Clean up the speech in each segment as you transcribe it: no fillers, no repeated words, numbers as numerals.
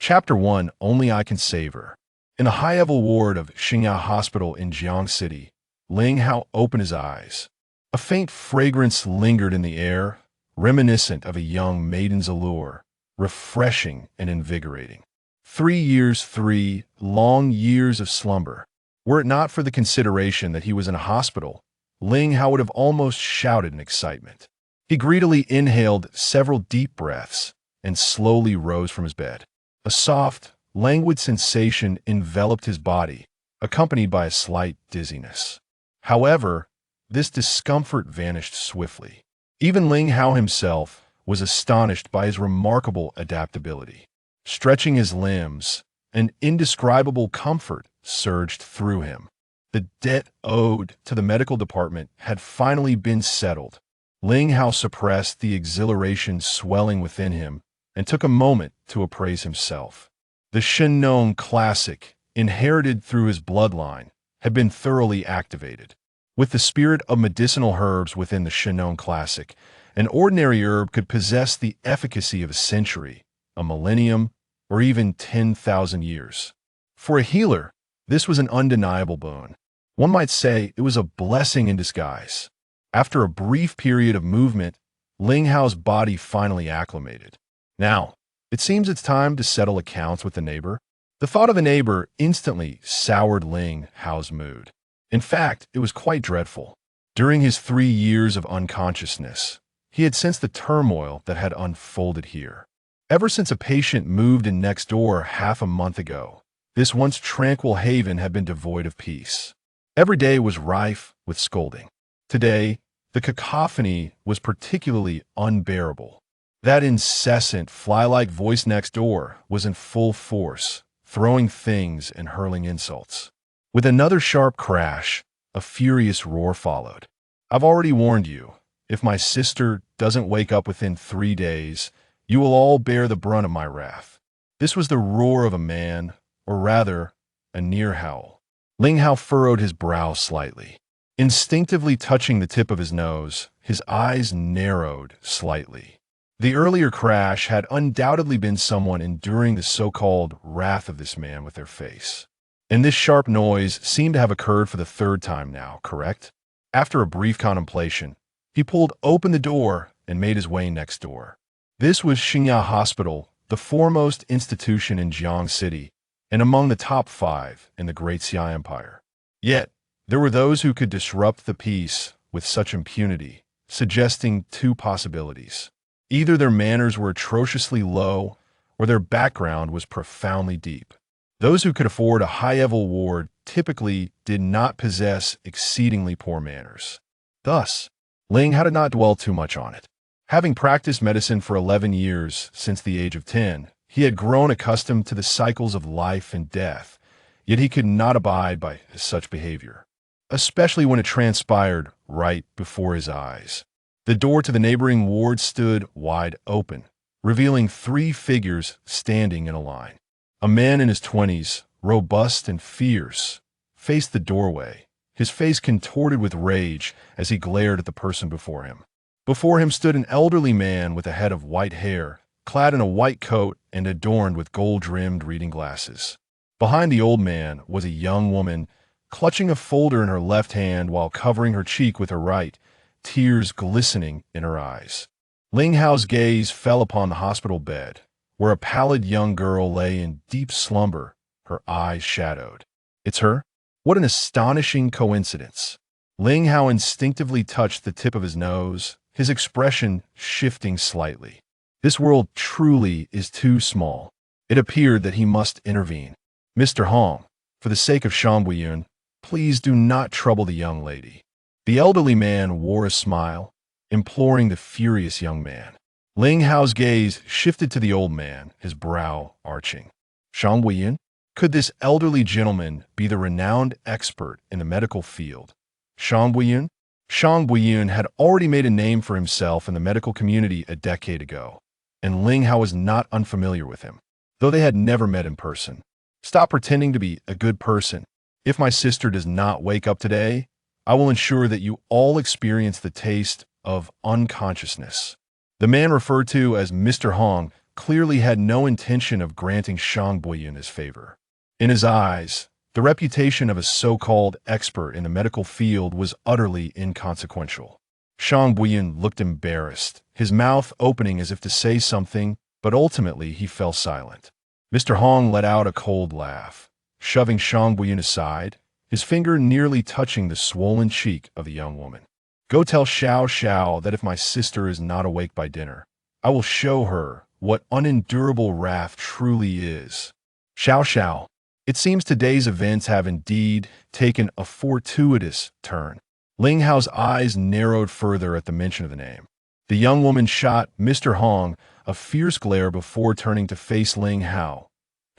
Chapter 1, Only I Can Save Her. In the high-level ward of Xiao Hospital in Jiangcheng City, Ling Hao opened his eyes. A faint fragrance lingered in the air, reminiscent of a young maiden's allure, refreshing and invigorating. 3 long years of slumber. Were it not for the consideration that he was in a hospital, Ling Hao would have almost shouted in excitement. He greedily inhaled several deep breaths and slowly rose from his bed. A soft, languid sensation enveloped his body, accompanied by a slight dizziness. However, this discomfort vanished swiftly. Even Ling Hao himself was astonished by his remarkable adaptability. Stretching his limbs, an indescribable comfort surged through him. The debt owed to the medical department had finally been settled. Ling Hao suppressed the exhilaration swelling within him and took a moment to appraise himself. The Shenong classic, inherited through his bloodline, had been thoroughly activated. With the spirit of medicinal herbs within the Shenong classic, an ordinary herb could possess the efficacy of a century, a millennium, or even 10,000 years. For a healer, this was an undeniable boon. One might say it was a blessing in disguise. After a brief period of movement, Ling Hao's body finally acclimated. Now, it seems it's time to settle accounts with the neighbor. The thought of a neighbor instantly soured Ling Hao's mood. In fact, it was quite dreadful. During his 3 years of unconsciousness, he had sensed the turmoil that had unfolded here. Ever since a patient moved in next door half a month ago, this once tranquil haven had been devoid of peace. Every day was rife with scolding. Today, the cacophony was particularly unbearable. That incessant, fly-like voice next door was in full force, throwing things and hurling insults. With another sharp crash, a furious roar followed. "I've already warned you. If my sister doesn't wake up within 3 days, you will all bear the brunt of my wrath." This was the roar of a man, or rather, a near howl. Ling Hao furrowed his brow slightly. Instinctively touching the tip of his nose, his eyes narrowed slightly. The earlier crash had undoubtedly been someone enduring the so-called wrath of this man with their face. And this sharp noise seemed to have occurred for the 3rd time now, correct? After a brief contemplation, he pulled open the door and made his way next door. This was Xiao Hospital, the foremost institution in Jiangcheng City, and among the top 5 in the Great Xia Empire. Yet, there were those who could disrupt the peace with such impunity, suggesting 2 possibilities. Either their manners were atrociously low, or their background was profoundly deep. Those who could afford a high-level ward typically did not possess exceedingly poor manners. Thus, Ling had not dwell too much on it. Having practiced medicine for 11 years since the age of 10, he had grown accustomed to the cycles of life and death, yet he could not abide by such behavior, especially when it transpired right before his eyes. The door to the neighboring ward stood wide open, revealing 3 figures standing in a line. A man in his 20s, robust and fierce, faced the doorway, his face contorted with rage as he glared at the person before him. Before him stood an elderly man with a head of white hair, clad in a white coat and adorned with gold-rimmed reading glasses. Behind the old man was a young woman, clutching a folder in her left hand while covering her cheek with her right, tears glistening in her eyes. Ling Hao's gaze fell upon the hospital bed, where a pallid young girl lay in deep slumber, her eyes shadowed. "It's her? What an astonishing coincidence." Ling Hao instinctively touched the tip of his nose, his expression shifting slightly. This world truly is too small. It appeared that he must intervene. "Mr. Hong, for the sake of Shangbuyun, please do not trouble the young lady." The elderly man wore a smile, imploring the furious young man. Ling Hao's gaze shifted to the old man, his brow arching. Shangbuyun? Could this elderly gentleman be the renowned expert in the medical field? Shangbuyun? Shangbuyun had already made a name for himself in the medical community a decade ago, and Ling Hao was not unfamiliar with him, though they had never met in person. "Stop pretending to be a good person. If my sister does not wake up today, I will ensure that you all experience the taste of unconsciousness." The man referred to as Mr. Hong clearly had no intention of granting Shang Buiyun his favor. In his eyes, the reputation of a so-called expert in the medical field was utterly inconsequential. Shang Buiyun looked embarrassed, his mouth opening as if to say something, but ultimately he fell silent. Mr. Hong let out a cold laugh, shoving Shang Buiyun aside, his finger nearly touching the swollen cheek of the young woman. Go tell Xiao Xiao that if my sister is not awake by dinner, I will show her what unendurable wrath truly is. Xiao Xiao. It seems today's events have indeed taken a fortuitous turn. Ling Hao's eyes narrowed further at the mention of the name. The young woman shot Mr. Hong a fierce glare before turning to face Ling Hao,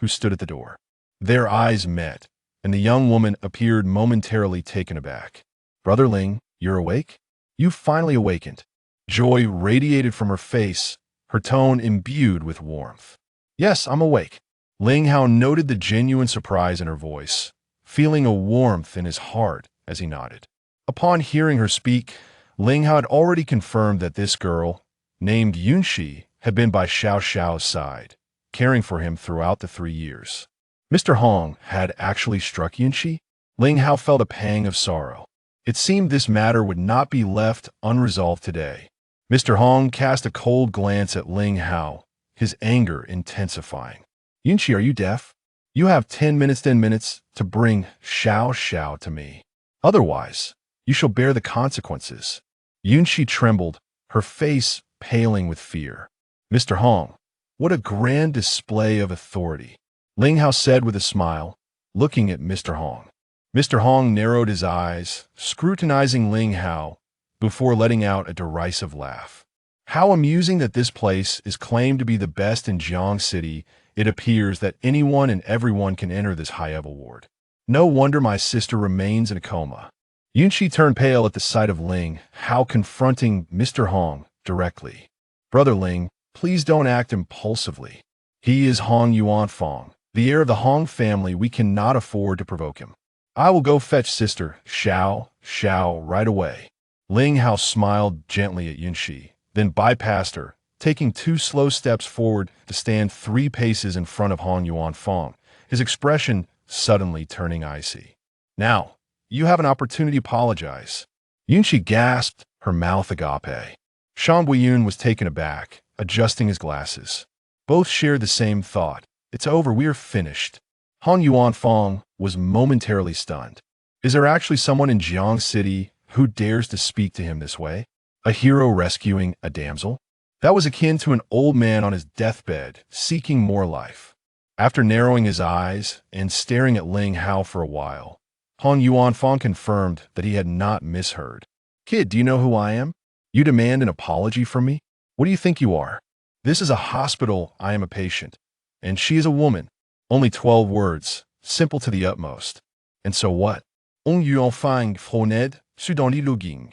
who stood at the door. Their eyes met, and the young woman appeared momentarily taken aback. Brother Ling, you're awake? You've finally awakened. Joy radiated from her face, her tone imbued with warmth. Yes, I'm awake. Ling Hao noted the genuine surprise in her voice, feeling a warmth in his heart as he nodded. Upon hearing her speak, Ling Hao had already confirmed that this girl, named Yunxi, had been by Xiao Xiao's side, caring for him throughout the 3 years. Mr. Hong had actually struck Yunxi? Ling Hao felt a pang of sorrow. It seemed this matter would not be left unresolved today. Mr. Hong cast a cold glance at Ling Hao, his anger intensifying. Yunxi, are you deaf? You have 10 minutes to bring Xiao Xiao to me. Otherwise, you shall bear the consequences. Yunxi trembled, her face paling with fear. Mr. Hong, what a grand display of authority, Ling Hao said with a smile, looking at Mr. Hong. Mr. Hong narrowed his eyes, scrutinizing Ling Hao, before letting out a derisive laugh. How amusing that this place is claimed to be the best in Jiangcheng City. It appears that anyone and everyone can enter this high-level ward. No wonder my sister remains in a coma. Yunxi turned pale at the sight of Ling Hao confronting Mr. Hong directly. Brother Ling, please don't act impulsively. He is Hong Yuanfang, the heir of the Hong family. We cannot afford to provoke him. I will go fetch sister Xiao Xiao right away. Ling Hao smiled gently at Yunxi, then bypassed her, taking 2 slow steps forward to stand 3 paces in front of Hong Yuanfang, his expression suddenly turning icy. Now, you have an opportunity to apologize. Yunxi gasped, her mouth agape. Shang Buiyun was taken aback, adjusting his glasses. Both shared the same thought. It's over, we are finished. Hong Yuanfang was momentarily stunned. Is there actually someone in Jiangcheng City who dares to speak to him this way? A hero rescuing a damsel? That was akin to an old man on his deathbed, seeking more life. After narrowing his eyes and staring at Ling Hao for a while, Hong Yuanfang confirmed that he had not misheard. Kid, do you know who I am? You demand an apology from me? What do you think you are? This is a hospital, I am a patient. And she is a woman. Only 12 words, simple to the utmost. And so what? Hong Yuanfang froned, soudainly looking.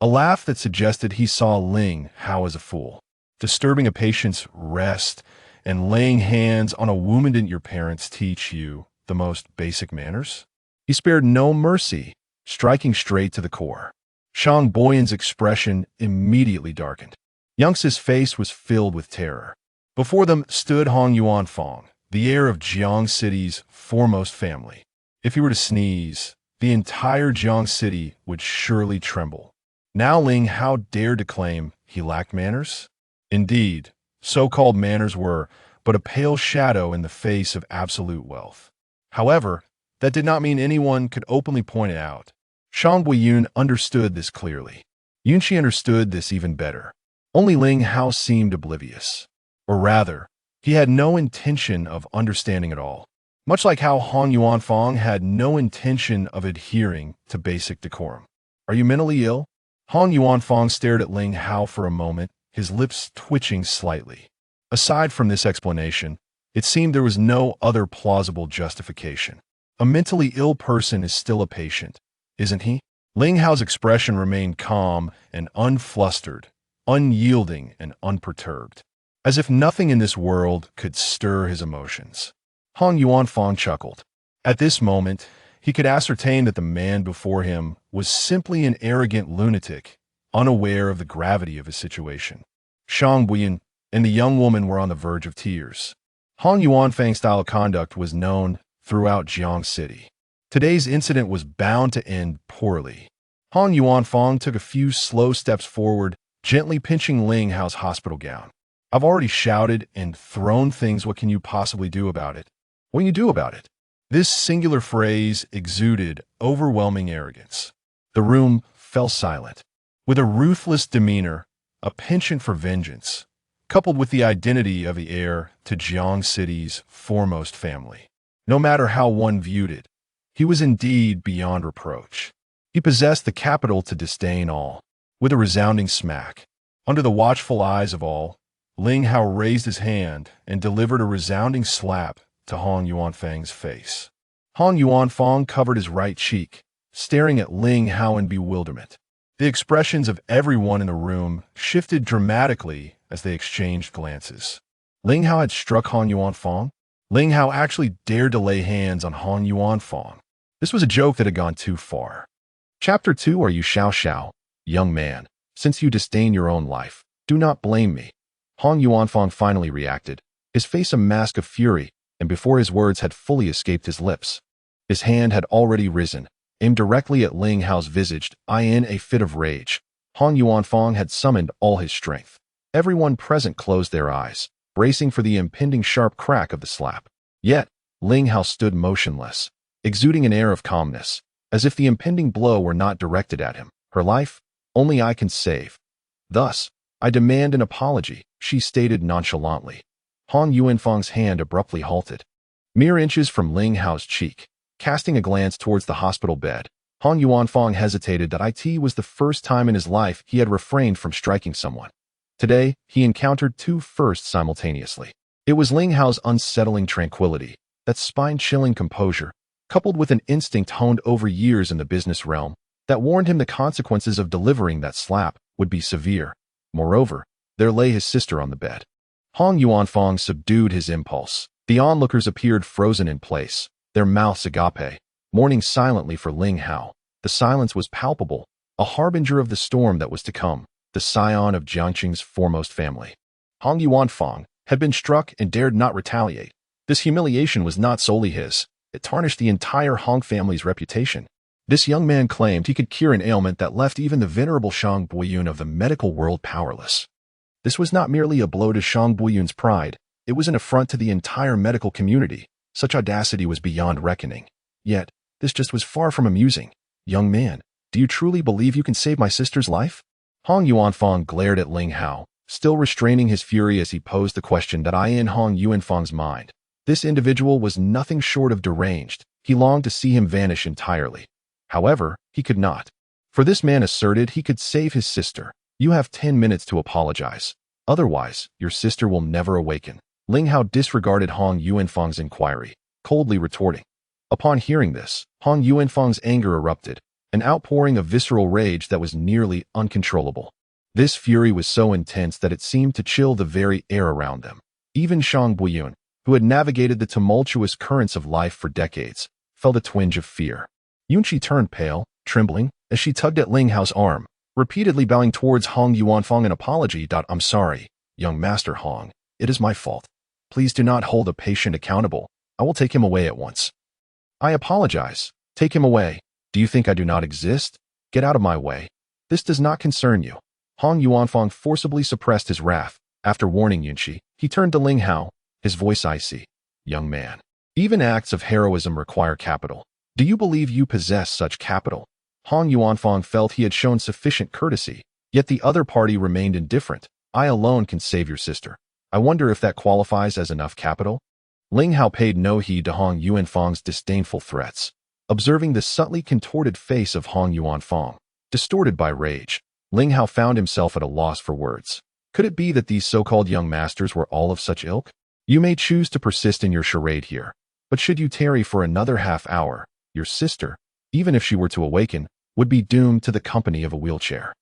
A laugh that suggested he saw Ling Hao as a fool. Disturbing a patient's rest and laying hands on a woman. Didn't your parents teach you the most basic manners? He spared no mercy, striking straight to the core. Shang Buiyun's expression immediately darkened. Yunxi's face was filled with terror. Before them stood Hong Yuanfang, the heir of Jiangcheng City's foremost family. If he were to sneeze, the entire Jiangcheng City would surely tremble. Now Ling Hao dared to claim he lacked manners? Indeed, so-called manners were but a pale shadow in the face of absolute wealth. However, that did not mean anyone could openly point it out. Shang Buiyun understood this clearly. Yunxi understood this even better. Only Ling Hao seemed oblivious. Or rather, he had no intention of understanding at all. Much like how Hong Yuanfang had no intention of adhering to basic decorum. Are you mentally ill? Hong Yuanfang stared at Ling Hao for a moment, his lips twitching slightly. Aside from this explanation, it seemed there was no other plausible justification. A mentally ill person is still a patient, isn't he? Ling Hao's expression remained calm and unflustered, unyielding and unperturbed, as if nothing in this world could stir his emotions. Hong Yuanfang chuckled. At this moment, he could ascertain that the man before him was simply an arrogant lunatic, unaware of the gravity of his situation. Shang Buiyun, and the young woman were on the verge of tears. Hong Yuanfang's style of conduct was known throughout Jiangcheng City. Today's incident was bound to end poorly. Hong Yuanfang took a few slow steps forward, gently pinching Ling Hao's hospital gown. I've already shouted and thrown things. What can you possibly do about it? What can you do about it? This singular phrase exuded overwhelming arrogance. The room fell silent. With a ruthless demeanor, a penchant for vengeance, coupled with the identity of the heir to Jiangcheng City's foremost family. No matter how one viewed it, he was indeed beyond reproach. He possessed the capital to disdain all. With a resounding smack, under the watchful eyes of all, Ling Hao raised his hand and delivered a resounding slap to Hong Yuanfang's face. Hong Yuanfang covered his right cheek, staring at Ling Hao in bewilderment. The expressions of everyone in the room shifted dramatically as they exchanged glances. Ling Hao had struck Hong Yuanfang? Ling Hao actually dared to lay hands on Hong Yuanfang. This was a joke that had gone too far. Chapter 2. Are you Xiao Xiao? Young man, since you disdain your own life, do not blame me. Hong Yuanfang finally reacted, his face a mask of fury, and before his words had fully escaped his lips, his hand had already risen, aimed directly at Ling Hao's visage. In a fit of rage, Hong Yuanfang had summoned all his strength. Everyone present closed their eyes, bracing for the impending sharp crack of the slap. Yet, Ling Hao stood motionless, exuding an air of calmness, as if the impending blow were not directed at him. Her life, only I can save. Thus, I demand an apology, she stated nonchalantly. Hong Yuanfang's hand abruptly halted. Mere inches from Ling Hao's cheek, casting a glance towards the hospital bed, Hong Yuanfang hesitated. That it was the first time in his life he had refrained from striking someone. Today, he encountered two firsts simultaneously. It was Ling Hao's unsettling tranquility, that spine-chilling composure, coupled with an instinct honed over years in the business realm, that warned him the consequences of delivering that slap would be severe. Moreover, there lay his sister on the bed. Hong Yuanfang subdued his impulse. The onlookers appeared frozen in place, their mouths agape, mourning silently for Ling Hao. The silence was palpable, a harbinger of the storm that was to come, the scion of Jiangcheng's foremost family. Hong Yuanfang had been struck and dared not retaliate. This humiliation was not solely his. It tarnished the entire Hong family's reputation. This young man claimed he could cure an ailment that left even the venerable Shang Buiyun of the medical world powerless. This was not merely a blow to Shang Buiyun's pride, it was an affront to the entire medical community. Such audacity was beyond reckoning. Yet, this just was far from amusing. Young man, do you truly believe you can save my sister's life? Hong Yuanfang glared at Ling Hao, still restraining his fury as he posed the question that in Hong Yuanfang's mind. This individual was nothing short of deranged. He longed to see him vanish entirely. However, he could not. For this man asserted he could save his sister. You have 10 minutes to apologize. Otherwise, your sister will never awaken. Ling Hao disregarded Hong Yuanfang's inquiry, coldly retorting. Upon hearing this, Hong Yuanfang's anger erupted, an outpouring of visceral rage that was nearly uncontrollable. This fury was so intense that it seemed to chill the very air around them. Even Shang Buiyun, who had navigated the tumultuous currents of life for decades, felt a twinge of fear. Yunqi turned pale, trembling, as she tugged at Ling Hao's arm, repeatedly bowing towards Hong Yuanfang in apology. I'm sorry, young Master Hong. It is my fault. Please do not hold a patient accountable. I will take him away at once. I apologize. Take him away. Do you think I do not exist? Get out of my way. This does not concern you. Hong Yuanfang forcibly suppressed his wrath. After warning Yunqi, he turned to Ling Hao, his voice icy. Young man, even acts of heroism require capital. Do you believe you possess such capital? Hong Yuanfang felt he had shown sufficient courtesy, yet the other party remained indifferent. I alone can save your sister. I wonder if that qualifies as enough capital? Ling Hao paid no heed to Hong Yuanfang's disdainful threats. Observing the subtly contorted face of Hong Yuanfang, distorted by rage, Ling Hao found himself at a loss for words. Could it be that these so-called young masters were all of such ilk? You may choose to persist in your charade here, but should you tarry for another half-hour, your sister, even if she were to awaken, would be doomed to the company of a wheelchair.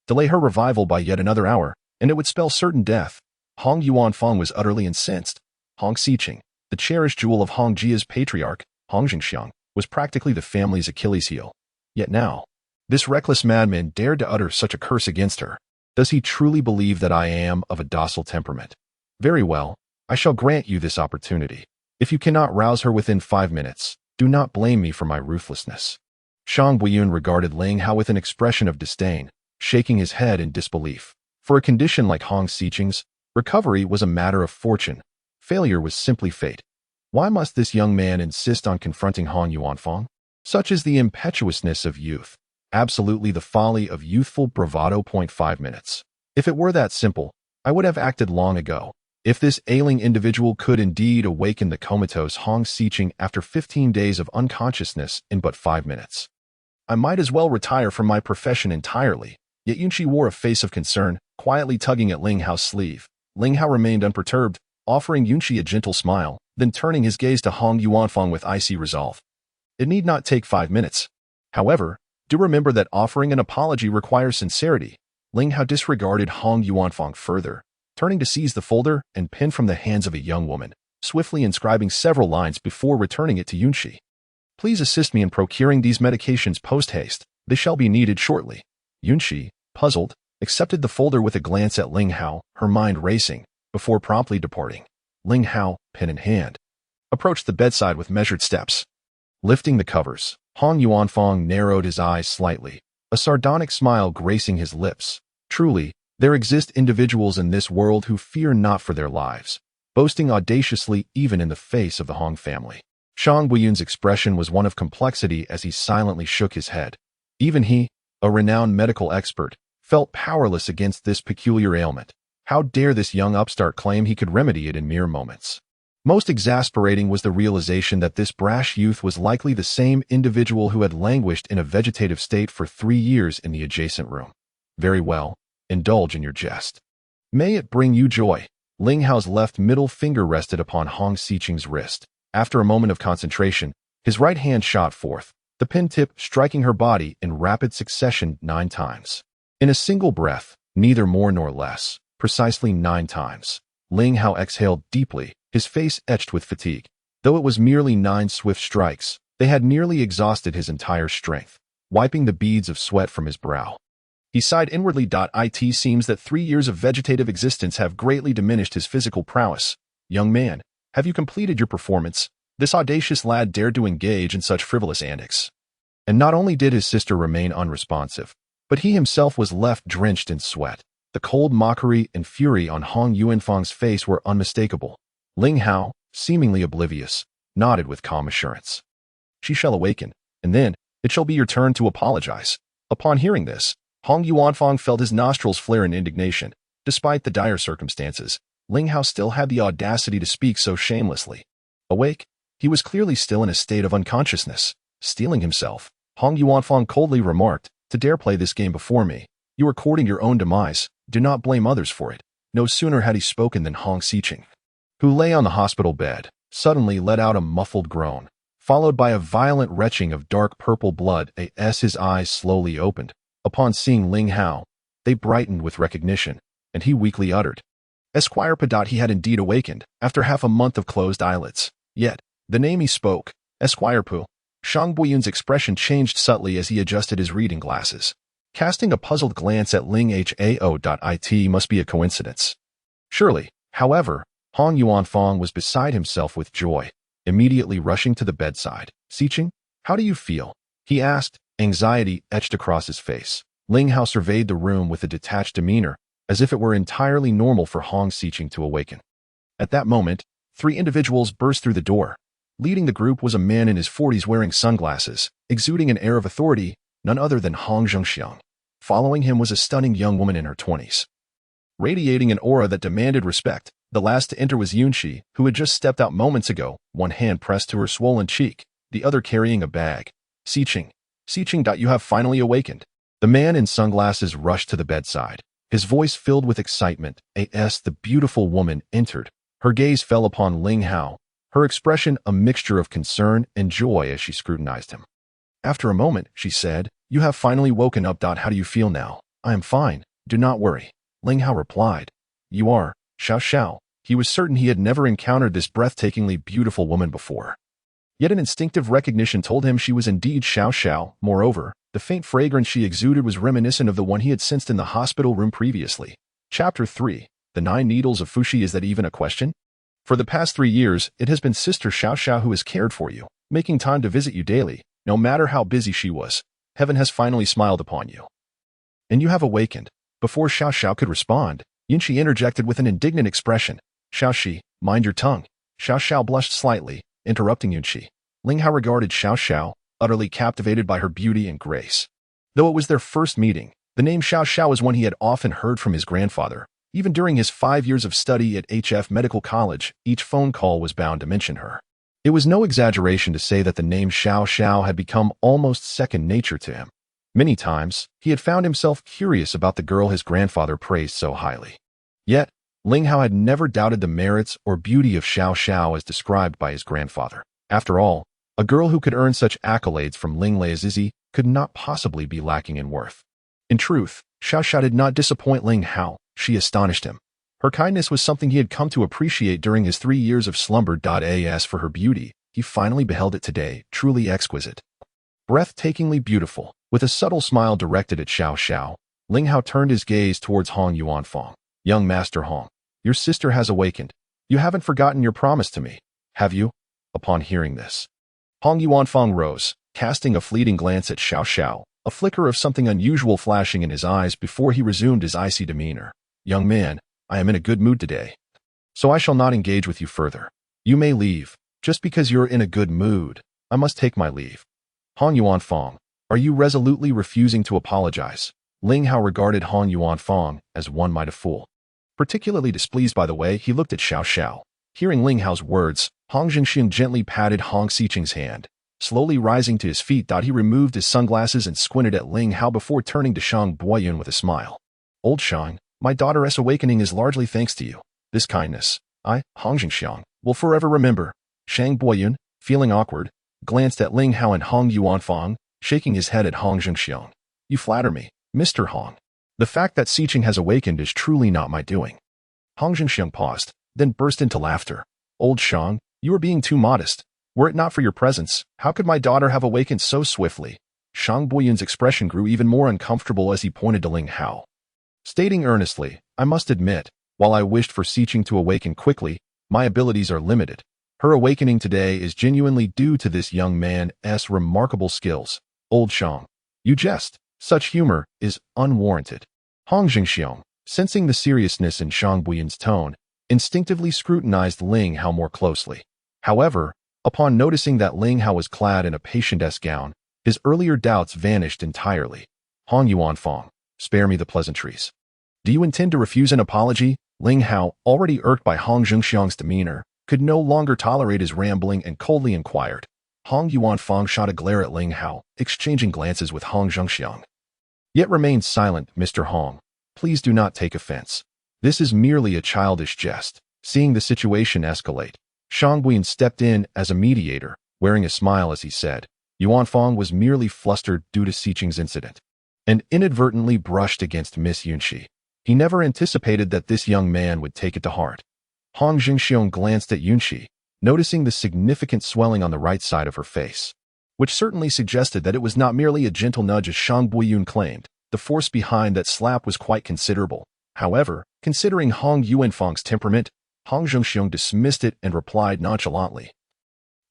Delay her revival by yet another hour, and it would spell certain death. Hong Yuanfang was utterly incensed. Hong Xiqing, the cherished jewel of Hong Jia's patriarch, Hong Jiangcheng, was practically the family's Achilles heel. Yet now, this reckless madman dared to utter such a curse against her. Does he truly believe that I am of a docile temperament? Very well, I shall grant you this opportunity. If you cannot rouse her within 5 minutes, do not blame me for my ruthlessness. Shang Buiyun regarded Ling Hao with an expression of disdain, shaking his head in disbelief. For a condition like Hong Xiqing's, recovery was a matter of fortune. Failure was simply fate. Why must this young man insist on confronting Hong Yuanfang? Such is the impetuousness of youth. Absolutely the folly of youthful bravado. 5 minutes. If it were that simple, I would have acted long ago. If this ailing individual could indeed awaken the comatose Hong Xiqing after 15 days of unconsciousness in but 5 minutes, I might as well retire from my profession entirely. Yet Yunqi wore a face of concern, quietly tugging at Ling Hao's sleeve. Ling Hao remained unperturbed, offering Yunqi a gentle smile, then turning his gaze to Hong Yuanfang with icy resolve. It need not take 5 minutes. However, do remember that offering an apology requires sincerity. Ling Hao disregarded Hong Yuanfang further, turning to seize the folder and pen from the hands of a young woman, swiftly inscribing several lines before returning it to Yunqi. Please assist me in procuring these medications post-haste. They shall be needed shortly. Yunqi, puzzled, accepted the folder with a glance at Ling Hao, her mind racing, before promptly departing. Ling Hao, pen in hand, approached the bedside with measured steps. Lifting the covers, Hong Yuanfang narrowed his eyes slightly, a sardonic smile gracing his lips. Truly, there exist individuals in this world who fear not for their lives, boasting audaciously even in the face of the Hong family. Shang Buiyun's expression was one of complexity as he silently shook his head. Even he, a renowned medical expert, felt powerless against this peculiar ailment. How dare this young upstart claim he could remedy it in mere moments? Most exasperating was the realization that this brash youth was likely the same individual who had languished in a vegetative state for 3 years in the adjacent room. Very well, indulge in your jest. May it bring you joy. Ling Hao's left middle finger rested upon Hong Xiqing's wrist. After a moment of concentration, his right hand shot forth, the pen tip striking her body in rapid succession 9 times. In a single breath, neither more nor less, precisely 9 times. Ling Hao exhaled deeply, his face etched with fatigue. Though it was merely 9 swift strikes, they had nearly exhausted his entire strength, wiping the beads of sweat from his brow. He sighed inwardly. It seems that 3 years of vegetative existence have greatly diminished his physical prowess. Young man, have you completed your performance? This audacious lad dared to engage in such frivolous antics. And not only did his sister remain unresponsive, but he himself was left drenched in sweat. The cold mockery and fury on Hong Yuanfang's face were unmistakable. Ling Hao, seemingly oblivious, nodded with calm assurance. She shall awaken, and then it shall be your turn to apologize. Upon hearing this, Hong Yuanfang felt his nostrils flare in indignation. Despite the dire circumstances, Ling Hao still had the audacity to speak so shamelessly. Awake, he was clearly still in a state of unconsciousness. Steeling himself, Hong Yuanfang coldly remarked, "To dare play this game before me, you are courting your own demise. Do not blame others for it." No sooner had he spoken than Hong Xiqing, who lay on the hospital bed, suddenly let out a muffled groan, followed by a violent retching of dark purple blood as his eyes slowly opened. Upon seeing Ling Hao, they brightened with recognition, and he weakly uttered, "Esquire Padot." He had indeed awakened, after half a month of closed eyelids. Yet, the name he spoke, Esquire Pu. Shang Buiyun's expression changed subtly as he adjusted his reading glasses. Casting a puzzled glance at Ling Hao. It must be a coincidence. Surely, however, Hong Yuanfang was beside himself with joy, immediately rushing to the bedside. "Xiqing, how do you feel?" he asked, anxiety etched across his face. Ling Hao surveyed the room with a detached demeanor, as if it were entirely normal for Hong Xiqing to awaken. At that moment, 3 individuals burst through the door. Leading the group was a man in his 40s wearing sunglasses, exuding an air of authority, none other than Hong Zhengxiang. Following him was a stunning young woman in her 20s, radiating an aura that demanded respect. The last to enter was Yunqi, who had just stepped out moments ago, one hand pressed to her swollen cheek, the other carrying a bag. "Xiqing, Xiqing, you have finally awakened." The man in sunglasses rushed to the bedside, his voice filled with excitement. The beautiful woman entered. Her gaze fell upon Ling Hao, her expression a mixture of concern and joy as she scrutinized him. After a moment, she said, "You have finally woken up. How do you feel now?" "I am fine. Do not worry," Ling Hao replied. "You are Xiao Xiao." He was certain he had never encountered this breathtakingly beautiful woman before. Yet an instinctive recognition told him she was indeed Xiao Xiao. Moreover, the faint fragrance she exuded was reminiscent of the one he had sensed in the hospital room previously. Chapter 3. The 9 needles of Fuxi, is that even a question? For the past 3 years, it has been Sister Xiao Xiao who has cared for you, making time to visit you daily, no matter how busy she was. Heaven has finally smiled upon you. And you have awakened. Before Xiao Xiao could respond, Yunqi interjected with an indignant expression. Xiao Shi, mind your tongue. Xiao Xiao blushed slightly, interrupting Yunqi. Ling Hao regarded Xiao Xiao, utterly captivated by her beauty and grace. Though it was their first meeting, the name Xiao Xiao was one he had often heard from his grandfather. Even during his 5 years of study at HF Medical College, each phone call was bound to mention her. It was no exaggeration to say that the name Xiao Xiao had become almost second nature to him. Many times, he had found himself curious about the girl his grandfather praised so highly. Yet, Ling Hao had never doubted the merits or beauty of Xiao Xiao as described by his grandfather. After all, a girl who could earn such accolades from Ling Leizizi could not possibly be lacking in worth. In truth, Xiao Xiao did not disappoint Ling Hao. She astonished him. Her kindness was something he had come to appreciate during his 3 years of slumber. As for her beauty, he finally beheld it today, truly exquisite. Breathtakingly beautiful. With a subtle smile directed at Xiao Xiao, Ling Hao turned his gaze towards Hong Yuanfang. Young Master Hong, your sister has awakened. You haven't forgotten your promise to me, have you? Upon hearing this, Hong Yuanfang rose, casting a fleeting glance at Xiao Xiao, a flicker of something unusual flashing in his eyes before he resumed his icy demeanor. Young man, I am in a good mood today, so I shall not engage with you further. You may leave. Just because you're in a good mood, I must take my leave. Hong Yuanfang, are you resolutely refusing to apologize? Ling Hao regarded Hong Yuanfang as one might a fool. Particularly displeased by the way he looked at Xiao Xiao. Hearing Ling Hao's words, Hong Zhengxiang gently patted Hong Xiqing's hand. Slowly rising to his feet, he removed his sunglasses and squinted at Ling Hao before turning to Shang Boyun with a smile. Old Shang, my daughter's awakening is largely thanks to you. This kindness, I, Hong Zhengxiang, will forever remember. Shang Boyun, feeling awkward, glanced at Ling Hao and Hong Yuanfang, shaking his head at Hong Zhengxiang. You flatter me, Mr. Hong. The fact that Xiqing has awakened is truly not my doing. Hong Zhengxiang paused, then burst into laughter. Old Shang, you are being too modest. Were it not for your presence, how could my daughter have awakened so swiftly? Shang Boyun's expression grew even more uncomfortable as he pointed to Ling Hao. Stating earnestly, I must admit, while I wished for Xiqing to awaken quickly, my abilities are limited. Her awakening today is genuinely due to this young man's remarkable skills. Old Shang, you jest. Such humor is unwarranted. Hong Zhengxiang, sensing the seriousness in Shang Boyun's tone, instinctively scrutinized Ling Hao more closely. However, upon noticing that Ling Hao was clad in a patient-esque gown, his earlier doubts vanished entirely. Hong Yuanfang, spare me the pleasantries. Do you intend to refuse an apology? Ling Hao, already irked by Hong Zhengxiang's demeanor, could no longer tolerate his rambling and coldly inquired. Hong Yuanfang shot a glare at Ling Hao, exchanging glances with Hong Zhengxiang. Yet remained silent. Mr. Hong, please do not take offense. This is merely a childish jest. Seeing the situation escalate, Shang Boyun stepped in as a mediator, wearing a smile as he said, Yuanfang was merely flustered due to Xiqing's incident, and inadvertently brushed against Miss Yunqi. He never anticipated that this young man would take it to heart. Hong Zhengxiang glanced at Yunqi, noticing the significant swelling on the right side of her face, which certainly suggested that it was not merely a gentle nudge as Shang Boyun claimed. The force behind that slap was quite considerable. However, considering Hong Yuanfang's temperament, Hong Zhengxiang dismissed it and replied nonchalantly,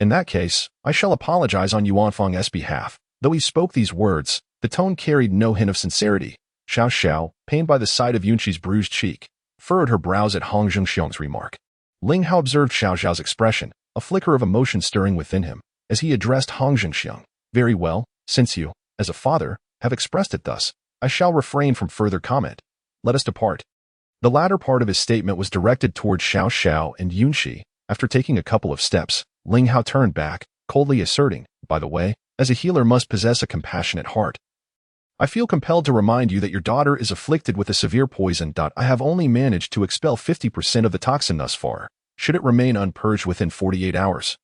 in that case, I shall apologize on Yuanfang's behalf. Though he spoke these words, the tone carried no hint of sincerity. Xiao Xiao, pained by the sight of Yunqi's bruised cheek, furrowed her brows at Hong Zhengxiang's remark. Ling Hao observed Xiao Xiao's expression, a flicker of emotion stirring within him, as he addressed Hong Zhengxiang. Very well, since you, as a father, have expressed it thus, I shall refrain from further comment. Let us depart. The latter part of his statement was directed towards Xiao Xiao and Yunqi. After taking a couple of steps, Ling Hao turned back, coldly asserting, by the way, as a healer must possess a compassionate heart. I feel compelled to remind you that your daughter is afflicted with a severe poison. I have only managed to expel 50% of the toxin thus far. Should it remain unpurged within 48 hours?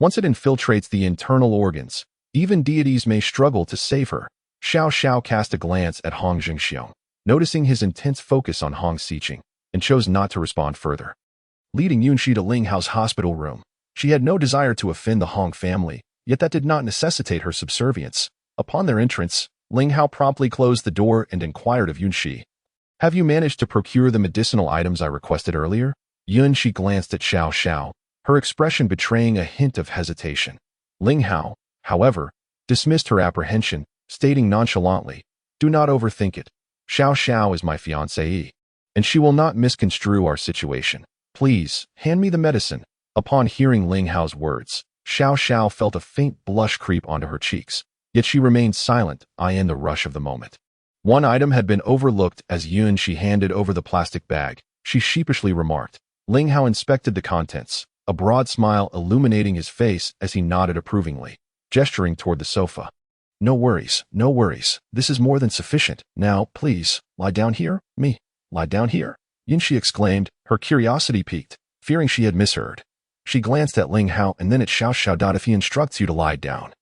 Once it infiltrates the internal organs, even deities may struggle to save her. Xiao Xiao cast a glance at Hong Zhengxiang, noticing his intense focus on Hong Xiqing, and chose not to respond further. Leading Yunqi to Ling Hao's hospital room, she had no desire to offend the Hong family, yet that did not necessitate her subservience. Upon their entrance, Ling Hao promptly closed the door and inquired of Yunqi, Have you managed to procure the medicinal items I requested earlier? Yunxi glanced at Xiao Xiao, her expression betraying a hint of hesitation. Ling Hao, however, dismissed her apprehension, stating nonchalantly, "Do not overthink it. Xiao Xiao is my fiancée, and she will not misconstrue our situation. Please, hand me the medicine." Upon hearing Ling Hao's words, Xiao Xiao felt a faint blush creep onto her cheeks, yet she remained silent, eyeing the rush of the moment. One item had been overlooked as Yunxi handed over the plastic bag. She sheepishly remarked. Ling Hao inspected the contents, a broad smile illuminating his face as he nodded approvingly, gesturing toward the sofa. No worries, no worries. This is more than sufficient. Now, please, lie down here. Lie down here? Yunxi exclaimed, her curiosity piqued, fearing she had misheard. She glanced at Ling Hao and then at Xiao Xiao. If he instructs you to lie down,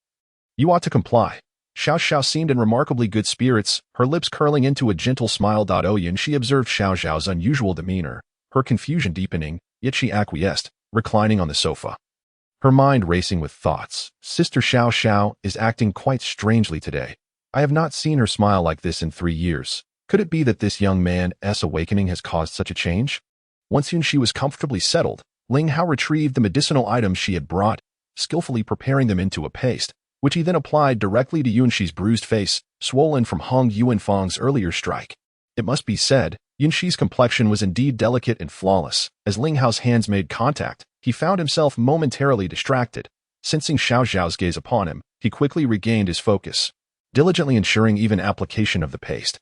you ought to comply. Xiao Xiao seemed in remarkably good spirits, her lips curling into a gentle smile. Yunxi observed Xiao Xiao's unusual demeanor, her confusion deepening, yet she acquiesced, reclining on the sofa. Her mind racing with thoughts. Sister Xiao Xiao is acting quite strangely today. I have not seen her smile like this in 3 years. Could it be that this young man's awakening has caused such a change? Once Yunxi was comfortably settled, Ling Hao retrieved the medicinal items she had brought, skillfully preparing them into a paste, which he then applied directly to Yunxi's bruised face, swollen from Hong Yuanfang's earlier strike. It must be said, Yunxi's complexion was indeed delicate and flawless. As Ling Hao's hands made contact, he found himself momentarily distracted. Sensing Xiao Xiao's gaze upon him, he quickly regained his focus, diligently ensuring even application of the paste.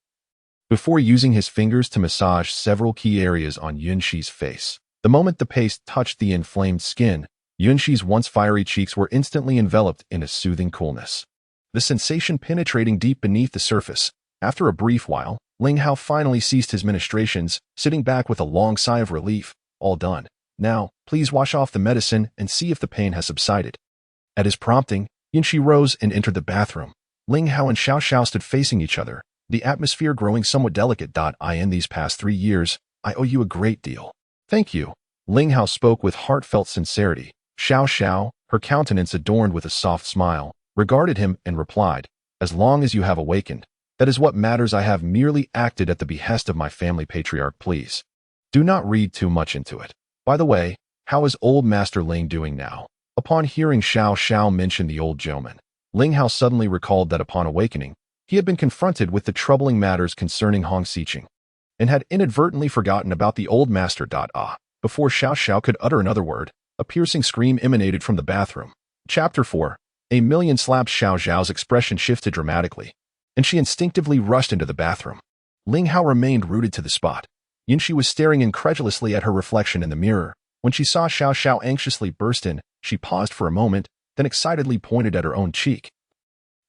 Before using his fingers to massage several key areas on Yunxi's face, the moment the paste touched the inflamed skin, Yunxi's once fiery cheeks were instantly enveloped in a soothing coolness. The sensation penetrating deep beneath the surface. After a brief while, Ling Hao finally ceased his ministrations, sitting back with a long sigh of relief. All done. Now, please wash off the medicine and see if the pain has subsided. At his prompting, Yunxi rose and entered the bathroom. Ling Hao and Xiao Xiao stood facing each other, the atmosphere growing somewhat delicate. In these past 3 years, I owe you a great deal. Thank you. Ling Hao spoke with heartfelt sincerity. Xiao Xiao, her countenance adorned with a soft smile, regarded him and replied, as long as you have awakened, that is what matters. I have merely acted at the behest of my family patriarch. Please, do not read too much into it. By the way, how is old Master Ling doing now? Upon hearing Xiao Xiao mention the old gentleman, Ling Hao suddenly recalled that upon awakening, he had been confronted with the troubling matters concerning Hong Xiqing, and had inadvertently forgotten about the old master. Before Xiao Xiao could utter another word, a piercing scream emanated from the bathroom. Chapter 4. A million slaps. Xiao Xiao's expression shifted dramatically, and she instinctively rushed into the bathroom. Ling Hao remained rooted to the spot. Yunxi was staring incredulously at her reflection in the mirror. When she saw Xiao Xiao anxiously burst in, she paused for a moment, then excitedly pointed at her own cheek,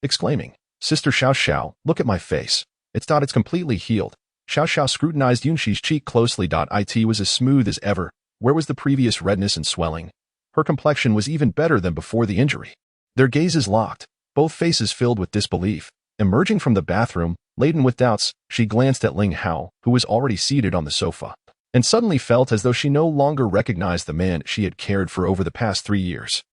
exclaiming, Sister Xiao Xiao, look at my face. It's completely healed. Xiao Xiao scrutinized Yunxi's cheek closely. It was as smooth as ever. Where was the previous redness and swelling? Her complexion was even better than before the injury. Their gazes locked, both faces filled with disbelief. Emerging from the bathroom, laden with doubts, she glanced at Ling Hao, who was already seated on the sofa, and suddenly felt as though she no longer recognized the man she had cared for over the past 3 years.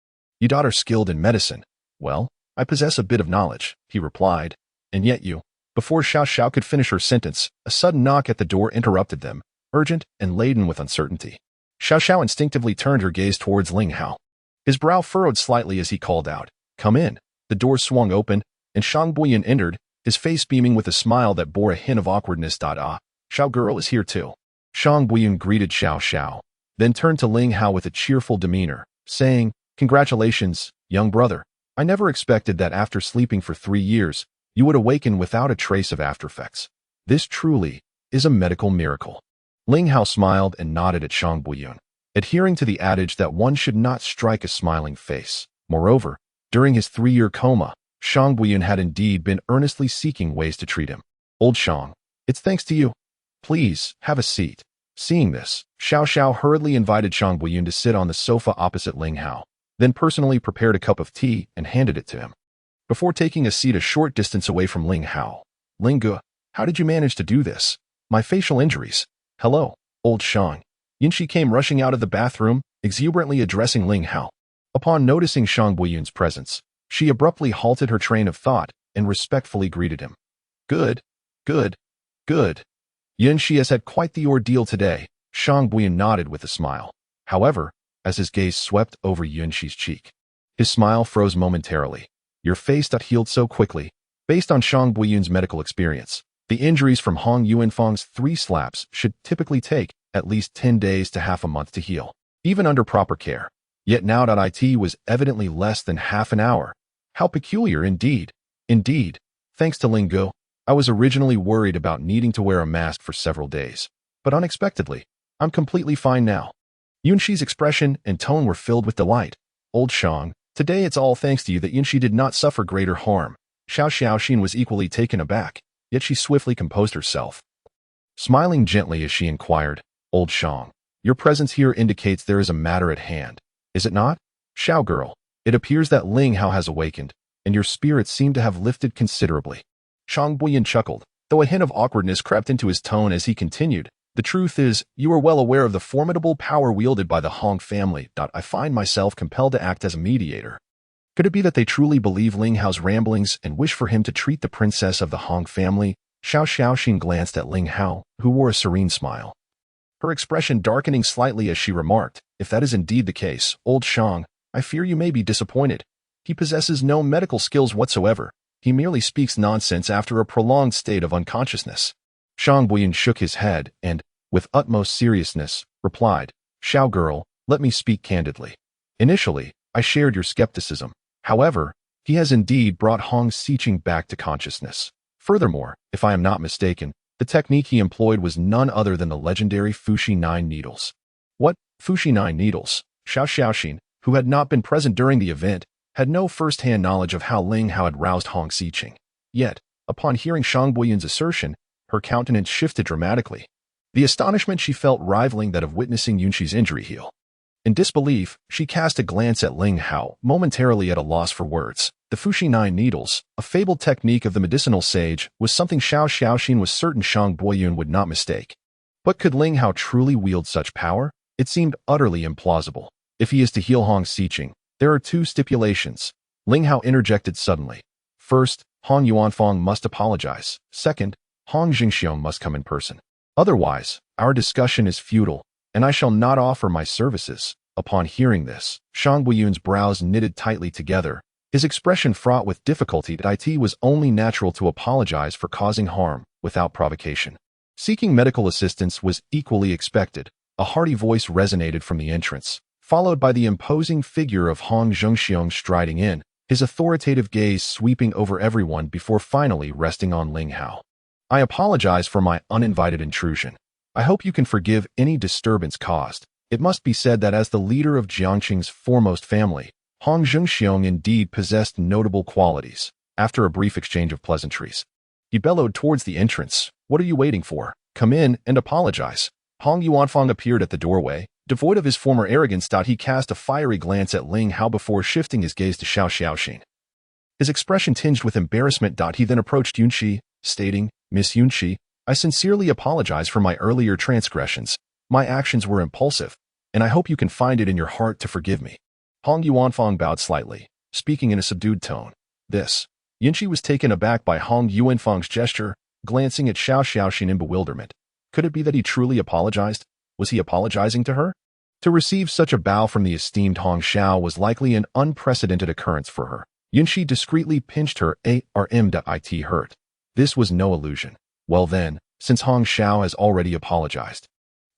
You daughter skilled in medicine. Well, I possess a bit of knowledge, he replied. And yet you. Before Xiao Xiao could finish her sentence, a sudden knock at the door interrupted them, urgent and laden with uncertainty. Xiao Xiao instinctively turned her gaze towards Ling Hao. His brow furrowed slightly as he called out, Come in. The door swung open, and Shang Buyan entered, his face beaming with a smile that bore a hint of awkwardness. Xiao girl is here too. Shang Buyan greeted Xiao Xiao, then turned to Ling Hao with a cheerful demeanor, saying, Congratulations, young brother. I never expected that after sleeping for 3 years, you would awaken without a trace of aftereffects. This truly is a medical miracle. Ling Hao smiled and nodded at Shang Buyan, adhering to the adage that one should not strike a smiling face. Moreover, during his 3-year coma, Shang Buyan had indeed been earnestly seeking ways to treat him. Old Shang, it's thanks to you. Please, have a seat. Seeing this, Xiao Xiao hurriedly invited Shang Buyan to sit on the sofa opposite Ling Hao, then personally prepared a cup of tea and handed it to him. Before taking a seat a short distance away from Ling Hao, Ling Ge, how did you manage to do this? My facial injuries. Hello, old Shang. Yunxi came rushing out of the bathroom, exuberantly addressing Ling Hao. Upon noticing Shang Buyan's presence, she abruptly halted her train of thought and respectfully greeted him. Good, good, good. Yunxi has had quite the ordeal today. Shang Buyan nodded with a smile. However, as his gaze swept over Yunxi's cheek, his smile froze momentarily. Your face that healed so quickly. Based on Shang Buyan's medical experience, the injuries from Hong Yuanfang's 3 slaps should typically take at least 10 days to half a month to heal, even under proper care. Yet now it was evidently less than half an hour. How peculiar indeed. Indeed, thanks to Ling Hao, I was originally worried about needing to wear a mask for several days. But unexpectedly, I'm completely fine now. Yunxi's expression and tone were filled with delight. Old Shang, today it's all thanks to you that Yunxi did not suffer greater harm. Xiao Xiao was equally taken aback, yet she swiftly composed herself. Smiling gently as she inquired, Old Shang, your presence here indicates there is a matter at hand, is it not? Xiao girl, it appears that Ling Hao has awakened, and your spirits seem to have lifted considerably. Shang Buyan chuckled, though a hint of awkwardness crept into his tone as he continued. The truth is, you are well aware of the formidable power wielded by the Hong family. I find myself compelled to act as a mediator. Could it be that they truly believe Ling Hao's ramblings and wish for him to treat the princess of the Hong family? Xiao Xiao glanced at Ling Hao, who wore a serene smile, her expression darkening slightly as she remarked, if that is indeed the case, Old Shang, I fear you may be disappointed. He possesses no medical skills whatsoever. He merely speaks nonsense after a prolonged state of unconsciousness. Shang Buyan shook his head and, with utmost seriousness, replied, Xiao girl, let me speak candidly. Initially, I shared your skepticism. However, he has indeed brought Hong Xiqing back to consciousness. Furthermore, if I am not mistaken, the technique he employed was none other than the legendary Fuxi 9 needles. What? Fuxi 9 needles? Xiao Xiao, who had not been present during the event, had no first-hand knowledge of how Ling Hao had roused Hong Xiqing. Yet, upon hearing Shang Buyan's assertion, her countenance shifted dramatically, the astonishment she felt rivaling that of witnessing Yunxi's injury heal. In disbelief, she cast a glance at Ling Hao, momentarily at a loss for words. The Fuxi 9 needles, a fabled technique of the medicinal sage, was something Xiao Xiao was certain Shang Buyan would not mistake. But could Ling Hao truly wield such power? It seemed utterly implausible. If he is to heal Hong Xiqing, there are 2 stipulations. Ling Hao interjected suddenly. First, Hong Yuanfang must apologize. Second, Hong Jingxiong must come in person. Otherwise, our discussion is futile, and I shall not offer my services. Upon hearing this, Shang Buyan's brows knitted tightly together, his expression fraught with difficulty. It was only natural to apologize for causing harm, without provocation. Seeking medical assistance was equally expected. A hearty voice resonated from the entrance, followed by the imposing figure of Hong Jingxiong striding in, his authoritative gaze sweeping over everyone before finally resting on Ling Hao. I apologize for my uninvited intrusion. I hope you can forgive any disturbance caused. It must be said that as the leader of Jiangcheng's foremost family, Hong Shao indeed possessed notable qualities. After a brief exchange of pleasantries, he bellowed towards the entrance, What are you waiting for? Come in and apologize. Hong Yuanfang appeared at the doorway. Devoid of his former arrogance, he cast a fiery glance at Ling Hao before shifting his gaze to Xiao Xiao. His expression tinged with embarrassment. He then approached Yunxi, stating, Miss Yunxi, I sincerely apologize for my earlier transgressions. My actions were impulsive, and I hope you can find it in your heart to forgive me. Hong Yuanfang bowed slightly, speaking in a subdued tone. Yunxi was taken aback by Hong Yuanfang's gesture, glancing at Xiao Xiao in bewilderment. Could it be that he truly apologized? Was he apologizing to her? To receive such a bow from the esteemed Hong Shao was likely an unprecedented occurrence for her. Yunxi discreetly pinched her arm.it hurt. This was no illusion. Well then, since Hong Shao has already apologized,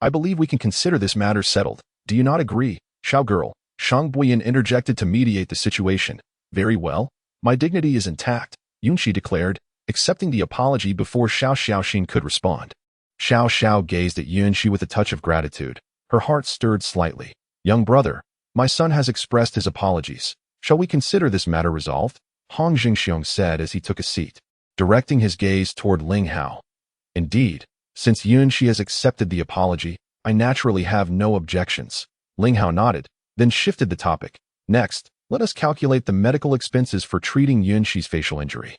I believe we can consider this matter settled. Do you not agree, Xiao girl? Shang Buyan interjected to mediate the situation. Very well. My dignity is intact, Yunxi declared, accepting the apology before Xiao Xiao could respond. Xiao Xiao gazed at Yunxi with a touch of gratitude. Her heart stirred slightly. Young brother, my son has expressed his apologies. Shall we consider this matter resolved? Hong Jingxiong said as he took a seat, directing his gaze toward Ling Hao. Indeed, since Yunxi has accepted the apology, I naturally have no objections. Ling Hao nodded, then shifted the topic. Next, let us calculate the medical expenses for treating Yunxi's facial injury.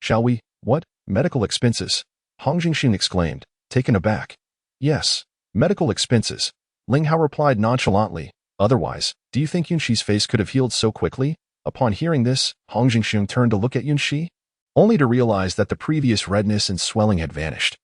Shall we? What? Medical expenses? Hong Jingxiong exclaimed, taken aback. Yes, medical expenses. Ling Hao replied nonchalantly. Otherwise, do you think Yunxi's face could have healed so quickly? Upon hearing this, Hong Jingxiong turned to look at Yunxi, only to realize that the previous redness and swelling had vanished.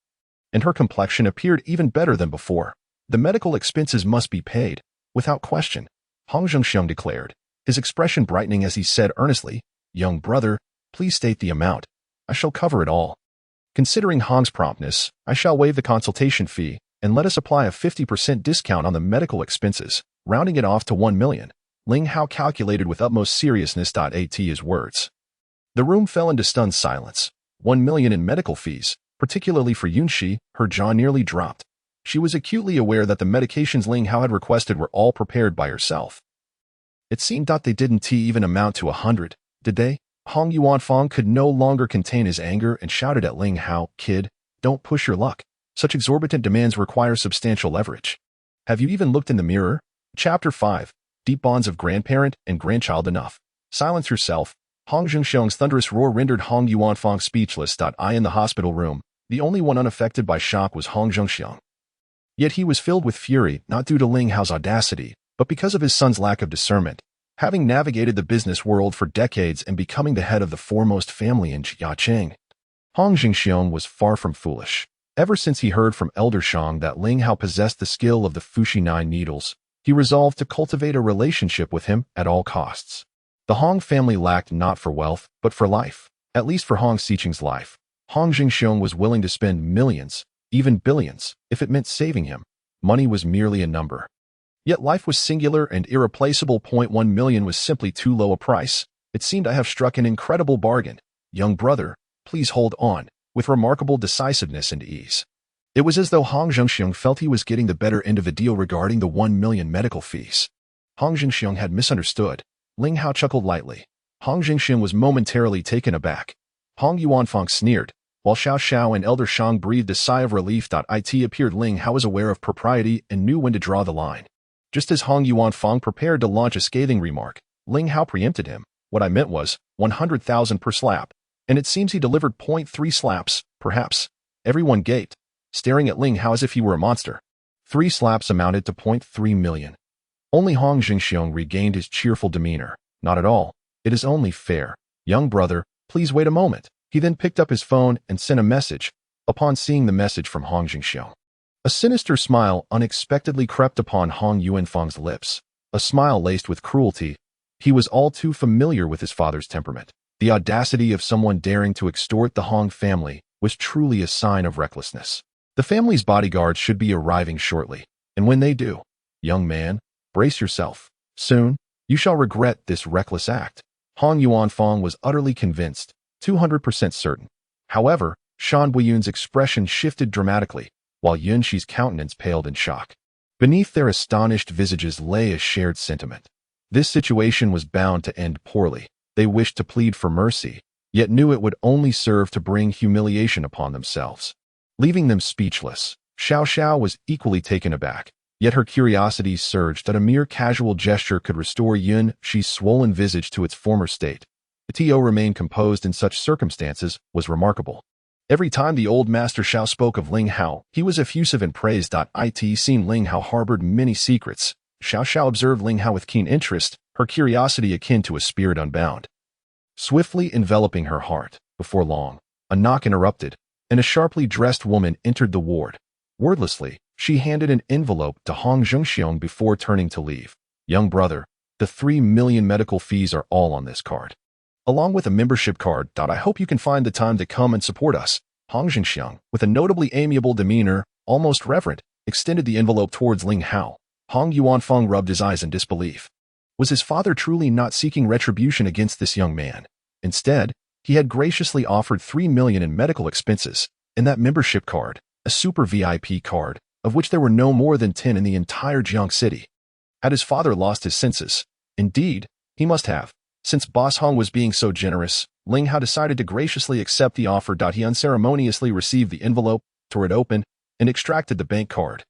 and her complexion appeared even better than before. The medical expenses must be paid, without question, Hong Xiong declared, his expression brightening as he said earnestly, "Young brother, please state the amount. I shall cover it all." Considering Hong's promptness, I shall waive the consultation fee, and let us apply a 50% discount on the medical expenses, rounding it off to 1 million. Ling Hao calculated with utmost seriousness. At his words, the room fell into stunned silence. 1 million in medical fees, particularly for Yunxi, her jaw nearly dropped. She was acutely aware that the medications Ling Hao had requested were all prepared by herself. It seemed that they didn't even amount to 100, did they? Hong Yuanfang could no longer contain his anger and shouted at Ling Hao, "Kid, don't push your luck. Such exorbitant demands require substantial leverage. Have you even looked in the mirror?" Chapter 5. Deep bonds of grandparent and grandchild. Enough. Silence yourself. Hong Zhengxiong's thunderous roar rendered Hong Yuanfang speechless. In the hospital room, the only one unaffected by shock was Hong Zhengxiong. Yet he was filled with fury, not due to Ling Hao's audacity, but because of his son's lack of discernment. Having navigated the business world for decades and becoming the head of the foremost family in Jiangcheng, Hong Zhengxiong was far from foolish. Ever since he heard from Elder Shang that Ling Hao possessed the skill of the Fuxi 9 needles, he resolved to cultivate a relationship with him at all costs. The Hong family lacked not for wealth, but for life. At least for Hong Xiqing's life, Hong Zhengxiong was willing to spend millions, even billions, if it meant saving him. Money was merely a number. Yet life was singular and irreplaceable. 1 million was simply too low a price. It seemed I have struck an incredible bargain. Young brother, please hold on, with remarkable decisiveness and ease. It was as though Hong Zhengxiong felt he was getting the better end of the deal regarding the 1 million medical fees. Hong Zhengxiong had misunderstood. Ling Hao chuckled lightly. Hong Zhengxiong was momentarily taken aback. Hong Yuanfang sneered, while Xiao Xiao and Elder Shang breathed a sigh of relief. It appeared Ling Hao was aware of propriety and knew when to draw the line. Just as Hong Yuanfang prepared to launch a scathing remark, Ling Hao preempted him. "What I meant was 100,000 per slap. And it seems he delivered 0.3 slaps, perhaps." Everyone gaped, staring at Ling Hao as if he were a monster. 3 slaps amounted to 0.3 million. Only Hong Zhengxiong regained his cheerful demeanor. "Not at all. It is only fair. Young brother, please wait a moment." He then picked up his phone and sent a message. Upon seeing the message from Hong Zhengxiong, a sinister smile unexpectedly crept upon Hong Yuanfang's lips, a smile laced with cruelty. He was all too familiar with his father's temperament. The audacity of someone daring to extort the Hong family was truly a sign of recklessness. The family's bodyguards should be arriving shortly, and when they do, young man, brace yourself. Soon, you shall regret this reckless act. Hong Yuanfang was utterly convinced, 200% certain. However, Shan Buiyun's expression shifted dramatically, while Yunxi's countenance paled in shock. Beneath their astonished visages lay a shared sentiment. This situation was bound to end poorly. They wished to plead for mercy, yet knew it would only serve to bring humiliation upon themselves. Leaving them speechless, Xiao Xiao was equally taken aback, yet her curiosity surged that a mere casual gesture could restore Yunxi's swollen visage to its former state. The To remained composed in such circumstances was remarkable. Every time the old master Xiao spoke of Ling Hao, he was effusive in praise. It seemed Ling Hao harbored many secrets. Xiao Xiao observed Ling Hao with keen interest, her curiosity akin to a spirit unbound. Swiftly enveloping her heart, before long, a knock interrupted, and a sharply dressed woman entered the ward. Wordlessly, she handed an envelope to Hong Zhengxiong before turning to leave. "Young brother, the 3 million medical fees are all on this card, along with a membership card. I hope you can find the time to come and support us." Hong Zhengxiong, with a notably amiable demeanor, almost reverent, extended the envelope towards Ling Hao. Hong Yuanfang rubbed his eyes in disbelief. Was his father truly not seeking retribution against this young man? Instead, he had graciously offered 3 million in medical expenses, and that membership card, a super VIP card, of which there were no more than 10 in the entire Jiangcheng city. Had his father lost his senses? Indeed, he must have. Since Boss Hong was being so generous, Ling Hao decided to graciously accept the offer. He unceremoniously received the envelope, tore it open, and extracted the bank card,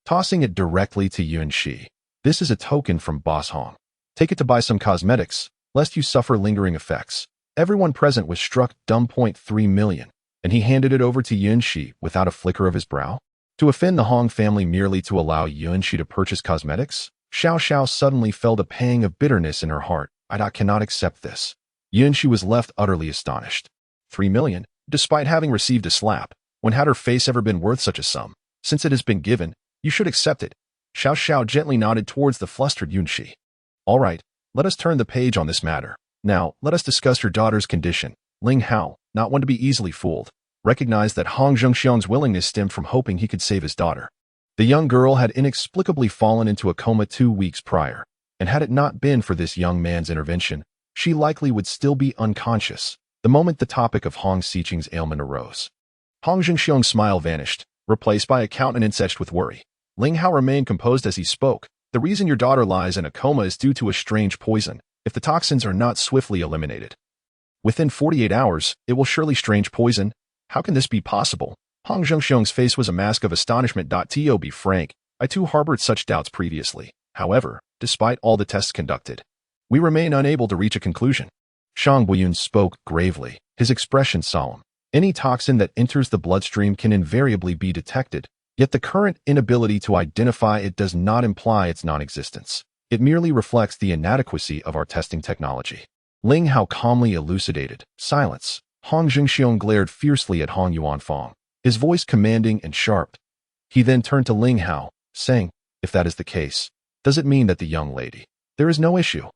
tossing it directly to Yunxi. "This is a token from Boss Hong. Take it to buy some cosmetics, lest you suffer lingering effects." Everyone present was struck dumb. 0.3 million, and he handed it over to Yunxi without a flicker of his brow. To offend the Hong family merely to allow Yunxi to purchase cosmetics? Xiao Xiao suddenly felt a pang of bitterness in her heart. "I cannot accept this." Yunxi was left utterly astonished. 3 million, despite having received a slap. When had her face ever been worth such a sum? Since it has been given, you should accept it. Xiao Xiao gently nodded towards the flustered Yunxi. All right, let us turn the page on this matter. Now, let us discuss your daughter's condition. Ling Hao, not one to be easily fooled, recognized that Hong Zhengxiong's willingness stemmed from hoping he could save his daughter. The young girl had inexplicably fallen into a coma 2 weeks prior, and had it not been for this young man's intervention, she likely would still be unconscious the moment the topic of Hong Xiqing's ailment arose. Hong Zhengxiong's smile vanished, replaced by a countenance etched with worry. Ling Hao remained composed as he spoke. The reason your daughter lies in a coma is due to a strange poison. If the toxins are not swiftly eliminated within 48 hours, it will surely strange poison. How can this be possible? Hong Zhengxiong's face was a mask of astonishment. To be frank, I too harbored such doubts previously. However, despite all the tests conducted, we remain unable to reach a conclusion. Shang Buyun spoke gravely, his expression solemn. Any toxin that enters the bloodstream can invariably be detected, yet the current inability to identify it does not imply its non-existence. It merely reflects the inadequacy of our testing technology. Ling Hao calmly elucidated. Silence. Hong Zhengxiong glared fiercely at Hong Yuanfang, his voice commanding and sharp. He then turned to Ling Hao, saying, if that is the case, does it mean that the young lady? There is no issue.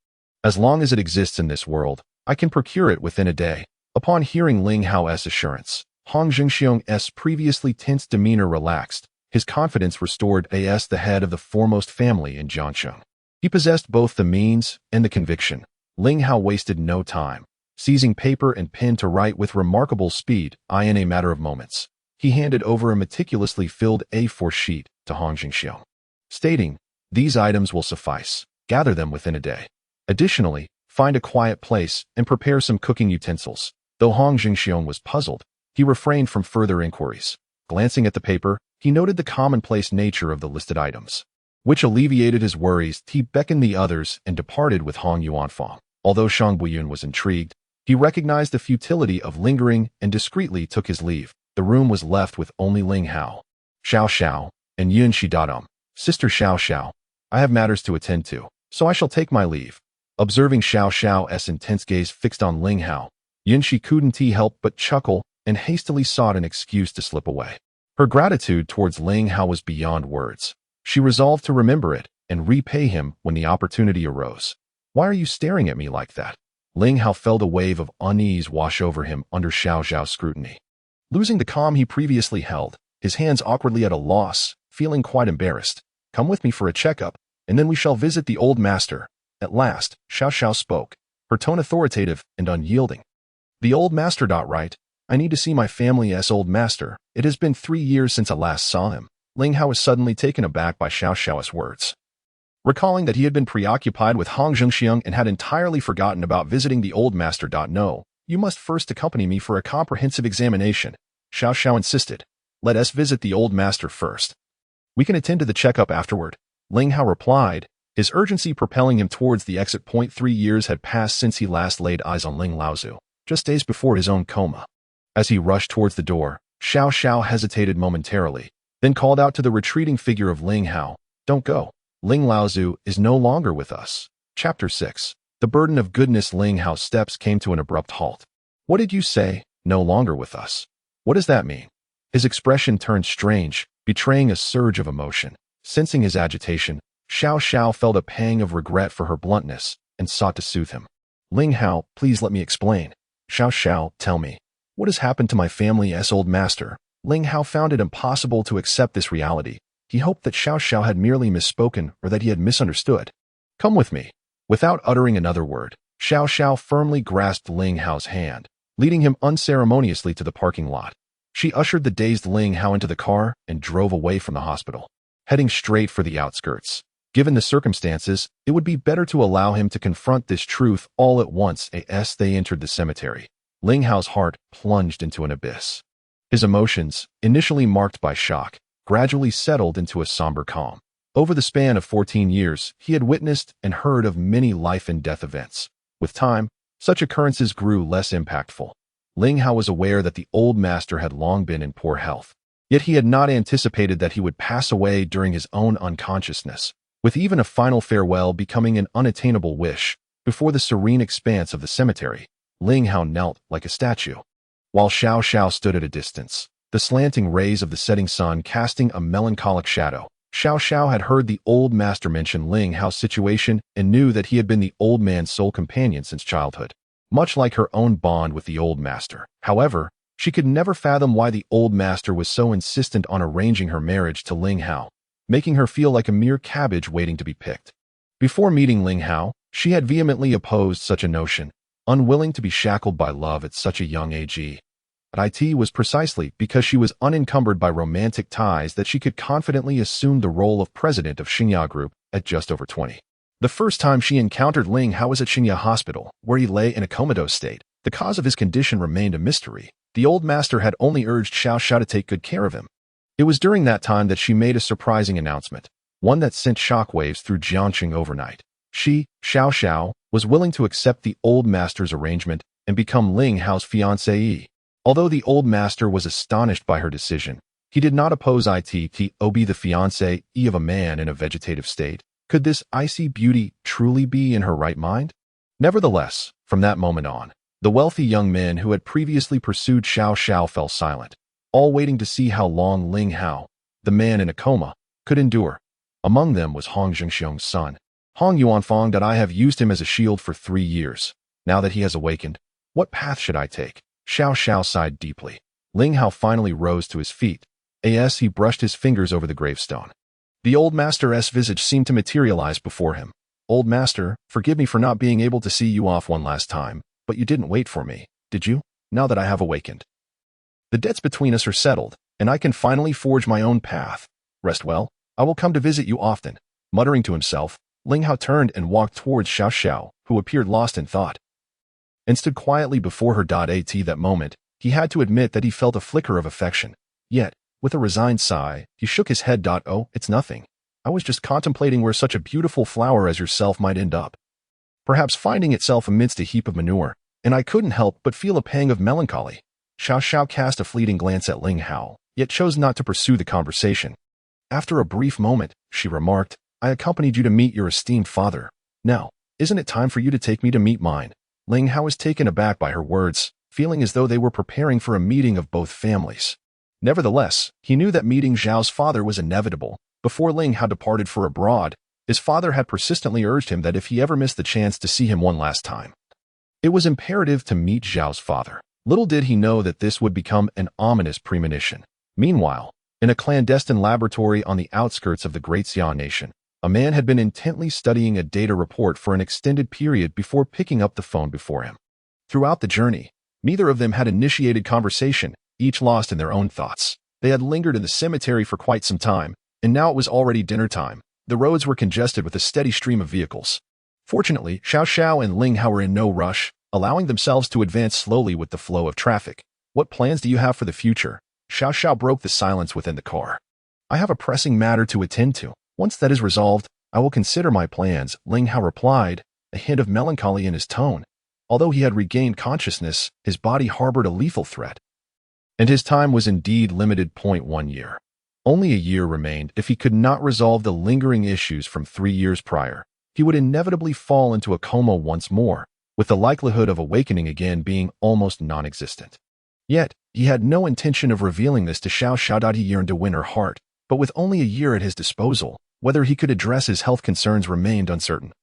As long as it exists in this world, I can procure it within a day. Upon hearing Ling Hao's assurance, Hong Zhengxiong's previously tense demeanor relaxed, his confidence restored as the head of the foremost family in Jiangcheng. He possessed both the means and the conviction. Ling Hao wasted no time. Seizing paper and pen to write with remarkable speed, in a matter of moments, he handed over a meticulously filled A4 sheet to Hong Zhengxiong, stating, these items will suffice. Gather them within a day. Additionally, find a quiet place and prepare some cooking utensils. Though Hong Zhengxiong was puzzled, he refrained from further inquiries. Glancing at the paper, he noted the commonplace nature of the listed items, which alleviated his worries. He beckoned the others and departed with Hong Yuanfang. Although Shang Buyun was intrigued, he recognized the futility of lingering and discreetly took his leave. The room was left with only Ling Hao, Xiao Xiao, and Yun Shidadam. Sister Xiao Xiao, I have matters to attend to, so I shall take my leave. Observing Xiao Xiao's intense gaze fixed on Ling Hao, Yunxi couldn't help but chuckle and hastily sought an excuse to slip away. Her gratitude towards Ling Hao was beyond words. She resolved to remember it and repay him when the opportunity arose. Why are you staring at me like that? Ling Hao felt a wave of unease wash over him under Xiao Xiao's scrutiny. Losing the calm he previously held, his hands awkwardly at a loss, feeling quite embarrassed. Come with me for a checkup, and then we shall visit the old master. At last, Xiao Xiao spoke, her tone authoritative and unyielding. The old master. Right. I need to see my family's old master. It has been 3 years since I last saw him. Ling Hao was suddenly taken aback by Xiao Xiao's words. Recalling that he had been preoccupied with Hong Zhengxiong and had entirely forgotten about visiting the old master. No, you must first accompany me for a comprehensive examination. Xiao Xiao insisted. Let us visit the old master first. We can attend to the checkup afterward. Ling Hao replied, his urgency propelling him towards the exit point. 3 years had passed since he last laid eyes on Ling Laozu, just days before his own coma. As he rushed towards the door, Xiao Xiao hesitated momentarily, then called out to the retreating figure of Ling Hao, don't go. Ling Laozu is no longer with us. Chapter 6. The burden of goodness. Ling Hao's steps came to an abrupt halt. What did you say, no longer with us? What does that mean? His expression turned strange, betraying a surge of emotion. Sensing his agitation, Xiao Xiao felt a pang of regret for her bluntness and sought to soothe him. Ling Hao, please let me explain. Xiao Xiao, tell me, what has happened to my family's old master? Ling Hao found it impossible to accept this reality. He hoped that Xiao Xiao had merely misspoken or that he had misunderstood. Come with me. Without uttering another word, Xiao Xiao firmly grasped Ling Hao's hand, leading him unceremoniously to the parking lot. She ushered the dazed Ling Hao into the car and drove away from the hospital, heading straight for the outskirts. Given the circumstances, it would be better to allow him to confront this truth all at once. As they entered the cemetery, Ling Hao's heart plunged into an abyss. His emotions, initially marked by shock, gradually settled into a somber calm. Over the span of 14 years, he had witnessed and heard of many life and death events. With time, such occurrences grew less impactful. Ling Hao was aware that the old master had long been in poor health, yet he had not anticipated that he would pass away during his own unconsciousness, with even a final farewell becoming an unattainable wish. Before the serene expanse of the cemetery, Ling Hao knelt like a statue, while Xiao Xiao stood at a distance, the slanting rays of the setting sun casting a melancholic shadow. Xiao Xiao had heard the old master mention Ling Hao's situation and knew that he had been the old man's sole companion since childhood, much like her own bond with the old master. However, she could never fathom why the old master was so insistent on arranging her marriage to Ling Hao, making her feel like a mere cabbage waiting to be picked. Before meeting Ling Hao, she had vehemently opposed such a notion, unwilling to be shackled by love at such a young age. But it was precisely because she was unencumbered by romantic ties that she could confidently assume the role of president of Xingya Group at just over 20. The first time she encountered Ling Hao was at Xingya Hospital, where he lay in a comatose state. The cause of his condition remained a mystery. The old master had only urged Xiao Xiao to take good care of him. It was during that time that she made a surprising announcement, one that sent shockwaves through Jiangcheng overnight. She, Xiao Xiao, was willing to accept the old master's arrangement and become Ling Hao's fiancée. Although the old master was astonished by her decision, he did not oppose it. Be the fiancée of a man in a vegetative state. Could this icy beauty truly be in her right mind? Nevertheless, from that moment on, the wealthy young men who had previously pursued Xiao Xiao fell silent, all waiting to see how long Ling Hao, the man in a coma, could endure. Among them was Hong Shang's son, Hong Yuanfang. That I have used him as a shield for 3 years. Now that he has awakened, what path should I take? Xiao Xiao sighed deeply. Ling Hao finally rose to his feet. As he brushed his fingers over the gravestone, the old master's visage seemed to materialize before him. Old master, forgive me for not being able to see you off one last time, but you didn't wait for me, did you? Now that I have awakened, the debts between us are settled, and I can finally forge my own path. Rest well. I will come to visit you often. Muttering to himself, Ling Hao turned and walked towards Xiao Xiao, who appeared lost in thought, and stood quietly before her. At that moment, he had to admit that he felt a flicker of affection. Yet, with a resigned sigh, he shook his head. Oh, it's nothing. I was just contemplating where such a beautiful flower as yourself might end up. Perhaps finding itself amidst a heap of manure, and I couldn't help but feel a pang of melancholy. Xiao Xiao cast a fleeting glance at Ling Hao, yet chose not to pursue the conversation. After a brief moment, she remarked, I accompanied you to meet your esteemed father. Now, isn't it time for you to take me to meet mine? Ling Hao was taken aback by her words, feeling as though they were preparing for a meeting of both families. Nevertheless, he knew that meeting Zhao's father was inevitable. Before Ling Hao departed for abroad, his father had persistently urged him that if he ever missed the chance to see him one last time, it was imperative to meet Zhao's father. Little did he know that this would become an ominous premonition. Meanwhile, in a clandestine laboratory on the outskirts of the Great Xian nation, a man had been intently studying a data report for an extended period before picking up the phone before him. Throughout the journey, neither of them had initiated conversation, each lost in their own thoughts. They had lingered in the cemetery for quite some time, and now it was already dinner time. The roads were congested with a steady stream of vehicles. Fortunately, Xiao Xiao and Ling Hao were in no rush, allowing themselves to advance slowly with the flow of traffic. What plans do you have for the future? Xiao Xiao broke the silence within the car. I have a pressing matter to attend to. Once that is resolved, I will consider my plans, Ling Hao replied, a hint of melancholy in his tone. Although he had regained consciousness, his body harbored a lethal threat. And his time was indeed limited. 1 year. Only a year remained. If he could not resolve the lingering issues from 3 years prior, he would inevitably fall into a coma once more, with the likelihood of awakening again being almost non-existent. Yet, he had no intention of revealing this to Xiao Xiao. He yearned to win her heart, but with only a year at his disposal, whether he could address his health concerns remained uncertain.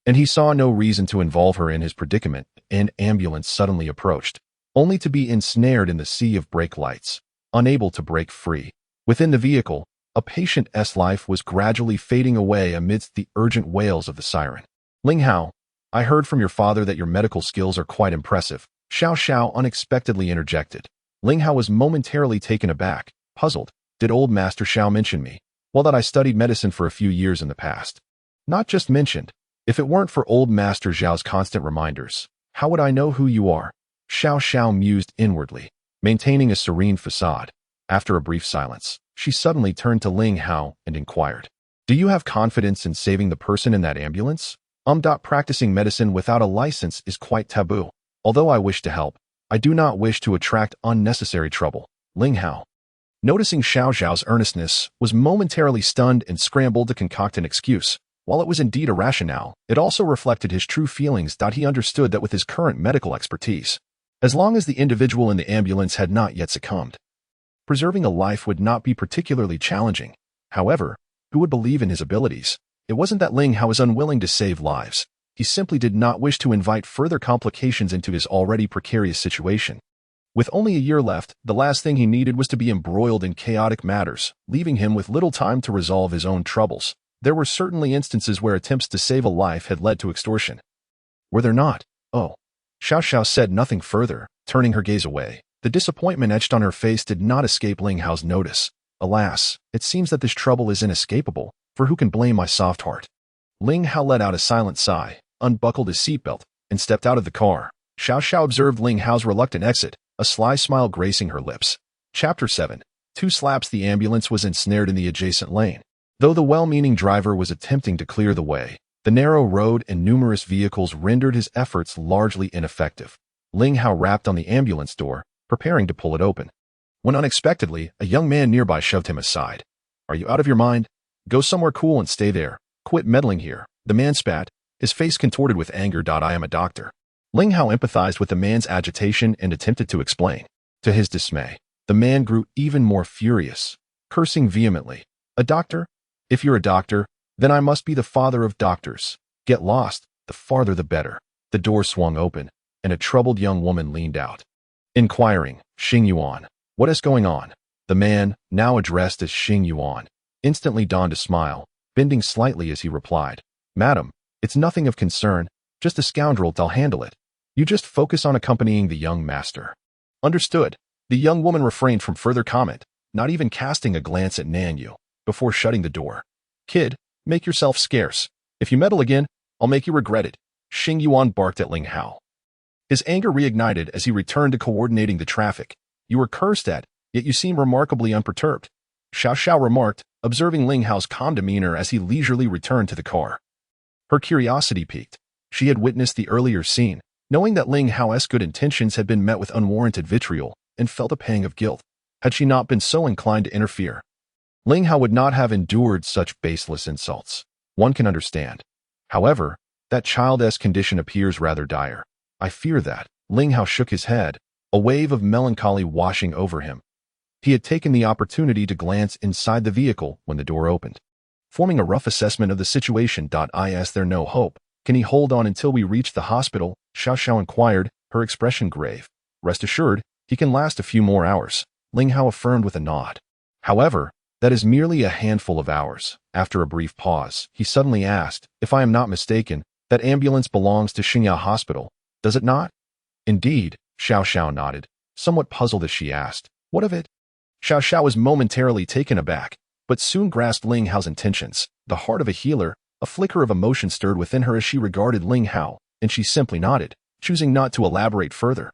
And he saw no reason to involve her in his predicament. An ambulance suddenly approached, only to be ensnared in the sea of brake lights, unable to break free. Within the vehicle, a patient's life was gradually fading away amidst the urgent wails of the siren. Ling Hao, I heard from your father that your medical skills are quite impressive, Xiao Xiao unexpectedly interjected. Ling Hao was momentarily taken aback, puzzled. Did old Master Xiao mention me? Well, that I studied medicine for a few years in the past. Not just mentioned. If it weren't for old Master Zhao's constant reminders, how would I know who you are? Xiao Xiao mused inwardly, maintaining a serene facade. After a brief silence, she suddenly turned to Ling Hao and inquired, do you have confidence in saving the person in that ambulance? Practicing medicine without a license is quite taboo. Although I wish to help, I do not wish to attract unnecessary trouble. Ling Hao, noticing Xiao Xiao's earnestness, was momentarily stunned and scrambled to concoct an excuse. While it was indeed a rationale, it also reflected his true feelings. He understood that with his current medical expertise, as long as the individual in the ambulance had not yet succumbed, Preserving a life would not be particularly challenging. However, who would believe in his abilities? It wasn't that Ling Hao was unwilling to save lives. He simply did not wish to invite further complications into his already precarious situation. With only a year left, the last thing he needed was to be embroiled in chaotic matters, leaving him with little time to resolve his own troubles. There were certainly instances where attempts to save a life had led to extortion. Were there not? Oh. Xiao Xiao said nothing further, turning her gaze away. The disappointment etched on her face did not escape Ling Hao's notice. Alas, it seems that this trouble is inescapable, for who can blame my soft heart? Ling Hao let out a silent sigh, unbuckled his seatbelt, and stepped out of the car. Xiao Xiao observed Ling Hao's reluctant exit, a sly smile gracing her lips. Chapter 7. 2 slaps. The ambulance was ensnared in the adjacent lane. Though the well-meaning driver was attempting to clear the way, the narrow road and numerous vehicles rendered his efforts largely ineffective. Ling Hao rapped on the ambulance door, preparing to pull it open, when unexpectedly, a young man nearby shoved him aside. "Are you out of your mind? Go somewhere cool and stay there. Quit meddling here," the man spat, his face contorted with anger. "I am a doctor." Ling Hao empathized with the man's agitation and attempted to explain. To his dismay, the man grew even more furious, cursing vehemently. "A doctor? If you're a doctor, then I must be the father of doctors. Get lost, the farther the better." The door swung open, and a troubled young woman leaned out. Inquiring, "Xing Yuan, what is going on?" The man, now addressed as Xing Yuan, instantly donned a smile, bending slightly as he replied, "Madam, it's nothing of concern, just a scoundrel. I'll handle it. You just focus on accompanying the young master." "Understood." The young woman refrained from further comment, not even casting a glance at Nanyu, before shutting the door. "Kid, make yourself scarce. If you meddle again, I'll make you regret it," Xing Yuan barked at Ling Hao. His anger reignited as he returned to coordinating the traffic. "You were cursed at, yet you seem remarkably unperturbed," Xiao Xiao remarked, observing Ling Hao's calm demeanor as he leisurely returned to the car. Her curiosity piqued. She had witnessed the earlier scene, knowing that Ling Hao's good intentions had been met with unwarranted vitriol, and felt a pang of guilt. Had she not been so inclined to interfere, Ling Hao would not have endured such baseless insults. One can understand. However, that child's condition appears rather dire. "I fear that." Ling Hao shook his head, a wave of melancholy washing over him. He had taken the opportunity to glance inside the vehicle when the door opened. Forming a rough assessment of the situation. "Is there no hope? Can he hold on until we reach the hospital?" Xiao Xiao inquired, her expression grave. "Rest assured, he can last a few more hours," Ling Hao affirmed with a nod. "However, that is merely a handful of hours." After a brief pause, he suddenly asked, "If I am not mistaken, that ambulance belongs to Xiao Hospital, does it not?" "Indeed," Xiao Xiao nodded, somewhat puzzled as she asked, "What of it?" Xiao Xiao was momentarily taken aback, but soon grasped Ling Hao's intentions. The heart of a healer, a flicker of emotion stirred within her as she regarded Ling Hao, and she simply nodded, choosing not to elaborate further.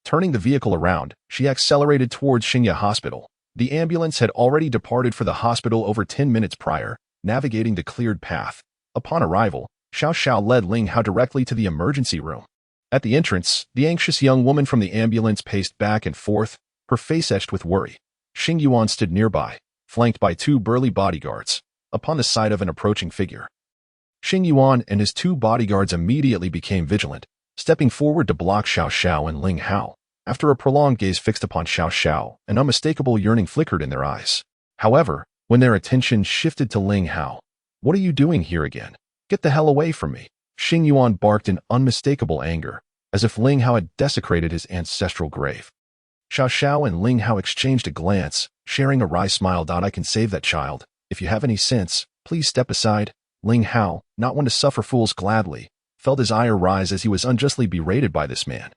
Turning the vehicle around, she accelerated towards Xiao Hospital. The ambulance had already departed for the hospital over 10 minutes prior, navigating the cleared path. Upon arrival, Xiao Xiao led Ling Hao directly to the emergency room. At the entrance, the anxious young woman from the ambulance paced back and forth, her face etched with worry. Xing Yuan stood nearby, flanked by 2 burly bodyguards, upon the sight of an approaching figure. Xing Yuan and his 2 bodyguards immediately became vigilant, stepping forward to block Xiao Xiao and Ling Hao. After a prolonged gaze fixed upon Xiao Xiao, an unmistakable yearning flickered in their eyes. However, when their attention shifted to Ling Hao, "What are you doing here again? Get the hell away from me!" Xing Yuan barked in unmistakable anger, as if Ling Hao had desecrated his ancestral grave. Xiao Xiao and Ling Hao exchanged a glance, sharing a wry smile. "I can save that child. If you have any sense, please step aside." Ling Hao, not one to suffer fools gladly, felt his ire rise as he was unjustly berated by this man.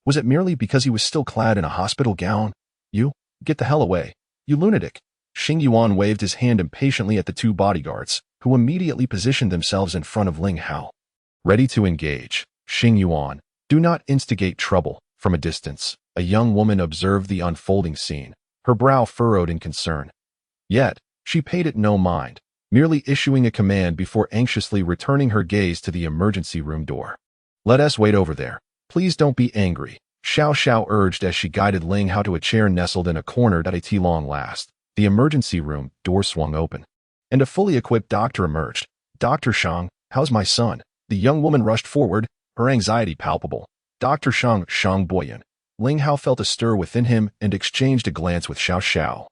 Was it merely because he was still clad in a hospital gown? "You, get the hell away, you lunatic." Xing Yuan waved his hand impatiently at the 2 bodyguards, who immediately positioned themselves in front of Ling Hao, ready to engage. "Xing Yuan, do not instigate trouble." From a distance, a young woman observed the unfolding scene, her brow furrowed in concern. Yet, she paid it no mind, merely issuing a command before anxiously returning her gaze to the emergency room door. "Let us wait over there. Please don't be angry," Xiao Xiao urged as she guided Ling Hao to a chair nestled in a corner. "At long last." The emergency room door swung open, and a fully equipped doctor emerged. "Dr. Shang, how's my son?" The young woman rushed forward, her anxiety palpable. "Dr. Shang Boyan, Ling Hao felt a stir within him and exchanged a glance with Xiao Xiao.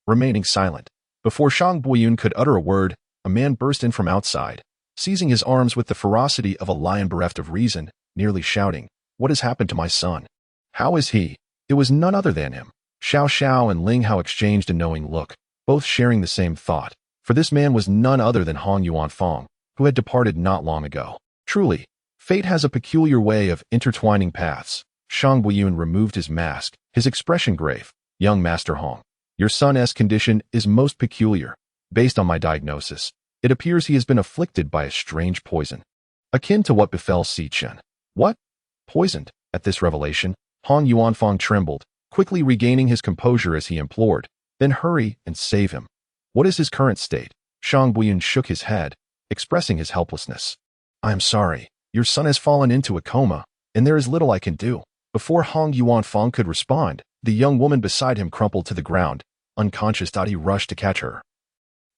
Remaining silent, before Shang Buiyun could utter a word, a man burst in from outside, seizing his arms with the ferocity of a lion bereft of reason, nearly shouting, "What has happened to my son? How is he?" It was none other than him. Xiao Xiao and Ling Hao exchanged a knowing look, both sharing the same thought, for this man was none other than Hong Yuanfang, who had departed not long ago. Truly, fate has a peculiar way of intertwining paths. Shang Buiyun removed his mask, his expression grave. "Young Master Hong, your son's condition is most peculiar. Based on my diagnosis, it appears he has been afflicted by a strange poison, akin to what befell Xichen." "What? Poisoned?" At this revelation, Hong Yuanfang trembled, quickly regaining his composure as he implored, "Then hurry and save him." "What is his current state?" Shang Buiyun shook his head, expressing his helplessness. "I am sorry. Your son has fallen into a coma, and there is little I can do." Before Hong Yuanfang could respond, the young woman beside him crumpled to the ground, unconscious. He rushed to catch her.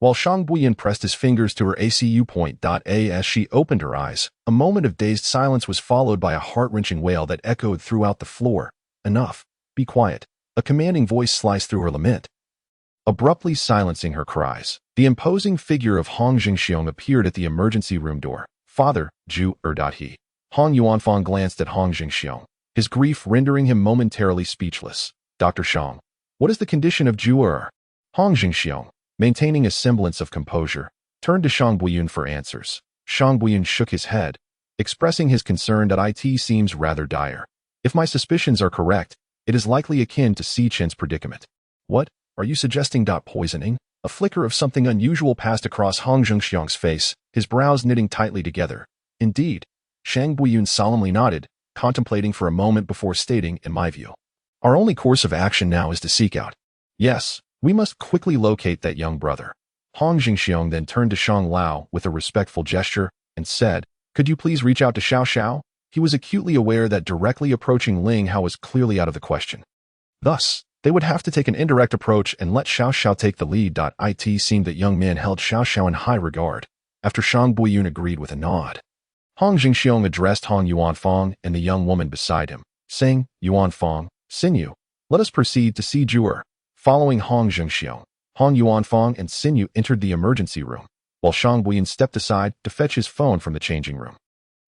While Shang Buiyun pressed his fingers to her ACU point. As she opened her eyes, a moment of dazed silence was followed by a heart-wrenching wail that echoed throughout the floor. "Enough. Be quiet." A commanding voice sliced through her lament, abruptly silencing her cries. The imposing figure of Hong Jingxiong appeared at the emergency room door. "Father, Ju he." Hong Yuanfang glanced at Hong Jingxiong, his grief rendering him momentarily speechless. "Dr. Shang, what is the condition of Ju?" Hong Jingxiong, maintaining a semblance of composure, turned to Shang Buiyun for answers. Shang Buiyun shook his head, expressing his concern that it seems rather dire. "If my suspicions are correct, it is likely akin to Xichen's predicament." "What? Are you suggesting poisoning?" A flicker of something unusual passed across Hong Jingxiong's face, his brows knitting tightly together. "Indeed." Shang Buiyun solemnly nodded, contemplating for a moment before stating, "In my view, our only course of action now is to seek out. Yes, we must quickly locate that young brother." Hong Jingxiong then turned to Shang Lao with a respectful gesture and said, "Could you please reach out to Xiao Xiao?" He was acutely aware that directly approaching Ling Hao was clearly out of the question. Thus, they would have to take an indirect approach and let Xiao Xiao take the lead. It seemed that young man held Xiao Xiao in high regard. After Shang Buiyun agreed with a nod, Hong Jingxiong addressed Hong Yuanfang and the young woman beside him, saying, "Yuanfang, Xinyu, let us proceed to see Juer." Following Hong Jingxiong, Hong Yuanfang and Xinyu entered the emergency room, while Shang Buiyun stepped aside to fetch his phone from the changing room.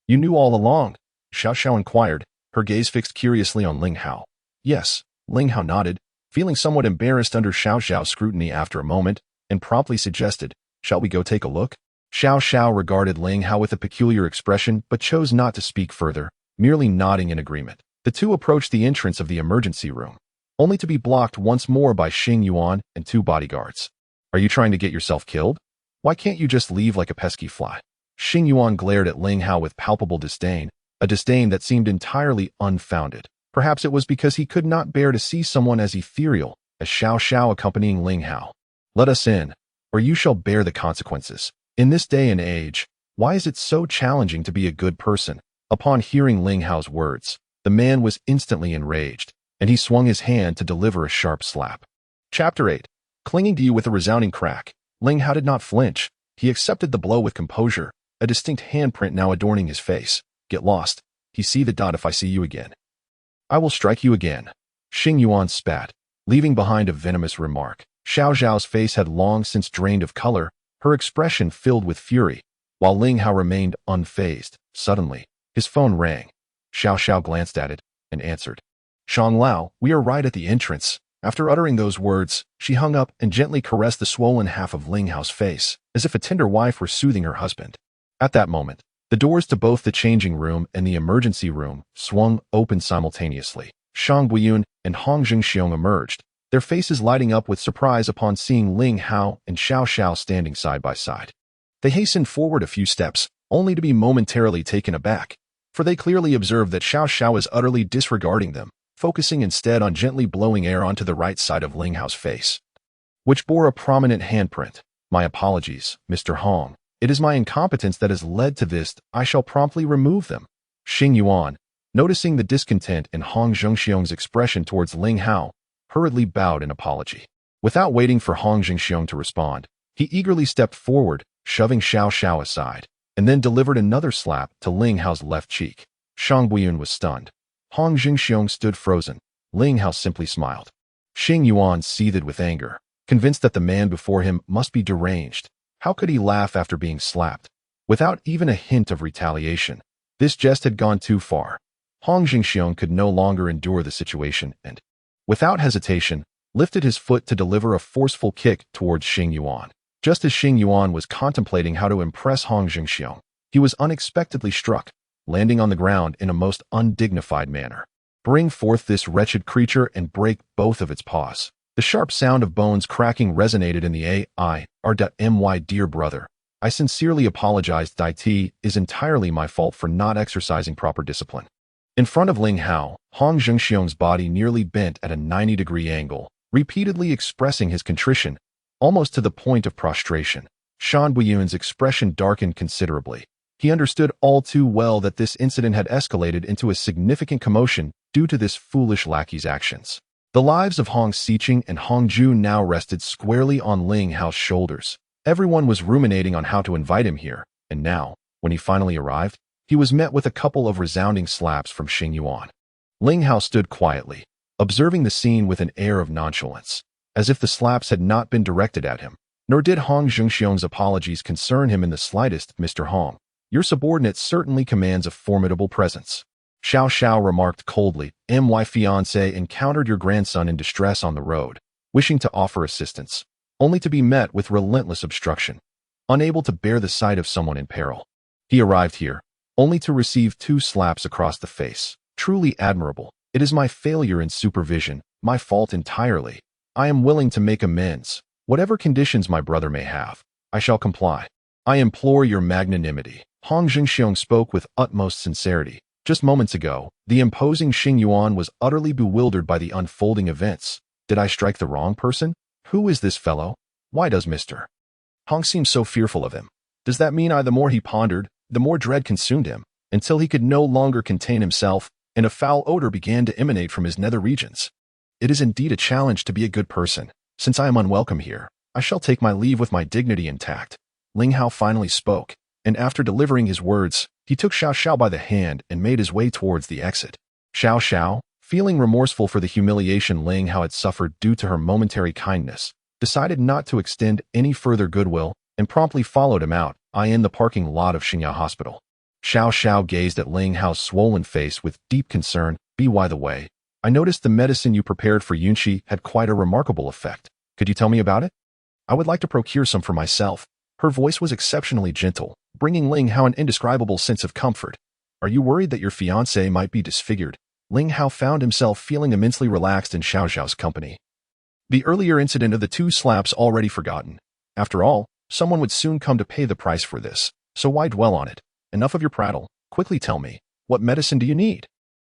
"You knew all along?" Xiao Xiao inquired, her gaze fixed curiously on Ling Hao. "Yes," Ling Hao nodded, feeling somewhat embarrassed under Xiao Xiao's scrutiny after a moment, and promptly suggested, "Shall we go take a look?" Xiao Xiao regarded Ling Hao with a peculiar expression but chose not to speak further, merely nodding in agreement. The two approached the entrance of the emergency room, only to be blocked once more by Xing Yuan and two bodyguards. "Are you trying to get yourself killed? Why can't you just leave like a pesky fly?" Xing Yuan glared at Ling Hao with palpable disdain, a disdain that seemed entirely unfounded. Perhaps it was because he could not bear to see someone as ethereal as Xiao Xiao accompanying Ling Hao. "Let us in, or you shall bear the consequences." In this day and age, why is it so challenging to be a good person? Upon hearing Ling Hao's words, the man was instantly enraged, and he swung his hand to deliver a sharp slap. Chapter 8. Clinging to you with a resounding crack, Ling Hao did not flinch. He accepted the blow with composure, a distinct handprint now adorning his face. "Get lost," he seethed. "If I see you again, I will strike you again." Xing Yuan spat, leaving behind a venomous remark. Xiao Xiao's face had long since drained of color, her expression filled with fury, while Ling Hao remained unfazed. Suddenly, his phone rang. Xiao Xiao glanced at it and answered. "Shang Lao, we are right at the entrance." After uttering those words, she hung up and gently caressed the swollen half of Ling Hao's face, as if a tender wife were soothing her husband. At that moment, the doors to both the changing room and the emergency room swung open simultaneously. Shang Buiyun and Hong Jingxiong emerged, their faces lighting up with surprise upon seeing Ling Hao and Xiao Xiao standing side by side. They hastened forward a few steps, only to be momentarily taken aback, for they clearly observed that Xiao Xiao was utterly disregarding them, focusing instead on gently blowing air onto the right side of Ling Hao's face, which bore a prominent handprint. "My apologies, Mr. Hong. It is my incompetence that has led to this. I shall promptly remove them." Xing Yuan, noticing the discontent in Hong Jingxiong's expression towards Ling Hao, hurriedly bowed in apology. Without waiting for Hong Jingxiong to respond, he eagerly stepped forward, shoving Xiao Xiao aside, and then delivered another slap to Ling Hao's left cheek. Shang Buiyun was stunned. Hong Xiong stood frozen. Ling Hao simply smiled. Xing Yuan seethed with anger, convinced that the man before him must be deranged. How could he laugh after being slapped? Without even a hint of retaliation. This jest had gone too far. Hong Xiong could no longer endure the situation and, without hesitation, lifted his foot to deliver a forceful kick towards Xing Yuan. Just as Xing Yuan was contemplating how to impress Hong Xiong, he was unexpectedly struck, landing on the ground in a most undignified manner. Bring forth this wretched creature and break both of its paws. The sharp sound of bones cracking resonated in the air. Dear brother, I sincerely apologize. It is entirely my fault for not exercising proper discipline. In front of Ling Hao, Hong Xiong's body nearly bent at a 90-degree angle, repeatedly expressing his contrition, almost to the point of prostration. Shan Buyun's expression darkened considerably. He understood all too well that this incident had escalated into a significant commotion due to this foolish lackey's actions. The lives of Hong Xiqing and Hong Ju now rested squarely on Ling Hao's shoulders. Everyone was ruminating on how to invite him here, and now, when he finally arrived, he was met with a couple of resounding slaps from Xing Yuan. Ling Hao stood quietly, observing the scene with an air of nonchalance, as if the slaps had not been directed at him. Nor did Hong Xiong's apologies concern him in the slightest. Mr. Hong, your subordinate certainly commands a formidable presence. Xiao Xiao remarked coldly. My fiancé encountered your grandson in distress on the road, wishing to offer assistance, only to be met with relentless obstruction. Unable to bear the sight of someone in peril, he arrived here, only to receive 2 slaps across the face. Truly admirable. It is my failure in supervision, my fault entirely. I am willing to make amends. Whatever conditions my brother may have, I shall comply. I implore your magnanimity. Hong Xiong spoke with utmost sincerity. Just moments ago, the imposing Xing Yuan was utterly bewildered by the unfolding events. Did I strike the wrong person? Who is this fellow? Why does Mr. Hong seem so fearful of him? Does that mean the more he pondered, the more dread consumed him, until he could no longer contain himself, and a foul odor began to emanate from his nether regions? It is indeed a challenge to be a good person. Since I am unwelcome here, I shall take my leave with my dignity intact. Ling Hao finally spoke, and after delivering his words, he took Xiao Xiao by the hand and made his way towards the exit. Xiao Xiao, feeling remorseful for the humiliation Ling Hao had suffered due to her momentary kindness, decided not to extend any further goodwill and promptly followed him out, in the parking lot of Xinya Hospital. Xiao Xiao gazed at Ling Hao's swollen face with deep concern. By the way, I noticed the medicine you prepared for Yunxi had quite a remarkable effect. Could you tell me about it? I would like to procure some for myself. Her voice was exceptionally gentle, bringing Ling Hao an indescribable sense of comfort. Are you worried that your fiancé might be disfigured? Ling Hao found himself feeling immensely relaxed in Xiao Xiao's company. The earlier incident of the 2 slaps already forgotten. After all, someone would soon come to pay the price for this, so why dwell on it? Enough of your prattle. Quickly tell me, what medicine do you need?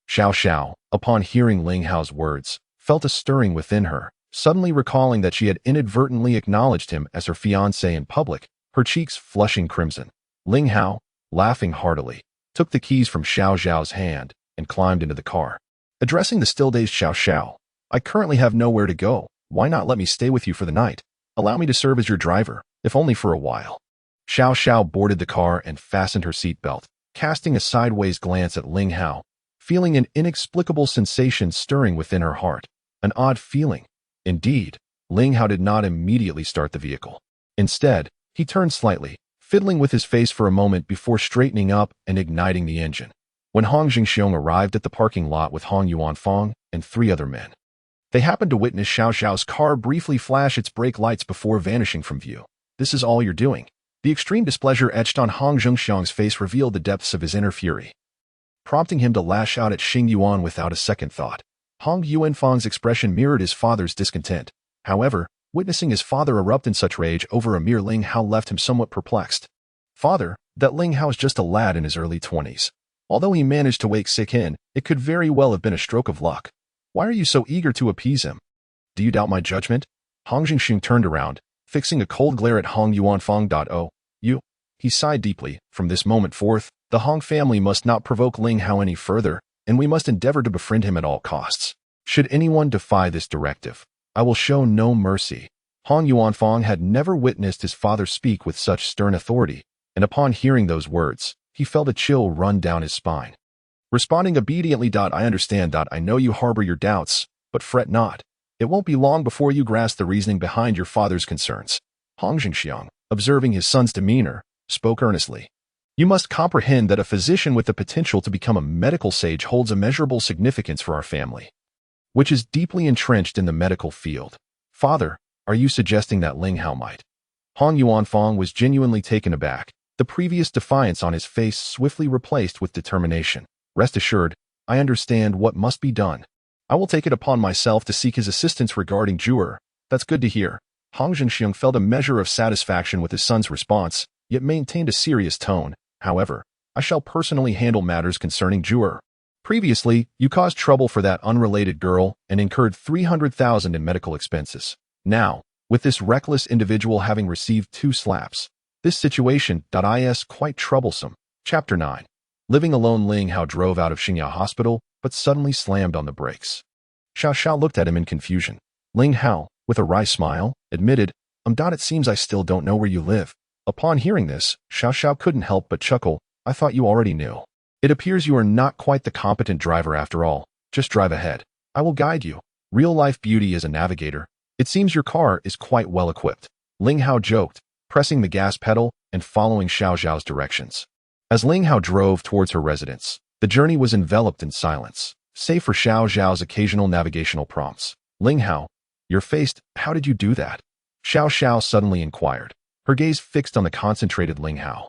Xiao Xiao, upon hearing Ling Hao's words, felt a stirring within her, suddenly recalling that she had inadvertently acknowledged him as her fiancé in public, her cheeks flushing crimson. Ling Hao, laughing heartily, took the keys from Xiao Xiao's hand and climbed into the car. Addressing the still-dazed Xiao Xiao, I currently have nowhere to go. Why not let me stay with you for the night? Allow me to serve as your driver, if only for a while. Xiao Xiao boarded the car and fastened her seatbelt, casting a sideways glance at Ling Hao, feeling an inexplicable sensation stirring within her heart. An odd feeling. Indeed, Ling Hao did not immediately start the vehicle. Instead, he turned slightly, fiddling with his face for a moment before straightening up and igniting the engine. When Hong Xiong arrived at the parking lot with Hong Yuanfang and 3 other men, they happened to witness Xiao Xiao's car briefly flash its brake lights before vanishing from view. This is all you're doing? The extreme displeasure etched on Hong Xiong's face revealed the depths of his inner fury, prompting him to lash out at Xing Yuan without a second thought. Hong Yuanfang's expression mirrored his father's discontent. However, witnessing his father erupt in such rage over a mere Ling Hao left him somewhat perplexed. Father, that Ling Hao is just a lad in his early 20s. Although he managed to wake sick in, it could very well have been a stroke of luck. Why are you so eager to appease him? Do you doubt my judgment? Hong Jingxing turned around, fixing a cold glare at Hong Yuanfang. Oh, you? He sighed deeply. From this moment forth, the Hong family must not provoke Ling Hao any further, and we must endeavor to befriend him at all costs. Should anyone defy this directive, I will show no mercy. Hong Yuanfang had never witnessed his father speak with such stern authority, and upon hearing those words, he felt a chill run down his spine. Responding obediently. I understand. I know you harbor your doubts, but fret not. It won't be long before you grasp the reasoning behind your father's concerns. Hong Shao, observing his son's demeanor, spoke earnestly. You must comprehend that a physician with the potential to become a medical sage holds immeasurable significance for our family, which is deeply entrenched in the medical field. Father, are you suggesting that Ling Hao might? Hong Yuanfang was genuinely taken aback, the previous defiance on his face swiftly replaced with determination. Rest assured, I understand what must be done. I will take it upon myself to seek his assistance regarding Juror. That's good to hear. Hong Shao felt a measure of satisfaction with his son's response, yet maintained a serious tone. However, I shall personally handle matters concerning Juror. Previously, you caused trouble for that unrelated girl and incurred 300,000 in medical expenses. Now, with this reckless individual having received 2 slaps, this situation is quite troublesome. Chapter 9. Living alone. Ling Hao drove out of Xiao Hospital, but suddenly slammed on the brakes. Xiao Xiao looked at him in confusion. Ling Hao, with a wry smile, admitted, it seems I still don't know where you live. Upon hearing this, Xiao Xiao couldn't help but chuckle. I thought you already knew. It appears you are not quite the competent driver after all. Just drive ahead. I will guide you. Real-life beauty is a navigator. It seems your car is quite well equipped. Ling Hao joked, pressing the gas pedal and following Xiao Xiao's directions. As Ling Hao drove towards her residence, the journey was enveloped in silence, save for Xiao Xiao's occasional navigational prompts. Ling Hao, you're faced. How did you do that? Xiao Xiao suddenly inquired, her gaze fixed on the concentrated Ling Hao.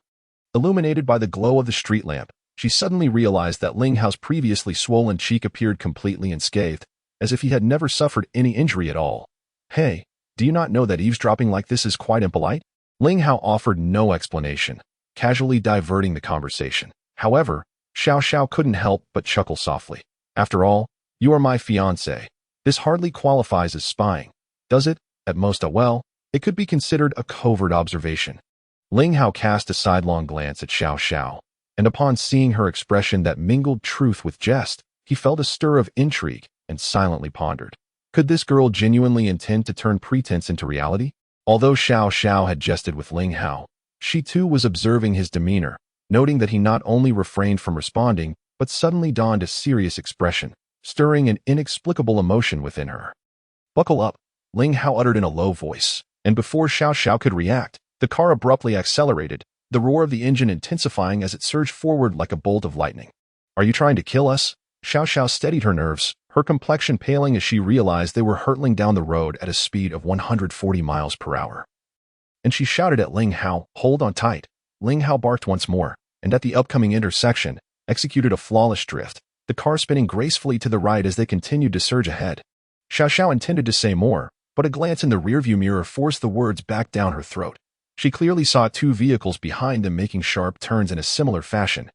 Illuminated by the glow of the street lamp, she suddenly realized that Ling Hao's previously swollen cheek appeared completely unscathed, as if he had never suffered any injury at all. Hey, do you not know that eavesdropping like this is quite impolite? Ling Hao offered no explanation, casually diverting the conversation. However, Xiao Xiao couldn't help but chuckle softly. After all, you are my fiancé. This hardly qualifies as spying, does it? At most, well, it could be considered a covert observation. Ling Hao cast a sidelong glance at Xiao Xiao, and upon seeing her expression that mingled truth with jest, he felt a stir of intrigue and silently pondered. Could this girl genuinely intend to turn pretense into reality? Although Xiao Xiao had jested with Ling Hao, she too was observing his demeanor, noting that he not only refrained from responding, but suddenly donned a serious expression, stirring an inexplicable emotion within her. Buckle up, Ling Hao uttered in a low voice, and before Xiao Xiao could react, the car abruptly accelerated, the roar of the engine intensifying as it surged forward like a bolt of lightning. Are you trying to kill us? Xiao Xiao steadied her nerves, her complexion paling as she realized they were hurtling down the road at a speed of 140 miles per hour. And she shouted at Ling Hao, hold on tight. Ling Hao barked once more, and at the upcoming intersection, executed a flawless drift, the car spinning gracefully to the right as they continued to surge ahead. Xiao Xiao intended to say more, but a glance in the rearview mirror forced the words back down her throat. She clearly saw 2 vehicles behind them making sharp turns in a similar fashion,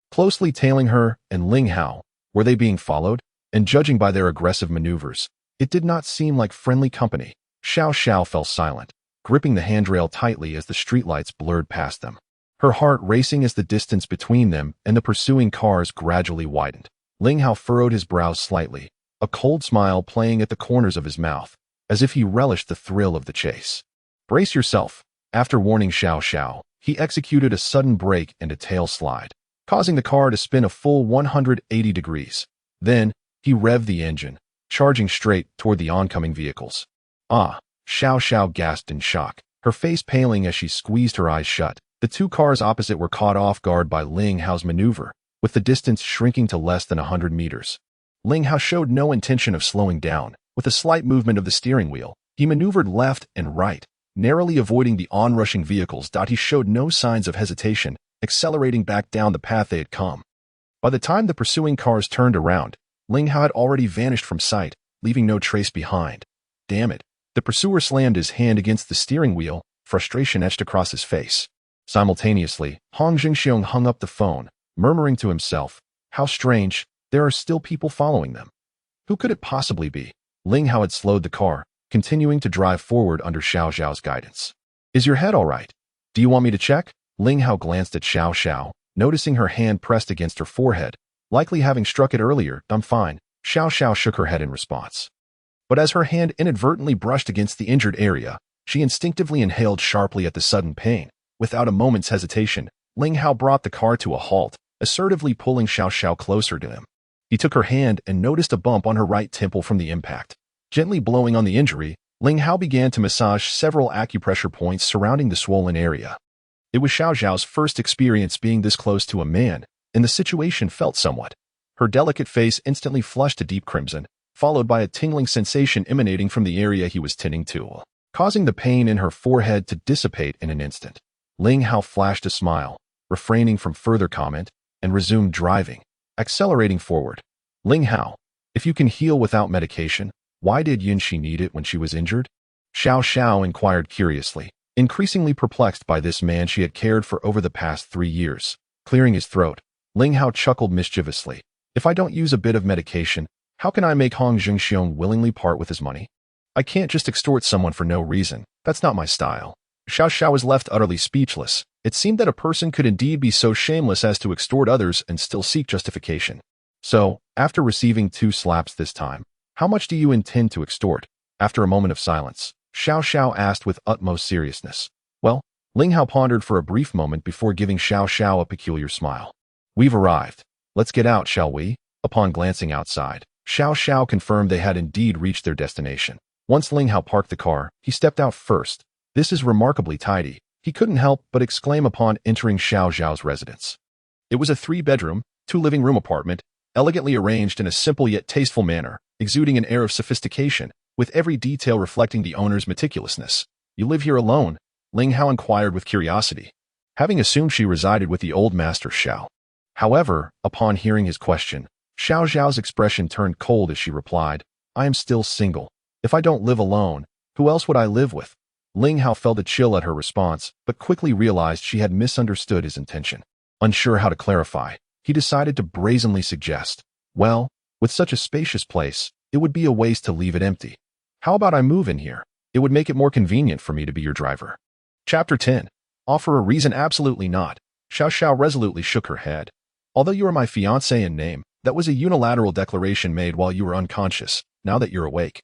closely tailing her and Ling Hao. Were they being followed? And judging by their aggressive maneuvers, it did not seem like friendly company. Xiao Xiao fell silent, gripping the handrail tightly as the streetlights blurred past them, her heart racing as the distance between them and the pursuing cars gradually widened. Ling Hao furrowed his brows slightly, a cold smile playing at the corners of his mouth, as if he relished the thrill of the chase. Brace yourself. After warning Xiao Xiao, he executed a sudden brake and a tail slide, causing the car to spin a full 180 degrees. Then, he revved the engine, charging straight toward the oncoming vehicles. Ah! Xiao Xiao gasped in shock, her face paling as she squeezed her eyes shut. The 2 cars opposite were caught off guard by Ling Hao's maneuver, with the distance shrinking to less than 100 meters. Ling Hao showed no intention of slowing down. With a slight movement of the steering wheel, he maneuvered left and right, narrowly avoiding the onrushing vehicles. He showed no signs of hesitation, accelerating back down the path they had come. By the time the pursuing cars turned around, Ling Hao had already vanished from sight, leaving no trace behind. Damn it. The pursuer slammed his hand against the steering wheel, frustration etched across his face. Simultaneously, Hong Shao hung up the phone, murmuring to himself, how strange, there are still people following them. Who could it possibly be? Ling Hao had slowed the car, continuing to drive forward under Xiao Xiao's guidance. Is your head all right? Do you want me to check? Ling Hao glanced at Xiao Xiao, noticing her hand pressed against her forehead, likely having struck it earlier. I'm fine. Xiao Xiao shook her head in response. But as her hand inadvertently brushed against the injured area, she instinctively inhaled sharply at the sudden pain. Without a moment's hesitation, Ling Hao brought the car to a halt, assertively pulling Xiao Xiao closer to him. He took her hand and noticed a bump on her right temple from the impact. Gently blowing on the injury, Ling Hao began to massage several acupressure points surrounding the swollen area. It was Xiao Xiao's first experience being this close to a man, and the situation felt somewhat. Her delicate face instantly flushed a deep crimson, followed by a tingling sensation emanating from the area he was tending to, causing the pain in her forehead to dissipate in an instant. Ling Hao flashed a smile, refraining from further comment, and resumed driving, accelerating forward. Ling Hao, if you can heal without medication, why did Yunxi need it when she was injured? Xiao Xiao inquired curiously, increasingly perplexed by this man she had cared for over the past 3 years. Clearing his throat, Ling Hao chuckled mischievously. If I don't use a bit of medication, how can I make Hong Xiong willingly part with his money? I can't just extort someone for no reason. That's not my style. Xiao Xiao was left utterly speechless. It seemed that a person could indeed be so shameless as to extort others and still seek justification. So, after receiving 2 slaps this time, how much do you intend to extort? After a moment of silence, Xiao Xiao asked with utmost seriousness. Well, Ling Hao pondered for a brief moment before giving Xiao Xiao a peculiar smile. We've arrived. Let's get out, shall we? Upon glancing outside, Xiao Xiao confirmed they had indeed reached their destination. Once Ling Hao parked the car, he stepped out first. This is remarkably tidy, he couldn't help but exclaim upon entering Xiao Xiao's residence. It was a 3-bedroom, 2-living-room apartment, elegantly arranged in a simple yet tasteful manner, exuding an air of sophistication, with every detail reflecting the owner's meticulousness. You live here alone? Ling Hao inquired with curiosity, having assumed she resided with the old master Xiao. However, upon hearing his question, Xiao Xiao's expression turned cold as she replied, I am still single. If I don't live alone, who else would I live with? Ling Hao felt a chill at her response, but quickly realized she had misunderstood his intention. Unsure how to clarify, he decided to brazenly suggest, well, with such a spacious place, it would be a waste to leave it empty. How about I move in here? It would make it more convenient for me to be your driver. Chapter 10. Offer a reason? Absolutely not. Xiao Xiao resolutely shook her head. Although you are my fiancé in name, that was a unilateral declaration made while you were unconscious. Now that you're awake,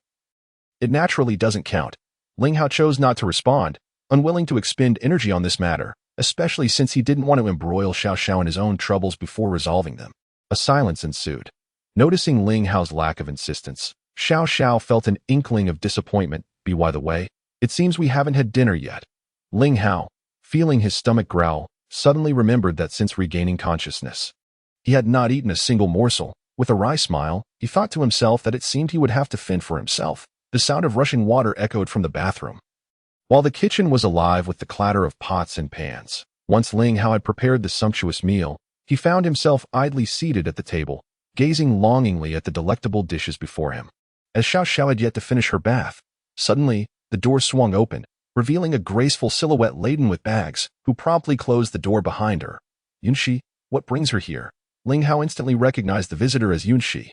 it naturally doesn't count. Ling Hao chose not to respond, unwilling to expend energy on this matter, especially since he didn't want to embroil Xiao Xiao in his own troubles before resolving them. A silence ensued. Noticing Ling Hao's lack of insistence, Xiao Xiao felt an inkling of disappointment. By the way, it seems we haven't had dinner yet. Ling Hao, feeling his stomach growl, suddenly remembered that since regaining consciousness, he had not eaten a single morsel. With a wry smile, he thought to himself that it seemed he would have to fend for himself. The sound of rushing water echoed from the bathroom, while the kitchen was alive with the clatter of pots and pans. Once Ling Hao had prepared the sumptuous meal, he found himself idly seated at the table, gazing longingly at the delectable dishes before him. As Xiao Xiao had yet to finish her bath, suddenly, the door swung open, revealing a graceful silhouette laden with bags, who promptly closed the door behind her. Yunxi, what brings her here? Ling Hao instantly recognized the visitor as Yunxi,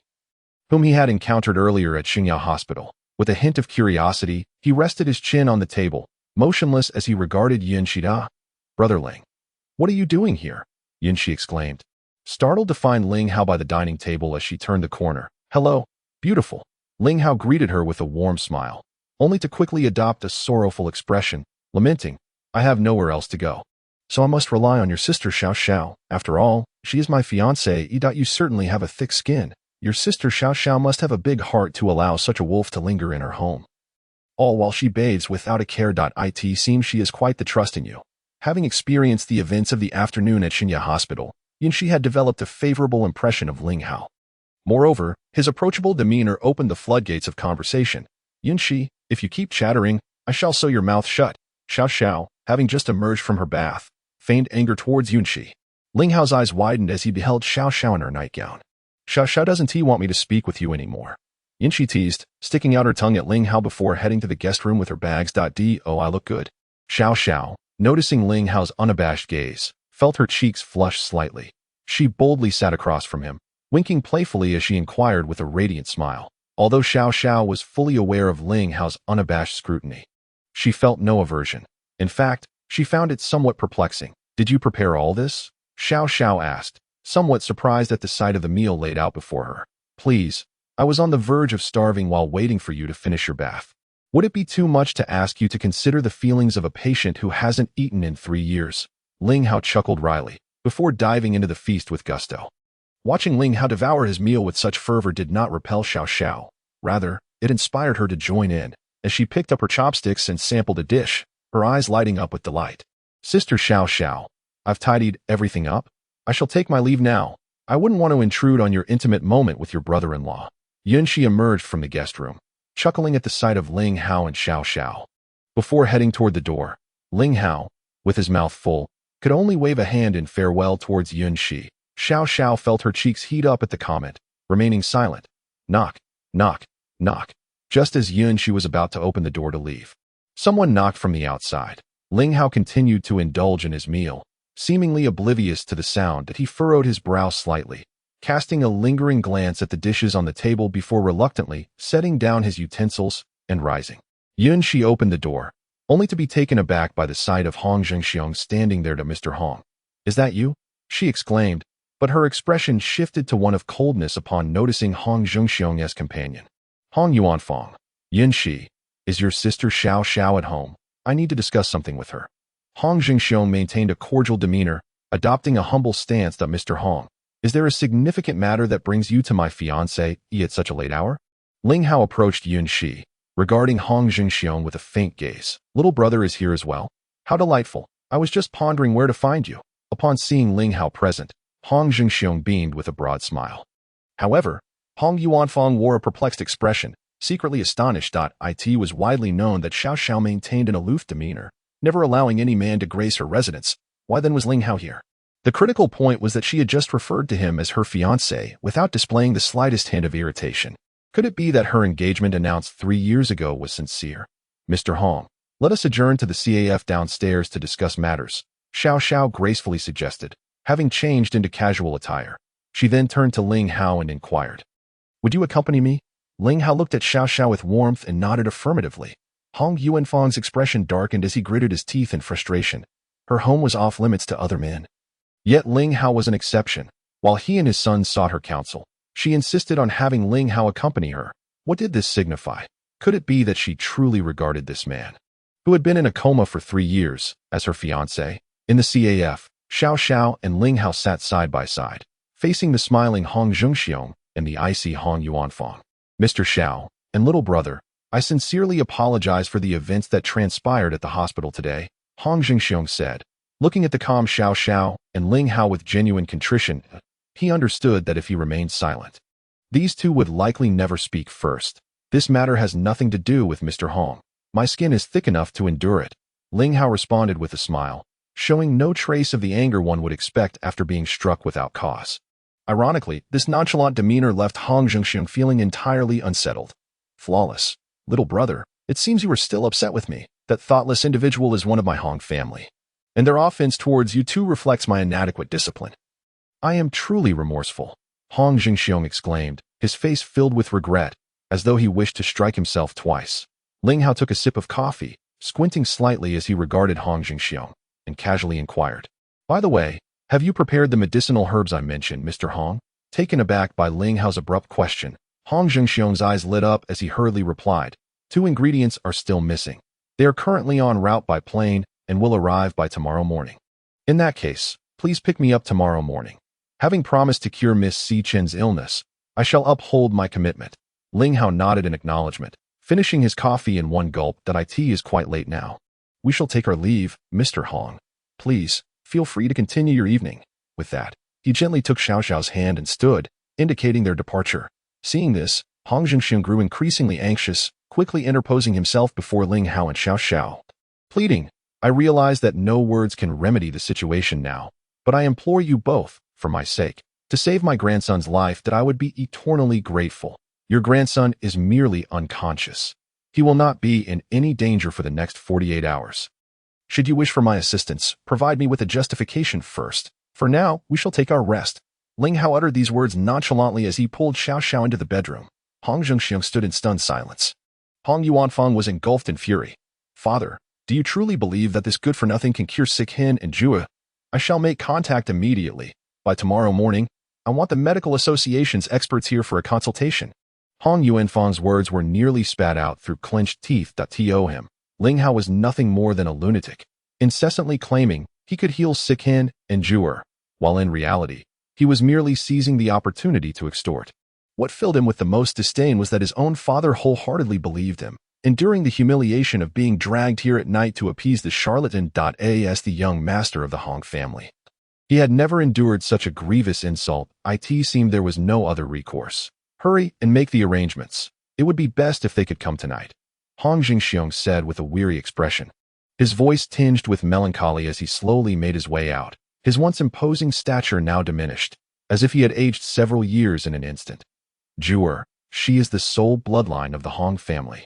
whom he had encountered earlier at Xingyao Hospital. With a hint of curiosity, he rested his chin on the table, motionless as he regarded Yunxi. Brother Ling, what are you doing here? Yunxi exclaimed, startled to find Ling Hao by the dining table as she turned the corner. Hello, beautiful. Ling Hao greeted her with a warm smile, only to quickly adopt a sorrowful expression, lamenting, I have nowhere else to go. So I must rely on your sister Xiao Xiao. After all, she is my fiancée. You certainly have a thick skin. Your sister Xiao Xiao must have a big heart to allow such a wolf to linger in her home, all while she bathes without a care. It seems she is quite the trust in you. Having experienced the events of the afternoon at Xingyao Hospital, Yunxi had developed a favorable impression of Ling Hao. Moreover, his approachable demeanor opened the floodgates of conversation. Yunxi, if you keep chattering, I shall sew your mouth shut. Xiao Xiao, having just emerged from her bath, feigned anger towards Yunxi. Ling Hao's eyes widened as he beheld Xiao Xiao in her nightgown. Xiao Xiao, doesn't he want me to speak with you anymore? Yunxi teased, sticking out her tongue at Ling Hao before heading to the guest room with her bags. Oh, I look good. Xiao Xiao, noticing Ling Hao's unabashed gaze, felt her cheeks flush slightly. She boldly sat across from him, winking playfully as she inquired with a radiant smile. Although Xiao Xiao was fully aware of Ling Hao's unabashed scrutiny, she felt no aversion. In fact, she found it somewhat perplexing. Did you prepare all this? Xiao Xiao asked, somewhat surprised at the sight of the meal laid out before her. Please, I was on the verge of starving while waiting for you to finish your bath. Would it be too much to ask you to consider the feelings of a patient who hasn't eaten in 3 years? Ling Hao chuckled wryly. before diving into the feast with gusto. Watching Ling Hao devour his meal with such fervor did not repel Xiao Xiao. Rather, it inspired her to join in, as she picked up her chopsticks and sampled a dish, her eyes lighting up with delight. Sister Xiao Xiao, I've tidied everything up. I shall take my leave now. I wouldn't want to intrude on your intimate moment with your brother-in-law. Yunxi emerged from the guest room, chuckling at the sight of Ling Hao and Xiao Xiao. Before heading toward the door, Ling Hao, with his mouth full, could only wave a hand in farewell towards Yunxi. Xiao Xiao felt her cheeks heat up at the comment, remaining silent. Knock, knock, knock. Just as Yunxi was about to open the door to leave, someone knocked from the outside. Ling Hao continued to indulge in his meal, seemingly oblivious to the sound that he furrowed his brow slightly, casting a lingering glance at the dishes on the table before reluctantly setting down his utensils and rising. Yunxi opened the door, only to be taken aback by the sight of Hong Zhengxiong standing there. To Mr. Hong. Is that you? She exclaimed, but her expression shifted to one of coldness upon noticing Hong Zhengxiong's companion. Hong Yuanfang. Yunxi, is your sister Xiao Xiao at home? I need to discuss something with her. Hong Zhengxiong maintained a cordial demeanor, adopting a humble stance. Mr. Hong, is there a significant matter that brings you to my fiancé at such a late hour? Ling Hao approached Yunxi, regarding Hong Zhengxiong with a faint gaze. Little brother is here as well? How delightful. I was just pondering where to find you. Upon seeing Ling Hao present, Hong Zhengxiong beamed with a broad smile. However, Hong Yuanfang wore a perplexed expression, secretly astonished. It was widely known that Xiao Xiao maintained an aloof demeanor, never allowing any man to grace her residence. Why then was Ling Hao here? The critical point was that she had just referred to him as her fiancé without displaying the slightest hint of irritation. Could it be that her engagement announced 3 years ago was sincere? Mr. Hong, let us adjourn to the CAF downstairs to discuss matters, Xiao Xiao gracefully suggested, having changed into casual attire. She then turned to Ling Hao and inquired, would you accompany me? Ling Hao looked at Xiao Xiao with warmth and nodded affirmatively. Hong Yuanfang's expression darkened as he gritted his teeth in frustration. Her home was off limits to other men. Yet Ling Hao was an exception. While he and his son sought her counsel, she insisted on having Ling Hao accompany her. What did this signify? Could it be that she truly regarded this man, who had been in a coma for 3 years, as her fiancé? In the CAF, Xiao Xiao and Ling Hao sat side by side, facing the smiling Hong Zhengxiong and the icy Hong Yuanfang. Mr. Xiao and little brother, I sincerely apologize for the events that transpired at the hospital today, Hong Zhengxiong said, looking at the calm Xiao Xiao and Ling Hao with genuine contrition. He understood that if he remained silent, these two would likely never speak first. This matter has nothing to do with Mr. Hong. My skin is thick enough to endure it. Ling Hao responded with a smile, showing no trace of the anger one would expect after being struck without cause. Ironically, this nonchalant demeanor left Hong Zhengxiong feeling entirely unsettled. Flawless. Little brother, it seems you are still upset with me. That thoughtless individual is one of my Hong family, and their offense towards you too reflects my inadequate discipline. I am truly remorseful, Hong Zhengxiong exclaimed, his face filled with regret, as though he wished to strike himself twice. Ling Hao took a sip of coffee, squinting slightly as he regarded Hong Zhengxiong, and casually inquired, by the way, have you prepared the medicinal herbs I mentioned, Mr. Hong? Taken aback by Ling Hao's abrupt question, Hong Zhengxiong's eyes lit up as he hurriedly replied, 2 ingredients are still missing. They are currently en route by plane and will arrive by tomorrow morning. In that case, please pick me up tomorrow morning. Having promised to cure Miss Si Chen's illness, I shall uphold my commitment. Ling Hao nodded in acknowledgement, finishing his coffee in one gulp. It is quite late now. We shall take our leave, Mr. Hong. Please, feel free to continue your evening. With that, he gently took Xiao Xiao's hand and stood, indicating their departure. Seeing this, Hong Zhengxiong grew increasingly anxious, quickly interposing himself before Ling Hao and Xiao Xiao, pleading, I realize that no words can remedy the situation now, but I implore you both, for my sake, to save my grandson's life. That I would be eternally grateful. Your grandson is merely unconscious. He will not be in any danger for the next 48 hours. Should you wish for my assistance, provide me with a justification first. For now, we shall take our rest. Ling Hao uttered these words nonchalantly as he pulled Xiao Xiao into the bedroom. Hong Zhengxiong stood in stunned silence. Hong Yuanfang was engulfed in fury. Father, do you truly believe that this good-for-nothing can cure sick hen and Jua? I shall make contact immediately. By tomorrow morning, I want the medical association's experts here for a consultation. Hong Yuanfang's words were nearly spat out through clenched teeth. To him, Ling Hao was nothing more than a lunatic, incessantly claiming he could heal sick hen and Jua. while in reality, he was merely seizing the opportunity to extort. What filled him with the most disdain was that his own father wholeheartedly believed him, enduring the humiliation of being dragged here at night to appease the charlatan. As the young master of the Hong family, he had never endured such a grievous insult. It seemed there was no other recourse. Hurry and make the arrangements. It would be best if they could come tonight, Hong Xiong said with a weary expression. His voice tinged with melancholy as he slowly made his way out, his once imposing stature now diminished, as if he had aged several years in an instant. Jewel, she is the sole bloodline of the Hong family.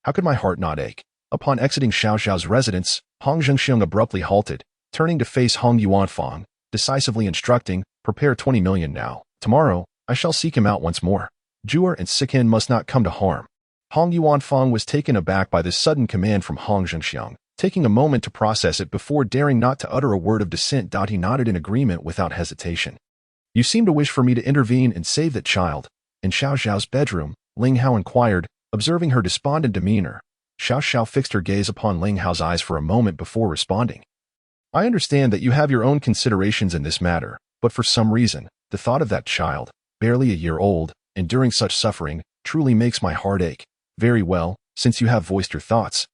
How could my heart not ache? Upon exiting Xiao Xiao's residence, Hong Xiong abruptly halted, turning to face Hong Yuanfang, decisively instructing, prepare 20 million now. Tomorrow, I shall seek him out once more. Jewel and Sikin must not come to harm. Hong Yuanfang was taken aback by this sudden command from Hong Xiong, taking a moment to process it before daring not to utter a word of dissent. He nodded in agreement without hesitation. You seem to wish for me to intervene and save that child. In Xiao Xiao's bedroom, Ling Hao inquired, observing her despondent demeanor. Xiao Xiao fixed her gaze upon Ling Hao's eyes for a moment before responding. I understand that you have your own considerations in this matter, but for some reason, the thought of that child, barely a year old, enduring such suffering, truly makes my heart ache. Very well, since you have voiced your thoughts,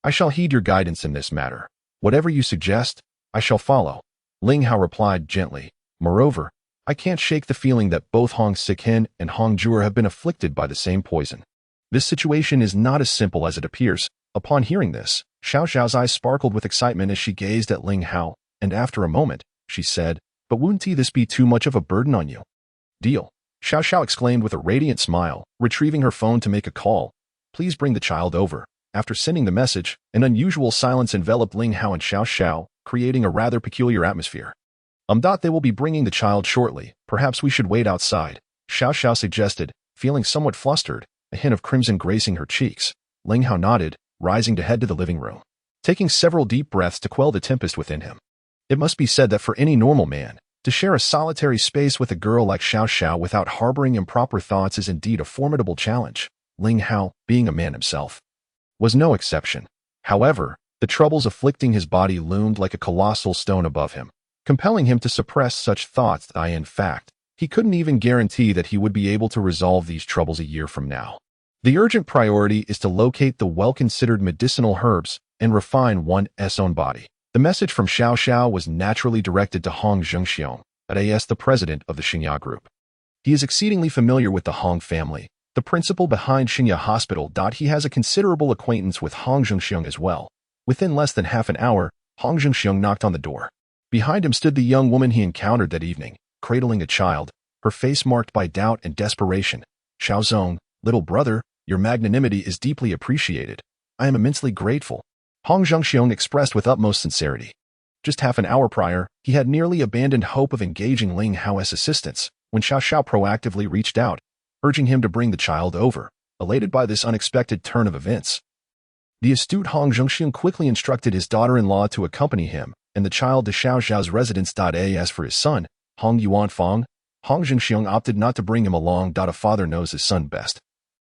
I shall heed your guidance in this matter. Whatever you suggest, I shall follow. Ling Hao replied gently. Moreover, I can't shake the feeling that both Hong Sikin and Hong Jewel have been afflicted by the same poison. This situation is not as simple as it appears. Upon hearing this, Xiao Xiao's eyes sparkled with excitement as she gazed at Ling Hao, and after a moment, she said, but wouldn't this be too much of a burden on you? Deal. Xiao Xiao exclaimed with a radiant smile, retrieving her phone to make a call. Please bring the child over. After sending the message, an unusual silence enveloped Ling Hao and Xiao Xiao, creating a rather peculiar atmosphere. They will be bringing the child shortly. Perhaps we should wait outside, Xiao Xiao suggested, feeling somewhat flustered, a hint of crimson gracing her cheeks. Ling Hao nodded, rising to head to the living room, taking several deep breaths to quell the tempest within him. It must be said that for any normal man, to share a solitary space with a girl like Xiao Xiao without harboring improper thoughts is indeed a formidable challenge. Ling Hao, being a man himself, was no exception. However, the troubles afflicting his body loomed like a colossal stone above him, compelling him to suppress such thoughts. In fact, he couldn't even guarantee that he would be able to resolve these troubles a year from now. The urgent priority is to locate the well-considered medicinal herbs and refine one's own body. The message from Xiao Xiao was naturally directed to Hong Xiong, the president of the Xingya Group. He is exceedingly familiar with the Hong family, the principal behind Xingya Hospital. He has a considerable acquaintance with Hong Xiong as well. Within less than half an hour, Hong Xiong knocked on the door. Behind him stood the young woman he encountered that evening, cradling a child, her face marked by doubt and desperation. Xiaozong, little brother, your magnanimity is deeply appreciated. I am immensely grateful, Hong Xiong expressed with utmost sincerity. Just half an hour prior, he had nearly abandoned hope of engaging Ling Hao as assistance, when Xiao Xiao proactively reached out, urging him to bring the child over, elated by this unexpected turn of events. The astute Hong Xiong quickly instructed his daughter-in-law to accompany him and the child to Xiao Xiao's residence. As for his son, Hong Yuanfang, Hong Xiong opted not to bring him along. A father knows his son best.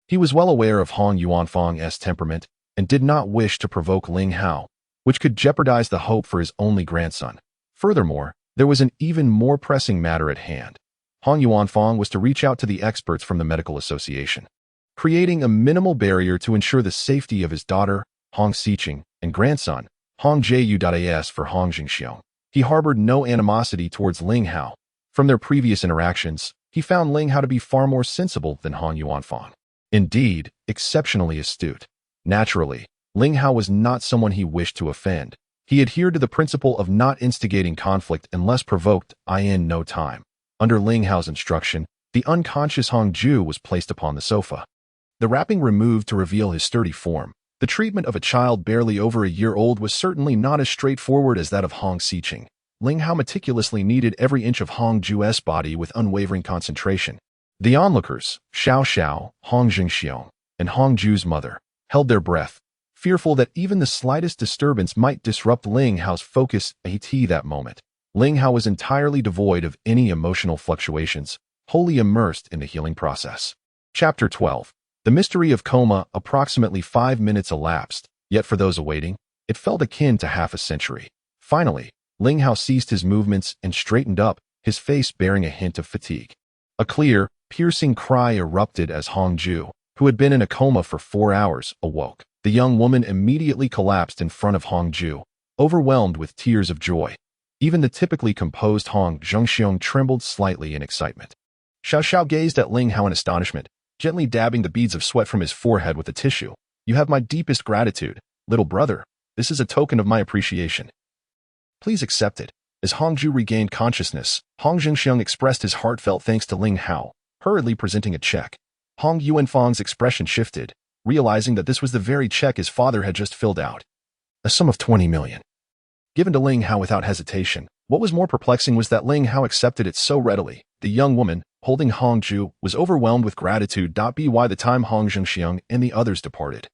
He was well aware of Hong Yuanfang's temperament and did not wish to provoke Ling Hao, which could jeopardize the hope for his only grandson. Furthermore, there was an even more pressing matter at hand. Hong Yuanfang was to reach out to the experts from the medical association, creating a minimal barrier to ensure the safety of his daughter, Hong Xiqing, and grandson, Hong Jiu. For Hong Xiong, he harbored no animosity towards Ling Hao. From their previous interactions, he found Ling Hao to be far more sensible than Hong Yuanfang. Indeed, exceptionally astute. Naturally, Ling Hao was not someone he wished to offend. He adhered to the principle of not instigating conflict unless provoked. In no time, under Ling Hao's instruction, the unconscious Hong Ju was placed upon the sofa, the wrapping removed to reveal his sturdy form. The treatment of a child barely over a year old was certainly not as straightforward as that of Hong Xiqing. Ling Hao meticulously kneaded every inch of Hong Ju's body with unwavering concentration. The onlookers, Xiao Xiao, Hong Xiong, and Hong Ju's mother, held their breath, fearful that even the slightest disturbance might disrupt Ling Hao's focus. At that moment, Ling Hao was entirely devoid of any emotional fluctuations, wholly immersed in the healing process. Chapter 12. The mystery of coma. Approximately 5 minutes elapsed, yet for those awaiting, it felt akin to half a century. Finally, Ling Hao ceased his movements and straightened up, his face bearing a hint of fatigue. A clear, piercing cry erupted as Hong Ju, who had been in a coma for 4 hours, awoke. The young woman immediately collapsed in front of Hong Ju, overwhelmed with tears of joy. Even the typically composed Hong Jiangcheng trembled slightly in excitement. Xiao Xiao gazed at Ling Hao in astonishment, gently dabbing the beads of sweat from his forehead with a tissue. "You have my deepest gratitude, little brother. This is a token of my appreciation. Please accept it." As Hong Ju regained consciousness, Hong Jiangcheng expressed his heartfelt thanks to Ling Hao, hurriedly presenting a check. Hong Yuanfang's expression shifted, realizing that this was the very check his father had just filled out. A sum of 20 million. Given to Ling Hao without hesitation. What was more perplexing was that Ling Hao accepted it so readily. The young woman, holding Hong Ju, was overwhelmed with gratitude. By the time Hong Jiangcheng and the others departed,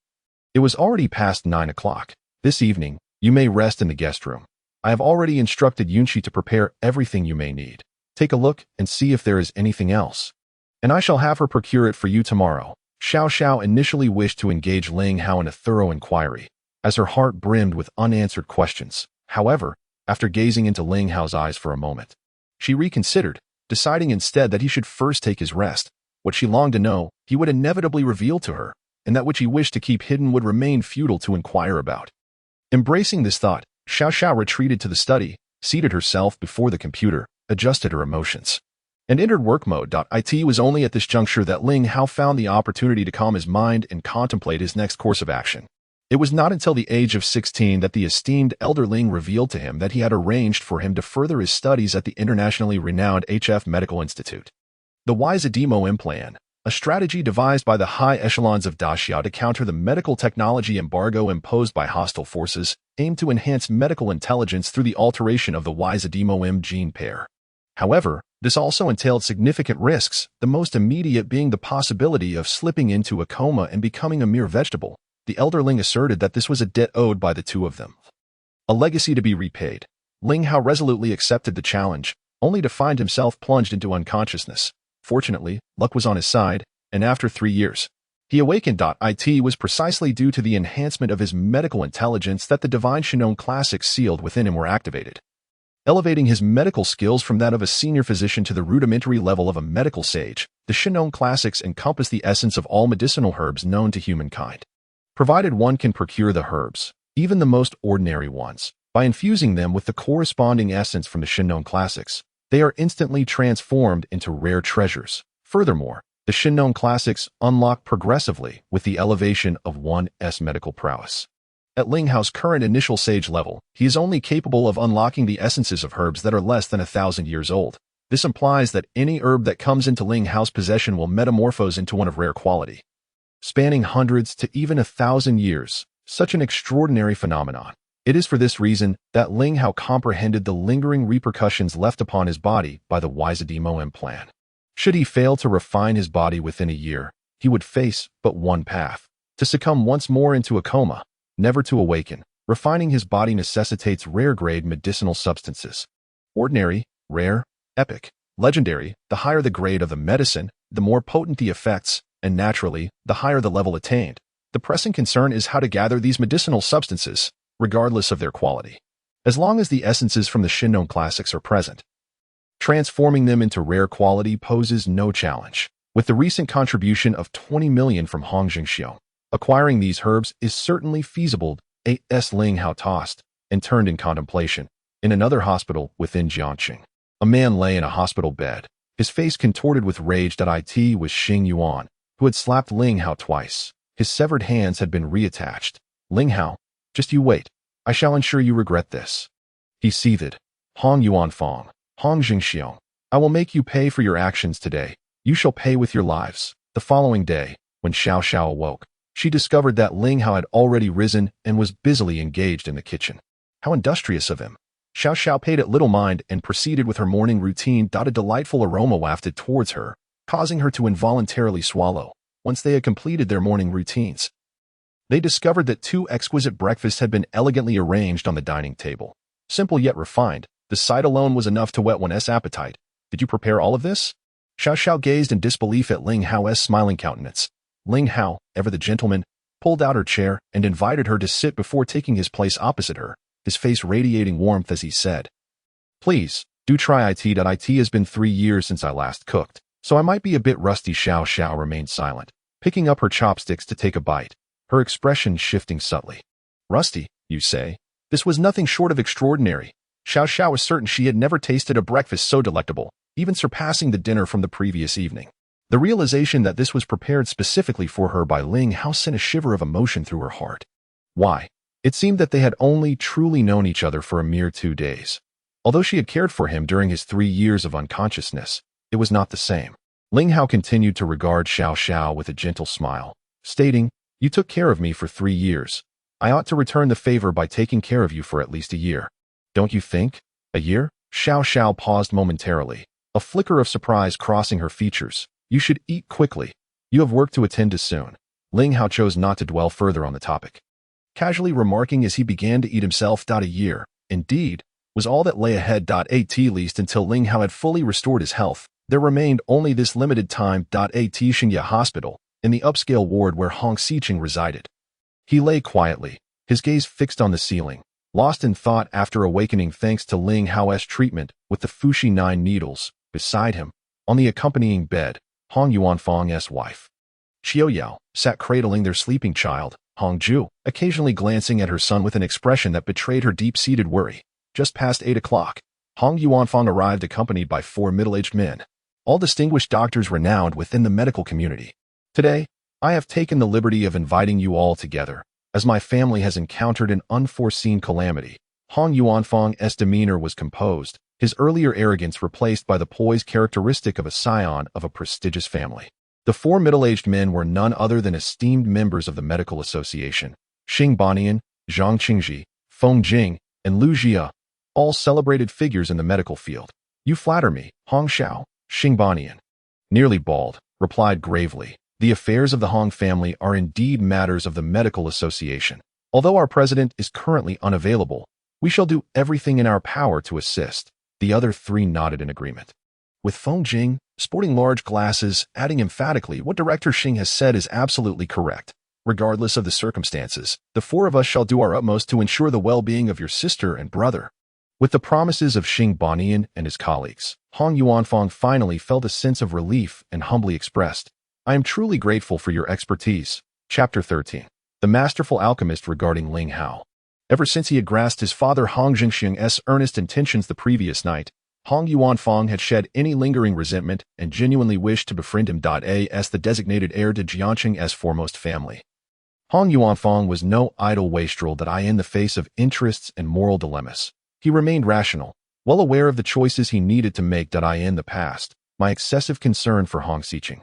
it was already past 9 o'clock. "This evening, you may rest in the guest room. I have already instructed Yunqi to prepare everything you may need. Take a look and see if there is anything else. And I shall have her procure it for you tomorrow." Xiao Xiao initially wished to engage Ling Hao in a thorough inquiry, as her heart brimmed with unanswered questions. However, after gazing into Ling Hao's eyes for a moment, she reconsidered, deciding instead that he should first take his rest. What she longed to know, he would inevitably reveal to her, and that which he wished to keep hidden would remain futile to inquire about. Embracing this thought, Xiao Xiao retreated to the study, seated herself before the computer, adjusted her emotions, and entered work mode. It was only at this juncture that Ling Hao found the opportunity to calm his mind and contemplate his next course of action. It was not until the age of 16 that the esteemed elder Ling revealed to him that he had arranged for him to further his studies at the internationally renowned HF Medical Institute. The Wisodemo plan, a strategy devised by the high echelons of Daxiao to counter the medical technology embargo imposed by hostile forces, aimed to enhance medical intelligence through the alteration of the Wisodemo gene pair. However, this also entailed significant risks, the most immediate being the possibility of slipping into a coma and becoming a mere vegetable. The elder Ling asserted that this was a debt owed by the two of them, a legacy to be repaid. Ling Hao resolutely accepted the challenge, only to find himself plunged into unconsciousness. Fortunately, luck was on his side, and after 3 years, he awakened. It was precisely due to the enhancement of his medical intelligence that the divine Shinong classics sealed within him were activated, elevating his medical skills from that of a senior physician to the rudimentary level of a medical sage. The Shinong classics encompass the essence of all medicinal herbs known to humankind, provided one can procure the herbs, even the most ordinary ones. By infusing them with the corresponding essence from the Shinong classics, they are instantly transformed into rare treasures. Furthermore, the Shinong classics unlock progressively with the elevation of one's medical prowess. At Ling Hao's current initial sage level, he is only capable of unlocking the essences of herbs that are less than 1,000 years old. This implies that any herb that comes into Ling Hao's possession will metamorphose into one of rare quality, spanning hundreds to even 1,000 years. Such an extraordinary phenomenon. It is for this reason that Ling Hao comprehended the lingering repercussions left upon his body by the Wisodemo plan. Should he fail to refine his body within a year, he would face but one path: to succumb once more into a coma, never to awaken. Refining his body necessitates rare-grade medicinal substances. Ordinary, rare, epic, legendary, the higher the grade of the medicine, the more potent the effects, and naturally, the higher the level attained. The pressing concern is how to gather these medicinal substances, regardless of their quality. As long as the essences from the Shinong classics are present, transforming them into rare quality poses no challenge. With the recent contribution of 20 million from Hong Shao, acquiring these herbs is certainly feasible. A.S. Ling Hao tossed and turned in contemplation. In another hospital within Jiangcheng, a man lay in a hospital bed, his face contorted with rage. It was Xing Yuan, who had slapped Ling Hao twice. His severed hands had been reattached. "Ling Hao, just you wait. I shall ensure you regret this," he seethed. "Hong Yuanfang, Hong Jiangxiang, I will make you pay for your actions today. You shall pay with your lives." The following day, when Xiao Xiao awoke, she discovered that Ling Hao had already risen and was busily engaged in the kitchen. How industrious of him! Xiao Xiao paid it little mind and proceeded with her morning routine. A delightful aroma wafted towards her, causing her to involuntarily swallow. Once they had completed their morning routines, they discovered that 2 exquisite breakfasts had been elegantly arranged on the dining table. Simple yet refined, the sight alone was enough to whet one's appetite. "Did you prepare all of this?" Xiao Xiao gazed in disbelief at Ling Hao's smiling countenance. Ling Hao, ever the gentleman, pulled out her chair and invited her to sit before taking his place opposite her, his face radiating warmth as he said, Please, do try it. It has been 3 years since I last cooked, so I might be a bit rusty. Xiao Xiao remained silent, picking up her chopsticks to take a bite, her expression shifting subtly. Rusty, you say? This was nothing short of extraordinary. Xiao Xiao was certain she had never tasted a breakfast so delectable, even surpassing the dinner from the previous evening. The realization that this was prepared specifically for her by Ling Hao sent a shiver of emotion through her heart. Why? It seemed that they had only truly known each other for a mere 2 days. Although she had cared for him during his 3 years of unconsciousness, it was not the same. Ling Hao continued to regard Xiao Xiao with a gentle smile, stating, "You took care of me for 3 years. I ought to return the favor by taking care of you for at least a year. Don't you think? A year?" Xiao Xiao paused momentarily, a flicker of surprise crossing her features. "You should eat quickly. You have work to attend to soon." Ling Hao chose not to dwell further on the topic, casually remarking as he began to eat himself. "A year, indeed, was all that lay ahead. At least until Ling Hao had fully restored his health, there remained only this limited time. At Xingye Hospital, in the upscale ward where Hong Xiqing resided. He lay quietly, his gaze fixed on the ceiling, lost in thought after awakening thanks to Ling Hao's treatment with the Fuxi 9 needles. Beside him, on the accompanying bed, Hong Yuanfang's wife, Xiao Xiao, sat cradling their sleeping child, Hong Ju, occasionally glancing at her son with an expression that betrayed her deep-seated worry. Just past 8 o'clock, Hong Yuanfang arrived accompanied by 4 middle-aged men, all distinguished doctors renowned within the medical community. "Today, I have taken the liberty of inviting you all together, as my family has encountered an unforeseen calamity." Hong Yuanfang's demeanor was composed, his earlier arrogance replaced by the poise characteristic of a scion of a prestigious family. The 4 middle-aged men were none other than esteemed members of the medical association: Xing Banian, Zhang Qingji, Feng Jing, and Lu Jia, all celebrated figures in the medical field. "You flatter me, Hong Shao," Xing Banian, nearly bald, replied gravely. "The affairs of the Hong family are indeed matters of the medical association. Although our president is currently unavailable, we shall do everything in our power to assist." The other 3 nodded in agreement, with Feng Jing, sporting large glasses, adding emphatically, "What Director Xing has said is absolutely correct. Regardless of the circumstances, the 4 of us shall do our utmost to ensure the well-being of your sister and brother." With the promises of Xing Banian and his colleagues, Hong Yuanfang finally felt a sense of relief and humbly expressed, "I am truly grateful for your expertise." Chapter 13. The Masterful Alchemist regarding Ling Hao. Ever since he had grasped his father Hong Jingxiang's earnest intentions the previous night, Hong Yuanfang had shed any lingering resentment and genuinely wished to befriend him. As the designated heir to Jiangcheng's foremost family, Hong Yuanfang was no idle wastrel in the face of interests and moral dilemmas. He remained rational, well aware of the choices he needed to make. In the past, my excessive concern for Hong Xiqing,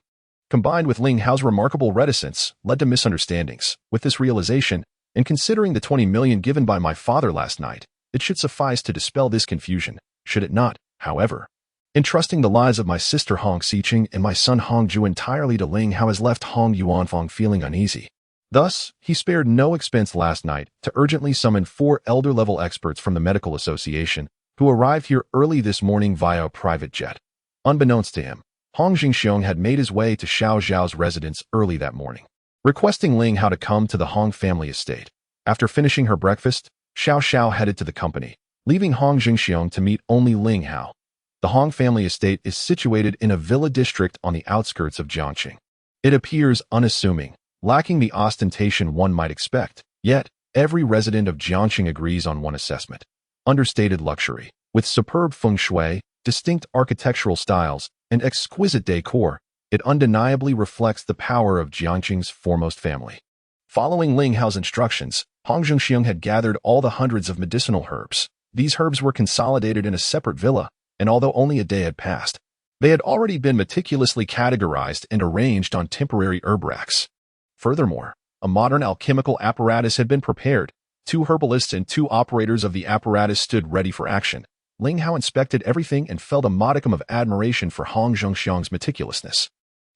combined with Ling Hao's remarkable reticence, led to misunderstandings. With this realization, and considering the 20 million given by my father last night, it should suffice to dispel this confusion, should it not, however? Entrusting the lives of my sister Hong Xiqing and my son Hong Ju entirely to Ling Hao has left Hong Yuanfang feeling uneasy. Thus, he spared no expense last night to urgently summon 4 elder-level experts from the medical association, who arrived here early this morning via a private jet. Unbeknownst to him, Hong Jingxiang had made his way to Xiao Xiao's residence early that morning, requesting Ling Hao to come to the Hong family estate. After finishing her breakfast, Xiao Xiao headed to the company, leaving Hong Jingxiang to meet only Ling Hao. The Hong family estate is situated in a villa district on the outskirts of Jiangcheng. It appears unassuming, lacking the ostentation one might expect, yet every resident of Jiangcheng agrees on one assessment: understated luxury. With superb feng shui, distinct architectural styles, and exquisite decor, it undeniably reflects the power of Jiangcheng's foremost family. Following Ling Hao's instructions, Hong Jingxiang had gathered all the hundreds of medicinal herbs. These herbs were consolidated in a separate villa, and although only a day had passed, they had already been meticulously categorized and arranged on temporary herb racks. Furthermore, a modern alchemical apparatus had been prepared. 2 herbalists and 2 operators of the apparatus stood ready for action. Ling Hao inspected everything and felt a modicum of admiration for Hong Jingxiang's meticulousness.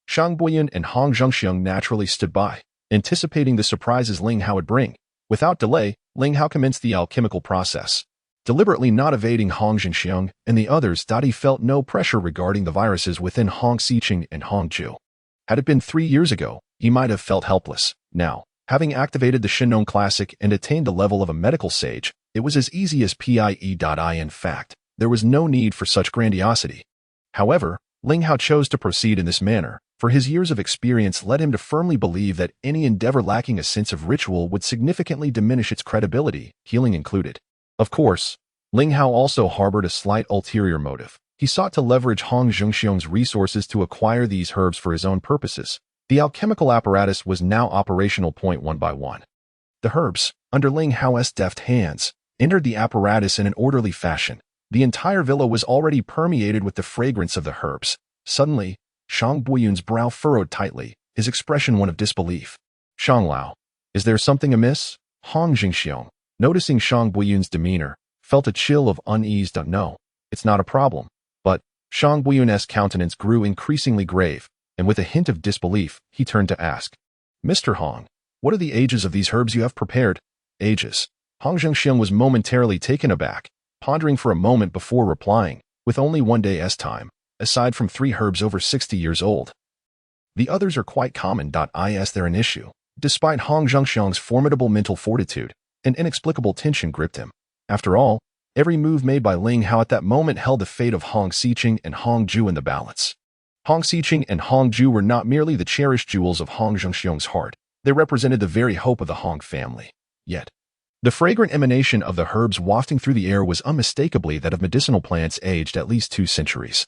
Shang Buyan and Hong Zhengxiang naturally stood by, anticipating the surprises Ling Hao would bring. Without delay, Ling Hao commenced the alchemical process, deliberately not evading Hong Zhengxiang and the others. He felt no pressure regarding the viruses within Hong Xiqing and Hong Ju. Had it been 3 years ago, he might have felt helpless. Now, having activated the Shinnon Classic and attained the level of a medical sage, it was as easy as pie. In fact, There was no need for such grandiosity. However, Ling Hao chose to proceed in this manner, for his years of experience led him to firmly believe that any endeavor lacking a sense of ritual would significantly diminish its credibility, healing included. Of course, Ling Hao also harbored a slight ulterior motive. He sought to leverage Hong Zhengxiong's resources to acquire these herbs for his own purposes. The alchemical apparatus was now operational one by one. The herbs, under Ling Hao's deft hands, entered the apparatus in an orderly fashion. The entire villa was already permeated with the fragrance of the herbs. Suddenly, Shang Buyun's brow furrowed tightly, his expression one of disbelief. Shang Lao, is there something amiss? Hong Zhengxiong, noticing Shang Buyun's demeanor, felt a chill of unease. No, it's not a problem. But Shang Buyun's countenance grew increasingly grave, and with a hint of disbelief, he turned to ask, Mr. Hong, what are the ages of these herbs you have prepared? Ages. Hong Zhengxiong was momentarily taken aback, pondering for a moment before replying, with only 1 day's time, aside from 3 herbs over 60 years old. The others are quite common. Is there an issue? Despite Hong Zhengxiong's formidable mental fortitude, an inexplicable tension gripped him. After all, every move made by Ling Hao at that moment held the fate of Hong Xiqing and Hong Ju in the balance. Hong Xiqing and Hong Ju were not merely the cherished jewels of Hong Zhengxiong's heart, they represented the very hope of the Hong family. Yet, the fragrant emanation of the herbs wafting through the air was unmistakably that of medicinal plants aged at least 2 centuries.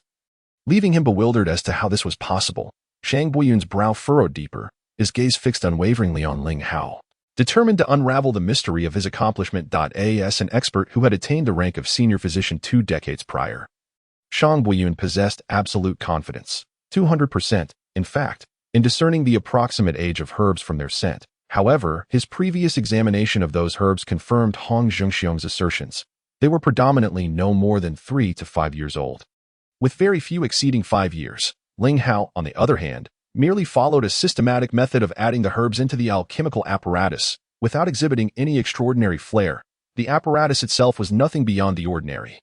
Leaving him bewildered as to how this was possible, Shang Buyun's brow furrowed deeper, his gaze fixed unwaveringly on Ling Hao. Determined to unravel the mystery of his accomplishment. As an expert who had attained the rank of senior physician 2 decades prior, Shang Buyun possessed absolute confidence, 200%, in fact, in discerning the approximate age of herbs from their scent. However, his previous examination of those herbs confirmed Hong Zhengxiong's assertions. They were predominantly no more than 3 to 5 years old, with very few exceeding 5 years. Ling Hao, on the other hand, merely followed a systematic method of adding the herbs into the alchemical apparatus, without exhibiting any extraordinary flair. The apparatus itself was nothing beyond the ordinary.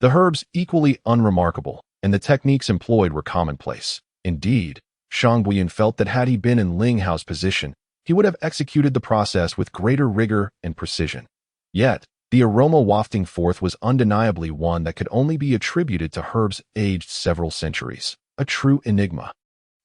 The herbs equally unremarkable, and the techniques employed were commonplace. Indeed, Shang Buyun felt that had he been in Ling Hao's position, he would have executed the process with greater rigor and precision. Yet, the aroma wafting forth was undeniably one that could only be attributed to herbs aged several centuries. A true enigma.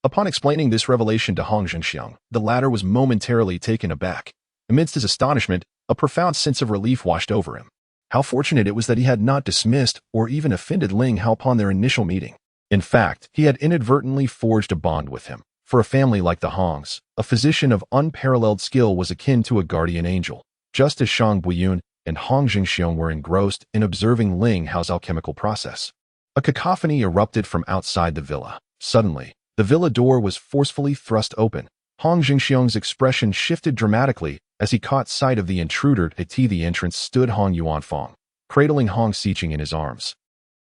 Upon explaining this revelation to Hong Zhengxiong, the latter was momentarily taken aback. Amidst his astonishment, a profound sense of relief washed over him. How fortunate it was that he had not dismissed or even offended Ling Hao upon their initial meeting. In fact, he had inadvertently forged a bond with him. For a family like the Hongs, a physician of unparalleled skill was akin to a guardian angel. Just as Shang Buyun and Hong Zhengxiong were engrossed in observing Ling Hao's alchemical process, a cacophony erupted from outside the villa. Suddenly, the villa door was forcefully thrust open. Hong Zhengxiong's expression shifted dramatically as he caught sight of the intruder. At the entrance stood Hong Yuanfang, cradling Hong Xiqing in his arms.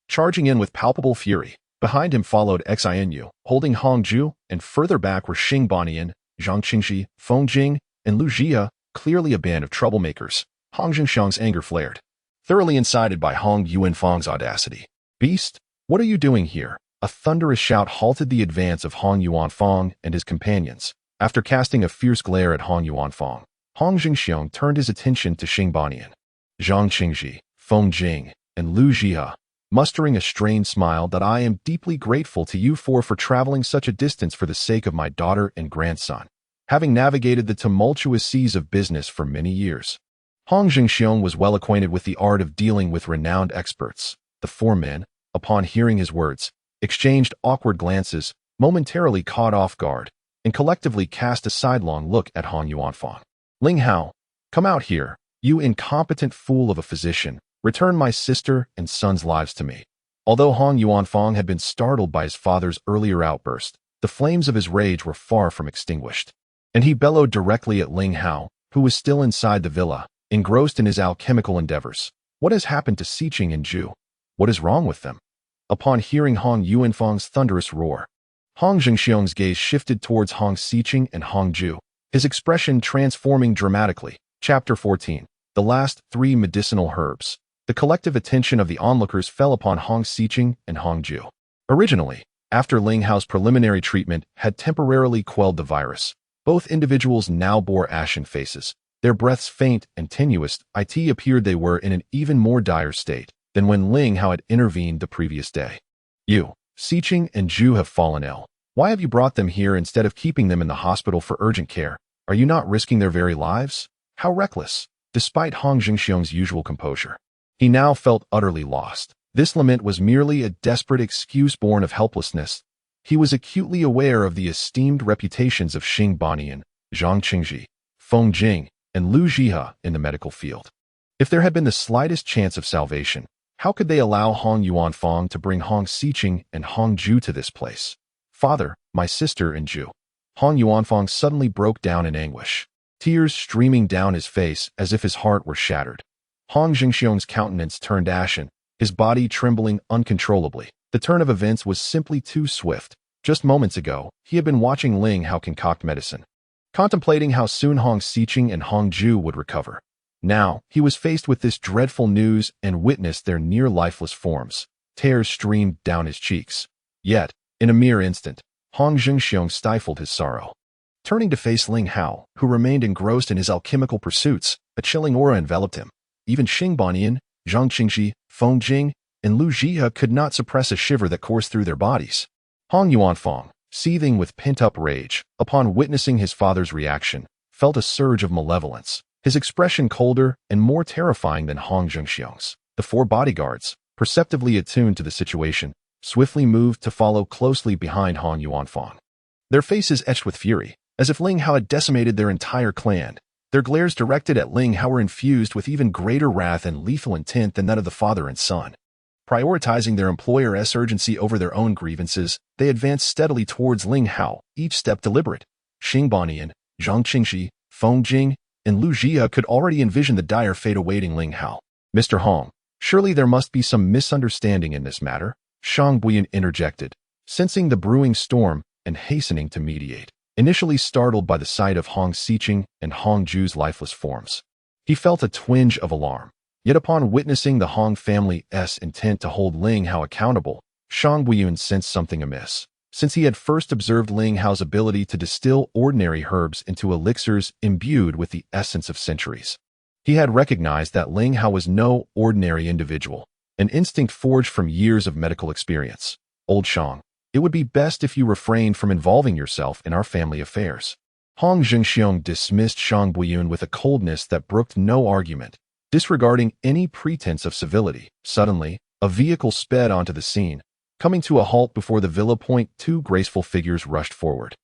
Charging in with palpable fury, behind him followed Xinu, holding Hong Ju, and further back were Xing Banian, Zhang Qingxi, Feng Jing, and Lu Jia, clearly a band of troublemakers. Hong Zhengxiong's anger flared, thoroughly incited by Hong Yuanfang's audacity. Beast, what are you doing here? A thunderous shout halted the advance of Hong Yuanfang and his companions. After casting a fierce glare at Hong Yuanfang, Hong Zhengxiong turned his attention to Xing Banian, Zhang Qingxi, Feng Jing, and Lu Jia, mustering a strained smile. I am deeply grateful to you for traveling such a distance for the sake of my daughter and grandson, having navigated the tumultuous seas of business for many years. Hong Zhengxiong was well acquainted with the art of dealing with renowned experts. The 4 men, upon hearing his words, exchanged awkward glances, momentarily caught off guard, and collectively cast a sidelong look at Hong Yuanfang. Ling Hao, come out here, you incompetent fool of a physician. Return my sister and son's lives to me. Although Hong Yuanfang had been startled by his father's earlier outburst, the flames of his rage were far from extinguished, and he bellowed directly at Ling Hao, who was still inside the villa, engrossed in his alchemical endeavors. What has happened to Xiqing and Ju? What is wrong with them? Upon hearing Hong Yuanfang's thunderous roar, Hong Zhengxiong's gaze shifted towards Hong Xiqing and Hong Ju, his expression transforming dramatically. Chapter 14. The last 3 medicinal herbs. The collective attention of the onlookers fell upon Hong Xiqing and Hong Ju. Originally, after Ling Hao's preliminary treatment had temporarily quelled the virus, both individuals now bore ashen faces, their breaths faint and tenuous. It appeared they were in an even more dire state. than when Ling Hao had intervened the previous day. You, Xiqing and Zhu have fallen ill. Why have you brought them here instead of keeping them in the hospital for urgent care? Are you not risking their very lives? How reckless! Despite Hong Jingxiong's usual composure, he now felt utterly lost. This lament was merely a desperate excuse born of helplessness. He was acutely aware of the esteemed reputations of Xing Banian, Zhang Qingji, Feng Jing, and Lu Jihe in the medical field. If there had been the slightest chance of salvation, how could they allow Hong Yuanfang to bring Hong Xiqing and Hong Zhu to this place? Father, my sister and Zhu. Hong Yuanfang suddenly broke down in anguish, tears streaming down his face as if his heart were shattered. Hong Jingxiong's countenance turned ashen, his body trembling uncontrollably. The turn of events was simply too swift. Just moments ago, he had been watching Ling Hao concoct medicine, contemplating how soon Hong Xiqing and Hong Zhu would recover. Now, he was faced with this dreadful news and witnessed their near-lifeless forms. Tears streamed down his cheeks. Yet, in a mere instant, Hong Jingxiong stifled his sorrow. Turning to face Ling Hao, who remained engrossed in his alchemical pursuits, a chilling aura enveloped him. Even Xing Banian, Zhang Qingji, Feng Jing, and Lu Jihe could not suppress a shiver that coursed through their bodies. Hong Yuanfang, seething with pent-up rage, upon witnessing his father's reaction, felt a surge of malevolence, his expression colder and more terrifying than Hong Jingxiong's. The four bodyguards, perceptively attuned to the situation, swiftly moved to follow closely behind Hong Yuanfang. Their faces etched with fury, as if Ling Hao had decimated their entire clan. Their glares directed at Ling Hao were infused with even greater wrath and lethal intent than that of the father and son. Prioritizing their employer's urgency over their own grievances, they advanced steadily towards Ling Hao, each step deliberate. Xing Banian, Zhang Qingji, Feng Jing, and Lu Jihe could already envision the dire fate awaiting Ling Hao. Mr. Hong, surely there must be some misunderstanding in this matter, Shang Buyan interjected, sensing the brewing storm and hastening to mediate. Initially startled by the sight of Hong Xiqing and Hong Zhu's lifeless forms, he felt a twinge of alarm. Yet upon witnessing the Hong family's intent to hold Ling Hao accountable, Shang Buyan sensed something amiss. Since he had first observed Ling Hao's ability to distill ordinary herbs into elixirs imbued with the essence of centuries, he had recognized that Ling Hao was no ordinary individual, an instinct forged from years of medical experience. Old Shang, it would be best if you refrained from involving yourself in our family affairs. Hong Jingxiong dismissed Shang Buyan with a coldness that brooked no argument, disregarding any pretense of civility. Suddenly, a vehicle sped onto the scene. Coming to a halt before the Villa Point, two graceful figures rushed forward,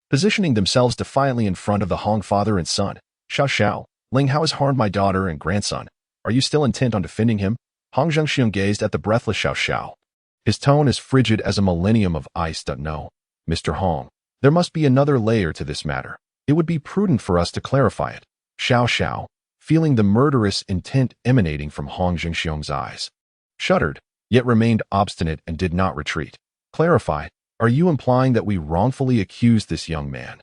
positioning themselves defiantly in front of the Hong father and son. Xiao Xiao, Ling Hao has harmed my daughter and grandson. Are you still intent on defending him? Hong Jingxiong gazed at the breathless Xiao Xiao, his tone as frigid as a millennium of ice. No, Mr. Hong, there must be another layer to this matter. It would be prudent for us to clarify it. Xiao Xiao, feeling the murderous intent emanating from Hong Jingxiong's eyes, shuddered, yet remained obstinate and did not retreat. Clarify, are you implying that we wrongfully accused this young man?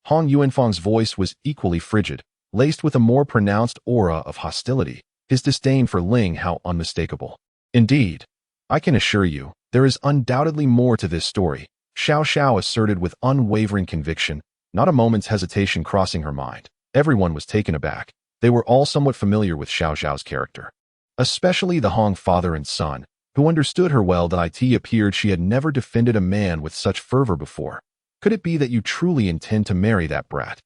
Hong Yuanfang's voice was equally frigid, laced with a more pronounced aura of hostility, his disdain for Ling Hao unmistakable. Indeed, I can assure you, there is undoubtedly more to this story, Xiao Xiao asserted with unwavering conviction, not a moment's hesitation crossing her mind. Everyone was taken aback. They were all somewhat familiar with Xiao Xiao's character, especially the Hong father and son, who understood her well. That it appeared she had never defended a man with such fervor before. Could it be that you truly intend to marry that brat?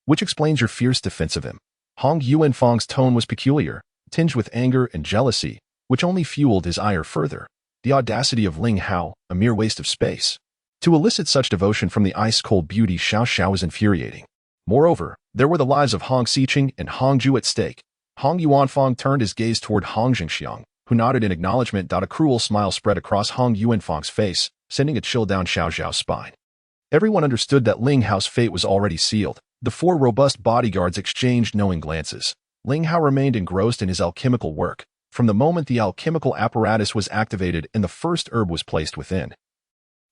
Which explains your fierce defense of him. Hong Yuanfang's tone was peculiar, tinged with anger and jealousy, which only fueled his ire further. The audacity of Ling Hao, a mere waste of space. To elicit such devotion from the ice-cold beauty Xiao Xiao was infuriating. Moreover, there were the lives of Hong Xiqing and Hong Zhu at stake. Hong Yuanfang turned his gaze toward Hong Jingxiong, who nodded in acknowledgement. A cruel smile spread across Hong Yuanfang's face, sending a chill down Xiao Xiao's spine. Everyone understood that Ling Hao's fate was already sealed. The four robust bodyguards exchanged knowing glances. Ling Hao remained engrossed in his alchemical work, from the moment the alchemical apparatus was activated and the first herb was placed within.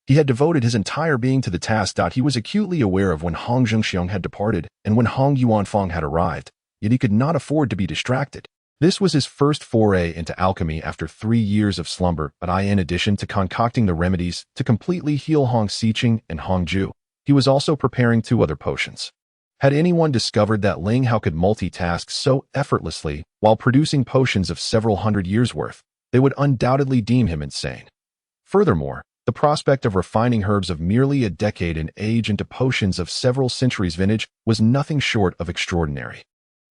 He had devoted his entire being to the task. He was acutely aware of when Hong Jingxiong had departed and when Hong Yuanfang had arrived, yet he could not afford to be distracted. This was his first foray into alchemy after 3 years of slumber, but in addition to concocting the remedies to completely heal Hong Xiqing and Hong Zhu, he was also preparing 2 other potions. Had anyone discovered that Ling Hao could multitask so effortlessly while producing potions of several hundred years' worth, they would undoubtedly deem him insane. Furthermore, the prospect of refining herbs of merely a decade in age into potions of several centuries vintage was nothing short of extraordinary.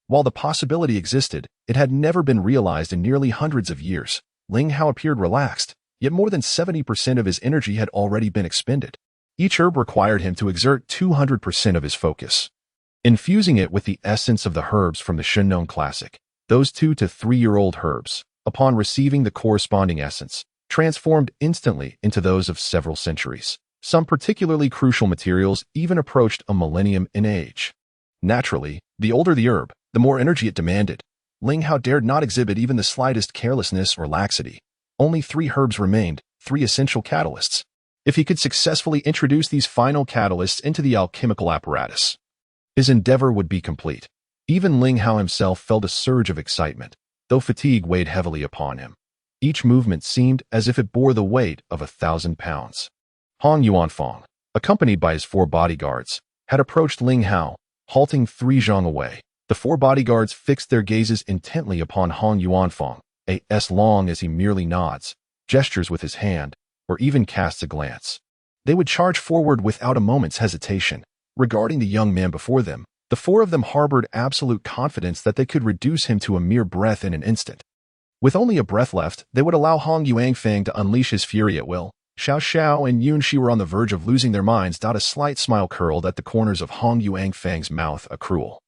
While the possibility existed, it had never been realized in nearly hundreds of years. Ling Hao appeared relaxed, yet more than 70% of his energy had already been expended. Each herb required him to exert 200% of his focus. Infusing it with the essence of the herbs from the Shenong Classic, those 2 to 3-year-old herbs, upon receiving the corresponding essence, transformed instantly into those of several centuries. Some particularly crucial materials even approached a millennium in age. Naturally, the older the herb, the more energy it demanded. Ling Hao dared not exhibit even the slightest carelessness or laxity. Only 3 herbs remained, 3 essential catalysts. If he could successfully introduce these final catalysts into the alchemical apparatus, his endeavor would be complete. Even Ling Hao himself felt a surge of excitement, though fatigue weighed heavily upon him. Each movement seemed as if it bore the weight of 1,000 pounds. Hong Yuanfang, accompanied by his 4 bodyguards, had approached Ling Hao, halting 3 zhang away. The 4 bodyguards fixed their gazes intently upon Hong Yuanfang, as long as he merely nods, gestures with his hand, or even casts a glance. They would charge forward without a moment's hesitation. Regarding the young man before them, the 4 of them harbored absolute confidence that they could reduce him to a mere breath in an instant. With only a breath left, they would allow Hong Yuanfang to unleash his fury at will. Xiao Xiao and Yun Shi were on the verge of losing their minds. A slight smile curled at the corners of Hong Yuanfang's mouth, a cruel,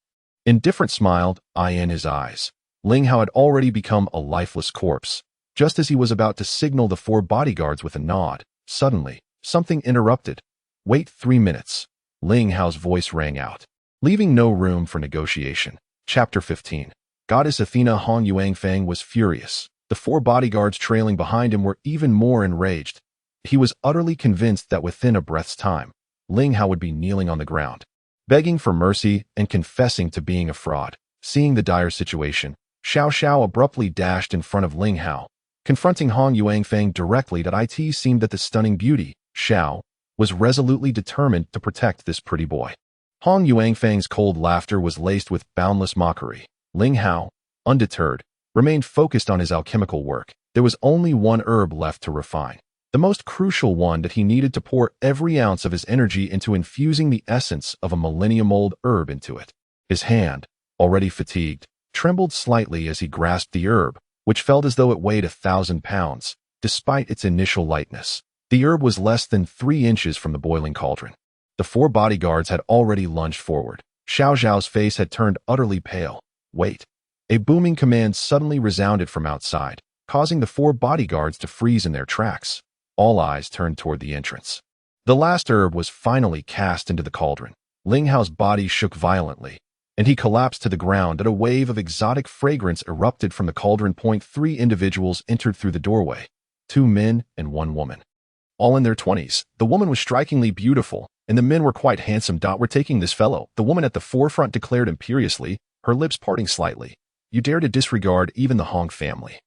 indifferent smile in his eyes. Ling Hao had already become a lifeless corpse. Just as he was about to signal the 4 bodyguards with a nod, suddenly, something interrupted. "Wait 3 minutes." Ling Hao's voice rang out, leaving no room for negotiation. Chapter 15. Goddess Athena. Hong Yuanfang was furious. The 4 bodyguards trailing behind him were even more enraged. He was utterly convinced that within a breath's time, Ling Hao would be kneeling on the ground, begging for mercy and confessing to being a fraud. Seeing the dire situation, Xiao Xiao abruptly dashed in front of Ling Hao, confronting Hong Yuanfang directly. It seemed that the stunning beauty, Xiao, was resolutely determined to protect this pretty boy. Hong Yuanfang's cold laughter was laced with boundless mockery. Ling Hao, undeterred, remained focused on his alchemical work. There was only one herb left to refine, the most crucial one that he needed to pour every ounce of his energy into infusing the essence of a millennium-old herb into it. His hand, already fatigued, trembled slightly as he grasped the herb, which felt as though it weighed 1,000 pounds, despite its initial lightness. The herb was less than 3 inches from the boiling cauldron. The 4 bodyguards had already lunged forward. Xiao Xiao's face had turned utterly pale. "Wait." A booming command suddenly resounded from outside, causing the 4 bodyguards to freeze in their tracks. All eyes turned toward the entrance. The last herb was finally cast into the cauldron. Ling Hao's body shook violently, and he collapsed to the ground. A wave of exotic fragrance erupted from the cauldron. 3 individuals entered through the doorway, 2 men and 1 woman. All in their 20s, the woman was strikingly beautiful, and the men were quite handsome. "We're taking this fellow," the woman at the forefront declared imperiously, her lips parting slightly. "You dare to disregard even the Hong family.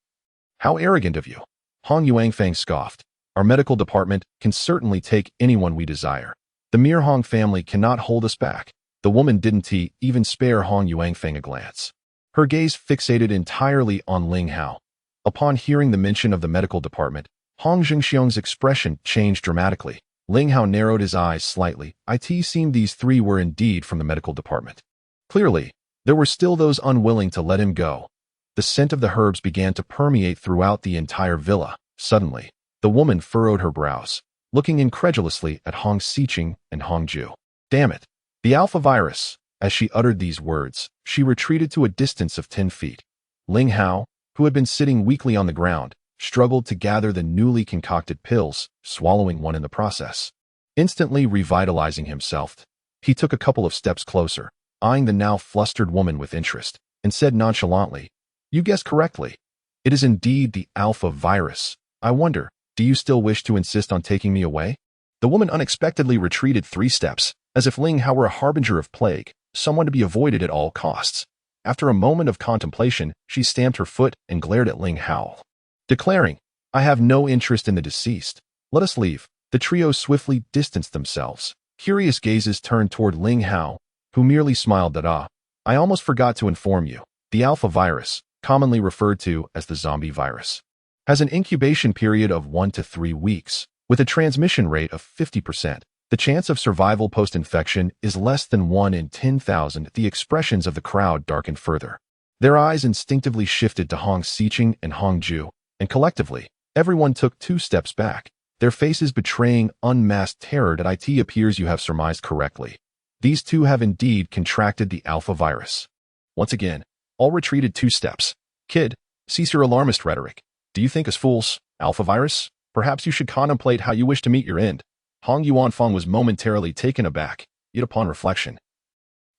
How arrogant of you." Hong Yuanfang scoffed. "Our medical department can certainly take anyone we desire. The mere Hong family cannot hold us back." The woman didn't even spare Hong Yuanfang a glance. Her gaze fixated entirely on Ling Hao. Upon hearing the mention of the medical department, Hong Zhengxiong's expression changed dramatically. Ling Hao narrowed his eyes slightly. It seemed these 3 were indeed from the medical department. Clearly, there were still those unwilling to let him go. The scent of the herbs began to permeate throughout the entire villa. Suddenly, the woman furrowed her brows, looking incredulously at Hong Xiqing and Hong Ju. "Damn it! The alpha virus!" As she uttered these words, she retreated to a distance of 10 feet. Ling Hao, who had been sitting weakly on the ground, struggled to gather the newly concocted pills, swallowing one in the process. Instantly revitalizing himself, he took a couple of steps closer, eyeing the now flustered woman with interest, and said nonchalantly, "You guessed correctly. It is indeed the alpha virus. I wonder, do you still wish to insist on taking me away?" The woman unexpectedly retreated 3 steps, as if Ling Hao were a harbinger of plague, someone to be avoided at all costs. After a moment of contemplation, she stamped her foot and glared at Ling Hao, declaring, "I have no interest in the deceased. Let us leave." The trio swiftly distanced themselves. Curious gazes turned toward Ling Hao, who merely smiled. "I almost forgot to inform you. The alpha virus, commonly referred to as the zombie virus, has an incubation period of 1 to 3 weeks. With a transmission rate of 50%, the chance of survival post-infection is less than 1 in 10,000. The expressions of the crowd darkened further. Their eyes instinctively shifted to Hong Xiqing and Hong Ju, and collectively, everyone took 2 steps back, their faces betraying unmasked terror. That it appears you have surmised correctly. These two have indeed contracted the alpha virus. Once again, all retreated 2 steps. Kid, cease your alarmist rhetoric. Do you think us fools? Alpha virus? Perhaps you should contemplate how you wish to meet your end. Hong Yuanfeng was momentarily taken aback, yet upon reflection,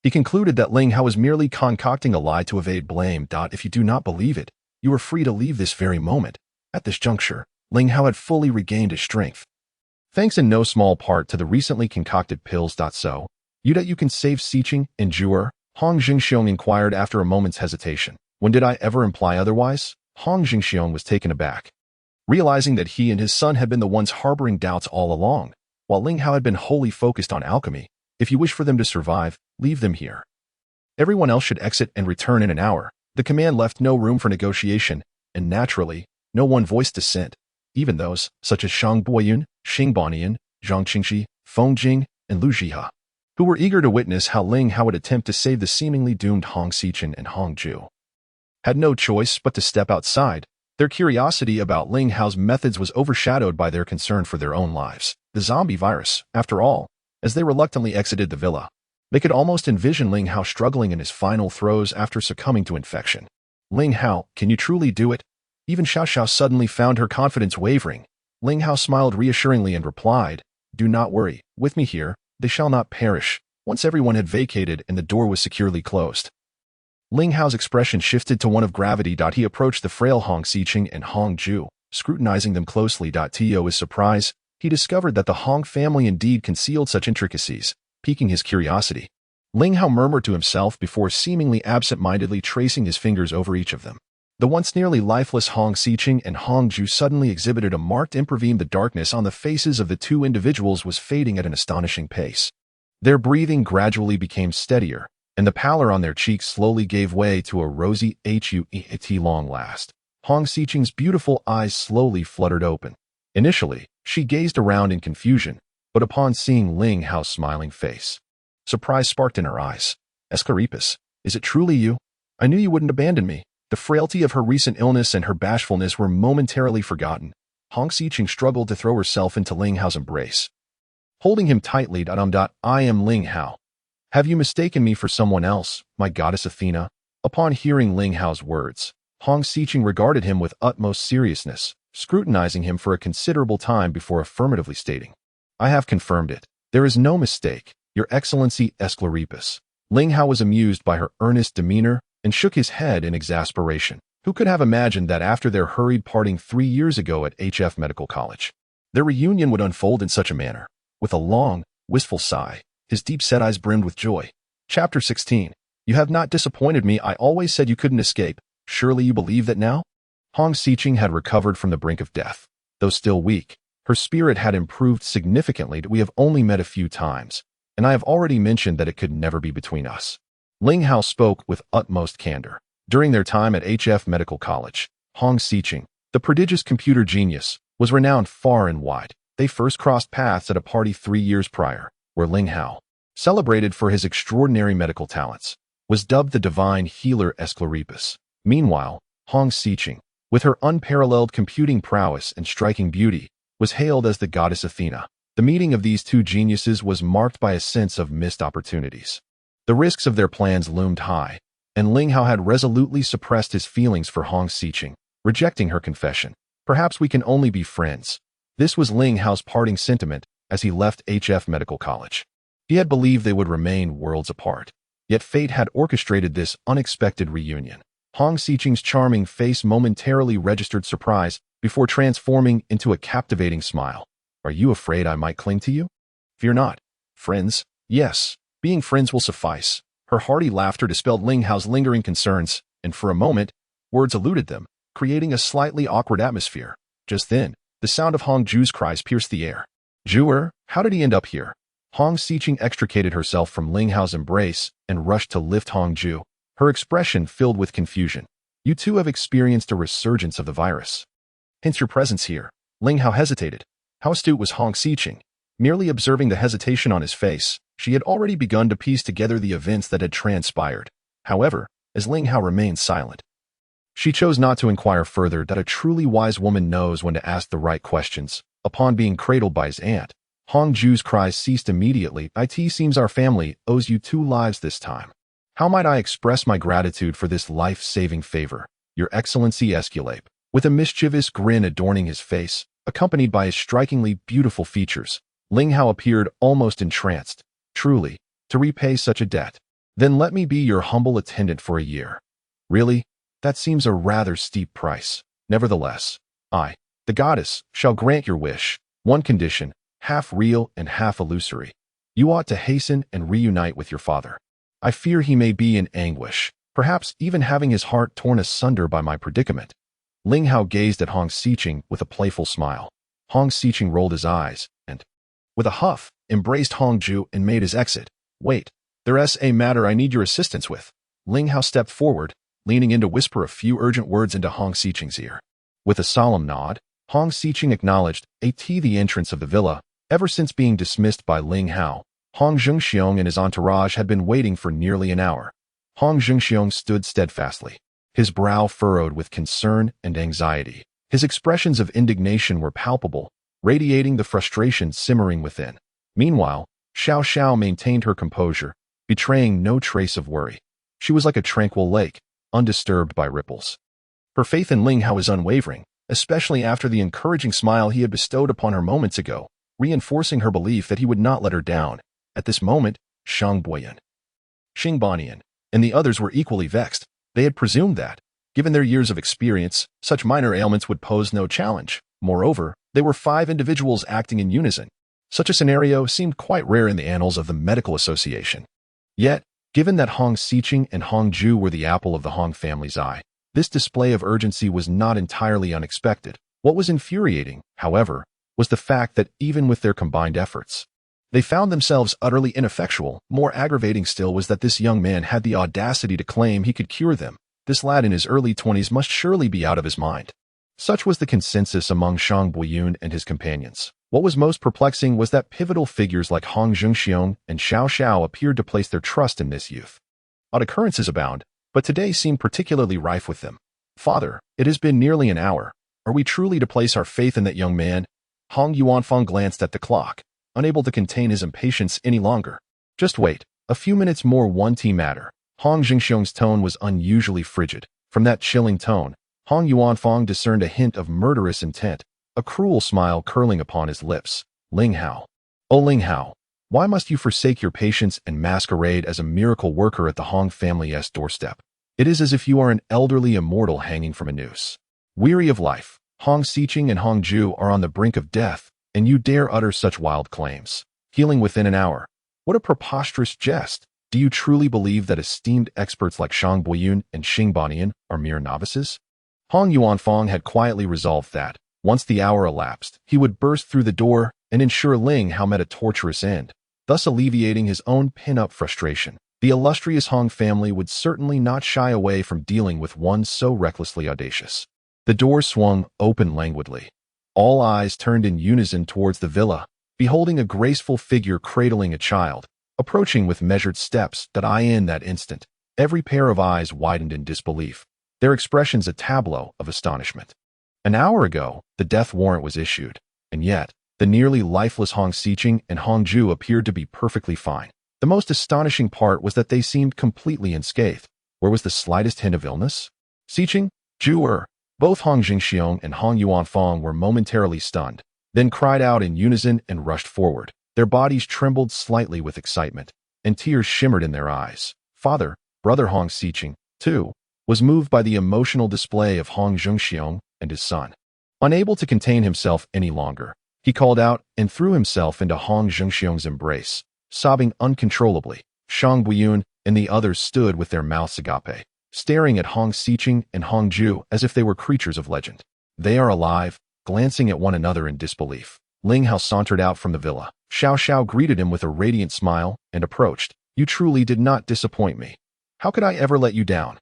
he concluded that Ling Hao was merely concocting a lie to evade blame. If you do not believe it, you are free to leave this very moment. At this juncture, Ling Hao had fully regained his strength, thanks in no small part to the recently concocted pills. So, you can save Xiqing and Juer? Hong Jingxiong inquired after a moment's hesitation. When did I ever imply otherwise? Hong Jingxiong was taken aback, realizing that he and his son had been the ones harboring doubts all along, while Ling Hao had been wholly focused on alchemy. If you wish for them to survive, leave them here. Everyone else should exit and return in an hour. The command left no room for negotiation, and naturally, no one voiced dissent. Even those, such as Shang Boyun, Xing Bonian, Zhang Qingxi, Feng Jing, and Lu Jiha, who were eager to witness how Ling Hao would attempt to save the seemingly doomed Hong Xiqing and Hong Ju, had no choice but to step outside. Their curiosity about Ling Hao's methods was overshadowed by their concern for their own lives. The zombie virus, after all. As they reluctantly exited the villa, they could almost envision Ling Hao struggling in his final throes after succumbing to infection. Ling Hao, can you truly do it? Even Xiao Xiao suddenly found her confidence wavering. Ling Hao smiled reassuringly and replied, do not worry, with me here, they shall not perish. Once everyone had vacated and the door was securely closed, Ling Hao's expression shifted to one of gravity. He approached the frail Hong Xiqing and Hong Ju, scrutinizing them closely. To his surprise, he discovered that the Hong family indeed concealed such intricacies, piquing his curiosity. Ling Hao murmured to himself before seemingly absent-mindedly tracing his fingers over each of them. The once nearly lifeless Hong Xiqing and Hong Ju suddenly exhibited a marked improvement. The darkness on the faces of the 2 individuals was fading at an astonishing pace. Their breathing gradually became steadier, and the pallor on their cheeks slowly gave way to a rosy huet. Long last, Hong Xiqing's beautiful eyes slowly fluttered open. Initially, she gazed around in confusion, but upon seeing Ling Hao's smiling face, surprise sparked in her eyes. Esclaripus, is it truly you? I knew you wouldn't abandon me. The frailty of her recent illness and her bashfulness were momentarily forgotten. Hong Xiqing struggled to throw herself into Ling Hao's embrace, holding him tightly. I am Ling Hao. Have you mistaken me for someone else, my goddess Athena? Upon hearing Ling Hao's words, Hong Xiqing regarded him with utmost seriousness, scrutinizing him for a considerable time before affirmatively stating, I have confirmed it. There is no mistake, Your Excellency Esclaripus. Ling Hao was amused by her earnest demeanor and shook his head in exasperation. Who could have imagined that after their hurried parting 3 years ago at HF Medical College, their reunion would unfold in such a manner? With a long, wistful sigh, his deep-set eyes brimmed with joy. Chapter 16. You have not disappointed me. I always said you couldn't escape. Surely you believe that now? Hong Xiqing had recovered from the brink of death. Though still weak, her spirit had improved significantly. We have only met a few times, and I have already mentioned that it could never be between us. Ling Hao spoke with utmost candor. During their time at HF Medical College, Hong Xiqing, the prodigious computer genius, was renowned far and wide. They first crossed paths at a party 3 years prior, where Ling Hao, celebrated for his extraordinary medical talents, was dubbed the divine healer Esclaripus. Meanwhile, Hong Xiqing, with her unparalleled computing prowess and striking beauty, was hailed as the goddess Athena. The meeting of these 2 geniuses was marked by a sense of missed opportunities. The risks of their plans loomed high, and Ling Hao had resolutely suppressed his feelings for Hong Xiqing, rejecting her confession. Perhaps we can only be friends. This was Ling Hao's parting sentiment as he left HF Medical College. He had believed they would remain worlds apart, yet fate had orchestrated this unexpected reunion. Hong Xiqing's charming face momentarily registered surprise before transforming into a captivating smile. Are you afraid I might cling to you? Fear not. Friends? Yes, being friends will suffice. Her hearty laughter dispelled Ling Hao's lingering concerns, and for a moment, words eluded them, creating a slightly awkward atmosphere. Just then, the sound of Hong Ju's cries pierced the air. Juer, how did he end up here? Hong Xiqing extricated herself from Ling Hao's embrace and rushed to lift Hong Ju, her expression filled with confusion. You 2 have experienced a resurgence of the virus. hence your presence here. Ling Hao hesitated. How astute was Hong Xiqing? Merely observing the hesitation on his face, she had already begun to piece together the events that had transpired. However, as Ling Hao remained silent, she chose not to inquire further. That a truly wise woman knows when to ask the right questions. Upon being cradled by his aunt, Hong Ju's cries ceased immediately. It seems our family owes you 2 lives this time. How might I express my gratitude for this life-saving favor? Your Excellency Esculape, with a mischievous grin adorning his face, accompanied by his strikingly beautiful features, Ling Hao appeared almost entranced. Truly, to repay such a debt. Then let me be your humble attendant for a year. Really? That seems a rather steep price. Nevertheless, I, the goddess, shall grant your wish. One condition, half real and half illusory. You ought to hasten and reunite with your father. I fear he may be in anguish, perhaps even having his heart torn asunder by my predicament. Ling Hao gazed at Hong Xiqing with a playful smile. Hong Xiqing rolled his eyes and, with a huff, embraced Hong Ju and made his exit. Wait, there's a matter I need your assistance with. Ling Hao stepped forward, leaning in to whisper a few urgent words into Hong Xiqing's ear. With a solemn nod, Hong Xiqing acknowledged the entrance of the villa. Ever since being dismissed by Ling Hao, Hong Zhengxiong and his entourage had been waiting for nearly an hour. Hong Zhengxiong stood steadfastly, his brow furrowed with concern and anxiety. His expressions of indignation were palpable, radiating the frustration simmering within. Meanwhile, Xiao Xiao maintained her composure, betraying no trace of worry. She was like a tranquil lake, undisturbed by ripples. Her faith in Ling Hao was unwavering, especially after the encouraging smile he had bestowed upon her moments ago, reinforcing her belief that he would not let her down. At this moment, Shang Boyan, Xing Banian, and the others were equally vexed. They had presumed that, given their years of experience, such minor ailments would pose no challenge. Moreover, they were 5 individuals acting in unison. Such a scenario seemed quite rare in the annals of the medical association. Yet, given that Hong Xiqing and Hong Ju were the apple of the Hong family's eye, this display of urgency was not entirely unexpected. What was infuriating, however, was the fact that even with their combined efforts, they found themselves utterly ineffectual. More aggravating still was that this young man had the audacity to claim he could cure them. This lad in his early 20s must surely be out of his mind. Such was the consensus among Shang Boyun and his companions. What was most perplexing was that pivotal figures like Hong Zhengxiong and Xiao Xiao appeared to place their trust in this youth. Odd occurrences abound, but today seemed particularly rife with them. Father, it has been nearly an hour. Are we truly to place our faith in that young man? Hong Yuanfang glanced at the clock, unable to contain his impatience any longer. Just wait, a few minutes more. One tea matter. Hong Zhengxiong's tone was unusually frigid. From that chilling tone, Hong Yuanfang discerned a hint of murderous intent, a cruel smile curling upon his lips. Ling Hao. Oh Ling Hao, why must you forsake your patience and masquerade as a miracle worker at the Hong family's doorstep? It is as if you are an elderly immortal hanging from a noose. Weary of life, Hong Xiqing and Hong Ju are on the brink of death, and you dare utter such wild claims. Healing within an hour. What a preposterous jest. Do you truly believe that esteemed experts like Shang Boyun and Xing Banian are mere novices? Hong Yuanfang had quietly resolved that, once the hour elapsed, he would burst through the door and ensure Ling Hao met a torturous end, thus alleviating his own pin-up frustration. The illustrious Hong family would certainly not shy away from dealing with one so recklessly audacious. The door swung open languidly. All eyes turned in unison towards the villa, beholding a graceful figure cradling a child, approaching with measured steps. In that instant, every pair of eyes widened in disbelief, their expressions a tableau of astonishment. An hour ago, the death warrant was issued, and yet, the nearly lifeless Hong Xiqing and Hong Ju appeared to be perfectly fine. The most astonishing part was that they seemed completely unscathed. Where was the slightest hint of illness? Xiqing, Ju both Hong Zhengxiong and Hong Yuanfang were momentarily stunned, then cried out in unison and rushed forward. Their bodies trembled slightly with excitement, and tears shimmered in their eyes. Father, brother Hong Xiqing, too, was moved by the emotional display of Hong Zhengxiong and his son. Unable to contain himself any longer, he called out and threw himself into Hong Zhengxiong's embrace, sobbing uncontrollably. Shang Buyun and the others stood with their mouths agape, staring at Hong Xiqing and Hong Ju as if they were creatures of legend. They are alive, glancing at one another in disbelief. Ling Hao sauntered out from the villa. Xiao Xiao greeted him with a radiant smile and approached. You truly did not disappoint me. How could I ever let you down?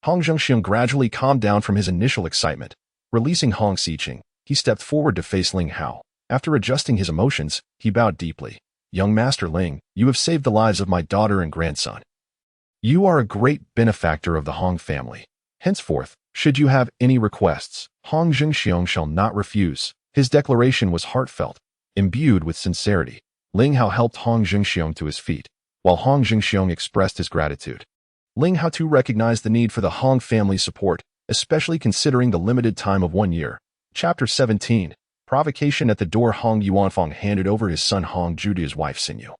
Hong Zhengxiong gradually calmed down from his initial excitement. Releasing Hong Xiqing, he stepped forward to face Ling Hao. After adjusting his emotions, he bowed deeply. Young Master Ling, you have saved the lives of my daughter and grandson. You are a great benefactor of the Hong family. Henceforth, should you have any requests, Hong Zhengxiong shall not refuse. His declaration was heartfelt, imbued with sincerity. Ling Hao helped Hong Zhengxiong to his feet, while Hong Zhengxiong expressed his gratitude. Ling Hao too recognized the need for the Hong family's support, especially considering the limited time of 1 year. Chapter 17. Provocation at the door. Hong Yuanfang handed over his son Hong Zhu to his wife Xinyu,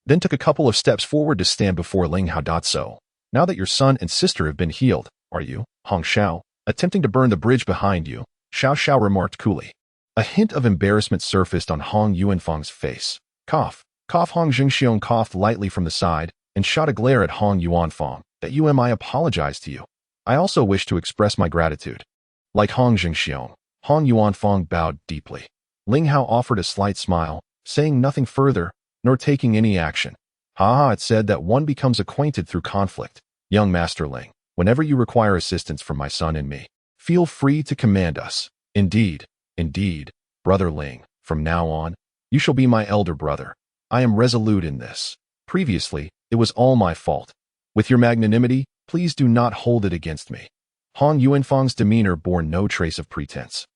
then took a couple of steps forward to stand before Ling Hao. So, now that your son and sister have been healed, are you, Hong Shao, attempting to burn the bridge behind you? Xiao Xiao remarked coolly. A hint of embarrassment surfaced on Hong Yuanfang's face. Cough. Hong Zhengxiong coughed lightly from the side and shot a glare at Hong Yuanfang. That I apologize to you. I also wish to express my gratitude. Like Hong Zhengxiong, Hong Yuanfang bowed deeply. Ling Hao offered a slight smile, saying nothing further, nor taking any action. It said that one becomes acquainted through conflict. Young Master Ling, whenever you require assistance from my son and me, feel free to command us. Indeed, Brother Ling, from now on, you shall be my elder brother. I am resolute in this. Previously, it was all my fault. With your magnanimity, please do not hold it against me. Hong Yuanfang's demeanor bore no trace of pretense.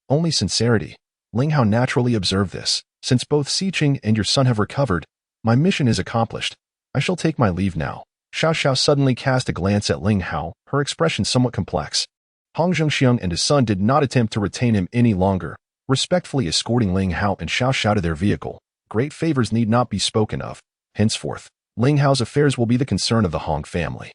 Only sincerity. Ling Hao naturally observed this. Since both Xiqing and your son have recovered, my mission is accomplished. I shall take my leave now. Xiao Xiao suddenly cast a glance at Ling Hao, her expression somewhat complex. Hong Zhengxiong and his son did not attempt to retain him any longer, respectfully escorting Ling Hao and Xiao Xiao to their vehicle. Great favors need not be spoken of. Henceforth, Ling Hao's affairs will be the concern of the Hong family.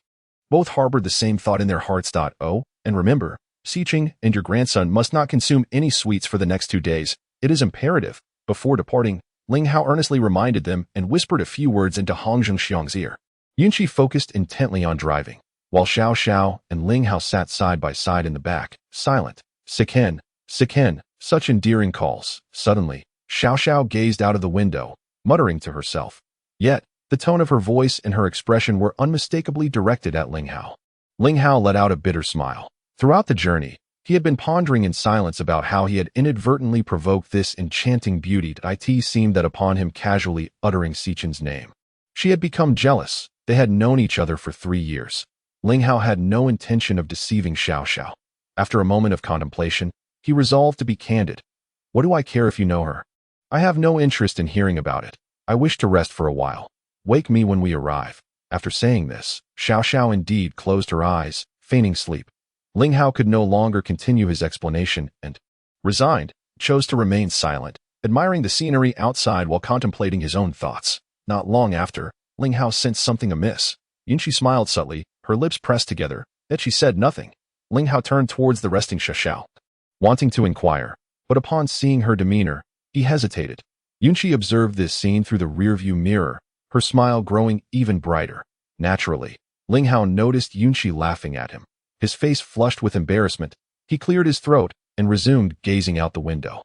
Both harbored the same thought in their hearts. Oh, and remember, Xiqing and your grandson must not consume any sweets for the next 2 days. It is imperative. Before departing, Ling Hao earnestly reminded them and whispered a few words into Hong Zhengxiong's ear. Yunqi focused intently on driving, while Xiao Xiao and Ling Hao sat side by side in the back, silent. Siken, such endearing calls. Suddenly, Xiao Xiao gazed out of the window, muttering to herself. Yet, the tone of her voice and her expression were unmistakably directed at Ling Hao. Ling Hao let out a bitter smile. Throughout the journey, he had been pondering in silence about how he had inadvertently provoked this enchanting beauty. It seemed that upon him casually uttering Xiqing's name, she had become jealous. They had known each other for 3 years. Ling Hao had no intention of deceiving Xiao Xiao. After a moment of contemplation, he resolved to be candid. What do I care if you know her? I have no interest in hearing about it. I wish to rest for a while. Wake me when we arrive. After saying this, Xiao Xiao indeed closed her eyes, feigning sleep. Ling Hao could no longer continue his explanation and, resigned, chose to remain silent, admiring the scenery outside while contemplating his own thoughts. Not long after, Ling Hao sensed something amiss. Yunqi smiled subtly, her lips pressed together, yet she said nothing. Ling Hao turned towards the resting Xiao Xiao, wanting to inquire, but upon seeing her demeanor, he hesitated. Yunqi observed this scene through the rearview mirror, her smile growing even brighter. Naturally, Ling Hao noticed Yunqi laughing at him. His face flushed with embarrassment. He cleared his throat and resumed gazing out the window.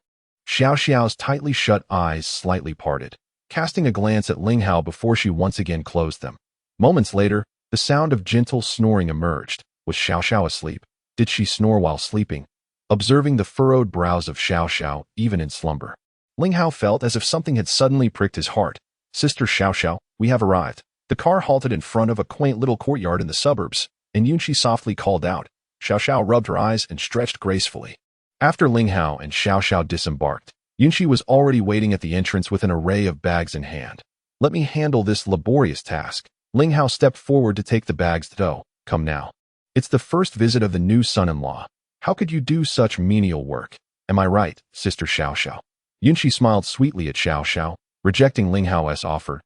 Xiao Xiao's tightly shut eyes slightly parted, casting a glance at Ling Hao before she once again closed them. Moments later, the sound of gentle snoring emerged. Was Xiao Xiao asleep? Did she snore while sleeping? Observing the furrowed brows of Xiao Xiao even in slumber, Ling Hao felt as if something had suddenly pricked his heart. Sister Xiao Xiao, we have arrived. The car halted in front of a quaint little courtyard in the suburbs, and Yunqi softly called out. Xiao Xiao rubbed her eyes and stretched gracefully. After Ling Hao and Xiao Xiao disembarked, Yunqi was already waiting at the entrance with an array of bags in hand. Let me handle this laborious task. Ling Hao stepped forward to take the bags. Come now. It's the first visit of the new son-in-law. How could you do such menial work? Am I right, Sister Xiao Xiao? Yunqi smiled sweetly at Xiao Xiao, rejecting Ling Hao's offer.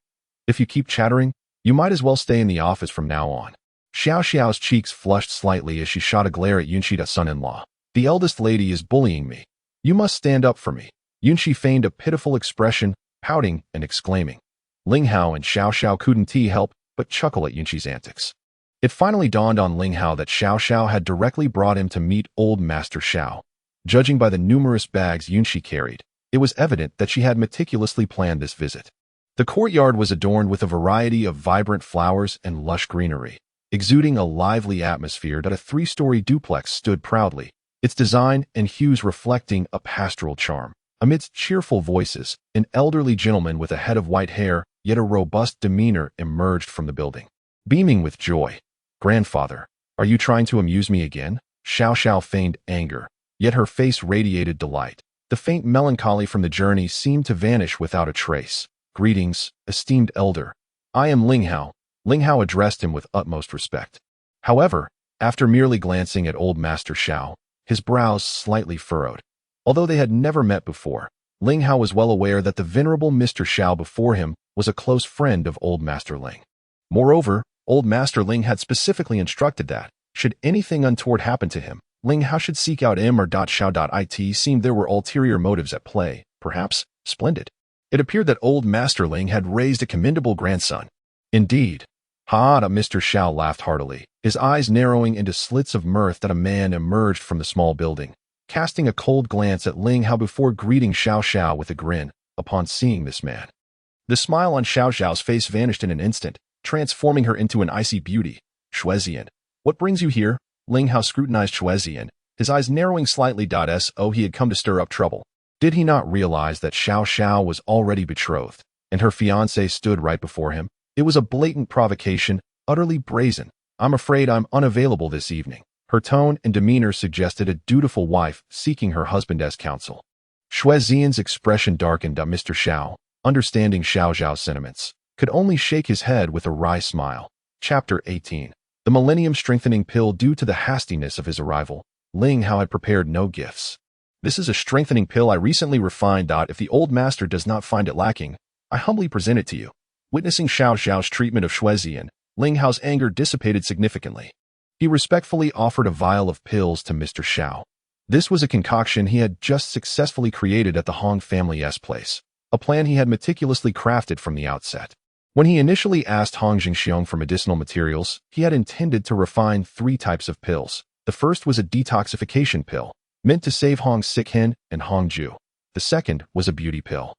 If you keep chattering, you might as well stay in the office from now on. Xiao Xiao's cheeks flushed slightly as she shot a glare at Yunqi's son-in-law. The eldest lady is bullying me. You must stand up for me. Yunqi feigned a pitiful expression, pouting and exclaiming. Ling Hao and Xiao Xiao couldn't help but chuckle at Yunqi's antics. It finally dawned on Ling Hao that Xiao Xiao had directly brought him to meet old Master Xiao. Judging by the numerous bags Yunqi carried, it was evident that she had meticulously planned this visit. The courtyard was adorned with a variety of vibrant flowers and lush greenery, exuding a lively atmosphere that a 3-story duplex stood proudly, its design and hues reflecting a pastoral charm. Amidst cheerful voices, an elderly gentleman with a head of white hair, yet a robust demeanor, emerged from the building. Beaming with joy, "Grandfather, are you trying to amuse me again?" Xiao Xiao feigned anger, yet her face radiated delight. The faint melancholy from the journey seemed to vanish without a trace. "Greetings, esteemed elder. I am Ling Hao." Ling Hao addressed him with utmost respect. However, after merely glancing at old Master Xiao, his brows slightly furrowed. Although they had never met before, Ling Hao was well aware that the venerable Mr. Xiao before him was a close friend of old Master Ling. Moreover, old Master Ling had specifically instructed that, should anything untoward happen to him, Ling Hao should seek out him or Xiao. It seemed there were ulterior motives at play, perhaps splendid. It appeared that old Master Ling had raised a commendable grandson. Indeed. Ha! Mr. Xiao laughed heartily, his eyes narrowing into slits of mirth that a man emerged from the small building, casting a cold glance at Ling Hao before greeting Xiao Xiao with a grin upon seeing this man. The smile on Xiao Xiao's face vanished in an instant, transforming her into an icy beauty. "Xuezian, what brings you here?" Ling Hao scrutinized Xuezian, his eyes narrowing slightly. He had come to stir up trouble. Did he not realize that Xiao Xiao was already betrothed, and her fiancé stood right before him? It was a blatant provocation, utterly brazen. "I'm afraid I'm unavailable this evening." Her tone and demeanor suggested a dutiful wife seeking her husband as counsel. Xuezian's expression darkened. Mr. Xiao, understanding Xiao Xiao's sentiments, could only shake his head with a wry smile. Chapter 18. The Millennium Strengthening Pill. Due to the hastiness of his arrival, Ling Hao had prepared no gifts. "This is a strengthening pill I recently refined. If the old master does not find it lacking, I humbly present it to you." Witnessing Xiao Xiao's treatment of Xuezian, Ling Hao's anger dissipated significantly. He respectfully offered a vial of pills to Mr. Xiao. This was a concoction he had just successfully created at the Hong family's place, a plan he had meticulously crafted from the outset. When he initially asked Hong Jiangcheng for medicinal materials, he had intended to refine 3 types of pills. The first was a detoxification pill, meant to save Hong's sick hen and Hong Ju. The second was a beauty pill,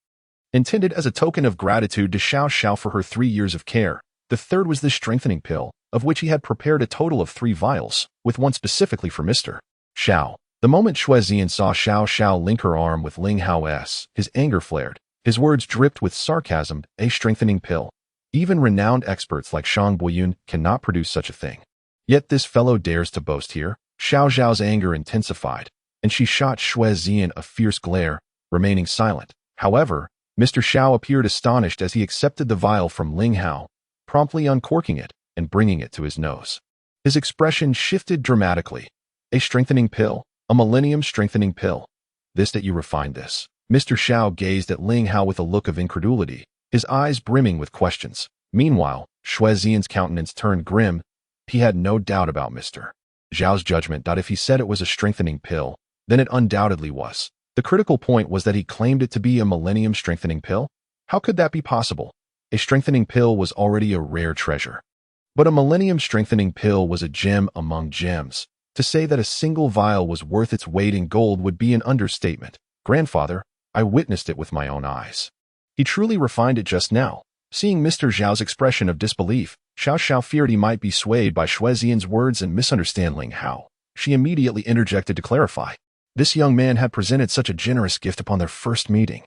intended as a token of gratitude to Xiao Xiao for her 3 years of care. The third was the strengthening pill, of which he had prepared a total of 3 vials, with one specifically for Mr. Xiao. The moment Xuezian saw Xiao Xiao link her arm with Ling Hao's, his anger flared. His words dripped with sarcasm. "A strengthening pill. Even renowned experts like Shang Boyun cannot produce such a thing. Yet this fellow dares to boast here." Xiao Xiao's anger intensified, and she shot Xuezian a fierce glare, remaining silent. However, Mr. Xiao appeared astonished as he accepted the vial from Ling Hao, promptly uncorking it and bringing it to his nose. His expression shifted dramatically. "A strengthening pill? A millennium strengthening pill? This that you refined this?" Mr. Xiao gazed at Ling Hao with a look of incredulity, his eyes brimming with questions. Meanwhile, Xuezian's countenance turned grim. He had no doubt about Mr. Xiao's judgment. If he said it was a strengthening pill, then it undoubtedly was. The critical point was that he claimed it to be a millennium strengthening pill. How could that be possible? A strengthening pill was already a rare treasure. But a millennium strengthening pill was a gem among gems. To say that a single vial was worth its weight in gold would be an understatement. "Grandfather, I witnessed it with my own eyes. He truly refined it just now." Seeing Mr. Xiao's expression of disbelief, Xiao Xiao feared he might be swayed by Xuezian's words and misunderstand Ling Hao. She immediately interjected to clarify. This young man had presented such a generous gift upon their first meeting.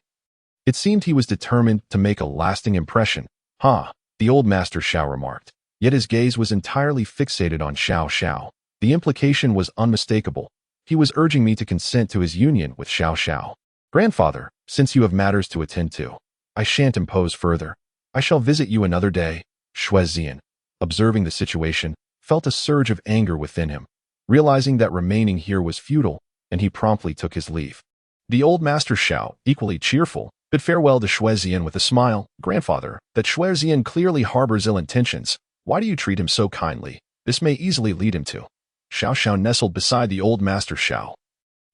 It seemed he was determined to make a lasting impression. "Ha," the old Master Xiao remarked, yet his gaze was entirely fixated on Xiao Xiao. The implication was unmistakable. He was urging me to consent to his union with Xiao Xiao. "Grandfather, since you have matters to attend to, I shan't impose further. I shall visit you another day." Xuezian, observing the situation, felt a surge of anger within him, realizing that remaining here was futile, and he promptly took his leave. The old Master Xiao, equally cheerful, bid farewell to Xuezian with a smile. "Grandfather, that Xuezian clearly harbors ill intentions. Why do you treat him so kindly? This may easily lead him to." Xiao Xiao nestled beside the old Master Xiao,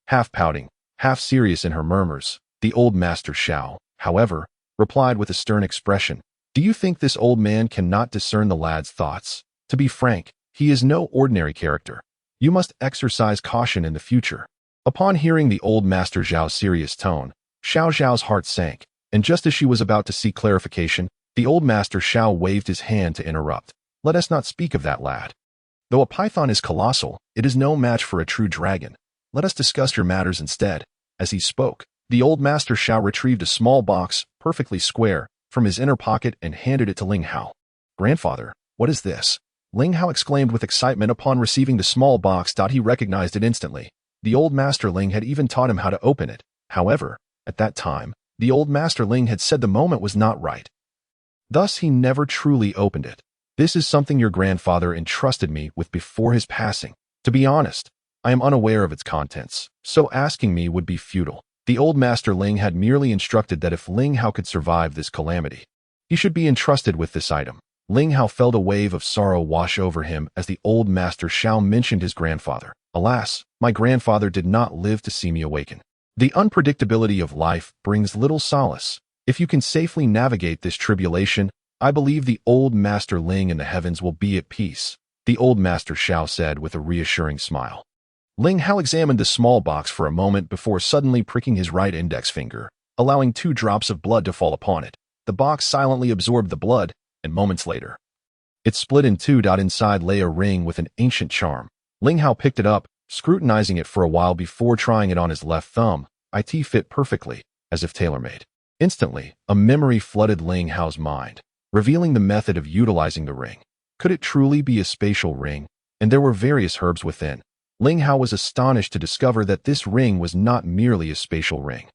half pouting, half serious in her murmurs. The old Master Xiao, however, replied with a stern expression. "Do you think this old man cannot discern the lad's thoughts? To be frank, he is no ordinary character. You must exercise caution in the future." Upon hearing the old Master Xiao's serious tone, Xiao Xiao's heart sank, and just as she was about to seek clarification, the old Master Xiao waved his hand to interrupt. "Let us not speak of that lad. Though a python is colossal, it is no match for a true dragon." Let us discuss your matters instead." As he spoke, the old master Xiao retrieved a small box, perfectly square, from his inner pocket and handed it to Ling Hao. "Grandfather, what is this?" Ling Hao exclaimed with excitement upon receiving the small box. He recognized it instantly. The old master Ling had even taught him how to open it. However, at that time, the old master Ling had said the moment was not right. Thus, he never truly opened it. "This is something your grandfather entrusted me with before his passing. To be honest, I am unaware of its contents, so asking me would be futile." The old master Ling had merely instructed that if Ling Hao could survive this calamity, he should be entrusted with this item. Ling Hao felt a wave of sorrow wash over him as the old master Xiao mentioned his grandfather. "Alas, my grandfather did not live to see me awaken. The unpredictability of life brings little solace. If you can safely navigate this tribulation, I believe the old master Ling in the heavens will be at peace," the old master Xiao said with a reassuring smile. Ling Hao examined the small box for a moment before suddenly pricking his right index finger, allowing 2 drops of blood to fall upon it. The box silently absorbed the blood, and moments later, it split in two. Inside lay a ring with an ancient charm. Ling Hao picked it up, scrutinizing it for a while before trying it on his left thumb. It fit perfectly, as if tailor-made. Instantly, a memory flooded Ling Hao's mind, revealing the method of utilizing the ring. Could it truly be a spatial ring? And there were various herbs within. Ling Hao was astonished to discover that this ring was not merely a spatial ring.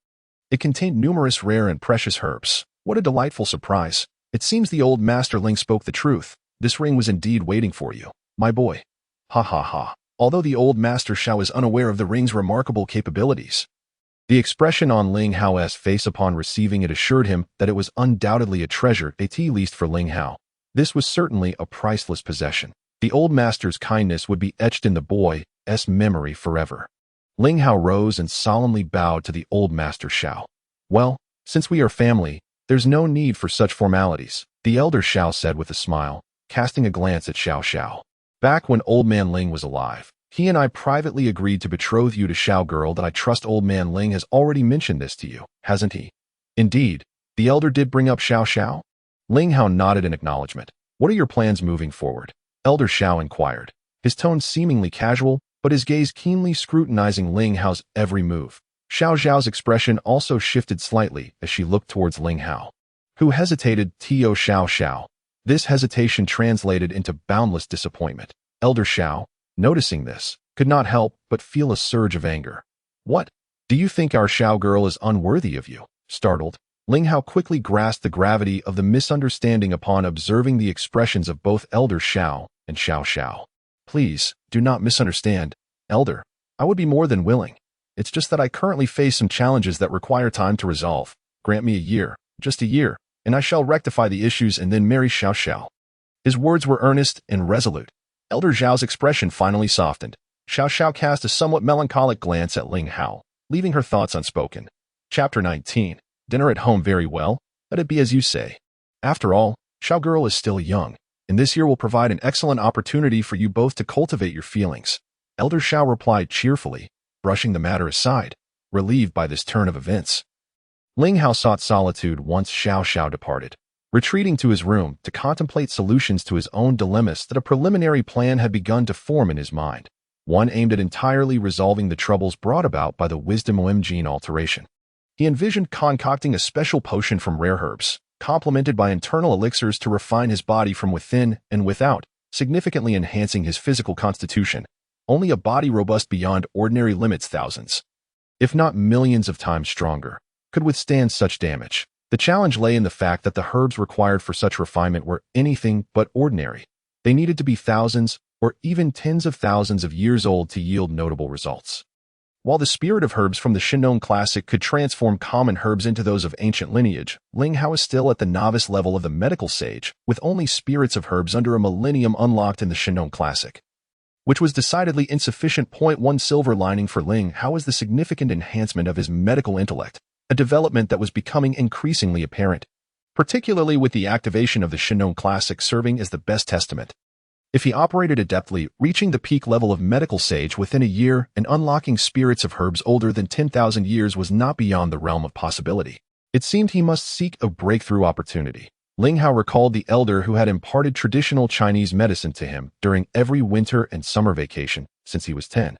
It contained numerous rare and precious herbs. What a delightful surprise. It seems the old master Ling spoke the truth. This ring was indeed waiting for you, my boy. Ha ha ha. Although the old master Xiao is unaware of the ring's remarkable capabilities, the expression on Ling Hao's face upon receiving it assured him that it was undoubtedly a treasure, at least for Ling Hao. This was certainly a priceless possession. The old master's kindness would be etched in the boy's memory forever. Ling Hao rose and solemnly bowed to the old master Xiao. "Well, since we are family, there's no need for such formalities," the elder Xiao said with a smile, casting a glance at Xiao Xiao. "Back when old man Ling was alive, he and I privately agreed to betroth you to Xiao girl. That I trust old man Ling has already mentioned this to you, hasn't he?" "Indeed, the elder did bring up Xiao Xiao?" Ling Hao nodded in acknowledgement. "What are your plans moving forward?" Elder Xiao inquired, his tone seemingly casual, but his gaze keenly scrutinizing Ling Hao's every move. Xiao Xiao's expression also shifted slightly as she looked towards Ling Hao, who hesitated. Xiao Xiao. This hesitation translated into boundless disappointment. Elder Xiao, noticing this, could not help but feel a surge of anger. "What? Do you think our Xiao girl is unworthy of you?" Startled, Ling Hao quickly grasped the gravity of the misunderstanding upon observing the expressions of both Elder Xiao and Xiao Xiao. "Please, do not misunderstand, Elder. I would be more than willing. It's just that I currently face some challenges that require time to resolve. Grant me a year, just a year, and I shall rectify the issues and then marry Xiao Xiao." His words were earnest and resolute. Elder Zhao's expression finally softened. Xiao Xiao cast a somewhat melancholic glance at Ling Hao, leaving her thoughts unspoken. Chapter 19. Dinner at home. Very well, let it be as you say. After all, Xiao girl is still young, and this year will provide an excellent opportunity for you both to cultivate your feelings. Elder Xiao replied cheerfully, brushing the matter aside, relieved by this turn of events. Ling Hao sought solitude once Xiao Xiao departed, retreating to his room to contemplate solutions to his own dilemmas. That a preliminary plan had begun to form in his mind, one aimed at entirely resolving the troubles brought about by the wisdom OM gene alteration. He envisioned concocting a special potion from rare herbs, complemented by internal elixirs to refine his body from within and without, significantly enhancing his physical constitution. Only a body robust beyond ordinary limits, thousands, if not millions of times stronger, could withstand such damage. The challenge lay in the fact that the herbs required for such refinement were anything but ordinary. They needed to be thousands or even tens of thousands of years old to yield notable results. While the spirit of herbs from the Shinong classic could transform common herbs into those of ancient lineage, Ling Hao is still at the novice level of the medical sage, with only spirits of herbs under a millennium unlocked in the Shinong classic, which was decidedly insufficient. One silver lining for Ling Hao is the significant enhancement of his medical intellect, a development that was becoming increasingly apparent, particularly with the activation of the Shinong classic serving as the best testament. If he operated adeptly, reaching the peak level of medical sage within a year and unlocking spirits of herbs older than 10,000 years was not beyond the realm of possibility. It seemed he must seek a breakthrough opportunity. Ling Hao recalled the elder who had imparted traditional Chinese medicine to him during every winter and summer vacation since he was 10.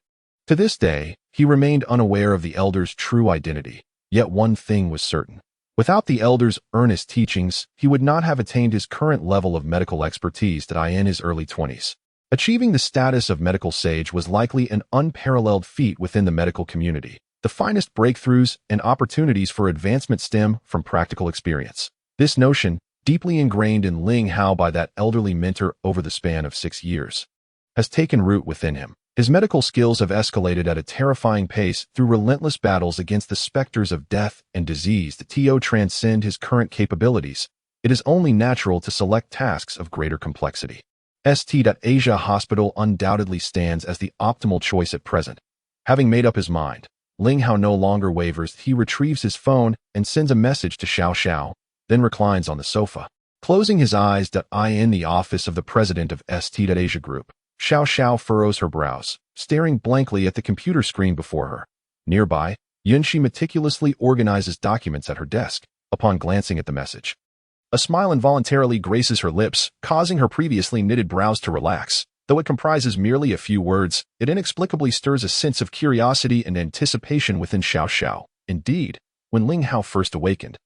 To this day, he remained unaware of the elder's true identity. Yet one thing was certain. Without the elder's earnest teachings, he would not have attained his current level of medical expertise that in his early 20s. Achieving the status of medical sage was likely an unparalleled feat within the medical community. The finest breakthroughs and opportunities for advancement stem from practical experience. This notion, deeply ingrained in Ling Hao by that elderly mentor over the span of 6 years, has taken root within him. His medical skills have escalated at a terrifying pace through relentless battles against the specters of death and disease that transcend his current capabilities. It is only natural to select tasks of greater complexity. Asia Hospital undoubtedly stands as the optimal choice at present. Having made up his mind, Ling Hao no longer wavers. He retrieves his phone and sends a message to Xiao Xiao, then reclines on the sofa. Closing his eyes, in the office of the president of Asia Group, Xiao Xiao furrows her brows, staring blankly at the computer screen before her. Nearby, Yunxi meticulously organizes documents at her desk. Upon glancing at the message, a smile involuntarily graces her lips, causing her previously knitted brows to relax. Though it comprises merely a few words, it inexplicably stirs a sense of curiosity and anticipation within Xiao Xiao. Indeed, when Ling Hao first awakened,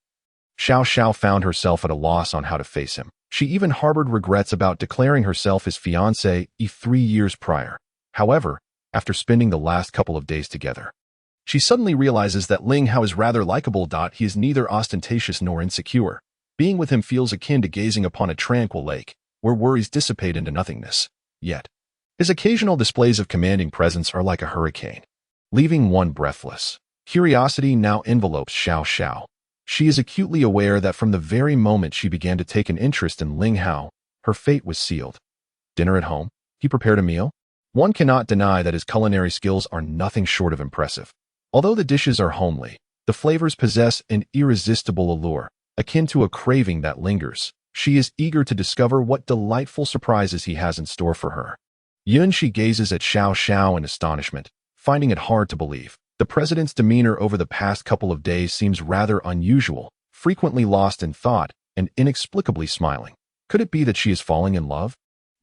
Xiao Xiao found herself at a loss on how to face him. She even harbored regrets about declaring herself his fiancée 3 years prior. However, after spending the last couple of days together, she suddenly realizes that Ling Hao is rather likable. He is neither ostentatious nor insecure. Being with him feels akin to gazing upon a tranquil lake, where worries dissipate into nothingness. Yet, his occasional displays of commanding presence are like a hurricane, leaving one breathless. Curiosity now envelopes Xiao Xiao. She is acutely aware that from the very moment she began to take an interest in Ling Hao, her fate was sealed. Dinner at home? He prepared a meal? One cannot deny that his culinary skills are nothing short of impressive. Although the dishes are homely, the flavors possess an irresistible allure, akin to a craving that lingers. She is eager to discover what delightful surprises he has in store for her. Yunxi gazes at Xiao Xiao in astonishment, finding it hard to believe. The president's demeanor over the past couple of days seems rather unusual, frequently lost in thought and inexplicably smiling. Could it be that she is falling in love?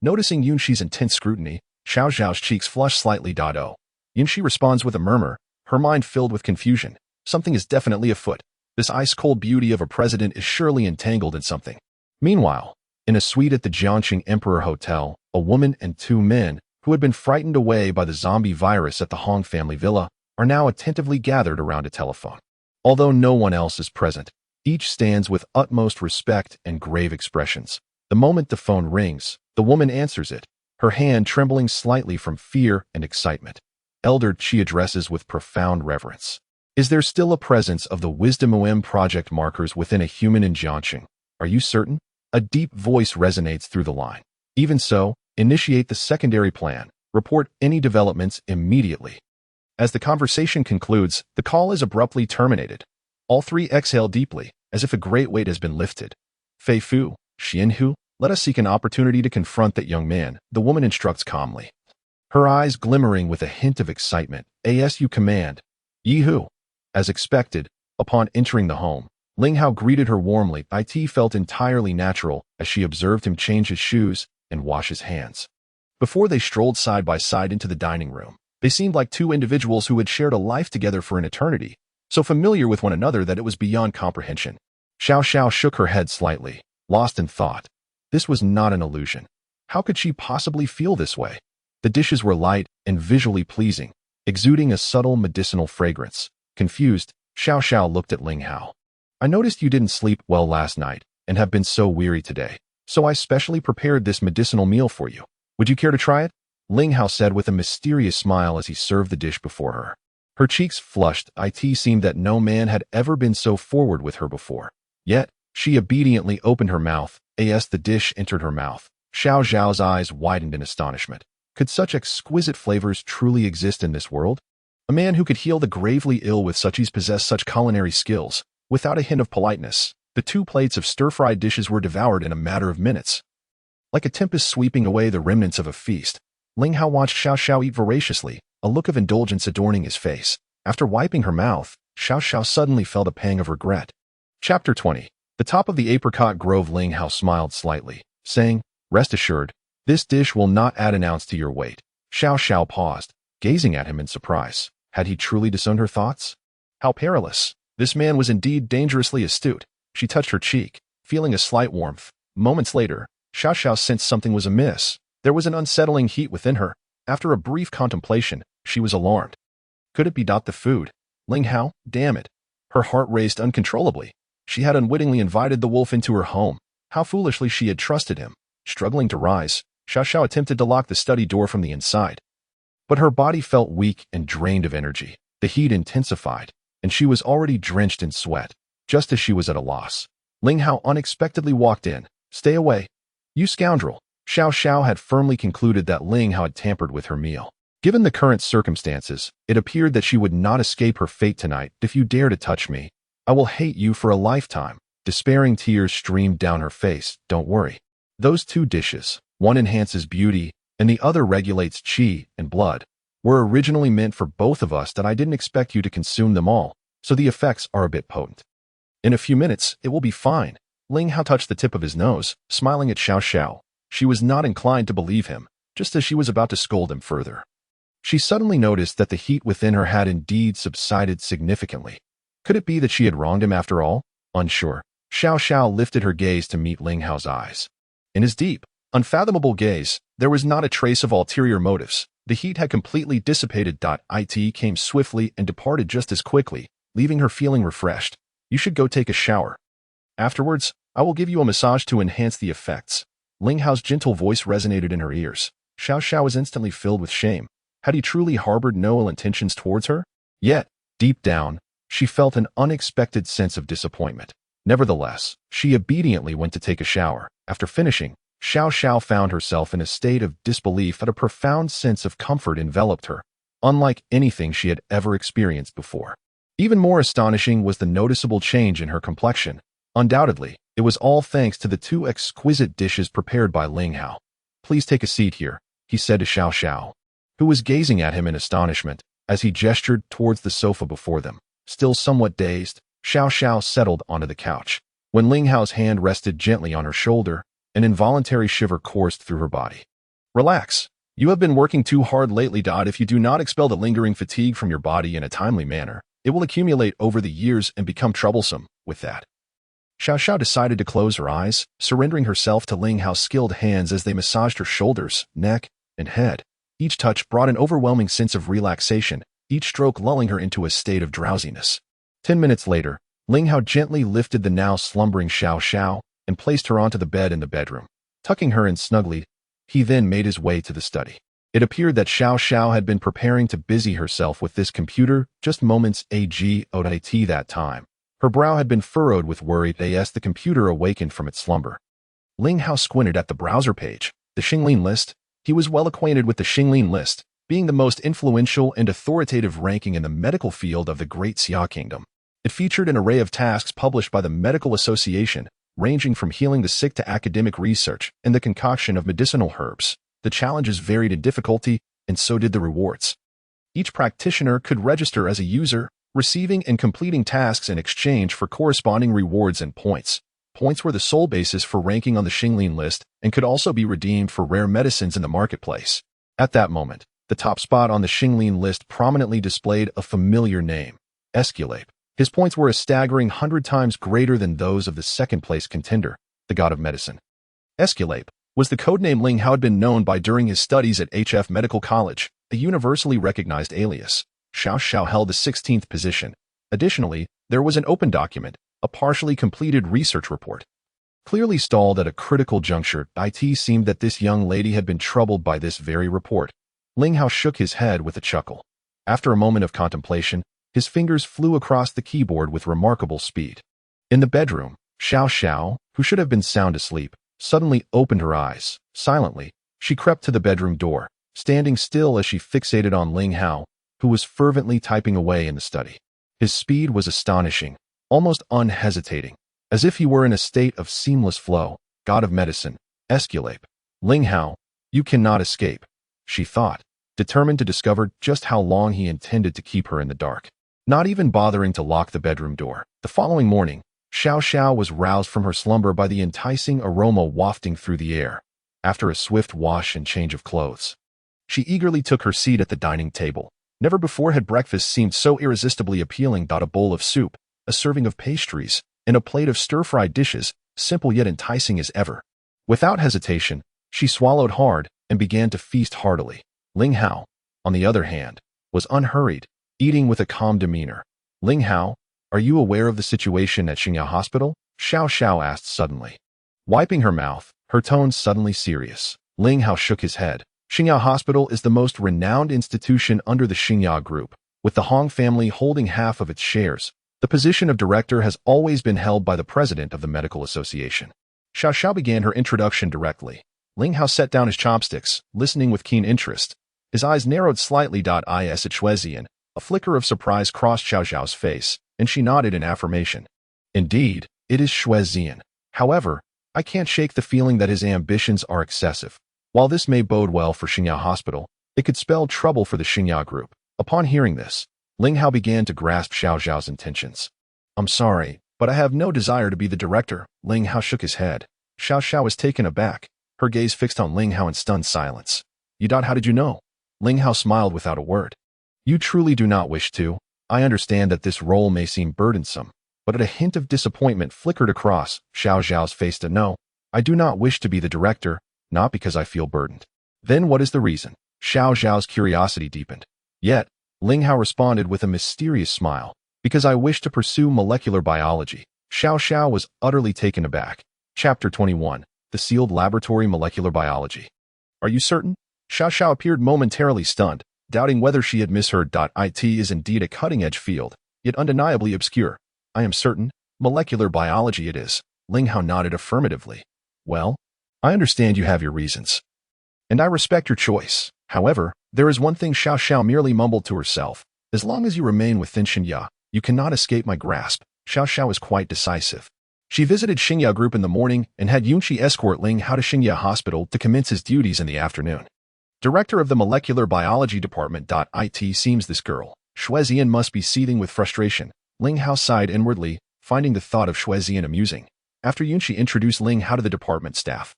Noticing Yunxi's intense scrutiny, Xiao Xiao's cheeks flush slightly. Yunxi responds with a murmur, her mind filled with confusion. Something is definitely afoot. This ice-cold beauty of a president is surely entangled in something. Meanwhile, in a suite at the Jiangcheng Emperor Hotel, a woman and 2 men, who had been frightened away by the zombie virus at the Hong family villa, are now attentively gathered around a telephone. Although no one else is present, each stands with utmost respect and grave expressions. The moment the phone rings, the woman answers it, her hand trembling slightly from fear and excitement. Elder, she addresses with profound reverence. Is there still a presence of the Wisdom OM project markers within a human in Jiangcheng? Are you certain? A deep voice resonates through the line. Even so, initiate the secondary plan. Report any developments immediately. As the conversation concludes, the call is abruptly terminated. All 3 exhale deeply, as if a great weight has been lifted. Fei Fu, Xianhu, let us seek an opportunity to confront that young man, the woman instructs calmly. Her eyes glimmering with a hint of excitement. You command. Yihu. As expected, upon entering the home, Ling Hao greeted her warmly. It felt entirely natural as she observed him change his shoes and wash his hands. Before they strolled side by side into the dining room, they seemed like 2 individuals who had shared a life together for an eternity, so familiar with one another that it was beyond comprehension. Xiao Xiao shook her head slightly, lost in thought. This was not an illusion. How could she possibly feel this way? The dishes were light and visually pleasing, exuding a subtle medicinal fragrance. Confused, Xiao Xiao looked at Ling Hao. I noticed you didn't sleep well last night and have been so weary today, so I specially prepared this medicinal meal for you. Would you care to try it? Ling Hao said with a mysterious smile as he served the dish before her. Her cheeks flushed. It seemed that no man had ever been so forward with her before. Yet, she obediently opened her mouth. As the dish entered her mouth, Xiao Xiao's eyes widened in astonishment. Could such exquisite flavors truly exist in this world? A man who could heal the gravely ill with such ease possessed such culinary skills. Without a hint of politeness, the 2 plates of stir-fried dishes were devoured in a matter of minutes. Like a tempest sweeping away the remnants of a feast, Ling Hao watched Xiao Xiao eat voraciously, a look of indulgence adorning his face. After wiping her mouth, Xiao Xiao suddenly felt a pang of regret. Chapter 20. The top of the apricot grove. Ling Hao smiled slightly, saying, Rest assured, this dish will not add an ounce to your weight. Xiao Xiao paused, gazing at him in surprise. Had he truly discerned her thoughts? How perilous! This man was indeed dangerously astute. She touched her cheek, feeling a slight warmth. Moments later, Xiao Xiao sensed something was amiss. There was an unsettling heat within her. After a brief contemplation, she was alarmed. Could it be the food? Ling Hao? Damn it! Her heart raced uncontrollably. She had unwittingly invited the wolf into her home. How foolishly she had trusted him. Struggling to rise, Xiao Xiao attempted to lock the study door from the inside. But her body felt weak and drained of energy. The heat intensified, and she was already drenched in sweat. Just as she was at a loss, Ling Hao unexpectedly walked in. Stay away, you scoundrel! Xiao Xiao had firmly concluded that Ling Hao had tampered with her meal. Given the current circumstances, it appeared that she would not escape her fate tonight. If you dare to touch me, I will hate you for a lifetime. Despairing tears streamed down her face. Don't worry. Those two dishes, one enhances beauty and the other regulates qi and blood, were originally meant for both of us. That I didn't expect you to consume them all, so the effects are a bit potent. In a few minutes, it will be fine. Ling Hao touched the tip of his nose, smiling at Xiao Xiao. She was not inclined to believe him, just as she was about to scold him further. She suddenly noticed that the heat within her had indeed subsided significantly. Could it be that she had wronged him after all? Unsure, Xiao Xiao lifted her gaze to meet Ling Hao's eyes. In his deep, unfathomable gaze, there was not a trace of ulterior motives. The heat had completely dissipated. It came swiftly and departed just as quickly, leaving her feeling refreshed. You should go take a shower. Afterwards, I will give you a massage to enhance the effects. Ling Hao's gentle voice resonated in her ears. Xiao Xiao was instantly filled with shame. Had he truly harbored no ill intentions towards her? Yet, deep down, she felt an unexpected sense of disappointment. Nevertheless, she obediently went to take a shower. After finishing, Xiao Xiao found herself in a state of disbelief, and a profound sense of comfort enveloped her, unlike anything she had ever experienced before. Even more astonishing was the noticeable change in her complexion. Undoubtedly, it was all thanks to the two exquisite dishes prepared by Ling Hao. Please take a seat here, he said to Xiao Xiao, who was gazing at him in astonishment as he gestured towards the sofa before them. Still somewhat dazed, Xiao Xiao settled onto the couch. When Ling Hao's hand rested gently on her shoulder, an involuntary shiver coursed through her body. Relax. You have been working too hard lately. If you do not expel the lingering fatigue from your body in a timely manner, it will accumulate over the years and become troublesome. With that, Xiao Xiao decided to close her eyes, surrendering herself to Ling Hao's skilled hands as they massaged her shoulders, neck, and head. Each touch brought an overwhelming sense of relaxation, each stroke lulling her into a state of drowsiness. 10 minutes later, Ling Hao gently lifted the now slumbering Xiao Xiao and placed her onto the bed in the bedroom. Tucking her in snugly, he then made his way to the study. It appeared that Xiao Xiao had been preparing to busy herself with this computer just moments ago that time. Her brow had been furrowed with worry as the computer awakened from its slumber. Ling Hao squinted at the browser page. The Xinglin list. He was well acquainted with the Xinglin list, being the most influential and authoritative ranking in the medical field of the Great Xia Kingdom. It featured an array of tasks published by the Medical Association, ranging from healing the sick to academic research and the concoction of medicinal herbs. The challenges varied in difficulty, and so did the rewards. Each practitioner could register as a user, receiving and completing tasks in exchange for corresponding rewards and points. Points were the sole basis for ranking on the Xinglin list and could also be redeemed for rare medicines in the marketplace. At that moment, the top spot on the Xinglin list prominently displayed a familiar name, Esculape. His points were a staggering 100 times greater than those of the second-place contender, the god of medicine. Esculape was the codename Ling Hao had been known by during his studies at HF Medical College, a universally recognized alias. Xiao Xiao held the 16th position. Additionally, there was an open document, a partially completed research report. Clearly stalled at a critical juncture, it seemed that this young lady had been troubled by this very report. Ling Hao shook his head with a chuckle. After a moment of contemplation, his fingers flew across the keyboard with remarkable speed. In the bedroom, Xiao Xiao, who should have been sound asleep, suddenly opened her eyes. Silently, she crept to the bedroom door, standing still as she fixated on Ling Hao, who was fervently typing away in the study. His speed was astonishing, almost unhesitating, as if he were in a state of seamless flow. God of medicine, Esculape. Ling Hao, you cannot escape, she thought, determined to discover just how long he intended to keep her in the dark. Not even bothering to lock the bedroom door. The following morning, Xiao Xiao was roused from her slumber by the enticing aroma wafting through the air. After a swift wash and change of clothes, She eagerly took her seat at the dining table. Never before had breakfast seemed so irresistibly appealing. A bowl of soup, a serving of pastries, and a plate of stir-fried dishes, simple yet enticing as ever. Without hesitation, she swallowed hard and began to feast heartily. Ling Hao, on the other hand, was unhurried, eating with a calm demeanor. Ling Hao, are you aware of the situation at Xiao Hospital? Xiao Xiao asked suddenly. Wiping her mouth, her tone suddenly serious. Ling Hao shook his head. Xiao Hospital is the most renowned institution under the Xiao Group, with the Hong family holding half of its shares. The position of director has always been held by the president of the medical association. Xiao Xiao began her introduction directly. Ling Hao set down his chopsticks, listening with keen interest. His eyes narrowed slightly. Is it Xuezian? A flicker of surprise crossed Xiao Xiao's face, and she nodded in affirmation. Indeed, it is Xuezian. However, I can't shake the feeling that his ambitions are excessive. While this may bode well for Xiao Hospital, it could spell trouble for the Xiao Group. Upon hearing this, Ling Hao began to grasp Xiao Xiao's intentions. I'm sorry, but I have no desire to be the director. Ling Hao shook his head. Xiao Xiao was taken aback, her gaze fixed on Ling Hao in stunned silence. How did you know? Ling Hao smiled without a word. You truly do not wish to. I understand that this role may seem burdensome, but at a hint of disappointment flickered across Xiao Xiao's face. No, I do not wish to be the director, not because I feel burdened. Then what is the reason? Xiao Xiao's curiosity deepened. Yet, Ling Hao responded with a mysterious smile. Because I wish to pursue molecular biology. Xiao Xiao was utterly taken aback. Chapter 21. The Sealed Laboratory Molecular Biology. Are you certain? Xiao Xiao appeared momentarily stunned, doubting whether she had misheard. It is indeed a cutting-edge field, yet undeniably obscure. I am certain. Molecular biology it is. Ling Hao nodded affirmatively. Well, I understand you have your reasons, and I respect your choice. However, there is one thing. Xiao Xiao merely mumbled to herself. As long as you remain within Xinya, you cannot escape my grasp. Xiao Xiao was quite decisive. She visited Xinya Group in the morning and had Yunqi escort Ling Hao to Xinya Hospital to commence his duties in the afternoon. Director of the Molecular Biology Department. It seems this girl, Xuezian, must be seething with frustration. Ling Hao sighed inwardly, finding the thought of Xuezian amusing. After Yunqi introduced Ling Hao to the department staff,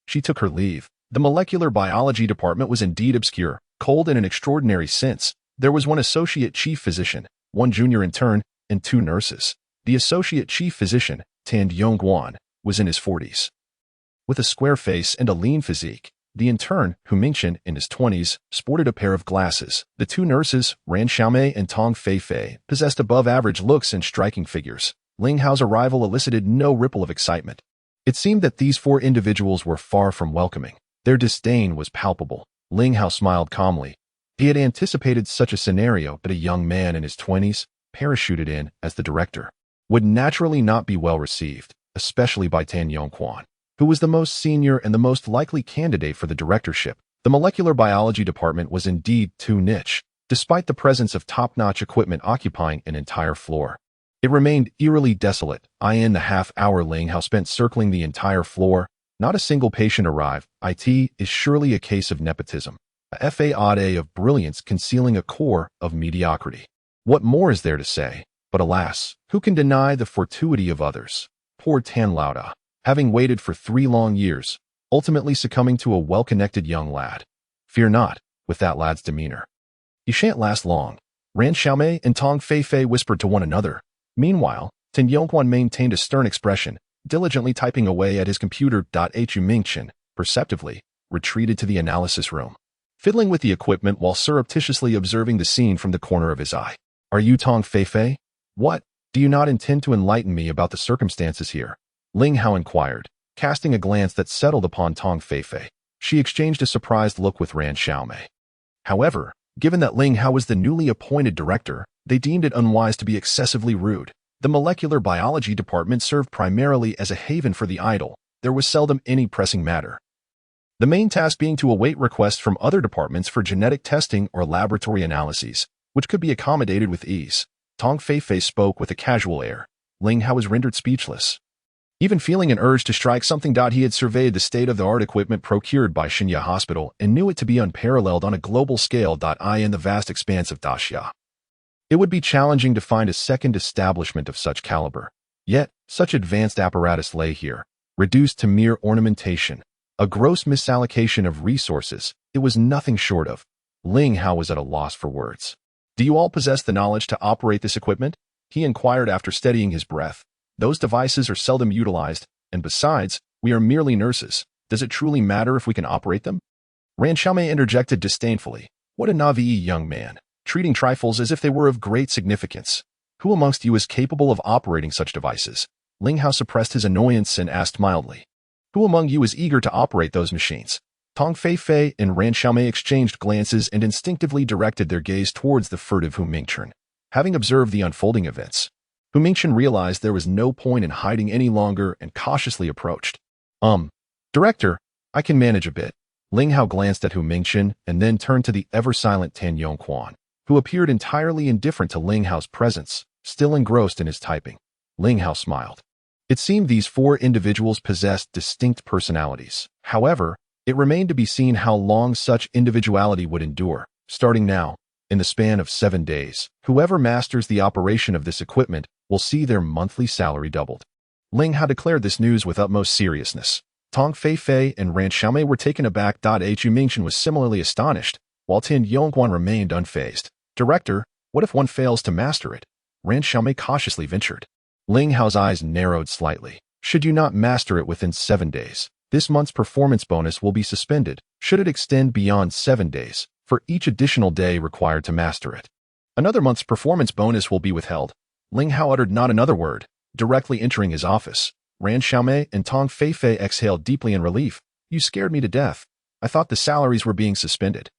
she took her leave. The Molecular Biology Department was indeed obscure, cold in an extraordinary sense. There was one associate chief physician, one junior intern, and 2 nurses. The associate chief physician, Tan Yongguan, was in his 40s, with a square face and a lean physique. The intern, Hu Mingchen, in his 20s, sported a pair of glasses. The 2 nurses, Ran Xiaomei and Tong Feifei, possessed above-average looks and striking figures. Ling Hao's arrival elicited no ripple of excitement. It seemed that these 4 individuals were far from welcoming. Their disdain was palpable. Ling Hao smiled calmly. He had anticipated such a scenario, but a young man in his 20s, parachuted in as the director, would naturally not be well received, especially by Tan Yongquan, who was the most senior and the most likely candidate for the directorship. The molecular biology department was indeed too niche, despite the presence of top-notch equipment occupying an entire floor. It remained eerily desolate. In the half-hour Ling Hao spent circling the entire floor, not a single patient arrived. It is surely a case of nepotism, a fade of brilliance concealing a core of mediocrity. What more is there to say? But alas, who can deny the fortuity of others? Poor Tan Lauda, having waited for 3 long years, ultimately succumbing to a well-connected young lad. Fear not, with that lad's demeanor. He shan't last long. Ran Xiaomei and Tong Feifei whispered to one another. Meanwhile, Tan Yongquan maintained a stern expression, diligently typing away at his computer. Hu Mingchen, perceptively, retreated to the analysis room, fiddling with the equipment while surreptitiously observing the scene from the corner of his eye. Are you Tong Feifei? What? Do you not intend to enlighten me about the circumstances here? Ling Hao inquired, casting a glance that settled upon Tong Feifei. She exchanged a surprised look with Ran Xiaomei. However, given that Ling Hao was the newly appointed director, they deemed it unwise to be excessively rude. The molecular biology department served primarily as a haven for the idle. There was seldom any pressing matter, the main task being to await requests from other departments for genetic testing or laboratory analyses, which could be accommodated with ease. Tong Feifei spoke with a casual air. Ling Hao was rendered speechless, even feeling an urge to strike something. He had surveyed the state-of-the-art equipment procured by Xinya Hospital and knew it to be unparalleled on a global scale. In the vast expanse of Daxia, it would be challenging to find a second establishment of such caliber. Yet, such advanced apparatus lay here, reduced to mere ornamentation. A gross misallocation of resources. It was nothing short of. Ling Hao was at a loss for words. Do you all possess the knowledge to operate this equipment? He inquired after steadying his breath. Those devices are seldom utilized, and besides, we are merely nurses. Does it truly matter if we can operate them? Ran Xiaomei interjected disdainfully. What a naive young man, treating trifles as if they were of great significance. Who amongst you is capable of operating such devices? Ling Hao suppressed his annoyance and asked mildly. Who among you is eager to operate those machines? Tong Fei and Ran Xiaomei exchanged glances and instinctively directed their gaze towards the furtive Hu Mingchen. Having observed the unfolding events, Hu Mingchen realized there was no point in hiding any longer and cautiously approached. Director, I can manage a bit. Ling Hao glanced at Hu Mingchen and then turned to the ever-silent Tan Yongquan, who appeared entirely indifferent to Ling Hao's presence, still engrossed in his typing. Ling Hao smiled. It seemed these four individuals possessed distinct personalities. However, it remained to be seen how long such individuality would endure. Starting now, in the span of 7 days, whoever masters the operation of this equipment will see their monthly salary doubled. Ling Hao declared this news with utmost seriousness. Tong Fei and Ran Xiaomei were taken aback. Hu Mingchen was similarly astonished, while Tin Yongquan remained unfazed. Director, what if one fails to master it? Ran Xiaomei cautiously ventured. Ling Hao's eyes narrowed slightly. Should you not master it within 7 days, this month's performance bonus will be suspended. Should it extend beyond 7 days, for each additional day required to master it, another month's performance bonus will be withheld. Ling Hao uttered not another word. Directly entering his office, Ran Xiaomei and Tong Fei exhaled deeply in relief. You scared me to death. I thought the salaries were being suspended.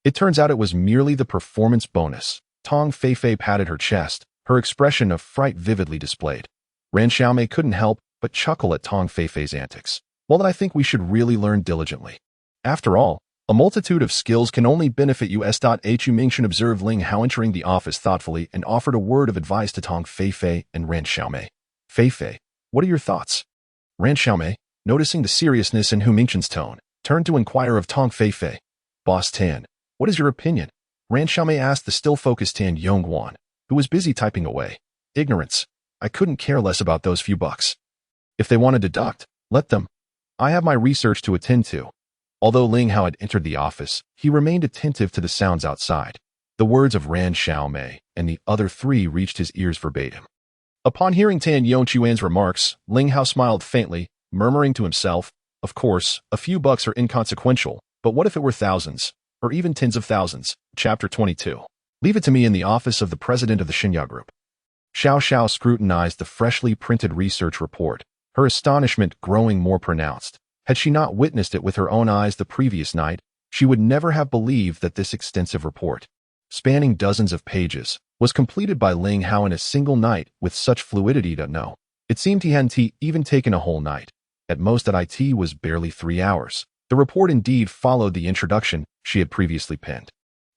It turns out it was merely the performance bonus. Tong Fei patted her chest, her expression of fright vividly displayed. Ran Xiaomei couldn't help but chuckle at Tong Fei's antics. Well, then I think we should really learn diligently. After all, a multitude of skills can only benefit you. Hu Mingchen observed Ling Hao entering the office thoughtfully and offered a word of advice to Tong Fei and Ran Xiaomei. Fei, what are your thoughts? Ran Xiaomei, noticing the seriousness in Hu Mingchen's tone, turned to inquire of Tong Fei. Boss Tan, what is your opinion? Ran Xiaomei asked the still-focused Tan Yongquan, who was busy typing away. Ignorance. I couldn't care less about those few bucks. If they want to deduct, let them. I have my research to attend to. Although Ling Hao had entered the office, he remained attentive to the sounds outside. The words of Ran Xiaomei and the other three reached his ears verbatim. Upon hearing Tan Yongquan's remarks, Ling Hao smiled faintly, murmuring to himself, of course, a few bucks are inconsequential, but what if it were thousands, or even tens of thousands? Chapter 22. Leave it to me in the office of the president of the Xinya Group. Xiao Xiao scrutinized the freshly printed research report, her astonishment growing more pronounced. Had she not witnessed it with her own eyes the previous night, she would never have believed that this extensive report, spanning dozens of pages, was completed by Ling Hao in a single night with such fluidity that no, it seemed he hadn't even taken a whole night. At most that it was barely 3 hours. The report indeed followed the introduction she had previously penned.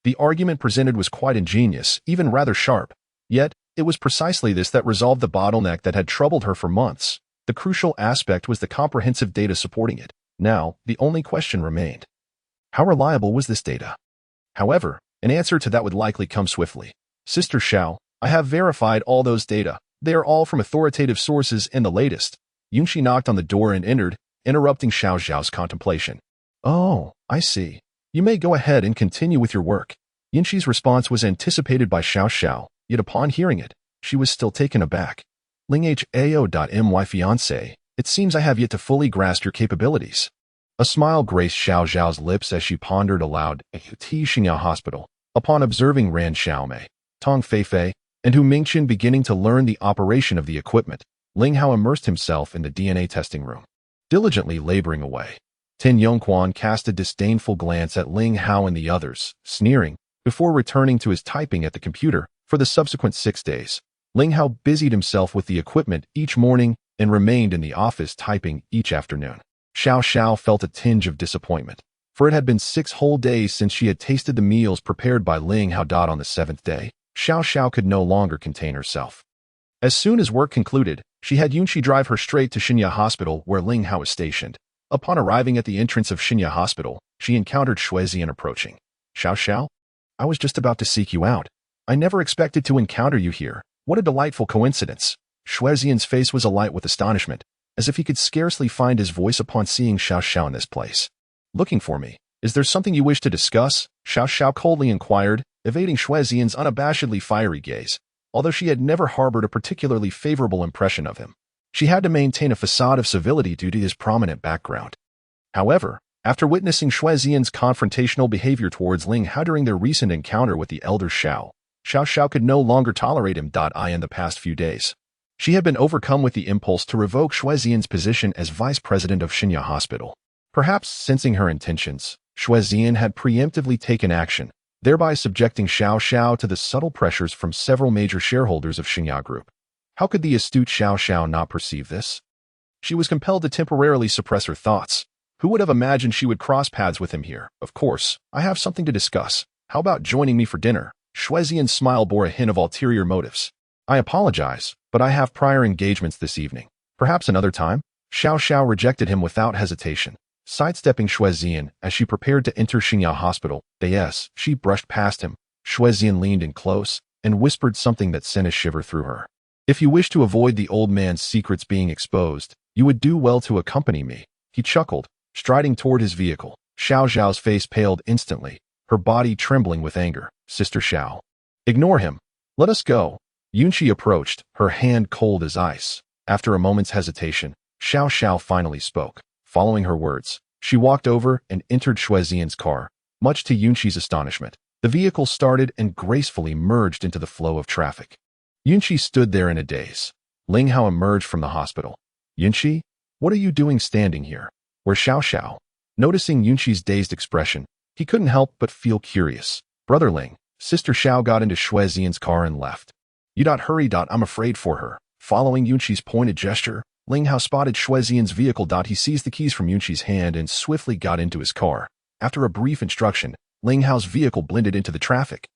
The argument presented was quite ingenious, even rather sharp. Yet, it was precisely this that resolved the bottleneck that had troubled her for months. The crucial aspect was the comprehensive data supporting it. Now, the only question remained. How reliable was this data? However, an answer to that would likely come swiftly. Sister Xiao, I have verified all those data. They are all from authoritative sources and the latest. Yunxi knocked on the door and entered, interrupting Xiao Xiao's contemplation. Oh, I see. You may go ahead and continue with your work. Yunxi's response was anticipated by Xiao Xiao, yet upon hearing it, she was still taken aback. Ling Hao. My fiancée, it seems I have yet to fully grasp your capabilities. A smile graced Xiao Xiao's lips as she pondered aloud at Xinya Hospital. Upon observing Ran Xiaomei, Tong Fei, and Hu Mingchen beginning to learn the operation of the equipment, Ling Hao immersed himself in the DNA testing room, diligently laboring away. Tin Yongquan cast a disdainful glance at Ling Hao and the others, sneering, before returning to his typing at the computer. For the subsequent 6 days, Ling Hao busied himself with the equipment each morning and remained in the office typing each afternoon. Xiao Xiao felt a tinge of disappointment, for it had been 6 whole days since she had tasted the meals prepared by Ling Hao. On the 7th day, Xiao Xiao could no longer contain herself. As soon as work concluded, she had Yunxi drive her straight to Xinya Hospital where Ling Hao was stationed. Upon arriving at the entrance of Xinya Hospital, she encountered Shuezian approaching. Xiao Xiao? I was just about to seek you out. I never expected to encounter you here. What a delightful coincidence. Shuezian's face was alight with astonishment. as if he could scarcely find his voice upon seeing Xiao Xiao in this place. "Looking for me? Is there something you wish to discuss?" Xiao Xiao coldly inquired, evading Xue Xian's unabashedly fiery gaze. Although she had never harbored a particularly favorable impression of him, she had to maintain a facade of civility due to his prominent background. However, after witnessing Xue Xian's confrontational behavior towards Ling Hao during their recent encounter with the elder Xiao Xiao could no longer tolerate him. In the past few days, she had been overcome with the impulse to revoke Xue Xian's position as vice president of Xinya Hospital. Perhaps sensing her intentions, Xue Xian had preemptively taken action, thereby subjecting Xiao Xiao to the subtle pressures from several major shareholders of Xinya Group. How could the astute Xiao Xiao not perceive this? She was compelled to temporarily suppress her thoughts. Who would have imagined she would cross paths with him here? Of course, I have something to discuss. How about joining me for dinner? Xue Xian's smile bore a hint of ulterior motives. I apologize, but I have prior engagements this evening. Perhaps another time? Xiao Xiao rejected him without hesitation, sidestepping Xue Xian as she prepared to enter Xinya Hospital. Yes, she brushed past him. Xue Xian leaned in close and whispered something that sent a shiver through her. If you wish to avoid the old man's secrets being exposed, you would do well to accompany me. He chuckled, striding toward his vehicle. Xiao Xiao's face paled instantly, her body trembling with anger. Sister Xiao. Ignore him. Let us go. Yunqi approached, her hand cold as ice. After a moment's hesitation, Xiao Xiao finally spoke. Following her words, she walked over and entered Xue Xian's car. Much to Yunqi's astonishment, the vehicle started and gracefully merged into the flow of traffic. Yunqi stood there in a daze. Ling Hao emerged from the hospital. Yunqi, what are you doing standing here? Where's Xiao Xiao? Noticing Yunqi's dazed expression, he couldn't help but feel curious. Brother Ling, Sister Xiao got into Xue Xian's car and left. You hurry. I'm afraid for her. Following Yunqi's pointed gesture, Ling Hao spotted Xue Xian's vehicle. He seized the keys from Yunqi's hand and swiftly got into his car. After a brief instruction, Ling Hao's vehicle blended into the traffic.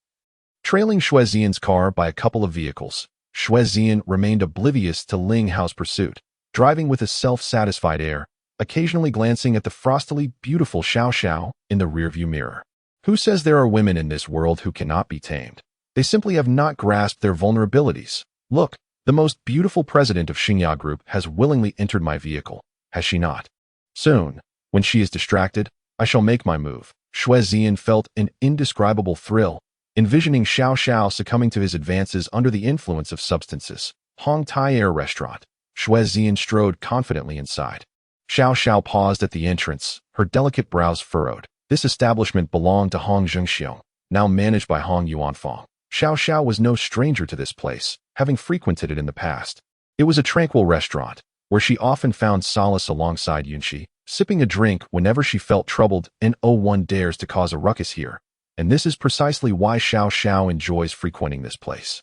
Trailing Xue Xian's car by a couple of vehicles, Xue Xian remained oblivious to Ling Hao's pursuit, driving with a self-satisfied air, occasionally glancing at the frostily beautiful Xiao Xiao in the rearview mirror. Who says there are women in this world who cannot be tamed? They simply have not grasped their vulnerabilities. Look, the most beautiful president of Xinya Group has willingly entered my vehicle, has she not? Soon, when she is distracted, I shall make my move. Xue Xian felt an indescribable thrill, envisioning Xiao Xiao succumbing to his advances under the influence of substances. Hong Tai Air Restaurant. Xue Xian strode confidently inside. Xiao Xiao paused at the entrance, her delicate brows furrowed. This establishment belonged to Hong Xiong, now managed by Hong Yuanfang. Xiao Xiao was no stranger to this place, having frequented it in the past. It was a tranquil restaurant, where she often found solace alongside Yunqi, sipping a drink whenever she felt troubled, and no one dares to cause a ruckus here. And this is precisely why Xiao Xiao enjoys frequenting this place.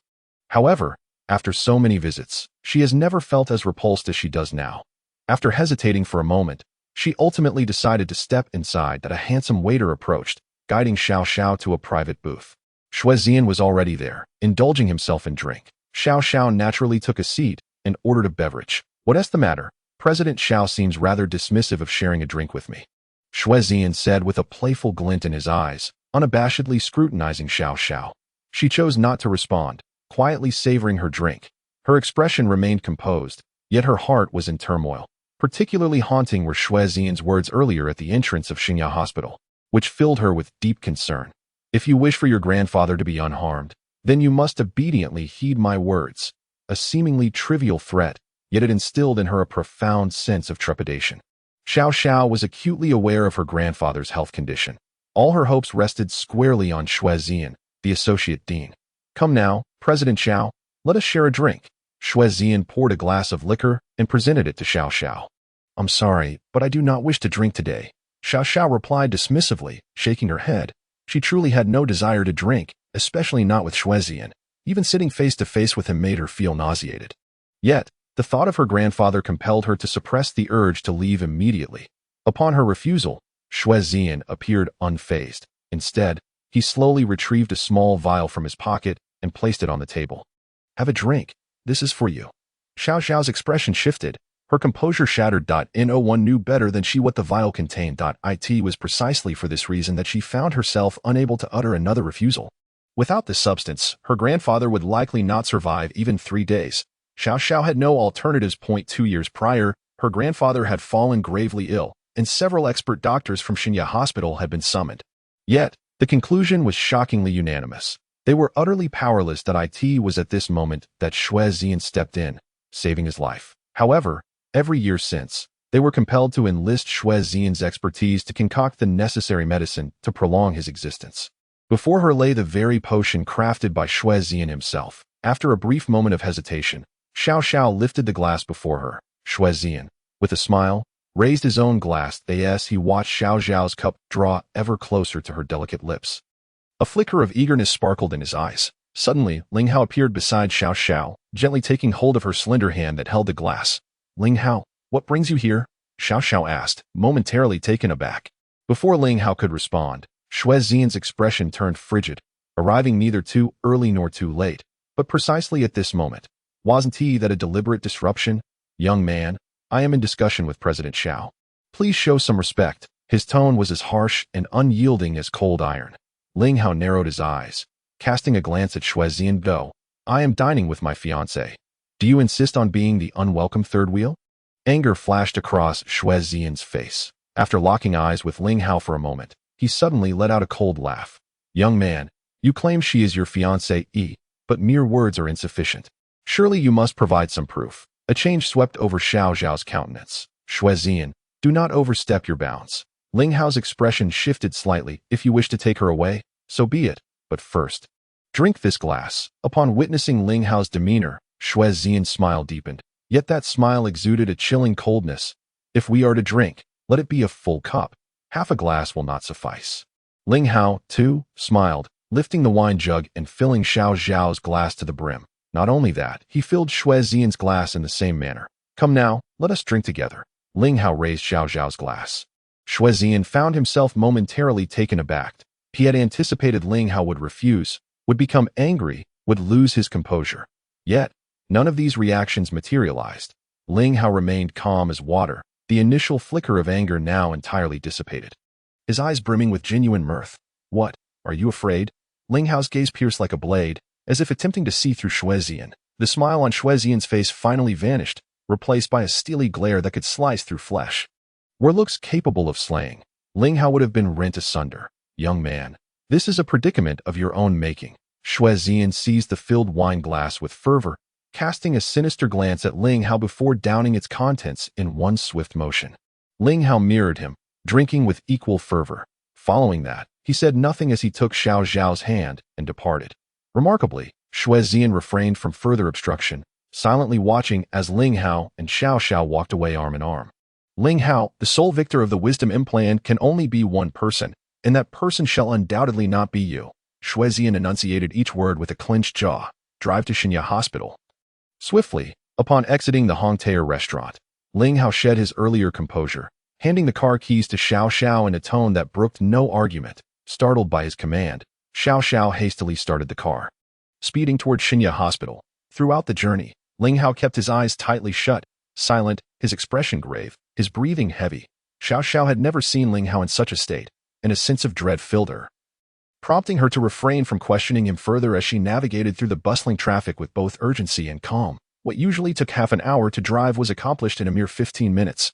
However, after so many visits, she has never felt as repulsed as she does now. After hesitating for a moment, she ultimately decided to step inside. A handsome waiter approached, guiding Xiao Xiao to a private booth. Xue Xian was already there, indulging himself in drink. Xiao Xiao naturally took a seat and ordered a beverage. What's the matter? President Xiao seems rather dismissive of sharing a drink with me, Xue Xian said with a playful glint in his eyes, unabashedly scrutinizing Xiao Xiao. She chose not to respond, quietly savoring her drink. Her expression remained composed, yet her heart was in turmoil. Particularly haunting were Xue Xian's words earlier at the entrance of Xinya Hospital, which filled her with deep concern. If you wish for your grandfather to be unharmed, then you must obediently heed my words. A seemingly trivial threat, yet it instilled in her a profound sense of trepidation. Xiao Xiao was acutely aware of her grandfather's health condition. All her hopes rested squarely on Xue Xian, the associate dean. Come now, President Xiao, let us share a drink. Xue Xian poured a glass of liquor and presented it to Xiao Xiao. I'm sorry, but I do not wish to drink today, Xiao Xiao replied dismissively, shaking her head. She truly had no desire to drink, especially not with Xue Xian. Even sitting face to face with him made her feel nauseated. Yet, the thought of her grandfather compelled her to suppress the urge to leave immediately. Upon her refusal, Xue Xian appeared unfazed. Instead, he slowly retrieved a small vial from his pocket and placed it on the table. Have a drink. This is for you. Xiao Xiao's expression shifted. Her composure shattered. No one knew better than she what the vial contained. It was precisely for this reason that she found herself unable to utter another refusal. Without this substance, her grandfather would likely not survive even 3 days. Xiao Xiao had no alternatives. 2 years prior, Her grandfather had fallen gravely ill, and several expert doctors from Xinya Hospital had been summoned. Yet, the conclusion was shockingly unanimous. They were utterly powerless that it was at this moment that Xue Zian stepped in, saving his life. However, every year since, they were compelled to enlist Xue Zian's expertise to concoct the necessary medicine to prolong his existence. Before her lay the very potion crafted by Xue Zian himself. After a brief moment of hesitation, Xiao Xiao lifted the glass before her. Xue Zian, with a smile, raised his own glass as he watched Xiao Xiao's cup draw ever closer to her delicate lips. A flicker of eagerness sparkled in his eyes. Suddenly, Ling Hao appeared beside Xiao Xiao, gently taking hold of her slender hand that held the glass. Ling Hao, what brings you here? Xiao Xiao asked, momentarily taken aback. Before Ling Hao could respond, Xue Zian's expression turned frigid, arriving neither too early nor too late, but precisely at this moment. Wasn't he that a deliberate disruption? Young man, I am in discussion with President Xiao. Please show some respect. His tone was as harsh and unyielding as cold iron. Ling Hao narrowed his eyes, casting a glance at Xue Zian. Go. I am dining with my fiancée. Do you insist on being the unwelcome third wheel? Anger flashed across Xue Zian's face. After locking eyes with Ling Hao for a moment, he suddenly let out a cold laugh. Young man, you claim she is your fiancée, but mere words are insufficient. Surely you must provide some proof. A change swept over Xiao Xiao's countenance. Xue Zian, do not overstep your bounds. Ling Hao's expression shifted slightly. If you wish to take her away, so be it. But first, drink this glass. Upon witnessing Ling Hao's demeanor, Xue Zian's smile deepened. Yet that smile exuded a chilling coldness. If we are to drink, let it be a full cup. Half a glass will not suffice. Ling Hao, too, smiled, lifting the wine jug and filling Xiao Xiao's glass to the brim. Not only that, he filled Xue Zian's glass in the same manner. Come now, let us drink together. Ling Hao raised Xiao Xiao's glass. Xue Zian found himself momentarily taken aback. He had anticipated Ling Hao would refuse, would become angry, would lose his composure. Yet, none of these reactions materialized. Ling Hao remained calm as water, the initial flicker of anger now entirely dissipated. His eyes brimming with genuine mirth. What, are you afraid? Ling Hao's gaze pierced like a blade, as if attempting to see through Xue Zian. The smile on Xue Zian's face finally vanished, replaced by a steely glare that could slice through flesh. Were looks capable of slaying, Ling Hao would have been rent asunder. Young man, this is a predicament of your own making. Xue Zian seized the filled wine glass with fervor, casting a sinister glance at Ling Hao before downing its contents in one swift motion. Ling Hao mirrored him, drinking with equal fervor. Following that, he said nothing as he took Xiao Xiao's hand and departed. Remarkably, Xue Zian refrained from further obstruction, silently watching as Ling Hao and Xiao Xiao walked away arm in arm. Ling Hao, the sole victor of the wisdom implant, can only be one person, and that person shall undoubtedly not be you. Xue Zian enunciated each word with a clenched jaw. Drive to Xinya Hospital. Swiftly, upon exiting the Hong Shao restaurant, Ling Hao shed his earlier composure, handing the car keys to Xiao Xiao in a tone that brooked no argument. Startled by his command, Xiao Xiao hastily started the car. Speeding toward Xinya Hospital. Throughout the journey, Ling Hao kept his eyes tightly shut, silent, his expression grave, his breathing heavy. Xiao Xiao had never seen Ling Hao in such a state, and a sense of dread filled her, prompting her to refrain from questioning him further as she navigated through the bustling traffic with both urgency and calm. What usually took half an hour to drive was accomplished in a mere 15 minutes.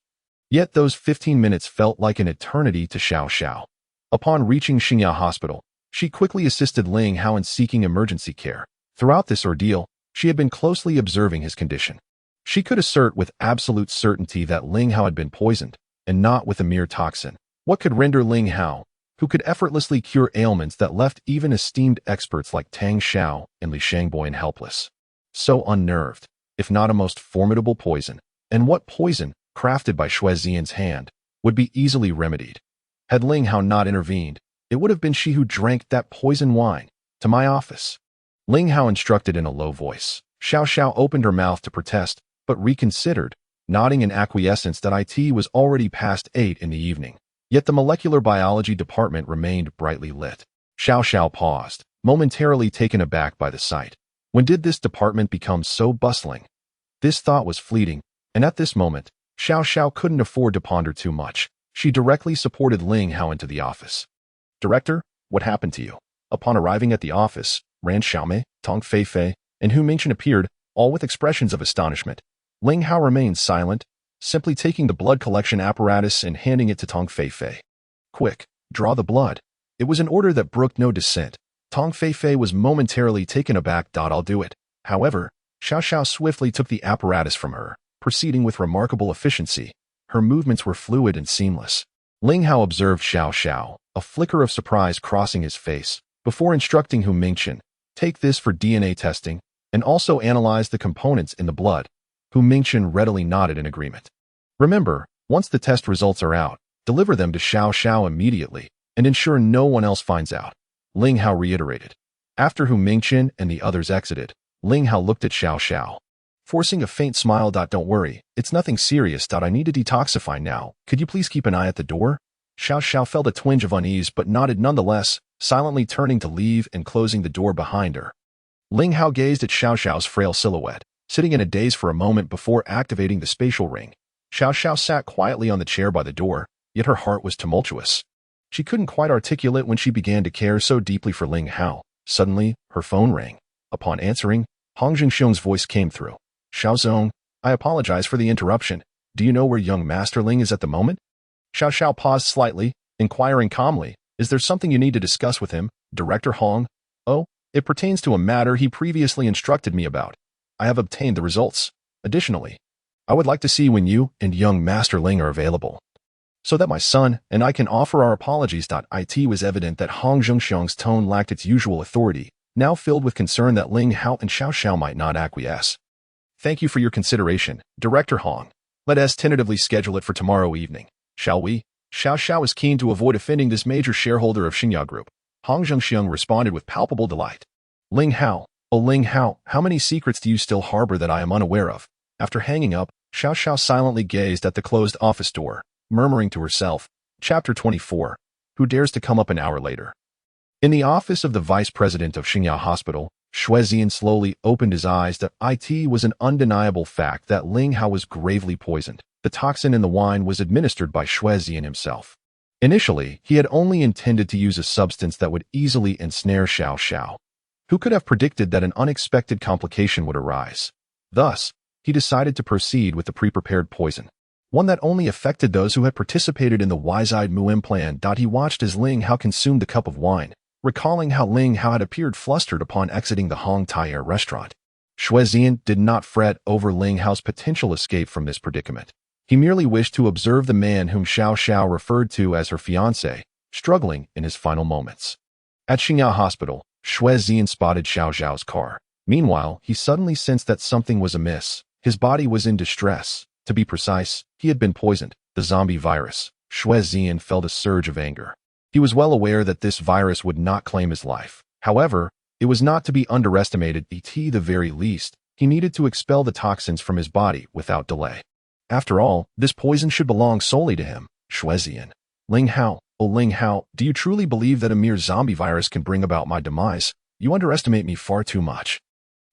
Yet those 15 minutes felt like an eternity to Xiao Xiao. Upon reaching Xinya Hospital, she quickly assisted Ling Hao in seeking emergency care. Throughout this ordeal, she had been closely observing his condition. She could assert with absolute certainty that Ling Hao had been poisoned, and not with a mere toxin. What could render Ling Hao, who could effortlessly cure ailments that left even esteemed experts like Tang Xiao and Li Shangboyan helpless, so unnerved, if not a most formidable poison? And what poison, crafted by Xue Zian's hand, would be easily remedied? Had Ling Hao not intervened, it would have been she who drank that poison wine. To my office. Ling Hao instructed in a low voice. Xiao Xiao opened her mouth to protest, but reconsidered, nodding in acquiescence that it was already past 8 in the evening. Yet the molecular biology department remained brightly lit. Xiao Xiao paused, momentarily taken aback by the sight. When did this department become so bustling? This thought was fleeting, and at this moment, Xiao Xiao couldn't afford to ponder too much. She directly supported Ling Hao into the office. Director, what happened to you? Upon arriving at the office, Ran Xiaomei, Tong Feifei, and Hu Mingchen appeared, all with expressions of astonishment. Ling Hao remained silent, simply taking the blood collection apparatus and handing it to Tong Feifei. Quick, draw the blood. It was an order that brooked no dissent. Tong Feifei was momentarily taken aback. I'll do it. However, Xiao Xiao swiftly took the apparatus from her, proceeding with remarkable efficiency. Her movements were fluid and seamless. Ling Hao observed Xiao Xiao, a flicker of surprise crossing his face, before instructing Hu Mingchen, take this for DNA testing, and also analyze the components in the blood. Hu Mingchen readily nodded in agreement. Remember, once the test results are out, deliver them to Xiao Xiao immediately, and ensure no one else finds out. Ling Hao reiterated. After Hu Mingchen and the others exited, Ling Hao looked at Xiao Xiao, forcing a faint smile. Don't worry, it's nothing serious. I need to detoxify now. Could you please keep an eye at the door? Xiao Xiao felt a twinge of unease but nodded nonetheless, silently turning to leave and closing the door behind her. Ling Hao gazed at Xiao Xiao's frail silhouette, sitting in a daze for a moment before activating the spatial ring. Xiao Xiao sat quietly on the chair by the door, yet her heart was tumultuous. She couldn't quite articulate when she began to care so deeply for Ling Hao. Suddenly, her phone rang. Upon answering, Hong Xiong's voice came through. Xiao Zong, I apologize for the interruption. Do you know where young Master Ling is at the moment? Xiao Xiao paused slightly, inquiring calmly, is there something you need to discuss with him, Director Hong? Oh, it pertains to a matter he previously instructed me about. I have obtained the results. Additionally, I would like to see when you and young Master Ling are available, so that my son and I can offer our apologies. It was evident that Hong Xiong's tone lacked its usual authority, now filled with concern that Ling Hao and Xiao Xiao might not acquiesce. Thank you for your consideration, Director Hong. Let us tentatively schedule it for tomorrow evening, shall we? Xiao Xiao is keen to avoid offending this major shareholder of Xingya Group. Hong Xiong responded with palpable delight. Ling Hao, oh Ling Hao, how many secrets do you still harbor that I am unaware of? After hanging up, Xiao Xiao silently gazed at the closed office door, murmuring to herself, Chapter 24, Who dares to come up an hour later? In the office of the vice president of Xingya Hospital, Xue Zian slowly opened his eyes. It was an undeniable fact that Ling Hao was gravely poisoned. The toxin in the wine was administered by Xue Zian himself. Initially, he had only intended to use a substance that would easily ensnare Xiao Xiao. Who could have predicted that an unexpected complication would arise? Thus, he decided to proceed with the pre-prepared poison, one that only affected those who had participated in the wise-eyed Muim plan. He watched as Ling Hao consumed the cup of wine, recalling how Ling Hao had appeared flustered upon exiting the Hong Tai restaurant. Xue Zian did not fret over Ling Hao's potential escape from this predicament. He merely wished to observe the man whom Xiao Xiao referred to as her fiancé, struggling in his final moments. At Xingya Hospital, Xue Zian spotted Xiao Xiao's car. Meanwhile, he suddenly sensed that something was amiss. His body was in distress. To be precise, he had been poisoned. The zombie virus. Xue Zian felt a surge of anger. He was well aware that this virus would not claim his life. However, it was not to be underestimated. At the very least, he needed to expel the toxins from his body without delay. After all, this poison should belong solely to him. Xue Zian. Ling Hao, oh Ling Hao, do you truly believe that a mere zombie virus can bring about my demise? You underestimate me far too much.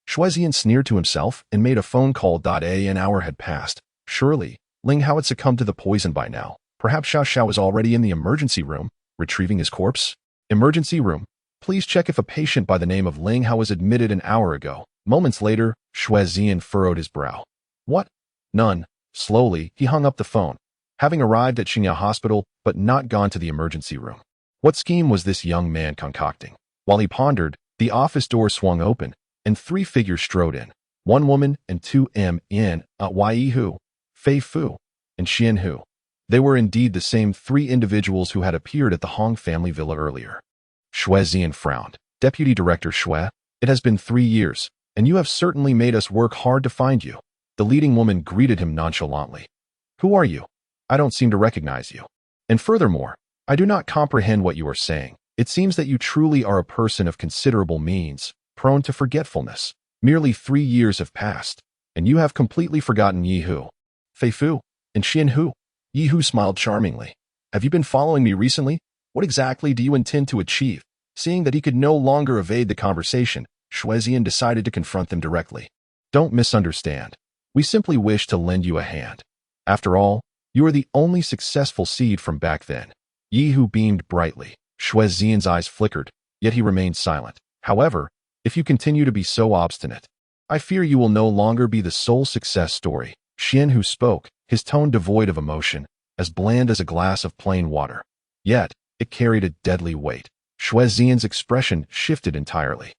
Xue Zian sneered to himself and made a phone call. An hour had passed. Surely, Ling Hao had succumbed to the poison by now. Perhaps Xiao Xiao was already in the emergency room, retrieving his corpse? Emergency room. Please check if a patient by the name of Ling Hao was admitted an hour ago. Moments later, Xue Zian furrowed his brow. What? None. Slowly, he hung up the phone, having arrived at Xingya Hospital but not gone to the emergency room. What scheme was this young man concocting? While he pondered, the office door swung open, and 3 figures strode in. 1 woman and 2 men, Yi Hu, Fei Fu, and Xian Hu. They were indeed the same 3 individuals who had appeared at the Hong family villa earlier. Xue Zian frowned. Deputy Director Xue, it has been 3 years, and you have certainly made us work hard to find you. The leading woman greeted him nonchalantly. Who are you? I don't seem to recognize you. And furthermore, I do not comprehend what you are saying. It seems that you truly are a person of considerable means, prone to forgetfulness. Merely 3 years have passed, and you have completely forgotten Yi Hu, Fei Fu, and Xian Hu. Yi Hu smiled charmingly. Have you been following me recently? What exactly do you intend to achieve? Seeing that he could no longer evade the conversation, Xue Zian decided to confront them directly. Don't misunderstand. We simply wish to lend you a hand. After all, you are the only successful seed from back then. Yi Hu beamed brightly. Xue Zian's eyes flickered, yet he remained silent. However, if you continue to be so obstinate, I fear you will no longer be the sole success story. Xian Hu spoke, his tone devoid of emotion, as bland as a glass of plain water. Yet, it carried a deadly weight. Shui Xian's expression shifted entirely.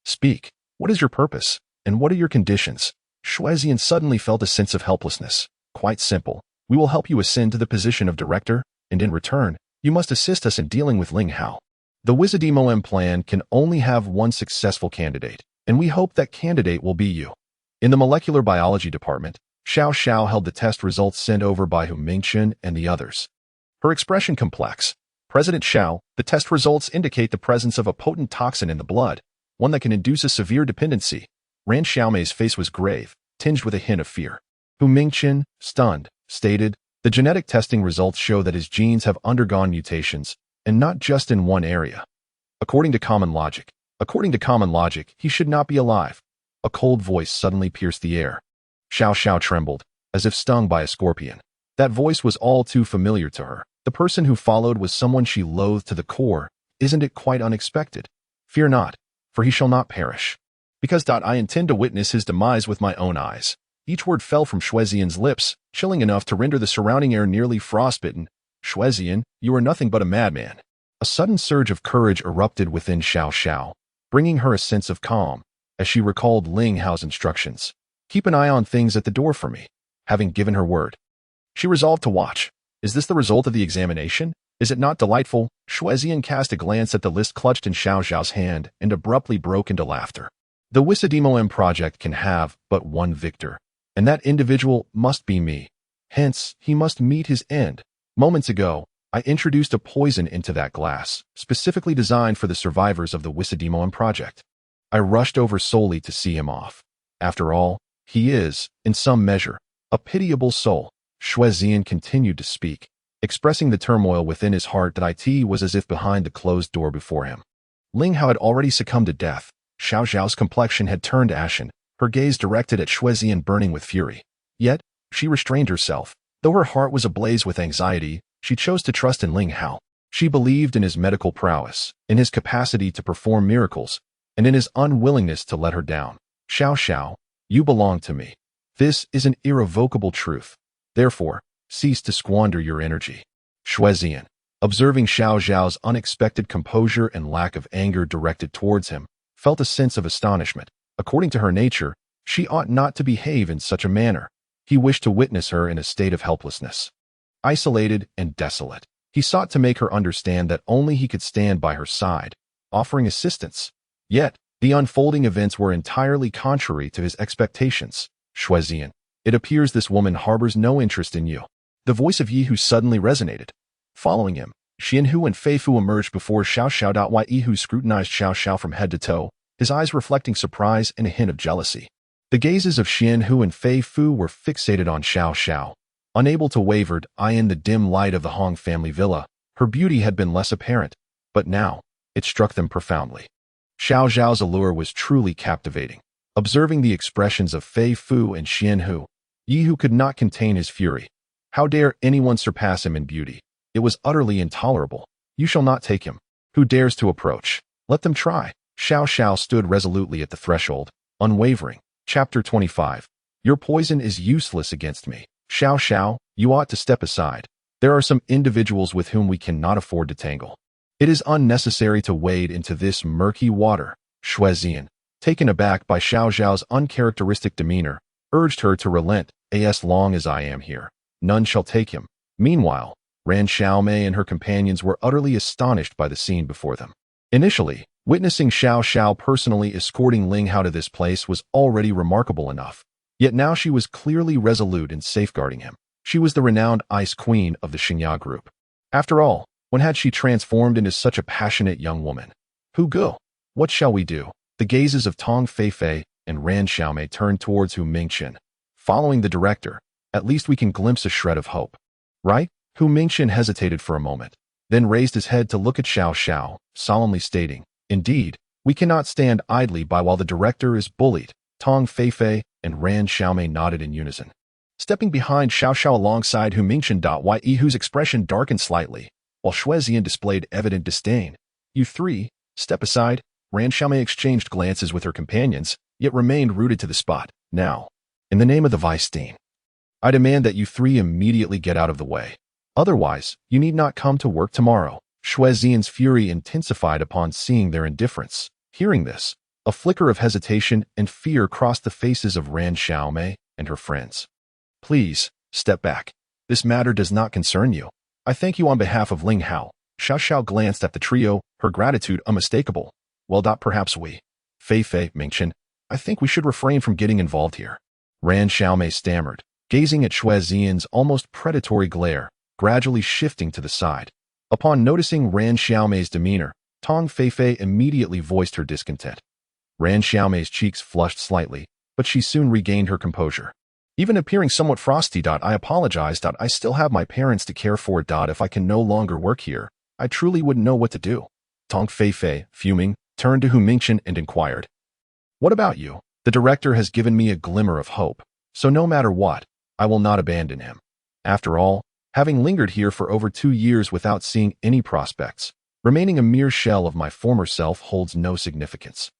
Speak. What is your purpose? And what are your conditions? Shui Xian suddenly felt a sense of helplessness. Quite simple. We will help you ascend to the position of director, and in return, you must assist us in dealing with Ling Hao. The Wizardimo plan can only have one successful candidate, and we hope that candidate will be you. In the molecular biology department, Xiao Xiao held the test results sent over by Hu Mingchen and the others. Her expression complex. President Xiao, the test results indicate the presence of a potent toxin in the blood, one that can induce a severe dependency. Ran Xiaomei's face was grave, tinged with a hint of fear. Hu Mingchen, stunned, stated, the genetic testing results show that his genes have undergone mutations, and not just in one area. According to common logic, he should not be alive. A cold voice suddenly pierced the air. Xiao Xiao trembled, as if stung by a scorpion. That voice was all too familiar to her. The person who followed was someone she loathed to the core. Isn't it quite unexpected? Fear not, for he shall not perish. Because I intend to witness his demise with my own eyes. Each word fell from Shui Xian's lips, chilling enough to render the surrounding air nearly frostbitten. Shui Xian, you are nothing but a madman. A sudden surge of courage erupted within Xiao Xiao, bringing her a sense of calm, as she recalled Ling Hao's instructions. Keep an eye on things at the door for me. Having given her word, she resolved to watch. Is this the result of the examination? Is it not delightful? Shui Xian cast a glance at the list clutched in Xiao Xiao's hand and abruptly broke into laughter. The Wizardimo project can have but one victor, and that individual must be me. Hence, he must meet his end. Moments ago, I introduced a poison into that glass, specifically designed for the survivors of the Wizardimo project. I rushed over solely to see him off. After all, he is, in some measure, a pitiable soul. Shui Xian continued to speak, expressing the turmoil within his heart that it was as if behind the closed door before him. Ling Hao had already succumbed to death. Xiao Xiao's complexion had turned ashen, her gaze directed at Shui Xian burning with fury. Yet, she restrained herself. Though her heart was ablaze with anxiety, she chose to trust in Ling Hao. She believed in his medical prowess, in his capacity to perform miracles, and in his unwillingness to let her down. Xiao Xiao, you belong to me. This is an irrevocable truth. Therefore, cease to squander your energy. Shui Xian, observing Xiao Xiao's unexpected composure and lack of anger directed towards him, felt a sense of astonishment. According to her nature, she ought not to behave in such a manner. He wished to witness her in a state of helplessness. Isolated and desolate, he sought to make her understand that only he could stand by her side, offering assistance. Yet, the unfolding events were entirely contrary to his expectations. Shui Xian, it appears this woman harbors no interest in you. The voice of Yi Hu suddenly resonated. Following him, Xian Hu and Fei Fu emerged before Xiao Xiao. Yi Hu scrutinized Xiao Xiao from head to toe, his eyes reflecting surprise and a hint of jealousy. The gazes of Xian Hu and Fei Fu were fixated on Xiao Xiao. Unable to waver in the dim light of the Hong family villa, her beauty had been less apparent, but now, it struck them profoundly. Xiao Xiao's allure was truly captivating. Observing the expressions of Fei Fu and Xian Hu, Yi Hu could not contain his fury. How dare anyone surpass him in beauty? It was utterly intolerable. You shall not take him. Who dares to approach? Let them try. Xiao Xiao stood resolutely at the threshold, unwavering. Chapter 25. Your poison is useless against me. Xiao Xiao, you ought to step aside. There are some individuals with whom we cannot afford to tangle. It is unnecessary to wade into this murky water. Shui Xian, taken aback by Xiao Xiao's uncharacteristic demeanor, urged her to relent. As long as I am here, none shall take him. Meanwhile, Ran Xiaomei and her companions were utterly astonished by the scene before them. Initially, witnessing Xiao Xiao personally escorting Ling Hao to this place was already remarkable enough. Yet now she was clearly resolute in safeguarding him. She was the renowned Ice Queen of the Xingya group. After all, when had she transformed into such a passionate young woman? Hu Go, what shall we do? The gazes of Tong Feifei and Ran Xiaomei turned towards Hu Mingchen. Following the director, at least we can glimpse a shred of hope. Right? Hu Mingchen hesitated for a moment, then raised his head to look at Xiao Xiao, solemnly stating, indeed, we cannot stand idly by while the director is bullied. Tong Feifei and Ran Xiaomei nodded in unison. Stepping behind Xiao Xiao alongside Hu Mingchen. Yi Hu's expression darkened slightly, while Shui Xian displayed evident disdain. You three, step aside. Ran Xiaomei exchanged glances with her companions, yet remained rooted to the spot. Now, in the name of the Vice Dean. I demand that you three immediately get out of the way. Otherwise, you need not come to work tomorrow. Xue Xian's fury intensified upon seeing their indifference. Hearing this, a flicker of hesitation and fear crossed the faces of Ran Xiaomei and her friends. Please, step back. This matter does not concern you. I thank you on behalf of Ling Hao. Xiao Xiao glanced at the trio, her gratitude unmistakable. Well, perhaps we. Fei Mingchen, I think we should refrain from getting involved here. Ran Xiaomei stammered, gazing at Xue Xian's almost predatory glare, gradually shifting to the side. Upon noticing Ran Xiaomei's demeanor, Tong Fei immediately voiced her discontent. Ran Xiaomei's cheeks flushed slightly, but she soon regained her composure. Even appearing somewhat frosty, I apologize. I still have my parents to care for. If I can no longer work here, I truly wouldn't know what to do. Tong Fei, fuming, turned to Hu Mingchen and inquired. What about you? The director has given me a glimmer of hope, so no matter what, I will not abandon him. After all, having lingered here for over 2 years without seeing any prospects, remaining a mere shell of my former self holds no significance.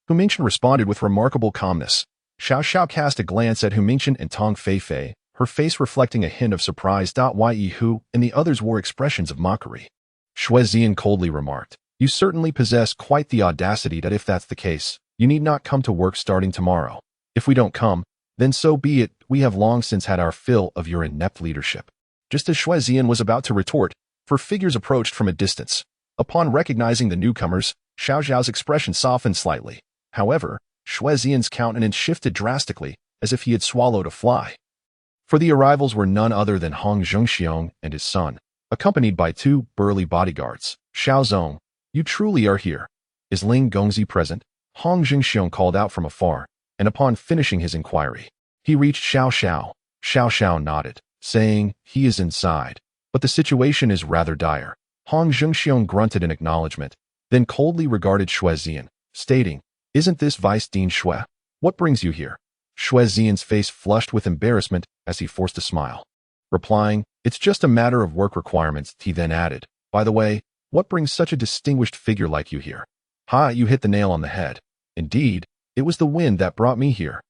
Hu Mingchen responded with remarkable calmness. Xiao Xiao cast a glance at Hu Mingchen and Tong Fei, her face reflecting a hint of surprise. Ye Hu and the others wore expressions of mockery. Xue Xian coldly remarked, You certainly possess quite the audacity that if that's the case, you need not come to work starting tomorrow. If we don't come, then so be it. We have long since had our fill of your inept leadership. Just as Xue Xian was about to retort, four figures approached from a distance. Upon recognizing the newcomers, Xiao Xiao's expression softened slightly. However, Xue Xian's countenance shifted drastically, as if he had swallowed a fly. For the arrivals were none other than Hong Xiong and his son, accompanied by 2 burly bodyguards. Xiao Zong, you truly are here. Is Ling Gongzi present? Hong Xiong called out from afar, and upon finishing his inquiry, he reached Xiao Xiao. Xiao Xiao nodded, saying, He is inside, but the situation is rather dire. Hong Xiong grunted in acknowledgement, then coldly regarded Xue Xian, stating, Isn't this Vice Dean Xue? What brings you here? Xue Xian's face flushed with embarrassment as he forced a smile. Replying, It's just a matter of work requirements, he then added, By the way, what brings such a distinguished figure like you here? Ha, you hit the nail on the head. Indeed, it was the wind that brought me here.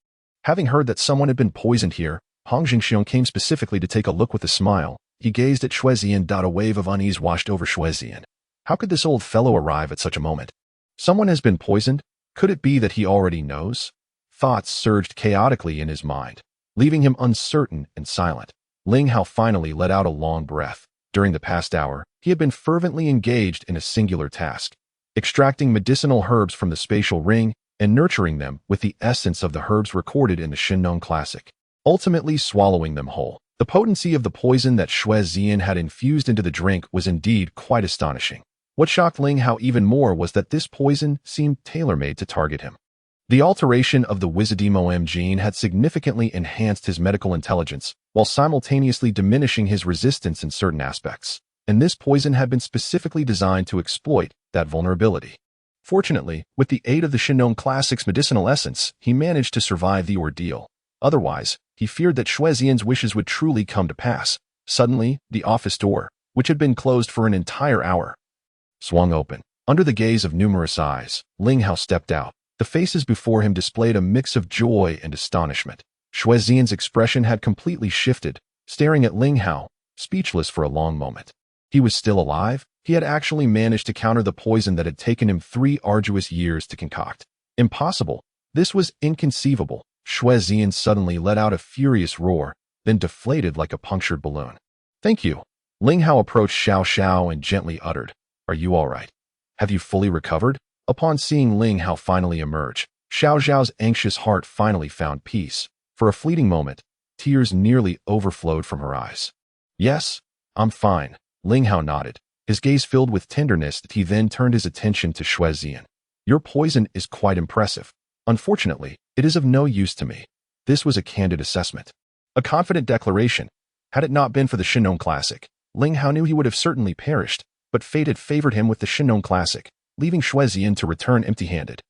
Having heard that someone had been poisoned here, Hong Xiong came specifically to take a look with a smile. He gazed at Xue Xian. A wave of unease washed over Xue Xian. How could this old fellow arrive at such a moment? Someone has been poisoned? Could it be that he already knows? Thoughts surged chaotically in his mind, leaving him uncertain and silent. Ling Hao finally let out a long breath. During the past hour, he had been fervently engaged in a singular task, extracting medicinal herbs from the spatial ring and nurturing them with the essence of the herbs recorded in the Shinnong Classic, ultimately swallowing them whole. The potency of the poison that Xue Xian had infused into the drink was indeed quite astonishing. What shocked Ling Hao even more was that this poison seemed tailor-made to target him. The alteration of the Wizardimo gene had significantly enhanced his medical intelligence, while simultaneously diminishing his resistance in certain aspects, and this poison had been specifically designed to exploit that vulnerability. Fortunately, with the aid of the Shinnong Classic's medicinal essence, he managed to survive the ordeal. Otherwise, he feared that Xue Xian's wishes would truly come to pass. Suddenly, the office door, which had been closed for an entire hour, swung open. Under the gaze of numerous eyes, Ling Hao stepped out. The faces before him displayed a mix of joy and astonishment. Xue Xian's expression had completely shifted, staring at Ling Hao, speechless for a long moment. He was still alive? He had actually managed to counter the poison that had taken him 3 arduous years to concoct. Impossible. This was inconceivable. Xue Xian suddenly let out a furious roar, then deflated like a punctured balloon. Thank you. Ling Hao approached Xiao Xiao and gently uttered, Are you all right? Have you fully recovered? Upon seeing Ling Hao finally emerge, Xiao Xiao's anxious heart finally found peace. For a fleeting moment, tears nearly overflowed from her eyes. Yes, I'm fine. Ling Hao nodded, his gaze filled with tenderness. He then turned his attention to Xue Xian. Your poison is quite impressive. Unfortunately, it is of no use to me. This was a candid assessment, a confident declaration. Had it not been for the Shinnong Classic, Ling Hao knew he would have certainly perished, but fate had favored him with the Shinnong Classic, leaving Xue Xian to return empty-handed.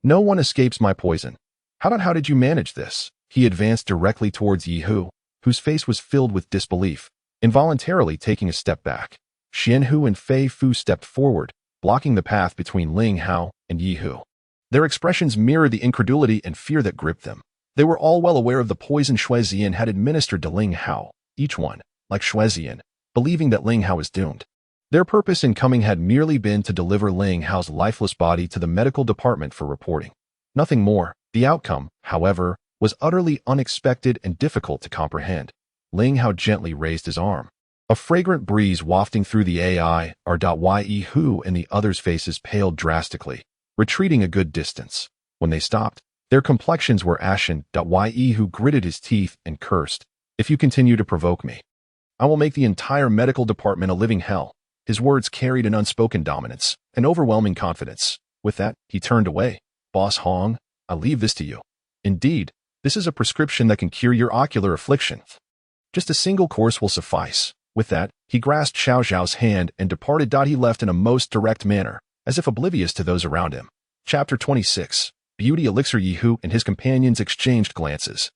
No one escapes my poison. How did you manage this? He advanced directly towards Yi Hu, whose face was filled with disbelief, involuntarily taking a step back. Xian Hu and Fei Fu stepped forward, blocking the path between Ling Hao and Yi Hu. Their expressions mirrored the incredulity and fear that gripped them. They were all well aware of the poison Xue Ziyan had administered to Ling Hao, each one, like Xue Ziyan, believing that Ling Hao was doomed. Their purpose in coming had merely been to deliver Ling Hao's lifeless body to the medical department for reporting. Nothing more. The outcome, however, was utterly unexpected and difficult to comprehend. Ling Hao gently raised his arm. A fragrant breeze wafting through the Ye Hu and the others' faces paled drastically, retreating a good distance. When they stopped, their complexions were ashen. Ye Hu gritted his teeth and cursed. If you continue to provoke me, I will make the entire medical department a living hell. His words carried an unspoken dominance, an overwhelming confidence. With that, he turned away. Boss Hong, I leave this to you. Indeed, this is a prescription that can cure your ocular affliction. Just a single course will suffice. With that, he grasped Xiao Xiao's hand and departed. He left in a most direct manner, as if oblivious to those around him. Chapter 26. Beauty Elixir. Ye Hu and his companions exchanged glances.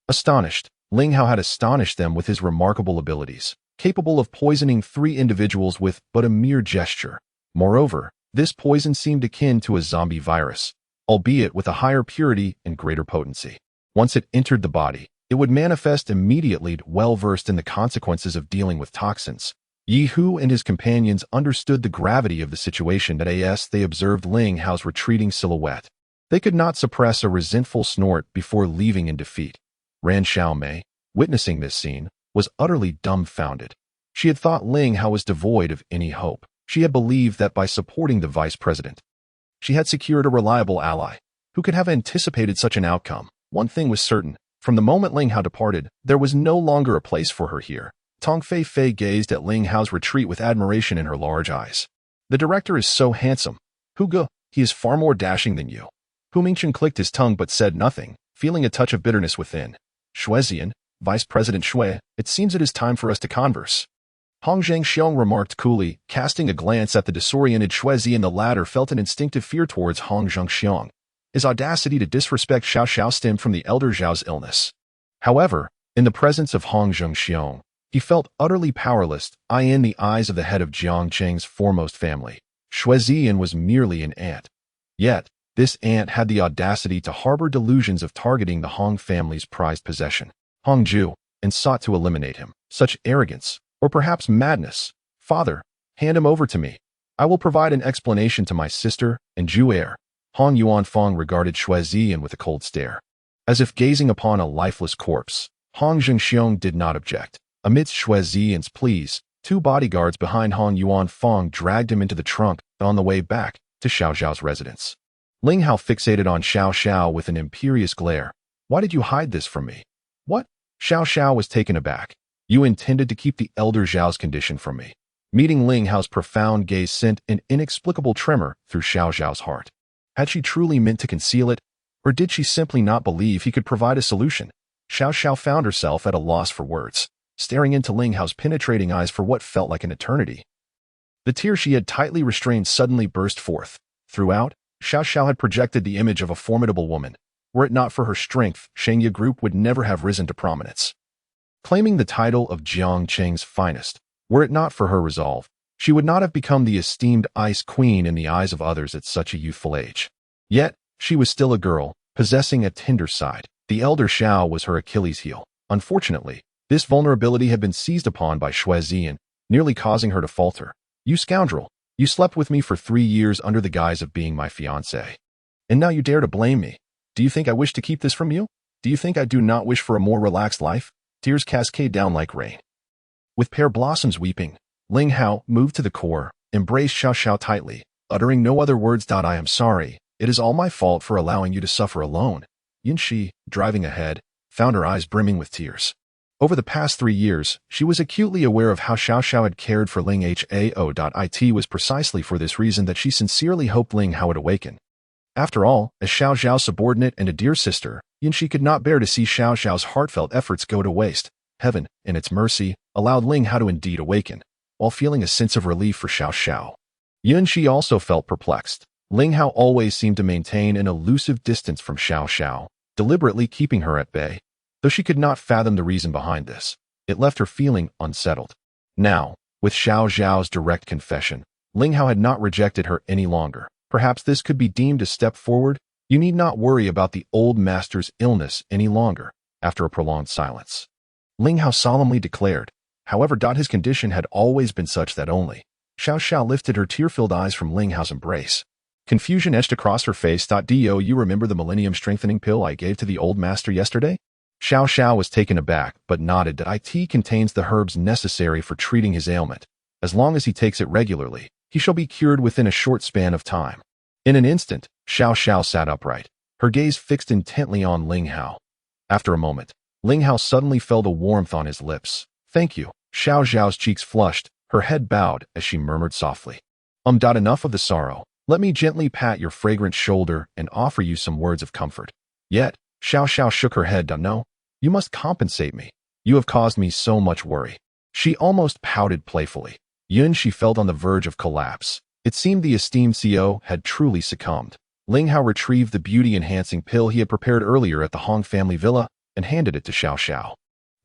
Astonished, Ling Hao had astonished them with his remarkable abilities, capable of poisoning 3 individuals with but a mere gesture. Moreover, this poison seemed akin to a zombie virus, albeit with a higher purity and greater potency. Once it entered the body, it would manifest immediately. Well-versed in the consequences of dealing with toxins, Ye Hu and his companions understood the gravity of the situation. As they observed Ling Hao's retreating silhouette, they could not suppress a resentful snort before leaving in defeat. Ran Xiaomei, witnessing this scene, was utterly dumbfounded. She had thought Ling Hao was devoid of any hope. She had believed that by supporting the vice president, she had secured a reliable ally. Who could have anticipated such an outcome? One thing was certain. From the moment Ling Hao departed, there was no longer a place for her here. Tong Fei gazed at Ling Hao's retreat with admiration in her large eyes. The director is so handsome. Hugo, he is far more dashing than you. Hu Mingchen clicked his tongue but said nothing, feeling a touch of bitterness within. Xue Ziyan, Vice President Xue, it seems it is time for us to converse. Hong Xiong remarked coolly, casting a glance at the disoriented Xue Ziyan. The latter felt an instinctive fear towards Hong Xiong. His audacity to disrespect Xiao Xiao stemmed from the elder Zhao's illness. However, in the presence of Hong Xiong, he felt utterly powerless in the eyes of the head of Jiangcheng's foremost family. Xue Ziyan was merely an ant. Yet, this ant had the audacity to harbor delusions of targeting the Hong family's prized possession, Hongju, and sought to eliminate him. Such arrogance, or perhaps madness. Father, hand him over to me. I will provide an explanation to my sister and Ju heir. Hong Yuanfang regarded Xue Ziyan with a cold stare, as if gazing upon a lifeless corpse. Hong Xiong did not object. Amidst Xue Ziyan's pleas, 2 bodyguards behind Hong Yuanfang dragged him into the trunk on the way back to Xiao Xiao's residence. Ling Hao fixated on Xiao Xiao with an imperious glare. Why did you hide this from me? What? Xiao Xiao was taken aback. You intended to keep the elder Zhao's condition from me. Meeting Ling Hao's profound gaze sent an inexplicable tremor through Xiao Xiao's heart. Had she truly meant to conceal it, or did she simply not believe he could provide a solution? Xiao Xiao found herself at a loss for words, staring into Ling Hao's penetrating eyes for what felt like an eternity. The tears she had tightly restrained suddenly burst forth. Throughout, Xiao Xiao had projected the image of a formidable woman. Were it not for her strength, Shengye Group would never have risen to prominence. Claiming the title of Jiangcheng's finest, were it not for her resolve, she would not have become the esteemed ice queen in the eyes of others at such a youthful age. Yet, she was still a girl, possessing a tender side. The elder Xiao was her Achilles heel. Unfortunately, this vulnerability had been seized upon by Xue Ziyan, nearly causing her to falter. You scoundrel, you slept with me for 3 years under the guise of being my fiancée. And now you dare to blame me. Do you think I wish to keep this from you? Do you think I do not wish for a more relaxed life? Tears cascade down like rain. With pear blossoms weeping, Ling Hao, moved to the core, embraced Xiao Xiao tightly, uttering no other words. I am sorry. It is all my fault for allowing you to suffer alone. Yin Shi, driving ahead, found her eyes brimming with tears. Over the past 3 years, she was acutely aware of how Xiao Xiao had cared for Ling Hao. It was precisely for this reason that she sincerely hoped Ling Hao would awaken. After all, as Xiao Xiao's subordinate and a dear sister, Yin Shi could not bear to see Xiao Xiao's heartfelt efforts go to waste. Heaven, in its mercy, allowed Ling Hao to indeed awaken, while feeling a sense of relief for Xiao Xiao. Yin Shi also felt perplexed. Ling Hao always seemed to maintain an elusive distance from Xiao Xiao, deliberately keeping her at bay. Though she could not fathom the reason behind this, it left her feeling unsettled. Now, with Xiao Xiao's direct confession, Ling Hao had not rejected her any longer. Perhaps this could be deemed a step forward. You need not worry about the old master's illness any longer, after a prolonged silence. Ling Hao solemnly declared. However, his condition had always been such that only Xiao Xiao lifted her tear-filled eyes from Ling Hao's embrace. Confusion etched across her face. Do you remember the Millennium Strengthening Pill I gave to the old master yesterday? Xiao Xiao was taken aback, but nodded that it contains the herbs necessary for treating his ailment. As long as he takes it regularly, he shall be cured within a short span of time. In an instant, Xiao Xiao sat upright, her gaze fixed intently on Ling Hao. After a moment, Ling Hao suddenly felt a warmth on his lips. Thank you. Xiao Xiao's cheeks flushed, her head bowed as she murmured softly. Enough of the sorrow. Let me gently pat your fragrant shoulder and offer you some words of comfort. Yet, Xiao Xiao shook her head. No, you must compensate me. You have caused me so much worry. She almost pouted playfully. She felt on the verge of collapse. It seemed the esteemed CEO had truly succumbed. Ling Hao retrieved the beauty-enhancing pill he had prepared earlier at the Hong family villa and handed it to Xiao Xiao.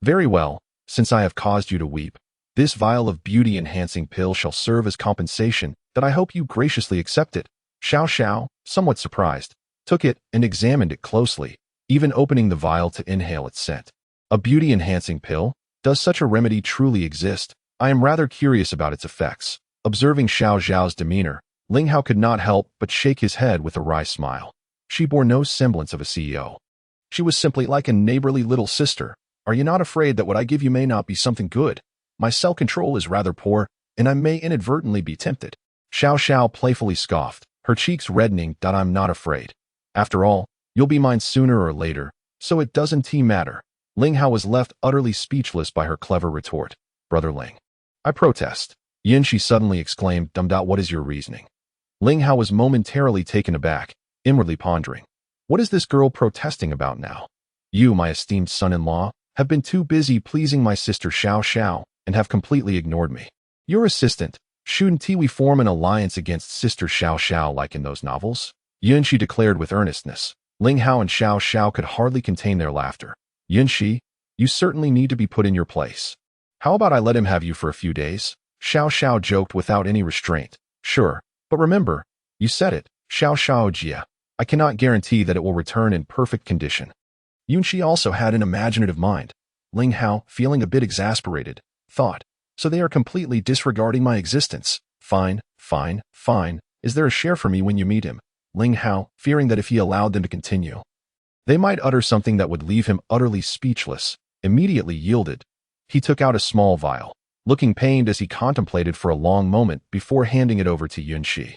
Very well, since I have caused you to weep, this vial of beauty-enhancing pill shall serve as compensation that I hope you graciously accept it. Xiao Xiao, somewhat surprised, took it and examined it closely, even opening the vial to inhale its scent. A beauty-enhancing pill? Does such a remedy truly exist? I am rather curious about its effects. Observing Xiao Xiao's demeanor, Ling Hao could not help but shake his head with a wry smile. She bore no semblance of a CEO. She was simply like a neighborly little sister. Are you not afraid that what I give you may not be something good? My self-control is rather poor, and I may inadvertently be tempted. Xiao Xiao playfully scoffed, her cheeks reddening. I'm not afraid. After all, you'll be mine sooner or later, so it doesn't matter. Ling Hao was left utterly speechless by her clever retort. Brother Ling, I protest. She suddenly exclaimed. What is your reasoning? Ling Hao was momentarily taken aback, inwardly pondering. What is this girl protesting about now? You, my esteemed son-in-law, have been too busy pleasing my sister Xiao Xiao and have completely ignored me. Your assistant, shouldn't we form an alliance against Sister Xiao Xiao like in those novels? She declared with earnestness. Ling Hao and Xiao Xiao could hardly contain their laughter. Shi, you certainly need to be put in your place. How about I let him have you for a few days? Xiao Xiao joked without any restraint. Sure, but remember, you said it, Xiao Xiao Jia. I cannot guarantee that it will return in perfect condition. Shi also had an imaginative mind. Ling Hao, feeling a bit exasperated, thought, so they are completely disregarding my existence. Fine. Is there a share for me when you meet him? Ling Hao, fearing that if he allowed them to continue, they might utter something that would leave him utterly speechless, immediately yielded. He took out a small vial, looking pained as he contemplated for a long moment before handing it over to Yunxi.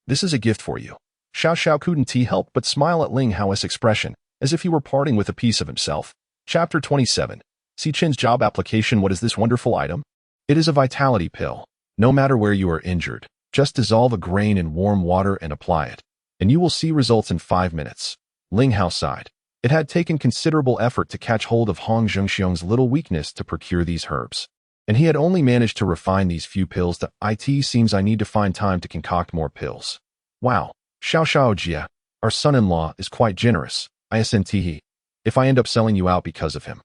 This is a gift for you. Xiao Xiao couldn't help but smile at Ling Hao's expression, as if he were parting with a piece of himself. Chapter 27. Si Chin's job application. What is this wonderful item? It is a vitality pill. No matter where you are injured, just dissolve a grain in warm water and apply it, and you will see results in 5 minutes. Ling Hao sighed. It had taken considerable effort to catch hold of Hong Zhengxiong's little weakness to procure these herbs, and he had only managed to refine these few pills. It seems I need to find time to concoct more pills. Wow, Xiao Xiao Jia, our son-in-law is quite generous. I assent if I end up selling you out because of him.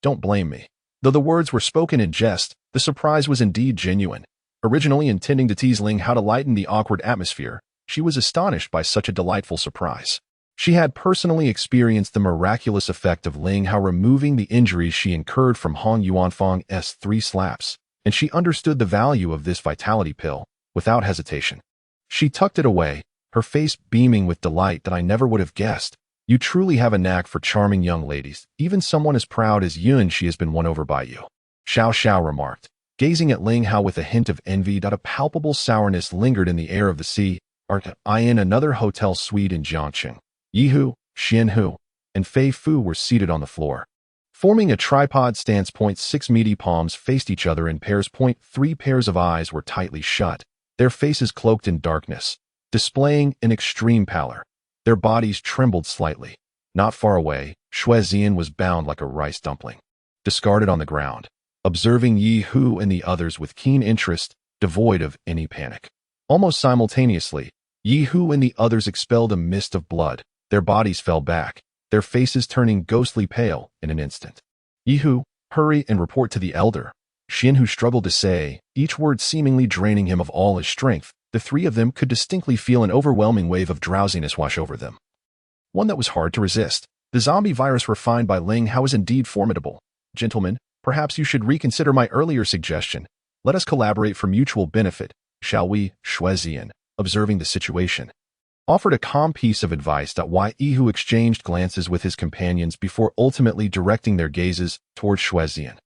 Don't blame me. Though the words were spoken in jest, the surprise was indeed genuine. Originally intending to tease Ling Hao to lighten the awkward atmosphere, she was astonished by such a delightful surprise. She had personally experienced the miraculous effect of Ling Hao removing the injuries she incurred from Hong Yuanfang's 3 slaps, and she understood the value of this vitality pill without hesitation. She tucked it away, her face beaming with delight. I never would have guessed. You truly have a knack for charming young ladies. Even someone as proud as She has been won over by you. Xiao Xiao remarked, gazing at Ling Hao with a hint of envy. A palpable sourness lingered in the air of the sea. In another hotel suite in Jiangcheng, Yihu, Xianhu, and Fei Fu were seated on the floor. Forming a tripod stance. 6 meaty palms faced each other in pairs. 3 pairs of eyes were tightly shut, their faces cloaked in darkness, displaying an extreme pallor. Their bodies trembled slightly. Not far away, Shuezian was bound like a rice dumpling, discarded on the ground, observing Yi Hu and the others with keen interest, devoid of any panic. Almost simultaneously, Yi Hu and the others expelled a mist of blood. Their bodies fell back, their faces turning ghostly pale in an instant. Yi Hu, hurry and report to the elder. Xianhu struggled to say, each word seemingly draining him of all his strength. The 3 of them could distinctly feel an overwhelming wave of drowsiness wash over them. one that was hard to resist. The zombie virus refined by Ling Hao is indeed formidable. Gentlemen, perhaps you should reconsider my earlier suggestion. Let us collaborate for mutual benefit, shall we? Shuezian, observing the situation, offered a calm piece of advice. Who exchanged glances with his companions before ultimately directing their gazes toward Shuezian.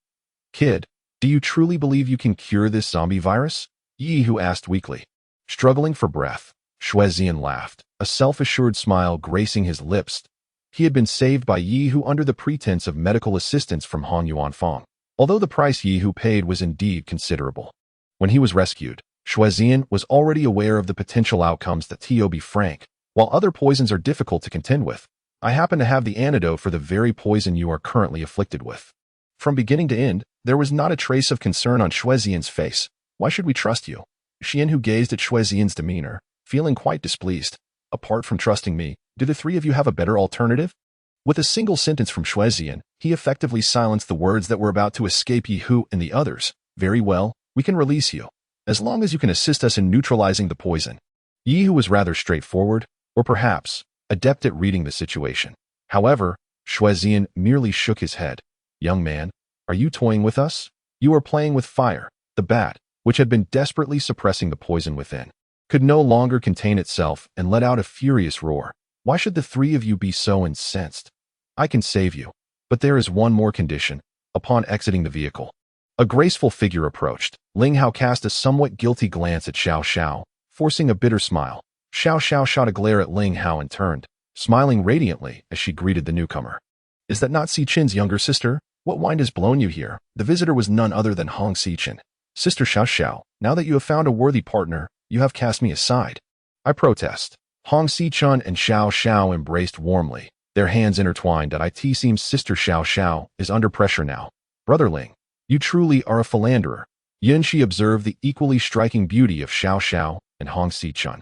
Kid, do you truly believe you can cure this zombie virus? Who asked weakly. Struggling for breath, Shuezian laughed, a self-assured smile gracing his lips. He had been saved by Who under the pretense of medical assistance from Hong Yuanfang, although the price Who paid was indeed considerable. When he was rescued, Shuezian was already aware of the potential outcomes. To be frank, while other poisons are difficult to contend with, I happen to have the antidote for the very poison you are currently afflicted with. From beginning to end, there was not a trace of concern on Shuezian's face. Why should we trust you? Xian gazed at Shuezian's demeanor, feeling quite displeased. Apart from trusting me, do the three of you have a better alternative? With a single sentence from Shuezian, he effectively silenced the words that were about to escape Who and the others. Very well, we can release you, as long as you can assist us in neutralizing the poison. Who was rather straightforward, or perhaps adept at reading the situation. However, Shuezian merely shook his head. Young man, are you toying with us? You are playing with fire. The bat, which had been desperately suppressing the poison within, could no longer contain itself and let out a furious roar. Why should the three of you be so incensed? I can save you, but there is one more condition. Upon exiting the vehicle, a graceful figure approached. Ling Hao cast a somewhat guilty glance at Xiao Xiao, forcing a bitter smile. Xiao Xiao shot a glare at Ling Hao and turned, smiling radiantly as she greeted the newcomer. Is that not Xichen's younger sister? What wind has blown you here? The visitor was none other than Hong Xichen. Sister Xiao Xiao, now that you have found a worthy partner, you have cast me aside. I protest. Hong Xichen and Xiao Xiao embraced warmly, their hands intertwined. It seems Sister Xiao Xiao is under pressure now. Brother Ling, you truly are a philanderer. Yunxi observed the equally striking beauty of Xiao Xiao and Hong Xichen,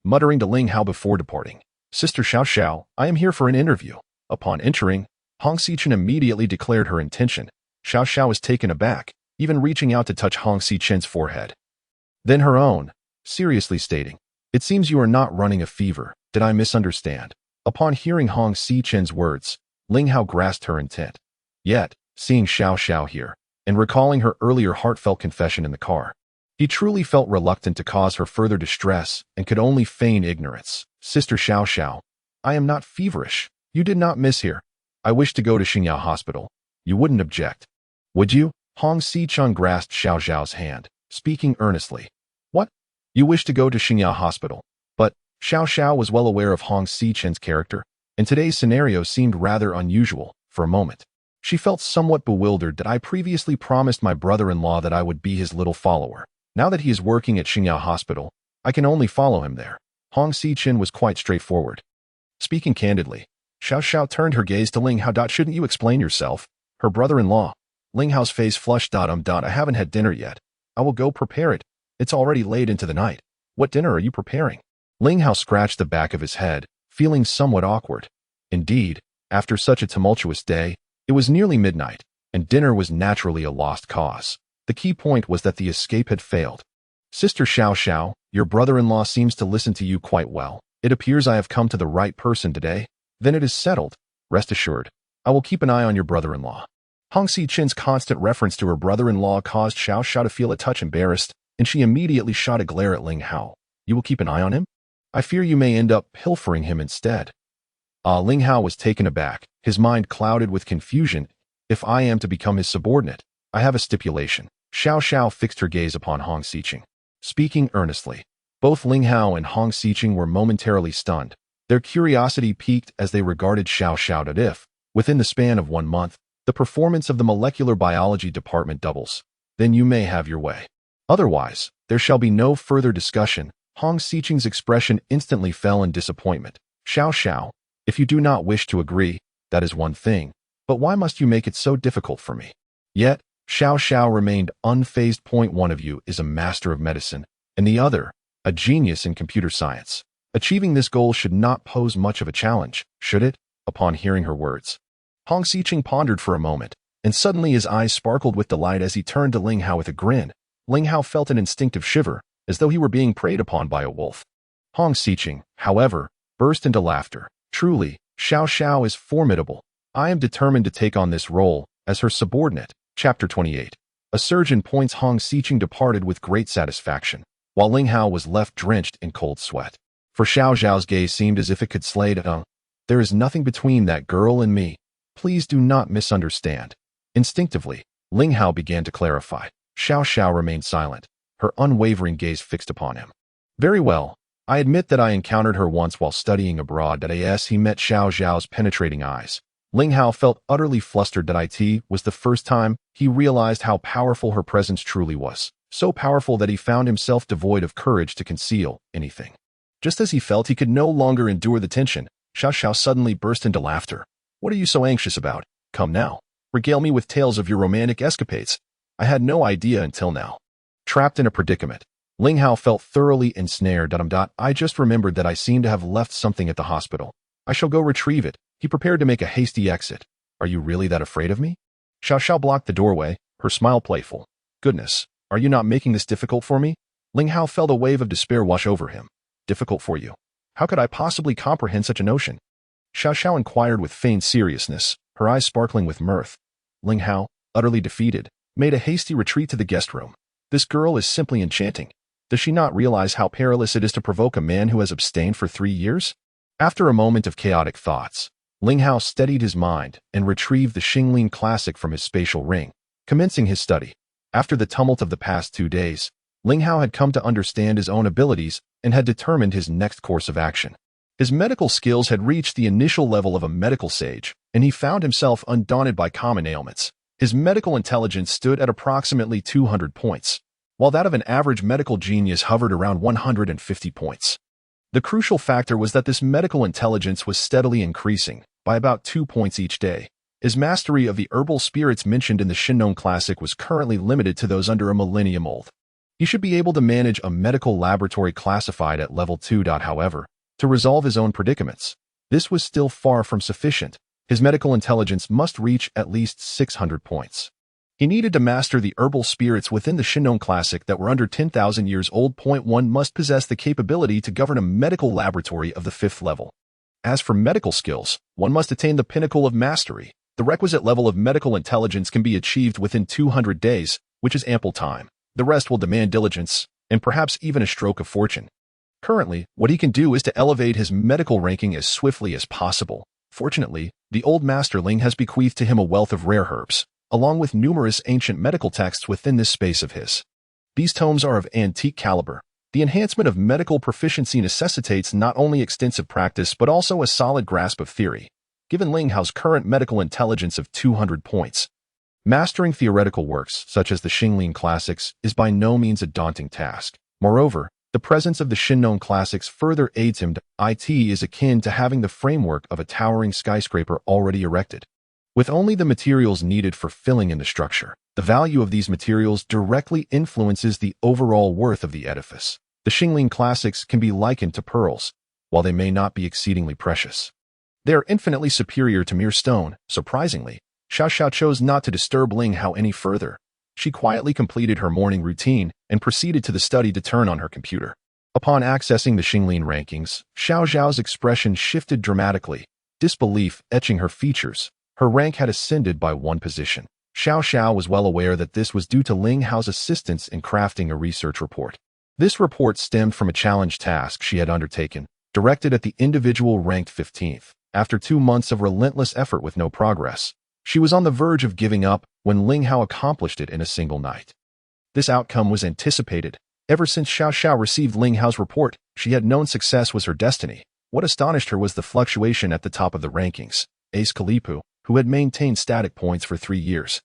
muttering to Ling Hao before departing. Sister Xiao Xiao, I am here for an interview. Upon entering, Hong Xichen immediately declared her intention. Xiao Xiao was taken aback, even reaching out to touch Hong Xichen's forehead. Then her own, seriously stating, it seems you are not running a fever. Did I misunderstand? Upon hearing Hong Xichen's words, Ling Hao grasped her intent. Yet, seeing Xiao Xiao here, and recalling her earlier heartfelt confession in the car, he truly felt reluctant to cause her further distress and could only feign ignorance. Sister Xiao Xiao, I am not feverish. You did not miss here. I wish to go to Xingyao Hospital. You wouldn't object, would you? Hong Xichen grasped Xiao Xiao's hand, speaking earnestly. What? You wish to go to Xingyao Hospital? But Xiao Xiao was well aware of Hong Xichen's character, and today's scenario seemed rather unusual. For a moment, she felt somewhat bewildered. That I previously promised my brother-in-law that I would be his little follower. Now that he is working at Xingyao Hospital, I can only follow him there. Hong Xichen was quite straightforward. Speaking candidly, Xiao Xiao turned her gaze to Ling Hao. Shouldn't you explain yourself? Her brother-in-law. Ling Hao's face flushed. I haven't had dinner yet. I will go prepare it. It's already late into the night. What dinner are you preparing? Ling Hao scratched the back of his head, feeling somewhat awkward. Indeed, after such a tumultuous day, it was nearly midnight, and dinner was naturally a lost cause. The key point was that the escape had failed. Sister Xiao Xiao, your brother-in-law seems to listen to you quite well. It appears I have come to the right person today. Then it is settled. Rest assured, I will keep an eye on your brother-in-law. Hong Xichen's constant reference to her brother-in-law caused Xiao Xiao to feel a touch embarrassed, and she immediately shot a glare at Ling Hao. You will keep an eye on him? I fear you may end up pilfering him instead. Ling Hao was taken aback, his mind clouded with confusion. If I am to become his subordinate, I have a stipulation. Xiao Xiao fixed her gaze upon Hong Xichen, speaking earnestly. Both Ling Hao and Hong Xichen were momentarily stunned. Their curiosity piqued as they regarded Xiao Xiao. That if, within the span of 1 month, the performance of the molecular biology department doubles, then you may have your way. Otherwise, there shall be no further discussion. Hong Xichen's expression instantly fell in disappointment. Xiao Xiao, if you do not wish to agree, that is one thing, but why must you make it so difficult for me? Yet, Xiao Xiao remained unfazed. One of you is a master of medicine, and the other, a genius in computer science. Achieving this goal should not pose much of a challenge, should it? Upon hearing her words, Hong Xichen pondered for a moment, and suddenly his eyes sparkled with delight as he turned to Ling Hao with a grin. Ling Hao felt an instinctive shiver, as though he were being preyed upon by a wolf. Hong Xichen, however, burst into laughter. Truly, Xiao Xiao is formidable. I am determined to take on this role as her subordinate. Chapter 28. A surge in points. Hong Xiqing departed with great satisfaction, while Ling Hao was left drenched in cold sweat. For Xiao Xiao's gaze seemed as if it could slay it. There is nothing between that girl and me. Please do not misunderstand. Instinctively, Ling Hao began to clarify. Xiao Xiao remained silent, her unwavering gaze fixed upon him. Very well. I admit that I encountered her once while studying abroad. As he met Xiao Xiao's penetrating eyes, Ling Hao felt utterly flustered. It was the first time he realized how powerful her presence truly was, so powerful that he found himself devoid of courage to conceal anything. Just as he felt he could no longer endure the tension, Xiao Xiao suddenly burst into laughter. What are you so anxious about? Come now. Regale me with tales of your romantic escapades. I had no idea until now. Trapped in a predicament, Ling Hao felt thoroughly ensnared. I just remembered that I seem to have left something at the hospital. I shall go retrieve it. He prepared to make a hasty exit. Are you really that afraid of me? Xiao Xiao blocked the doorway, her smile playful. Goodness, are you not making this difficult for me? Ling Hao felt a wave of despair wash over him. Difficult for you? How could I possibly comprehend such a notion? Xiao Xiao inquired with feigned seriousness, her eyes sparkling with mirth. Ling Hao, utterly defeated, made a hasty retreat to the guest room. This girl is simply enchanting. Does she not realize how perilous it is to provoke a man who has abstained for 3 years? After a moment of chaotic thoughts, Ling Hao steadied his mind and retrieved the Xingling classic from his spatial ring, commencing his study. After the tumult of the past 2 days, Ling Hao had come to understand his own abilities and had determined his next course of action. His medical skills had reached the initial level of a medical sage, and he found himself undaunted by common ailments. His medical intelligence stood at approximately 200 points, while that of an average medical genius hovered around 150 points. The crucial factor was that this medical intelligence was steadily increasing, by about 2 points each day. His mastery of the herbal spirits mentioned in the Xingling classic was currently limited to those under a millennium old. He should be able to manage a medical laboratory classified at level 2. However, to resolve his own predicaments, this was still far from sufficient. His medical intelligence must reach at least 600 points. He needed to master the herbal spirits within the Xingling classic that were under 10,000 years old. One must possess the capability to govern a medical laboratory of the 5th level. As for medical skills, one must attain the pinnacle of mastery. The requisite level of medical intelligence can be achieved within 200 days, which is ample time. The rest will demand diligence, and perhaps even a stroke of fortune. Currently, what he can do is to elevate his medical ranking as swiftly as possible. Fortunately, the old masterling has bequeathed to him a wealth of rare herbs, along with numerous ancient medical texts within this space of his. These tomes are of antique caliber. The enhancement of medical proficiency necessitates not only extensive practice but also a solid grasp of theory. Given Ling Hao's current medical intelligence of 200 points, mastering theoretical works such as the Xingling classics is by no means a daunting task. Moreover, the presence of the Xingling classics further aids him. It is akin to having the framework of a towering skyscraper already erected. With only the materials needed for filling in the structure, the value of these materials directly influences the overall worth of the edifice. The Xingling classics can be likened to pearls, while they may not be exceedingly precious. They are infinitely superior to mere stone. Surprisingly, Xiao Xiao chose not to disturb Ling Hao any further. She quietly completed her morning routine and proceeded to the study to turn on her computer. Upon accessing the Xingling rankings, Xiao Xiao's expression shifted dramatically, disbelief etching her features. Her rank had ascended by 1 position. Xiao Xiao was well aware that this was due to Ling Hao's assistance in crafting a research report. This report stemmed from a challenge task she had undertaken, directed at the individual ranked 15th. After 2 months of relentless effort with no progress, she was on the verge of giving up when Ling Hao accomplished it in a single night. This outcome was anticipated. Ever since Xiao Xiao received Ling Hao's report, she had known success was her destiny. What astonished her was the fluctuation at the top of the rankings. Ace Kalipu, who had maintained static points for 3 years,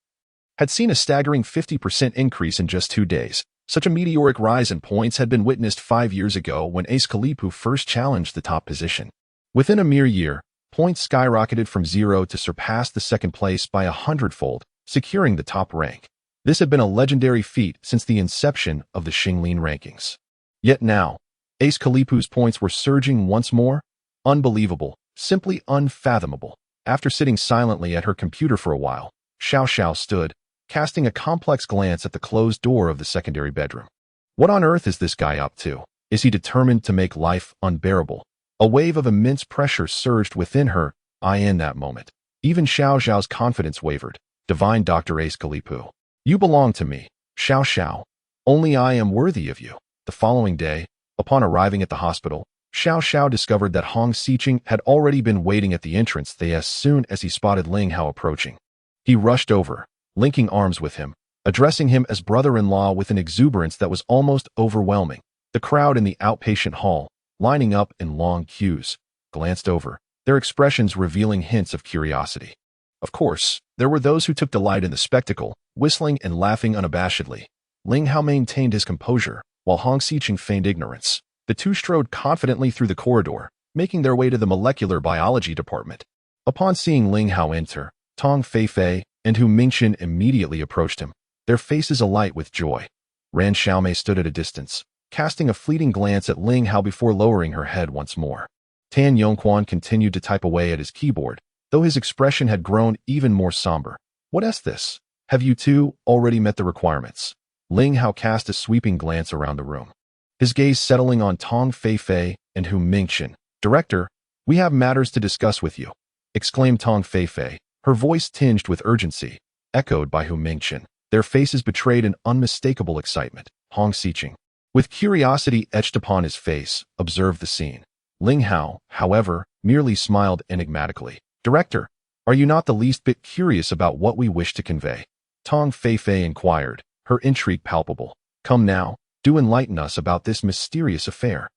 had seen a staggering 50% increase in just 2 days. Such a meteoric rise in points had been witnessed 5 years ago when Ace Kalipu first challenged the top position. Within a mere year, points skyrocketed from 0 to surpass the 2nd place by 100-fold, securing the top rank. This had been a legendary feat since the inception of the Xingling rankings. Yet now, Ace Kalipu's points were surging once more. Unbelievable, simply unfathomable. After sitting silently at her computer for a while, Xiao Xiao stood, casting a complex glance at the closed door of the secondary bedroom. What on earth is this guy up to? Is he determined to make life unbearable? A wave of immense pressure surged within her In that moment, even Xiao Xiao's confidence wavered. Divine Dr. Ace Kalipu. You belong to me, Xiao Xiao. Only I am worthy of you. The following day, upon arriving at the hospital, Xiao Xiao discovered that Hong Xiqing had already been waiting at the entrance as soon as he spotted Ling Hao approaching. He rushed over, linking arms with him, addressing him as brother-in-law with an exuberance that was almost overwhelming. The crowd in the outpatient hall, lining up in long queues, glanced over, their expressions revealing hints of curiosity. Of course, there were those who took delight in the spectacle, whistling and laughing unabashedly. Ling Hao maintained his composure, while Hong Xiqing feigned ignorance. The two strode confidently through the corridor, making their way to the molecular biology department. Upon seeing Ling Hao enter, Tong Feifei and Hu Mingqian immediately approached him, their faces alight with joy. Ran Xiaomei stood at a distance, casting a fleeting glance at Ling Hao before lowering her head once more. Tan Yongquan continued to type away at his keyboard, though his expression had grown even more somber. What is this? Have you two already met the requirements? Ling Hao cast a sweeping glance around the room, his gaze settling on Tong Feifei and Hu Mingqian. Director, we have matters to discuss with you, exclaimed Tong Feifei, her voice tinged with urgency, echoed by Hu Mingqian. Their faces betrayed an unmistakable excitement. Hong Xiqing, with curiosity etched upon his face, observed the scene. Ling Hao, however, merely smiled enigmatically. Director, are you not the least bit curious about what we wish to convey? Tong Feifei inquired, her intrigue palpable. Come now, do enlighten us about this mysterious affair.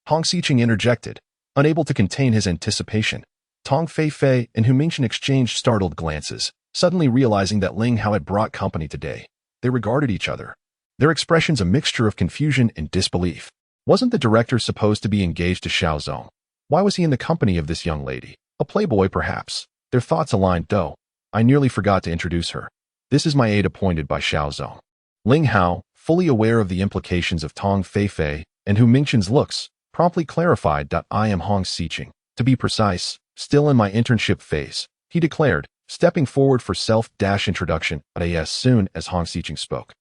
Hong Xiqing interjected, unable to contain his anticipation. Tong Feifei and Hu Mingqian exchanged startled glances, suddenly realizing that Ling Hao had brought company today. They regarded each other, their expressions a mixture of confusion and disbelief. Wasn't the director supposed to be engaged to Xiao Zong? Why was he in the company of this young lady? A playboy, perhaps? Their thoughts aligned, though. I nearly forgot to introduce her. This is my aide appointed by Xiao Zong. Ling Hao, fully aware of the implications of Tong Feifei and Hu Mingqian's looks, promptly clarified that I am Hong Xiqing. To be precise, still in my internship phase, he declared, stepping forward for self-introduction as soon as Hong Xiqing spoke.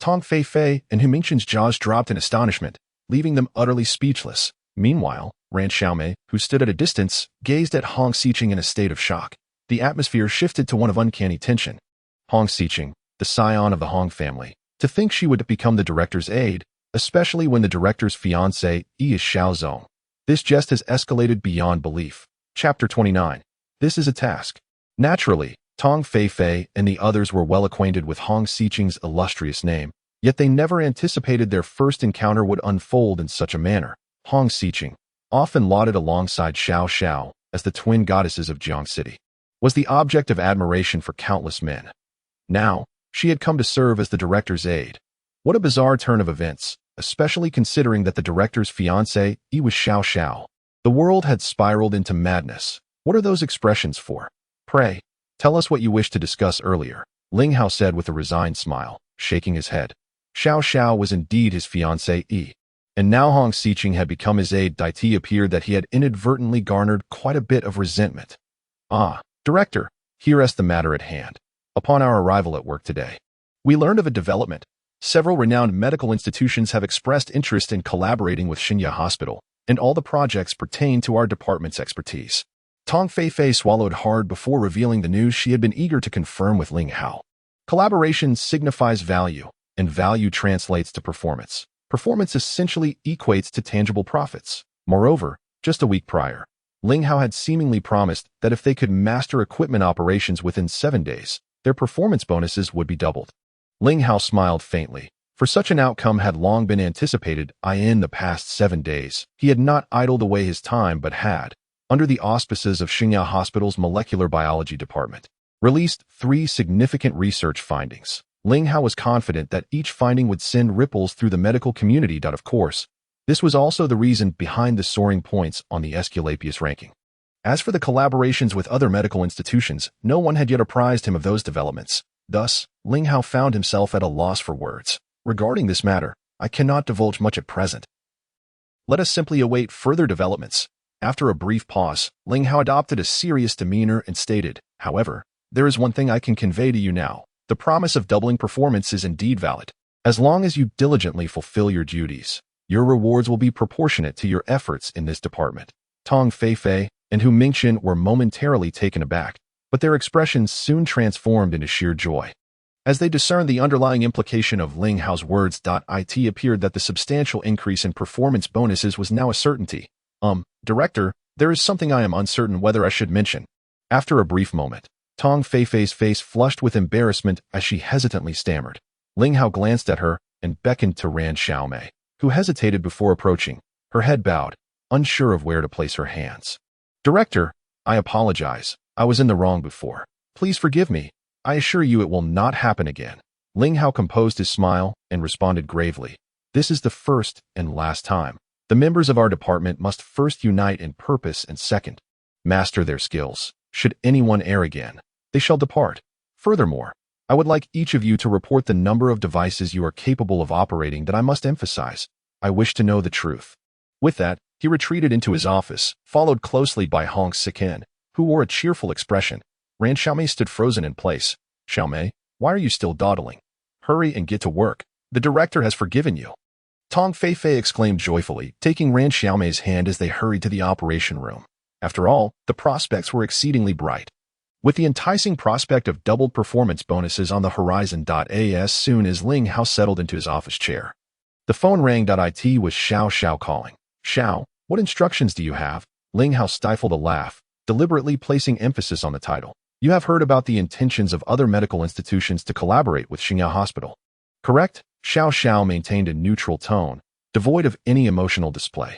Tong Feifei and Hu Mingqian's jaws dropped in astonishment, leaving them utterly speechless. Meanwhile, Ran Xiaomei, who stood at a distance, gazed at Hong Xiqing in a state of shock. The atmosphere shifted to one of uncanny tension. Hong Xiqing, the scion of the Hong family, to think she would become the director's aide, especially when the director's fiancée is Xiao Zong. This just has escalated beyond belief. Chapter 29. This is a task. Naturally, Tong Feifei and the others were well acquainted with Hong Xiqing's illustrious name, yet they never anticipated their first encounter would unfold in such a manner. Hong Xiqing, often lauded alongside Xiao Xiao as the twin goddesses of Jiangcity, was the object of admiration for countless men. Now, she had come to serve as the director's aide. What a bizarre turn of events, especially considering that the director's fiancé was Xiao Xiao. The world had spiraled into madness. What are those expressions for? Pray, tell us what you wished to discuss earlier, Ling Hao said with a resigned smile, shaking his head. Xiao Xiao was indeed his fiancée, and now Hong Xiqing had become his aide. It appeared that he had inadvertently garnered quite a bit of resentment. Ah, director, here is the matter at hand. Upon our arrival at work today, we learned of a development. Several renowned medical institutions have expressed interest in collaborating with Xinya Hospital, and all the projects pertain to our department's expertise. Tong Feifei swallowed hard before revealing the news she had been eager to confirm with Ling Hao. Collaboration signifies value, and value translates to performance. Performance essentially equates to tangible profits. Moreover, just a week prior, Ling Hao had seemingly promised that if they could master equipment operations within 7 days, their performance bonuses would be doubled. Ling Hao smiled faintly, for such an outcome had long been anticipated. In the past 7 days, he had not idled away his time but had, under the auspices of Xinya Hospital's molecular biology department, released 3 significant research findings. Ling Hao was confident that each finding would send ripples through the medical community. Of course, this was also the reason behind the soaring points on the Esculapius ranking. As for the collaborations with other medical institutions, no one had yet apprised him of those developments. Thus, Ling Hao found himself at a loss for words. Regarding this matter, I cannot divulge much at present. Let us simply await further developments. After a brief pause, Ling Hao adopted a serious demeanor and stated, however, there is one thing I can convey to you now. The promise of doubling performance is indeed valid. As long as you diligently fulfill your duties, your rewards will be proportionate to your efforts in this department. Tong Feifei, and Hu Mingchen were momentarily taken aback, but their expressions soon transformed into sheer joy. As they discerned the underlying implication of Ling Hao's words, it appeared that the substantial increase in performance bonuses was now a certainty. Director, there is something I am uncertain whether I should mention. After a brief moment, Tong Feifei's face flushed with embarrassment as she hesitantly stammered. Ling Hao glanced at her and beckoned to Ran Xiaomei, who hesitated before approaching, her head bowed, unsure of where to place her hands. Director, I apologize. I was in the wrong before. Please forgive me. I assure you it will not happen again. Ling Hao composed his smile and responded gravely. This is the first and last time. The members of our department must first unite in purpose and second, master their skills. Should anyone err again, they shall depart. Furthermore, I would like each of you to report the number of devices you are capable of operating that I must emphasize. I wish to know the truth. With that, he retreated into his office, followed closely by Hong Siken, who wore a cheerful expression. Ran Xiaomei stood frozen in place. Xiaomei, why are you still dawdling? Hurry and get to work. The director has forgiven you. Tong Feifei exclaimed joyfully, taking Ran Xiaomei's hand as they hurried to the operation room. After all, the prospects were exceedingly bright. With the enticing prospect of doubled performance bonuses on the horizon. As soon as Ling Hao settled into his office chair, the phone rang. It was Xiao Xiao calling. Xiao, what instructions do you have? Ling Hao stifled a laugh, deliberately placing emphasis on the title. You have heard about the intentions of other medical institutions to collaborate with Xiao Hospital. Correct? Xiao Xiao maintained a neutral tone, devoid of any emotional display.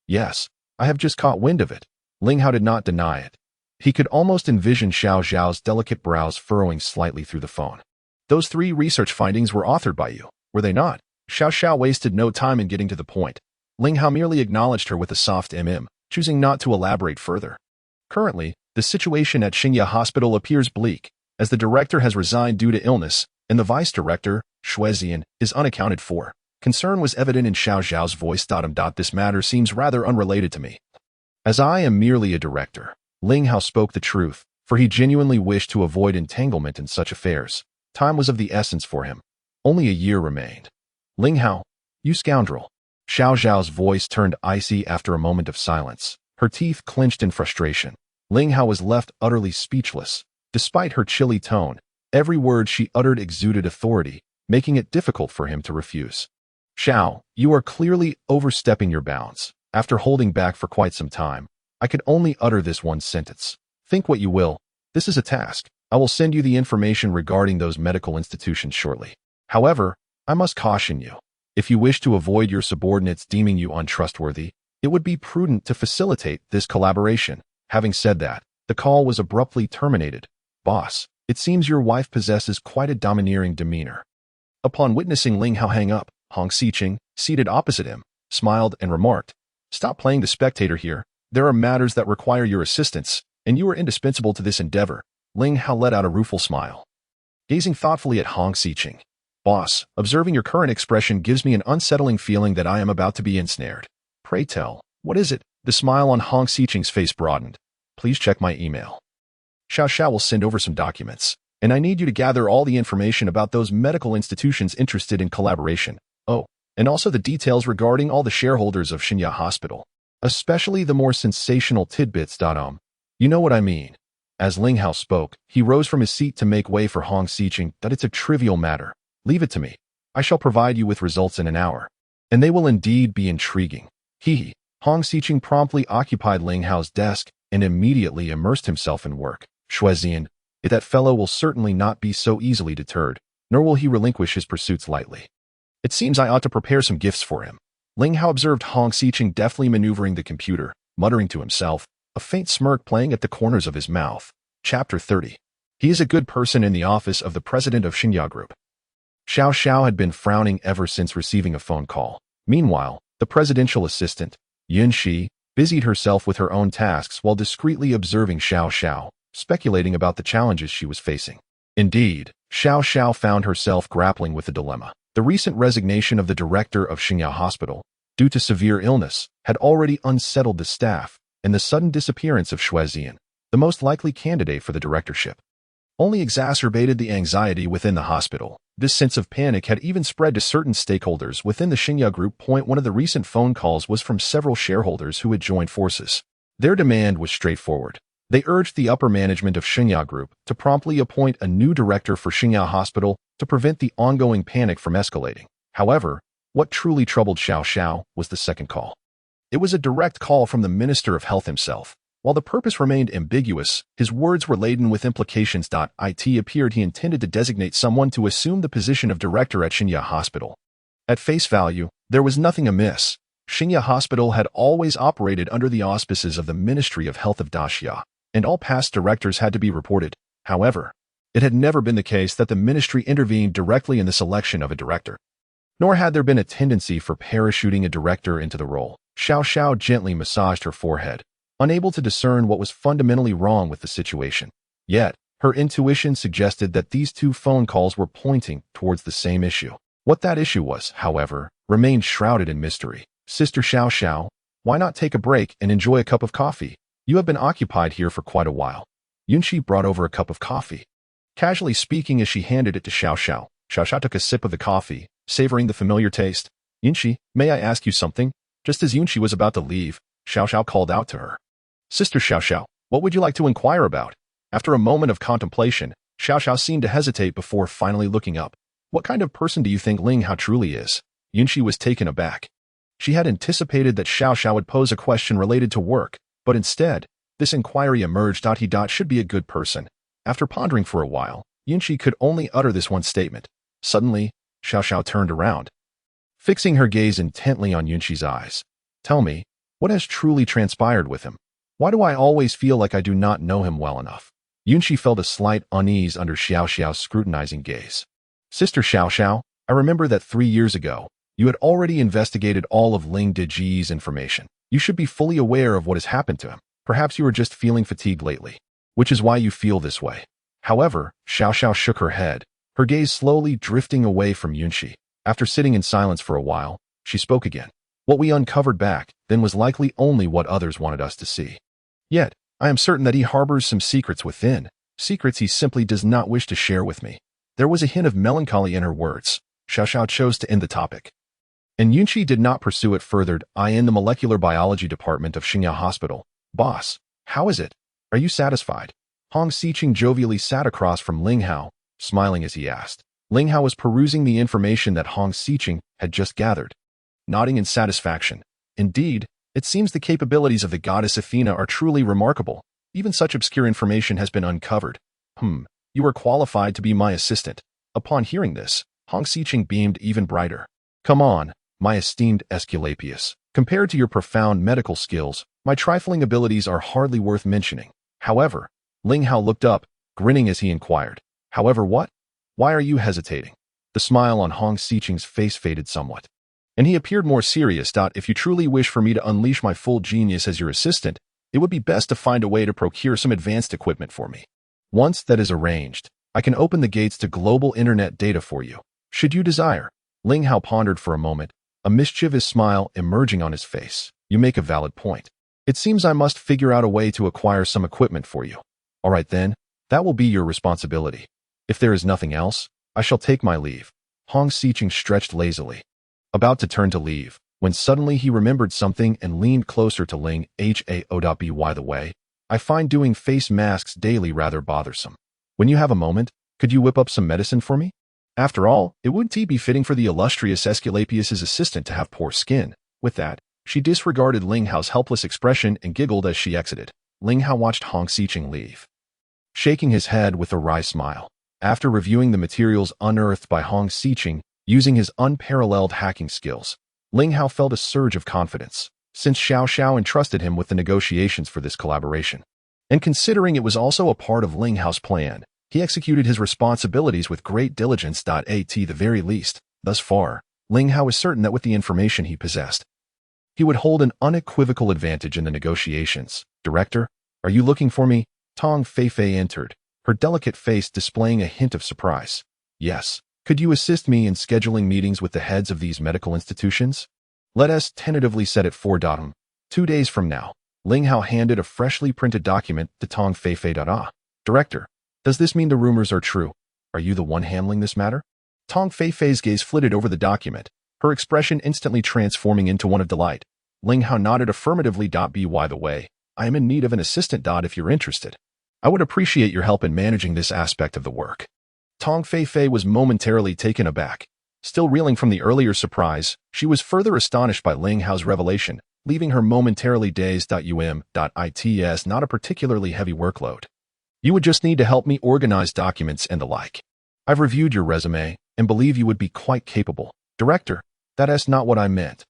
Yes, I have just caught wind of it. Ling Hao did not deny it. He could almost envision Xiao Xiao's delicate brows furrowing slightly through the phone. Those 3 research findings were authored by you, were they not? Xiao Xiao wasted no time in getting to the point. Ling Hao merely acknowledged her with a soft choosing not to elaborate further. Currently, the situation at Xiao Hospital appears bleak, as the director has resigned due to illness, and the vice director, Shuezian, is unaccounted for. Concern was evident in Xiao Xiao's voice. This matter seems rather unrelated to me. As I am merely a director, Ling Hao spoke the truth, for he genuinely wished to avoid entanglement in such affairs. Time was of the essence for him. Only a year remained. Ling Hao, you scoundrel. Xiao Xiao's voice turned icy after a moment of silence. Her teeth clenched in frustration. Ling Hao was left utterly speechless. Despite her chilly tone, every word she uttered exuded authority, making it difficult for him to refuse. Xiao, you are clearly overstepping your bounds. After holding back for quite some time, I could only utter this one sentence. Think what you will. This is a task. I will send you the information regarding those medical institutions shortly. However, I must caution you. If you wish to avoid your subordinates deeming you untrustworthy, it would be prudent to facilitate this collaboration. Having said that, the call was abruptly terminated. Boss, it seems your wife possesses quite a domineering demeanor. Upon witnessing Ling Hao hang up, Hong Xiqing, seated opposite him, smiled and remarked, Stop playing the spectator here. There are matters that require your assistance, and you are indispensable to this endeavor. Ling Hao let out a rueful smile, gazing thoughtfully at Hong Xiqing. Boss, observing your current expression gives me an unsettling feeling that I am about to be ensnared. Pray tell, what is it? The smile on Hong Xiqing's face broadened. Please check my email. Xiao Xiao will send over some documents, and I need you to gather all the information about those medical institutions interested in collaboration. Oh, and also the details regarding all the shareholders of Xinya Hospital, especially the more sensational tidbits. You know what I mean. As Ling Hao spoke, he rose from his seat to make way for Hong Xiqing. It's a trivial matter. Leave it to me. I shall provide you with results in an hour. And they will indeed be intriguing. Hee. Hong Xiqing promptly occupied Ling Hao's desk and immediately immersed himself in work. Shuezian, that fellow will certainly not be so easily deterred, nor will he relinquish his pursuits lightly. It seems I ought to prepare some gifts for him. Ling Hao observed Hong Xiqing deftly maneuvering the computer, muttering to himself, a faint smirk playing at the corners of his mouth. Chapter 30. He is a good person in the office of the president of Xinya Group. Xiao Xiao had been frowning ever since receiving a phone call. Meanwhile, the presidential assistant, Yun Shi, busied herself with her own tasks while discreetly observing Xiao Xiao, speculating about the challenges she was facing. Indeed, Xiao Xiao found herself grappling with a dilemma. The recent resignation of the director of Xinya Hospital, due to severe illness, had already unsettled the staff, and the sudden disappearance of Shuezian, the most likely candidate for the directorship, only exacerbated the anxiety within the hospital. This sense of panic had even spread to certain stakeholders within the Xinya Group. One of the recent phone calls was from several shareholders who had joined forces. Their demand was straightforward. They urged the upper management of Xiao Group to promptly appoint a new director for Xiao Hospital to prevent the ongoing panic from escalating. However, what truly troubled Xiao Xiao was the second call. It was a direct call from the Minister of Health himself. While the purpose remained ambiguous, his words were laden with implications. It appeared he intended to designate someone to assume the position of director at Xiao Hospital. At face value, there was nothing amiss. Xiao Hospital had always operated under the auspices of the Ministry of Health of Daxia, and all past directors had to be reported. However, it had never been the case that the ministry intervened directly in the selection of a director. Nor had there been a tendency for parachuting a director into the role. Xiao Xiao gently massaged her forehead, unable to discern what was fundamentally wrong with the situation. Yet, her intuition suggested that these two phone calls were pointing towards the same issue. What that issue was, however, remained shrouded in mystery. Sister Xiao Xiao, why not take a break and enjoy a cup of coffee? You have been occupied here for quite a while. Yunqi brought over a cup of coffee, casually speaking as she handed it to Xiao Xiao. Xiao Xiao took a sip of the coffee, savoring the familiar taste. Yunqi, may I ask you something? Just as Yunqi was about to leave, Xiao Xiao called out to her. Sister Xiao Xiao, what would you like to inquire about? After a moment of contemplation, Xiao Xiao seemed to hesitate before finally looking up. What kind of person do you think Ling Hao truly is? Yunqi was taken aback. She had anticipated that Xiao Xiao would pose a question related to work, but instead, this inquiry emerged. He should be a good person. After pondering for a while, Yunqi could only utter this one statement. Suddenly, Xiao Xiao turned around, fixing her gaze intently on Yunqi's eyes. Tell me, what has truly transpired with him? Why do I always feel like I do not know him well enough? Yunqi felt a slight unease under Xiao Xiao's scrutinizing gaze. Sister Xiao Xiao, I remember that 3 years ago, you had already investigated all of Ling Deji's information. You should be fully aware of what has happened to him. Perhaps you are just feeling fatigued lately, which is why you feel this way. However, Xiao Xiao shook her head, her gaze slowly drifting away from Yunqi. After sitting in silence for a while, she spoke again. What we uncovered back then was likely only what others wanted us to see. Yet, I am certain that he harbors some secrets within, secrets he simply does not wish to share with me. There was a hint of melancholy in her words. Xiao Xiao chose to end the topic, and Yunqi did not pursue it further. I in the molecular biology department of Xiao Hospital. Boss, how is it? Are you satisfied? Hong Xiqing jovially sat across from Ling Hao, smiling as he asked. Ling Hao was perusing the information that Hong Xiqing had just gathered, nodding in satisfaction. Indeed, it seems the capabilities of the goddess Athena are truly remarkable. Even such obscure information has been uncovered. You are qualified to be my assistant. Upon hearing this, Hong Xiqing beamed even brighter. Come on, my esteemed Aesculapius. Compared to your profound medical skills, my trifling abilities are hardly worth mentioning. However, Ling Hao looked up, grinning as he inquired. However what? Why are you hesitating? The smile on Hong Xiqing's face faded somewhat, and he appeared more serious. If you truly wish for me to unleash my full genius as your assistant, it would be best to find a way to procure some advanced equipment for me. Once that is arranged, I can open the gates to global internet data for you, should you desire. Ling Hao pondered for a moment, a mischievous smile emerging on his face. You make a valid point. It seems I must figure out a way to acquire some equipment for you. All right then, that will be your responsibility. If there is nothing else, I shall take my leave. Hong Xiqing stretched lazily, about to turn to leave, when suddenly he remembered something and leaned closer to Ling Hao. By the way, I find doing face masks daily rather bothersome. When you have a moment, could you whip up some medicine for me? After all, it wouldn't be fitting for the illustrious Aesculapius's assistant to have poor skin. With that, she disregarded Ling Hao's helpless expression and giggled as she exited. Ling Hao watched Hong Xiqing leave, shaking his head with a wry smile. After reviewing the materials unearthed by Hong Xiqing using his unparalleled hacking skills, Ling Hao felt a surge of confidence, since Xiao Xiao entrusted him with the negotiations for this collaboration. And considering it was also a part of Ling Hao's plan, he executed his responsibilities with great diligence. At the very least, thus far, Ling Hao is certain that with the information he possessed, he would hold an unequivocal advantage in the negotiations. Director, are you looking for me? Tong Feifei entered, her delicate face displaying a hint of surprise. Yes. Could you assist me in scheduling meetings with the heads of these medical institutions? Let us tentatively set it for 2 days from now. Ling Hao handed a freshly printed document to Tong Feifei. Director, does this mean the rumors are true? Are you the one handling this matter? Tong Feifei's gaze flitted over the document, her expression instantly transforming into one of delight. Ling Hao nodded affirmatively. By the way, I am in need of an assistant. If you're interested, I would appreciate your help in managing this aspect of the work. Tong Fei was momentarily taken aback. Still reeling from the earlier surprise, she was further astonished by Ling Hao's revelation, leaving her momentarily dazed. It's not a particularly heavy workload. You would just need to help me organize documents and the like. I've reviewed your resume and believe you would be quite capable. Director, that's not what I meant.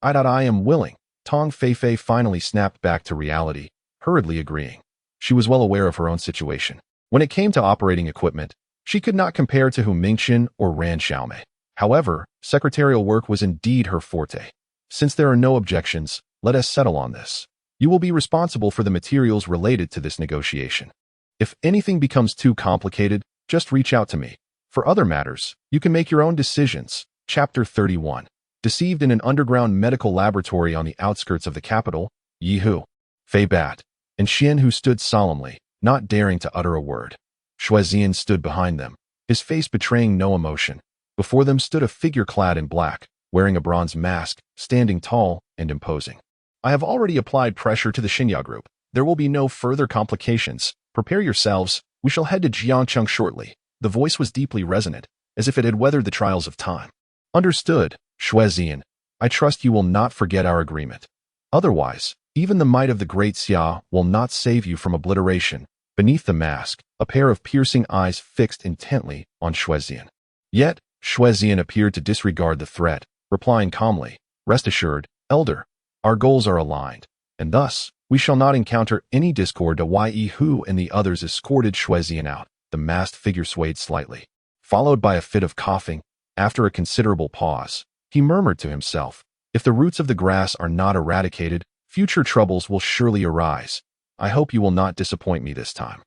I am willing. Tong Fei finally snapped back to reality, hurriedly agreeing. She was well aware of her own situation. When it came to operating equipment, she could not compare to Hu Mingqian or Ran Xiaomei. However, secretarial work was indeed her forte. Since there are no objections, let us settle on this. You will be responsible for the materials related to this negotiation. If anything becomes too complicated, just reach out to me. For other matters, you can make your own decisions. Chapter 31. Deceived in an underground medical laboratory on the outskirts of the capital, Yi Hu, Fei Bat, and Xian Hu stood solemnly, not daring to utter a word. Shuezian stood behind them, his face betraying no emotion. Before them stood a figure clad in black, wearing a bronze mask, standing tall and imposing. I have already applied pressure to the Xinya group. There will be no further complications. Prepare yourselves. We shall head to Jiangcheng shortly. The voice was deeply resonant, as if it had weathered the trials of time. Understood, Shuezian. I trust you will not forget our agreement. Otherwise, even the might of the great Xia will not save you from obliteration. Beneath the mask, a pair of piercing eyes fixed intently on Shuezian. Yet, Shuezian appeared to disregard the threat, replying calmly, Rest assured, Elder, our goals are aligned, and thus, we shall not encounter any discord. Yi Hu and the others escorted Shuezian out. The masked figure swayed slightly, followed by a fit of coughing. After a considerable pause, he murmured to himself, If the roots of the grass are not eradicated, future troubles will surely arise. I hope you will not disappoint me this time.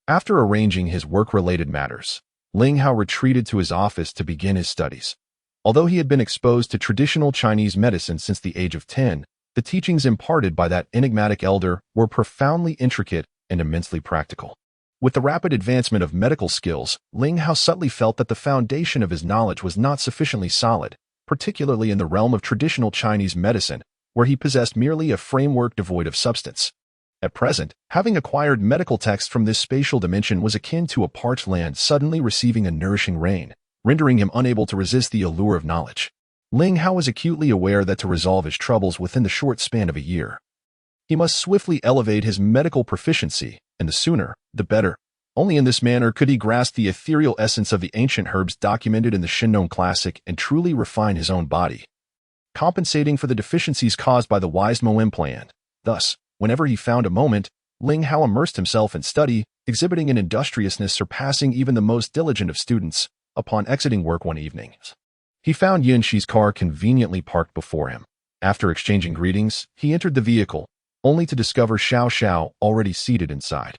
After arranging his work-related matters, Ling Hao retreated to his office to begin his studies. Although he had been exposed to traditional Chinese medicine since the age of 10, the teachings imparted by that enigmatic elder were profoundly intricate and immensely practical. With the rapid advancement of medical skills, Ling Hao subtly felt that the foundation of his knowledge was not sufficiently solid, particularly in the realm of traditional Chinese medicine, where he possessed merely a framework devoid of substance. At present, having acquired medical texts from this spatial dimension was akin to a parched land suddenly receiving a nourishing rain, rendering him unable to resist the allure of knowledge. Ling Hao was acutely aware that to resolve his troubles within the short span of a year, he must swiftly elevate his medical proficiency, and the sooner, the better. Only in this manner could he grasp the ethereal essence of the ancient herbs documented in the Shinnon Classic and truly refine his own body, compensating for the deficiencies caused by the wise Mo implant. Thus, whenever he found a moment, Ling Hao immersed himself in study, exhibiting an industriousness surpassing even the most diligent of students. Upon exiting work one evening, he found Yin Shi's car conveniently parked before him. After exchanging greetings, he entered the vehicle, only to discover Xiao Xiao already seated inside.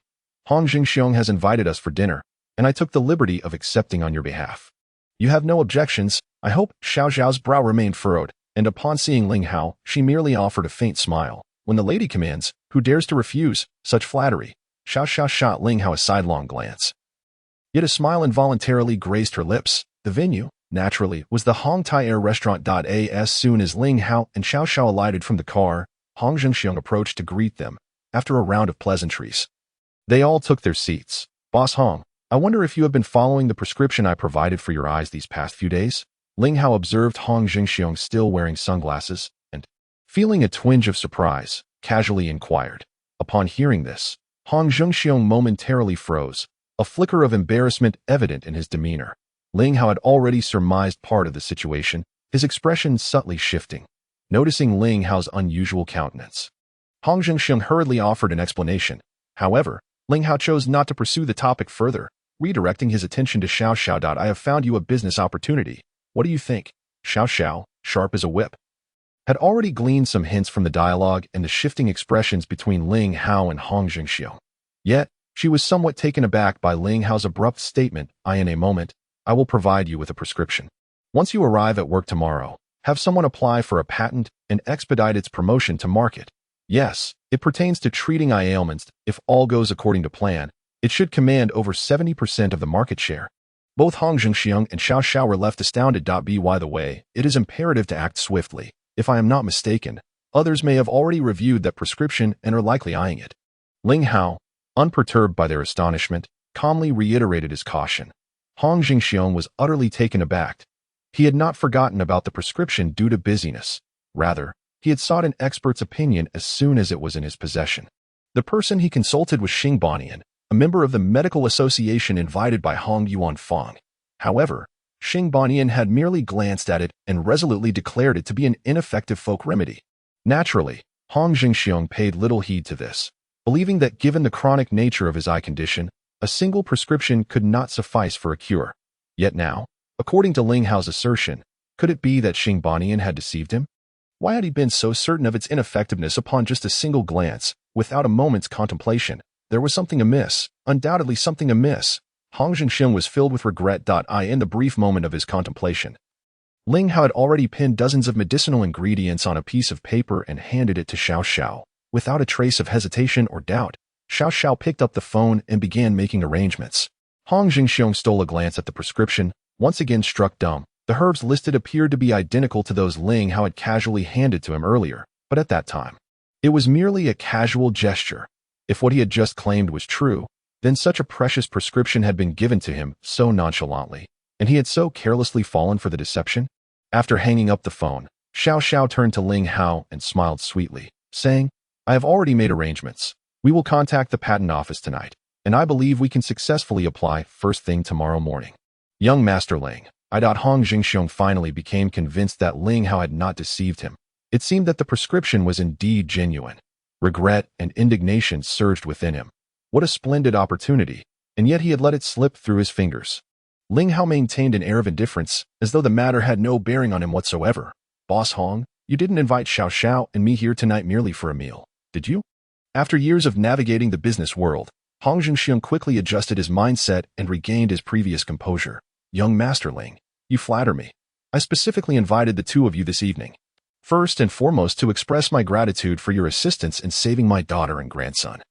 Hong Xiong has invited us for dinner, and I took the liberty of accepting on your behalf. You have no objections, I hope. Xiao Xiao's brow remained furrowed, and upon seeing Ling Hao, she merely offered a faint smile. When the lady commands, who dares to refuse such flattery? Xiao Xiao shot Ling Hao a sidelong glance. Yet a smile involuntarily graced her lips. The venue, naturally, was the Hong Tai Air Restaurant. As soon as Ling Hao and Xiao Xiao alighted from the car, Hong Xiong approached to greet them. After a round of pleasantries, they all took their seats. Boss Hong, I wonder if you have been following the prescription I provided for your eyes these past few days? Ling Hao observed Hong Xiong still wearing sunglasses, and, feeling a twinge of surprise, casually inquired. Upon hearing this, Hong Xiong momentarily froze, a flicker of embarrassment evident in his demeanor. Ling Hao had already surmised part of the situation, his expression subtly shifting. Noticing Ling Hao's unusual countenance, Hong Xiong hurriedly offered an explanation. However, Ling Hao chose not to pursue the topic further, redirecting his attention to Xiao Xiao. I have found you a business opportunity. What do you think? Xiao Xiao, sharp as a whip, had already gleaned some hints from the dialogue and the shifting expressions between Ling Hao and Hong Xiong. Yet, she was somewhat taken aback by Ling Hao's abrupt statement. In a moment, I will provide you with a prescription. Once you arrive at work tomorrow, have someone apply for a patent and expedite its promotion to market. Yes, it pertains to treating eye ailments. If all goes according to plan, it should command over 70% of the market share. Both Hong Xiong and Xiao Xiao were left astounded. By the way, it is imperative to act swiftly. If I am not mistaken, Others may have already reviewed that prescription and are likely eyeing it. Ling Hao, unperturbed by their astonishment, calmly reiterated his caution. Hong Xiong was utterly taken aback. He had not forgotten about the prescription due to busyness. Rather, he had sought an expert's opinion as soon as it was in his possession. The person he consulted was Xing Banian, a member of the medical association invited by Hong Yuanfang. However, Xing Banian had merely glanced at it and resolutely declared it to be an ineffective folk remedy. Naturally, Hong Xiong paid little heed to this, believing that given the chronic nature of his eye condition, a single prescription could not suffice for a cure. Yet now, according to Ling Hao's assertion, could it be that Xing Banian had deceived him? Why had he been so certain of its ineffectiveness upon just a single glance, without a moment's contemplation? There was something amiss, undoubtedly something amiss. Hong Xiong was filled with regret. In the brief moment of his contemplation, Ling Hao had already pinned dozens of medicinal ingredients on a piece of paper and handed it to Xiao Xiao. Without a trace of hesitation or doubt, Xiao Xiao picked up the phone and began making arrangements. Hong Xiong stole a glance at the prescription, once again struck dumb. The herbs listed appeared to be identical to those Ling Hao had casually handed to him earlier, but at that time, it was merely a casual gesture. If what he had just claimed was true, then such a precious prescription had been given to him so nonchalantly, and he had so carelessly fallen for the deception. After hanging up the phone, Xiao Xiao turned to Ling Hao and smiled sweetly, saying, "I have already made arrangements. We will contact the patent office tonight, and I believe we can successfully apply first thing tomorrow morning." Young Master Ling, Hong Xiong finally became convinced that Ling Hao had not deceived him. It seemed that the prescription was indeed genuine. Regret and indignation surged within him. What a splendid opportunity, and yet he had let it slip through his fingers. Ling Hao maintained an air of indifference, as though the matter had no bearing on him whatsoever. "Boss Hong, you didn't invite Xiao Xiao and me here tonight merely for a meal, did you?" After years of navigating the business world, Hong Xiong quickly adjusted his mindset and regained his previous composure. "Young Master Ling, you flatter me. I specifically invited the two of you this evening. First and foremost to express my gratitude for your assistance in saving my daughter and grandson.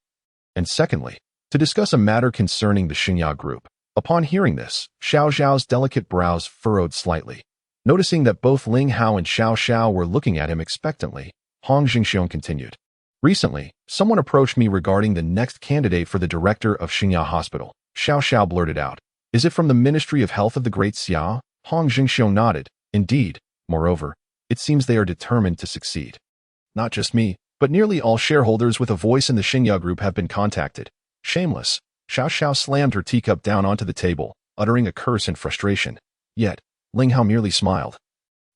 And secondly, to discuss a matter concerning the Xingya group." Upon hearing this, Xiao Xiao's delicate brows furrowed slightly. Noticing that both Ling Hao and Xiao Xiao were looking at him expectantly, Hong Xiong continued. "Recently, someone approached me regarding the next candidate for the director of Xingya Hospital." Xiao Xiao blurted out, "Is it from the Ministry of Health of the Great Xia?" Hong Xiong nodded. "Indeed. Moreover, it seems they are determined to succeed. Not just me, but nearly all shareholders with a voice in the Xingya group have been contacted." Shameless, Xiao Xiao slammed her teacup down onto the table, uttering a curse in frustration. Yet, Ling Hao merely smiled.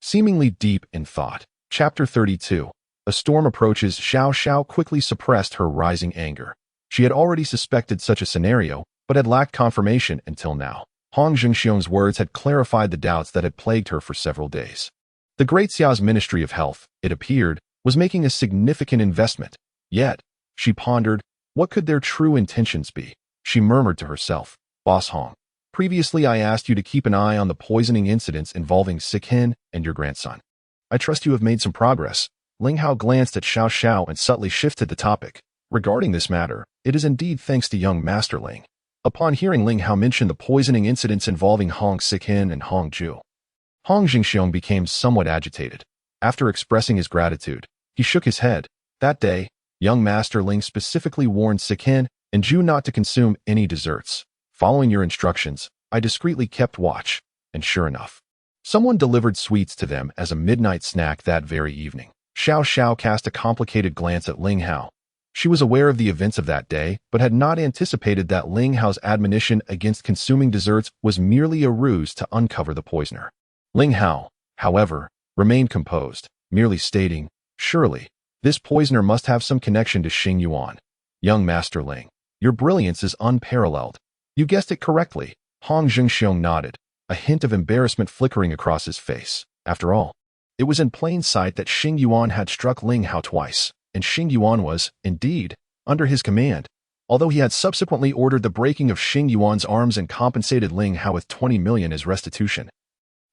Seemingly deep in thought. Chapter 32. A storm approaches. Xiao Xiao quickly suppressed her rising anger. She had already suspected such a scenario, but had lacked confirmation until now. Hong Xiong's words had clarified the doubts that had plagued her for several days. The Great Xia's Ministry of Health, it appeared, was making a significant investment. Yet, she pondered, what could their true intentions be? She murmured to herself, "Boss Hong, previously I asked you to keep an eye on the poisoning incidents involving Sikhen and your grandson. I trust you have made some progress." Ling Hao glanced at Xiao Xiao and subtly shifted the topic. "Regarding this matter, it is indeed thanks to young Master Ling." Upon hearing Ling Hao mention the poisoning incidents involving Hong Sikhen and Hong Ju, Hong Xiong became somewhat agitated. After expressing his gratitude, he shook his head. That day, young Master Ling specifically warned Sikhen and Ju not to consume any desserts. "Following your instructions, I discreetly kept watch, and sure enough, someone delivered sweets to them as a midnight snack that very evening." Xiao Xiao cast a complicated glance at Ling Hao. She was aware of the events of that day, but had not anticipated that Ling Hao's admonition against consuming desserts was merely a ruse to uncover the poisoner. Ling Hao, however, remained composed, merely stating, "Surely, this poisoner must have some connection to Xing Yuan. Young Master Ling, your brilliance is unparalleled." "You guessed it correctly." Hong Xiong nodded, a hint of embarrassment flickering across his face. After all, it was in plain sight that Xing Yuan had struck Ling Hao twice, and Xing Yuan was, indeed, under his command, although he had subsequently ordered the breaking of Xing Yuan's arms and compensated Ling Hao with 20 million as restitution.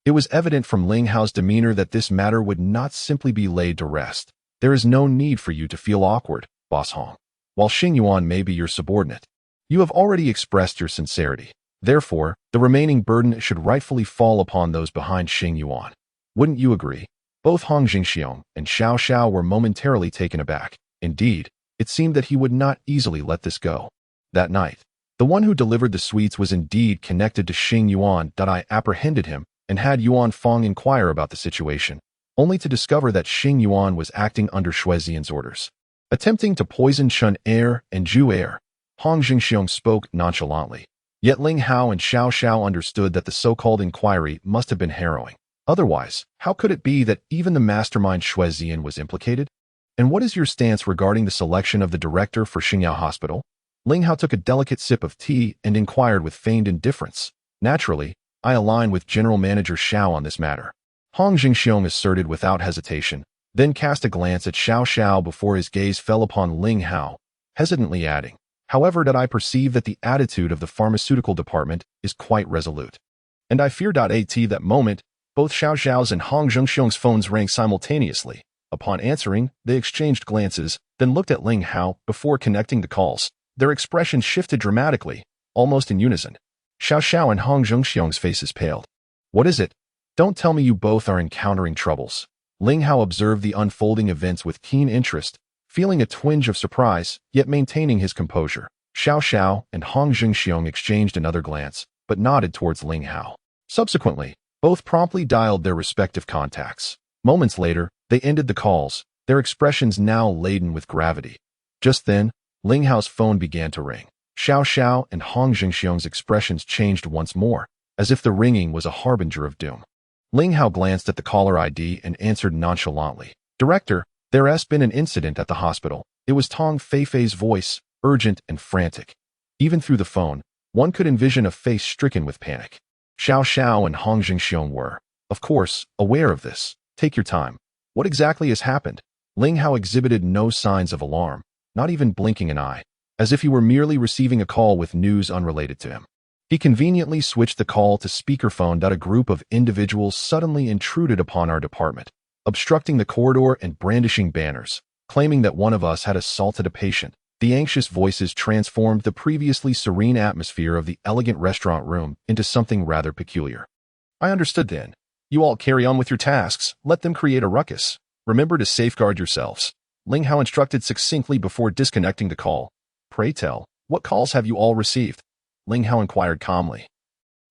It was evident from Ling Hao's demeanor that this matter would not simply be laid to rest. "There is no need for you to feel awkward, Boss Hong. While Xing Yuan may be your subordinate, you have already expressed your sincerity. Therefore, the remaining burden should rightfully fall upon those behind Xing Yuan. Wouldn't you agree?" Both Hong Xiong and Xiao Xiao were momentarily taken aback. Indeed, it seemed that he would not easily let this go. That night, the one who delivered the sweets was indeed connected to Xing Yuan. I apprehended him and had Yuan Fong inquire about the situation, only to discover that Xing Yuan was acting under Shuezian's orders, attempting to poison Chun Air and Zhu Air. Hong Xiong spoke nonchalantly, yet Ling Hao and Xiao Xiao understood that the so-called inquiry must have been harrowing. Otherwise, how could it be that even the mastermind Shuezian was implicated? And what is your stance regarding the selection of the director for Xingyao Hospital? Ling Hao took a delicate sip of tea and inquired with feigned indifference. Naturally, I align with General Manager Xiao on this matter. Hong Xiong asserted without hesitation, then cast a glance at Xiao Xiao before his gaze fell upon Ling Hao, hesitantly adding, however, I perceive that the attitude of the pharmaceutical department is quite resolute. And I fear. At that moment, both Xiao Xiao's and Hong Xiong's phones rang simultaneously. Upon answering, they exchanged glances, then looked at Ling Hao before connecting the calls. Their expressions shifted dramatically, almost in unison. Xiao Xiao and Hong Xiong's faces paled. What is it? Don't tell me you both are encountering troubles. Ling Hao observed the unfolding events with keen interest, feeling a twinge of surprise, yet maintaining his composure. Xiao Xiao and Hong Xiong exchanged another glance, but nodded towards Ling Hao. Subsequently, both promptly dialed their respective contacts. Moments later, they ended the calls, their expressions now laden with gravity. Just then, Ling Hao's phone began to ring. Xiao Xiao and Hong Xiong's expressions changed once more, as if the ringing was a harbinger of doom. Ling Hao glanced at the caller ID and answered nonchalantly. Director, there has been an incident at the hospital. It was Tong Feifei's voice, urgent and frantic. Even through the phone, one could envision a face stricken with panic. Xiao Xiao and Hong Xiong were, of course, aware of this. Take your time. What exactly has happened? Ling Hao exhibited no signs of alarm, not even blinking an eye, as if he were merely receiving a call with news unrelated to him. He conveniently switched the call to speakerphone. A group of individuals suddenly intruded upon our department, obstructing the corridor and brandishing banners, claiming that one of us had assaulted a patient. The anxious voices transformed the previously serene atmosphere of the elegant restaurant room into something rather peculiar. I understood then. You all carry on with your tasks. Let them create a ruckus. Remember to safeguard yourselves. Ling Hao instructed succinctly before disconnecting the call. Pray tell, what calls have you all received? Ling Hao inquired calmly.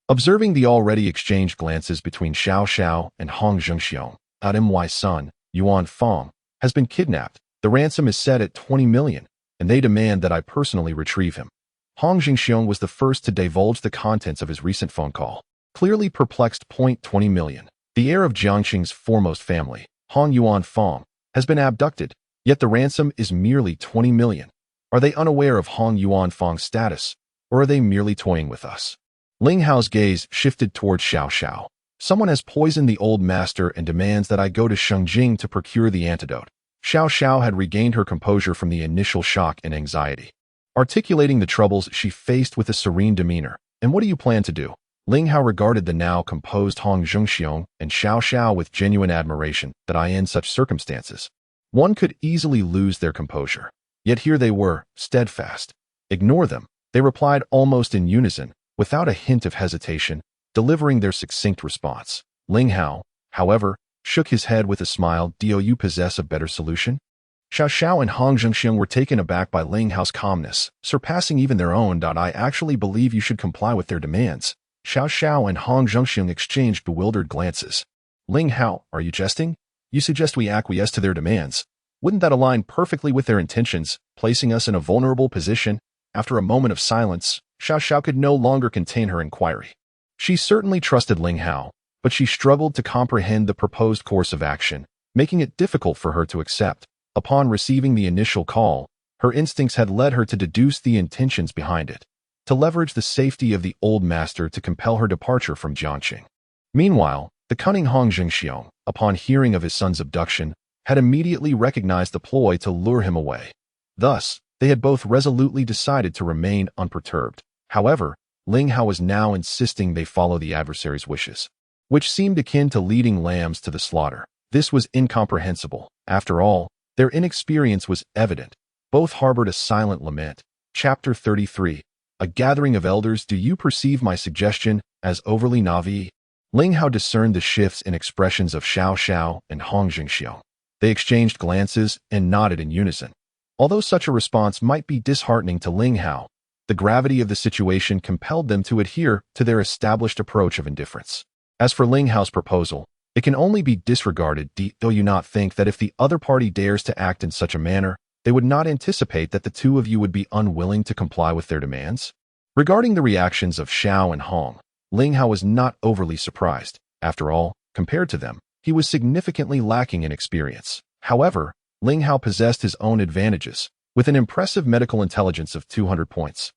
Observing the already exchanged glances between Xiao Xiao and Hong Xiong, MY's son, Yuan Fong, has been kidnapped. The ransom is set at 20 million, and they demand that I personally retrieve him. Hong Xiong was the first to divulge the contents of his recent phone call. Clearly perplexed. 20 million. The heir of Jiangcheng's foremost family, Hong Yuan Fong, has been abducted, yet the ransom is merely 20 million. Are they unaware of Hong Yuan Fong's status, or are they merely toying with us? Ling Hao's gaze shifted towards Xiao Xiao. Someone has poisoned the old master and demands that I go to Shengjing to procure the antidote. Xiao Xiao had regained her composure from the initial shock and anxiety, articulating the troubles she faced with a serene demeanor. And what do you plan to do? Ling Hao regarded the now composed Hong Xiong and Xiao Xiao with genuine admiration. In such circumstances, one could easily lose their composure. Yet here they were, steadfast. Ignore them, they replied almost in unison, without a hint of hesitation, delivering their succinct response. Ling Hao, however, shook his head with a smile. Do you possess a better solution? Xiao Xiao and Hong Xiong were taken aback by Ling Hao's calmness, surpassing even their own. I actually believe you should comply with their demands. Xiao Xiao and Hong Xiong exchanged bewildered glances. Ling Hao, are you jesting? You suggest we acquiesce to their demands. Wouldn't that align perfectly with their intentions, placing us in a vulnerable position? After a moment of silence, Xiao Xiao could no longer contain her inquiry. She certainly trusted Ling Hao, but she struggled to comprehend the proposed course of action, making it difficult for her to accept. Upon receiving the initial call, her instincts had led her to deduce the intentions behind it, to leverage the safety of the old master to compel her departure from Jiangcheng. Meanwhile, the cunning Hong Xiong, upon hearing of his son's abduction, had immediately recognized the ploy to lure him away. Thus, they had both resolutely decided to remain unperturbed. However, Ling Hao was now insisting they follow the adversary's wishes, which seemed akin to leading lambs to the slaughter. This was incomprehensible. After all, their inexperience was evident. Both harbored a silent lament. Chapter 33. A gathering of elders. Do you perceive my suggestion as overly naive? Ling Hao discerned the shifts in expressions of Xiao Xiao and Hong Shao. They exchanged glances and nodded in unison. Although such a response might be disheartening to Ling Hao, the gravity of the situation compelled them to adhere to their established approach of indifference. As for Ling Hao's proposal, it can only be disregarded. Though you not think that if the other party dares to act in such a manner, they would not anticipate that the two of you would be unwilling to comply with their demands? Regarding the reactions of Xiao and Hong, Ling Hao was not overly surprised. After all, compared to them, he was significantly lacking in experience. However, Ling Hao possessed his own advantages, with an impressive medical intelligence of 200 points.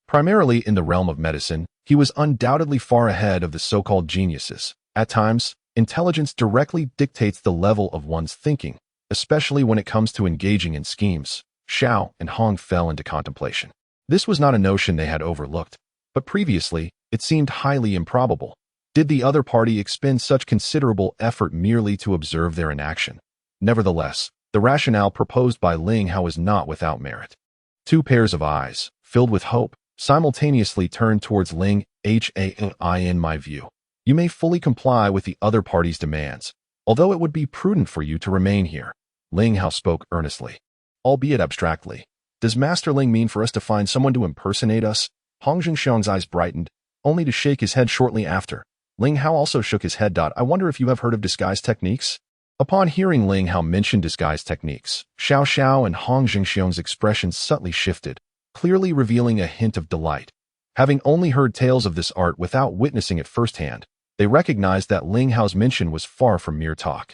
Primarily in the realm of medicine, he was undoubtedly far ahead of the so-called geniuses. At times, intelligence directly dictates the level of one's thinking, especially when it comes to engaging in schemes. Xiao and Hong fell into contemplation. This was not a notion they had overlooked, but previously, it seemed highly improbable. Did the other party expend such considerable effort merely to observe their inaction? Nevertheless, the rationale proposed by Ling Hao was not without merit. Two pairs of eyes, filled with hope, simultaneously turned towards Ling Hao. In my view, you may fully comply with the other party's demands, although it would be prudent for you to remain here. Ling Hao spoke earnestly, albeit abstractly. Does Master Ling mean for us to find someone to impersonate us? Hong Xiang's eyes brightened, only to shake his head shortly after. Ling Hao also shook his head. I wonder if you have heard of disguise techniques? Upon hearing Ling Hao mention disguise techniques, Xiao Xiao and Hong Xiang's expressions subtly shifted, clearly revealing a hint of delight. Having only heard tales of this art without witnessing it firsthand, they recognized that Ling Hao's mention was far from mere talk.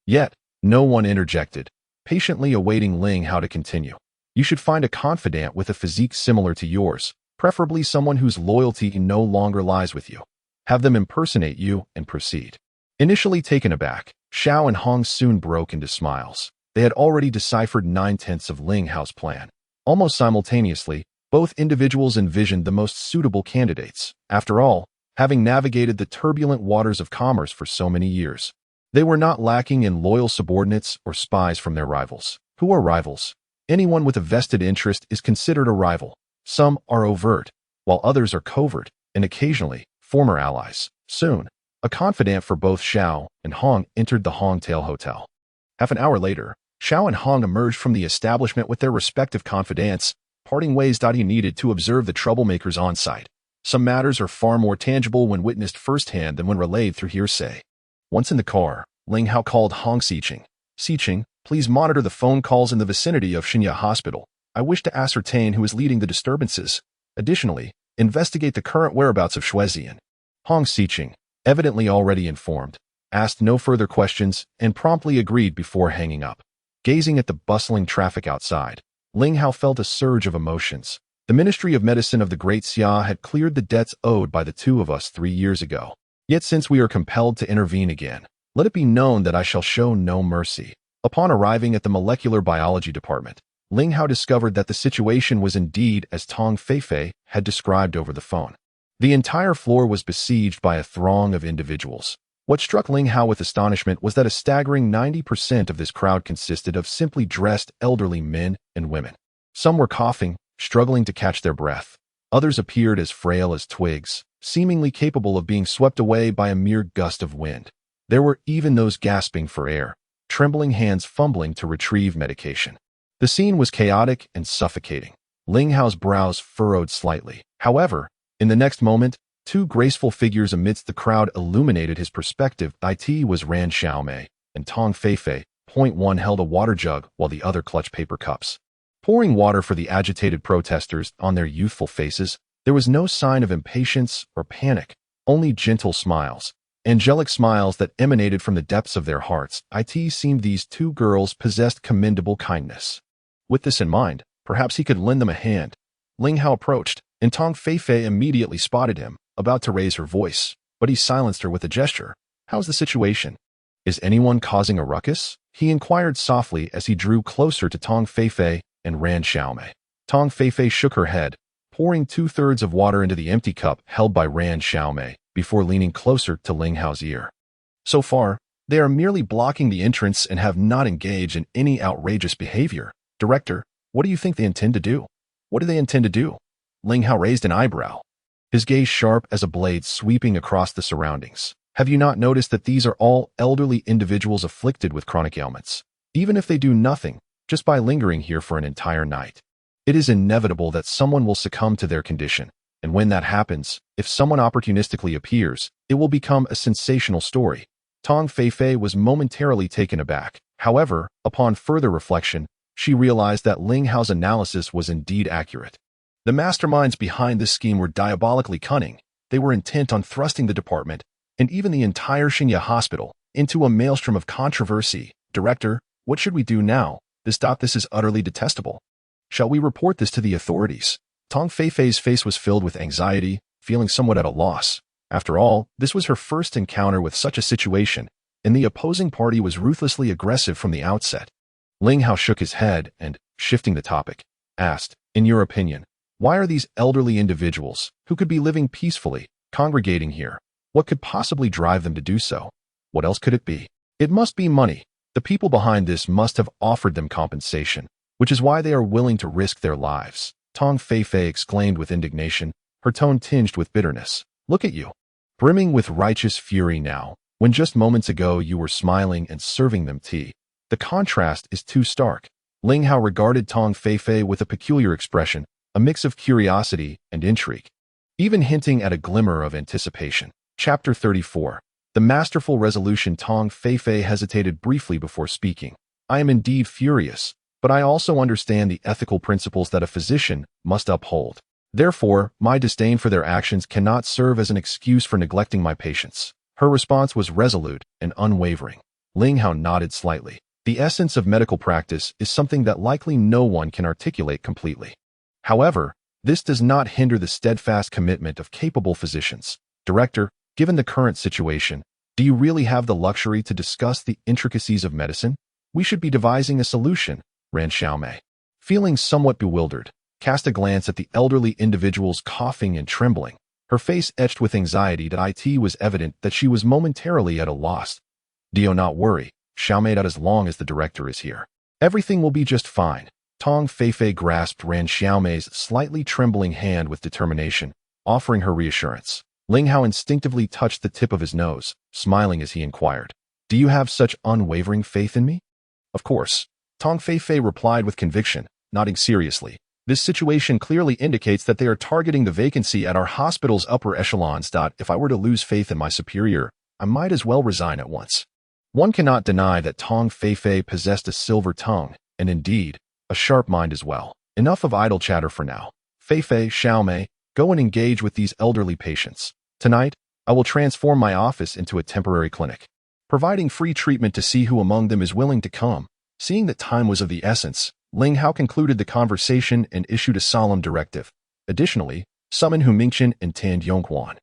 Yet, no one interjected, patiently awaiting Ling Hao to continue. You should find a confidant with a physique similar to yours, preferably someone whose loyalty no longer lies with you. Have them impersonate you and proceed. Initially taken aback, Xiao and Hong soon broke into smiles. They had already deciphered 9/10 of Ling Hao's plan. Almost simultaneously, both individuals envisioned the most suitable candidates. After all, having navigated the turbulent waters of commerce for so many years, they were not lacking in loyal subordinates or spies from their rivals. Who are rivals? Anyone with a vested interest is considered a rival. Some are overt, while others are covert, and occasionally, former allies. Soon, a confidant for both Xiao and Hong entered the Hongtail Hotel. Half an hour later, Xiao and Hong emerged from the establishment with their respective confidants, parting ways. He needed to observe the troublemakers on site. Some matters are far more tangible when witnessed firsthand than when relayed through hearsay. Once in the car, Ling Hao called Hong Xiqing. Xiqing, please monitor the phone calls in the vicinity of Xinya Hospital. I wish to ascertain who is leading the disturbances. Additionally, investigate the current whereabouts of Shuezian. Hong Xiqing, evidently already informed, asked no further questions and promptly agreed before hanging up. Gazing at the bustling traffic outside, Ling Hao felt a surge of emotions. The Ministry of Medicine of the Great Xia had cleared the debts owed by the two of us 3 years ago. Yet since we are compelled to intervene again, let it be known that I shall show no mercy. Upon arriving at the molecular biology department, Ling Hao discovered that the situation was indeed as Tong Feifei had described over the phone. The entire floor was besieged by a throng of individuals. What struck Ling Hao with astonishment was that a staggering 90% of this crowd consisted of simply dressed elderly men and women. Some were coughing, struggling to catch their breath. Others appeared as frail as twigs, seemingly capable of being swept away by a mere gust of wind. There were even those gasping for air, trembling hands fumbling to retrieve medication. The scene was chaotic and suffocating. Ling Hao's brows furrowed slightly. However, in the next moment, two graceful figures amidst the crowd illuminated his perspective. It was Ran Xiaomei and Tong Feifei. One held a water jug while the other clutched paper cups. Pouring water for the agitated protesters on their youthful faces, there was no sign of impatience or panic, only gentle smiles. Angelic smiles that emanated from the depths of their hearts. It seemed these two girls possessed commendable kindness. With this in mind, perhaps he could lend them a hand. Ling Hao approached, and Tong Feifei immediately spotted him, about to raise her voice, but he silenced her with a gesture. How's the situation? Is anyone causing a ruckus? He inquired softly as he drew closer to Tong Feifei and Ran Xiaomei. Tong Feifei shook her head, pouring 2/3 of water into the empty cup held by Ran Xiaomei, before leaning closer to Ling Hao's ear. So far, they are merely blocking the entrance and have not engaged in any outrageous behavior. Director, what do you think they intend to do? What do they intend to do? Ling Hao raised an eyebrow, his gaze sharp as a blade sweeping across the surroundings. Have you not noticed that these are all elderly individuals afflicted with chronic ailments? Even if they do nothing, just by lingering here for an entire night, it is inevitable that someone will succumb to their condition. And when that happens, if someone opportunistically appears, it will become a sensational story. Tong Feifei was momentarily taken aback. However, upon further reflection, she realized that Ling Hao's analysis was indeed accurate. The masterminds behind this scheme were diabolically cunning. They were intent on thrusting the department, and even the entire Xingye hospital, into a maelstrom of controversy. Director, what should we do now? This is utterly detestable. Shall we report this to the authorities? Tong Feifei's face was filled with anxiety, feeling somewhat at a loss. After all, this was her first encounter with such a situation, and the opposing party was ruthlessly aggressive from the outset. Ling Hao shook his head and, shifting the topic, asked, in your opinion, why are these elderly individuals, who could be living peacefully, congregating here? What could possibly drive them to do so? What else could it be? It must be money. The people behind this must have offered them compensation, which is why they are willing to risk their lives. Tong Feifei exclaimed with indignation, her tone tinged with bitterness. Look at you, brimming with righteous fury now, when just moments ago you were smiling and serving them tea. The contrast is too stark. Ling Hao regarded Tong Feifei with a peculiar expression, a mix of curiosity and intrigue, even hinting at a glimmer of anticipation. Chapter 34. The masterful resolution. Tong Feifei hesitated briefly before speaking. I am indeed furious, but I also understand the ethical principles that a physician must uphold. Therefore, my disdain for their actions cannot serve as an excuse for neglecting my patients. Her response was resolute and unwavering. Ling Hao nodded slightly. The essence of medical practice is something that likely no one can articulate completely. However, this does not hinder the steadfast commitment of capable physicians. Director, given the current situation, do you really have the luxury to discuss the intricacies of medicine? We should be devising a solution, Ran Xiaomei. Feeling somewhat bewildered, cast a glance at the elderly individuals coughing and trembling. Her face etched with anxiety. It was evident that she was momentarily at a loss. Do not worry, Xiaomei, as long as the director is here, everything will be just fine. Tong Feifei grasped Ran Xiaomei's slightly trembling hand with determination, offering her reassurance. Ling Hao instinctively touched the tip of his nose, smiling as he inquired, do you have such unwavering faith in me? Of course. Tong Feifei replied with conviction, nodding seriously. This situation clearly indicates that they are targeting the vacancy at our hospital's upper echelons. If I were to lose faith in my superior, I might as well resign at once. One cannot deny that Tong Feifei possessed a silver tongue, and indeed, a sharp mind as well. Enough of idle chatter for now. Feifei, Xiaomei, go and engage with these elderly patients. Tonight, I will transform my office into a temporary clinic, providing free treatment to see who among them is willing to come. Seeing that time was of the essence, Ling Hao concluded the conversation and issued a solemn directive. Additionally, summon Hu Mingchen and Tan Yongquan.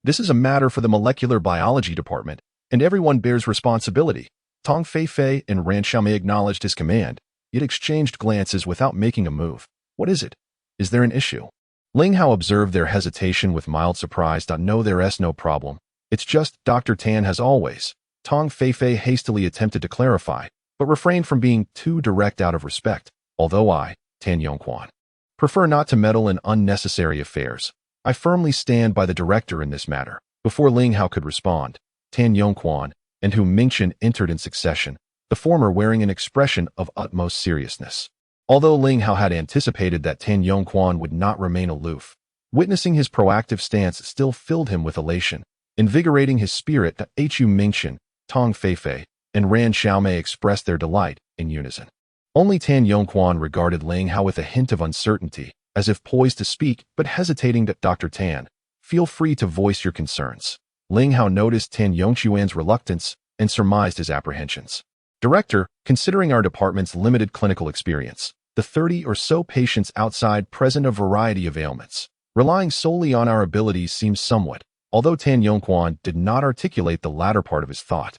This is a matter for the molecular biology department, and everyone bears responsibility. Tong Feifei and Ran Xiaomei acknowledged his command, yet exchanged glances without making a move. What is it? Is there an issue? Ling Hao observed their hesitation with mild surprise. No, there's no problem. It's just Dr. Tan has always. Tong Feifei hastily attempted to clarify, but refrained from being too direct out of respect. Although I, Tan Yongquan, prefer not to meddle in unnecessary affairs, I firmly stand by the director in this matter. Before Ling Hao could respond, Tan Yongquan and Hu Mingchen entered in succession, the former wearing an expression of utmost seriousness. Although Ling Hao had anticipated that Tan Yongquan would not remain aloof, witnessing his proactive stance still filled him with elation, invigorating his spirit. Hu Mingchen, Tong Feifei, and Ran Xiaomei expressed their delight in unison. Only Tan Yongquan regarded Ling Hao with a hint of uncertainty, as if poised to speak but hesitating. Dr. Tan, feel free to voice your concerns. Ling Hao noticed Tan Yongquan's reluctance and surmised his apprehensions. Director, considering our department's limited clinical experience, the 30 or so patients outside present a variety of ailments. Relying solely on our abilities seems somewhat, although Tan Yongquan did not articulate the latter part of his thought.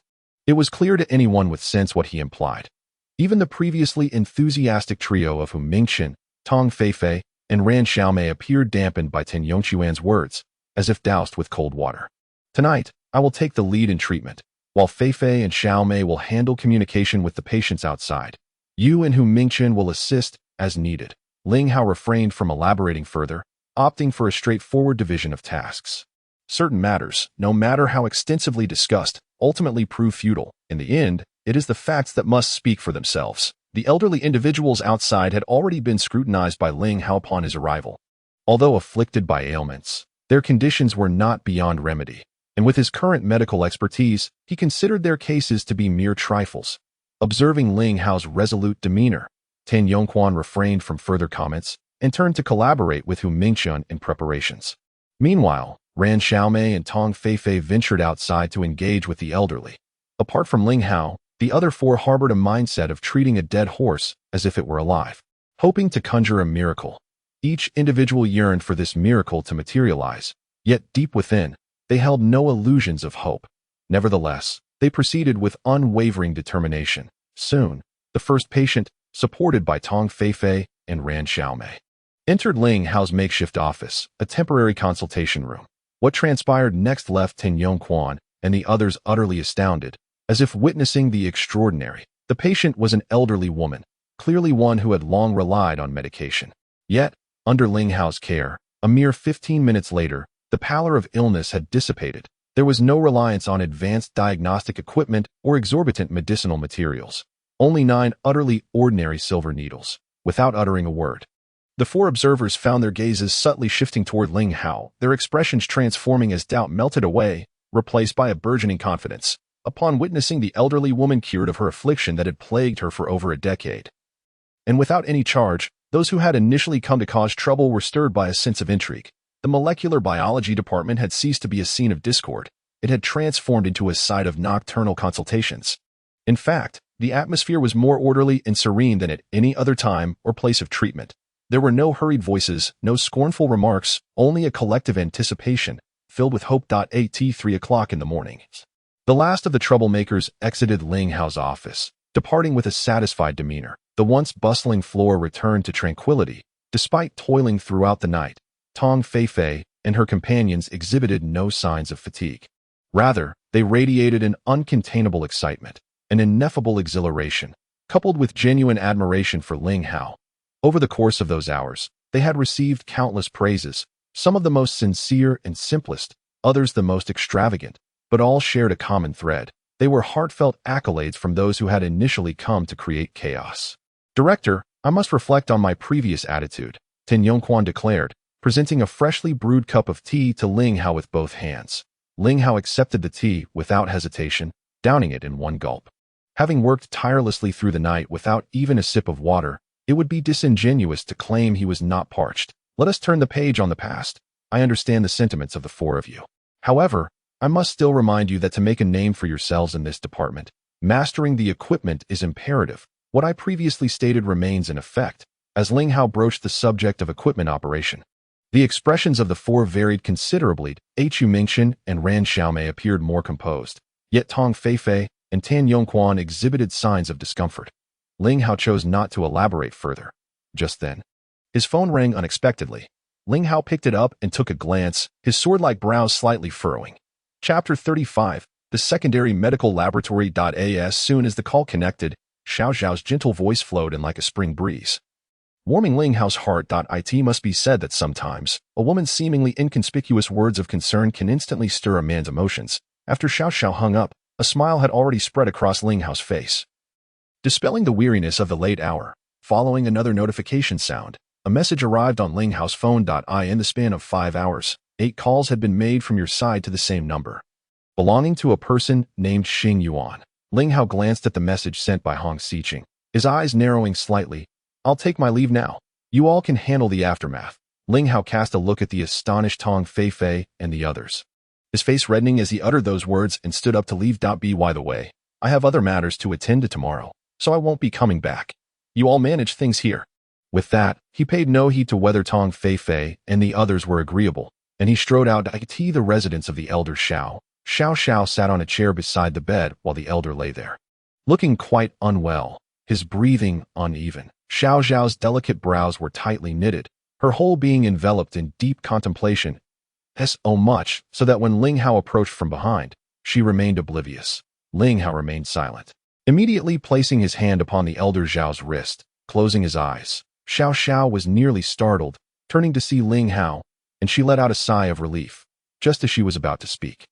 It was clear to anyone with sense what he implied. Even the previously enthusiastic trio of Hu Mingchen, Tong Feifei, and Ran Xiaomei appeared dampened by Tan Yongquan's words, as if doused with cold water. Tonight, I will take the lead in treatment, while Feifei and Xiaomei will handle communication with the patients outside. You and Hu Mingchen will assist as needed. Ling Hao refrained from elaborating further, opting for a straightforward division of tasks. Certain matters, no matter how extensively discussed, ultimately prove futile. In the end, it is the facts that must speak for themselves. The elderly individuals outside had already been scrutinized by Ling Hao upon his arrival. Although afflicted by ailments, their conditions were not beyond remedy, and with his current medical expertise, he considered their cases to be mere trifles. Observing Ling Hao's resolute demeanor, Tan Yongquan refrained from further comments and turned to collaborate with Hu Mingchun in preparations. Meanwhile, Ran Xiaomei and Tong Feifei ventured outside to engage with the elderly. Apart from Ling Hao, the other four harbored a mindset of treating a dead horse as if it were alive, hoping to conjure a miracle. Each individual yearned for this miracle to materialize, yet deep within, they held no illusions of hope. Nevertheless, they proceeded with unwavering determination. Soon, the first patient, supported by Tong Feifei and Ran Xiaomei, entered Ling Hao's makeshift office, a temporary consultation room. What transpired next left Tan Yongquan and the others utterly astounded, as if witnessing the extraordinary. The patient was an elderly woman, clearly one who had long relied on medication. Yet, under Ling Hao's care, a mere 15 minutes later, the pallor of illness had dissipated. There was no reliance on advanced diagnostic equipment or exorbitant medicinal materials. Only 9 utterly ordinary silver needles. Without uttering a word, the four observers found their gazes subtly shifting toward Ling Hao, their expressions transforming as doubt melted away, replaced by a burgeoning confidence, upon witnessing the elderly woman cured of her affliction that had plagued her for over a decade. And without any charge, those who had initially come to cause trouble were stirred by a sense of intrigue. The molecular biology department had ceased to be a scene of discord. It had transformed into a site of nocturnal consultations. In fact, the atmosphere was more orderly and serene than at any other time or place of treatment. There were no hurried voices, no scornful remarks, only a collective anticipation, filled with hope. At 3 o'clock in the morning, the last of the troublemakers exited Ling Hao's office, departing with a satisfied demeanor. The once bustling floor returned to tranquility. Despite toiling throughout the night, Tong Feifei and her companions exhibited no signs of fatigue. Rather, they radiated an uncontainable excitement, an ineffable exhilaration, coupled with genuine admiration for Ling Hao. Over the course of those hours, they had received countless praises, some of the most sincere and simplest, others the most extravagant, but all shared a common thread. They were heartfelt accolades from those who had initially come to create chaos. "Director, I must reflect on my previous attitude," Tan Yongquan declared, presenting a freshly brewed cup of tea to Ling Hao with both hands. Ling Hao accepted the tea without hesitation, downing it in one gulp. Having worked tirelessly through the night without even a sip of water, it would be disingenuous to claim he was not parched. Let us turn the page on the past. I understand the sentiments of the four of you. However, I must still remind you that to make a name for yourselves in this department, mastering the equipment is imperative. What I previously stated remains in effect, as Ling Hao broached the subject of equipment operation. The expressions of the four varied considerably. Hu Mingchen and Ran Xiaomei appeared more composed, yet Tong Feifei and Tan Yongquan exhibited signs of discomfort. Ling Hao chose not to elaborate further. Just then, his phone rang unexpectedly. Ling Hao picked it up and took a glance, his sword-like brows slightly furrowing. Chapter 35, The Secondary Medical Laboratory. As soon as the call connected, Xiao Xiao's gentle voice flowed in like a spring breeze, warming Ling Hao's heart. It must be said that sometimes, a woman's seemingly inconspicuous words of concern can instantly stir a man's emotions. After Xiao Xiao hung up, a smile had already spread across Ling Hao's face, dispelling the weariness of the late hour. Following another notification sound, a message arrived on Ling Hao's phone. In the span of 5 hours, 8 calls had been made from your side to the same number, belonging to a person named Xing Yuan. Ling Hao glanced at the message sent by Hong Xiqing, his eyes narrowing slightly. "I'll take my leave now. You all can handle the aftermath." Ling Hao cast a look at the astonished Tong Feifei and the others, his face reddening as he uttered those words, and stood up to leave. By the way, I have other matters to attend to tomorrow, so I won't be coming back. You all manage things here. With that, he paid no heed to whether Tong Feifei and the others were agreeable, and he strode out to the residence of the elder Xiao. Xiao Xiao sat on a chair beside the bed while the elder lay there, looking quite unwell, his breathing uneven. Xiao Xiao's delicate brows were tightly knitted, her whole being enveloped in deep contemplation, so much so that when Ling Hao approached from behind, she remained oblivious. Ling Hao remained silent, immediately placing his hand upon the elder Xiao's wrist, closing his eyes. Xiao Xiao was nearly startled, turning to see Ling Hao, and she let out a sigh of relief. just as she was about to speak.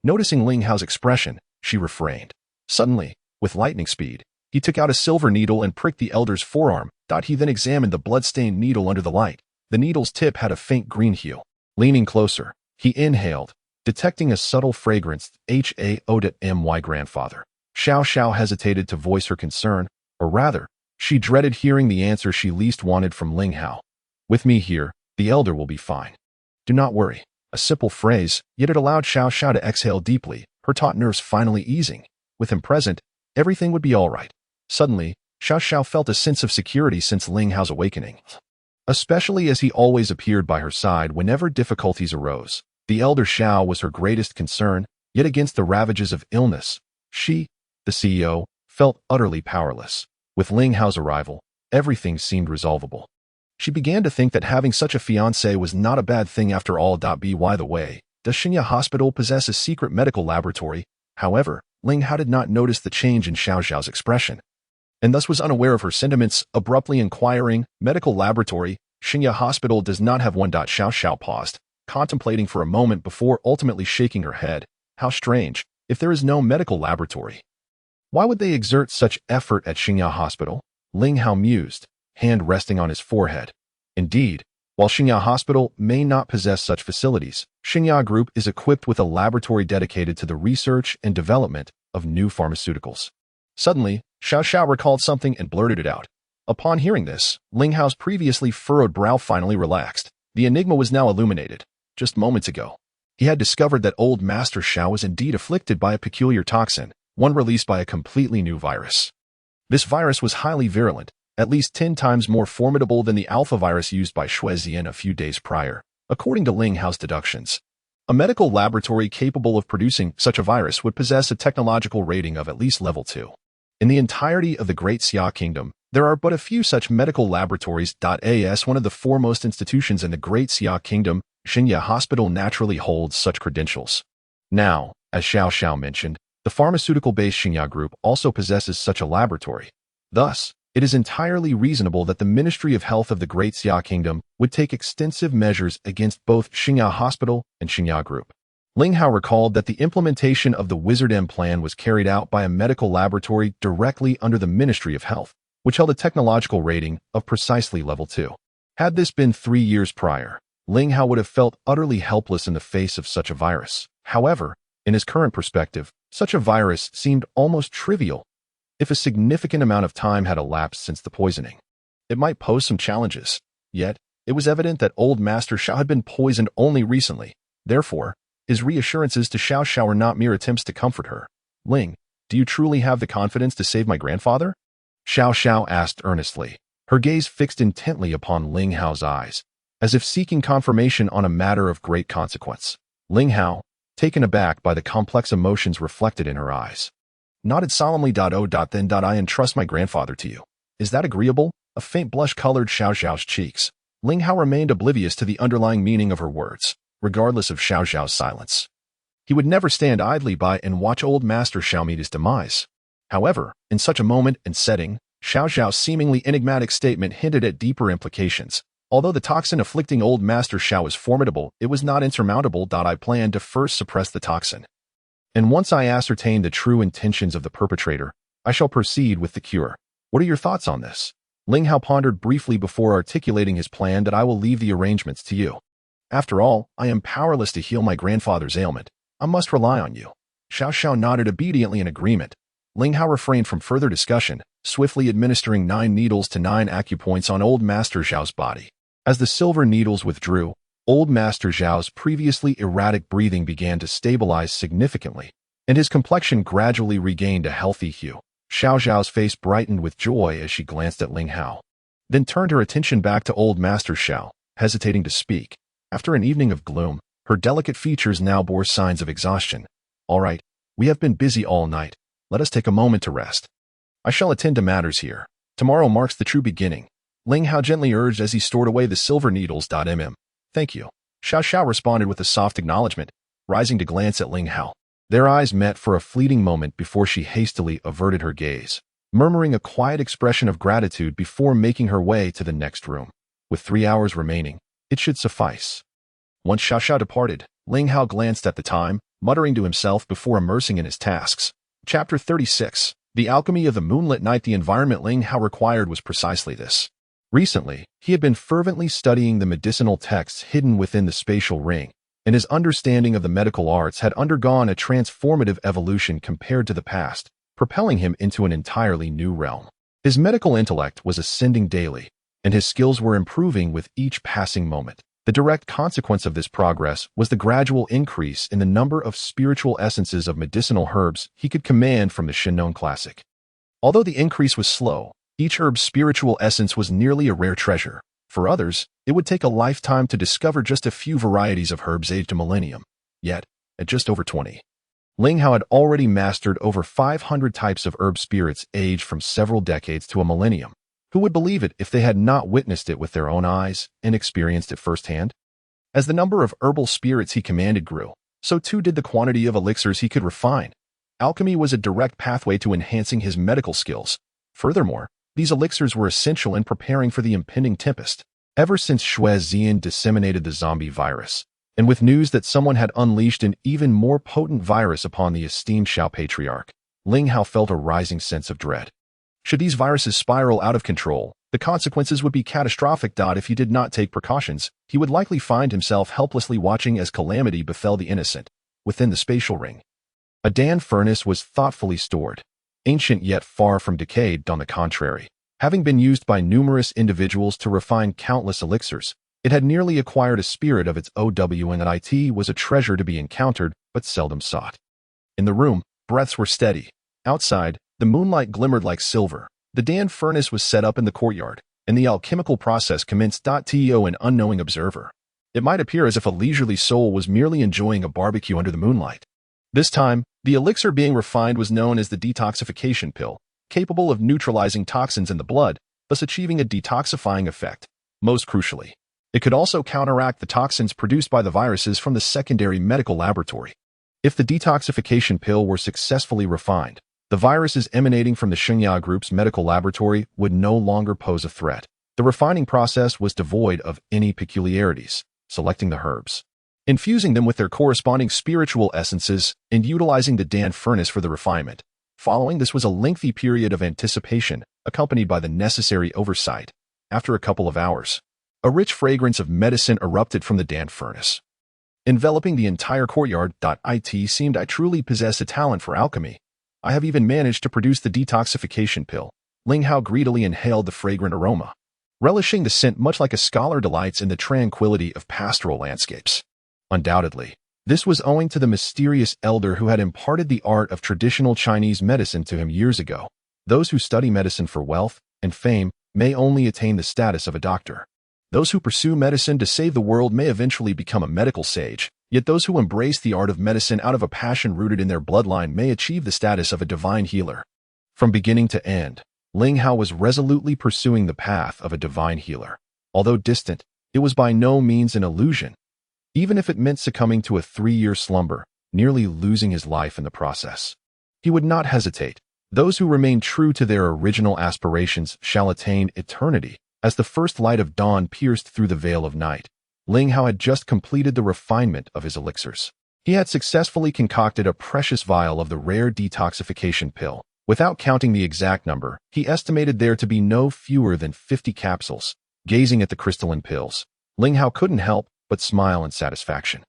Noticing Ling Hao's expression, she refrained. Suddenly, with lightning speed, he took out a silver needle and pricked the elder's forearm. He then examined the blood-stained needle under the light. The needle's tip had a faint green hue. Leaning closer, he inhaled, detecting a subtle fragrance. Hao. Grandfather. Xiao Xiao hesitated to voice her concern, or rather, she dreaded hearing the answer she least wanted from Ling Hao. With me here, the elder will be fine. Do not worry. A simple phrase, yet it allowed Xiao Xiao to exhale deeply, her taut nerves finally easing. With him present, everything would be all right. Suddenly, Xiao Xiao felt a sense of security since Ling Hao's awakening. Especially as he always appeared by her side whenever difficulties arose. The elder Xiao was her greatest concern, yet against the ravages of illness, she, the CEO, felt utterly powerless. With Ling Hao's arrival, everything seemed resolvable. She began to think that having such a fiancé was not a bad thing after all. By the way, does Xinya Hospital possess a secret medical laboratory? However, Ling Hao did not notice the change in Xiao Xiao's expression, and thus was unaware of her sentiments, abruptly inquiring, medical laboratory, Xinya Hospital does not have one. Xiao Xiao paused, contemplating for a moment before ultimately shaking her head. How strange, if there is no medical laboratory. Why would they exert such effort at Xinya Hospital? Ling Hao mused, hand resting on his forehead. Indeed, while Xinya Hospital may not possess such facilities, Xinya Group is equipped with a laboratory dedicated to the research and development of new pharmaceuticals. Suddenly, Xiao Xiao recalled something and blurted it out. Upon hearing this, Ling Hao's previously furrowed brow finally relaxed. The enigma was now illuminated. Just moments ago, he had discovered that old Master Xiao was indeed afflicted by a peculiar toxin, one released by a completely new virus. This virus was highly virulent, at least 10 times more formidable than the alpha virus used by Xue Zian a few days prior, according to Ling Hao's deductions. A medical laboratory capable of producing such a virus would possess a technological rating of at least level 2. In the entirety of the Great Xia Kingdom, there are but a few such medical laboratories. As one of the foremost institutions in the Great Xia Kingdom, Xinya Hospital naturally holds such credentials. Now, as Xiao Xiao mentioned, the pharmaceutical-based Xinya Group also possesses such a laboratory. Thus, it is entirely reasonable that the Ministry of Health of the Great Xia Kingdom would take extensive measures against both Xinya Hospital and Xinya Group. Ling Hao recalled that the implementation of the Wizard M plan was carried out by a medical laboratory directly under the Ministry of Health, which held a technological rating of precisely level 2. Had this been 3 years prior, Ling Hao would have felt utterly helpless in the face of such a virus. However, in his current perspective, such a virus seemed almost trivial. If a significant amount of time had elapsed since the poisoning, it might pose some challenges. Yet, it was evident that old Master Xiao had been poisoned only recently. Therefore, his reassurances to Xiao Xiao were not mere attempts to comfort her. Ling, do you truly have the confidence to save my grandfather? Xiao Xiao asked earnestly, her gaze fixed intently upon Ling Hao's eyes, as if seeking confirmation on a matter of great consequence. Ling Hao, taken aback by the complex emotions reflected in her eyes, nodded solemnly. Then I entrust my grandfather to you. Is that agreeable? A faint blush colored Xiao Xiao's cheeks. Ling Hao remained oblivious to the underlying meaning of her words, regardless of Xiao Xiao's silence. He would never stand idly by and watch old Master Xiao meet his demise. However, in such a moment and setting, Xiao Xiao's seemingly enigmatic statement hinted at deeper implications. Although the toxin afflicting old Master Xiao was formidable, it was not insurmountable. I planned to first suppress the toxin, and once I ascertain the true intentions of the perpetrator, I shall proceed with the cure. What are your thoughts on this? Ling Hao pondered briefly before articulating his plan. I will leave the arrangements to you. After all, I am powerless to heal my grandfather's ailment. I must rely on you. Xiao Xiao nodded obediently in agreement. Ling Hao refrained from further discussion, swiftly administering 9 needles to 9 acupoints on old Master Xiao's body. As the silver needles withdrew, old Master Xiao's previously erratic breathing began to stabilize significantly, and his complexion gradually regained a healthy hue. Xiao Xiao's face brightened with joy as she glanced at Ling Hao, then turned her attention back to old Master Xiao, hesitating to speak. After an evening of gloom, her delicate features now bore signs of exhaustion. All right, we have been busy all night. Let us take a moment to rest. I shall attend to matters here. Tomorrow marks the true beginning. Ling Hao gently urged as he stored away the silver needles. Thank you. Xiao Xiao responded with a soft acknowledgement, rising to glance at Ling Hao. Their eyes met for a fleeting moment before she hastily averted her gaze, murmuring a quiet expression of gratitude before making her way to the next room. With 3 hours remaining, it should suffice. Once Xiao Xiao departed, Ling Hao glanced at the time, muttering to himself before immersing in his tasks. Chapter 36. The alchemy of the moonlit night. The environment Ling Hao required was precisely this. Recently, he had been fervently studying the medicinal texts hidden within the spatial ring, and his understanding of the medical arts had undergone a transformative evolution compared to the past, propelling him into an entirely new realm. His medical intellect was ascending daily, and his skills were improving with each passing moment. The direct consequence of this progress was the gradual increase in the number of spiritual essences of medicinal herbs he could command from the Shinnon Classic. Although the increase was slow, each herb's spiritual essence was nearly a rare treasure. For others, it would take a lifetime to discover just a few varieties of herbs aged a millennium. Yet, at just over 20, Ling Hao had already mastered over 500 types of herb spirits aged from several decades to a millennium. Who would believe it if they had not witnessed it with their own eyes and experienced it firsthand? As the number of herbal spirits he commanded grew, so too did the quantity of elixirs he could refine. Alchemy was a direct pathway to enhancing his medical skills. Furthermore, these elixirs were essential in preparing for the impending tempest. Ever since Xue Zian disseminated the zombie virus, and with news that someone had unleashed an even more potent virus upon the esteemed Xiao patriarch, Ling Hao felt a rising sense of dread. Should these viruses spiral out of control, the consequences would be catastrophic. If he did not take precautions, he would likely find himself helplessly watching as calamity befell the innocent. Within the spatial ring, a Dan furnace was thoughtfully stored, ancient yet far from decayed. On the contrary, having been used by numerous individuals to refine countless elixirs, it had nearly acquired a spirit of its own, and it was a treasure to be encountered but seldom sought. In the room, breaths were steady. Outside, the moonlight glimmered like silver. The Dan furnace was set up in the courtyard, and the alchemical process commenced. To an unknowing observer, it might appear as if a leisurely soul was merely enjoying a barbecue under the moonlight. This time, the elixir being refined was known as the detoxification pill, capable of neutralizing toxins in the blood, thus achieving a detoxifying effect. Most crucially, it could also counteract the toxins produced by the viruses from the secondary medical laboratory. If the detoxification pill were successfully refined, the viruses emanating from the Xingya Group's medical laboratory would no longer pose a threat. The refining process was devoid of any peculiarities, selecting the herbs, infusing them with their corresponding spiritual essences, and utilizing the Dan furnace for the refinement. Following this was a lengthy period of anticipation, accompanied by the necessary oversight. After a couple of hours, a rich fragrance of medicine erupted from the Dan furnace, enveloping the entire courtyard. It seemed I truly possess a talent for alchemy. I have even managed to produce the detoxification pill. Ling Hao greedily inhaled the fragrant aroma, relishing the scent much like a scholar delights in the tranquility of pastoral landscapes. Undoubtedly, this was owing to the mysterious elder who had imparted the art of traditional Chinese medicine to him years ago. Those who study medicine for wealth and fame may only attain the status of a doctor. Those who pursue medicine to save the world may eventually become a medical sage. Yet those who embrace the art of medicine out of a passion rooted in their bloodline may achieve the status of a divine healer. From beginning to end, Ling Hao was resolutely pursuing the path of a divine healer. Although distant, it was by no means an illusion, even if it meant succumbing to a 3-year slumber, nearly losing his life in the process. He would not hesitate. Those who remain true to their original aspirations shall attain eternity. As the first light of dawn pierced through the veil of night, Ling Hao had just completed the refinement of his elixirs. He had successfully concocted a precious vial of the rare detoxification pill. Without counting the exact number, he estimated there to be no fewer than 50 capsules. Gazing at the crystalline pills, Ling Hao couldn't help but smile in satisfaction.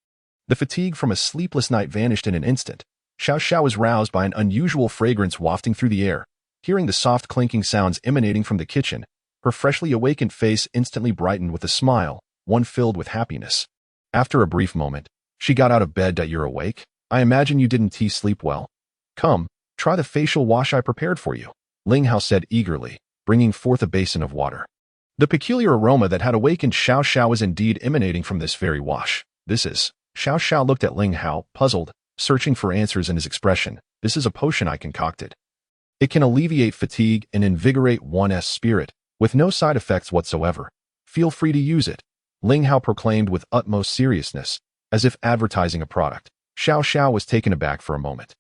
The fatigue from a sleepless night vanished in an instant. Xiao Xiao was roused by an unusual fragrance wafting through the air. Hearing the soft clinking sounds emanating from the kitchen, her freshly awakened face instantly brightened with a smile, one filled with happiness. After a brief moment, she got out of bed. You're awake? I imagine you didn't sleep well. Come, try the facial wash I prepared for you, Ling Hao said eagerly, bringing forth a basin of water. The peculiar aroma that had awakened Xiao Xiao was indeed emanating from this very wash. This is... Xiao Xiao looked at Ling Hao, puzzled, searching for answers in his expression. This is a potion I concocted. It can alleviate fatigue and invigorate one's spirit, with no side effects whatsoever. Feel free to use it, Ling Hao proclaimed with utmost seriousness, as if advertising a product. Xiao Xiao was taken aback for a moment,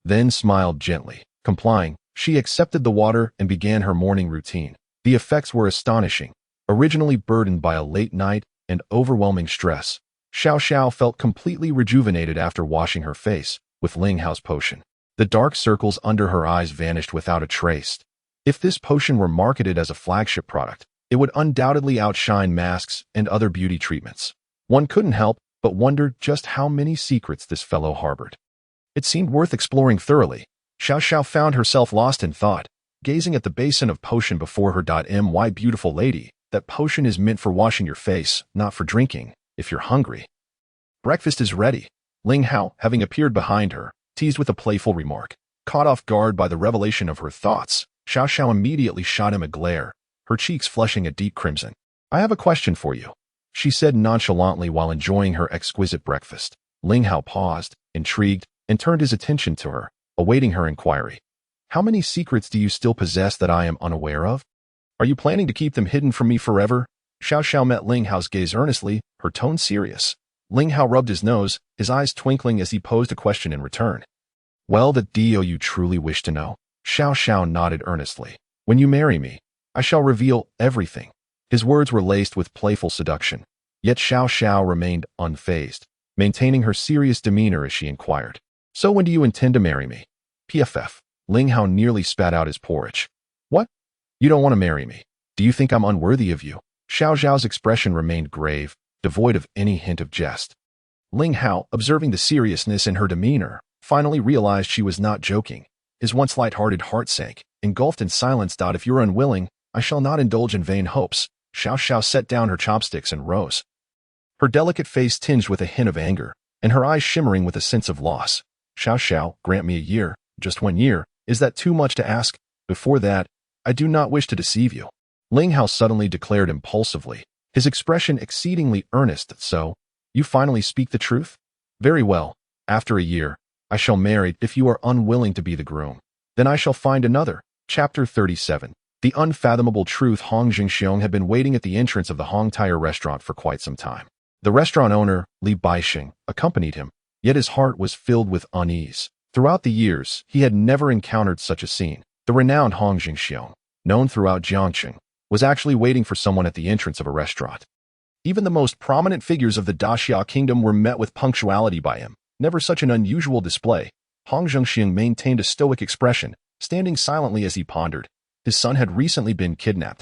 then smiled gently. Complying, she accepted the water and began her morning routine. The effects were astonishing. Originally burdened by a late night and overwhelming stress, Xiao Xiao felt completely rejuvenated after washing her face with Ling Hao's potion. The dark circles under her eyes vanished without a trace. If this potion were marketed as a flagship product, it would undoubtedly outshine masks and other beauty treatments. One couldn't help but wonder just how many secrets this fellow harbored. It seemed worth exploring thoroughly. Xiao Xiao found herself lost in thought, gazing at the basin of potion before her. My beautiful lady, that potion is meant for washing your face, not for drinking, if you're hungry. Breakfast is ready. Ling Hao, having appeared behind her, teased with a playful remark. Caught off guard by the revelation of her thoughts, Xiao Xiao immediately shot him a glare, her cheeks flushing a deep crimson. I have a question for you, she said nonchalantly while enjoying her exquisite breakfast. Ling Hao paused, intrigued, and turned his attention to her, awaiting her inquiry. How many secrets do you still possess that I am unaware of? Are you planning to keep them hidden from me forever? Xiao Xiao met Ling Hao's gaze earnestly, her tone serious. Ling Hao rubbed his nose, his eyes twinkling as he posed a question in return. Well, do you truly wish to know? Xiao Xiao nodded earnestly. When you marry me, I shall reveal everything. His words were laced with playful seduction. Yet Xiao Xiao remained unfazed, maintaining her serious demeanor as she inquired. So when do you intend to marry me? PFF. Ling Hao nearly spat out his porridge. What? You don't want to marry me? Do you think I'm unworthy of you? Xiao Xiao's expression remained grave, devoid of any hint of jest. Ling Hao, observing the seriousness in her demeanor, finally realized she was not joking. His once light-hearted heart sank, engulfed in silence. If you're unwilling, I shall not indulge in vain hopes. Xiao Xiao set down her chopsticks and rose, her delicate face tinged with a hint of anger, and her eyes shimmering with a sense of loss. Xiao Xiao, grant me a year, just 1 year. Is that too much to ask? Before that, I do not wish to deceive you. Ling Hao suddenly declared impulsively, his expression exceedingly earnest. So, you finally speak the truth? Very well. After a year, I shall marry. If you are unwilling to be the groom, then I shall find another. Chapter 37. The unfathomable truth. Hong Xiong had been waiting at the entrance of the Hong Tire restaurant for quite some time. The restaurant owner, Li Baixing, accompanied him, yet his heart was filled with unease. Throughout the years, he had never encountered such a scene. The renowned Hong Xiong, known throughout Jiangcheng, was actually waiting for someone at the entrance of a restaurant. Even the most prominent figures of the Daxia kingdom were met with punctuality by him. Never such an unusual display. Hong Xiong maintained a stoic expression, standing silently as he pondered. His son had recently been kidnapped,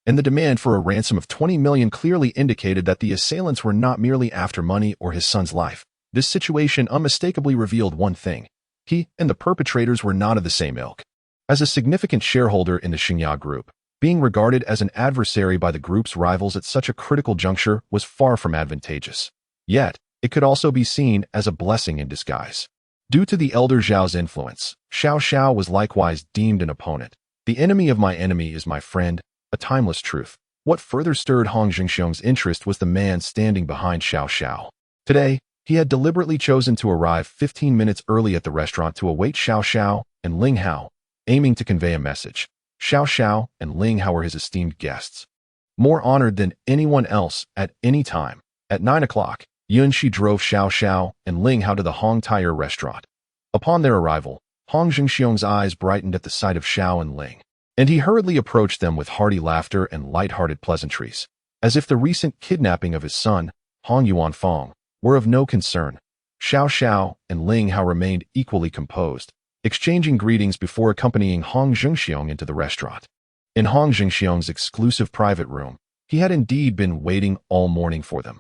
and the demand for a ransom of 20 million clearly indicated that the assailants were not merely after money or his son's life. This situation unmistakably revealed one thing. He and the perpetrators were not of the same ilk. As a significant shareholder in the Xingya group, being regarded as an adversary by the group's rivals at such a critical juncture was far from advantageous. Yet, it could also be seen as a blessing in disguise. Due to the elder Zhao's influence, Xiao Xiao was likewise deemed an opponent. The enemy of my enemy is my friend, a timeless truth. What further stirred Hong Xiong's interest was the man standing behind Xiao Xiao. Today, he had deliberately chosen to arrive 15 minutes early at the restaurant to await Xiao Xiao and Ling Hao, aiming to convey a message. Xiao Xiao and Ling Hao were his esteemed guests, more honored than anyone else at any time. At 9 o'clock, Yunxi drove Xiao Xiao and Ling Hao to the Hong Tire restaurant. Upon their arrival, Hong Xiong's eyes brightened at the sight of Xiao and Ling, and he hurriedly approached them with hearty laughter and light-hearted pleasantries, as if the recent kidnapping of his son, Hong Yuanfeng, were of no concern. Xiao Xiao and Ling Hao remained equally composed, exchanging greetings before accompanying Hong Xiong into the restaurant. In Hong Xiong's exclusive private room, he had indeed been waiting all morning for them.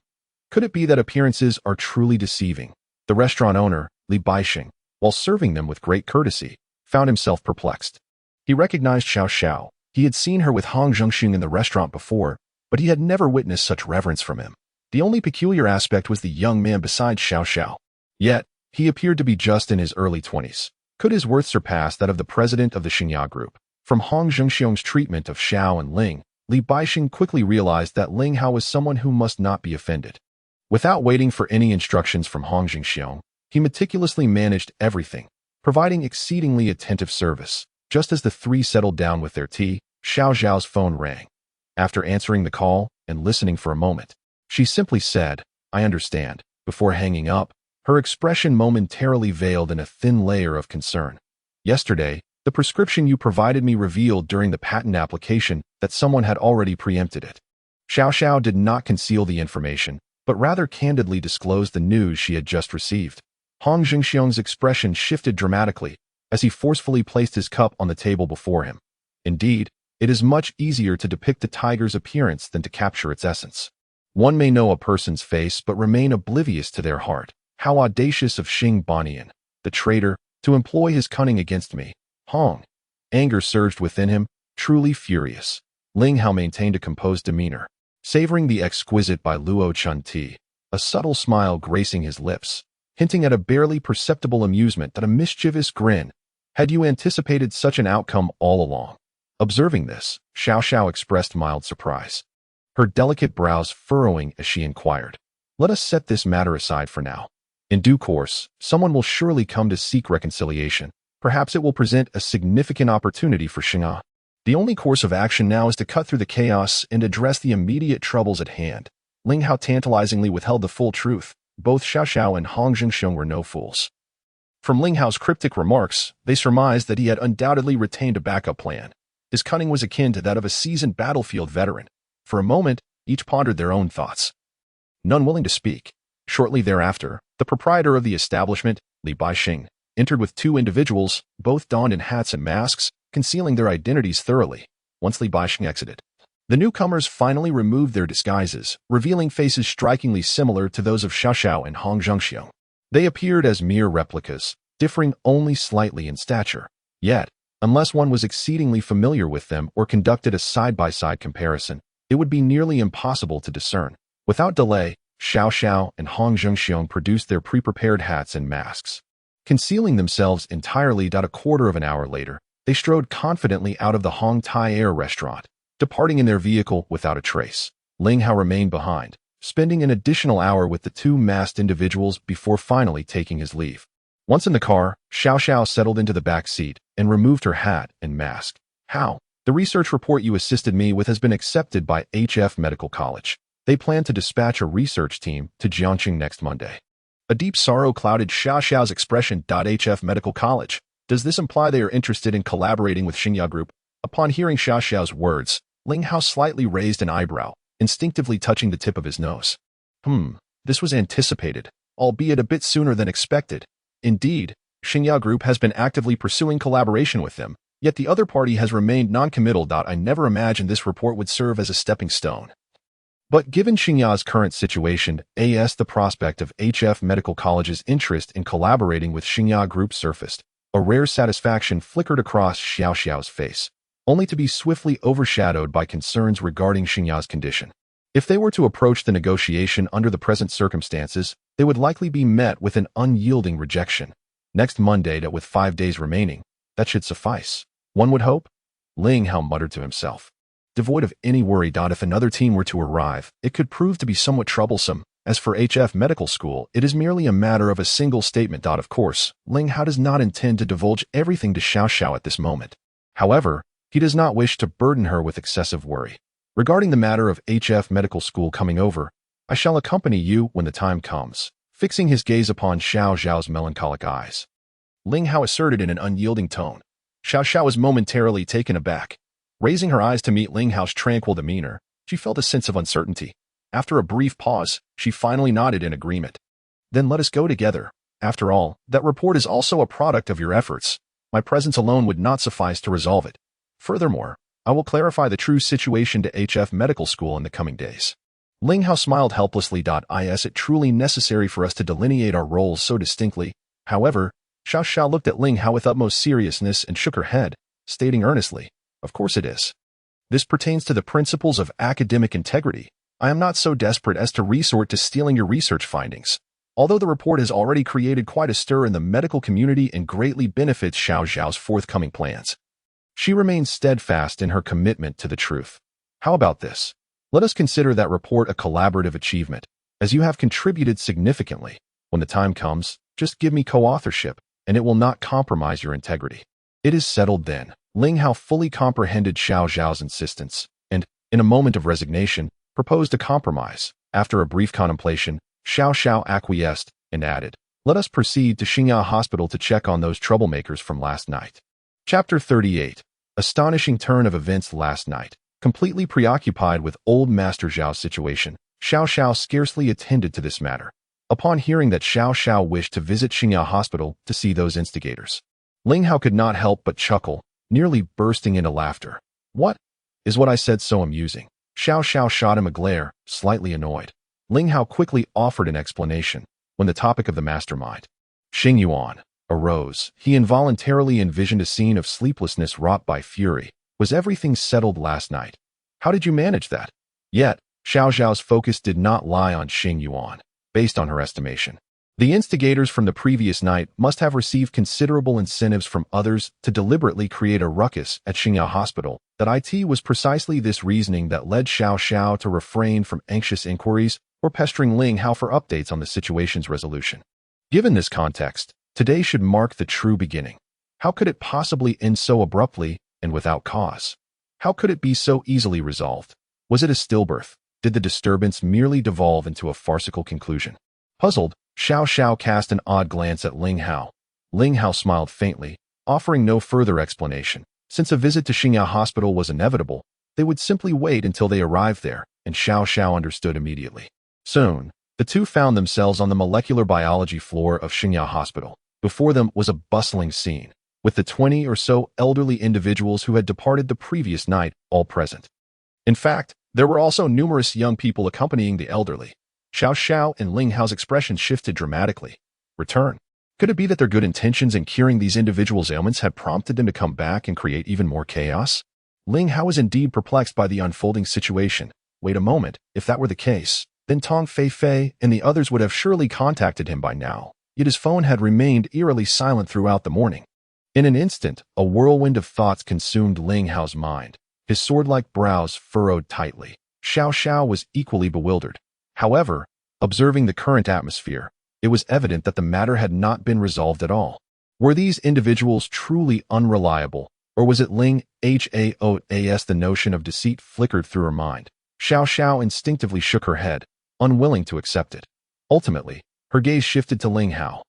Could it be that appearances are truly deceiving? The restaurant owner, Li Baixing, while serving them with great courtesy, found himself perplexed. He recognized Xiao Xiao. He had seen her with Hong Xiong in the restaurant before, but he had never witnessed such reverence from him. The only peculiar aspect was the young man beside Xiao Xiao. Yet, he appeared to be just in his early 20s. Could his worth surpass that of the president of the Xingya group? From Hong Xiong's treatment of Xiao and Ling, Li Baixing quickly realized that Ling Hao was someone who must not be offended. Without waiting for any instructions from Hong Xiong, he meticulously managed everything, providing exceedingly attentive service. Just as the three settled down with their tea, Xiao Xiao's phone rang. After answering the call and listening for a moment, she simply said, "I understand," before hanging up, her expression momentarily veiled in a thin layer of concern. Yesterday, the prescription you provided me revealed during the patent application that someone had already preempted it. Xiao Xiao did not conceal the information, but rather candidly disclosed the news she had just received. Hong Xiong's expression shifted dramatically as he forcefully placed his cup on the table before him. Indeed, it is much easier to depict a tiger's appearance than to capture its essence. One may know a person's face but remain oblivious to their heart. How audacious of Xing Banian, the traitor, to employ his cunning against me. Hong. Anger surged within him, truly furious. Ling Hao maintained a composed demeanor, savoring the exquisite by Luo Chun tea, a subtle smile gracing his lips, hinting at a barely perceptible amusement that a mischievous grin. Had you anticipated such an outcome all along? Observing this, Xiao Xiao expressed mild surprise, her delicate brows furrowing as she inquired, "Let us set this matter aside for now. In due course, someone will surely come to seek reconciliation. Perhaps it will present a significant opportunity for Xing'an. The only course of action now is to cut through the chaos and address the immediate troubles at hand." Ling Hao tantalizingly withheld the full truth. Both Xiao Xiao and Hong Xiong were no fools. From Ling Hao's cryptic remarks, they surmised that he had undoubtedly retained a backup plan. His cunning was akin to that of a seasoned battlefield veteran. For a moment, each pondered their own thoughts, none willing to speak. Shortly thereafter, the proprietor of the establishment, Li Baixing, entered with two individuals, both donned in hats and masks, concealing their identities thoroughly. Once Li Baixing exited, the newcomers finally removed their disguises, revealing faces strikingly similar to those of Xiao Xiao and Hong Xiong. They appeared as mere replicas, differing only slightly in stature. Yet, unless one was exceedingly familiar with them or conducted a side-by-side comparison, it would be nearly impossible to discern. Without delay, Xiao Xiao and Hong Xiong produced their pre-prepared hats and masks. Concealing themselves entirely, a quarter of an hour later, they strode confidently out of the Hong Tai Air restaurant, departing in their vehicle without a trace. Ling Hao remained behind, spending an additional hour with the two masked individuals before finally taking his leave. Once in the car, Xiao Xiao settled into the back seat and removed her hat and mask. "How? The research report you assisted me with has been accepted by HF Medical College. They plan to dispatch a research team to Jiangcheng next Monday." A deep sorrow clouded Xiao Xiao's expression. HF Medical College. Does this imply they are interested in collaborating with Xingya Group? Upon hearing Xiao Xiao's words, Ling Hao slightly raised an eyebrow, instinctively touching the tip of his nose. This was anticipated, albeit a bit sooner than expected. Indeed, Xingya Group has been actively pursuing collaboration with them, yet the other party has remained non-committal. I never imagined this report would serve as a stepping stone. But given Xingya's current situation, the prospect of HF Medical College's interest in collaborating with Xingya Group surfaced. A rare satisfaction flickered across Xiao Xiao's face, only to be swiftly overshadowed by concerns regarding Xingya's condition. If they were to approach the negotiation under the present circumstances, they would likely be met with an unyielding rejection. Next Monday, with 5 days remaining, that should suffice, one would hope. Ling Hao muttered to himself, devoid of any worry. If another team were to arrive, it could prove to be somewhat troublesome. As for HF Medical School, it is merely a matter of a single statement. Of course, Ling Hao does not intend to divulge everything to Xiao Xiao at this moment. However, he does not wish to burden her with excessive worry. Regarding the matter of HF Medical School coming over, I shall accompany you when the time comes. Fixing his gaze upon Xiao Xiao's melancholic eyes, Ling Hao asserted in an unyielding tone. Xiao Xiao was momentarily taken aback. Raising her eyes to meet Ling Hao's tranquil demeanor, she felt a sense of uncertainty. After a brief pause, she finally nodded in agreement. "Then let us go together. After all, that report is also a product of your efforts. My presence alone would not suffice to resolve it. Furthermore, I will clarify the true situation to HF Medical School in the coming days." Ling Hao smiled helplessly. Is it truly necessary for us to delineate our roles so distinctly? However, Xiao Xiao looked at Ling Hao with utmost seriousness and shook her head, stating earnestly, "Of course it is. This pertains to the principles of academic integrity. I am not so desperate as to resort to stealing your research findings. Although the report has already created quite a stir in the medical community and greatly benefits Xiao Xiao's forthcoming plans, she remains steadfast in her commitment to the truth. How about this? Let us consider that report a collaborative achievement, as you have contributed significantly. When the time comes, just give me co-authorship, and it will not compromise your integrity." It is settled then. Ling Hao fully comprehended Xiao Xiao's insistence, and, in a moment of resignation, proposed a compromise. After a brief contemplation, Xiao Xiao acquiesced and added, "Let us proceed to Xingya Hospital to check on those troublemakers from last night." Chapter 38. Astonishing turn of events last night. Completely preoccupied with old Master Zhao's situation, Xiao Xiao scarcely attended to this matter. Upon hearing that Xiao Xiao wished to visit Xinghua Hospital to see those instigators, Ling Hao could not help but chuckle, nearly bursting into laughter. What? Is what I said so amusing? Xiao Xiao shot him a glare, slightly annoyed. Ling Hao quickly offered an explanation when the topic of the mastermind, Xing Yuan, arose. He involuntarily envisioned a scene of sleeplessness wrought by fury. Was everything settled last night? How did you manage that? Yet, Xiao Xiao's focus did not lie on Xing Yuan. Based on her estimation, the instigators from the previous night must have received considerable incentives from others to deliberately create a ruckus at Xinghua Hospital. That it was precisely this reasoning that led Xiao Xiao to refrain from anxious inquiries or pestering Ling Hao for updates on the situation's resolution. Given this context, today should mark the true beginning. How could it possibly end so abruptly and without cause? How could it be so easily resolved? Was it a stillbirth? Did the disturbance merely devolve into a farcical conclusion? Puzzled, Xiao Xiao cast an odd glance at Ling Hao. Ling Hao smiled faintly, offering no further explanation. Since a visit to Xinghua Hospital was inevitable, they would simply wait until they arrived there, and Xiao Xiao understood immediately. Soon, the two found themselves on the molecular biology floor of Xinghua Hospital. Before them was a bustling scene, with the 20 or so elderly individuals who had departed the previous night all present. In fact, there were also numerous young people accompanying the elderly. Xiao Xiao and Ling Hao's expression shifted dramatically. Return. Could it be that their good intentions in curing these individuals' ailments had prompted them to come back and create even more chaos? Ling Hao was indeed perplexed by the unfolding situation. Wait a moment, if that were the case, then Tong Fei and the others would have surely contacted him by now. Yet his phone had remained eerily silent throughout the morning. In an instant, a whirlwind of thoughts consumed Ling Hao's mind. His sword-like brows furrowed tightly. Xiao Xiao was equally bewildered. However, observing the current atmosphere, it was evident that the matter had not been resolved at all. Were these individuals truly unreliable, or was it Ling Hao's the notion of deceit flickered through her mind? Xiao Xiao instinctively shook her head, unwilling to accept it. Ultimately, her gaze shifted to Ling Hao.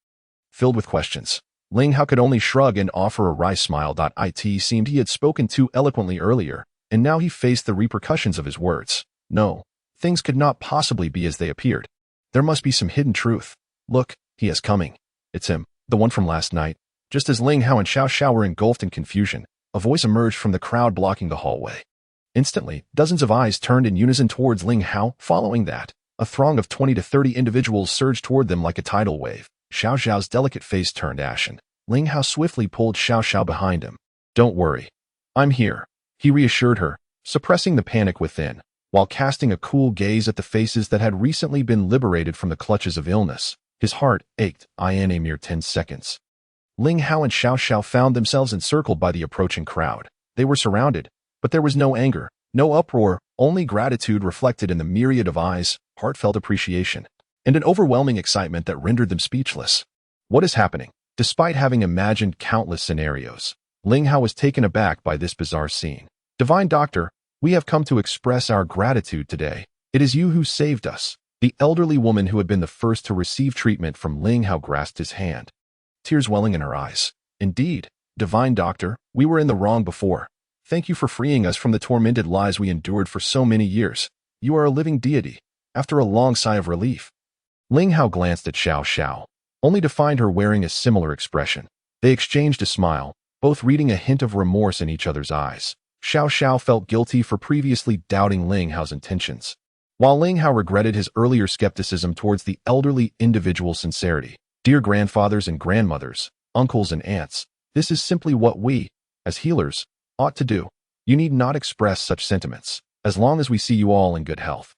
Filled with questions, Ling Hao could only shrug and offer a wry smile. It seemed he had spoken too eloquently earlier, and now he faced the repercussions of his words. No, things could not possibly be as they appeared. There must be some hidden truth. Look, he is coming. It's him, the one from last night. Just as Ling Hao and Xiao Xiao were engulfed in confusion, a voice emerged from the crowd blocking the hallway. Instantly, dozens of eyes turned in unison towards Ling Hao. Following that, a throng of 20 to 30 individuals surged toward them like a tidal wave. Xiao Xiao's delicate face turned ashen. Ling Hao swiftly pulled Xiao Xiao behind him. Don't worry. I'm here, he reassured her, suppressing the panic within, while casting a cool gaze at the faces that had recently been liberated from the clutches of illness. His heart ached in a mere 10 seconds. Ling Hao and Xiao Xiao found themselves encircled by the approaching crowd. They were surrounded, but there was no anger, no uproar, only gratitude reflected in the myriad of eyes, heartfelt appreciation, and an overwhelming excitement that rendered them speechless. What is happening? Despite having imagined countless scenarios, Ling Hao was taken aback by this bizarre scene. Divine Doctor, we have come to express our gratitude today. It is you who saved us. The elderly woman who had been the first to receive treatment from Ling Hao grasped his hand, tears welling in her eyes. Indeed, Divine Doctor, we were in the wrong before. Thank you for freeing us from the tormented lives we endured for so many years. You are a living deity. After a long sigh of relief, Ling Hao glanced at Xiao Xiao, only to find her wearing a similar expression. They exchanged a smile, both reading a hint of remorse in each other's eyes. Xiao Xiao felt guilty for previously doubting Ling Hao's intentions, while Ling Hao regretted his earlier skepticism towards the elderly individual's sincerity. Dear grandfathers and grandmothers, uncles and aunts, this is simply what we, as healers, ought to do. You need not express such sentiments, as long as we see you all in good health.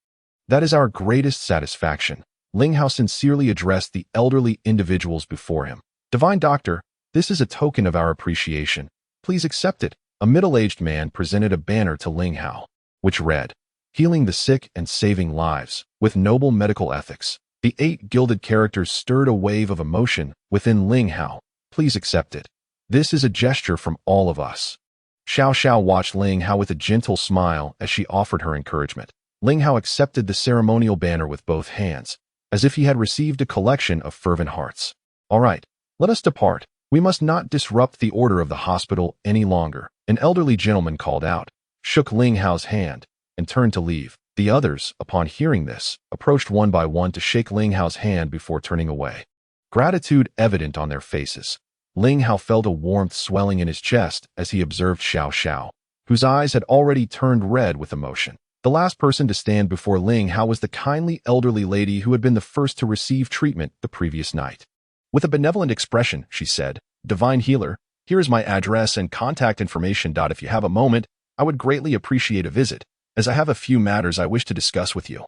That is our greatest satisfaction. Ling Hao sincerely addressed the elderly individuals before him. Divine Doctor, this is a token of our appreciation. Please accept it. A middle-aged man presented a banner to Ling Hao, which read, Healing the sick and saving lives, with noble medical ethics. The 8 gilded characters stirred a wave of emotion within Ling Hao. Please accept it. This is a gesture from all of us. Xiao Xiao watched Ling Hao with a gentle smile as she offered her encouragement. Ling Hao accepted the ceremonial banner with both hands, as if he had received a collection of fervent hearts. All right, let us depart. We must not disrupt the order of the hospital any longer. An elderly gentleman called out, shook Ling Hao's hand, and turned to leave. The others, upon hearing this, approached one by one to shake Ling Hao's hand before turning away. Gratitude evident on their faces. Ling Hao felt a warmth swelling in his chest as he observed Xiao Xiao, whose eyes had already turned red with emotion. The last person to stand before Ling Hao was the kindly elderly lady who had been the first to receive treatment the previous night. With a benevolent expression, she said, "Divine healer, here is my address and contact information. If you have a moment, I would greatly appreciate a visit, as I have a few matters I wish to discuss with you.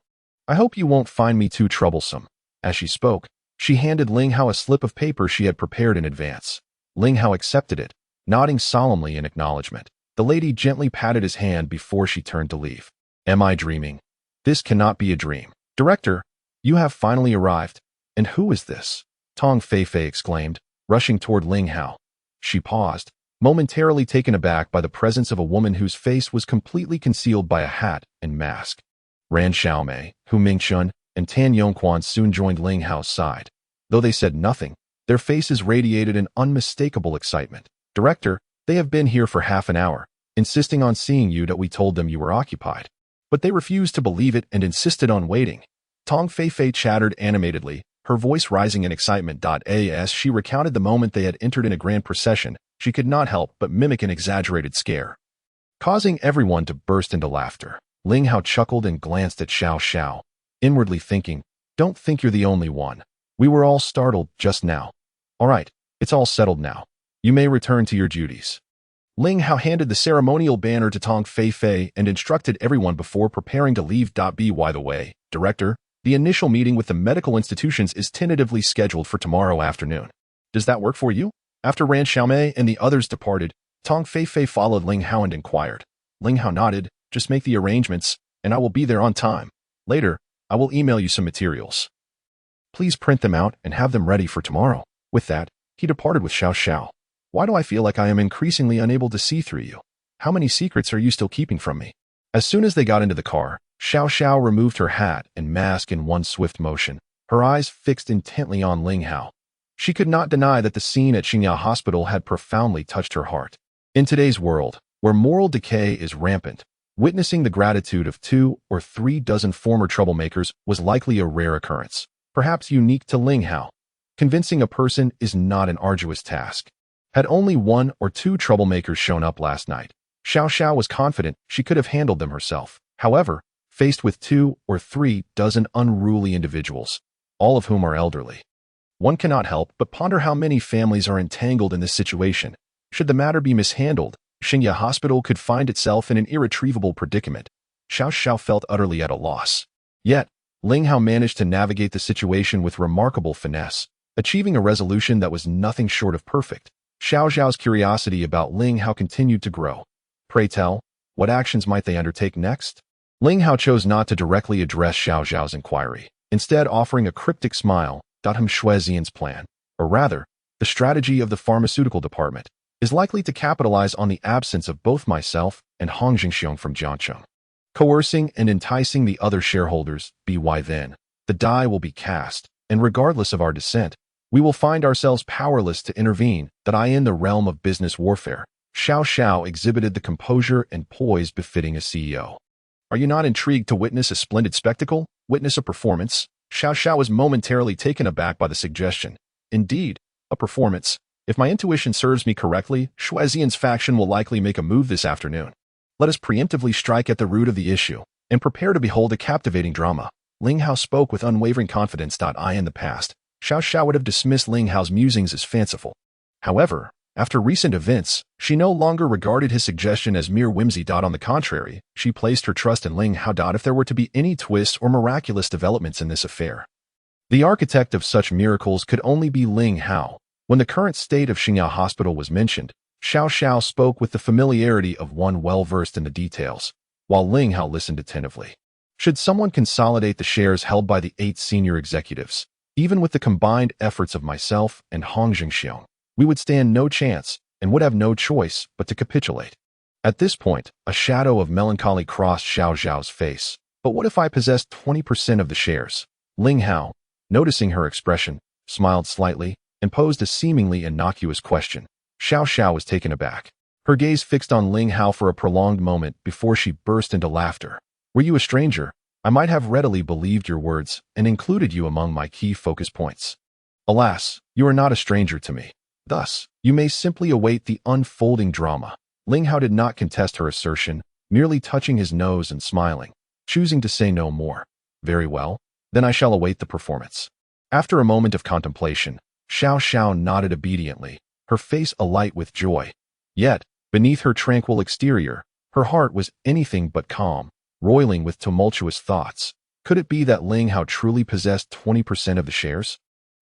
I hope you won't find me too troublesome." As she spoke, she handed Ling Hao a slip of paper she had prepared in advance. Ling Hao accepted it, nodding solemnly in acknowledgement. The lady gently patted his hand before she turned to leave. "Am I dreaming? This cannot be a dream. Director, you have finally arrived. And who is this?" Tong Feifei exclaimed, rushing toward Ling Hao. She paused, momentarily taken aback by the presence of a woman whose face was completely concealed by a hat and mask. Ran Xiaomei, Hu Mingchun, and Tan Yongquan soon joined Ling Hao's side. Though they said nothing, their faces radiated an unmistakable excitement. "Director, they have been here for half an hour, insisting on seeing you. That we told them you were occupied. But they refused to believe it and insisted on waiting." Tong Feifei chattered animatedly, her voice rising in excitement. As she recounted the moment they had entered in a grand procession, she could not help but mimic an exaggerated scare, causing everyone to burst into laughter. Ling Hao chuckled and glanced at Xiao Xiao, inwardly thinking, "Don't think you're the only one. We were all startled just now. All right, it's all settled now. You may return to your duties." Ling Hao handed the ceremonial banner to Tong Feifei and instructed everyone before preparing to leave. By the way, Director, the initial meeting with the medical institutions is tentatively scheduled for tomorrow afternoon. Does that work for you? After Ran Xiaomei and the others departed, Tong Feifei followed Ling Hao and inquired. Ling Hao nodded. "Just make the arrangements, and I will be there on time. Later, I will email you some materials. Please print them out and have them ready for tomorrow." With that, he departed with Xiao Xiao. "Why do I feel like I am increasingly unable to see through you? How many secrets are you still keeping from me?" As soon as they got into the car, Xiao Xiao removed her hat and mask in one swift motion, her eyes fixed intently on Ling Hao. She could not deny that the scene at Xiao Hospital had profoundly touched her heart. In today's world, where moral decay is rampant, witnessing the gratitude of 2 or 3 dozen former troublemakers was likely a rare occurrence, perhaps unique to Ling Hao. Convincing a person is not an arduous task. Had only 1 or 2 troublemakers shown up last night, Xiao Xiao was confident she could have handled them herself. However, faced with 2 or 3 dozen unruly individuals, all of whom are elderly, one cannot help but ponder how many families are entangled in this situation. Should the matter be mishandled, Xiao Hospital could find itself in an irretrievable predicament. Xiao Xiao felt utterly at a loss. Yet, Ling Hao managed to navigate the situation with remarkable finesse, achieving a resolution that was nothing short of perfect. Xiao Xiao's curiosity about Ling Hao continued to grow. Pray tell, what actions might they undertake next? Ling Hao chose not to directly address Xiao Xiao's inquiry, instead offering a cryptic smile. Shuezian's plan, or rather, the strategy of the pharmaceutical department, is likely to capitalize on the absence of both myself and Hong Shao from Jiangcheng, coercing and enticing the other shareholders. Then, the die will be cast, and regardless of our dissent, we will find ourselves powerless to intervene. In the realm of business warfare, Xiao Xiao exhibited the composure and poise befitting a CEO. Are you not intrigued to witness a splendid spectacle? Witness a performance? Xiao Xiao was momentarily taken aback by the suggestion. Indeed, a performance. If my intuition serves me correctly, Shuezian's faction will likely make a move this afternoon. Let us preemptively strike at the root of the issue, and prepare to behold a captivating drama. Ling Hao spoke with unwavering confidence. In the past, Xiao Xiao would have dismissed Ling Hao's musings as fanciful. However, after recent events, she no longer regarded his suggestion as mere whimsy. On the contrary, she placed her trust in Ling Hao. If there were to be any twists or miraculous developments in this affair, the architect of such miracles could only be Ling Hao. When the current state of Xiao Hospital was mentioned, Xiao Xiao spoke with the familiarity of one well-versed in the details, while Ling Hao listened attentively. Should someone consolidate the shares held by the 8 senior executives, even with the combined efforts of myself and Hong Shao, we would stand no chance and would have no choice but to capitulate. At this point, a shadow of melancholy crossed Xiao Xiao's face. But what if I possessed 20% of the shares? Ling Hao, noticing her expression, smiled slightly and posed a seemingly innocuous question. Xiao Xiao was taken aback. Her gaze fixed on Ling Hao for a prolonged moment before she burst into laughter. Were you a stranger, I might have readily believed your words and included you among my key focus points. Alas, you are not a stranger to me. Thus, you may simply await the unfolding drama. Ling Hao did not contest her assertion, merely touching his nose and smiling, choosing to say no more. Very well, then I shall await the performance. After a moment of contemplation, Xiao Xiao nodded obediently, her face alight with joy. Yet, beneath her tranquil exterior, her heart was anything but calm, roiling with tumultuous thoughts. Could it be that Ling Hao truly possessed 20% of the shares?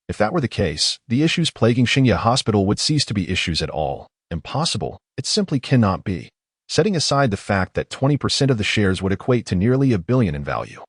If that were the case, the issues plaguing Xingye Hospital would cease to be issues at all. Impossible. It simply cannot be. Setting aside the fact that 20% of the shares would equate to nearly $1 billion in value.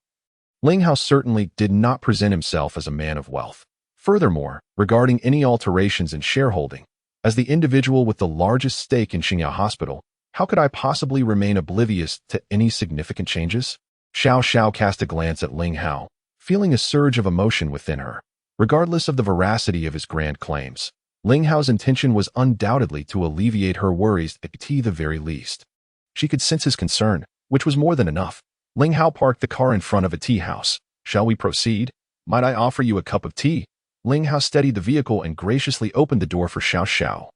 Ling Hao certainly did not present himself as a man of wealth. Furthermore, regarding any alterations in shareholding, as the individual with the largest stake in Xingye Hospital, how could I possibly remain oblivious to any significant changes? Xiao Xiao cast a glance at Ling Hao, feeling a surge of emotion within her. Regardless of the veracity of his grand claims, Ling Hao's intention was undoubtedly to alleviate her worries at the very least. She could sense his concern, which was more than enough. Ling Hao parked the car in front of a tea house. Shall we proceed? Might I offer you a cup of tea? Ling Hao steadied the vehicle and graciously opened the door for Xiao Xiao.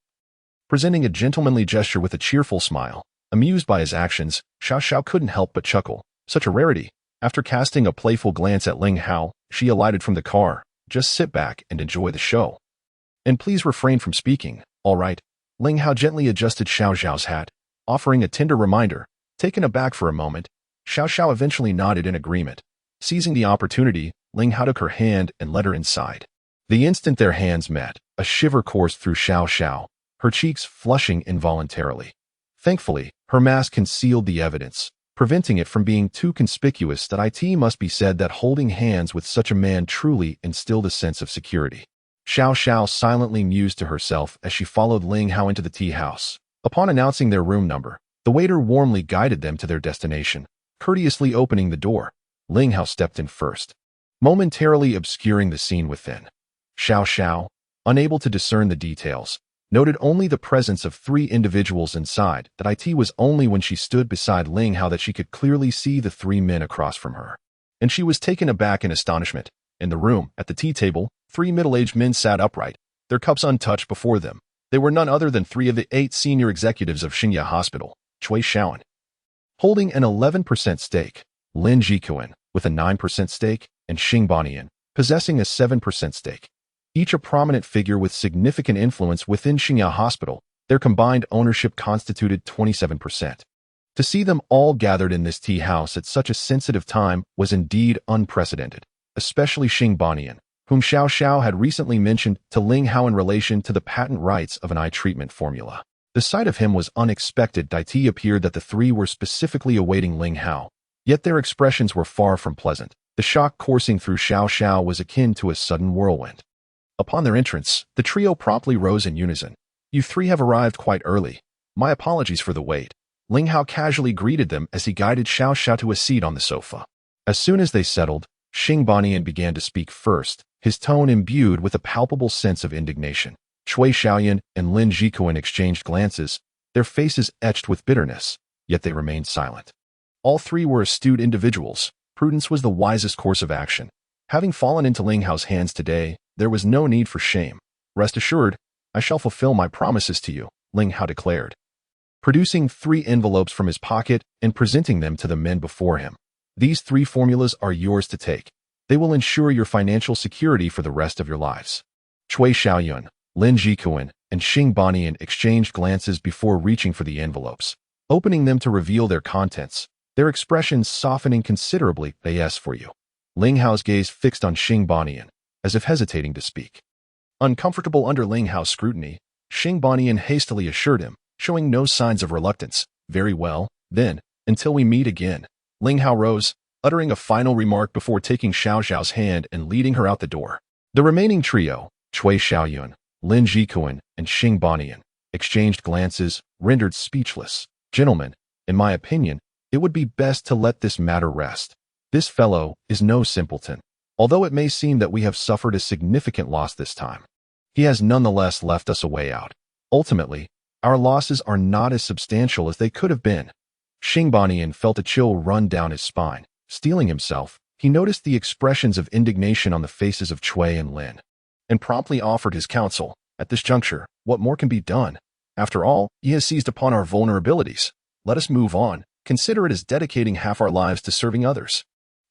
Presenting a gentlemanly gesture with a cheerful smile, amused by his actions, Xiao Xiao couldn't help but chuckle. Such a rarity. After casting a playful glance at Ling Hao, she alighted from the car. Just sit back and enjoy the show. And please refrain from speaking, all right? Ling Hao gently adjusted Xiao Xiao's hat, offering a tender reminder. Taken aback for a moment, Xiao Xiao eventually nodded in agreement. Seizing the opportunity, Ling Hao took her hand and led her inside. The instant their hands met, a shiver coursed through Xiao Xiao, her cheeks flushing involuntarily. Thankfully, her mask concealed the evidence, preventing it from being too conspicuous. That it must be said that holding hands with such a man truly instilled a sense of security. Xiao Xiao silently mused to herself as she followed Ling Hao into the tea house. Upon announcing their room number, the waiter warmly guided them to their destination, courteously opening the door. Ling Hao stepped in first, momentarily obscuring the scene within. Xiao Xiao, unable to discern the details, noted only the presence of 3 individuals inside. That it was only when she stood beside Ling Hao that she could clearly see the 3 men across from her. And she was taken aback in astonishment. In the room, at the tea table, 3 middle-aged men sat upright, their cups untouched before them. They were none other than 3 of the 8 senior executives of Xingye Hospital. Cui Shaoan, holding an 11% stake, Lin Jikuan, with a 9% stake, and Xing Banian, possessing a 7% stake. Each a prominent figure with significant influence within Xingye Hospital, their combined ownership constituted 27%. To see them all gathered in this tea house at such a sensitive time was indeed unprecedented, especially Xing Banian, whom Xiao Xiao had recently mentioned to Ling Hao in relation to the patent rights of an eye treatment formula. The sight of him was unexpected. It appeared that the 3 were specifically awaiting Ling Hao, yet their expressions were far from pleasant. The shock coursing through Xiao Xiao was akin to a sudden whirlwind. Upon their entrance, the trio promptly rose in unison. You 3 have arrived quite early. My apologies for the wait. Ling Hao casually greeted them as he guided Xiao Xiao to a seat on the sofa. As soon as they settled, Xing Banian began to speak first, his tone imbued with a palpable sense of indignation. Cui Shaoyan and Lin Jikuan exchanged glances, their faces etched with bitterness, yet they remained silent. All 3 were astute individuals. Prudence was the wisest course of action. Having fallen into Ling Hao's hands today, there was no need for shame. Rest assured, I shall fulfill my promises to you, Ling Hao declared, producing 3 envelopes from his pocket and presenting them to the men before him. These 3 formulas are yours to take. They will ensure your financial security for the rest of your lives. Cui Shaoyun, Lin Jikuan, and Xing Banian exchanged glances before reaching for the envelopes, opening them to reveal their contents, their expressions softening considerably. Yes, for you. Ling Hao's gaze fixed on Xing Banian, as if hesitating to speak. Uncomfortable under Ling Hao's scrutiny, Xing Banian hastily assured him, showing no signs of reluctance. Very well, then, until we meet again. Ling Hao rose, uttering a final remark before taking Xiao Xiao's hand and leading her out the door. The remaining trio, Cui Shaoyun, Lin Jikuan, and Xing Banian, exchanged glances, rendered speechless. Gentlemen, in my opinion, it would be best to let this matter rest. This fellow is no simpleton. Although it may seem that we have suffered a significant loss this time, he has nonetheless left us a way out. Ultimately, our losses are not as substantial as they could have been. Xing Banian felt a chill run down his spine, Steeling himself, he noticed the expressions of indignation on the faces of Cui and Lin, and promptly offered his counsel. At this juncture, what more can be done? After all, he has seized upon our vulnerabilities. Let us move on. Consider it as dedicating half our lives to serving others.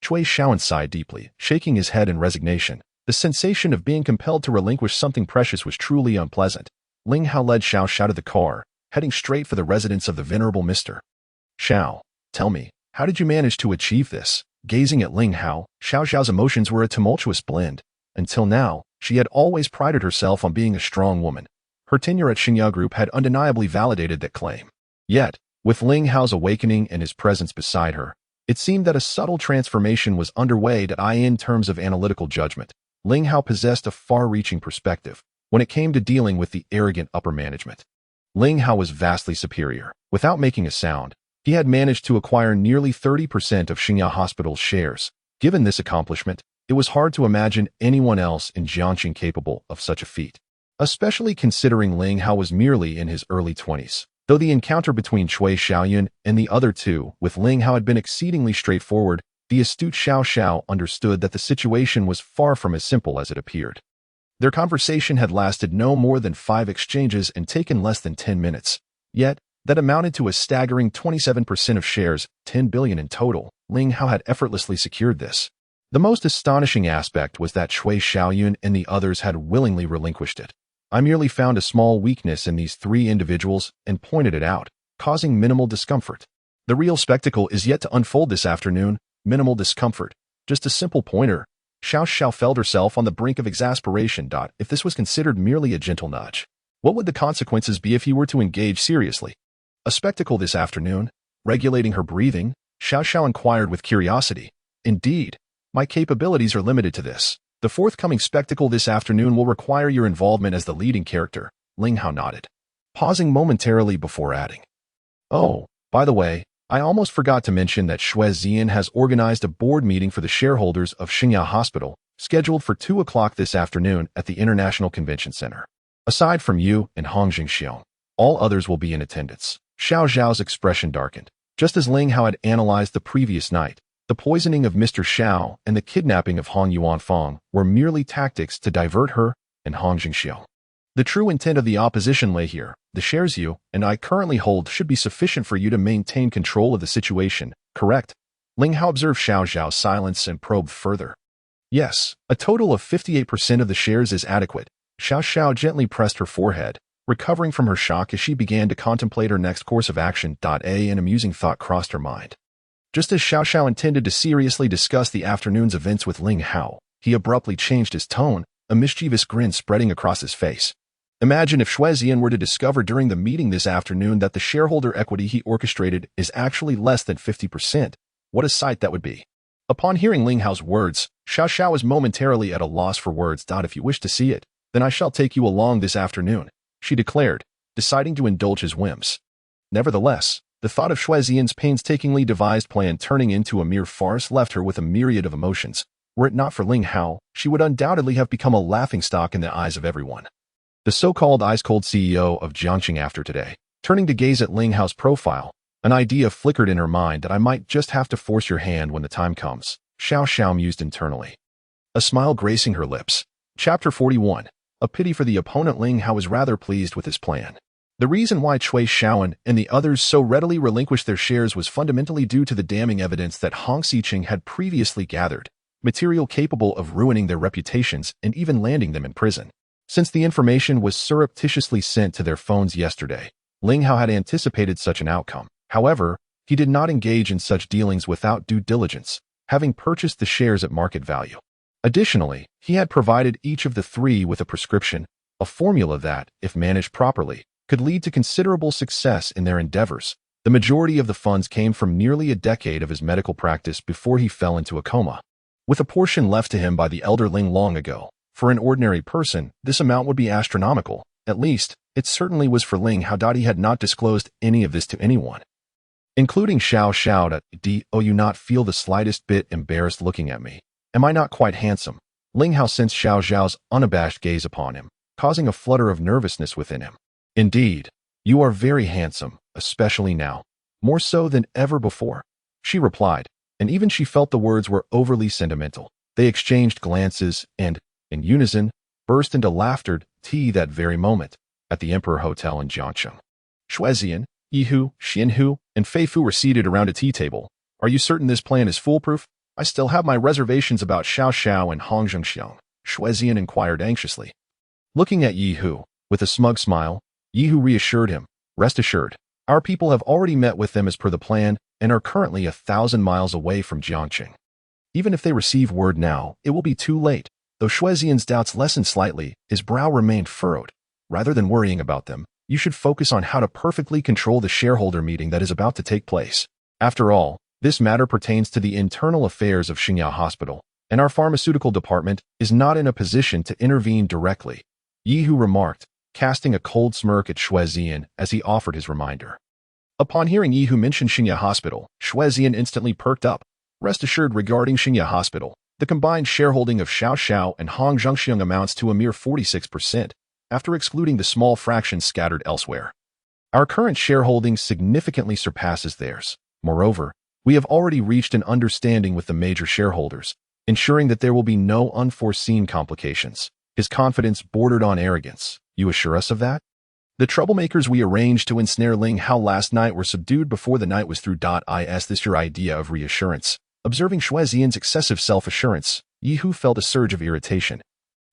Cui Xiao sighed deeply, shaking his head in resignation. The sensation of being compelled to relinquish something precious was truly unpleasant. Ling Hao led Xiao Xiao to the car, heading straight for the residence of the venerable Mr. Xiao. Tell me, how did you manage to achieve this? Gazing at Ling Hao, Xiao Xiao's emotions were a tumultuous blend. Until now, she had always prided herself on being a strong woman. Her tenure at Xingya Group had undeniably validated that claim. Yet, with Ling Hao's awakening and his presence beside her, it seemed that a subtle transformation was underway in terms of analytical judgment. Ling Hao possessed a far-reaching perspective when it came to dealing with the arrogant upper management. Ling Hao was vastly superior. Without making a sound, he had managed to acquire nearly 30% of Xingya Hospital's shares. Given this accomplishment, it was hard to imagine anyone else in Jiangcheng capable of such a feat, especially considering Ling Hao was merely in his early 20s. Though the encounter between Cui Xiaoyun and the other two with Ling Hao had been exceedingly straightforward, the astute Xiao Xiao understood that the situation was far from as simple as it appeared. Their conversation had lasted no more than 5 exchanges and taken less than 10 minutes. Yet, that amounted to a staggering 27% of shares, 10 billion in total. Ling Hao had effortlessly secured this. The most astonishing aspect was that Cui Xiaoyun and the others had willingly relinquished it. I merely found a small weakness in these 3 individuals and pointed it out, causing minimal discomfort. The real spectacle is yet to unfold this afternoon. Minimal discomfort. Just a simple pointer. Xiao Xiao felt herself on the brink of exasperation. If this was considered merely a gentle nudge, what would the consequences be if he were to engage seriously? A spectacle this afternoon? Regulating her breathing? Xiao Xiao inquired with curiosity. Indeed, my capabilities are limited to this. The forthcoming spectacle this afternoon will require your involvement as the leading character. Ling Hao nodded, pausing momentarily before adding, "Oh, by the way, I almost forgot to mention that Xue Zian has organized a board meeting for the shareholders of Xingya Hospital, scheduled for 2 o'clock this afternoon at the International Convention Center. Aside from you and Hong Shao, all others will be in attendance." Xiao Xiao's expression darkened. Just as Ling Hao had analyzed the previous night, the poisoning of Mr. Xiao and the kidnapping of Hong Yuanfang were merely tactics to divert her and Hong Xiao. The true intent of the opposition lay here. The shares you and I currently hold should be sufficient for you to maintain control of the situation, correct? Ling Hao observed Xiao Xiao's silence and probed further. Yes, a total of 58% of the shares is adequate. Xiao Xiao gently pressed her forehead, recovering from her shock as she began to contemplate her next course of action. An amusing thought crossed her mind. Just as Xiao Xiao intended to seriously discuss the afternoon's events with Ling Hao, he abruptly changed his tone, a mischievous grin spreading across his face. Imagine if Xue Zian were to discover during the meeting this afternoon that the shareholder equity he orchestrated is actually less than 50%. What a sight that would be. Upon hearing Ling Hao's words, Xiao Xiao was momentarily at a loss for words. If you wish to see it, then I shall take you along this afternoon, she declared, deciding to indulge his whims. Nevertheless, the thought of Xue Zian's painstakingly devised plan turning into a mere farce left her with a myriad of emotions. Were it not for Ling Hao, she would undoubtedly have become a laughingstock in the eyes of everyone. The so-called ice-cold CEO of Jiangcheng after today, turning to gaze at Ling Hao's profile, an idea flickered in her mind that I might just have to force your hand when the time comes, Xiao Xiao mused internally. A smile gracing her lips. Chapter 41. A pity for the opponent. Ling Hao was rather pleased with his plan. The reason why Cui Xiaoyan and the others so readily relinquished their shares was fundamentally due to the damning evidence that Hong Xicheng had previously gathered, material capable of ruining their reputations and even landing them in prison. Since the information was surreptitiously sent to their phones yesterday, Ling Hao had anticipated such an outcome. However, he did not engage in such dealings without due diligence, having purchased the shares at market value. Additionally, he had provided each of the 3 with a prescription, a formula that, if managed properly, could lead to considerable success in their endeavors. The majority of the funds came from nearly a decade of his medical practice before he fell into a coma, with a portion left to him by the elder Ling long ago. For an ordinary person, this amount would be astronomical. At least, it certainly was for Ling Hao. He had not disclosed any of this to anyone, including Xiao Xiao. Do you not feel the slightest bit embarrassed looking at me? Am I not quite handsome? Ling Hao sensed Xiao Xiao's unabashed gaze upon him, causing a flutter of nervousness within him. Indeed, you are very handsome, especially now. More so than ever before, she replied, and even she felt the words were overly sentimental. They exchanged glances and, in unison, burst into laughter that very moment at the Emperor Hotel in Jiangcheng. Shuezian, Yihu, Xinhu, and Fei Fu were seated around a tea table. Are you certain this plan is foolproof? I still have my reservations about Xiao Xiao and Hong Shao, Shuezian inquired anxiously. Looking at Yihu, with a smug smile, Yihu reassured him, rest assured, our people have already met with them as per the plan and are currently 1,000 miles away from Jiangcheng. Even if they receive word now, it will be too late. Though Shuezian's doubts lessened slightly, his brow remained furrowed. Rather than worrying about them, you should focus on how to perfectly control the shareholder meeting that is about to take place. After all, this matter pertains to the internal affairs of Xiao Hospital, and our pharmaceutical department is not in a position to intervene directly, Yihu remarked, casting a cold smirk at Shuezian as he offered his reminder. Upon hearing Yihu mention Xiao Hospital, Shuezian instantly perked up. Rest assured regarding Xiao Hospital, the combined shareholding of Xiao Xiao and Hong Shao amounts to a mere 46%, after excluding the small fractions scattered elsewhere. Our current shareholding significantly surpasses theirs. Moreover, we have already reached an understanding with the major shareholders, ensuring that there will be no unforeseen complications. His confidence bordered on arrogance. You assure us of that? The troublemakers we arranged to ensnare Ling Hao last night were subdued before the night was through. Is this your idea of reassurance? Observing Shuezian's excessive self-assurance, Yihu felt a surge of irritation.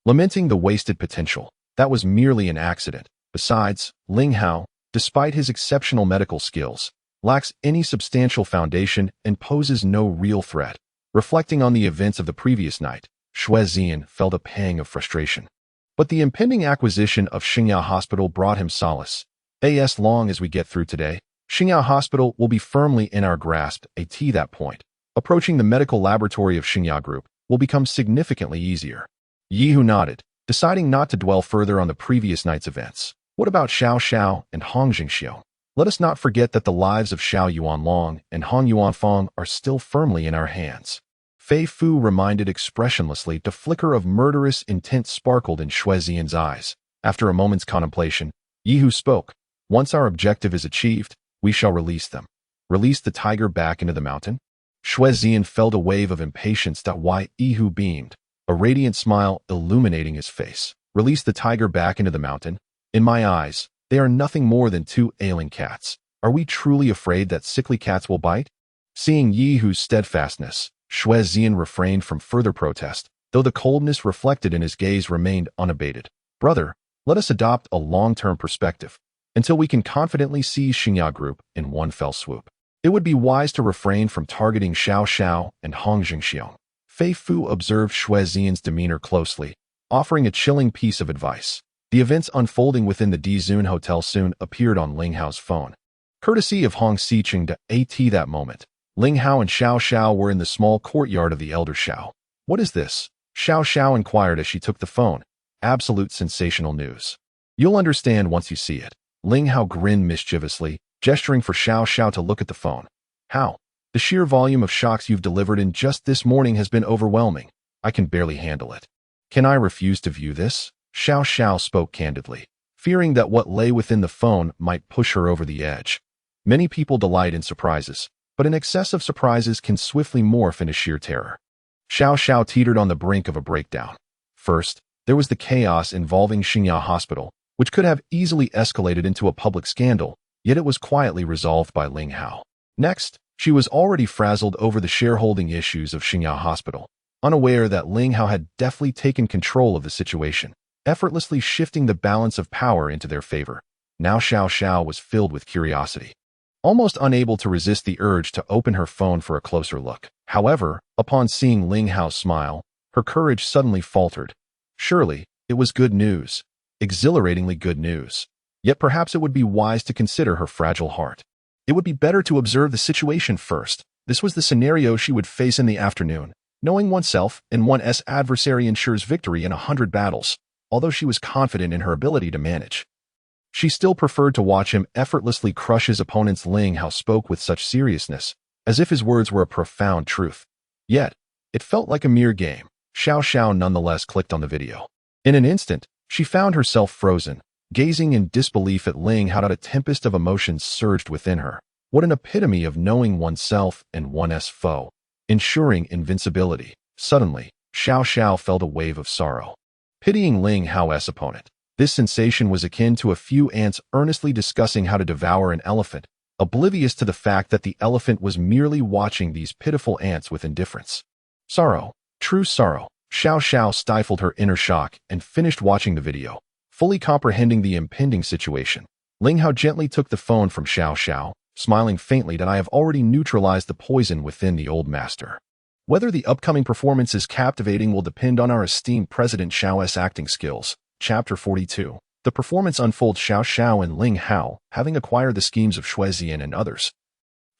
Lamenting the wasted potential, that was merely an accident. Besides, Ling Hao, despite his exceptional medical skills, lacks any substantial foundation and poses no real threat. Reflecting on the events of the previous night, Shuezian felt a pang of frustration. But the impending acquisition of Xiao Hospital brought him solace. As long as we get through today, Xiao Hospital will be firmly in our grasp. At that point, approaching the medical laboratory of Xiao Group will become significantly easier. Yihu nodded, deciding not to dwell further on the previous night's events. What about Xiao Xiao and Hong Shao? Let us not forget that the lives of Xiao Yuanlong and Hong Yuanfang are still firmly in our hands. Fei Fu reminded expressionlessly. The flicker of murderous intent sparkled in Shuezian's eyes. After a moment's contemplation, Yihu spoke. Once our objective is achieved, we shall release them. Release the tiger back into the mountain? Shuezian felt a wave of impatience. Why? Yihu beamed, a radiant smile illuminating his face. Release the tiger back into the mountain? In my eyes, they are nothing more than two ailing cats. Are we truly afraid that sickly cats will bite? Seeing Yihu's steadfastness, Shuezian refrained from further protest, though the coldness reflected in his gaze remained unabated. Brother, let us adopt a long-term perspective, until we can confidently seize Xiao Group in one fell swoop. It would be wise to refrain from targeting Xiao Xiao and Hong Shao. Fei Fu observed Shuezian's demeanor closely, offering a chilling piece of advice. The events unfolding within the Dizun Hotel soon appeared on Ling Hao's phone. Courtesy of Hong Xicheng. At that moment, Ling Hao and Xiao Xiao were in the small courtyard of the elder Xiao. What is this? Xiao Xiao inquired as she took the phone. Absolute sensational news. You'll understand once you see it. Ling Hao grinned mischievously, gesturing for Xiao Xiao to look at the phone. How? The sheer volume of shocks you've delivered in just this morning has been overwhelming. I can barely handle it. Can I refuse to view this? Xiao Xiao spoke candidly, fearing that what lay within the phone might push her over the edge. Many people delight in surprises, but an excess of surprises can swiftly morph into sheer terror. Xiao Xiao teetered on the brink of a breakdown. First, there was the chaos involving Xiao Hospital, which could have easily escalated into a public scandal, yet it was quietly resolved by Ling Hao. Next, she was already frazzled over the shareholding issues of Xiao Hospital, unaware that Ling Hao had deftly taken control of the situation, effortlessly shifting the balance of power into their favor. Now Xiao Xiao was filled with curiosity, almost unable to resist the urge to open her phone for a closer look. However, upon seeing Ling Hao smile, her courage suddenly faltered. Surely, it was good news, exhilaratingly good news. Yet perhaps it would be wise to consider her fragile heart. It would be better to observe the situation first. This was the scenario she would face in the afternoon. Knowing oneself and one's adversary ensures victory in 100 battles. Although she was confident in her ability to manage, she still preferred to watch him effortlessly crush his opponents. Ling Hao spoke with such seriousness, as if his words were a profound truth. Yet, it felt like a mere game. Xiao Xiao nonetheless clicked on the video. In an instant, she found herself frozen, gazing in disbelief at Ling Hao. A tempest of emotions surged within her. What an epitome of knowing oneself and one's foe. ensuring invincibility. Suddenly, Xiao Xiao felt a wave of sorrow. Pitying Ling Hao's opponent. This sensation was akin to a few ants earnestly discussing how to devour an elephant, oblivious to the fact that the elephant was merely watching these pitiful ants with indifference. Sorrow. True sorrow. Xiao Xiao stifled her inner shock and finished watching the video, fully comprehending the impending situation. Ling Hao gently took the phone from Xiao Xiao, smiling faintly that I have already neutralized the poison within the old master. Whether the upcoming performance is captivating will depend on our esteemed President Xiao's acting skills. Chapter 42. The performance unfolds. Xiao Xiao and Ling Hao, having acquired the schemes of Xue Zian and others,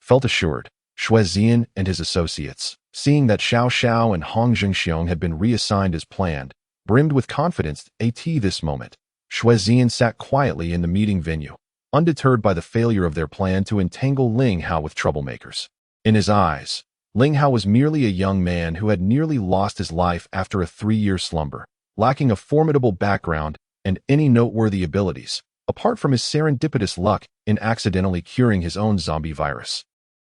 felt assured. Xue Zian and his associates, seeing that Xiao Xiao and Hong Shao had been reassigned as planned, brimmed with confidence. At this moment, Xue Zian sat quietly in the meeting venue, undeterred by the failure of their plan to entangle Ling Hao with troublemakers. In his eyes, Ling Hao was merely a young man who had nearly lost his life after a 3-year slumber, lacking a formidable background and any noteworthy abilities, apart from his serendipitous luck in accidentally curing his own zombie virus.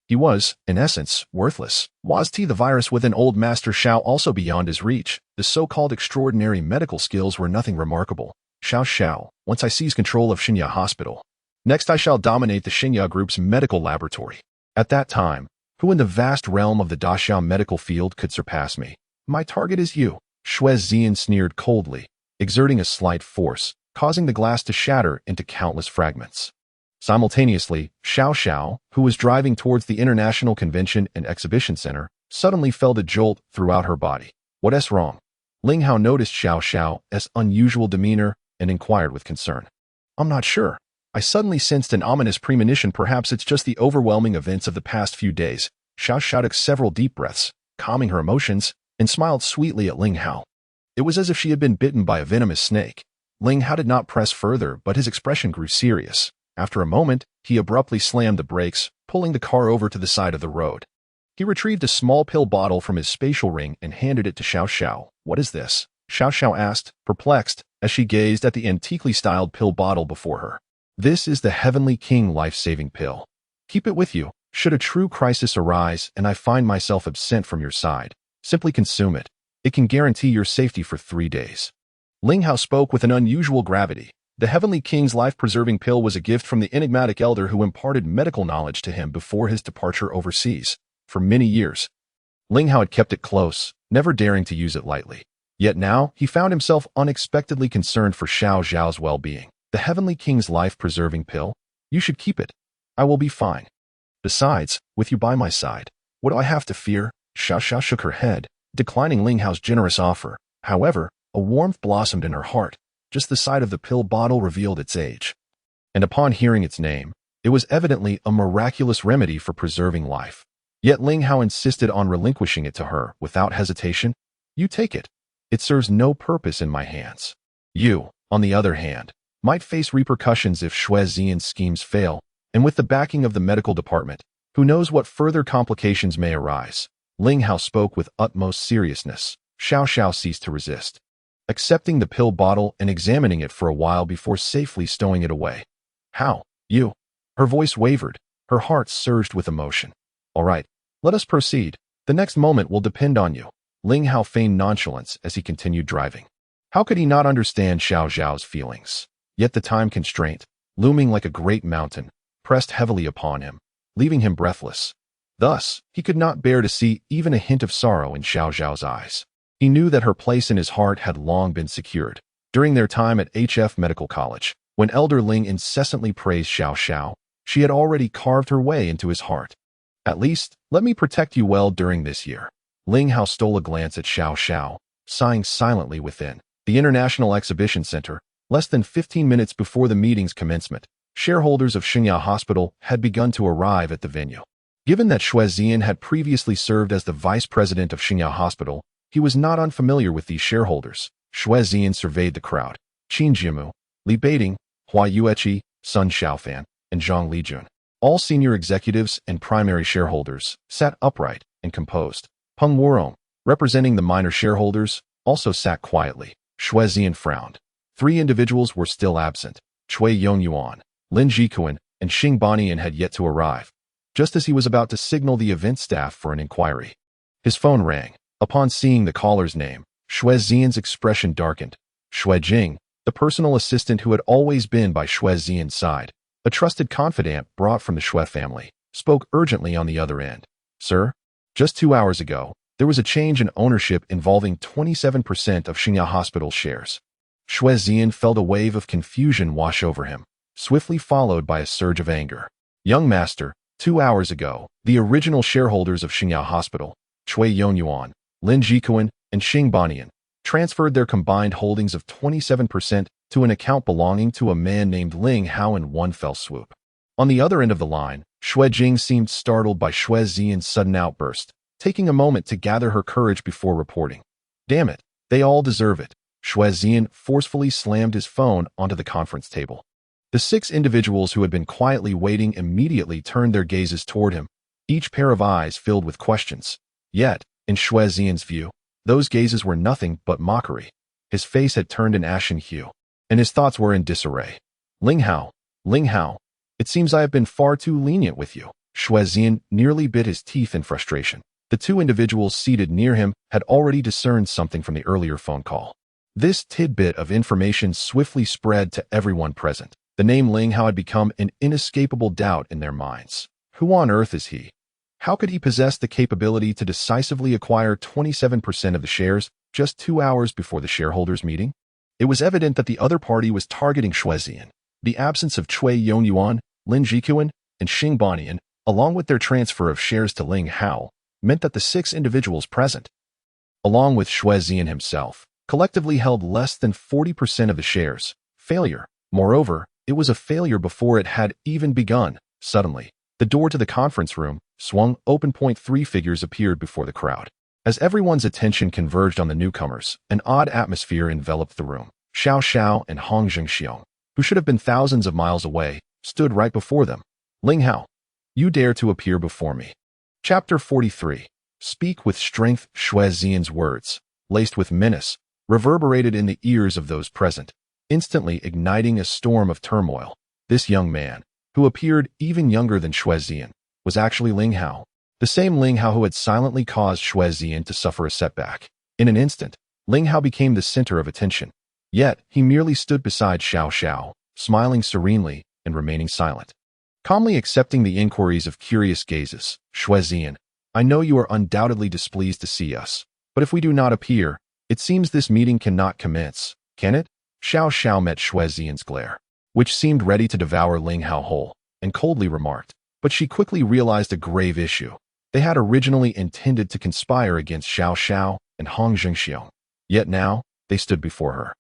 He was, in essence, worthless. Was the virus within old Master Xiao also beyond his reach? The so-called extraordinary medical skills were nothing remarkable. Xiao Xiao, once I seize control of Xinya Hospital, next I shall dominate the Xinya Group's medical laboratory. At that time, who in the vast realm of the Daxiao medical field could surpass me? My target is you. Xue Zian sneered coldly, exerting a slight force, causing the glass to shatter into countless fragments. Simultaneously, Xiao Xiao, who was driving towards the International Convention and Exhibition Center, suddenly felt a jolt throughout her body. What's wrong? Ling Hao noticed Xiao Xiao's unusual demeanor and inquired with concern. I'm not sure. I suddenly sensed an ominous premonition. Perhaps it's just the overwhelming events of the past few days. Xiao Xiao took several deep breaths, calming her emotions, and smiled sweetly at Ling Hao. It was as if she had been bitten by a venomous snake. Ling Hao did not press further, but his expression grew serious. After a moment, he abruptly slammed the brakes, pulling the car over to the side of the road. He retrieved a small pill bottle from his spatial ring and handed it to Xiao Xiao. What is this? Xiao Xiao asked, perplexed, as she gazed at the antiquely styled pill bottle before her. This is the Heavenly King life-saving pill. Keep it with you. Should a true crisis arise and I find myself absent from your side, simply consume it. It can guarantee your safety for 3 days. Ling Hao spoke with an unusual gravity. The Heavenly King's life-preserving pill was a gift from the enigmatic elder who imparted medical knowledge to him before his departure overseas. For many years, Ling Hao had kept it close, never daring to use it lightly. Yet now, he found himself unexpectedly concerned for Xiao Xiao's well-being. The Heavenly King's life-preserving pill? You should keep it. I will be fine. Besides, with you by my side, what do I have to fear? Xiao Xiao shook her head, declining Ling Hao's generous offer. However, a warmth blossomed in her heart. Just the sight of the pill bottle revealed its age. And upon hearing its name, it was evidently a miraculous remedy for preserving life. Yet Ling Hao insisted on relinquishing it to her without hesitation. You take it. It serves no purpose in my hands. You, on the other hand, might face repercussions if Xue Zian's schemes fail, and with the backing of the medical department, who knows what further complications may arise. Ling Hao spoke with utmost seriousness. Xiao Xiao ceased to resist, accepting the pill bottle and examining it for a while before safely stowing it away. How? You? Her voice wavered. Her heart surged with emotion. All right, let us proceed. The next moment will depend on you. Ling Hao feigned nonchalance as he continued driving. How could he not understand Xiao Xiao's feelings? Yet the time constraint, looming like a great mountain, pressed heavily upon him, leaving him breathless. Thus, he could not bear to see even a hint of sorrow in Xiao Xiao's eyes. He knew that her place in his heart had long been secured. During their time at HF Medical College, when Elder Ling incessantly praised Xiao Xiao, she had already carved her way into his heart. At least, let me protect you well during this year. Ling Hao stole a glance at Xiao Xiao, sighing silently within. The International Exhibition Center, less than 15 minutes before the meeting's commencement, shareholders of Xinya Hospital had begun to arrive at the venue. Given that Xue Zian had previously served as the vice president of Xinya Hospital, he was not unfamiliar with these shareholders. Xue Zian surveyed the crowd. Qin Jimu, Li Beiding, Hua Yueqi, Sun Xiaofan, and Zhang Lijun, all senior executives and primary shareholders, sat upright and composed. Peng Wuorong, representing the minor shareholders, also sat quietly. Xue Zian frowned. 3 individuals were still absent. Cui Yongyuan, Lin Jikuan, and Xing Banian had yet to arrive. Just as he was about to signal the event staff for an inquiry, His phone rang. Upon seeing the caller's name, Xue Zian's expression darkened. Xue Jing, the personal assistant who had always been by Xue Zian's side, a trusted confidant brought from the Xue family, spoke urgently on the other end. Sir, just 2 hours ago, there was a change in ownership involving 27% of Xiao Hospital's shares. Xue Zian felt a wave of confusion wash over him, swiftly followed by a surge of anger. Young master, 2 hours ago, the original shareholders of Xiao Hospital, Cui Yonyuan, Lin Jikuan, and Xing Banian, transferred their combined holdings of 27% to an account belonging to a man named Ling Hao in one fell swoop. On the other end of the line, Xue Jing seemed startled by Xue Zian's sudden outburst, taking a moment to gather her courage before reporting. Damn it, they all deserve it. Xue Zian forcefully slammed his phone onto the conference table. The 6 individuals who had been quietly waiting immediately turned their gazes toward him, each pair of eyes filled with questions. Yet, in Xue Zian's view, those gazes were nothing but mockery. His face had turned an ashen hue, and his thoughts were in disarray. Ling Hao, it seems I have been far too lenient with you. Xue Zian nearly bit his teeth in frustration. The 2 individuals seated near him had already discerned something from the earlier phone call. This tidbit of information swiftly spread to everyone present. The name Ling Hao had become an inescapable doubt in their minds. Who on earth is he? How could he possess the capability to decisively acquire 27% of the shares just 2 hours before the shareholders' meeting? It was evident that the other party was targeting Xue Zian. The absence of Cui Yonyuan, Lin Jikuan, and Xing Banian, along with their transfer of shares to Ling Hao, meant that the 6 individuals present, along with Xue Zian himself, collectively held less than 40% of the shares. Failure. Moreover, it was a failure before it had even begun. Suddenly, the door to the conference room swung open. 3 figures appeared before the crowd. As everyone's attention converged on the newcomers, an odd atmosphere enveloped the room. Xiao Xiao and Hong Shao, who should have been thousands of miles away, stood right before them. Ling Hao, you dare to appear before me. Chapter 43. Speak with strength. Xue Zian's words, laced with menace, reverberated in the ears of those present, instantly igniting a storm of turmoil. This young man, who appeared even younger than Xue Zian, was actually Ling Hao, the same Ling Hao who had silently caused Xue Zian to suffer a setback. In an instant, Ling Hao became the center of attention. Yet, he merely stood beside Xiao Xiao, smiling serenely and remaining silent. Calmly accepting the inquiries of curious gazes, Xue Zian, I know you are undoubtedly displeased to see us, but if we do not appear, it seems this meeting cannot commence, can it? Xiao Xiao met Xue Zian's glare, which seemed ready to devour Ling Hao whole, and coldly remarked, but she quickly realized a grave issue. They had originally intended to conspire against Xiao Xiao and Hong Shao, yet now, they stood before her.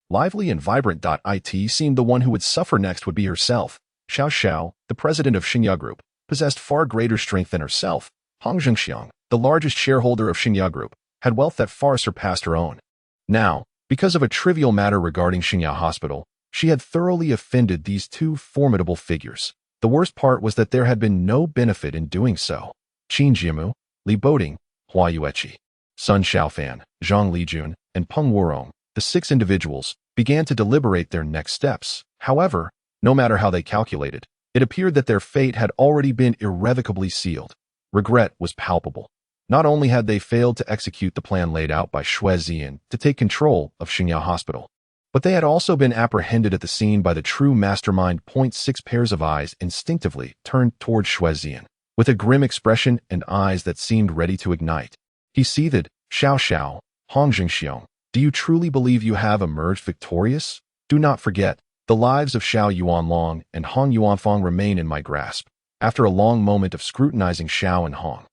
Lively and vibrant. It seemed the one who would suffer next would be herself. Xiao Xiao, the president of Xingya Group, possessed far greater strength than herself. Hong Shao, the largest shareholder of Xingya Group, had wealth that far surpassed her own. Now, because of a trivial matter regarding Xingya Hospital, she had thoroughly offended these 2 formidable figures. The worst part was that there had been no benefit in doing so. Qin Jiamu, Li Boting, Hua Yueqi, Sun Xiaofan, Zhang Lijun, and Peng Wurong, the 6 individuals, began to deliberate their next steps. However, no matter how they calculated, it appeared that their fate had already been irrevocably sealed. Regret was palpable. Not only had they failed to execute the plan laid out by Xue Zian to take control of Xingya Hospital, but they had also been apprehended at the scene by the true mastermind. 6 pairs of eyes instinctively turned toward Xue Zian, with a grim expression and eyes that seemed ready to ignite. He seethed, Xiao Xiao, Hong Shao, do you truly believe you have emerged victorious? Do not forget, the lives of Xiao Yuanlong and Hong Yuanfang remain in my grasp. After a long moment of scrutinizing Xiao and Hong,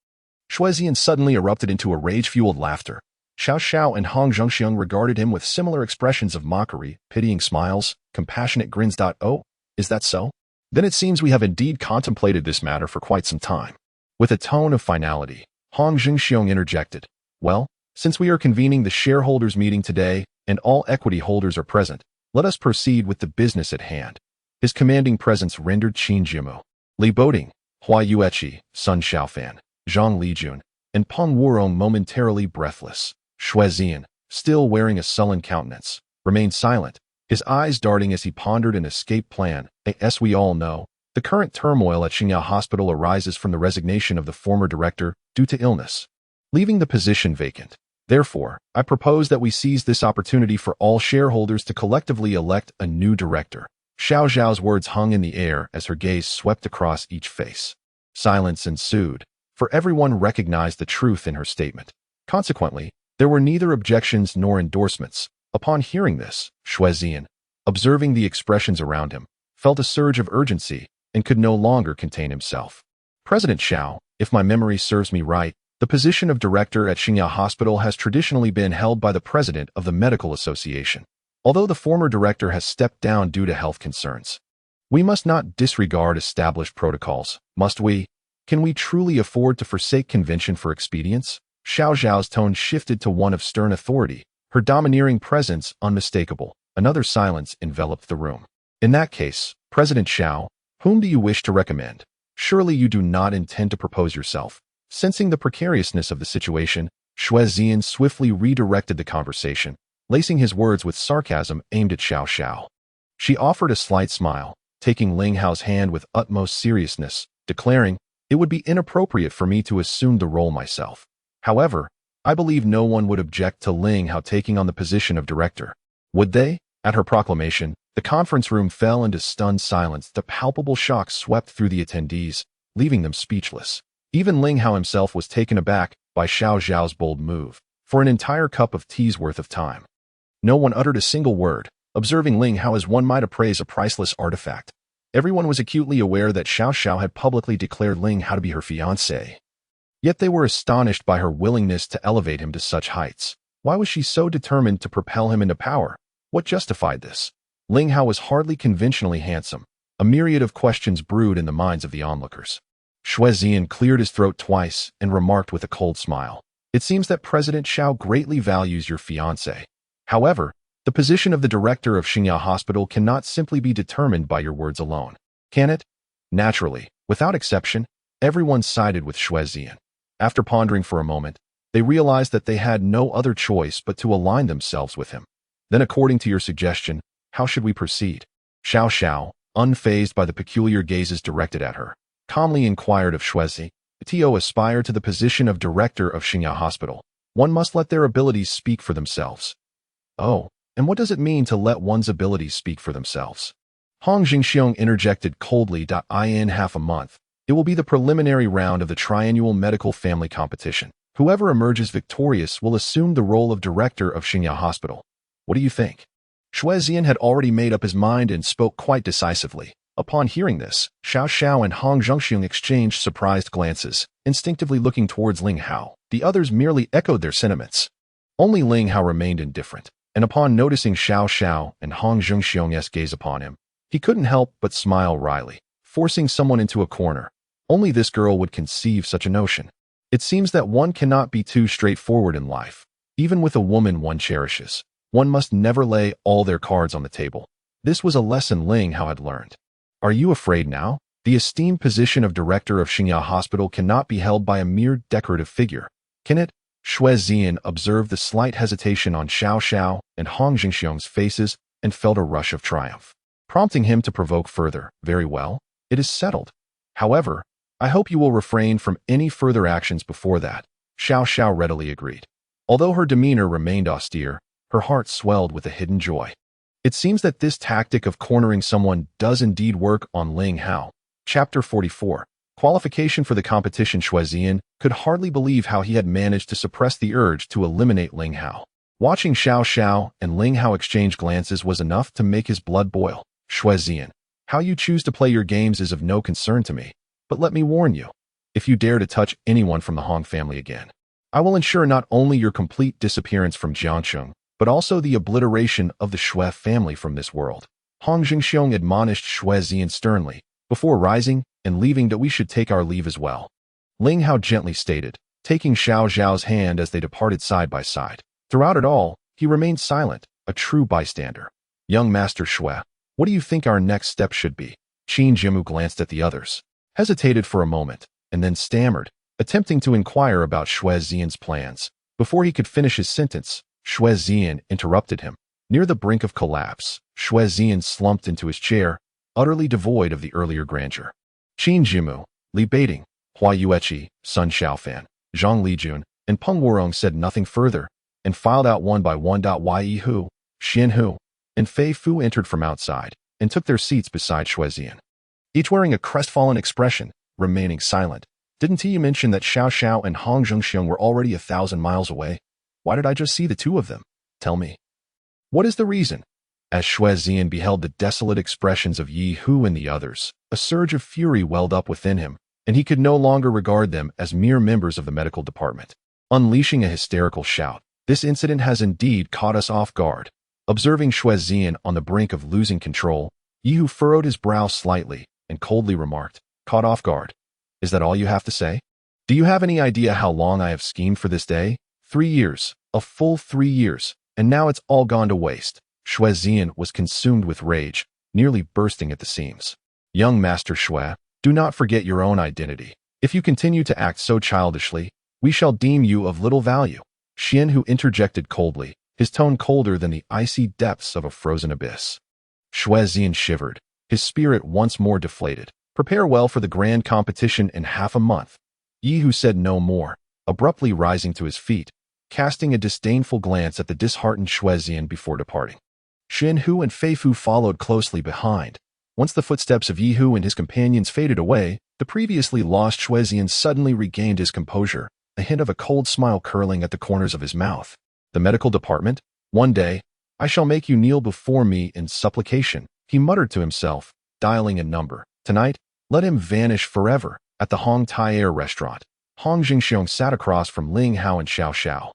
Xue Zian suddenly erupted into a rage-fueled laughter. Xiao Xiao and Hong Shao regarded him with similar expressions of mockery, pitying smiles, compassionate grins. Oh, is that so? Then it seems we have indeed contemplated this matter for quite some time. With a tone of finality, Hong Shao interjected, well, since we are convening the shareholders' meeting today and all equity holders are present, let us proceed with the business at hand. His commanding presence rendered Qin Jiamu, Li Boting, Hua Yueqi, Sun Xiaofan, Zhang Lijun, and Peng Wurong momentarily breathless. Xue Zian, still wearing a sullen countenance, remained silent, his eyes darting as he pondered an escape plan. As we all know, the current turmoil at Xingya Hospital arises from the resignation of the former director due to illness. leaving the position vacant. Therefore, I propose that we seize this opportunity for all shareholders to collectively elect a new director. Xiao Xiao's words hung in the air as her gaze swept across each face. Silence ensued, for everyone recognized the truth in her statement. Consequently, there were neither objections nor endorsements. Upon hearing this, Shuezian, observing the expressions around him, felt a surge of urgency and could no longer contain himself. President Xiao, if my memory serves me right, the position of director at Xiao Hospital has traditionally been held by the president of the Medical Association, although the former director has stepped down due to health concerns. We must not disregard established protocols, must we? Can we truly afford to forsake convention for expedience? Xiao Xiao's tone shifted to one of stern authority, her domineering presence unmistakable. Another silence enveloped the room. In that case, President Xiao, whom do you wish to recommend? Surely you do not intend to propose yourself. Sensing the precariousness of the situation, Shuezian swiftly redirected the conversation, lacing his words with sarcasm aimed at Xiao Xiao. She offered a slight smile, taking Ling Hao's hand with utmost seriousness, declaring, "It would be inappropriate for me to assume the role myself. However, I believe no one would object to Ling Hao taking on the position of director. Would they?" At her proclamation, the conference room fell into stunned silence. The palpable shock swept through the attendees, leaving them speechless. Even Ling Hao himself was taken aback by Xiao Xiao's bold move. For an entire cup of tea's worth of time, no one uttered a single word, observing Ling Hao as one might appraise a priceless artifact. Everyone was acutely aware that Xiao Xiao had publicly declared Ling Hao to be her fiancée. Yet they were astonished by her willingness to elevate him to such heights. Why was she so determined to propel him into power? What justified this? Ling Hao was hardly conventionally handsome. A myriad of questions brewed in the minds of the onlookers. Shuezian cleared his throat twice and remarked with a cold smile, "It seems that President Xiao greatly values your fiancé. However, the position of the director of Xiao Hospital cannot simply be determined by your words alone, can it?" Naturally, without exception, everyone sided with Shuezian. After pondering for a moment, they realized that they had no other choice but to align themselves with him. "Then according to your suggestion, how should we proceed?" Xiao Xiao, unfazed by the peculiar gazes directed at her, calmly inquired of Shuezi. "To aspire to the position of director of Xiao Hospital, one must let their abilities speak for themselves." "Oh, and what does it mean to let one's abilities speak for themselves?" Hong Jingxiong interjected coldly. "In half a month, it will be the preliminary round of the triannual medical family competition. Whoever emerges victorious will assume the role of director of Xiao Hospital. What do you think?" Shuezian had already made up his mind and spoke quite decisively. Upon hearing this, Xiao Xiao and Hong Zhengxiong exchanged surprised glances, instinctively looking towards Ling Hao. The others merely echoed their sentiments. Only Ling Hao remained indifferent, and upon noticing Xiao Xiao and Hong Zhengxiong's gaze upon him, he couldn't help but smile wryly, forcing someone into a corner. Only this girl would conceive such a notion. It seems that one cannot be too straightforward in life. Even with a woman one cherishes, one must never lay all their cards on the table. This was a lesson Ling Hao had learned. "Are you afraid now? The esteemed position of director of Xiao Hospital cannot be held by a mere decorative figure, can it?" Shuezian observed the slight hesitation on Xiao Xiao and Hong Jingxiong's faces and felt a rush of triumph, prompting him to provoke further. "Very well, it is settled. However, I hope you will refrain from any further actions before that." Xiao Xiao readily agreed. Although her demeanor remained austere, her heart swelled with a hidden joy. It seems that this tactic of cornering someone does indeed work on Ling Hao. Chapter 44. Qualification for the competition. Shuezian could hardly believe how he had managed to suppress the urge to eliminate Ling Hao. Watching Xiao Xiao and Ling Hao exchange glances was enough to make his blood boil. "Shuezian, how you choose to play your games is of no concern to me. But let me warn you, if you dare to touch anyone from the Hong family again, I will ensure not only your complete disappearance from Jiangcheng, but also the obliteration of the Shui family from this world." Hong Jingxiong admonished Shuezian sternly, before rising and leaving, that we should take our leave as well. Ling Hao gently stated, taking Xiao Xiao's hand as they departed side by side. Throughout it all, he remained silent, a true bystander. "Young Master Shui, what do you think our next step should be?" Qin Jimu glanced at the others, hesitated for a moment, and then stammered, attempting to inquire about Shuezian's plans. Before he could finish his sentence, Shuezian interrupted him. Near the brink of collapse, Shuezian slumped into his chair, utterly devoid of the earlier grandeur. Qin Jimu, Li Beiting, Hua Yueqi, Sun Xiaofan, Zhang Lijun, and Peng Wuorong said nothing further, and filed out one by one. Yi Hu, Xian Hu, and Fei Fu entered from outside, and took their seats beside Shuezian, each wearing a crestfallen expression, remaining silent. Didn't he mention that Xiao Xiao and Hong Xiong were already 1,000 miles away? Why did I just see the two of them? Tell me. What is the reason? As Shuezian beheld the desolate expressions of Yi Hu and the others, a surge of fury welled up within him, and he could no longer regard them as mere members of the medical department. Unleashing a hysterical shout, "This incident has indeed caught us off guard." Observing Shuezian on the brink of losing control, Yi Hu furrowed his brow slightly and coldly remarked, "Caught off guard? Is that all you have to say? Do you have any idea how long I have schemed for this day? 3 years, a full 3 years, and now it's all gone to waste." Shuezian was consumed with rage, nearly bursting at the seams. "Young Master Shui, do not forget your own identity. If you continue to act so childishly, we shall deem you of little value." Xian Hu interjected coldly, his tone colder than the icy depths of a frozen abyss. Shuezian shivered, his spirit once more deflated. "Prepare well for the grand competition in half a month." Yi Hu said no more, abruptly rising to his feet, casting a disdainful glance at the disheartened Shuezian before departing. Xian Hu and Fei Fu followed closely behind. Once the footsteps of Yi Hu and his companions faded away, the previously lost Shuezian suddenly regained his composure, a hint of a cold smile curling at the corners of his mouth. "The medical department? One day, I shall make you kneel before me in supplication," he muttered to himself, dialing a number. Tonight, let him vanish forever. At the Hong Tai Air restaurant, Hong Xiong sat across from Ling Hao and Xiao Xiao.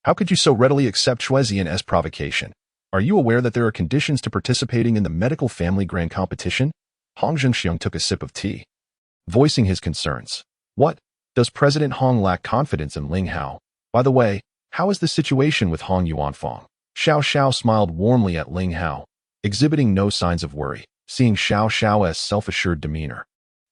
"How could you so readily accept Shuezian's provocation? Are you aware that there are conditions to participating in the medical family grand competition?" Hong Xiong took a sip of tea, voicing his concerns. "What? Does President Hong lack confidence in Ling Hao? By the way, how is the situation with Hong Yuanfang?" Xiao Xiao smiled warmly at Ling Hao, exhibiting no signs of worry, seeing Xiao Xiao's self-assured demeanor.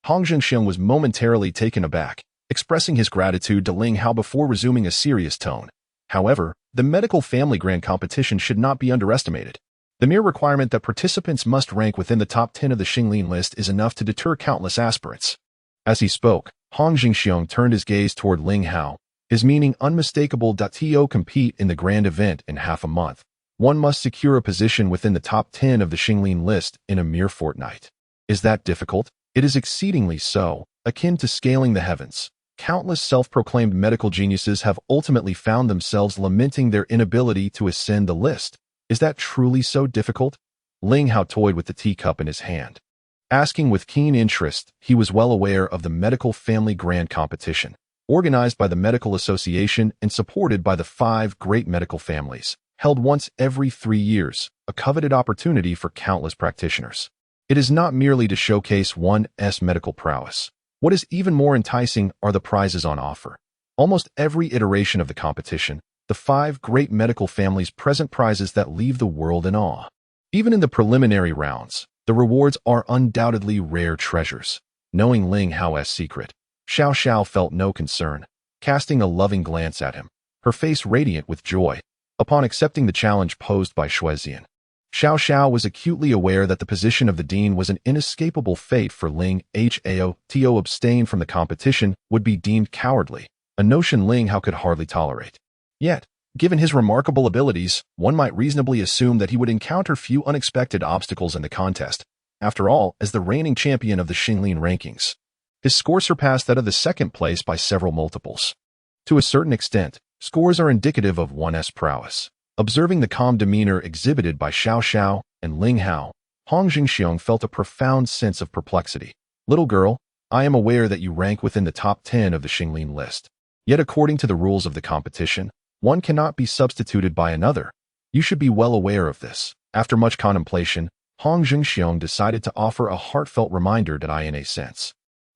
Hong Xiong was momentarily taken aback, expressing his gratitude to Ling Hao before resuming a serious tone. However, the medical family grand competition should not be underestimated. The mere requirement that participants must rank within the top 10 of the Xinglin list is enough to deter countless aspirants. As he spoke, Hong Xiong turned his gaze toward Ling Hao, his meaning unmistakable. To compete in the grand event in half a month, one must secure a position within the top 10 of the Xinglin list in a mere fortnight. Is that difficult? It is exceedingly so, akin to scaling the heavens. Countless self-proclaimed medical geniuses have ultimately found themselves lamenting their inability to ascend the list. Is that truly so difficult? Ling Hao toyed with the teacup in his hand, asking with keen interest. He was well aware of the medical family grand competition, organized by the Medical Association and supported by the 5 great medical families, held once every 3 years, a coveted opportunity for countless practitioners. It is not merely to showcase one's medical prowess. What is even more enticing are the prizes on offer. Almost every iteration of the competition, the 5 great medical families present prizes that leave the world in awe. Even in the preliminary rounds, the rewards are undoubtedly rare treasures. Knowing Ling Hao's secret, Xiao Xiao felt no concern, casting a loving glance at him, her face radiant with joy, upon accepting the challenge posed by Shuezian. Xiao Xiao was acutely aware that the position of the dean was an inescapable fate for Ling Hao. To abstain from the competition would be deemed cowardly, a notion Ling Hao could hardly tolerate. Yet, given his remarkable abilities, one might reasonably assume that he would encounter few unexpected obstacles in the contest. After all, as the reigning champion of the Xinglin rankings, his score surpassed that of the second place by several multiples. To a certain extent, scores are indicative of one's prowess. Observing the calm demeanor exhibited by Xiao Xiao and Ling Hao, Hong Xiong felt a profound sense of perplexity. "Little girl, I am aware that you rank within the top 10 of the Xinglin list. Yet according to the rules of the competition, one cannot be substituted by another. You should be well aware of this." After much contemplation, Hong Xiong decided to offer a heartfelt reminder that in a sense,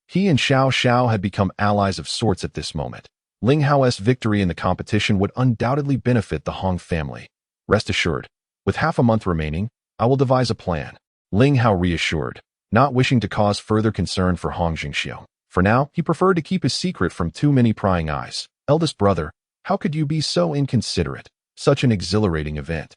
he and Xiao Xiao had become allies of sorts at this moment. Ling Hao's victory in the competition would undoubtedly benefit the Hong family. "Rest assured, with half a month remaining, I will devise a plan," Ling Hao reassured, not wishing to cause further concern for Hong Xiong. For now, he preferred to keep his secret from too many prying eyes. "Eldest brother, how could you be so inconsiderate? Such an exhilarating event.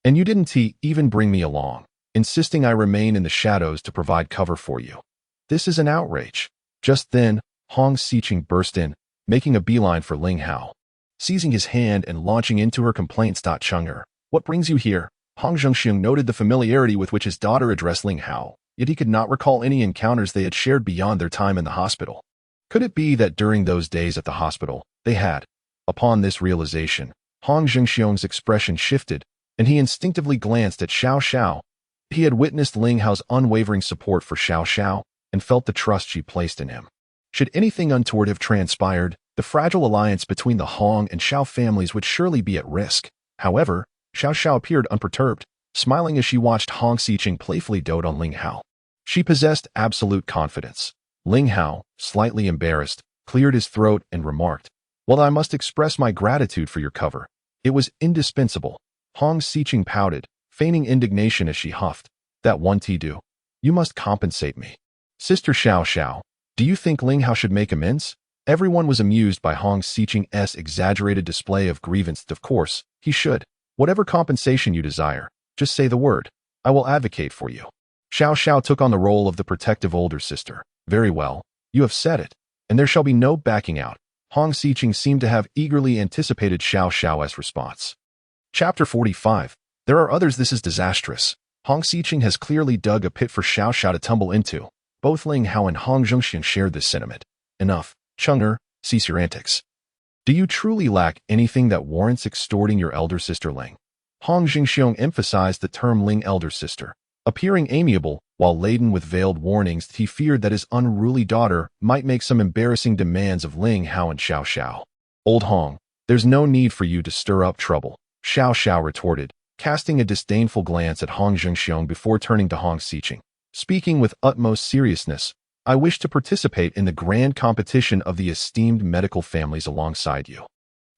And you didn't even bring me along, insisting I remain in the shadows to provide cover for you. This is an outrage." Just then, Hong Xiqing burst in, making a beeline for Ling Hao. seizing his hand and launching into her complaints. Chang'er, what brings you here? Hong Zhengxiang noted the familiarity with which his daughter addressed Ling Hao, yet he could not recall any encounters they had shared beyond their time in the hospital. Could it be that during those days at the hospital, they had? Upon this realization, Hong Zhengxiang's expression shifted, and he instinctively glanced at Xiao Xiao. He had witnessed Ling Hao's unwavering support for Xiao Xiao and felt the trust she placed in him. Should anything untoward have transpired, the fragile alliance between the Hong and Xiao families would surely be at risk. However, Xiao Xiao appeared unperturbed, smiling as she watched Hong Xiqing playfully dote on Ling Hao. She possessed absolute confidence. Ling Hao, slightly embarrassed, cleared his throat and remarked, "Well, I must express my gratitude for your cover. It was indispensable." Hong Xiqing pouted, feigning indignation as she huffed. "That one do. You must compensate me." "Sister Xiao Xiao, do you think Ling Hao should make amends?" Everyone was amused by Hong Xiqing's exaggerated display of grievance. "Of course, he should. Whatever compensation you desire, just say the word. I will advocate for you." Xiao Xiao took on the role of the protective older sister. "Very well, you have said it, and there shall be no backing out." Hong Xiqing seemed to have eagerly anticipated Xiao Xiao's response. Chapter 45. There are others. This is disastrous. Hong Xiqing has clearly dug a pit for Xiao Xiao to tumble into. Both Ling Hao and Hong Zhengxiang shared this sentiment. "Enough, Chang'er, cease your antics. Do you truly lack anything that warrants extorting your elder sister Ling?" Hong Zhengxiang emphasized the term Ling elder sister. Appearing amiable, while laden with veiled warnings, he feared that his unruly daughter might make some embarrassing demands of Ling Hao and Xiao Xiao. "Old Hong, there's no need for you to stir up trouble," Xiao Xiao retorted, casting a disdainful glance at Hong Zhengxiang before turning to Hong Xiqing. Speaking with utmost seriousness, "I wish to participate in the grand competition of the esteemed medical families alongside you."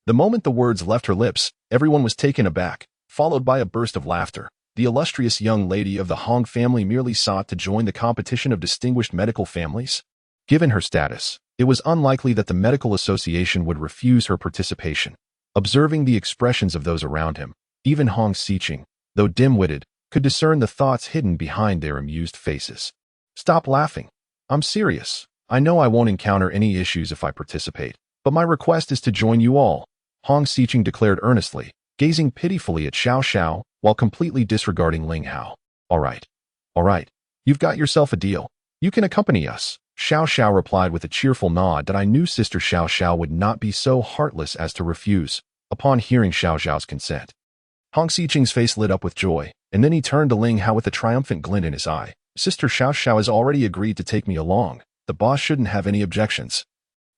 The moment the words left her lips, everyone was taken aback, followed by a burst of laughter. The illustrious young lady of the Hong family merely sought to join the competition of distinguished medical families. Given her status, it was unlikely that the medical association would refuse her participation. Observing the expressions of those around him, even Hong Xiqing, though dim-witted, could discern the thoughts hidden behind their amused faces. "Stop laughing. I'm serious. I know I won't encounter any issues if I participate, but my request is to join you all," Hong Xiqing declared earnestly, gazing pitifully at Xiao Xiao while completely disregarding Ling Hao. All right. You've got yourself a deal. You can accompany us." Xiao Xiao replied with a cheerful nod that I knew Sister Xiao Xiao would not be so heartless as to refuse. Upon hearing Xiao Xiao's consent, Hong Xiqing's face lit up with joy, and then he turned to Ling Hao with a triumphant glint in his eye. "Sister Xiao Xiao has already agreed to take me along. The boss shouldn't have any objections,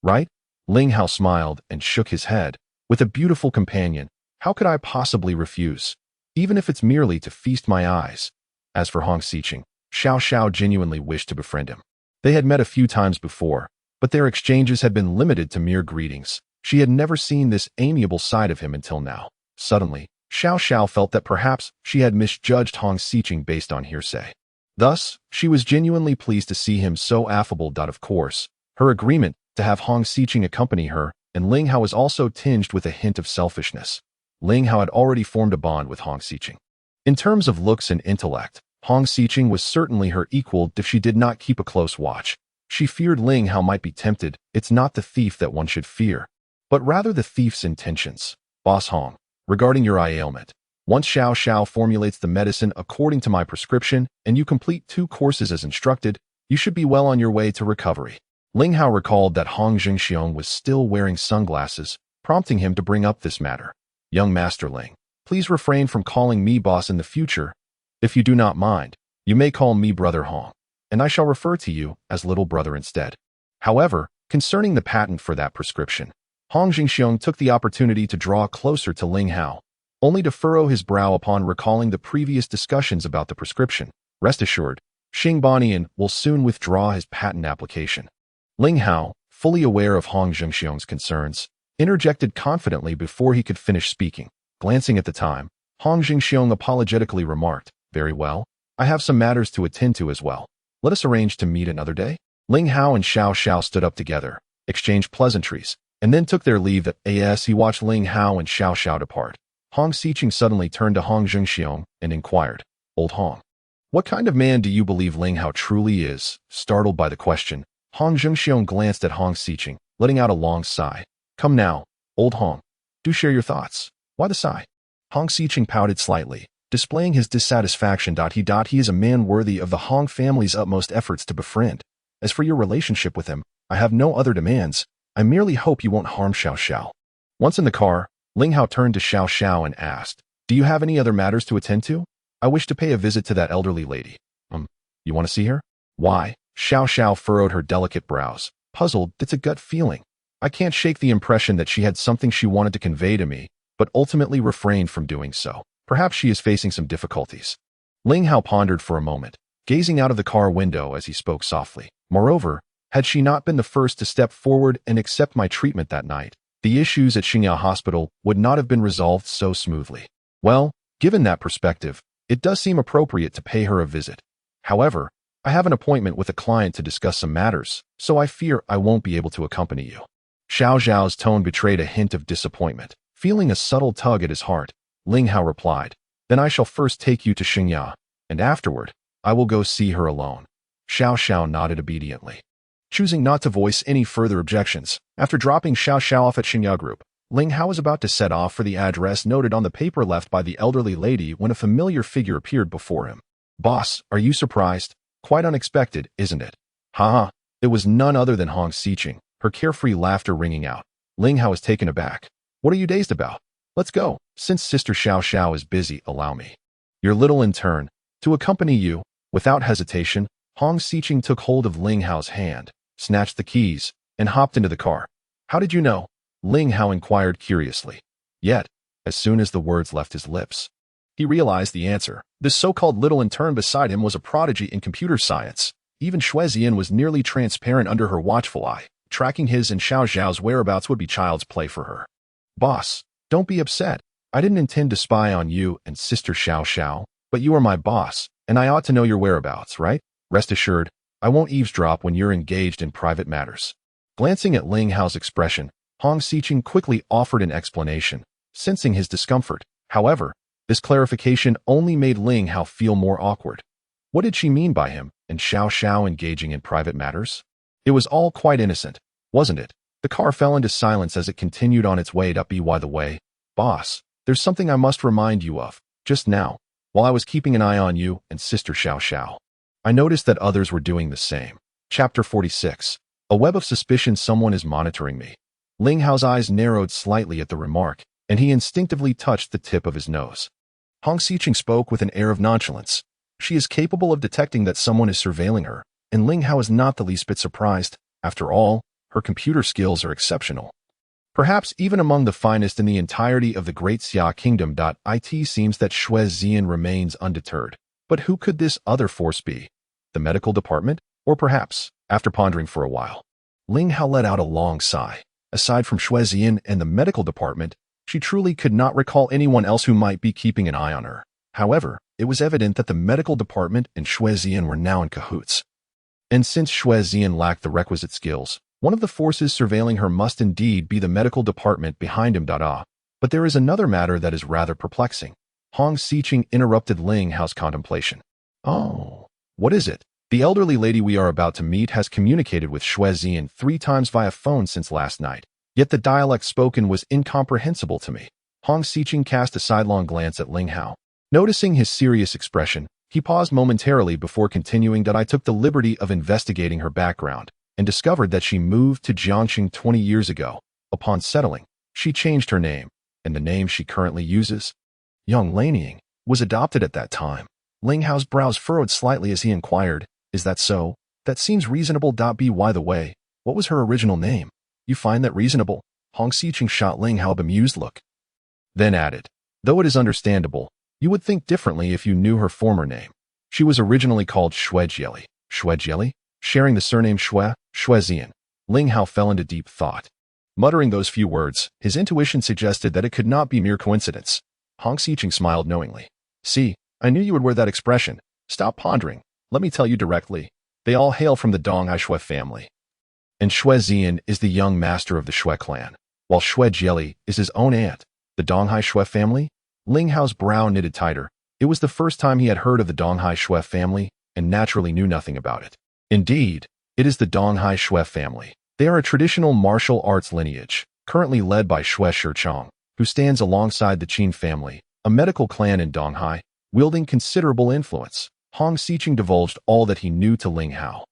right?" Ling Hao smiled and shook his head. "With a beautiful companion, how could I possibly refuse? Even if it's merely to feast my eyes." As for Hong Xiqing, Xiao Xiao genuinely wished to befriend him. They had met a few times before, but their exchanges had been limited to mere greetings. She had never seen this amiable side of him until now. Suddenly, Xiao Xiao felt that perhaps she had misjudged Hong Xiqing based on hearsay. Thus, she was genuinely pleased to see him so affable. Of course, her agreement to have Hong Xiqing accompany her and Ling Hao was also tinged with a hint of selfishness. Ling Hao had already formed a bond with Hong Xiqing. In terms of looks and intellect, Hong Xiqing was certainly her equal if she did not keep a close watch. She feared Ling Hao might be tempted. It's not the thief that one should fear, but rather the thief's intentions. "Boss Hong, regarding your eye ailment, once Xiao Xiao formulates the medicine according to my prescription and you complete 2 courses as instructed, you should be well on your way to recovery." Ling Hao recalled that Hong Zhengxiang was still wearing sunglasses, prompting him to bring up this matter. "Young Master Ling, please refrain from calling me boss in the future. If you do not mind, you may call me Brother Hong, and I shall refer to you as Little Brother instead." However, concerning the patent for that prescription, Hong Zhengxiang took the opportunity to draw closer to Ling Hao, only to furrow his brow upon recalling the previous discussions about the prescription. "Rest assured, Xing Banian will soon withdraw his patent application." Ling Hao, fully aware of Hong Zhengxiang's concerns, interjected confidently before he could finish speaking. Glancing at the time, Hong Zhengxiang apologetically remarked, "Very well, I have some matters to attend to as well. Let us arrange to meet another day." Ling Hao and Xiao Xiao stood up together, exchanged pleasantries, and then took their leave. As he watched Ling Hao and Xiao Xiao depart, Hong Xiqing suddenly turned to Hong Zhengxiang and inquired, "Old Hong, what kind of man do you believe Ling Hao truly is?" Startled by the question, Hong Zhengxiang glanced at Hong Xiqing, letting out a long sigh. "Come now, Old Hong. Do share your thoughts. Why the sigh? Hong Xiqing pouted slightly, displaying his dissatisfaction. He is a man worthy of the Hong family's utmost efforts to befriend. As for your relationship with him, I have no other demands. I merely hope you won't harm Xiao Xiao. Once in the car, Ling Hao turned to Xiao Xiao and asked, Do you have any other matters to attend to? I wish to pay a visit to that elderly lady. You want to see her? Why? Xiao Xiao furrowed her delicate brows. Puzzled, it's a gut feeling. I can't shake the impression that she had something she wanted to convey to me, but ultimately refrained from doing so. Perhaps she is facing some difficulties. Ling Hao pondered for a moment, gazing out of the car window as he spoke softly. Moreover, had she not been the first to step forward and accept my treatment that night, the issues at Xinghua Hospital would not have been resolved so smoothly. Well, given that perspective, it does seem appropriate to pay her a visit. However, I have an appointment with a client to discuss some matters, so I fear I won't be able to accompany you. Xiao Xiao's tone betrayed a hint of disappointment. Feeling a subtle tug at his heart, Ling Hao replied, Then I shall first take you to Xinghua, and afterward, I will go see her alone. Xiao Xiao nodded obediently. Choosing not to voice any further objections, after dropping Xiao Xiao off at Xinghua Group, Ling Hao was about to set off for the address noted on the paper left by the elderly lady when a familiar figure appeared before him. Boss, are you surprised? Quite unexpected, isn't it? Haha, it was none other than Hong Xiqing, her carefree laughter ringing out. Ling Hao was taken aback. What are you dazed about? Let's go. Since Sister Xiao Xiao is busy, allow me. Your little intern. To accompany you. Without hesitation, Hong Xiqing took hold of Ling Hao's hand, snatched the keys, and hopped into the car. How did you know? Ling Hao inquired curiously. Yet, as soon as the words left his lips, he realized the answer. This so-called little intern beside him was a prodigy in computer science. Even Xue Zian was nearly transparent under her watchful eye. Tracking his and Xiao Xiao's whereabouts would be child's play for her. Boss, don't be upset. I didn't intend to spy on you and Sister Xiao Xiao, but you are my boss, and I ought to know your whereabouts, right? Rest assured, I won't eavesdrop when you're engaged in private matters. Glancing at Ling Hao's expression, Hong Xiqing quickly offered an explanation, sensing his discomfort. However, this clarification only made Ling Hao feel more awkward. What did she mean by him and Xiao Xiao engaging in private matters? It was all quite innocent, wasn't it? The car fell into silence as it continued on its way. By the way, boss, there's something I must remind you of. Just now, while I was keeping an eye on you and Sister Xiao Xiao, I noticed that others were doing the same. Chapter 46. A web of suspicion. Someone is monitoring me. Ling Hao's eyes narrowed slightly at the remark, and he instinctively touched the tip of his nose. Hong Xiqing spoke with an air of nonchalance. She is capable of detecting that someone is surveilling her, and Ling Hao is not the least bit surprised. After all, her computer skills are exceptional. Perhaps even among the finest in the entirety of the Great Xia Kingdom. It seems that Xue Zian remains undeterred. But who could this other force be? The medical department? Or perhaps, after pondering for a while, Ling Hao let out a long sigh. Aside from Xue Zian and the medical department, she truly could not recall anyone else who might be keeping an eye on her. However, it was evident that the medical department and Xue Zian were now in cahoots. And since Xue Zian lacked the requisite skills, one of the forces surveilling her must indeed be the medical department behind him. But there is another matter that is rather perplexing. Hong Xiqing interrupted Ling Hao's contemplation. Oh, what is it? The elderly lady we are about to meet has communicated with Xue Zian 3 times via phone since last night, yet the dialect spoken was incomprehensible to me. Hong Xiqing cast a sidelong glance at Ling Hao. Noticing his serious expression, he paused momentarily before continuing. I took the liberty of investigating her background and discovered that she moved to Jiangcheng 20 years ago. Upon settling, she changed her name, and the name she currently uses, Young Lanying, was adopted at that time. Ling Hao's brows furrowed slightly as he inquired, Is that so? That seems reasonable. By the way, what was her original name? You find that reasonable? Hong Xiqing shot Ling Hao a bemused look. Then added, Though it is understandable, you would think differently if you knew her former name. She was originally called Xue Jieli. Xue Jieli? Sharing the surname Xue Zian. Ling Hao fell into deep thought. Muttering those few words, his intuition suggested that it could not be mere coincidence. Hong Xiqing smiled knowingly. See, I knew you would wear that expression. Stop pondering. Let me tell you directly. They all hail from the Donghai Xue family. And Xue Zian is the young master of the Xue clan, while Xue Jieli is his own aunt. The Donghai Xue family? Ling Hao's brow knitted tighter. It was the first time he had heard of the Donghai Xue family, and naturally knew nothing about it. Indeed, it is the Donghai Xue family. They are a traditional martial arts lineage, currently led by Xue Shichong, who stands alongside the Qin family, a medical clan in Donghai, wielding considerable influence. Hong Xiqing divulged all that he knew to Ling Hao.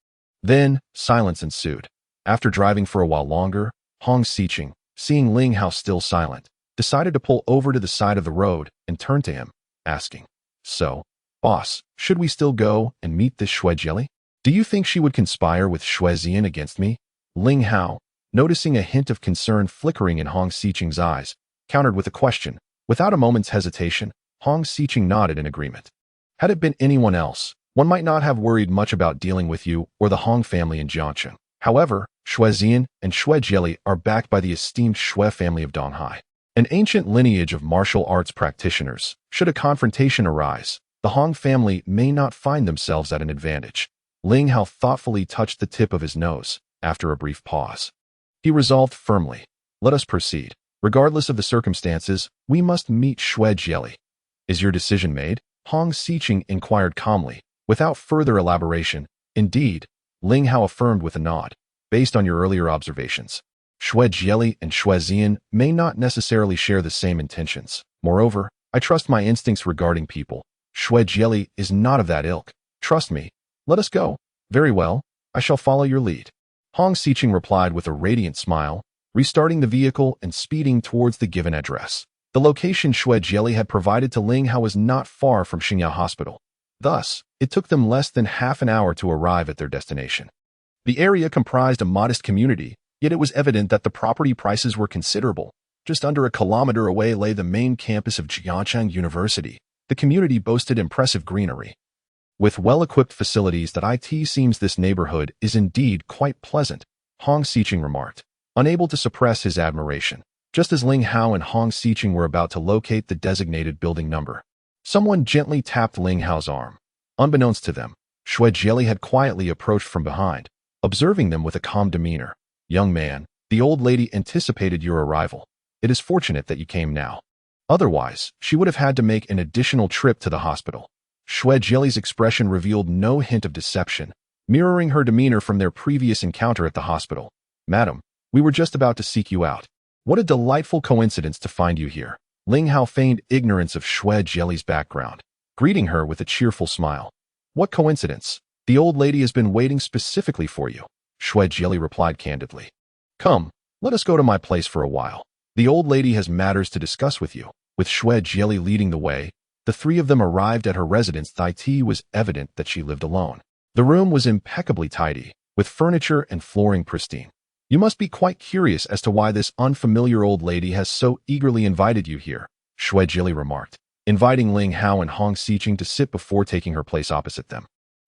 Then, silence ensued. After driving for a while longer, Hong Xiqing, seeing Ling Hao still silent, decided to pull over to the side of the road and turn to him, asking, "So, boss, should we still go and meet this Xue Jie? Do you think she would conspire with Xue Zian against me?" Ling Hao, noticing a hint of concern flickering in Hong Xiqing's eyes, countered with a question. Without a moment's hesitation, Hong Xiqing nodded in agreement. Had it been anyone else, one might not have worried much about dealing with you or the Hong family in Jiangcheng. However, Xue Zian and Xue Jie are backed by the esteemed Xue family of Donghai, an ancient lineage of martial arts practitioners. Should a confrontation arise, the Hong family may not find themselves at an advantage. Ling Hao thoughtfully touched the tip of his nose. After a brief pause, he resolved firmly, "Let us proceed. Regardless of the circumstances, we must meet Xue Jie." "Is your decision made?" Hong Xiqing inquired calmly, without further elaboration. "Indeed," Ling Hao affirmed with a nod. "Based on your earlier observations, Xue Jie and Xue Zian may not necessarily share the same intentions. Moreover, I trust my instincts regarding people. Xue Jie is not of that ilk. Trust me. Let us go." "Very well. I shall follow your lead," Hong Xiqing replied with a radiant smile, restarting the vehicle and speeding towards the given address. The location Xue Jie had provided to Ling Hao was not far from Xiao Hospital. Thus, it took them less than half an hour to arrive at their destination. The area comprised a modest community, yet it was evident that the property prices were considerable. Just under a kilometer away lay the main campus of Jiangcheng University. The community boasted impressive greenery. With well-equipped facilities that it seems this neighborhood is indeed quite pleasant, Hong Xiqing remarked, unable to suppress his admiration. Just as Ling Hao and Hong Xiqing were about to locate the designated building number, someone gently tapped Ling Hao's arm. Unbeknownst to them, Xue Jie had quietly approached from behind, observing them with a calm demeanor. "Young man, the old lady anticipated your arrival. It is fortunate that you came now. Otherwise, she would have had to make an additional trip to the hospital." Xue Jie's expression revealed no hint of deception, mirroring her demeanor from their previous encounter at the hospital. "Madam, we were just about to seek you out. What a delightful coincidence to find you here." Ling Hao feigned ignorance of Xue Jie's background, greeting her with a cheerful smile. "What coincidence? The old lady has been waiting specifically for you," Xue Jie replied candidly. "Come, let us go to my place for a while. The old lady has matters to discuss with you." With Xue Jie leading the way, the three of them arrived at her residence. It was evident that she lived alone. The room was impeccably tidy, with furniture and flooring pristine. "You must be quite curious as to why this unfamiliar old lady has so eagerly invited you here," Xue Jie remarked, inviting Ling Hao and Hong Xiqing to sit before taking her place opposite them.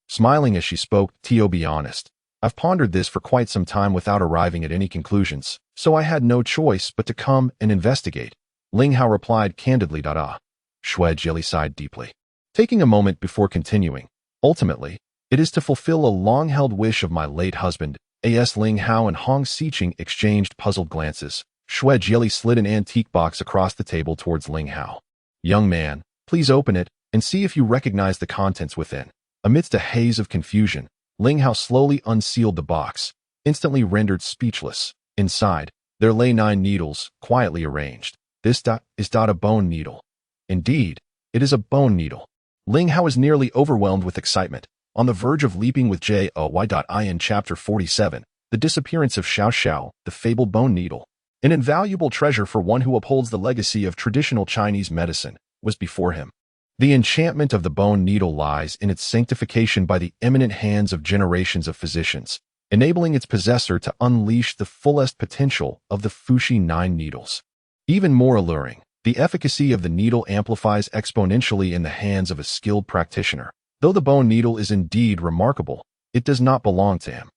Smiling as she spoke, "To be honest, I've pondered this for quite some time without arriving at any conclusions, so I had no choice but to come and investigate." Ling Hao replied candidly. Xue Jie sighed deeply, taking a moment before continuing. "Ultimately, it is to fulfill a long-held wish of my late husband." As Ling Hao and Hong Xiqing exchanged puzzled glances, Xue Jie slid an antique box across the table towards Ling Hao. "Young man, please open it and see if you recognize the contents within." Amidst a haze of confusion, Ling Hao slowly unsealed the box, instantly rendered speechless. Inside, there lay 9 needles, quietly arranged. "This is a bone needle." "Indeed, it is a bone needle." Ling Hao is nearly overwhelmed with excitement, on the verge of leaping with joy. In Chapter 47, The Disappearance of Xiao Xiao, the fabled bone needle, an invaluable treasure for one who upholds the legacy of traditional Chinese medicine, was before him. The enchantment of the bone needle lies in its sanctification by the eminent hands of generations of physicians, enabling its possessor to unleash the fullest potential of the Fuxi 9 needles. Even more alluring, the efficacy of the needle amplifies exponentially in the hands of a skilled practitioner. Though the bone needle is indeed remarkable, it does not belong to him.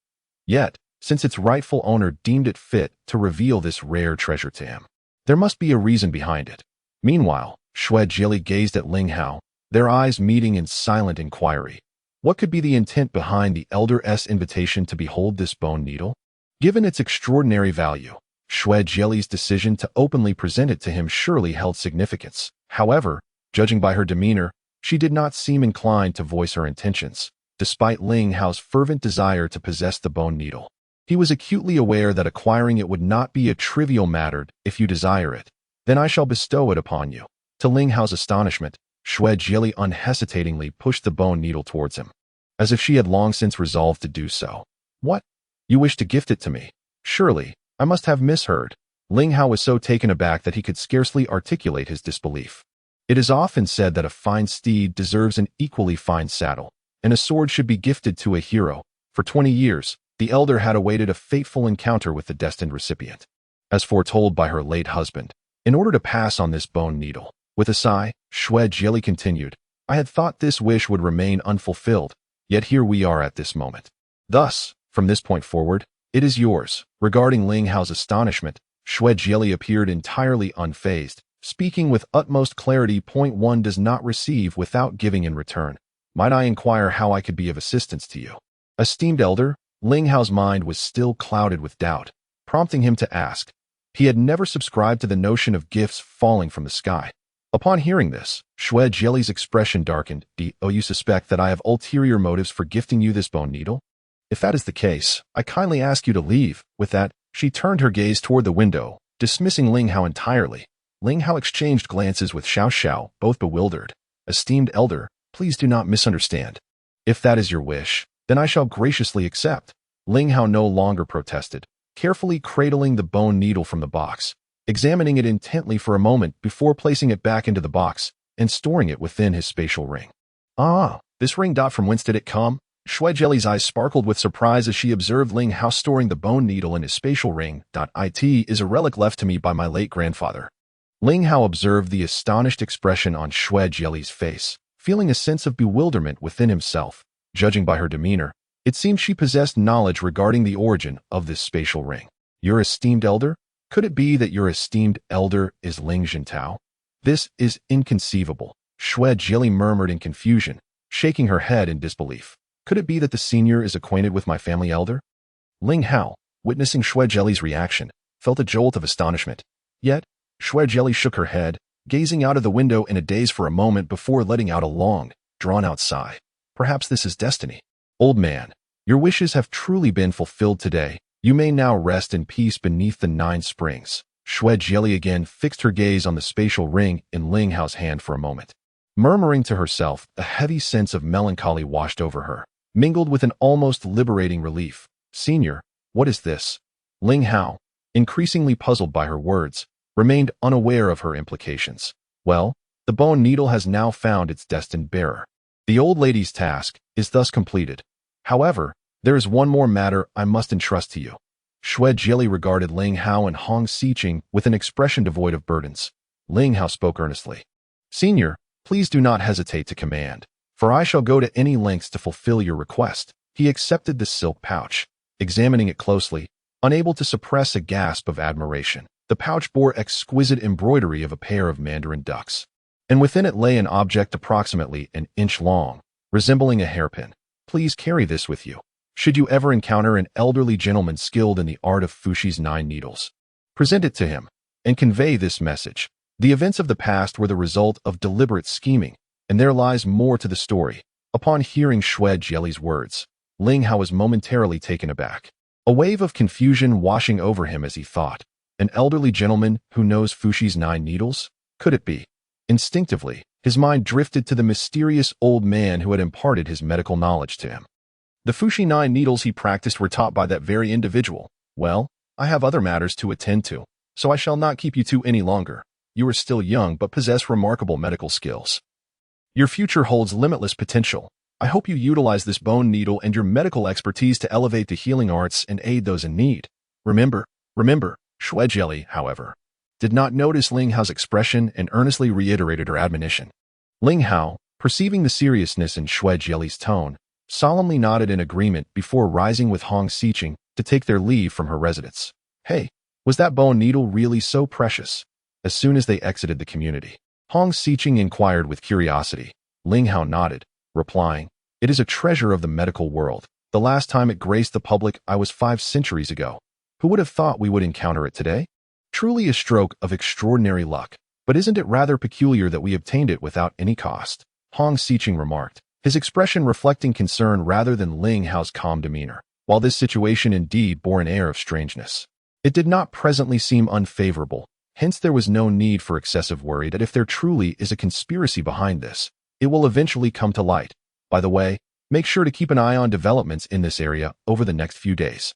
Yet, since its rightful owner deemed it fit to reveal this rare treasure to him, there must be a reason behind it. Meanwhile, Xue Jie gazed at Ling Hao, their eyes meeting in silent inquiry. What could be the intent behind the elder's invitation to behold this bone needle? Given its extraordinary value, Xue Jie's decision to openly present it to him surely held significance. However, judging by her demeanor, she did not seem inclined to voice her intentions, despite Ling Hao's fervent desire to possess the bone needle. He was acutely aware that acquiring it would not be a trivial matter. "If you desire it, then I shall bestow it upon you." To Ling Hao's astonishment, Xue Jili unhesitatingly pushed the bone needle towards him, as if she had long since resolved to do so. "What? You wish to gift it to me? Surely, I must have misheard." Ling Hao was so taken aback that he could scarcely articulate his disbelief. It is often said that a fine steed deserves an equally fine saddle, and a sword should be gifted to a hero. For 20 years, the elder had awaited a fateful encounter with the destined recipient, as foretold by her late husband, in order to pass on this bone needle. With a sigh, Xue Jili continued, "I had thought this wish would remain unfulfilled, yet here we are at this moment. Thus, from this point forward, it is yours." Regarding Ling Hao's astonishment, Xue Jili appeared entirely unfazed, speaking with utmost clarity. "Point one does not receive without giving in return. Might I inquire how I could be of assistance to you?" Esteemed elder, Ling Hao's mind was still clouded with doubt, prompting him to ask. He had never subscribed to the notion of gifts falling from the sky. Upon hearing this, Xue Jili's expression darkened. "Do you suspect that I have ulterior motives for gifting you this bone needle? If that is the case, I kindly ask you to leave." With that, she turned her gaze toward the window, dismissing Ling Hao entirely. Ling Hao exchanged glances with Xiao Xiao, both bewildered. "Esteemed elder, please do not misunderstand. If that is your wish, then I shall graciously accept." Ling Hao no longer protested, carefully cradling the bone needle from the box, examining it intently for a moment before placing it back into the box and storing it within his spatial ring. "Ah, this ring. From whence did it come?" Xue Jili's eyes sparkled with surprise as she observed Ling Hao storing the bone needle in his spatial ring. "It is a relic left to me by my late grandfather." Ling Hao observed the astonished expression on Xue Jili's face, feeling a sense of bewilderment within himself. Judging by her demeanor, it seemed she possessed knowledge regarding the origin of this spatial ring. "Your esteemed elder? Could it be that your esteemed elder is Ling Jintao? This is inconceivable," Xue Jili murmured in confusion, shaking her head in disbelief. "Could it be that the senior is acquainted with my family elder?" Ling Hao, witnessing Xue Jili's reaction, felt a jolt of astonishment. Yet, Xue Jili shook her head, gazing out of the window in a daze for a moment before letting out a long, drawn-out sigh. "Perhaps this is destiny. Old man, your wishes have truly been fulfilled today. You may now rest in peace beneath the 9 springs." Xue Jili again fixed her gaze on the spatial ring in Ling Hao's hand for a moment. Murmuring to herself, a heavy sense of melancholy washed over her, mingled with an almost liberating relief. "Senior, what is this?" Ling Hao, increasingly puzzled by her words, remained unaware of her implications. "Well, the bone needle has now found its destined bearer. The old lady's task is thus completed. However, there is one more matter I must entrust to you." Xue Jili regarded Ling Hao and Hong Xiqing with an expression devoid of burdens. Ling Hao spoke earnestly. "Senior, please do not hesitate to command, for I shall go to any lengths to fulfill your request." He accepted the silk pouch, examining it closely, unable to suppress a gasp of admiration. The pouch bore exquisite embroidery of a pair of mandarin ducks, and within it lay an object approximately an inch long, resembling a hairpin. "Please carry this with you, should you ever encounter an elderly gentleman skilled in the art of Fushi's 9 needles. Present it to him, and convey this message. The events of the past were the result of deliberate scheming, and there lies more to the story." Upon hearing Xue Jili's words, Ling Hao was momentarily taken aback. A wave of confusion washing over him as he thought, an elderly gentleman who knows Fushi's 9 needles? Could it be? Instinctively, his mind drifted to the mysterious old man who had imparted his medical knowledge to him. The Fushi 9 needles he practiced were taught by that very individual. "Well, I have other matters to attend to, so I shall not keep you two any longer. You are still young but possess remarkable medical skills. Your future holds limitless potential. I hope you utilize this bone needle and your medical expertise to elevate the healing arts and aid those in need. Remember. Xue Jili, however, did not notice Ling Hao's expression and earnestly reiterated her admonition. Ling Hao, perceiving the seriousness in Xue Jili's tone, solemnly nodded in agreement before rising with Hong Xiqing to take their leave from her residence. "Hey, was that bone needle really so precious?" As soon as they exited the community, Hong Xiqing inquired with curiosity. Ling Hao nodded, replying, "It is a treasure of the medical world. The last time it graced the public eye was 5 centuries ago. Who would have thought we would encounter it today? Truly a stroke of extraordinary luck, but isn't it rather peculiar that we obtained it without any cost?" Hong Xiqing remarked, his expression reflecting concern rather than Ling Hao's calm demeanor. While this situation indeed bore an air of strangeness, it did not presently seem unfavorable, Hence, there was no need for excessive worry that if there truly is a conspiracy behind this, it will eventually come to light. By the way, make sure to keep an eye on developments in this area over the next few days.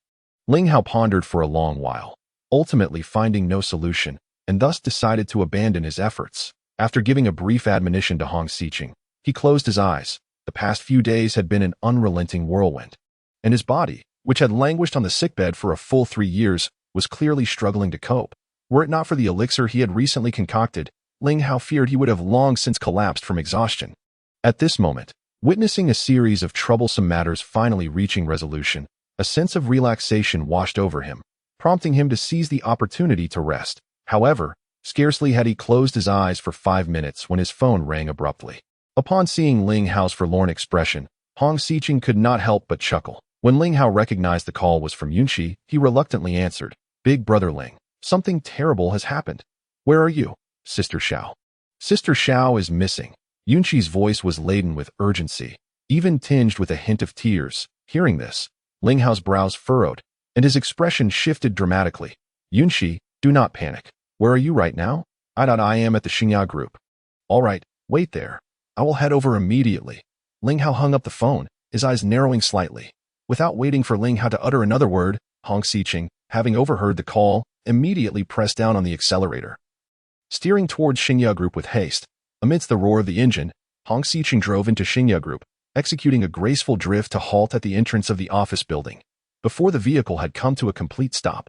Ling Hao pondered for a long while, ultimately finding no solution, and thus decided to abandon his efforts. After giving a brief admonition to Hong Xicheng, he closed his eyes. The past few days had been an unrelenting whirlwind, and his body, which had languished on the sickbed for a full 3 years, was clearly struggling to cope. Were it not for the elixir he had recently concocted, Ling Hao feared he would have long since collapsed from exhaustion. At this moment, witnessing a series of troublesome matters finally reaching resolution, a sense of relaxation washed over him, prompting him to seize the opportunity to rest. However, scarcely had he closed his eyes for 5 minutes when his phone rang abruptly. Upon seeing Ling Hao's forlorn expression, Hong Xicheng could not help but chuckle. When Ling Hao recognized the call was from Yunqi, he reluctantly answered, "Big brother Ling, something terrible has happened. Where are you, Sister Xiao?" "Sister Xiao is missing." Yunqi's voice was laden with urgency, even tinged with a hint of tears. Hearing this, Ling Hao's brows furrowed, and his expression shifted dramatically. "Yunqi, do not panic. Where are you right now?" I am at the Xiao group." "All right, wait there. I will head over immediately." Ling Hao hung up the phone, his eyes narrowing slightly. Without waiting for Ling Hao to utter another word, Hong Xicheng, having overheard the call, immediately pressed down on the accelerator. Steering towards Xiao group with haste, amidst the roar of the engine, Hong Xicheng drove into Xiao group, executing a graceful drift to halt at the entrance of the office building. Before the vehicle had come to a complete stop,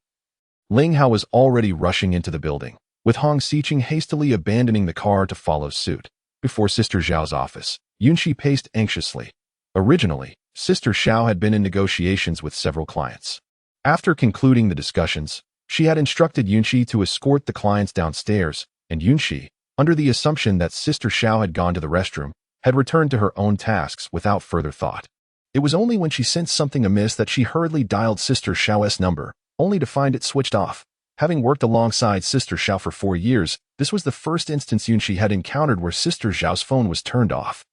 Ling Hao was already rushing into the building, with Hong Xicheng hastily abandoning the car to follow suit. Before Sister Xiao's office, Yunqi paced anxiously. Originally, Sister Xiao had been in negotiations with several clients. After concluding the discussions, she had instructed Yunqi to escort the clients downstairs, and Yunqi, under the assumption that Sister Xiao had gone to the restroom, had returned to her own tasks without further thought. It was only when she sensed something amiss that she hurriedly dialed Sister Xiao's number, only to find it switched off. Having worked alongside Sister Xiao for 4 years, this was the first instance Yunqi had encountered where Sister Xiao's phone was turned off.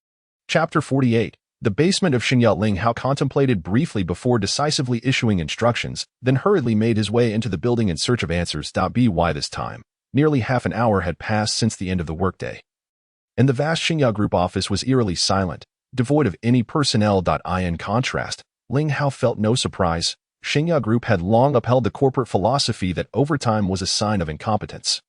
Chapter 48. The basement of Xiao. Ling Hao contemplated briefly before decisively issuing instructions, then hurriedly made his way into the building in search of answers. By this time, nearly half an hour had passed since the end of the workday, and the vast Xiao group office was eerily silent, devoid of any personnel. In contrast, Ling Hao felt no surprise. Xiao group had long upheld the corporate philosophy that overtime was a sign of incompetence.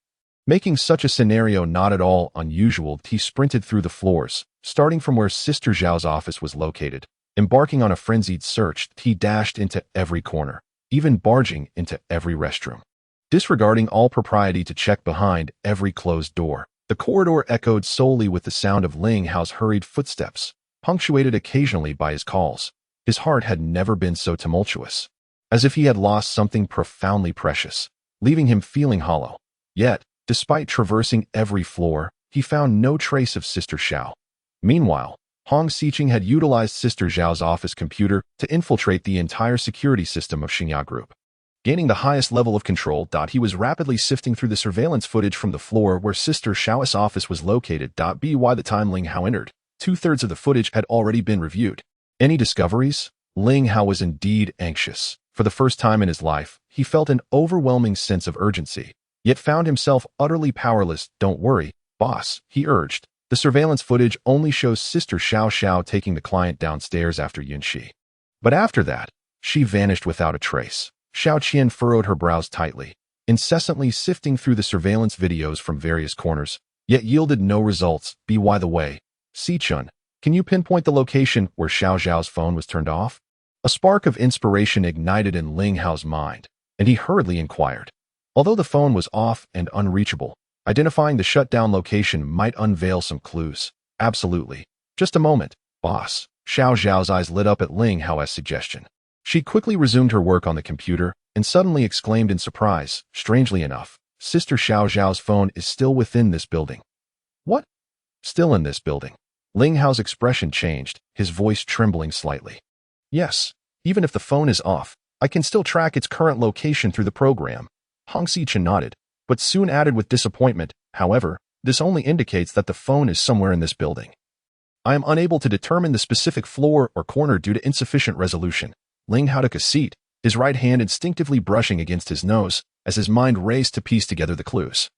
Making such a scenario not at all unusual, he sprinted through the floors, starting from where Sister Xiao's office was located. Embarking on a frenzied search, he dashed into every corner, even barging into every restroom. Disregarding all propriety to check behind every closed door, the corridor echoed solely with the sound of Ling Hao's hurried footsteps, punctuated occasionally by his calls. His heart had never been so tumultuous, as if he had lost something profoundly precious, leaving him feeling hollow. Yet, despite traversing every floor, he found no trace of Sister Xiao. Meanwhile, Hong Xicheng had utilized Sister Xiao's office computer to infiltrate the entire security system of Xiao Group. Gaining the highest level of control, he was rapidly sifting through the surveillance footage from the floor where Sister Xiao's office was located. By the time Ling Hao entered, 2/3 of the footage had already been reviewed. Any discoveries? Ling Hao was indeed anxious. For the first time in his life, he felt an overwhelming sense of urgency, yet found himself utterly powerless. "Don't worry, boss," he urged. "The surveillance footage only shows Sister Xiao Xiao taking the client downstairs after Yunqi." But after that, she vanished without a trace. Xiao Qian furrowed her brows tightly, incessantly sifting through the surveillance videos from various corners, yet yielded no results. By the way, Sichun, can you pinpoint the location where Xiao Xiao's phone was turned off? A spark of inspiration ignited in Ling Hao's mind, and he hurriedly inquired. Although the phone was off and unreachable, identifying the shutdown location might unveil some clues. "Absolutely. Just a moment, boss." Xiao Xiao's eyes lit up at Ling Hao's suggestion. She quickly resumed her work on the computer and suddenly exclaimed in surprise, "Strangely enough, Sister Xiao Xiao's phone is still within this building." "What? Still in this building?" Ling Hao's expression changed, his voice trembling slightly. "Yes, even if the phone is off, I can still track its current location through the program." Hong Xicheng nodded, but soon added with disappointment, "However, this only indicates that the phone is somewhere in this building. I am unable to determine the specific floor or corner due to insufficient resolution." Ling Hao took a seat, his right hand instinctively brushing against his nose, as his mind raced to piece together the clues.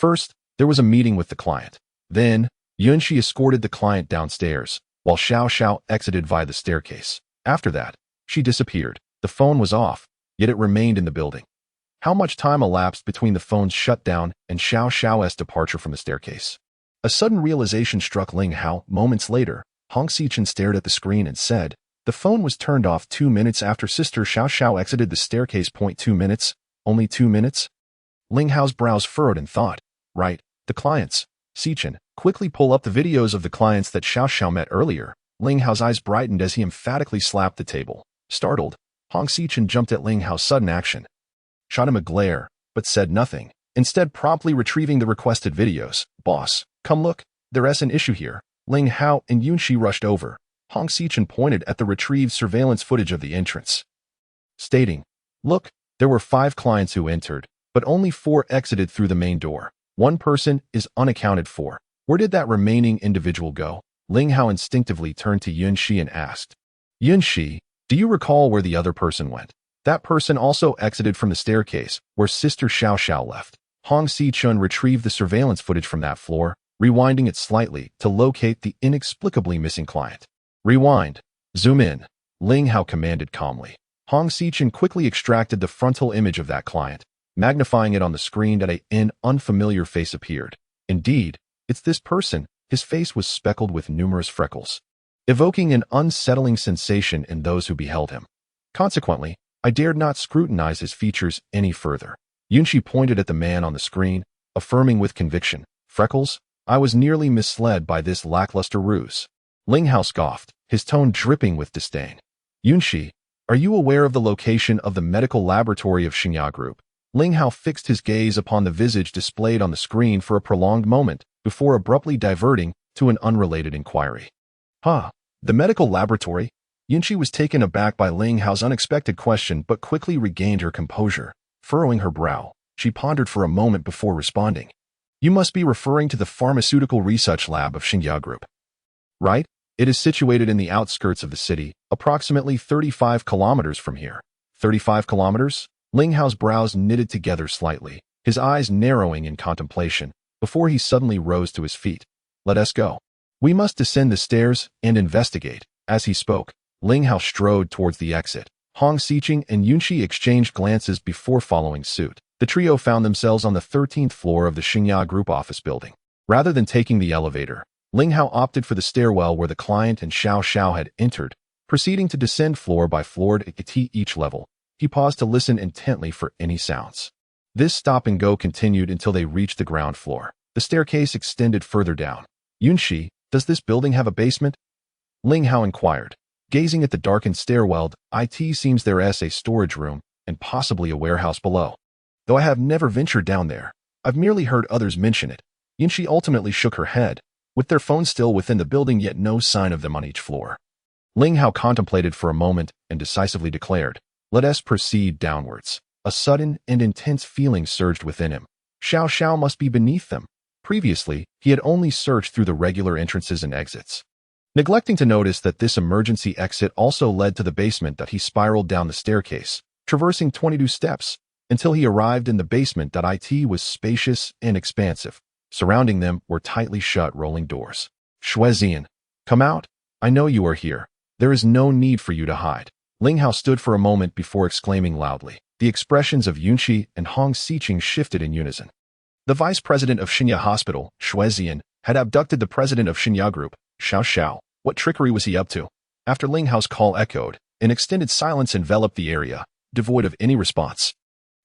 First, there was a meeting with the client. Then, Yunxi escorted the client downstairs, while Xiao Xiao exited via the staircase. After that, she disappeared. The phone was off, yet it remained in the building. How much time elapsed between the phone's shutdown and Xiao Xiao's departure from the staircase? A sudden realization struck Ling Hao. Moments later, Hong Xichen stared at the screen and said, "The phone was turned off 2 minutes after Sister Xiao Xiao exited the staircase. 2 minutes? Only 2 minutes?" Ling Hao's brows furrowed in thought. Right, the clients. Xichen, quickly pull up the videos of the clients that Xiao Xiao met earlier. Ling Hao's eyes brightened as he emphatically slapped the table. Startled, Hong Xichen jumped at Ling Hao's sudden action, shot him a glare, but said nothing, instead promptly retrieving the requested videos. "Boss, come look, there's an issue here." Ling Hao and Yunxi rushed over. Hong Xichen pointed at the retrieved surveillance footage of the entrance, stating, "Look, there were 5 clients who entered, but only 4 exited through the main door. 1 person is unaccounted for. Where did that remaining individual go?" Ling Hao instinctively turned to Yunxi and asked, "Yunxi, do you recall where the other person went?" "That person also exited from the staircase, where Sister Xiao Xiao left." Hong Xichen retrieved the surveillance footage from that floor, rewinding it slightly to locate the inexplicably missing client. "Rewind. Zoom in," Ling Hao commanded calmly. Hong Xichen quickly extracted the frontal image of that client, magnifying it on the screen that an unfamiliar face appeared. Indeed, it's this person. His face was speckled with numerous freckles, evoking an unsettling sensation in those who beheld him. Consequently, I dared not scrutinize his features any further. Yunxi pointed at the man on the screen, affirming with conviction, "Freckles? I was nearly misled by this lackluster ruse." Ling Hao scoffed, his tone dripping with disdain. "Yunxi, are you aware of the location of the medical laboratory of Xingya Group?" Ling Hao fixed his gaze upon the visage displayed on the screen for a prolonged moment, before abruptly diverting to an unrelated inquiry. "Huh, the medical laboratory?" Yunxi was taken aback by Ling Hao's unexpected question but quickly regained her composure. Furrowing her brow, she pondered for a moment before responding. "You must be referring to the pharmaceutical research lab of Xingya Group. Right? It is situated in the outskirts of the city, approximately 35 kilometers from here." 35 kilometers? Ling Hao's brows knitted together slightly, his eyes narrowing in contemplation, before he suddenly rose to his feet. "Let us go. We must descend the stairs and investigate." As he spoke, Ling Hao strode towards the exit. Hong Xichen and Yunxi exchanged glances before following suit. The trio found themselves on the 13th floor of the Xingya Group office building. Rather than taking the elevator, Ling Hao opted for the stairwell where the client and Xiao Xiao had entered, proceeding to descend floor by floor at each level. He paused to listen intently for any sounds. This stop-and-go continued until they reached the ground floor. The staircase extended further down. "Yunxi, does this building have a basement?" Ling Hao inquired. Gazing at the darkened stairwell, "It seems there's a storage room, and possibly a warehouse below. Though I have never ventured down there. I've merely heard others mention it." Yunxi ultimately shook her head, with their phones still within the building yet no sign of them on each floor. Ling Hao contemplated for a moment and decisively declared, "Let us proceed downwards." A sudden and intense feeling surged within him. Xiao Xiao must be beneath them. Previously, he had only searched through the regular entrances and exits, neglecting to notice that this emergency exit also led to the basement. That he spiraled down the staircase, traversing 22 steps, until he arrived in the basement. It was spacious and expansive. Surrounding them were tightly shut rolling doors. "Shuezian, come out. I know you are here. There is no need for you to hide." Ling Hao stood for a moment before exclaiming loudly. The expressions of Yunxi and Hong Xichen shifted in unison. The vice president of Xingya Hospital, Shuezian, had abducted the president of Xingya Group, Xiao Xiao. What trickery was he up to? After Ling Hao's call echoed, an extended silence enveloped the area, devoid of any response.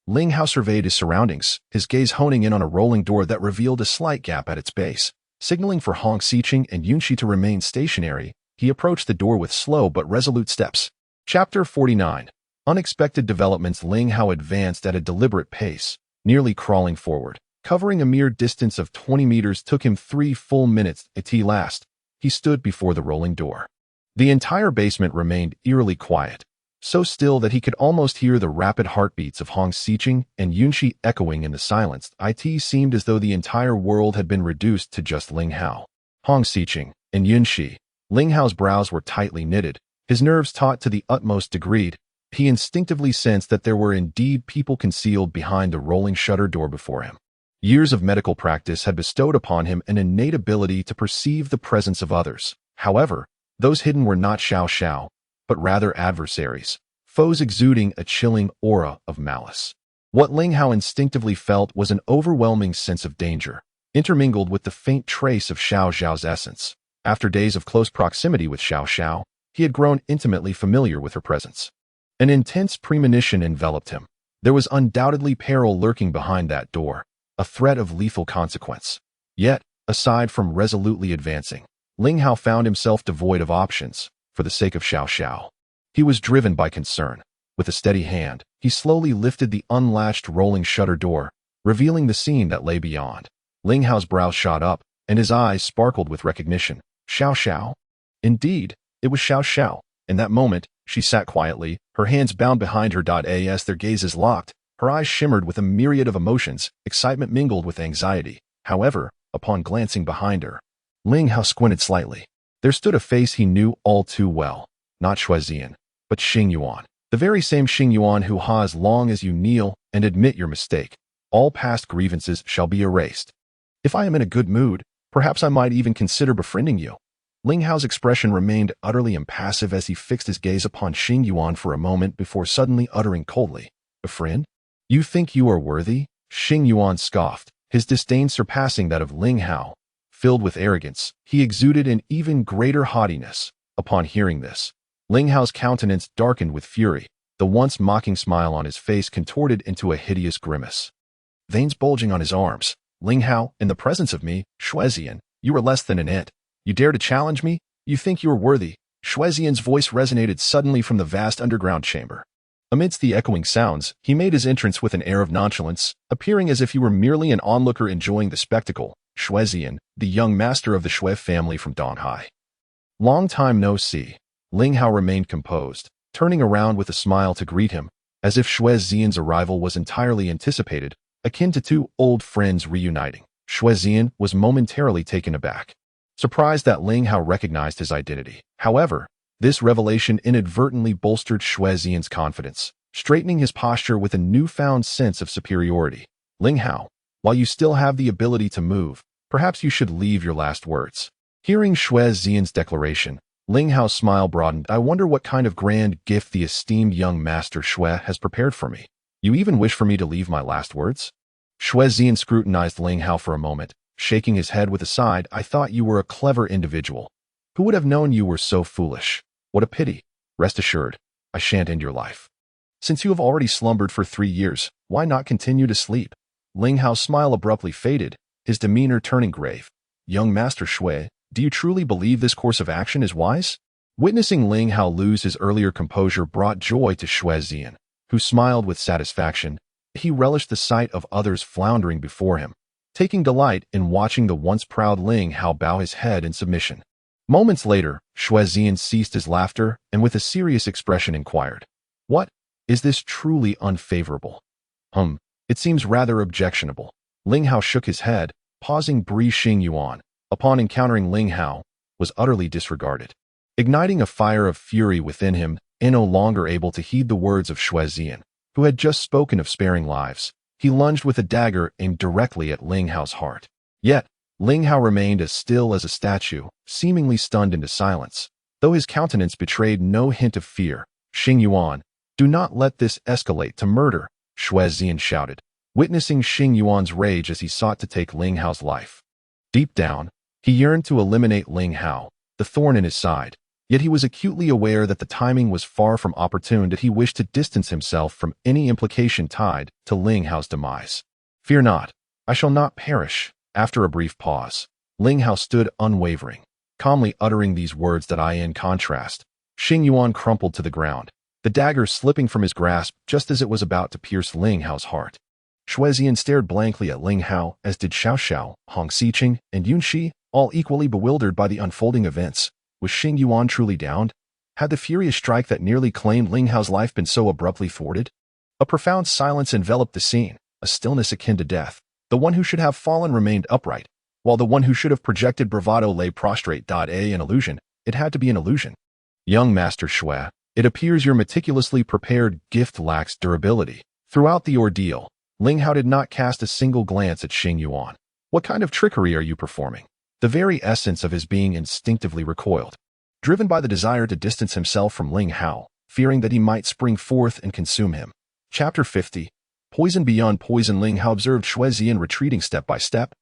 Ling Hao surveyed his surroundings, his gaze honing in on a rolling door that revealed a slight gap at its base. Signaling for Hong Xichen and Yunxi to remain stationary, he approached the door with slow but resolute steps. Chapter 49. Unexpected developments. Ling Hao advanced at a deliberate pace, nearly crawling forward. Covering a mere distance of 20 meters took him 3 full minutes. At last, he stood before the rolling door. The entire basement remained eerily quiet, so still that he could almost hear the rapid heartbeats of Hong Xichen and Yunxi echoing in the silence. It seemed as though the entire world had been reduced to just Ling Hao, Hong Xichen, and Yunxi. Ling Hao's brows were tightly knitted, his nerves taut to the utmost degree. He instinctively sensed that there were indeed people concealed behind the rolling shutter door before him. Years of medical practice had bestowed upon him an innate ability to perceive the presence of others. However, those hidden were not Xiao Xiao, but rather adversaries, foes exuding a chilling aura of malice. What Ling Hao instinctively felt was an overwhelming sense of danger, intermingled with the faint trace of Xiao Xiao's essence. After days of close proximity with Xiao Xiao, he had grown intimately familiar with her presence. An intense premonition enveloped him. There was undoubtedly peril lurking behind that door, a threat of lethal consequence. Yet, aside from resolutely advancing, Ling Hao found himself devoid of options for the sake of Xiao Xiao. He was driven by concern. With a steady hand, he slowly lifted the unlatched rolling shutter door, revealing the scene that lay beyond. Ling Hao's brows shot up, and his eyes sparkled with recognition. Xiao Xiao? Indeed, it was Xiao Xiao. In that moment, she sat quietly, her hands bound behind her. As their gazes locked, her eyes shimmered with a myriad of emotions, excitement mingled with anxiety. However, upon glancing behind her, Ling Hao squinted slightly. There stood a face he knew all too well. Not Xuezian, but Xing Yuan. The very same Xing Yuan who as long as you kneel and admit your mistake, all past grievances shall be erased. If I am in a good mood, perhaps I might even consider befriending you. Ling Hao's expression remained utterly impassive as he fixed his gaze upon Xing Yuan for a moment before suddenly uttering coldly, "Befriend? You think you are worthy?" Xing Yuan scoffed, his disdain surpassing that of Ling Hao. Filled with arrogance, he exuded an even greater haughtiness. Upon hearing this, Ling Hao's countenance darkened with fury, the once mocking smile on his face contorted into a hideous grimace. Veins bulging on his arms, "Ling Hao, in the presence of me, Xuezian, you are less than an ant. You dare to challenge me? You think you are worthy?" Xuezian's voice resonated suddenly from the vast underground chamber. Amidst the echoing sounds, he made his entrance with an air of nonchalance, appearing as if he were merely an onlooker enjoying the spectacle. Xuezian, the young master of the Xue family from Donghai. Long time no see. Ling Hao remained composed, turning around with a smile to greet him, as if Xuezian's arrival was entirely anticipated, akin to two old friends reuniting. Xuezian was momentarily taken aback, surprised that Ling Hao recognized his identity. However, this revelation inadvertently bolstered Xuezian's confidence, straightening his posture with a newfound sense of superiority. "Ling Hao, while you still have the ability to move, perhaps you should leave your last words." Hearing Xuezian's declaration, Ling Hao's smile broadened. "I wonder what kind of grand gift the esteemed young master Xue has prepared for me. You even wish for me to leave my last words?" Xuezian scrutinized Ling Hao for a moment, shaking his head with a sigh. "I thought you were a clever individual. Who would have known you were so foolish? What a pity. Rest assured, I shan't end your life. Since you have already slumbered for 3 years, why not continue to sleep?" Ling Hao's smile abruptly faded, his demeanor turning grave. "Young Master Xue, do you truly believe this course of action is wise?" Witnessing Ling Hao lose his earlier composure brought joy to Xuezian, who smiled with satisfaction. He relished the sight of others floundering before him, taking delight in watching the once proud Ling Hao bow his head in submission. Moments later, Xuezian ceased his laughter and with a serious expression inquired, "What? Is this truly unfavorable?" It seems rather objectionable." Ling Hao shook his head, pausing. Xing Yuan, upon encountering Ling Hao, was utterly disregarded, igniting a fire of fury within him, and no longer able to heed the words of Xuezian, who had just spoken of sparing lives. He lunged with a dagger aimed directly at Ling Hao's heart. Yet, Ling Hao remained as still as a statue, seemingly stunned into silence, though his countenance betrayed no hint of fear. "Xing Yuan, do not let this escalate to murder," Xuezian shouted, witnessing Xing Yuan's rage as he sought to take Ling Hao's life. Deep down, he yearned to eliminate Ling Hao, the thorn in his side, yet he was acutely aware that the timing was far from opportune, that he wished to distance himself from any implication tied to Ling Hao's demise. "Fear not, I shall not perish." After a brief pause, Ling Hao stood unwavering, calmly uttering these words that in contrast, Xing Yuan crumpled to the ground, the dagger slipping from his grasp just as it was about to pierce Ling Hao's heart. Xuezian stared blankly at Ling Hao, as did Xiao Xiao, Hong Xiqing, and Yunxi, all equally bewildered by the unfolding events. Was Xing Yuan truly downed? Had the furious strike that nearly claimed Ling Hao's life been so abruptly thwarted? A profound silence enveloped the scene, a stillness akin to death. The one who should have fallen remained upright, while the one who should have projected bravado lay prostrate. An illusion. It had to be an illusion. "Young Master Xue, it appears your meticulously prepared gift lacks durability." Throughout the ordeal, Ling Hao did not cast a single glance at Xing Yuan. What kind of trickery are you performing? The very essence of his being instinctively recoiled. Driven by the desire to distance himself from Ling Hao, fearing that he might spring forth and consume him. Chapter 50. Poison beyond poison. Ling Hao observed Xue Ziyan retreating step by step,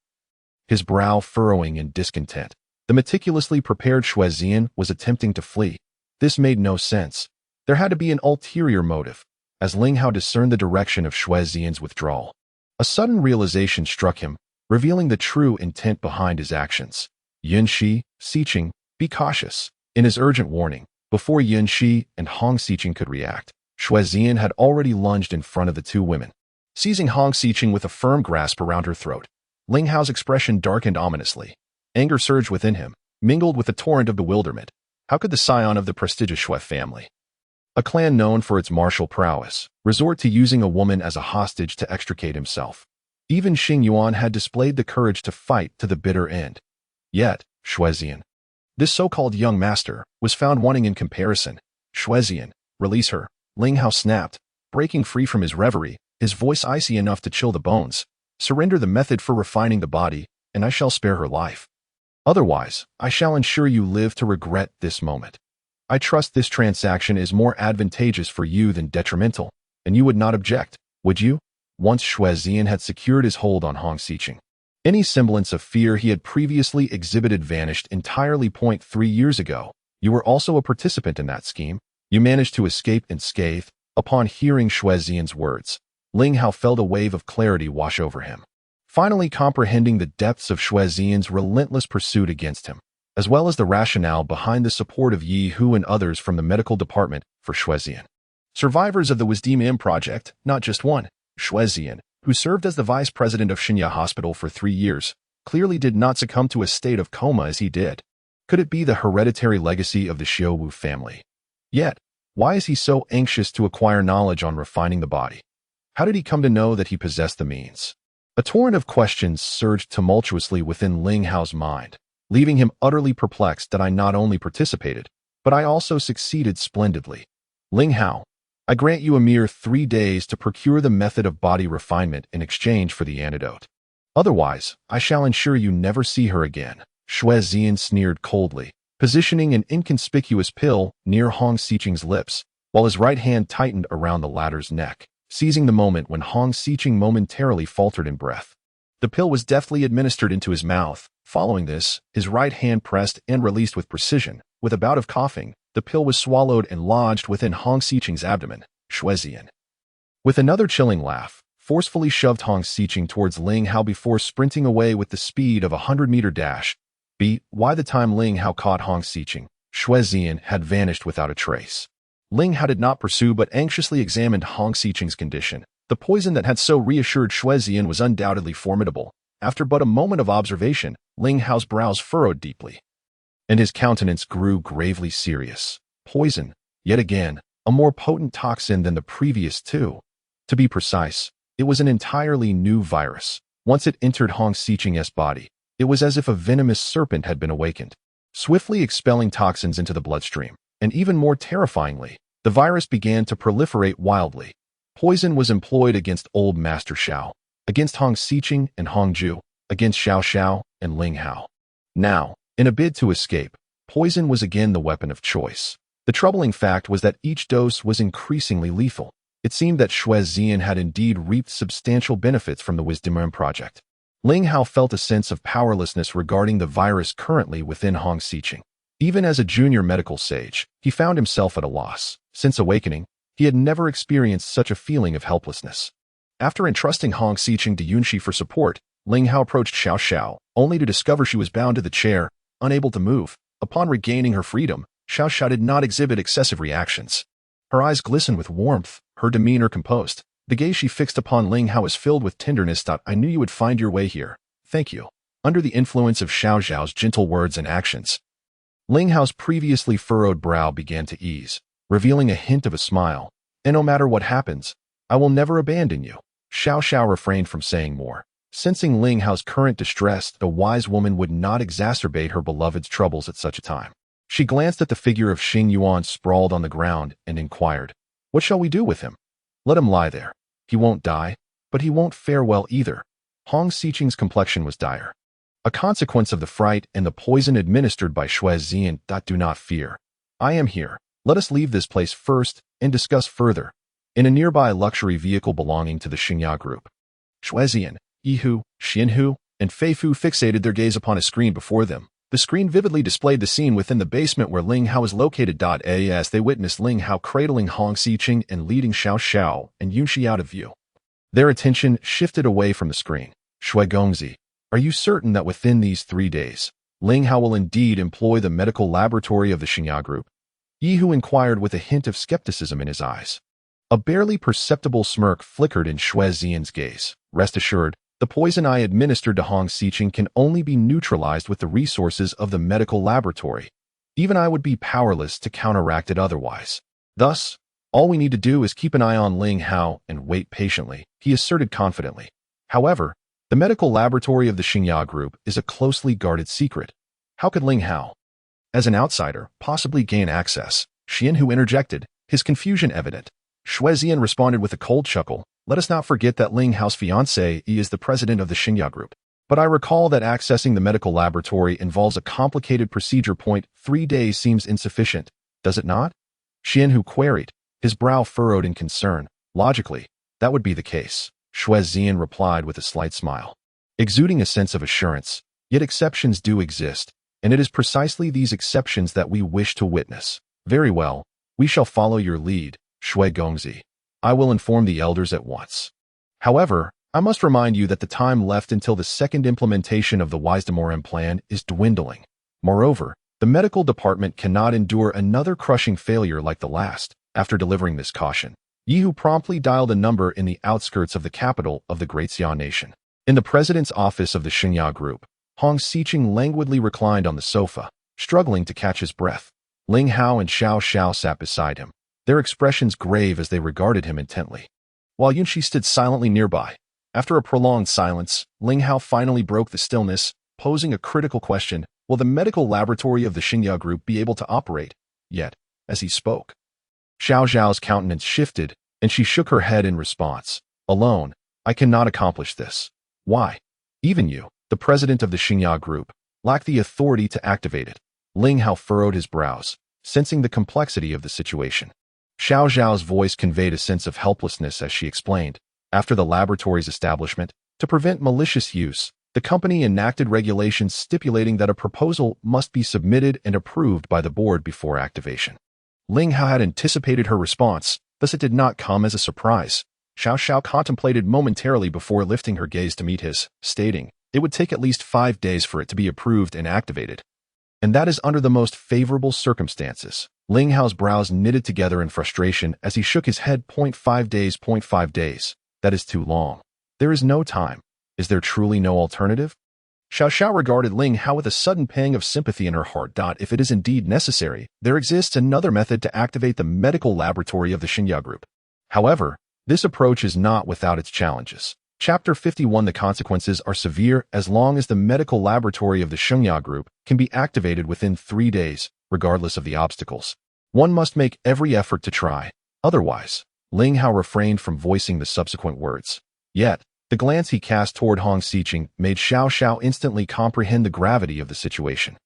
his brow furrowing in discontent. The meticulously prepared Xue Ziyan was attempting to flee. This made no sense. There had to be an ulterior motive, as Ling Hao discerned the direction of Xue Ziyan's withdrawal. A sudden realization struck him, revealing the true intent behind his actions. Yunxi, Xiqing, be cautious. In his urgent warning, before Yunxi and Hong Xiqing could react, Xue Ziyan had already lunged in front of the two women. Seizing Hong Xiqing with a firm grasp around her throat, Ling Hao's expression darkened ominously. Anger surged within him, mingled with a torrent of bewilderment. How could the scion of the prestigious Xue family, a clan known for its martial prowess, resort to using a woman as a hostage to extricate himself? Even Xing Yuan had displayed the courage to fight to the bitter end. Yet, Xue Ziyan, this so-called young master, was found wanting in comparison. Xue Ziyan, release her. Ling Hao snapped, breaking free from his reverie, his voice icy enough to chill the bones. Surrender the method for refining the body, and I shall spare her life. Otherwise, I shall ensure you live to regret this moment. I trust this transaction is more advantageous for you than detrimental, and you would not object, would you? Once Xue Ziyan had secured his hold on Hong Xiqing, any semblance of fear he had previously exhibited vanished entirely. 3 years ago, you were also a participant in that scheme. You managed to escape unscathed. Upon hearing Xue Ziyan's words, Ling Hao felt a wave of clarity wash over him, finally comprehending the depths of Xue Ziyan's relentless pursuit against him, as well as the rationale behind the support of Yi Hu and others from the medical department for Xue Ziyan. Survivors of the Wisdom M project, not just one. Xue Ziyan, who served as the vice president of Xinya Hospital for 3 years, clearly did not succumb to a state of coma as he did. Could it be the hereditary legacy of the Xiao Wu family? Yet, why is he so anxious to acquire knowledge on refining the body? How did he come to know that he possessed the means? A torrent of questions surged tumultuously within Ling Hao's mind, leaving him utterly perplexed that I not only participated, but I also succeeded splendidly. Ling Hao, I grant you a mere 3 days to procure the method of body refinement in exchange for the antidote. Otherwise, I shall ensure you never see her again. Xue Ziyan sneered coldly, positioning an inconspicuous pill near Hong Xiqing's lips, while his right hand tightened around the latter's neck, seizing the moment when Hong Xiqing momentarily faltered in breath. The pill was deftly administered into his mouth. Following this, his right hand pressed and released with precision. With a bout of coughing, the pill was swallowed and lodged within Hong Xiqing's abdomen. Xue Ziyan, with another chilling laugh, forcefully shoved Hong Xiqing towards Ling Hao before sprinting away with the speed of a 100-meter dash. By the time Ling Hao caught Hong Xiqing, Xue Ziyan had vanished without a trace. Ling Hao did not pursue but anxiously examined Hong Xiqing's condition. The poison that had so reassured Xue Ziyan was undoubtedly formidable. After but a moment of observation, Ling Hao's brows furrowed deeply, and his countenance grew gravely serious. Poison, yet again, a more potent toxin than the previous two. To be precise, it was an entirely new virus. Once it entered Hong Xiqing's body, it was as if a venomous serpent had been awakened, swiftly expelling toxins into the bloodstream. And even more terrifyingly, the virus began to proliferate wildly. Poison was employed against old Master Xiao, against Hong Xiqing and Hong Zhu, against Xiao Xiao and Ling Hao. Now, in a bid to escape, poison was again the weapon of choice. The troubling fact was that each dose was increasingly lethal. It seemed that Xue Ziyan had indeed reaped substantial benefits from the Wisdom project. Ling Hao felt a sense of powerlessness regarding the virus currently within Hong Xiqing. Even as a junior medical sage, he found himself at a loss. Since awakening, he had never experienced such a feeling of helplessness. After entrusting Hong Xiqing to Yunxi for support, Ling Hao approached Xiao Xiao, only to discover she was bound to the chair, unable to move. Upon regaining her freedom, Xiao Xiao did not exhibit excessive reactions. Her eyes glistened with warmth, her demeanor composed. The gaze she fixed upon Ling Hao was filled with tenderness. I knew you would find your way here. Thank you. Under the influence of Xiao Xiao's gentle words and actions, Ling Hao's previously furrowed brow began to ease, revealing a hint of a smile. And no matter what happens, I will never abandon you. Xiao Xiao refrained from saying more. Sensing Ling Hao's current distress, the wise woman would not exacerbate her beloved's troubles at such a time. She glanced at the figure of Xing Yuan sprawled on the ground and inquired, "What shall we do with him?" "Let him lie there. He won't die." but he won't fare well either. Hong Xiqing's complexion was dire. A consequence of the fright and the poison administered by Shui Zian. Do not fear. I am here. Let us leave this place first and discuss further. In a nearby luxury vehicle belonging to the Xingya Group, Shui Zian, Yihu, Xinhu, and Feifu fixated their gaze upon a screen before them. The screen vividly displayed the scene within the basement where Ling Hao is located. As they witnessed Ling Hao cradling Hong Xiqing and leading Xiao Xiao and Yunxi out of view, their attention shifted away from the screen. Shui Gongzi, are you certain that within these 3 days, Ling Hao will indeed employ the medical laboratory of the Xingya Group? Yihu inquired with a hint of skepticism in his eyes. A barely perceptible smirk flickered in Shui Zian's gaze. Rest assured, the poison I administered to Hong Xiqing can only be neutralized with the resources of the medical laboratory. Even I would be powerless to counteract it otherwise. Thus, all we need to do is keep an eye on Ling Hao and wait patiently, he asserted confidently. However, the medical laboratory of the Xingya Group is a closely guarded secret. How could Ling Hao, as an outsider, possibly gain access? Xianhu interjected, his confusion evident. Shui Zian responded with a cold chuckle. Let us not forget that Ling Hao's fiancée is the president of the Xingya Group. But I recall that accessing the medical laboratory involves a complicated procedure. 3 days seems insufficient, does it not? Xianhu queried, his brow furrowed in concern. Logically, that would be the case, Shui Zian replied with a slight smile, exuding a sense of assurance. Yet exceptions do exist, and it is precisely these exceptions that we wish to witness. Very well, we shall follow your lead, Shui Gongzi. I will inform the elders at once. However, I must remind you that the time left until the second implementation of the Wisdomorem plan is dwindling. Moreover, the medical department cannot endure another crushing failure like the last. After delivering this caution, Yihu promptly dialed a number in the outskirts of the capital of the Great Xia nation. In the president's office of the Xingya Group, Hong Xiqing languidly reclined on the sofa, struggling to catch his breath. Ling Hao and Xiao Xiao sat beside him, their expressions grave as they regarded him intently, while Yunxi stood silently nearby. After a prolonged silence, Ling Hao finally broke the stillness, posing a critical question: will the medical laboratory of the Xingya Group be able to operate? Yet, as he spoke, Xiao Xiao's countenance shifted, and she shook her head in response. Alone, I cannot accomplish this. Why? Even you, the president of the Xingya Group, lack the authority to activate it. Ling Hao furrowed his brows, sensing the complexity of the situation. Xiao Xiao's voice conveyed a sense of helplessness as she explained. After the laboratory's establishment, to prevent malicious use, the company enacted regulations stipulating that a proposal must be submitted and approved by the board before activation. Ling Hao had anticipated her response, thus it did not come as a surprise. Xiao Xiao contemplated momentarily before lifting her gaze to meet his, stating, it would take at least 5 days for it to be approved and activated. And that is under the most favorable circumstances. Ling Hao's brows knitted together in frustration as he shook his head. 5 days, 5 days. That is too long. There is no time. Is there truly no alternative? Xiao Xiao regarded Ling Hao with a sudden pang of sympathy in her heart. If it is indeed necessary, there exists another method to activate the medical laboratory of the Xingya Group. However, this approach is not without its challenges. Chapter 51. The consequences are severe as long as the medical laboratory of the Xingya Group can be activated within 3 days, regardless of the obstacles. One must make every effort to try. Otherwise, Ling Hao refrained from voicing the subsequent words. Yet, the glance he cast toward Hong Xiqing made Xiao Xiao instantly comprehend the gravity of the situation.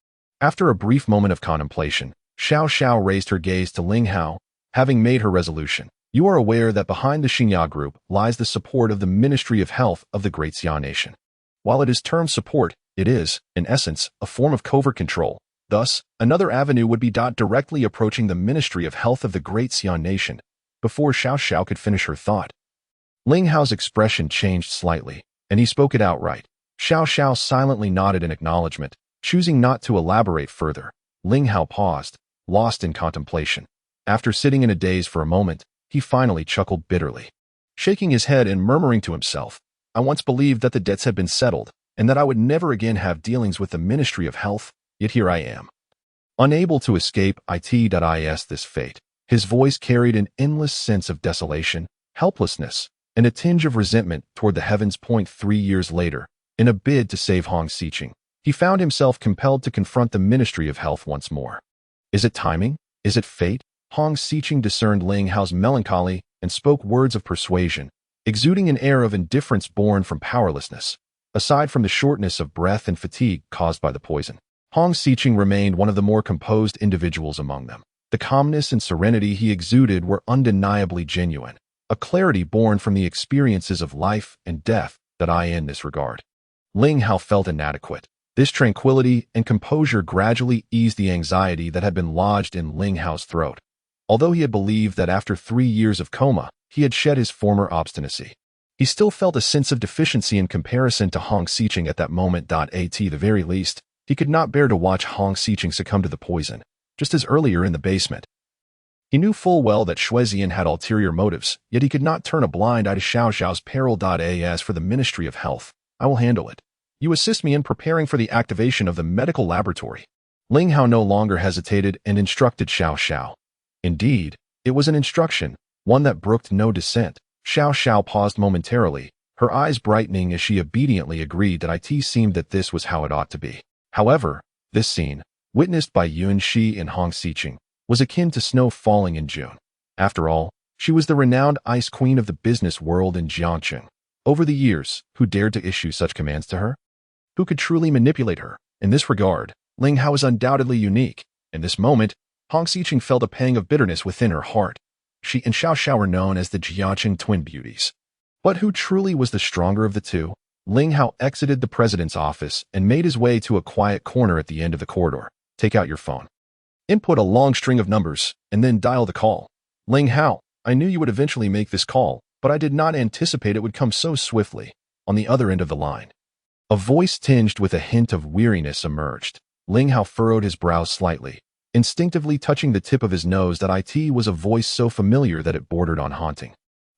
After a brief moment of contemplation, Xiao Xiao raised her gaze to Ling Hao, having made her resolution. You are aware that behind the Xingya Group lies the support of the Ministry of Health of the Great Xia nation. While it is termed support, it is, in essence, a form of covert control. Thus, another avenue would be directly approaching the Ministry of Health of the Great Xia nation. Before Xiao Xiao could finish her thought, Ling Hao's expression changed slightly, and he spoke it outright. Xiao Xiao silently nodded in acknowledgement, choosing not to elaborate further. Ling Hao paused, lost in contemplation. After sitting in a daze for a moment, he finally chuckled bitterly, shaking his head and murmuring to himself, I once believed that the debts had been settled, and that I would never again have dealings with the Ministry of Health, yet here I am, unable to escape this fate. His voice carried an endless sense of desolation, helplessness, and a tinge of resentment toward the heavens. 3 years later, in a bid to save Hong Xiqing, he found himself compelled to confront the Ministry of Health once more. Is it timing? Is it fate? Hong Xiqing discerned Ling Hao's melancholy and spoke words of persuasion. exuding an air of indifference born from powerlessness, aside from the shortness of breath and fatigue caused by the poison. Hong Xiqing remained one of the more composed individuals among them. The calmness and serenity he exuded were undeniably genuine, a clarity born from the experiences of life and death that I in this regard. Ling Hao felt inadequate. This tranquility and composure gradually eased the anxiety that had been lodged in Ling Hao's throat. Although he had believed that after 3 years of coma, he had shed his former obstinacy, he still felt a sense of deficiency in comparison to Hong Xiqing at that moment. At the very least, he could not bear to watch Hong Xiqing succumb to the poison, just as earlier in the basement. He knew full well that Xuezian had ulterior motives, yet he could not turn a blind eye to Xiao Xiao's peril. As for the Ministry of Health, I will handle it. You assist me in preparing for the activation of the medical laboratory. Ling Hao no longer hesitated and instructed Xiao Xiao. Indeed, it was an instruction, one that brooked no dissent. Xiao Xiao paused momentarily, her eyes brightening as she obediently agreed that it seemed that this was how it ought to be. However, this scene, witnessed by Yuan Shi and Hong Xiqing, was akin to snow falling in June. After all, she was the renowned ice queen of the business world in Jiangcheng. Over the years, who dared to issue such commands to her? Who could truly manipulate her? In this regard, Ling Hao is undoubtedly unique. In this moment, Hong Xiqing felt a pang of bitterness within her heart. She and Xiao Xiao were known as the Jiangcheng twin beauties. But who truly was the stronger of the two? Ling Hao exited the president's office and made his way to a quiet corner at the end of the corridor. Take out your phone. Input a long string of numbers, and then dial the call. Ling Hao, I knew you would eventually make this call, but I did not anticipate it would come so swiftly. On the other end of the line, a voice tinged with a hint of weariness emerged. Ling Hao furrowed his brows slightly, instinctively touching the tip of his nose. That it was a voice so familiar that it bordered on haunting.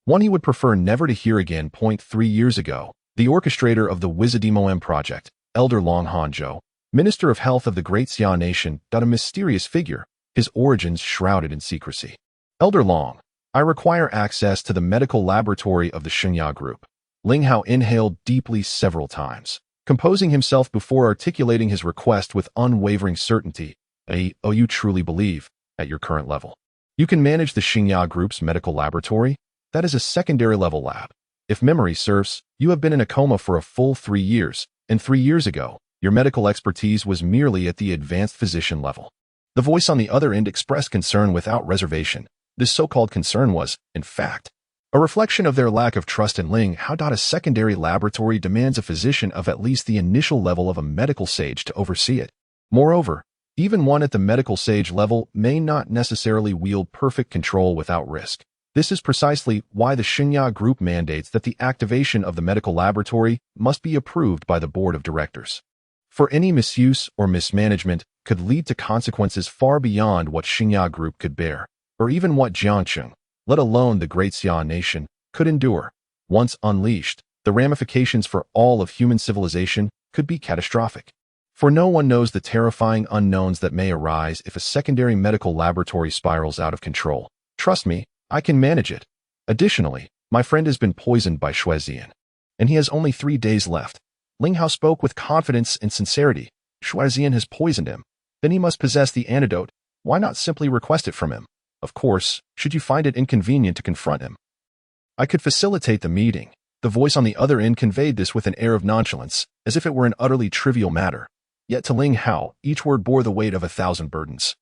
One he would prefer never to hear again. 3 years ago, the orchestrator of the Wizardimoem project, Elder Long Hanzhou, Minister of Health of the Great Xia Nation, a mysterious figure, his origins shrouded in secrecy. Elder Long, I require access to the medical laboratory of the Xinya Group. Ling Hao inhaled deeply several times, composing himself before articulating his request with unwavering certainty. You truly believe, at your current level, you can manage the Xinya Group's medical laboratory? That is a secondary level lab. If memory serves, you have been in a coma for a full 3 years, and 3 years ago, your medical expertise was merely at the advanced physician level. The voice on the other end expressed concern without reservation. This so-called concern was, in fact, a reflection of their lack of trust in Ling Hao. A secondary laboratory demands a physician of at least the initial level of a medical sage to oversee it. Moreover, even one at the medical sage level may not necessarily wield perfect control without risk. This is precisely why the Xinya Group mandates that the activation of the medical laboratory must be approved by the board of directors. For any misuse or mismanagement could lead to consequences far beyond what Xinya Group could bear, or even what Jiangcheng, let alone the Great Xia Nation, could endure. Once unleashed, the ramifications for all of human civilization could be catastrophic. For no one knows the terrifying unknowns that may arise if a secondary medical laboratory spirals out of control. Trust me, I can manage it. Additionally, my friend has been poisoned by Xuezian, and he has only 3 days left. Ling Hao spoke with confidence and sincerity. Xuezian has poisoned him. Then he must possess the antidote. Why not simply request it from him? Of course, should you find it inconvenient to confront him, I could facilitate the meeting. The voice on the other end conveyed this with an air of nonchalance, as if it were an utterly trivial matter. Yet to Ling Hao, each word bore the weight of 1,000 burdens.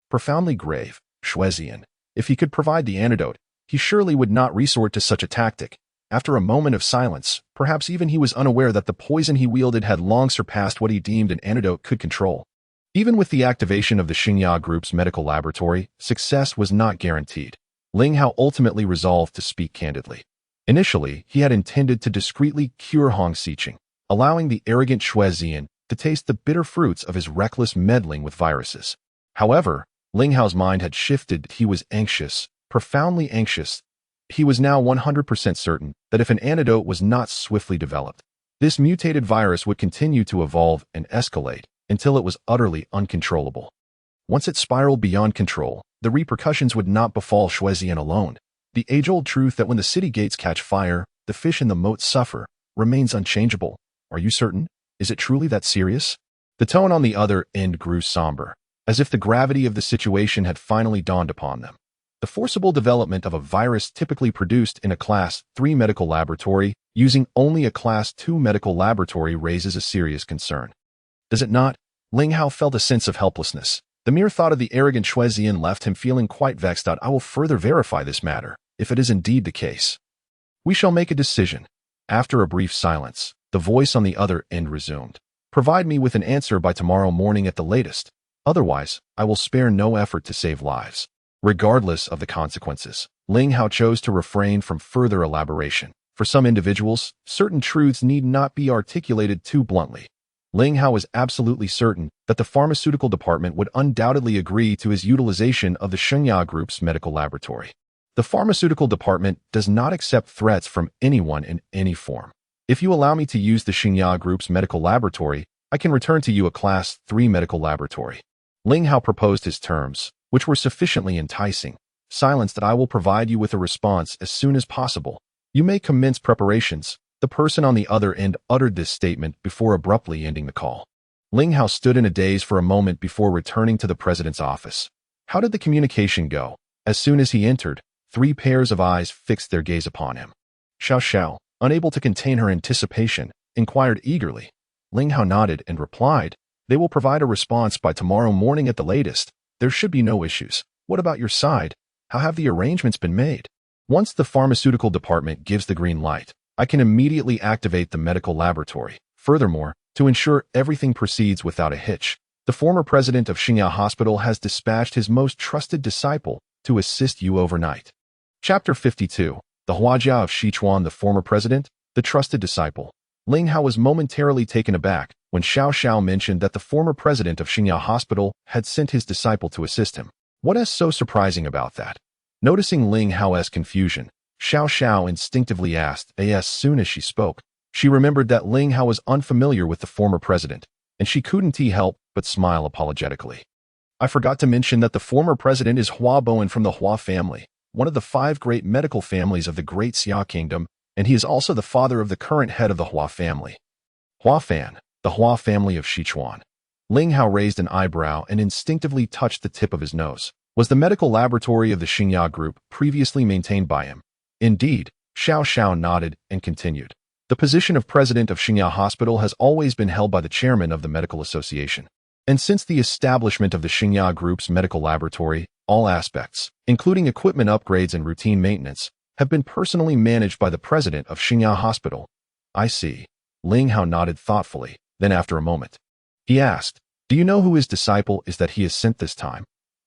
Profoundly grave, Xuezian, if he could provide the antidote, he surely would not resort to such a tactic. After a moment of silence, perhaps even he was unaware that the poison he wielded had long surpassed what he deemed an antidote could control. Even with the activation of the Xinya Group's medical laboratory, success was not guaranteed. Ling Hao ultimately resolved to speak candidly. Initially, he had intended to discreetly cure Hong Xiqing, allowing the arrogant Xuezian to taste the bitter fruits of his reckless meddling with viruses. However, Ling Hao's mind had shifted. He was anxious, profoundly anxious. He was now 100% certain that if an antidote was not swiftly developed, this mutated virus would continue to evolve and escalate until it was utterly uncontrollable. Once it spiraled beyond control, the repercussions would not befall Xuezian alone. The age-old truth that when the city gates catch fire, the fish in the moat suffer remains unchangeable. Are you certain? Is it truly that serious? The tone on the other end grew somber, as if the gravity of the situation had finally dawned upon them. The forcible development of a virus typically produced in a Class 3 medical laboratory using only a Class 2 medical laboratory raises a serious concern. Does it not? Ling Hao felt a sense of helplessness. The mere thought of the arrogant Shuezian left him feeling quite vexed. I will further verify this matter, if it is indeed the case. We shall make a decision. After a brief silence, the voice on the other end resumed. Provide me with an answer by tomorrow morning at the latest. Otherwise, I will spare no effort to save lives. Regardless of the consequences, Ling Hao chose to refrain from further elaboration. For some individuals, certain truths need not be articulated too bluntly. Ling Hao was absolutely certain that the pharmaceutical department would undoubtedly agree to his utilization of the Xiao Group's medical laboratory. The pharmaceutical department does not accept threats from anyone in any form. If you allow me to use the Xiao Group's medical laboratory, I can return to you a Class 3 medical laboratory. Ling Hao proposed his terms, which were sufficiently enticing. Silence that I will provide you with a response as soon as possible. You may commence preparations. The person on the other end uttered this statement before abruptly ending the call. Ling Hao stood in a daze for a moment before returning to the president's office. How did the communication go? As soon as he entered, 3 pairs of eyes fixed their gaze upon him. Xiao Xiao, unable to contain her anticipation, inquired eagerly. Ling Hao nodded and replied, "They will provide a response by tomorrow morning at the latest. There should be no issues. What about your side? How have the arrangements been made?" Once the pharmaceutical department gives the green light, I can immediately activate the medical laboratory. Furthermore, to ensure everything proceeds without a hitch, the former president of Xiao Hospital has dispatched his most trusted disciple to assist you overnight. Chapter 52. The Huajia of Sichuan, the former president, the trusted disciple. Ling Hao was momentarily taken aback when Xiao Xiao mentioned that the former president of Xiao Hospital had sent his disciple to assist him. What is so surprising about that? Noticing Ling Hao's confusion, Xiao Xiao instinctively asked, as soon as she spoke. She remembered that Ling Hao was unfamiliar with the former president, and she couldn't help but smile apologetically. I forgot to mention that the former president is Hua Bowen from the Hua family, one of the 5 great medical families of the Great Xia Kingdom, and he is also the father of the current head of the Hua family. Hua Fan, the Hua family of Sichuan. Ling Hao raised an eyebrow and instinctively touched the tip of his nose. Was the medical laboratory of the Xiao Group previously maintained by him? Indeed, Xiao Xiao nodded and continued. The position of president of Xiao Hospital has always been held by the chairman of the Medical Association. And since the establishment of the Xiao Group's medical laboratory, all aspects, including equipment upgrades and routine maintenance, have been personally managed by the president of Xiao Hospital. I see. Ling Hao nodded thoughtfully. Then after a moment, he asked, "Do you know who his disciple is that he has sent this time?"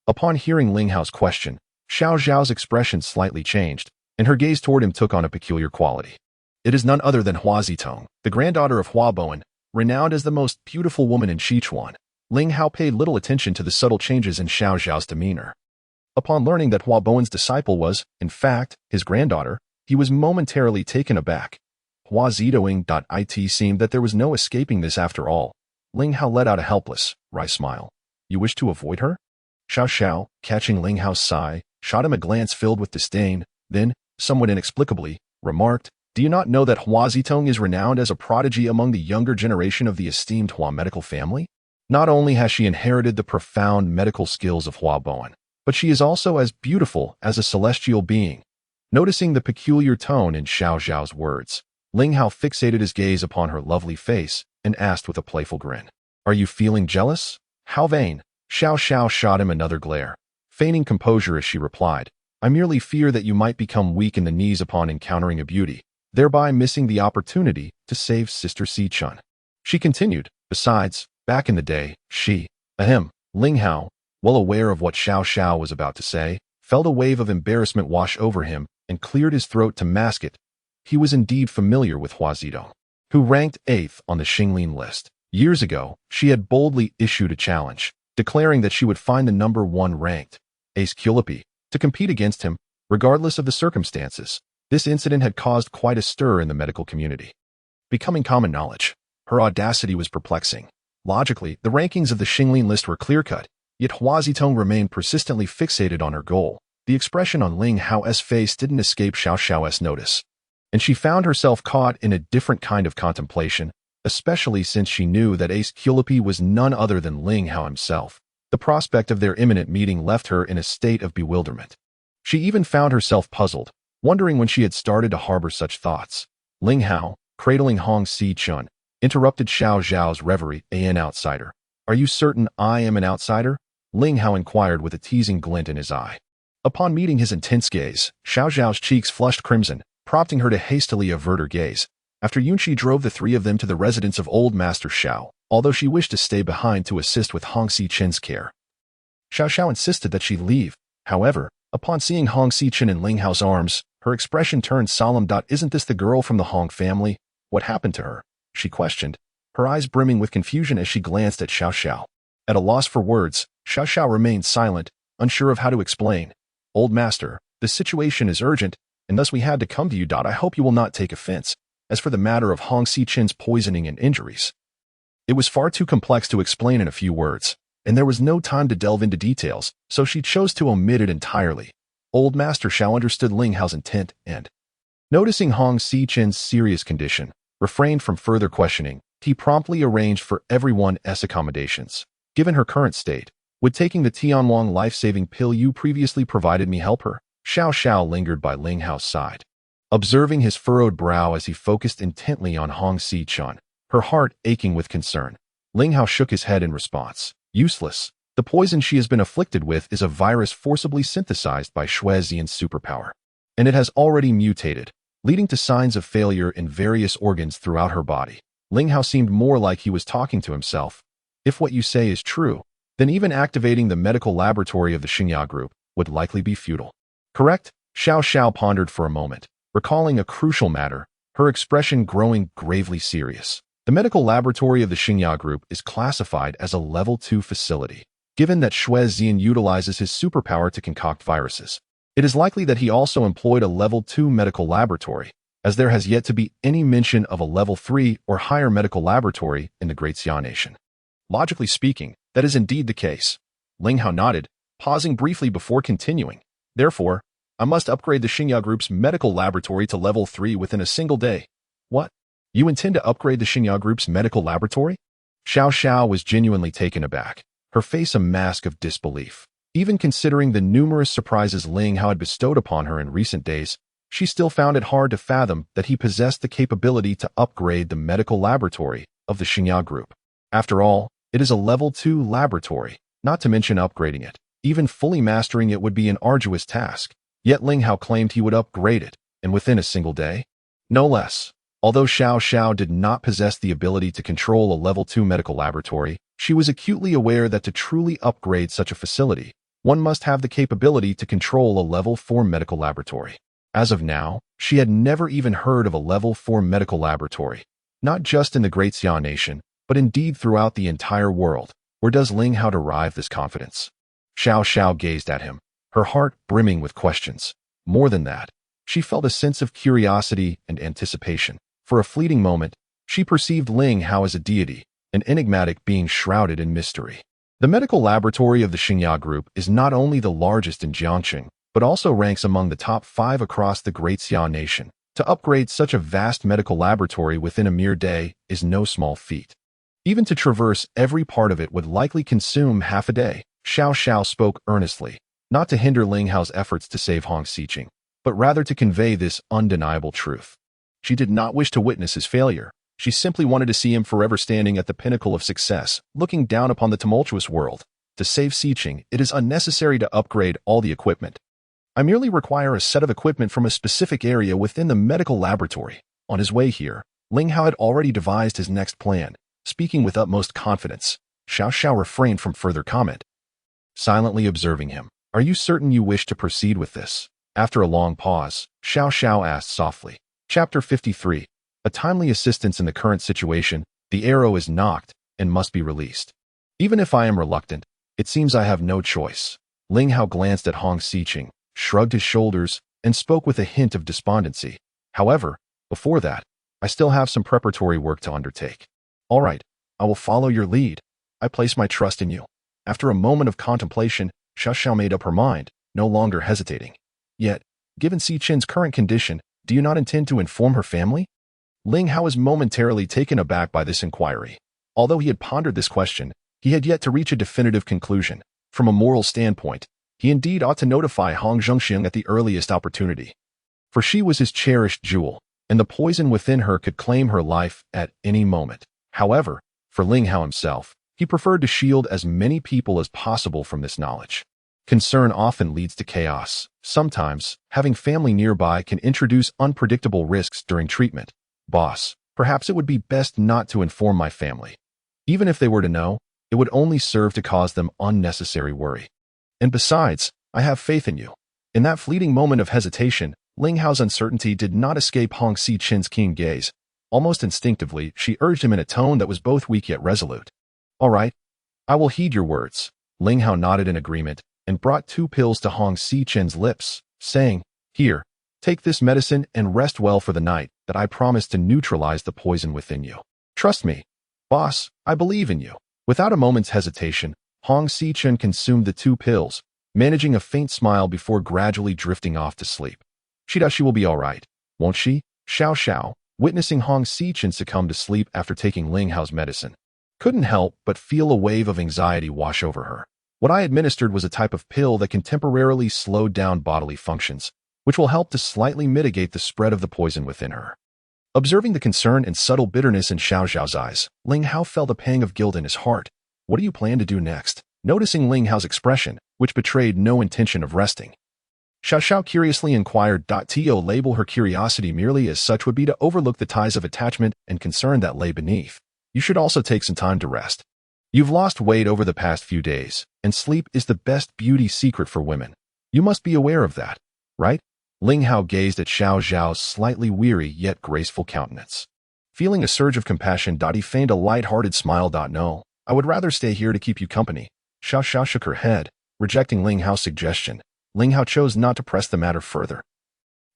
Upon hearing Ling Hao's question, Xiao Xiao's expression slightly changed, and her gaze toward him took on a peculiar quality. It is none other than Hua Zitong, the granddaughter of Hua Bowen, renowned as the most beautiful woman in Sichuan. Ling Hao paid little attention to the subtle changes in Xiao Xiao's demeanor. Upon learning that Hua Bowen's disciple was, in fact, his granddaughter, he was momentarily taken aback. Hua Zitoing.it seemed that there was no escaping this after all. Ling Hao let out a helpless, wry smile. You wish to avoid her? Xiao Xiao, catching Ling Hao's sigh, shot him a glance filled with disdain, then, somewhat inexplicably, remarked, "Do you not know that Hua Zitong is renowned as a prodigy among the younger generation of the esteemed Hua medical family? Not only has she inherited the profound medical skills of Hua Bowen, but she is also as beautiful as a celestial being." Noticing the peculiar tone in Xiao Xiao's words, Ling Hao fixated his gaze upon her lovely face and asked with a playful grin, "Are you feeling jealous? How vain." Xiao Xiao shot him another glare, feigning composure as she replied, "I merely fear that you might become weak in the knees upon encountering a beauty, thereby missing the opportunity to save Sister Si Chun." She continued, "Besides, back in the day, Ling Hao, well aware of what Xiao Xiao was about to say, felt a wave of embarrassment wash over him and cleared his throat to mask it. He was indeed familiar with Hua Zitong, who ranked 8th on the Xinglin list. Years ago, she had boldly issued a challenge, declaring that she would find the number 1 ranked Ace Culipi to compete against him, regardless of the circumstances. This incident had caused quite a stir in the medical community, becoming common knowledge. Her audacity was perplexing. Logically, the rankings of the Xinglin list were clear-cut, yet Hua Zitong remained persistently fixated on her goal. The expression on Ling Hao's face didn't escape Xiao Xiao's notice, and she found herself caught in a different kind of contemplation, especially since she knew that Ace Culipi was none other than Ling Hao himself. The prospect of their imminent meeting left her in a state of bewilderment. She even found herself puzzled, wondering when she had started to harbor such thoughts. Ling Hao, cradling Hong Chun, interrupted Xiao Xiao's reverie. An outsider. Are you certain I am an outsider? Ling Hao inquired with a teasing glint in his eye. Upon meeting his intense gaze, Xiao Xiao's cheeks flushed crimson, prompting her to hastily avert her gaze. After Yunxi drove the three of them to the residence of old Master Xiao, although she wished to stay behind to assist with Hong Chun's care. Xiao Xiao insisted that she leave. However, upon seeing Hong Chun in Ling Hao's arms, her expression turned solemn. Isn't this the girl from the Hong family? What happened to her? She questioned, her eyes brimming with confusion as she glanced at Xiao Xiao. At a loss for words, Xiao Xiao remained silent, unsure of how to explain. Old Master, the situation is urgent, and thus we had to come to you. I hope you will not take offense. As for the matter of Hong Chun's poisoning and injuries, it was far too complex to explain in a few words, and there was no time to delve into details, so she chose to omit it entirely. Old Master Xiao understood Ling Hao's intent and, noticing Hong Chun's serious condition, refrained from further questioning. He promptly arranged for everyone's accommodations. Given her current state, would taking the Tianwang life-saving pill you previously provided me help her? Xiao Xiao lingered by Ling Hao's side, observing his furrowed brow as he focused intently on Hong Chun, her heart aching with concern. Ling Hao shook his head in response. Useless. The poison she has been afflicted with is a virus forcibly synthesized by Xuezian's superpower, and it has already mutated, leading to signs of failure in various organs throughout her body. Ling Hao seemed more like he was talking to himself. If what you say is true, then even activating the medical laboratory of the Xingya group would likely be futile. Correct? Xiao Xiao pondered for a moment, recalling a crucial matter, her expression growing gravely serious. The medical laboratory of the Xingya group is classified as a level 2 facility. Given that Xuezian utilizes his superpower to concoct viruses, it is likely that he also employed a level 2 medical laboratory, as there has yet to be any mention of a level 3 or higher medical laboratory in the Great Xia Nation. Logically speaking, that is indeed the case. Ling Hao nodded, pausing briefly before continuing. Therefore, I must upgrade the Xingya group's medical laboratory to level 3 within a single day. What? You intend to upgrade the Xingya group's medical laboratory? Xiao Xiao was genuinely taken aback, her face a mask of disbelief. Even considering the numerous surprises Ling Hao had bestowed upon her in recent days, she still found it hard to fathom that he possessed the capability to upgrade the medical laboratory of the Xingya group. After all, it is a level 2 laboratory, not to mention upgrading it. Even fully mastering it would be an arduous task. Yet Ling Hao claimed he would upgrade it, and within a single day? No less. Although Xiao Xiao did not possess the ability to control a level 2 medical laboratory, she was acutely aware that to truly upgrade such a facility, one must have the capability to control a level 4 medical laboratory. As of now, she had never even heard of a level 4 medical laboratory, not just in the Great Xia Nation, but indeed throughout the entire world. Where does Ling Hao derive this confidence? Xiao Xiao gazed at him, her heart brimming with questions. More than that, she felt a sense of curiosity and anticipation. For a fleeting moment, she perceived Ling Hao as a deity, an enigmatic being shrouded in mystery. The medical laboratory of the Xingya group is not only the largest in Jiangcheng, but also ranks among the top 5 across the Great Xia Nation. To upgrade such a vast medical laboratory within a mere day is no small feat. Even to traverse every part of it would likely consume half a day. Xiao Xiao spoke earnestly, not to hinder Ling Hao's efforts to save Hong Chun, but rather to convey this undeniable truth. She did not wish to witness his failure. She simply wanted to see him forever standing at the pinnacle of success, looking down upon the tumultuous world. To save Xiqing, it is unnecessary to upgrade all the equipment. I merely require a set of equipment from a specific area within the medical laboratory. On his way here, Ling Hao had already devised his next plan. Speaking with utmost confidence, Xiao Xiao refrained from further comment, silently observing him. Are you certain you wish to proceed with this? After a long pause, Xiao Xiao asked softly. Chapter 53. A timely assistance in the current situation. The arrow is knocked and must be released. Even if I am reluctant, it seems I have no choice. Ling Hao glanced at Hong Chun, shrugged his shoulders, and spoke with a hint of despondency. However, before that, I still have some preparatory work to undertake. All right, I will follow your lead. I place my trust in you. After a moment of contemplation, Xiao Xiao made up her mind, no longer hesitating. Yet, given Xiqing's current condition, do you not intend to inform her family? Ling Hao was momentarily taken aback by this inquiry. Although he had pondered this question, he had yet to reach a definitive conclusion. From a moral standpoint, He indeed ought to notify Jiangcheng at the earliest opportunity. For she was his cherished jewel, and the poison within her could claim her life at any moment. However, for Ling Hao himself, he preferred to shield as many people as possible from this knowledge. Concern often leads to chaos. Sometimes, having family nearby can introduce unpredictable risks during treatment. Boss, perhaps it would be best not to inform my family. Even if they were to know, it would only serve to cause them unnecessary worry. And besides, I have faith in you. In that fleeting moment of hesitation, Ling Hao's uncertainty did not escape Hong Xiqin's keen gaze. Almost instinctively, she urged him in a tone that was both weak yet resolute. All right, I will heed your words. Ling Hao nodded in agreement and brought 2 pills to Hong Xiqin's lips, saying, Here, take this medicine and rest well for the night, that I promise to neutralize the poison within you. Trust me, boss, I believe in you. Without a moment's hesitation, Hong Xiqin consumed the 2 pills, managing a faint smile before gradually drifting off to sleep. She will be all right, won't she? Xiao Xiao, witnessing Hong Xiqin succumb to sleep after taking Ling Hao's medicine, couldn't help but feel a wave of anxiety wash over her. What I administered was a type of pill that can temporarily slow down bodily functions, which will help to slightly mitigate the spread of the poison within her. Observing the concern and subtle bitterness in Xiao Xiao's eyes, Ling Hao felt a pang of guilt in his heart. What do you plan to do next? Noticing Ling Hao's expression, which betrayed no intention of resting, Xiao Xiao curiously inquired. To label her curiosity merely as such would be to overlook the ties of attachment and concern that lay beneath. You should also take some time to rest. You've lost weight over the past few days, and sleep is the best beauty secret for women. You must be aware of that, right? Ling Hao gazed at Xiao Xiao's slightly weary yet graceful countenance. Feeling a surge of compassion, he feigned a light-hearted smile. No, I would rather stay here to keep you company. Xiao Xiao shook her head, rejecting Ling Hao's suggestion. Ling Hao chose not to press the matter further.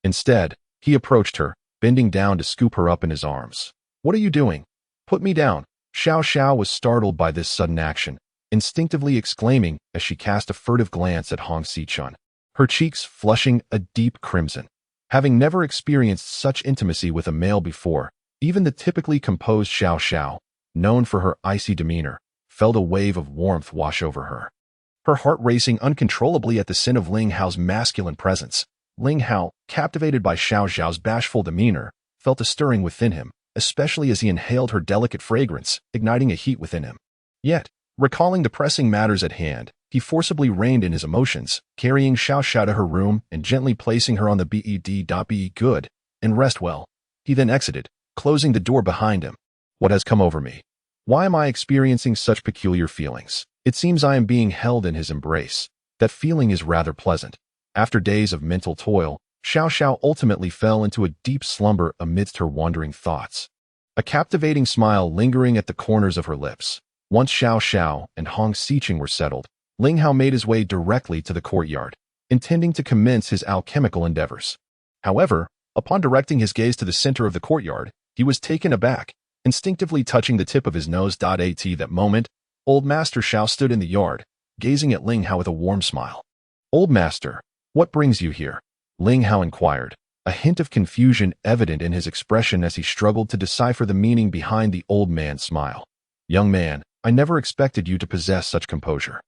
Instead, he approached her, bending down to scoop her up in his arms. What are you doing? Put me down. Xiao Xiao was startled by this sudden action, instinctively exclaiming as she cast a furtive glance at Hong Xiqin, her cheeks flushing a deep crimson. Having never experienced such intimacy with a male before, even the typically composed Xiao Xiao, known for her icy demeanor, felt a wave of warmth wash over her. Her heart racing uncontrollably at the scent of Ling Hao's masculine presence. Ling Hao, captivated by Xiao Xiao's bashful demeanor, felt a stirring within him, especially as he inhaled her delicate fragrance, igniting a heat within him. Yet, recalling the pressing matters at hand, he forcibly reined in his emotions, carrying Xiao Xiao to her room and gently placing her on the bed. Be good, and rest well. He then exited, closing the door behind him. What has come over me? Why am I experiencing such peculiar feelings? It seems I am being held in his embrace. That feeling is rather pleasant. After days of mental toil, Xiao Xiao ultimately fell into a deep slumber amidst her wandering thoughts. A captivating smile lingering at the corners of her lips. Once Xiao Xiao and Hong Xiqin were settled, Ling Hao made his way directly to the courtyard, intending to commence his alchemical endeavors. However, upon directing his gaze to the center of the courtyard, he was taken aback, instinctively touching the tip of his nose. At that moment, Old Master Xiao stood in the yard, gazing at Ling Hao with a warm smile. Old Master, what brings you here? Ling Hao inquired, a hint of confusion evident in his expression as he struggled to decipher the meaning behind the old man's smile. Young man, I never expected you to possess such composure.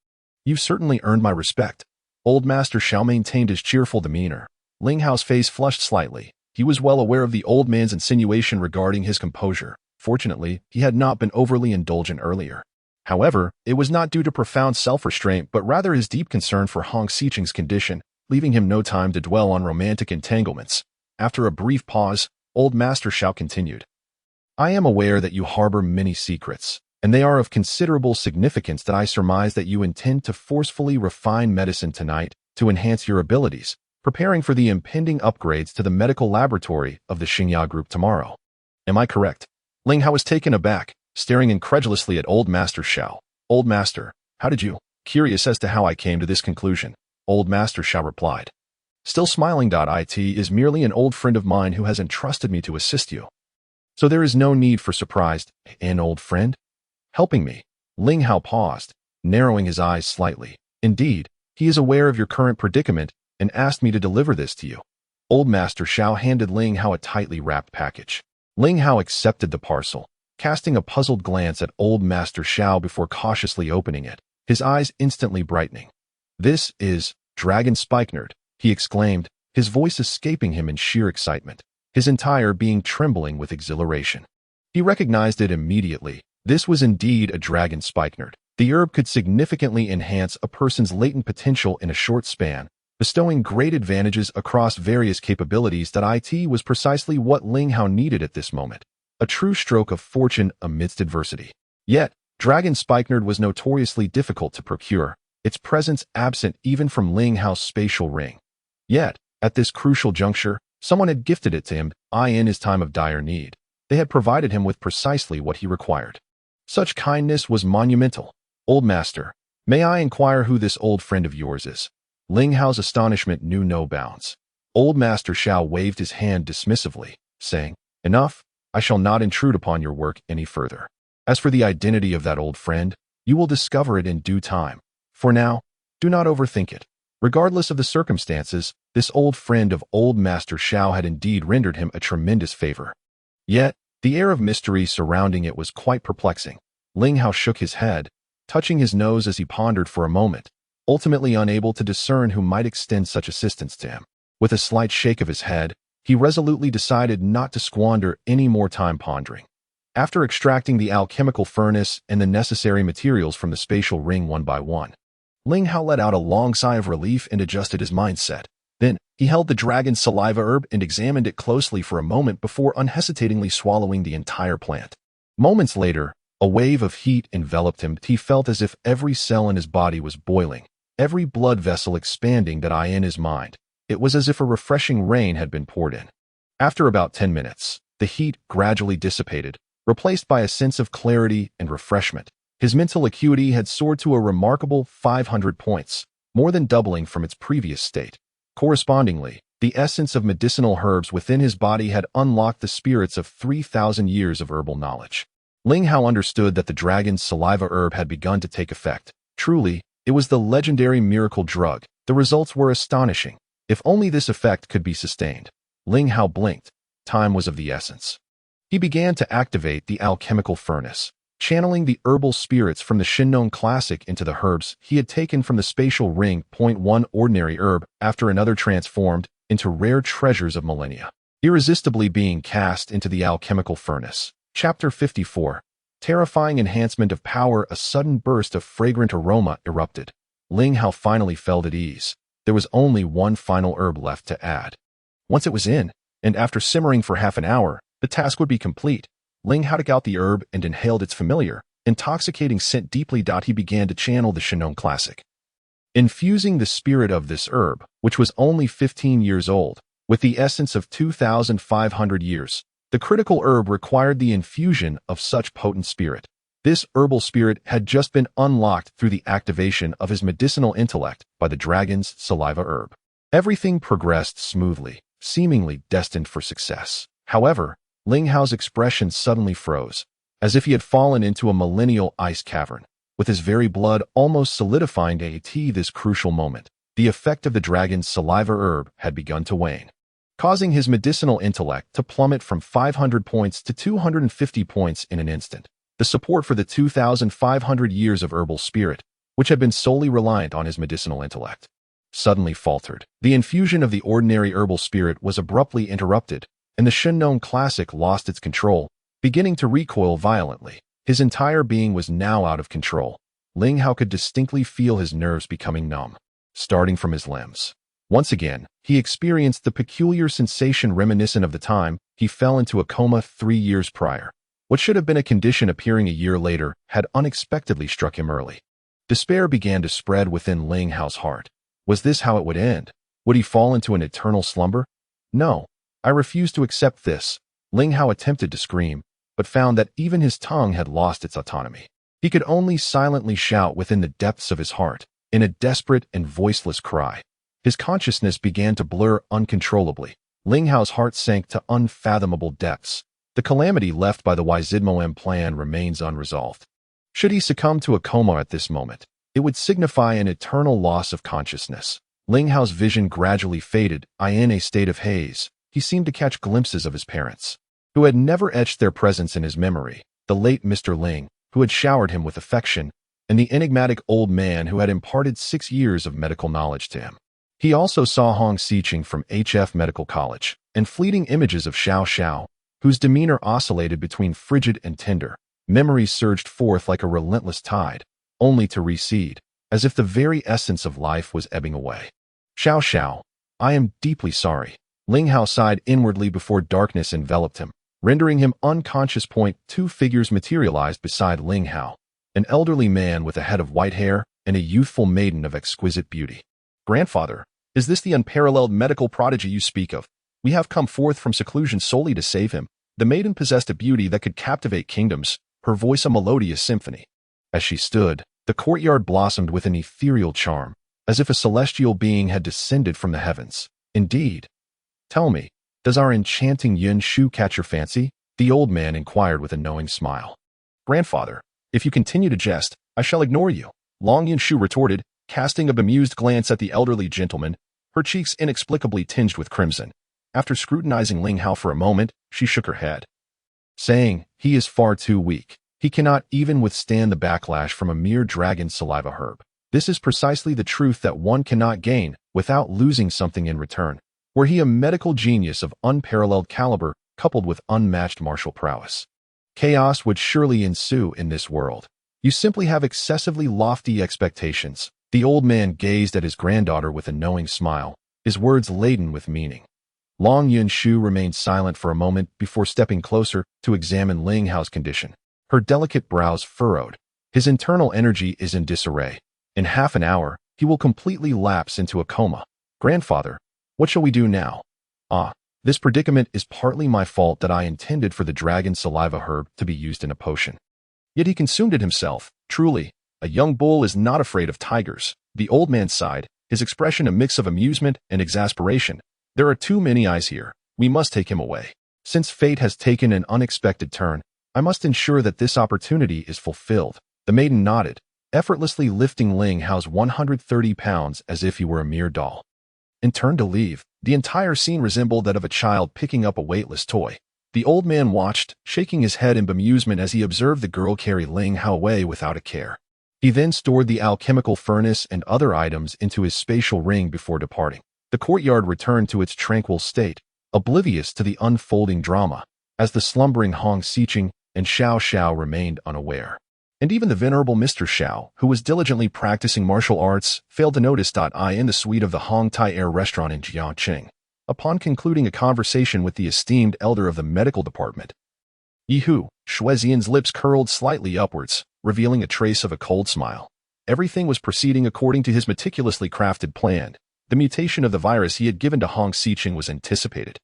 You've certainly earned my respect. Old Master Xiao maintained his cheerful demeanor. Ling Hao's face flushed slightly. He was well aware of the old man's insinuation regarding his composure. Fortunately, he had not been overly indulgent earlier. However, it was not due to profound self-restraint but rather his deep concern for Hong Xiqin's condition, leaving him no time to dwell on romantic entanglements. After a brief pause, Old Master Xiao continued. I am aware that you harbor many secrets, and they are of considerable significance. That I surmise that you intend to forcefully refine medicine tonight to enhance your abilities, preparing for the impending upgrades to the medical laboratory of the Xingya Group tomorrow. Am I correct? Ling Hao was taken aback, staring incredulously at Old Master Xiao. Old Master, how did you? Curious as to how I came to this conclusion, Old Master Xiao replied. Still smiling. It is merely an old friend of mine who has entrusted me to assist you. So there is no need for surprise. An old friend? Helping me? Ling Hao paused, narrowing his eyes slightly. Indeed, he is aware of your current predicament and asked me to deliver this to you. Old Master Xiao handed Ling Hao a tightly wrapped package. Ling Hao accepted the parcel, casting a puzzled glance at Old Master Xiao before cautiously opening it, his eyes instantly brightening. This is Dragon Spikenard, he exclaimed, his voice escaping him in sheer excitement, his entire being trembling with exhilaration. He recognized it immediately. This was indeed a dragon spikenard. The herb could significantly enhance a person's latent potential in a short span, bestowing great advantages across various capabilities that it was precisely what Ling Hao needed at this moment. A true stroke of fortune amidst adversity. Yet, dragon spikenard was notoriously difficult to procure, its presence absent even from Ling Hao's spatial ring. Yet, at this crucial juncture, someone had gifted it to him in his time of dire need. They had provided him with precisely what he required. Such kindness was monumental. Old master, may I inquire who this old friend of yours is? Ling Hao's astonishment knew no bounds. Old Master Xiao waved his hand dismissively, saying, Enough, I shall not intrude upon your work any further. As for the identity of that old friend, you will discover it in due time. For now, do not overthink it. Regardless of the circumstances, this old friend of old Master Xiao had indeed rendered him a tremendous favor. Yet, the air of mystery surrounding it was quite perplexing. Ling Hao shook his head, touching his nose as he pondered for a moment, ultimately unable to discern who might extend such assistance to him. With a slight shake of his head, he resolutely decided not to squander any more time pondering. After extracting the alchemical furnace and the necessary materials from the spatial ring one by one, Ling Hao let out a long sigh of relief and adjusted his mindset. Then, he held the dragon's saliva herb and examined it closely for a moment before unhesitatingly swallowing the entire plant. Moments later, a wave of heat enveloped him. He felt as if every cell in his body was boiling, every blood vessel expanding in his mind. It was as if a refreshing rain had been poured in. After about 10 minutes, the heat gradually dissipated, replaced by a sense of clarity and refreshment. His mental acuity had soared to a remarkable 500 points, more than doubling from its previous state. Correspondingly, the essence of medicinal herbs within his body had unlocked the spirits of 3,000 years of herbal knowledge. Ling Hao understood that the dragon's saliva herb had begun to take effect. Truly, it was the legendary miracle drug. The results were astonishing. If only this effect could be sustained. Ling Hao blinked. Time was of the essence. He began to activate the alchemical furnace, channeling the herbal spirits from the Shinnon Classic into the herbs he had taken from the spatial ring. One ordinary herb after another transformed into rare treasures of millennia, irresistibly being cast into the alchemical furnace. Chapter 54. Terrifying enhancement of power. A sudden burst of fragrant aroma erupted. Ling Hao finally felt at ease. There was only one final herb left to add. Once it was in, and after simmering for half an hour, the task would be complete. Ling Hao took out the herb and inhaled its familiar, intoxicating scent deeply. He began to channel the Shinnon Classic, infusing the spirit of this herb, which was only 15 years old, with the essence of 2,500 years. The critical herb required the infusion of such potent spirit. This herbal spirit had just been unlocked through the activation of his medicinal intellect by the dragon's saliva herb. Everything progressed smoothly, seemingly destined for success. However, Ling Hao's expression suddenly froze, as if he had fallen into a millennial ice cavern, with his very blood almost solidifying at this crucial moment. The effect of the dragon's saliva herb had begun to wane, causing his medicinal intellect to plummet from 500 points to 250 points in an instant. The support for the 2,500 years of herbal spirit, which had been solely reliant on his medicinal intellect, suddenly faltered. The infusion of the ordinary herbal spirit was abruptly interrupted, and the Shinnon Classic lost its control, beginning to recoil violently. His entire being was now out of control. Ling Hao could distinctly feel his nerves becoming numb, starting from his limbs. Once again, he experienced the peculiar sensation reminiscent of the time he fell into a coma 3 years prior. What should have been a condition appearing a year later had unexpectedly struck him early. Despair began to spread within Ling Hao's heart. Was this how it would end? Would he fall into an eternal slumber? No, I refuse to accept this. Ling Hao attempted to scream, but found that even his tongue had lost its autonomy. He could only silently shout within the depths of his heart, in a desperate and voiceless cry. His consciousness began to blur uncontrollably. Ling Hao's heart sank to unfathomable depths. The calamity left by the Yzidmoem plan remains unresolved. Should he succumb to a coma at this moment, it would signify an eternal loss of consciousness. Ling Hao's vision gradually faded. In a state of haze, he seemed to catch glimpses of his parents, who had never etched their presence in his memory, the late Mr. Ling, who had showered him with affection, and the enigmatic old man who had imparted 6 years of medical knowledge to him. He also saw Hong Xiqing from HF Medical College, and fleeting images of Xiao Xiao, whose demeanor oscillated between frigid and tender. Memories surged forth like a relentless tide, only to recede, as if the very essence of life was ebbing away. Xiao Xiao, I am deeply sorry. Ling Hao sighed inwardly before darkness enveloped him, rendering him unconscious. Two figures materialized beside Ling Hao, an elderly man with a head of white hair and a youthful maiden of exquisite beauty. Grandfather, is this the unparalleled medical prodigy you speak of? We have come forth from seclusion solely to save him. The maiden possessed a beauty that could captivate kingdoms, her voice a melodious symphony. As she stood, the courtyard blossomed with an ethereal charm, as if a celestial being had descended from the heavens. Indeed. Tell me, does our enchanting Yun Shu catch your fancy? The old man inquired with a knowing smile. Grandfather, if you continue to jest, I shall ignore you. Long Yun Shu retorted, casting a bemused glance at the elderly gentleman, her cheeks inexplicably tinged with crimson. After scrutinizing Ling Hao for a moment, she shook her head, saying, he is far too weak. He cannot even withstand the backlash from a mere dragon saliva herb. This is precisely the truth that one cannot gain without losing something in return. Were he a medical genius of unparalleled caliber, coupled with unmatched martial prowess, chaos would surely ensue in this world. You simply have excessively lofty expectations. The old man gazed at his granddaughter with a knowing smile, his words laden with meaning. Long Yun Shu remained silent for a moment before stepping closer to examine Ling Hao's condition. Her delicate brows furrowed. His internal energy is in disarray. In half an hour, he will completely lapse into a coma. Grandfather, what shall we do now? This predicament is partly my fault that I intended for the dragon saliva herb to be used in a potion. Yet he consumed it himself. Truly, a young bull is not afraid of tigers. The old man sighed, his expression a mix of amusement and exasperation. There are too many eyes here. We must take him away. Since fate has taken an unexpected turn, I must ensure that this opportunity is fulfilled. The maiden nodded, effortlessly lifting Ling Hao's 130 pounds as if he were a mere doll, and turned to leave. The entire scene resembled that of a child picking up a weightless toy. The old man watched, shaking his head in bemusement as he observed the girl carry Ling Hao away without a care. He then stored the alchemical furnace and other items into his spatial ring before departing. The courtyard returned to its tranquil state, oblivious to the unfolding drama, as the slumbering Hong Xiqing and Xiao Xiao remained unaware. And even the venerable Mr. Xiao, who was diligently practicing martial arts, failed to notice. In the suite of the Hong Tai Air restaurant in Jiangcheng, upon concluding a conversation with the esteemed elder of the medical department. Yehu, Shuezian's lips curled slightly upwards, revealing a trace of a cold smile. Everything was proceeding according to his meticulously crafted plan. The mutation of the virus he had given to Hong Xiqing was anticipated.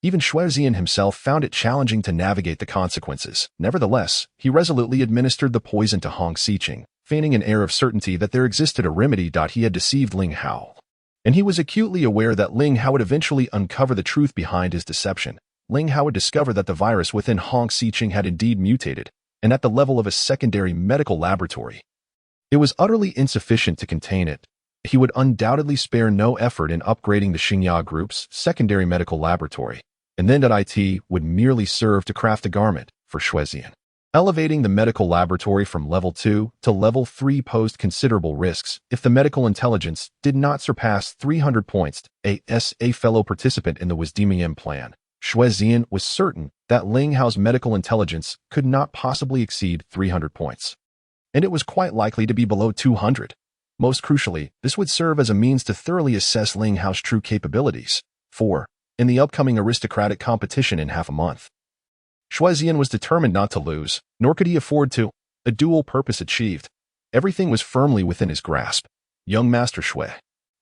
Even Shuezian himself found it challenging to navigate the consequences. Nevertheless, he resolutely administered the poison to Hong Xiqing, feigning an air of certainty that there existed a remedy. He had deceived Ling Hao, and he was acutely aware that Ling Hao would eventually uncover the truth behind his deception. Ling Hao would discover that the virus within Hong Xiqing had indeed mutated, and at the level of a secondary medical laboratory. It was utterly insufficient to contain it. He would undoubtedly spare no effort in upgrading the Xingya Group's secondary medical laboratory, and then it would merely serve to craft a garment for Shuezian. Elevating the medical laboratory from level 2 to level 3 posed considerable risks if the medical intelligence did not surpass 300 points. As a fellow participant in the Wisdom plan, Shuezian was certain that Ling Hao's medical intelligence could not possibly exceed 300 points, and it was quite likely to be below 200. Most crucially, this would serve as a means to thoroughly assess Ling Hao's true capabilities. 4. In the upcoming aristocratic competition in half a month, Shuezian was determined not to lose, nor could he afford to. A dual purpose achieved. Everything was firmly within his grasp. Young Master Shui,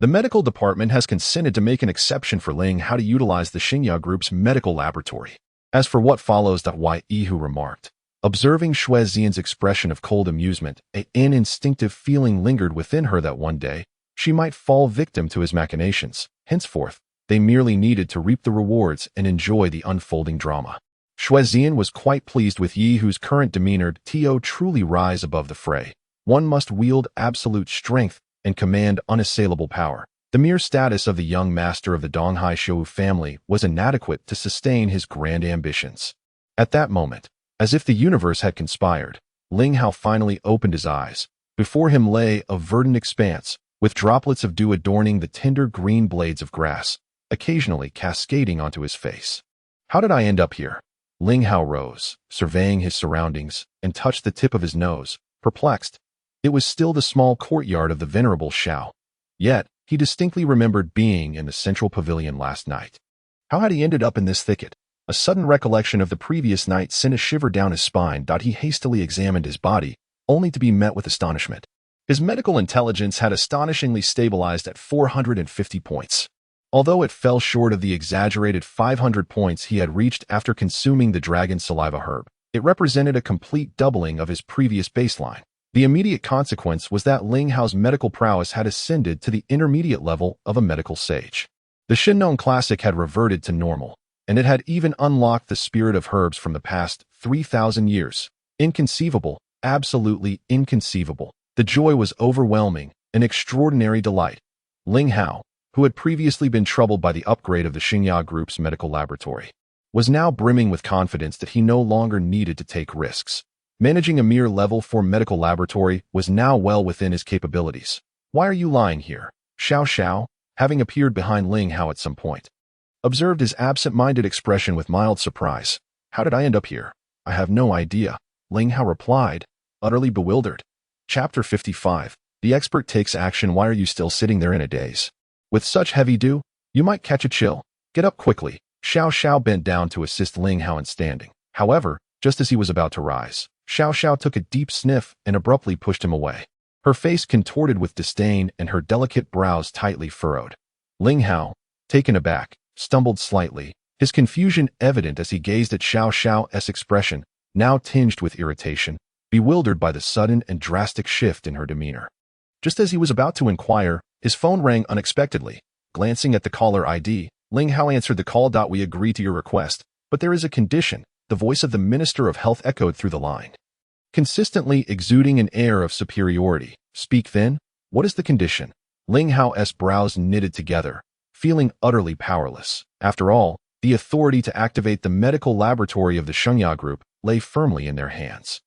the medical department has consented to make an exception for Ling Hao to utilize the Xingya Group's medical laboratory. As for what follows, Yehu remarked. Observing Shuezian's expression of cold amusement, an instinctive feeling lingered within her that one day she might fall victim to his machinations. Henceforth, they merely needed to reap the rewards and enjoy the unfolding drama. Shuezian was quite pleased with Yehu's current demeanor. To truly rise above the fray, one must wield absolute strength and command unassailable power. The mere status of the young master of the Donghai Shou family was inadequate to sustain his grand ambitions. At that moment, as if the universe had conspired, Ling Hao finally opened his eyes. Before him lay a verdant expanse, with droplets of dew adorning the tender green blades of grass, occasionally cascading onto his face. How did I end up here? Ling Hao rose, surveying his surroundings, and touched the tip of his nose, perplexed. It was still the small courtyard of the venerable Xiao. Yet, he distinctly remembered being in the central pavilion last night. How had he ended up in this thicket? A sudden recollection of the previous night sent a shiver down his spine. He hastily examined his body, only to be met with astonishment. His medical intelligence had astonishingly stabilized at 450 points. Although it fell short of the exaggerated 500 points he had reached after consuming the dragon saliva herb, it represented a complete doubling of his previous baseline. The immediate consequence was that Ling Hao's medical prowess had ascended to the intermediate level of a medical sage. The Shinnon Classic had reverted to normal, and it had even unlocked the spirit of herbs from the past 3,000 years. Inconceivable, absolutely inconceivable. The joy was overwhelming, an extraordinary delight. Ling Hao, who had previously been troubled by the upgrade of the Xingya Group's medical laboratory, was now brimming with confidence that he no longer needed to take risks. Managing a mere level 4 medical laboratory was now well within his capabilities. Why are you lying here? Xiao Xiao, having appeared behind Ling Hao at some point, observed his absent-minded expression with mild surprise. How did I end up here? I have no idea, Ling Hao replied, utterly bewildered. Chapter 55. The expert takes action. Why are you still sitting there in a daze? With such heavy dew, you might catch a chill. Get up quickly. Xiao Xiao bent down to assist Ling Hao in standing. However, just as he was about to rise, Xiao Xiao took a deep sniff and abruptly pushed him away. Her face contorted with disdain and her delicate brows tightly furrowed. Ling Hao, taken aback, stumbled slightly, his confusion evident as he gazed at Xiao Xiao's expression, now tinged with irritation, bewildered by the sudden and drastic shift in her demeanor. Just as he was about to inquire, his phone rang unexpectedly. Glancing at the caller ID, Ling Hao answered the call. We agree to your request, but there is a condition. The voice of the Minister of Health echoed through the line, consistently exuding an air of superiority. Speak then. What is the condition? Ling Hao's brows knitted together, feeling utterly powerless. After all, the authority to activate the medical laboratory of the Xingya Group lay firmly in their hands.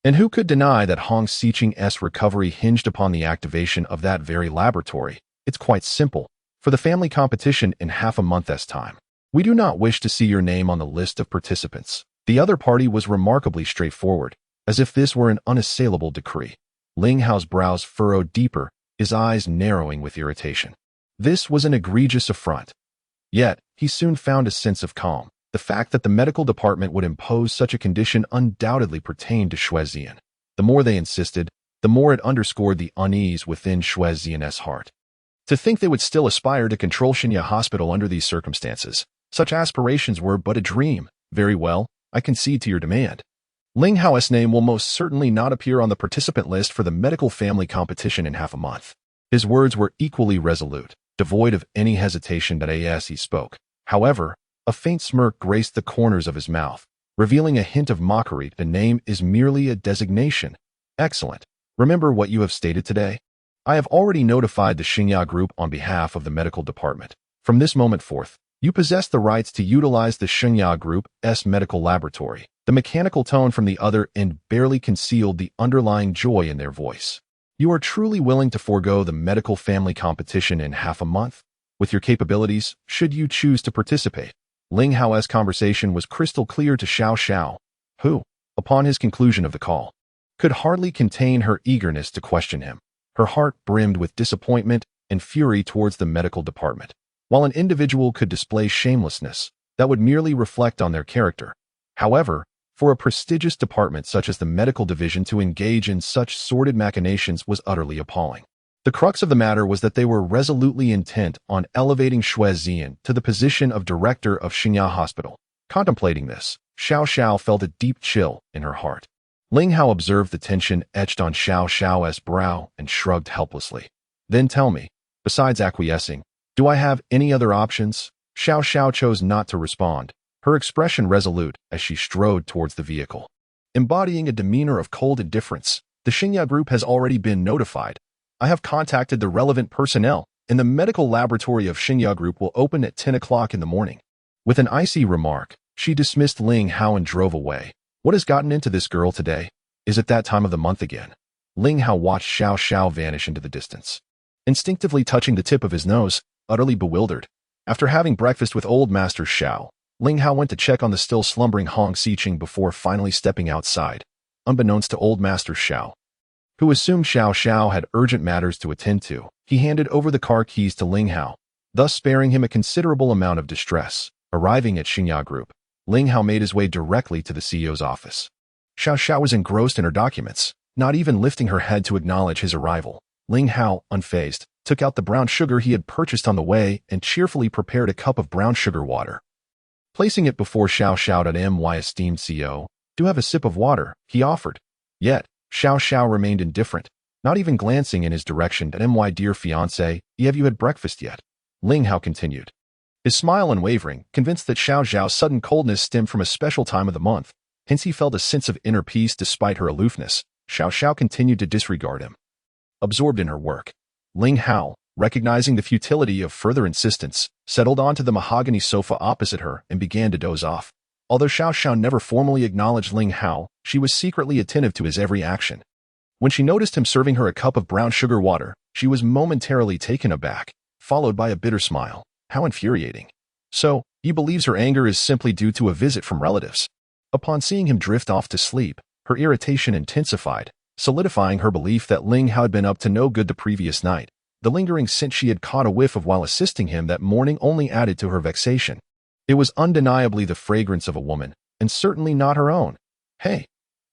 And who could deny that Hong Xiqing's recovery hinged upon the activation of that very laboratory? It's quite simple. For the family competition in half a month's time, we do not wish to see your name on the list of participants. The other party was remarkably straightforward, as if this were an unassailable decree. Ling Hao's brows furrowed deeper, his eyes narrowing with irritation. This was an egregious affront. Yet, he soon found a sense of calm. The fact that the medical department would impose such a condition undoubtedly pertained to Shuezian. The more they insisted, the more it underscored the unease within Shuezian's heart. To think they would still aspire to control Xingya Hospital under these circumstances. Such aspirations were but a dream. Very well, I concede to your demand. Ling Hao's name will most certainly not appear on the participant list for the medical family competition in half a month. His words were equally resolute, devoid of any hesitation. As he spoke, however, a faint smirk graced the corners of his mouth, revealing a hint of mockery. The name is merely a designation. Excellent. Remember what you have stated today? I have already notified the Xingya Group on behalf of the medical department. From this moment forth, you possess the rights to utilize the Xingya Group's medical laboratory. The mechanical tone from the other end barely concealed the underlying joy in their voice. You are truly willing to forego the medical family competition in half a month? With your capabilities, should you choose to participate? Ling Hao's conversation was crystal clear to Xiao Xiao, who, upon his conclusion of the call, could hardly contain her eagerness to question him. Her heart brimmed with disappointment and fury towards the medical department. While an individual could display shamelessness, that would merely reflect on their character. However, for a prestigious department such as the medical division to engage in such sordid machinations was utterly appalling. The crux of the matter was that they were resolutely intent on elevating Shuezian to the position of director of Xingya Hospital. Contemplating this, Xiao Xiao felt a deep chill in her heart. Ling Hao observed the tension etched on Xiao Xiao's brow and shrugged helplessly. Then tell me, besides acquiescing, do I have any other options? Xiao Xiao chose not to respond, her expression resolute as she strode towards the vehicle. Embodying a demeanor of cold indifference, the Xingya Group has already been notified. I have contacted the relevant personnel, and the medical laboratory of Xingya Group will open at 10 o'clock in the morning. With an icy remark, she dismissed Ling Hao and drove away. What has gotten into this girl today? Is it that time of the month again? Ling Hao watched Xiao Xiao vanish into the distance. instinctively touching the tip of his nose, utterly bewildered. After having breakfast with old Master Xiao, Ling Hao went to check on the still slumbering Hong Xicheng before finally stepping outside, unbeknownst to old Master Xiao, who assumed Xiao Xiao had urgent matters to attend to. He handed over the car keys to Ling Hao, thus sparing him a considerable amount of distress. Arriving at Xingya Group, Ling Hao made his way directly to the CEO's office. Xiao Xiao was engrossed in her documents, not even lifting her head to acknowledge his arrival. Ling Hao, unfazed, took out the brown sugar he had purchased on the way and cheerfully prepared a cup of brown sugar water. Placing it before Xiao Xiao. "My esteemed CEO, do have a sip of water," he offered. Yet, Xiao Xiao remained indifferent, not even glancing in his direction. "My dear fiancé, have you had breakfast yet?" Ling Hao continued, his smile unwavering, convinced that Xiao Xiao's sudden coldness stemmed from a special time of the month. Hence he felt a sense of inner peace despite her aloofness. Xiao Xiao continued to disregard him. Absorbed in her work, Ling Hao, recognizing the futility of further insistence, settled onto the mahogany sofa opposite her and began to doze off. Although Xiao Xiao never formally acknowledged Ling Hao, she was secretly attentive to his every action. When she noticed him serving her a cup of brown sugar water, she was momentarily taken aback, followed by a bitter smile. How infuriating. So, he believes her anger is simply due to a visit from relatives. Upon seeing him drift off to sleep, her irritation intensified, solidifying her belief that Ling Hao had been up to no good the previous night. The lingering scent she had caught a whiff of while assisting him that morning only added to her vexation. It was undeniably the fragrance of a woman, and certainly not her own. "Hey,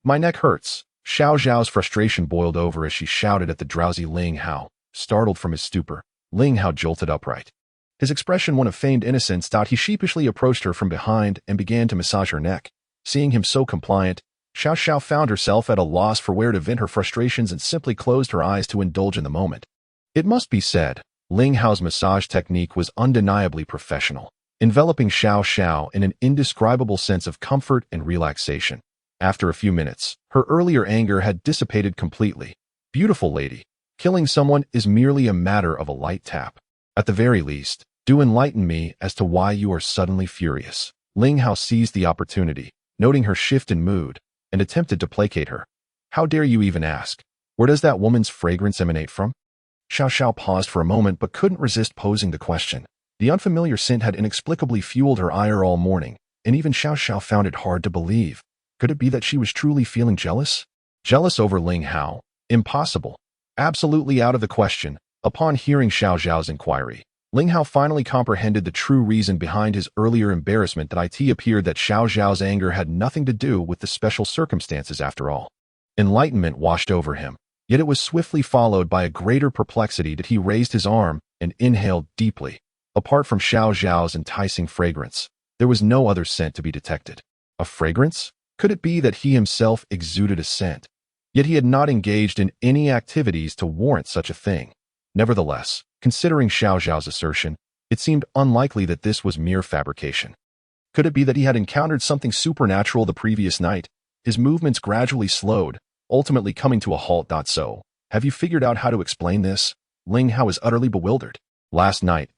my neck hurts." Xiao Xiao's frustration boiled over as she shouted at the drowsy Ling Hao. Startled from his stupor, Ling Hao jolted upright. His expression one of feigned innocence. He sheepishly approached her from behind and began to massage her neck. Seeing him so compliant, Xiao Xiao found herself at a loss for where to vent her frustrations and simply closed her eyes to indulge in the moment. It must be said, Ling Hao's massage technique was undeniably professional, enveloping Xiao Xiao in an indescribable sense of comfort and relaxation. After a few minutes, her earlier anger had dissipated completely. "Beautiful lady, killing someone is merely a matter of a light tap. At the very least, do enlighten me as to why you are suddenly furious." Ling Hao seized the opportunity, noting her shift in mood, and attempted to placate her. "How dare you even ask? Where does that woman's fragrance emanate from?" Xiao Xiao paused for a moment but couldn't resist posing the question. The unfamiliar scent had inexplicably fueled her ire all morning, and even Xiao Xiao found it hard to believe. Could it be that she was truly feeling jealous? Jealous over Ling Hao? Impossible. Absolutely out of the question. Upon hearing Xiao Xiao's inquiry, Ling Hao finally comprehended the true reason behind his earlier embarrassment. It appeared that Xiao Xiao's anger had nothing to do with the special circumstances after all. Enlightenment washed over him, yet it was swiftly followed by a greater perplexity. He raised his arm and inhaled deeply. Apart from Xiao Xiao's enticing fragrance, there was no other scent to be detected. A fragrance? Could it be that he himself exuded a scent? Yet he had not engaged in any activities to warrant such a thing. Nevertheless, considering Xiao Xiao's assertion, it seemed unlikely that this was mere fabrication. Could it be that he had encountered something supernatural the previous night? His movements gradually slowed, ultimately coming to a halt. "So, have you figured out how to explain this?" Ling Hao is utterly bewildered. Last night,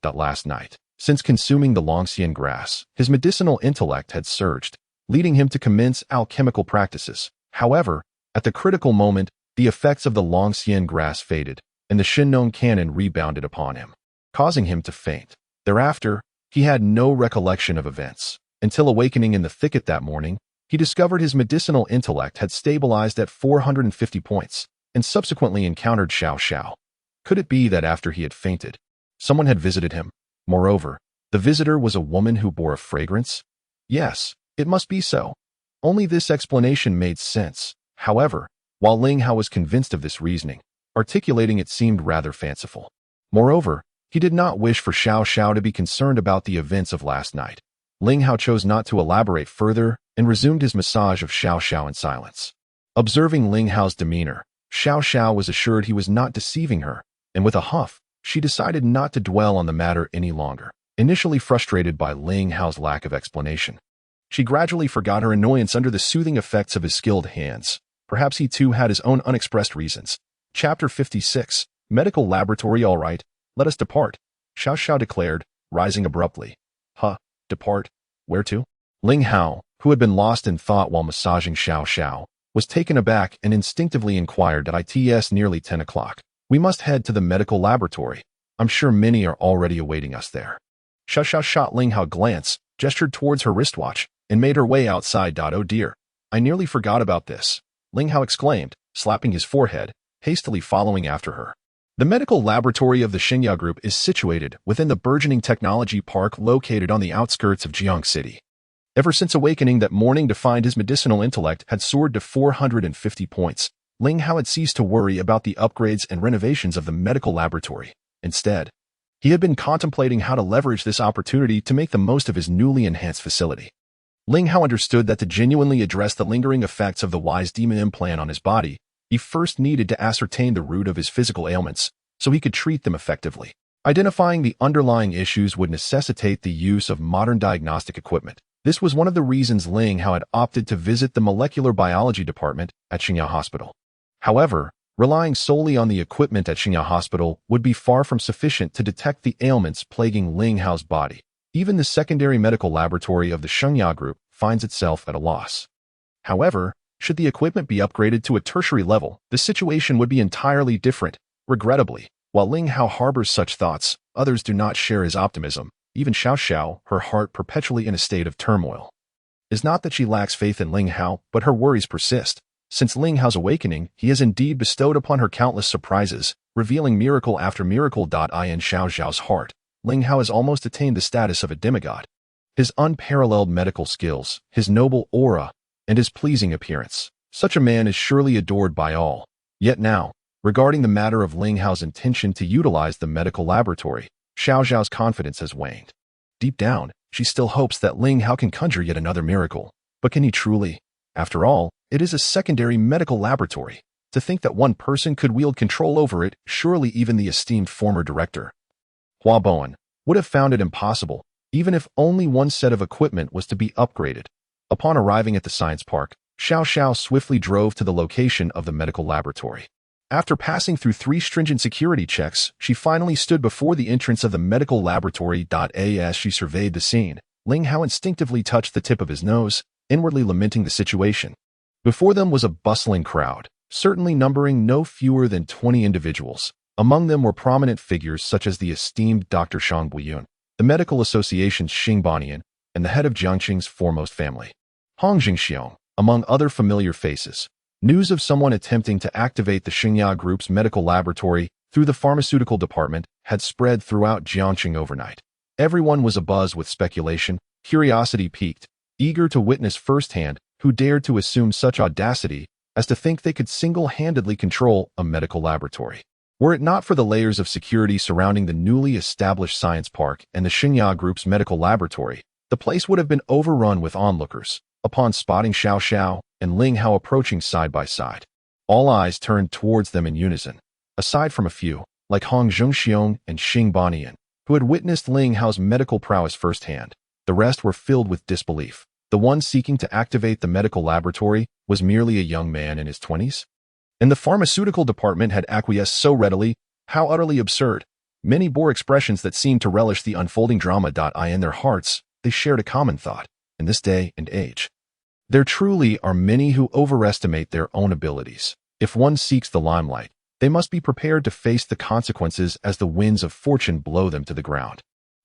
since consuming the Longxian grass, his medicinal intellect had surged, leading him to commence alchemical practices. However, at the critical moment, the effects of the Longxian grass faded, and the Shinnon cannon rebounded upon him, causing him to faint. Thereafter, he had no recollection of events. Until awakening in the thicket that morning, he discovered his medicinal intellect had stabilized at 450 points, and subsequently encountered Xiao Xiao. Could it be that after he had fainted, someone had visited him? Moreover, the visitor was a woman who bore a fragrance? Yes, it must be so. Only this explanation made sense. However, while Ling Hao was convinced of this reasoning, articulating it seemed rather fanciful. Moreover, he did not wish for Xiao Xiao to be concerned about the events of last night. Ling Hao chose not to elaborate further and resumed his massage of Xiao Xiao in silence. Observing Ling Hao's demeanor, Xiao Xiao was assured he was not deceiving her, and with a huff, she decided not to dwell on the matter any longer. Initially frustrated by Ling Hao's lack of explanation, she gradually forgot her annoyance under the soothing effects of his skilled hands. Perhaps he too had his own unexpressed reasons. Chapter 56. Medical Laboratory. "All right, let us depart," Xiao Xiao declared, rising abruptly. Depart? Where to?" Ling Hao, who had been lost in thought while massaging Xiao Xiao, was taken aback and instinctively inquired. "It's nearly 10 o'clock. We must head to the medical laboratory. I'm sure many are already awaiting us there. Xiao Xiao shot Ling Hao a glance, gestured towards her wristwatch, and made her way outside. Oh dear, I nearly forgot about this, Ling Hao exclaimed, slapping his forehead, hastily following after her. The medical laboratory of the Xiao Group is situated within the burgeoning technology park located on the outskirts of Jiangcheng City. Ever since awakening that morning to find his medicinal intellect had soared to 450 points, Ling Hao had ceased to worry about the upgrades and renovations of the medical laboratory. Instead, he had been contemplating how to leverage this opportunity to make the most of his newly enhanced facility. Ling Hao understood that to genuinely address the lingering effects of the wise demon implant on his body, he first needed to ascertain the root of his physical ailments so he could treat them effectively. Identifying the underlying issues would necessitate the use of modern diagnostic equipment. This was one of the reasons Ling Hao had opted to visit the molecular biology department at Xiao Hospital. However, relying solely on the equipment at Xiao Hospital would be far from sufficient to detect the ailments plaguing Ling Hao's body. Even the secondary medical laboratory of the Xiao Group finds itself at a loss. However, should the equipment be upgraded to a tertiary level, the situation would be entirely different. Regrettably, while Ling Hao harbors such thoughts, others do not share his optimism. Even Xiao Xiao, her heart perpetually in a state of turmoil. It's not that she lacks faith in Ling Hao, but her worries persist. Since Ling Hao's awakening, he has indeed bestowed upon her countless surprises, revealing miracle after miracle. In Xiao Xiao's heart, Ling Hao has almost attained the status of a demigod. His unparalleled medical skills, his noble aura, and his pleasing appearance. Such a man is surely adored by all. Yet now, regarding the matter of Ling Hao's intention to utilize the medical laboratory, Xiao Xiao's confidence has waned. Deep down, she still hopes that Ling Hao can conjure yet another miracle. But can he truly? After all, it is a secondary medical laboratory. To think that one person could wield control over it, surely even the esteemed former director, Hua Bowen, would have found it impossible, even if only one set of equipment was to be upgraded. Upon arriving at the science park, Xiao Xiao swiftly drove to the location of the medical laboratory. After passing through 3 stringent security checks, she finally stood before the entrance of the medical laboratory. As she surveyed the scene, Ling Hao instinctively touched the tip of his nose, inwardly lamenting the situation. Before them was a bustling crowd, certainly numbering no fewer than 20 individuals. Among them were prominent figures such as the esteemed Dr. Shang Buyun, the Medical Association's Xing Banian, and the head of Jiangcheng's foremost family, Hong Xiong, among other familiar faces. News of someone attempting to activate the Xiao Group's medical laboratory through the pharmaceutical department had spread throughout Jiangcheng overnight. Everyone was abuzz with speculation, curiosity piqued, eager to witness firsthand who dared to assume such audacity as to think they could single-handedly control a medical laboratory. Were it not for the layers of security surrounding the newly established science park and the Xiao Group's medical laboratory, the place would have been overrun with onlookers. Upon spotting Xiao Xiao and Ling Hao approaching side by side, all eyes turned towards them in unison. Aside from a few, like Hong Xiong and Xing Banian, who had witnessed Ling Hao's medical prowess firsthand, the rest were filled with disbelief. The one seeking to activate the medical laboratory was merely a young man in his 20s? And the pharmaceutical department had acquiesced so readily. How utterly absurd. Many bore expressions that seemed to relish the unfolding drama. In their hearts, they shared a common thought. In this day and age, there truly are many who overestimate their own abilities. If one seeks the limelight, they must be prepared to face the consequences as the winds of fortune blow them to the ground,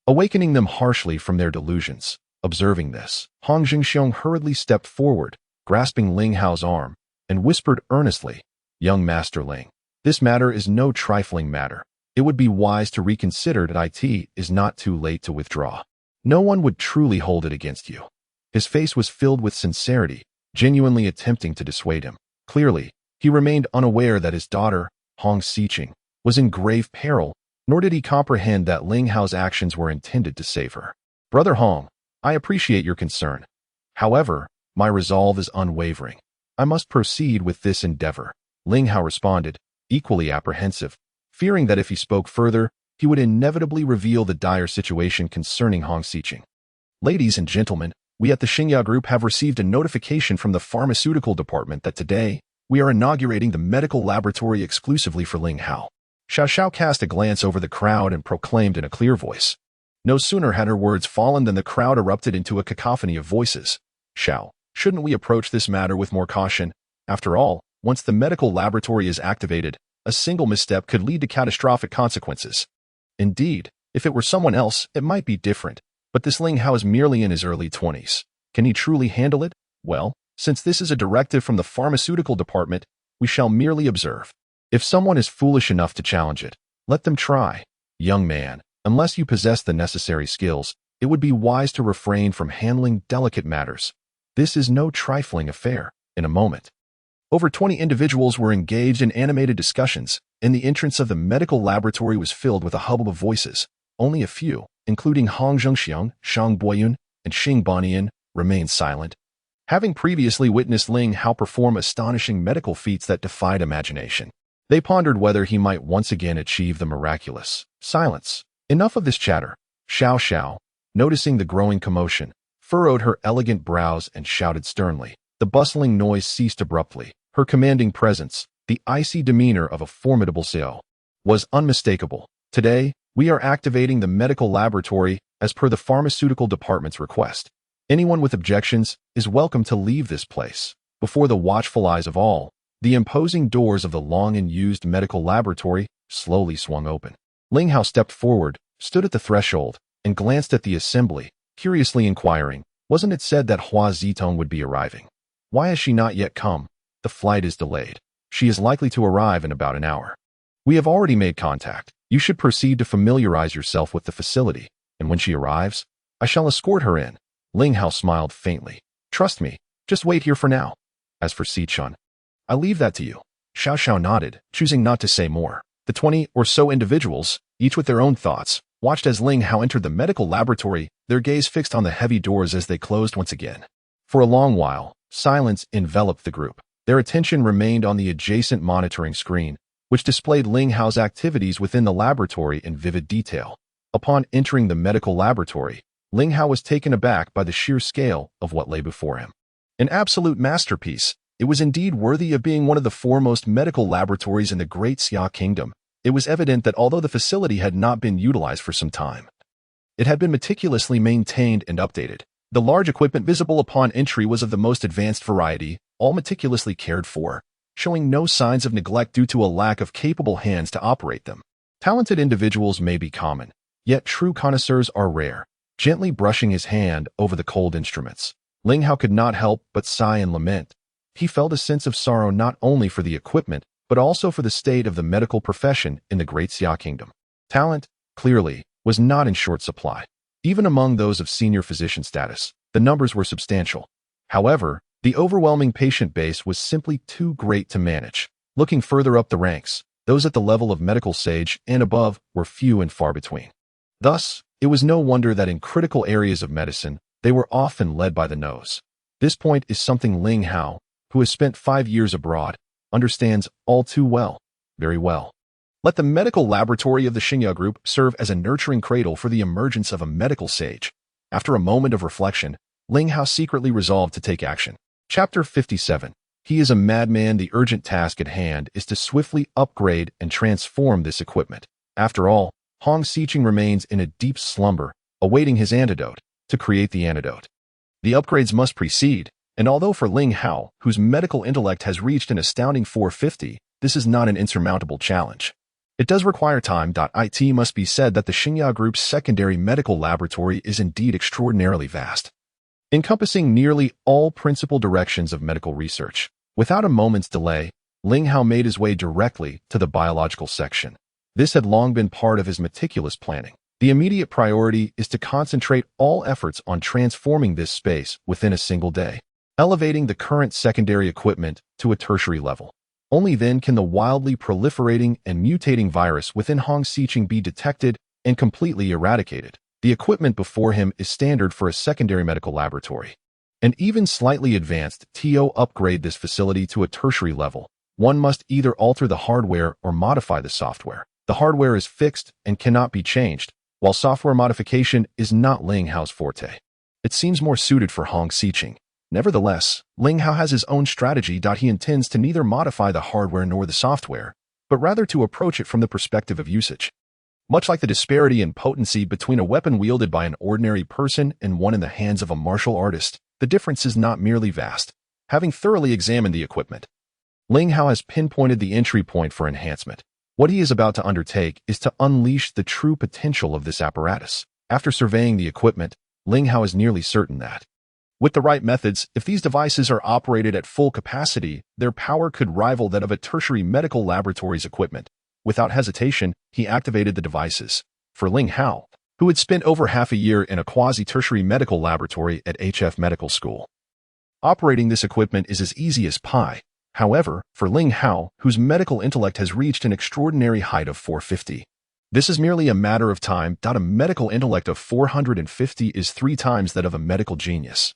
awakening them harshly from their delusions. Observing this, Hong Xiong hurriedly stepped forward, grasping Ling Hao's arm, and whispered earnestly, "Young Master Ling, this matter is no trifling matter. It would be wise to reconsider. It is not too late to withdraw. No one would truly hold it against you." His face was filled with sincerity, genuinely attempting to dissuade him. Clearly, he remained unaware that his daughter, Hong Xiqing, was in grave peril, nor did he comprehend that Ling Hao's actions were intended to save her. "Brother Hong, I appreciate your concern. However, my resolve is unwavering. I must proceed with this endeavor," Ling Hao responded, equally apprehensive, fearing that if he spoke further, he would inevitably reveal the dire situation concerning Hong Xiqing. "Ladies and gentlemen, we at the Xiao Group have received a notification from the pharmaceutical department that today, we are inaugurating the medical laboratory exclusively for Ling Hao." Xiao Xiao cast a glance over the crowd and proclaimed in a clear voice. No sooner had her words fallen than the crowd erupted into a cacophony of voices. "Xiao, shouldn't we approach this matter with more caution? After all, once the medical laboratory is activated, a single misstep could lead to catastrophic consequences. Indeed, if it were someone else, it might be different, but this Ling Hao is merely in his early 20s. Can he truly handle it? Well, since this is a directive from the pharmaceutical department, we shall merely observe. If someone is foolish enough to challenge it, let them try. Young man, unless you possess the necessary skills, it would be wise to refrain from handling delicate matters. This is no trifling affair. In a moment, over 20 individuals were engaged in animated discussions, and the entrance of the medical laboratory was filled with a hubbub of voices. Only a few, including Hong Shao, Shang Boyun, and Xing Banian, remained silent, having previously witnessed Ling Hao perform astonishing medical feats that defied imagination. They pondered whether he might once again achieve the miraculous. Silence. Enough of this chatter. Xiao Xiao, noticing the growing commotion, furrowed her elegant brows and shouted sternly. The bustling noise ceased abruptly. Her commanding presence, the icy demeanor of a formidable Xiao, was unmistakable. Today, we are activating the medical laboratory as per the pharmaceutical department's request. Anyone with objections is welcome to leave this place. Before the watchful eyes of all, the imposing doors of the long-unused medical laboratory slowly swung open. Ling Hao stepped forward, stood at the threshold, and glanced at the assembly, curiously inquiring, wasn't it said that Hua Zitong would be arriving? Why has she not yet come? The flight is delayed. She is likely to arrive in about an hour. We have already made contact. You should proceed to familiarize yourself with the facility, and when she arrives, I shall escort her in. Ling Hao smiled faintly. Trust me, just wait here for now. As for Sichun, I leave that to you. Xiao Xiao nodded, choosing not to say more. The 20 or so individuals, each with their own thoughts, watched as Ling Hao entered the medical laboratory, their gaze fixed on the heavy doors as they closed once again. For a long while, silence enveloped the group. Their attention remained on the adjacent monitoring screen, which displayed Ling Hao's activities within the laboratory in vivid detail. Upon entering the medical laboratory, Ling Hao was taken aback by the sheer scale of what lay before him. An absolute masterpiece, it was indeed worthy of being one of the foremost medical laboratories in the Great Xia Kingdom. It was evident that although the facility had not been utilized for some time, it had been meticulously maintained and updated. The large equipment visible upon entry was of the most advanced variety, all meticulously cared for, showing no signs of neglect due to a lack of capable hands to operate them. Talented individuals may be common, yet true connoisseurs are rare. Gently brushing his hand over the cold instruments, Ling Hao could not help but sigh and lament. He felt a sense of sorrow not only for the equipment, but also for the state of the medical profession in the Great Xia Kingdom. Talent, clearly, was not in short supply. Even among those of senior physician status, the numbers were substantial. However, the overwhelming patient base was simply too great to manage. Looking further up the ranks, those at the level of medical sage and above were few and far between. Thus, it was no wonder that in critical areas of medicine, they were often led by the nose. This point is something Ling Hao, who has spent 5 years abroad, understands all too well, very well. Let the medical laboratory of the Xingya Group serve as a nurturing cradle for the emergence of a medical sage. After a moment of reflection, Ling Hao secretly resolved to take action. Chapter 57. He is a madman. The urgent task at hand is to swiftly upgrade and transform this equipment. After all, Hong Xiqing remains in a deep slumber, awaiting his antidote. To create the antidote, the upgrades must precede, and although for Ling Hao, whose medical intellect has reached an astounding 450, this is not an insurmountable challenge. It does require time. It must be said that the Xingya Group's secondary medical laboratory is indeed extraordinarily vast, encompassing nearly all principal directions of medical research. Without a moment's delay, Ling Hao made his way directly to the biological section. This had long been part of his meticulous planning. The immediate priority is to concentrate all efforts on transforming this space within a single day, elevating the current secondary equipment to a tertiary level. Only then can the wildly proliferating and mutating virus within Hong Xiqing be detected and completely eradicated. The equipment before him is standard for a secondary medical laboratory. An even slightly advanced TO upgrade this facility to a tertiary level. One must either alter the hardware or modify the software. The hardware is fixed and cannot be changed, while software modification is not Ling Hao's forte. It seems more suited for Hong Xiqing. Nevertheless, Ling Hao has his own strategy. He intends to neither modify the hardware nor the software, but rather to approach it from the perspective of usage. Much like the disparity in potency between a weapon wielded by an ordinary person and one in the hands of a martial artist, the difference is not merely vast. Having thoroughly examined the equipment, Ling Hao has pinpointed the entry point for enhancement. What he is about to undertake is to unleash the true potential of this apparatus. After surveying the equipment, Ling Hao is nearly certain that, with the right methods, if these devices are operated at full capacity, their power could rival that of a tertiary medical laboratory's equipment. Without hesitation, he activated the devices. For Ling Hao, who had spent over half a year in a quasi-tertiary medical laboratory at HF Medical School, operating this equipment is as easy as pie. However, for Ling Hao, whose medical intellect has reached an extraordinary height of 450, this is merely a matter of time. A medical intellect of 450 is 3 times that of a medical genius.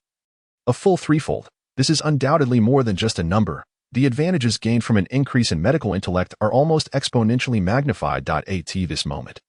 A full threefold. This is undoubtedly more than just a number. The advantages gained from an increase in medical intellect are almost exponentially magnified. At this moment,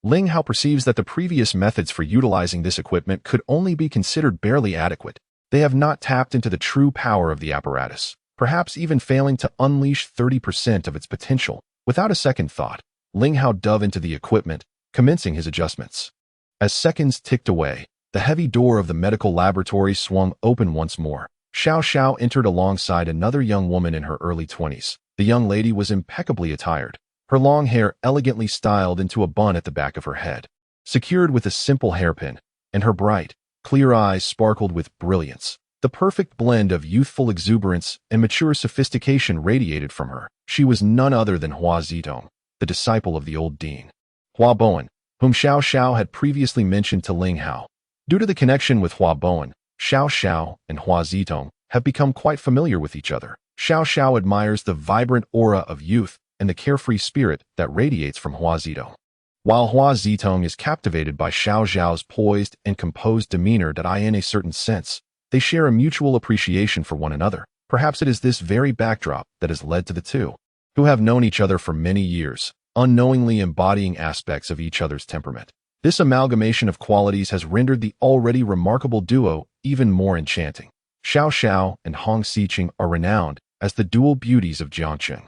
Ling Hao perceives that the previous methods for utilizing this equipment could only be considered barely adequate. They have not tapped into the true power of the apparatus, perhaps even failing to unleash 30% of its potential. Without a second thought, Ling Hao dove into the equipment, commencing his adjustments. As seconds ticked away, the heavy door of the medical laboratory swung open once more. Xiao Xiao entered alongside another young woman in her early 20s. The young lady was impeccably attired, her long hair elegantly styled into a bun at the back of her head, secured with a simple hairpin, and her bright, clear eyes sparkled with brilliance. The perfect blend of youthful exuberance and mature sophistication radiated from her. She was none other than Hua Zitong, the disciple of the old dean, Hua Bowen, whom Xiao Xiao had previously mentioned to Ling Hao. Due to the connection with Hua Bowen, Xiao Xiao and Hua Zitong have become quite familiar with each other. Xiao Xiao admires the vibrant aura of youth and the carefree spirit that radiates from Hua Zitong, while Hua Zitong is captivated by Xiao Xiao's poised and composed demeanor. In a certain sense, they share a mutual appreciation for one another. Perhaps it is this very backdrop that has led to the two, who have known each other for many years, unknowingly embodying aspects of each other's temperament. This amalgamation of qualities has rendered the already remarkable duo even more enchanting. Xiao Xiao and Hong Xicheng are renowned as the dual beauties of Jiangcheng.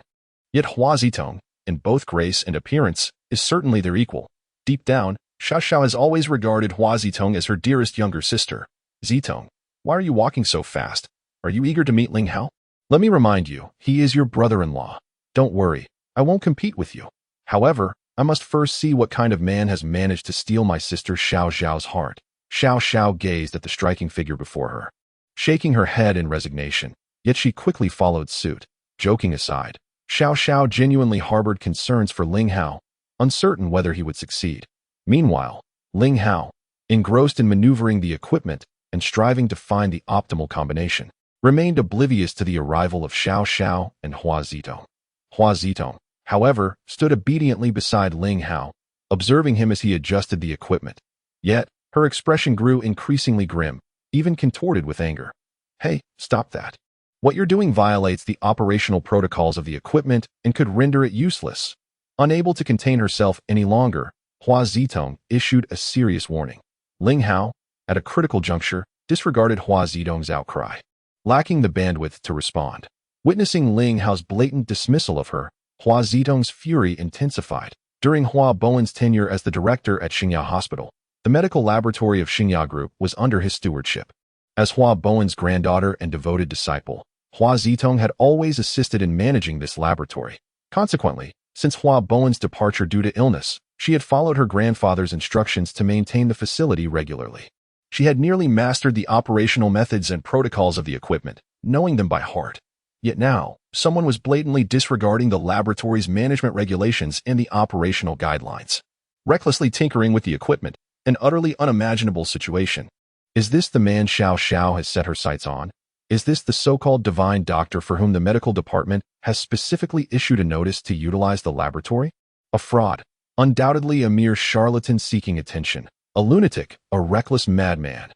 Yet Hua Zitong, in both grace and appearance, is certainly their equal. Deep down, Xiao Xiao has always regarded Hua Zitong as her dearest younger sister. Zitong, why are you walking so fast? Are you eager to meet Ling Hao? Let me remind you, he is your brother-in-law. Don't worry, I won't compete with you. However, I must first see what kind of man has managed to steal my sister Xiao Xiao's heart. Xiao Xiao gazed at the striking figure before her, shaking her head in resignation, yet she quickly followed suit. Joking aside, Xiao Xiao genuinely harbored concerns for Ling Hao, uncertain whether he would succeed. Meanwhile, Ling Hao, engrossed in maneuvering the equipment and striving to find the optimal combination, remained oblivious to the arrival of Xiao Xiao and Hua Zitong. Hua Zitong, however, stood obediently beside Ling Hao, observing him as he adjusted the equipment. Yet, her expression grew increasingly grim, even contorted with anger. Hey, stop that. What you're doing violates the operational protocols of the equipment and could render it useless. Unable to contain herself any longer, Hua Zitong issued a serious warning. Ling Hao, at a critical juncture, disregarded Hua Zitong's outcry, lacking the bandwidth to respond. Witnessing Ling Hao's blatant dismissal of her, Hua Zitong's fury intensified. During Hua Bowen's tenure as the director at Xinghua Hospital, the medical laboratory of Xinghua Group was under his stewardship. As Hua Bowen's granddaughter and devoted disciple, Hua Zitong had always assisted in managing this laboratory. Consequently, since Hua Bowen's departure due to illness, she had followed her grandfather's instructions to maintain the facility regularly. She had nearly mastered the operational methods and protocols of the equipment, knowing them by heart. Yet now, someone was blatantly disregarding the laboratory's management regulations and the operational guidelines, recklessly tinkering with the equipment, an utterly unimaginable situation. Is this the man Xiao Xiao has set her sights on? Is this the so-called divine doctor for whom the medical department has specifically issued a notice to utilize the laboratory? A fraud, undoubtedly a mere charlatan seeking attention, a lunatic, a reckless madman.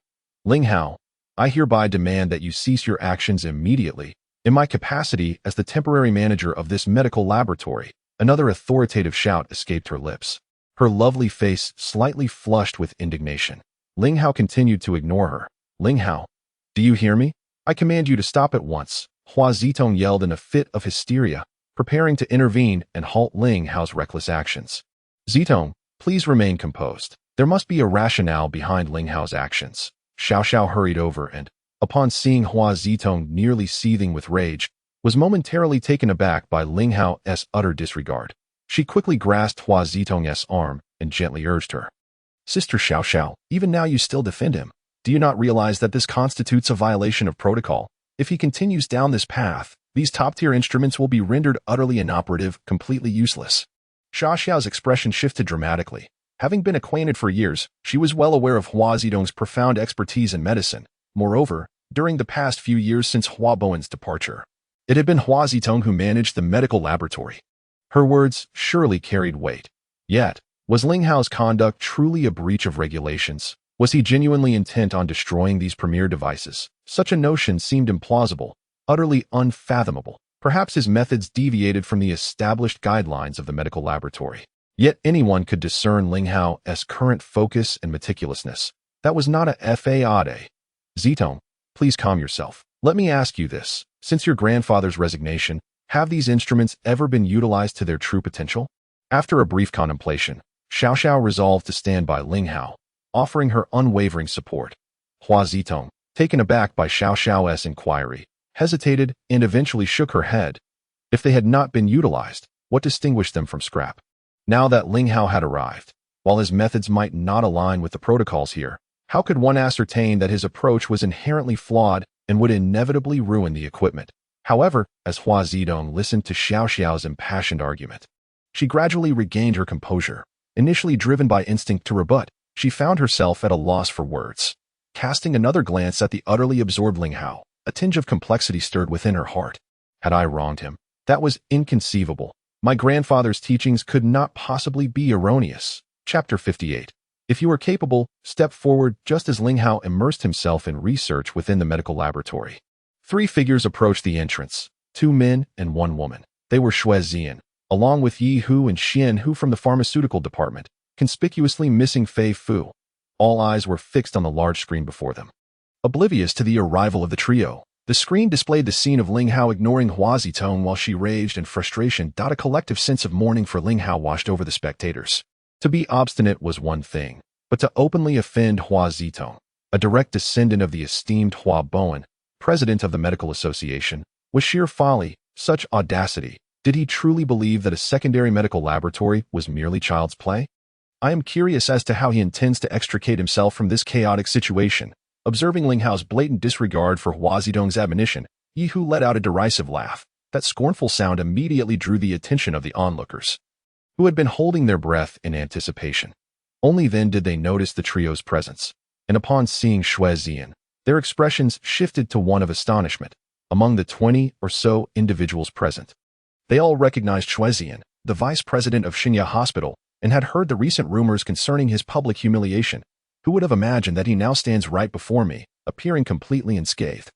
Ling Hao, I hereby demand that you cease your actions immediately. In my capacity as the temporary manager of this medical laboratory, another authoritative shout escaped her lips, her lovely face slightly flushed with indignation. Ling Hao continued to ignore her. Ling Hao, do you hear me? I command you to stop at once. Hua Zitong yelled in a fit of hysteria, preparing to intervene and halt Ling Hao's reckless actions. Zitong, please remain composed. There must be a rationale behind Ling Hao's actions. Xiao Xiao hurried over and, upon seeing Hua Zitong nearly seething with rage, was momentarily taken aback by Ling Hao's utter disregard. She quickly grasped Hua Zitong's arm and gently urged her. Sister Xiao Xiao, even now you still defend him. Do you not realize that this constitutes a violation of protocol? If he continues down this path, these top-tier instruments will be rendered utterly inoperative, completely useless. Xiao Xiao's expression shifted dramatically. Having been acquainted for years, she was well aware of Hua Zitong's profound expertise in medicine. Moreover, during the past few years since Hua Bowen's departure, it had been Hua Zitong who managed the medical laboratory. Her words surely carried weight. Yet, was Ling Hao's conduct truly a breach of regulations? Was he genuinely intent on destroying these premier devices? Such a notion seemed implausible, utterly unfathomable. Perhaps his methods deviated from the established guidelines of the medical laboratory. Yet anyone could discern Ling Hao's current focus and meticulousness. That was not a fade. Zitong, please calm yourself. Let me ask you this. Since your grandfather's resignation, have these instruments ever been utilized to their true potential? After a brief contemplation, Xiao Xiao resolved to stand by Ling Hao, offering her unwavering support. Hua Zitong, taken aback by Xiao Xiao's inquiry, hesitated and eventually shook her head. If they had not been utilized, what distinguished them from scrap? Now that Ling Hao had arrived, while his methods might not align with the protocols here, how could one ascertain that his approach was inherently flawed and would inevitably ruin the equipment? However, as Hua Zitong listened to Xiao Xiao's impassioned argument, she gradually regained her composure. Initially driven by instinct to rebut, she found herself at a loss for words. Casting another glance at the utterly absorbed Ling Hao, a tinge of complexity stirred within her heart. Had I wronged him? That was inconceivable. My grandfather's teachings could not possibly be erroneous. Chapter 58. If you are capable, step forward. Just as Ling Hao immersed himself in research within the medical laboratory, 3 figures approached the entrance, 2 men and 1 woman. They were Xue Zian, along with Yi Hu and Xian Hu from the pharmaceutical department, conspicuously missing Fei Fu. All eyes were fixed on the large screen before them. Oblivious to the arrival of the trio, the screen displayed the scene of Ling Hao ignoring Hua Zitong while she raged in frustration. A collective sense of mourning for Ling Hao washed over the spectators. To be obstinate was one thing, but to openly offend Hua Zitong, a direct descendant of the esteemed Hua Bowen, president of the Medical Association, was sheer folly. Such audacity. Did he truly believe that a secondary medical laboratory was merely child's play? I am curious as to how he intends to extricate himself from this chaotic situation. Observing Ling Hao's blatant disregard for Hua Zitong's admonition, Yi Hu let out a derisive laugh. That scornful sound immediately drew the attention of the onlookers, who had been holding their breath in anticipation. Only then did they notice the trio's presence, and upon seeing Xue Zian, their expressions shifted to one of astonishment. Among the 20 or so individuals present, they all recognized Xue Zian, the vice president of Xinya Hospital, and had heard the recent rumors concerning his public humiliation. Who would have imagined that he now stands right before me, appearing completely unscathed,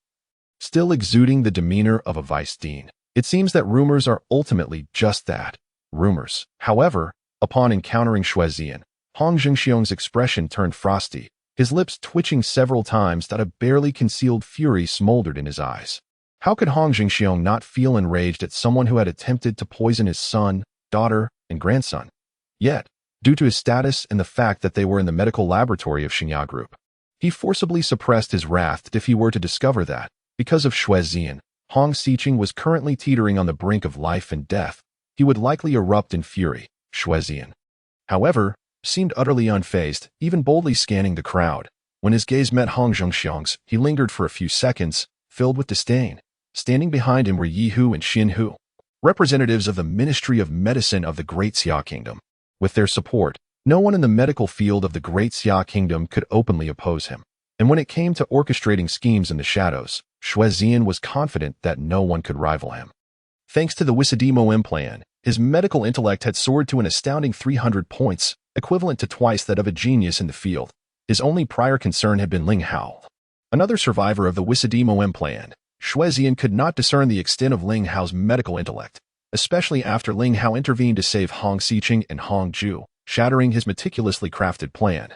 still exuding the demeanor of a vice dean? It seems that rumors are ultimately just that, rumors. However, upon encountering Xue Zian, Hong Xiong's expression turned frosty, his lips twitching several times. That a barely concealed fury smoldered in his eyes. How could Hong Xiong not feel enraged at someone who had attempted to poison his son, daughter, and grandson? Yet, due to his status and the fact that they were in the medical laboratory of Xinya Group, he forcibly suppressed his wrath. If he were to discover that, because of Xue Zian, Hong Xiqing was currently teetering on the brink of life and death, he would likely erupt in fury. Xue Zian, however, seemed utterly unfazed, even boldly scanning the crowd. When his gaze met Hong Xiong's, he lingered for a few seconds, filled with disdain. Standing behind him were Yi Hu and Xian Hu, representatives of the Ministry of Medicine of the Great Xia Kingdom. With their support, no one in the medical field of the Great Xia Kingdom could openly oppose him. And when it came to orchestrating schemes in the shadows, Xue Zian was confident that no one could rival him. Thanks to the Wissadimo plan, his medical intellect had soared to an astounding 300 points, equivalent to twice that of a genius in the field. His only prior concern had been Ling Hao, another survivor of the Wissadimo plan. Xue Zian could not discern the extent of Ling Hao's medical intellect, especially after Ling Hao intervened to save Hong Xiqing and Hong Zhu, shattering his meticulously crafted plan.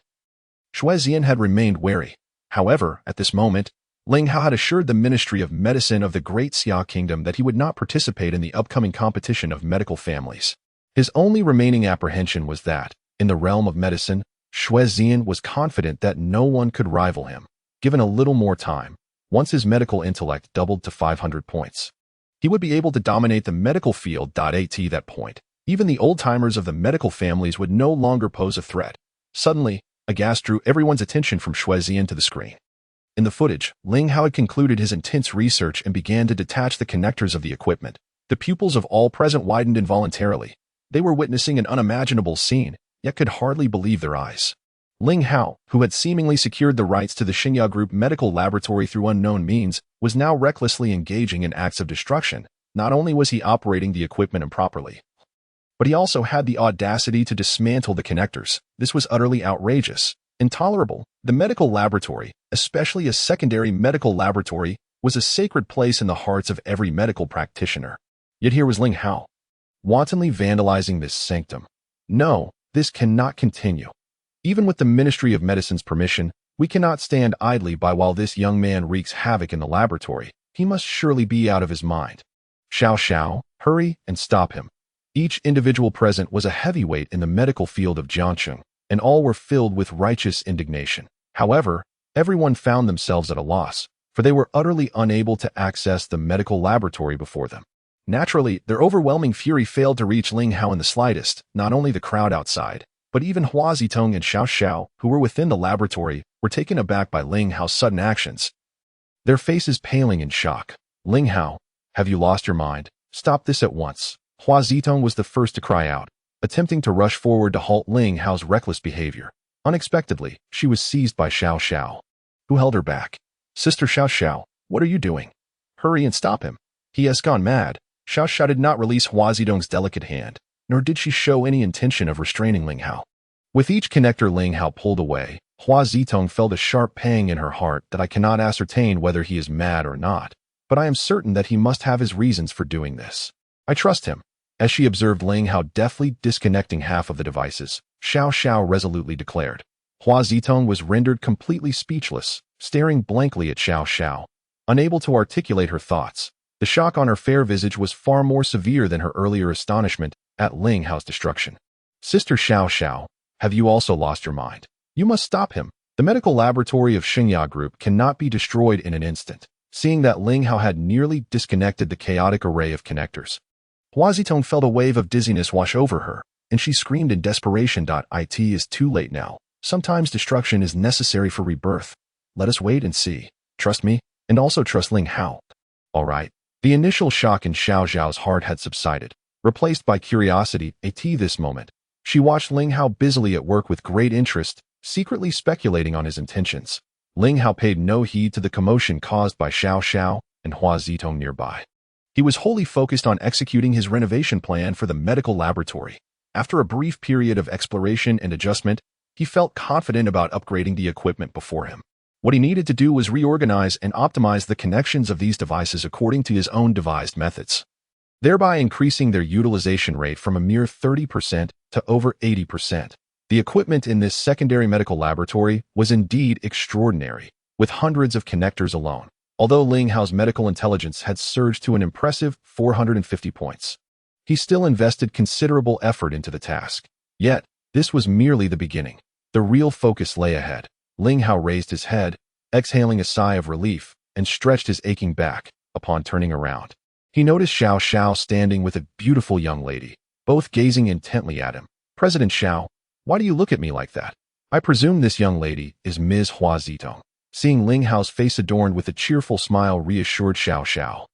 Xue Zian had remained wary. However, at this moment, Ling Hao had assured the Ministry of Medicine of the Great Xia Kingdom that he would not participate in the upcoming competition of medical families. His only remaining apprehension was that, in the realm of medicine, Xue Zian was confident that no one could rival him. Given a little more time, once his medical intellect doubled to 500 points, He would be able to dominate the medical field. At that point, even the old-timers of the medical families would no longer pose a threat. Suddenly, a gas drew everyone's attention from Shuezian to the screen. In the footage, Ling Hao had concluded his intense research and began to detach the connectors of the equipment. The pupils of all present widened involuntarily. They were witnessing an unimaginable scene, yet could hardly believe their eyes. Ling Hao, who had seemingly secured the rights to the Xiao Group medical laboratory through unknown means, was now recklessly engaging in acts of destruction. Not only was he operating the equipment improperly, but he also had the audacity to dismantle the connectors. This was utterly outrageous, intolerable. The medical laboratory, especially a secondary medical laboratory, was a sacred place in the hearts of every medical practitioner. Yet here was Ling Hao, wantonly vandalizing this sanctum. No, this cannot continue. Even with the Ministry of Medicine's permission, we cannot stand idly by while this young man wreaks havoc in the laboratory. He must surely be out of his mind. Xiao Xiao, hurry and stop him. Each individual present was a heavyweight in the medical field of Jiangcheng, and all were filled with righteous indignation. However, everyone found themselves at a loss, for they were utterly unable to access the medical laboratory before them. Naturally, their overwhelming fury failed to reach Ling Hao in the slightest. Not only the crowd outside, but even Hua Zitong and Xiao Xiao, who were within the laboratory, were taken aback by Ling Hao's sudden actions, their faces paling in shock. Ling Hao, have you lost your mind? Stop this at once. Hua Zitong was the first to cry out, attempting to rush forward to halt Ling Hao's reckless behavior. Unexpectedly, she was seized by Xiao Xiao, who held her back. Sister Xiao Xiao, what are you doing? Hurry and stop him. He has gone mad. Xiao Xiao did not release Hua Zitong's delicate hand, nor did she show any intention of restraining Ling Hao. With each connector Ling Hao pulled away, Hua Zitong felt a sharp pang in her heart that I cannot ascertain whether he is mad or not, but I am certain that he must have his reasons for doing this. I trust him. As she observed Ling Hao deftly disconnecting half of the devices, Xiao Xiao resolutely declared. Hua Zitong was rendered completely speechless, staring blankly at Xiao Xiao, unable to articulate her thoughts. The shock on her fair visage was far more severe than her earlier astonishment at Ling Hao's destruction. Sister Xiao Xiao, have you also lost your mind? You must stop him. The medical laboratory of Xiao Group cannot be destroyed in an instant. Seeing that Ling Hao had nearly disconnected the chaotic array of connectors, Hua Zitong felt a wave of dizziness wash over her, and she screamed in desperation. It is too late now. Sometimes destruction is necessary for rebirth. Let us wait and see. Trust me, and also trust Ling Hao. All right. The initial shock in Xiao Xiao's heart had subsided, replaced by curiosity. At this moment, she watched Ling Hao busily at work with great interest, secretly speculating on his intentions. Ling Hao paid no heed to the commotion caused by Xiao Xiao and Hua Zitong nearby. He was wholly focused on executing his renovation plan for the medical laboratory. After a brief period of exploration and adjustment, he felt confident about upgrading the equipment before him. What he needed to do was reorganize and optimize the connections of these devices according to his own devised methods, thereby increasing their utilization rate from a mere 30% to over 80%. The equipment in this secondary medical laboratory was indeed extraordinary, with hundreds of connectors alone. Although Ling Hao's medical intelligence had surged to an impressive 450 points, he still invested considerable effort into the task. Yet, this was merely the beginning. The real focus lay ahead. Ling Hao raised his head, exhaling a sigh of relief, and stretched his aching back. Upon turning around, he noticed Xiao Xiao standing with a beautiful young lady, both gazing intently at him. President Xiao, why do you look at me like that? I presume this young lady is Ms. Hua Zitong. Seeing Ling Hao's face adorned with a cheerful smile reassured Xiao Xiao,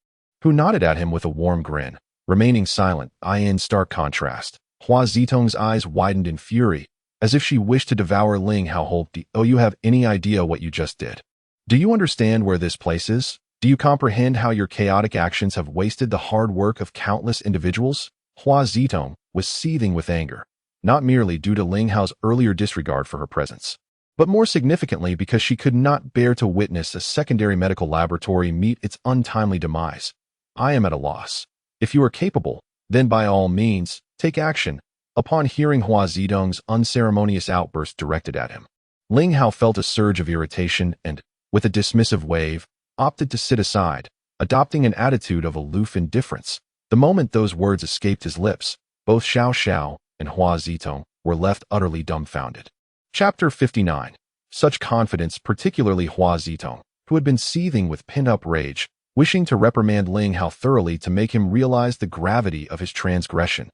who nodded at him with a warm grin. Remaining silent, in stark contrast, Hua Zitong's eyes widened in fury, as if she wished to devour Ling Hao whole. Do you have any idea what you just did? Do you understand where this place is? Do you comprehend how your chaotic actions have wasted the hard work of countless individuals? Hua Zitong was seething with anger, not merely due to Ling Hao's earlier disregard for her presence, but more significantly because she could not bear to witness a secondary medical laboratory meet its untimely demise. I am at a loss. If you are capable, then by all means, take action. Upon hearing Hua Zitong's unceremonious outburst directed at him, Ling Hao felt a surge of irritation and, with a dismissive wave, opted to sit aside, adopting an attitude of aloof indifference. The moment those words escaped his lips, both Xiao Xiao and Hua Zitong were left utterly dumbfounded. Chapter 59. Such confidence, particularly Hua Zitong, who had been seething with pent-up rage, wishing to reprimand Ling Hao thoroughly to make him realize the gravity of his transgression.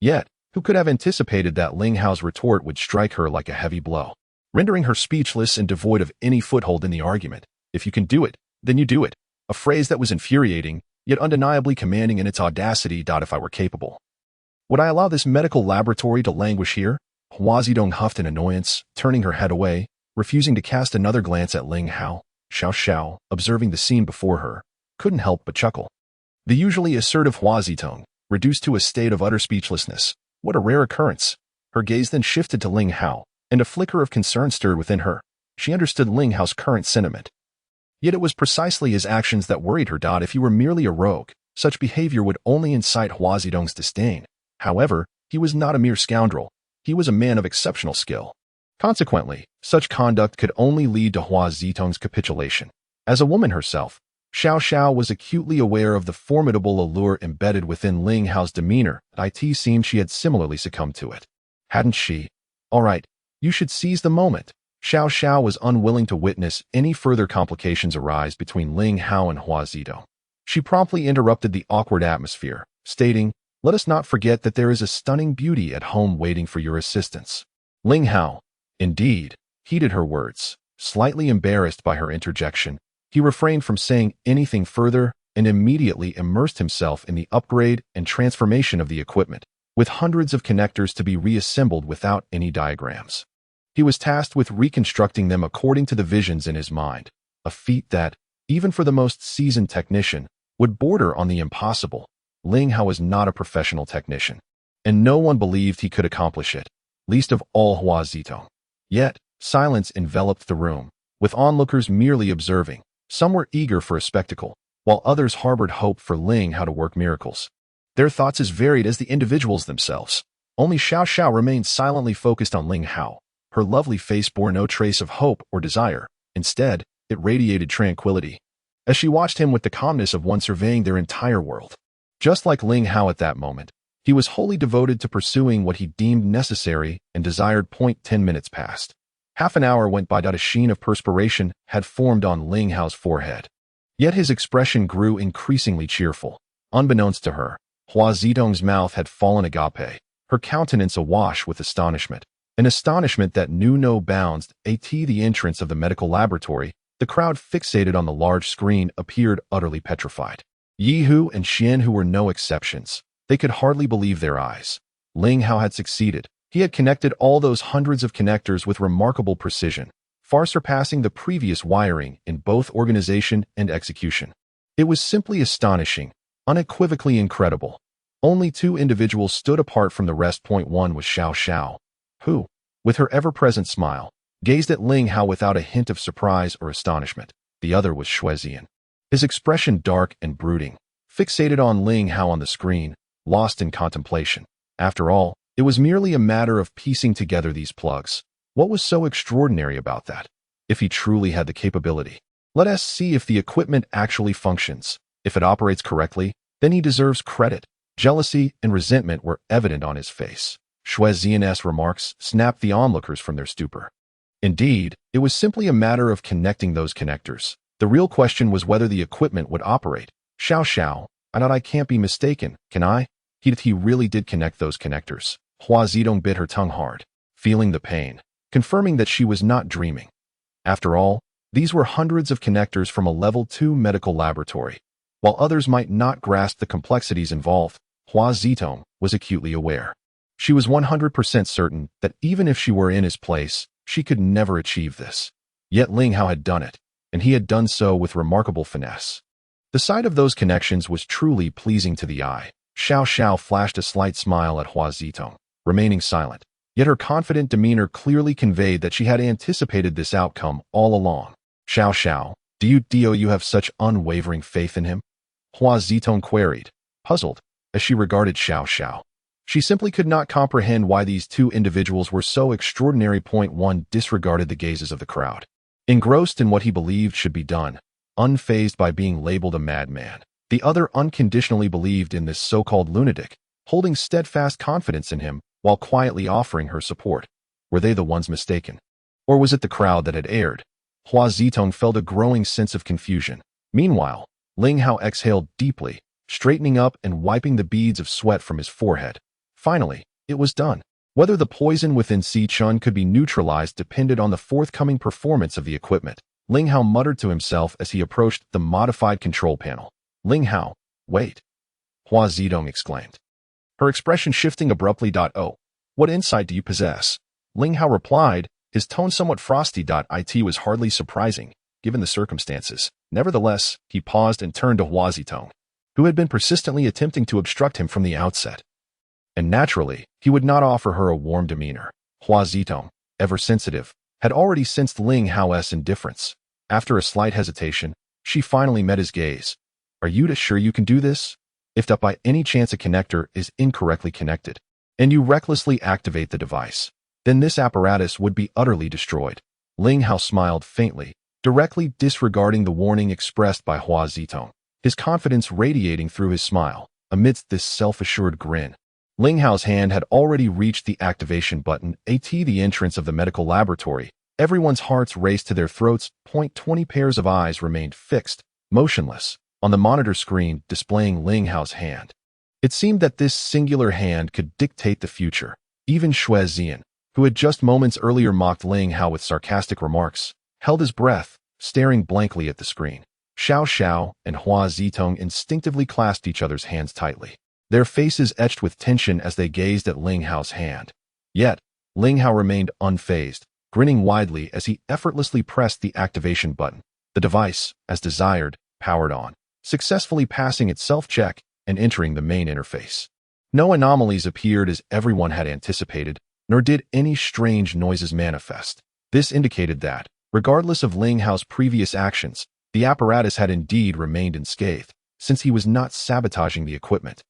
Yet, who could have anticipated that Ling Hao's retort would strike her like a heavy blow, rendering her speechless and devoid of any foothold in the argument? If you can do it, then you do it. A phrase that was infuriating, yet undeniably commanding in its audacity. If I were capable, would I allow this medical laboratory to languish here? Hua Zedong huffed in annoyance, turning her head away, refusing to cast another glance at Ling Hao. Xiao Xiao, observing the scene before her, couldn't help but chuckle. The usually assertive Hua Zedong, reduced to a state of utter speechlessness. What a rare occurrence. Her gaze then shifted to Ling Hao, and a flicker of concern stirred within her. She understood Ling Hao's current sentiment. Yet it was precisely his actions that worried her. If he were merely a rogue, such behavior would only incite Hua Zedong's disdain. However, he was not a mere scoundrel. He was a man of exceptional skill. Consequently, such conduct could only lead to Hua Zedong's capitulation. As a woman herself, Xiao Xiao was acutely aware of the formidable allure embedded within Ling Hao's demeanor. It seemed she had similarly succumbed to it. Hadn't she? All right, you should seize the moment. Xiao Xiao was unwilling to witness any further complications arise between Ling Hao and Hua Zedong. She promptly interrupted the awkward atmosphere, stating, "Let us not forget that there is a stunning beauty at home waiting for your assistance." Ling Hao, indeed, heeded her words. Slightly embarrassed by her interjection, he refrained from saying anything further and immediately immersed himself in the upgrade and transformation of the equipment, with hundreds of connectors to be reassembled without any diagrams. He was tasked with reconstructing them according to the visions in his mind, a feat that, even for the most seasoned technician, would border on the impossible. Ling Hao was not a professional technician, and no one believed he could accomplish it, least of all Hua Zedong. Yet, silence enveloped the room, with onlookers merely observing. Some were eager for a spectacle, while others harbored hope for Ling Hao to work miracles. Their thoughts as varied as the individuals themselves. Only Xiao Xiao remained silently focused on Ling Hao. Her lovely face bore no trace of hope or desire. Instead, it radiated tranquility, as she watched him with the calmness of one surveying their entire world. Just like Ling Hao at that moment, he was wholly devoted to pursuing what he deemed necessary and desired. 10 minutes passed. Half an hour went by. A sheen of perspiration had formed on Ling Hao's forehead. Yet his expression grew increasingly cheerful. Unbeknownst to her, Hua Zedong's mouth had fallen agape, her countenance awash with astonishment. An astonishment that knew no bounds. At the entrance of the medical laboratory, the crowd fixated on the large screen appeared utterly petrified. Yi Hu and Xian Hu were no exceptions. They could hardly believe their eyes. Ling Hao had succeeded. He had connected all those hundreds of connectors with remarkable precision, far surpassing the previous wiring in both organization and execution. It was simply astonishing, unequivocally incredible. Only two individuals stood apart from the rest. One was Xiao Xiao, who, with her ever-present smile, gazed at Ling Hao without a hint of surprise or astonishment. The other was Xuezian, his expression dark and brooding, fixated on Ling Hao on the screen, lost in contemplation. After all, it was merely a matter of piecing together these plugs. What was so extraordinary about that? If he truly had the capability, let us see if the equipment actually functions. If it operates correctly, then he deserves credit. Jealousy and resentment were evident on his face. Xuezian's remarks snapped the onlookers from their stupor. Indeed, it was simply a matter of connecting those connectors. The real question was whether the equipment would operate. Xiao Xiao, I can't be mistaken, can I? He really did connect those connectors. Hua Zedong bit her tongue hard, feeling the pain, confirming that she was not dreaming. After all, these were hundreds of connectors from a level 2 medical laboratory. While others might not grasp the complexities involved, Hua Zedong was acutely aware. She was 100% certain that even if she were in his place, she could never achieve this. Yet Ling Hao had done it, and he had done so with remarkable finesse. The sight of those connections was truly pleasing to the eye. Xiao Xiao flashed a slight smile at Hua Zedong, remaining silent. Yet her confident demeanor clearly conveyed that she had anticipated this outcome all along. Xiao Xiao, do you have such unwavering faith in him? Hua Zedong queried, puzzled, as she regarded Xiao Xiao. She simply could not comprehend why these two individuals were so extraordinary. One disregarded the gazes of the crowd, engrossed in what he believed should be done, unfazed by being labeled a madman. The other unconditionally believed in this so-called lunatic, holding steadfast confidence in him while quietly offering her support. Were they the ones mistaken? Or was it the crowd that had erred? Hua Zedong felt a growing sense of confusion. Meanwhile, Ling Hao exhaled deeply, straightening up and wiping the beads of sweat from his forehead. Finally, it was done. Whether the poison within Si Chun could be neutralized depended on the forthcoming performance of the equipment. Ling Hao muttered to himself as he approached the modified control panel. Ling Hao, wait, Hua Zedong exclaimed, her expression shifting abruptly. Oh, what insight do you possess? Ling Hao replied, his tone somewhat frosty. It was hardly surprising, given the circumstances. Nevertheless, he paused and turned to Hua Zedong, who had been persistently attempting to obstruct him from the outset. And naturally, he would not offer her a warm demeanor. Hua Zedong, ever sensitive, had already sensed Ling Hao's indifference. After a slight hesitation, she finally met his gaze. Are you sure you can do this? If that by any chance a connector is incorrectly connected, and you recklessly activate the device, then this apparatus would be utterly destroyed. Ling Hao smiled faintly, directly disregarding the warning expressed by Hua Zedong, his confidence radiating through his smile. Amidst this self-assured grin, Ling Hao's hand had already reached the activation button. At the entrance of the medical laboratory, everyone's hearts raced to their throats. 20 pairs of eyes remained fixed, motionless, on the monitor screen displaying Ling Hao's hand. It seemed that this singular hand could dictate the future. Even Xue Zian, who had just moments earlier mocked Ling Hao with sarcastic remarks, held his breath, staring blankly at the screen. Xiao Xiao and Hua Zedong instinctively clasped each other's hands tightly, their faces etched with tension as they gazed at Ling Hao's hand. Yet, Ling Hao remained unfazed, grinning widely as he effortlessly pressed the activation button. The device, as desired, powered on, successfully passing its self-check and entering the main interface. No anomalies appeared as everyone had anticipated, nor did any strange noises manifest. This indicated that, regardless of Ling Hao's previous actions, the apparatus had indeed remained unscathed, since he was not sabotaging the equipment.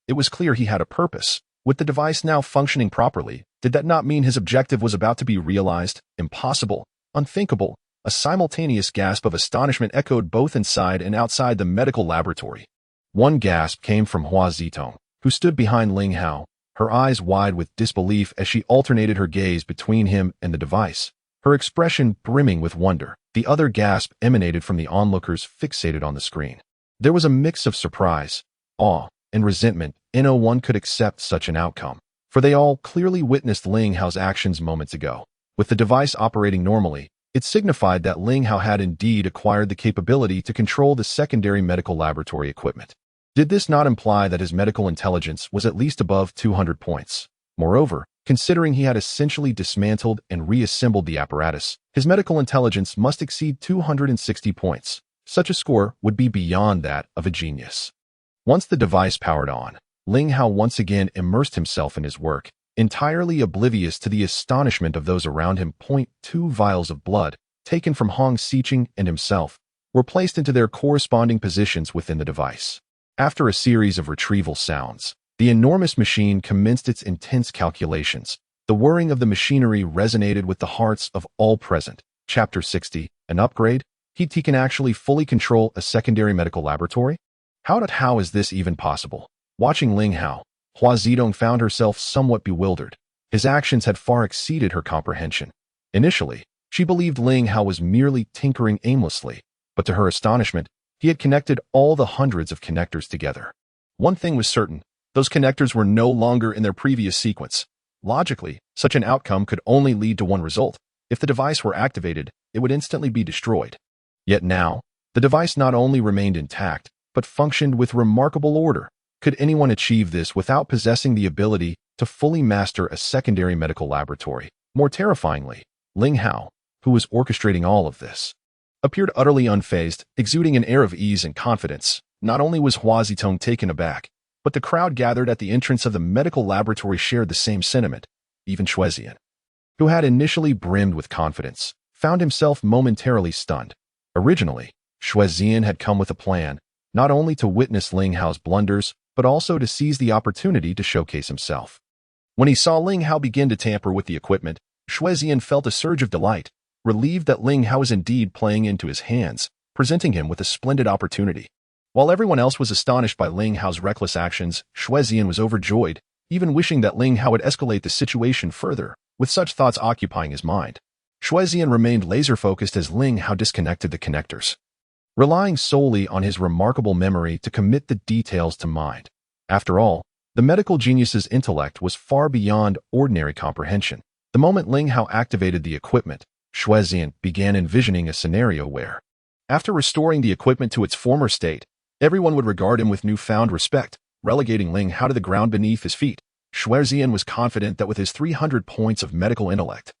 It was clear he had a purpose. With the device now functioning properly, did that not mean his objective was about to be realized? Impossible, unthinkable. A simultaneous gasp of astonishment echoed both inside and outside the medical laboratory. One gasp came from Hua Zedong, who stood behind Ling Hao, her eyes wide with disbelief as she alternated her gaze between him and the device, her expression brimming with wonder. The other gasp emanated from the onlookers fixated on the screen. There was a mix of surprise, awe, and resentment. No one could accept such an outcome, for they all clearly witnessed Ling Hao's actions moments ago. With the device operating normally, it signified that Ling Hao had indeed acquired the capability to control the secondary medical laboratory equipment. Did this not imply that his medical intelligence was at least above 200 points? Moreover, considering he had essentially dismantled and reassembled the apparatus, his medical intelligence must exceed 260 points. Such a score would be beyond that of a genius. Once the device powered on, Ling Hao once again immersed himself in his work, entirely oblivious to the astonishment of those around him. 2 vials of blood, taken from Hong Shao and himself, were placed into their corresponding positions within the device. After a series of retrieval sounds, the enormous machine commenced its intense calculations. The whirring of the machinery resonated with the hearts of all present. Chapter 60, an upgrade? He can actually fully control a secondary medical laboratory? How is this even possible? Watching Ling Hao, Hua Zedong found herself somewhat bewildered. His actions had far exceeded her comprehension. Initially, she believed Ling Hao was merely tinkering aimlessly, but to her astonishment, he had connected all the hundreds of connectors together. One thing was certain, those connectors were no longer in their previous sequence. Logically, such an outcome could only lead to one result. If the device were activated, it would instantly be destroyed. Yet now, the device not only remained intact, but functioned with remarkable order. Could anyone achieve this without possessing the ability to fully master a secondary medical laboratory? More terrifyingly, Ling Hao, who was orchestrating all of this, appeared utterly unfazed, exuding an air of ease and confidence. Not only was Hua Zedong taken aback, but the crowd gathered at the entrance of the medical laboratory shared the same sentiment. Even Xue Zian, who had initially brimmed with confidence, found himself momentarily stunned. Originally, Xue Zian had come with a plan, not only to witness Ling Hao's blunders, but also to seize the opportunity to showcase himself. When he saw Ling Hao begin to tamper with the equipment, Xue Zian felt a surge of delight, relieved that Ling Hao was indeed playing into his hands, presenting him with a splendid opportunity. While everyone else was astonished by Ling Hao's reckless actions, Xue Zian was overjoyed, even wishing that Ling Hao would escalate the situation further, with such thoughts occupying his mind. Xue Zian remained laser-focused as Ling Hao disconnected the connectors. relying solely on his remarkable memory to commit the details to mind. After all, the medical genius's intellect was far beyond ordinary comprehension. The moment Ling Hao activated the equipment, Xuezian began envisioning a scenario where, after restoring the equipment to its former state, everyone would regard him with newfound respect, relegating Ling Hao to the ground beneath his feet. Xuezian was confident that with his 300 points of medical intellect,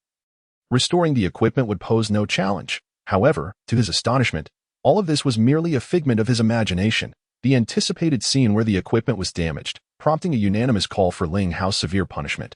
restoring the equipment would pose no challenge. However, to his astonishment, all of this was merely a figment of his imagination. The anticipated scene where the equipment was damaged, prompting a unanimous call for Ling Hao's severe punishment,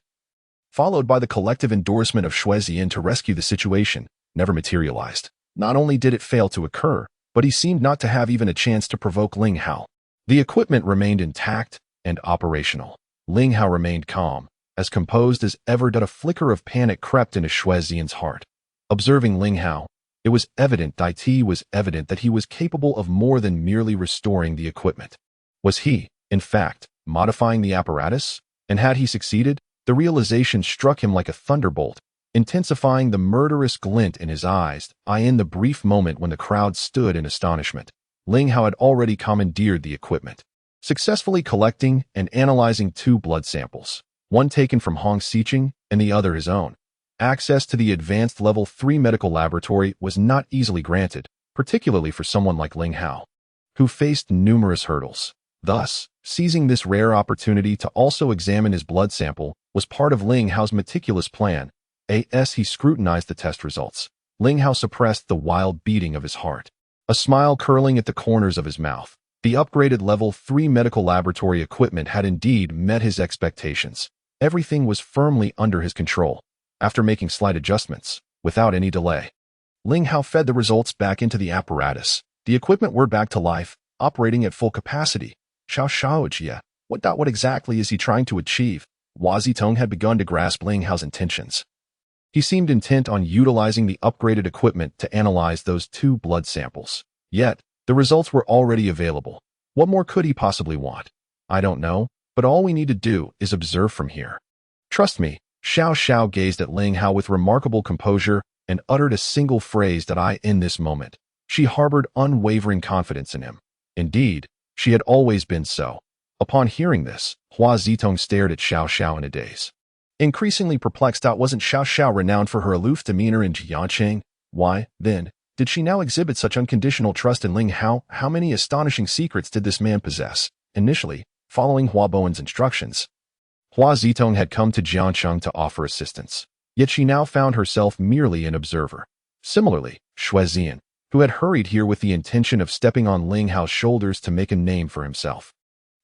followed by the collective endorsement of Xuezian to rescue the situation, never materialized. Not only did it fail to occur, but he seemed not to have even a chance to provoke Ling Hao. The equipment remained intact and operational. Ling Hao remained calm, as composed as ever, but a flicker of panic crept into Xuezian's heart. Observing Ling Hao, it was evident that he was capable of more than merely restoring the equipment. Was he, in fact, modifying the apparatus? And had he succeeded? The realization struck him like a thunderbolt, intensifying the murderous glint in his eyes. In the brief moment when the crowd stood in astonishment, Ling Hao had already commandeered the equipment, successfully collecting and analyzing 2 blood samples, one taken from Hong Shao and the other his own. Access to the advanced level 3 medical laboratory was not easily granted, particularly for someone like Ling Hao, who faced numerous hurdles. Thus, seizing this rare opportunity to also examine his blood sample was part of Ling Hao's meticulous plan. As he scrutinized the test results, Ling Hao suppressed the wild beating of his heart, a smile curling at the corners of his mouth. The upgraded level 3 medical laboratory equipment had indeed met his expectations. Everything was firmly under his control. After making slight adjustments, without any delay, Ling Hao fed the results back into the apparatus. The equipment were back to life, operating at full capacity. Xiao Xiao, what exactly is he trying to achieve? Hua Zitong had begun to grasp Ling Hao's intentions. He seemed intent on utilizing the upgraded equipment to analyze those 2 blood samples. Yet, the results were already available. What more could he possibly want? I don't know, but all we need to do is observe from here. Trust me. Xiao Xiao gazed at Ling Hao with remarkable composure and uttered a single phrase that in this moment, she harbored unwavering confidence in him. Indeed, she had always been so. Upon hearing this, Hua Zitong stared at Xiao Xiao in a daze. Increasingly perplexed, wasn't Xiao Xiao renowned for her aloof demeanor in Jiangcheng? Why, then, did she now exhibit such unconditional trust in Ling Hao? How many astonishing secrets did this man possess? Initially, following Hua Bowen's instructions, Hua Zitong had come to Jiangcheng to offer assistance, yet she now found herself merely an observer. Similarly, Xuezian, who had hurried here with the intention of stepping on Ling Hao's shoulders to make a name for himself,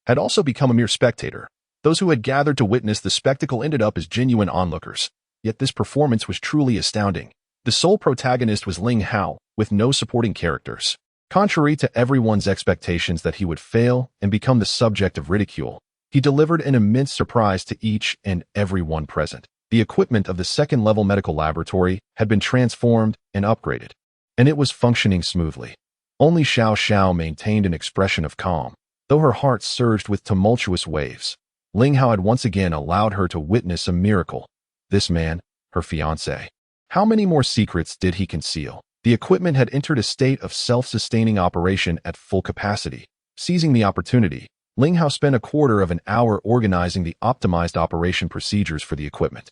had also become a mere spectator. Those who had gathered to witness the spectacle ended up as genuine onlookers. Yet this performance was truly astounding. The sole protagonist was Ling Hao, with no supporting characters. Contrary to everyone's expectations that he would fail and become the subject of ridicule, he delivered an immense surprise to each and every one present. The equipment of the 2nd-level medical laboratory had been transformed and upgraded, and it was functioning smoothly. Only Xiao Xiao maintained an expression of calm, though her heart surged with tumultuous waves. Ling Hao had once again allowed her to witness a miracle. This man, her fiancé. How many more secrets did he conceal? The equipment had entered a state of self-sustaining operation at full capacity. Seizing the opportunity, Ling Hao spent a quarter of an hour organizing the optimized operation procedures for the equipment.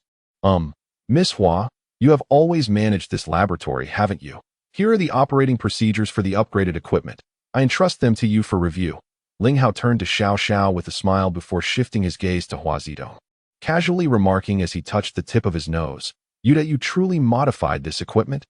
Miss Hua, you have always managed this laboratory, haven't you? Here are the operating procedures for the upgraded equipment. I entrust them to you for review. Ling Hao turned to Xiao Xiao with a smile before shifting his gaze to Hua Zitong, casually remarking as he touched the tip of his nose, You truly modified this equipment?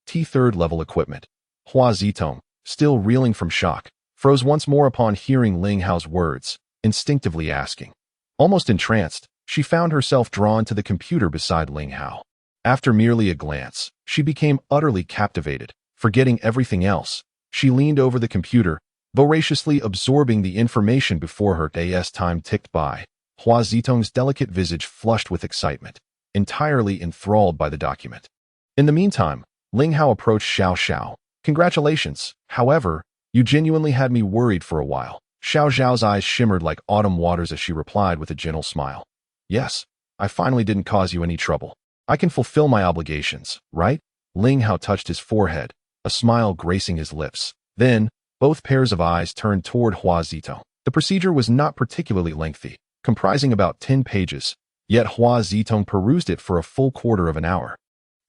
T3rd-level equipment. Hua Zitong, still reeling from shock, froze once more upon hearing Ling Hao's words, instinctively asking. Almost entranced, she found herself drawn to the computer beside Ling Hao. After merely a glance, she became utterly captivated. Forgetting everything else, she leaned over the computer, voraciously absorbing the information before her. As time ticked by, Hua Zitong's delicate visage flushed with excitement, entirely enthralled by the document. In the meantime, Ling Hao approached Xiao Xiao. Congratulations. However, you genuinely had me worried for a while. Xiao Xiao's eyes shimmered like autumn waters as she replied with a gentle smile. Yes, I finally didn't cause you any trouble. I can fulfill my obligations, right? Ling Hao touched his forehead, a smile gracing his lips. Then, both pairs of eyes turned toward Hua Zitong. The procedure was not particularly lengthy, comprising about 10 pages, yet Hua Zitong perused it for a full quarter of an hour.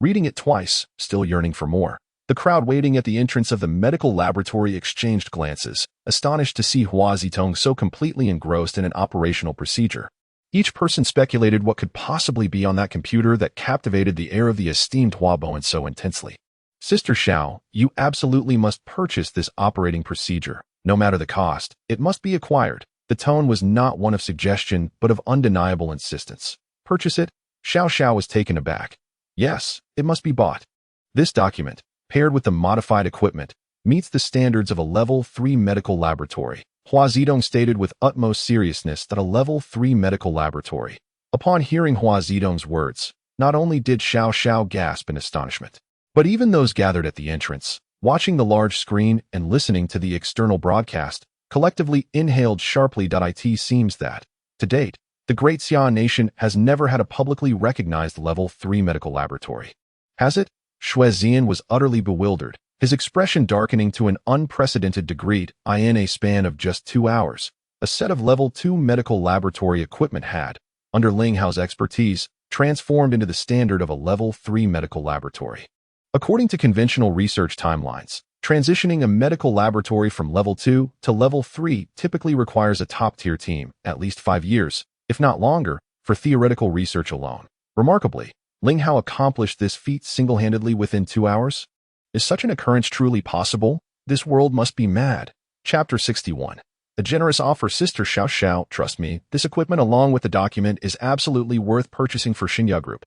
Reading it twice, still yearning for more, the crowd waiting at the entrance of the medical laboratory exchanged glances, astonished to see Hua Zitong so completely engrossed in an operational procedure. Each person speculated what could possibly be on that computer that captivated the air of the esteemed Hua Bowen so intensely. Sister Xiao, you absolutely must purchase this operating procedure. No matter the cost, it must be acquired. The tone was not one of suggestion, but of undeniable insistence. Purchase it? Xiao Xiao was taken aback. Yes, it must be bought. This document, paired with the modified equipment, meets the standards of a Level 3 medical laboratory. Hua Zitong stated with utmost seriousness that a Level 3 medical laboratory. Upon hearing Hua Zitong's words, not only did Xiao Xiao gasp in astonishment, but even those gathered at the entrance, watching the large screen and listening to the external broadcast, collectively inhaled sharply. It seems that, to date, the Great Xia nation has never had a publicly recognized Level 3 medical laboratory. Has it? Xue Zian was utterly bewildered, his expression darkening to an unprecedented degree. In a span of just 2 hours, a set of Level 2 medical laboratory equipment had, under Ling Hao's expertise, transformed into the standard of a Level 3 medical laboratory. According to conventional research timelines, transitioning a medical laboratory from Level 2 to Level 3 typically requires a top-tier team, at least 5 years, if not longer, for theoretical research alone. Remarkably, Ling Hao accomplished this feat single-handedly within 2 hours. Is such an occurrence truly possible? This world must be mad. Chapter 61. A generous offer. Sister Xiao Xiao, trust me, this equipment along with the document is absolutely worth purchasing for Xinya Group.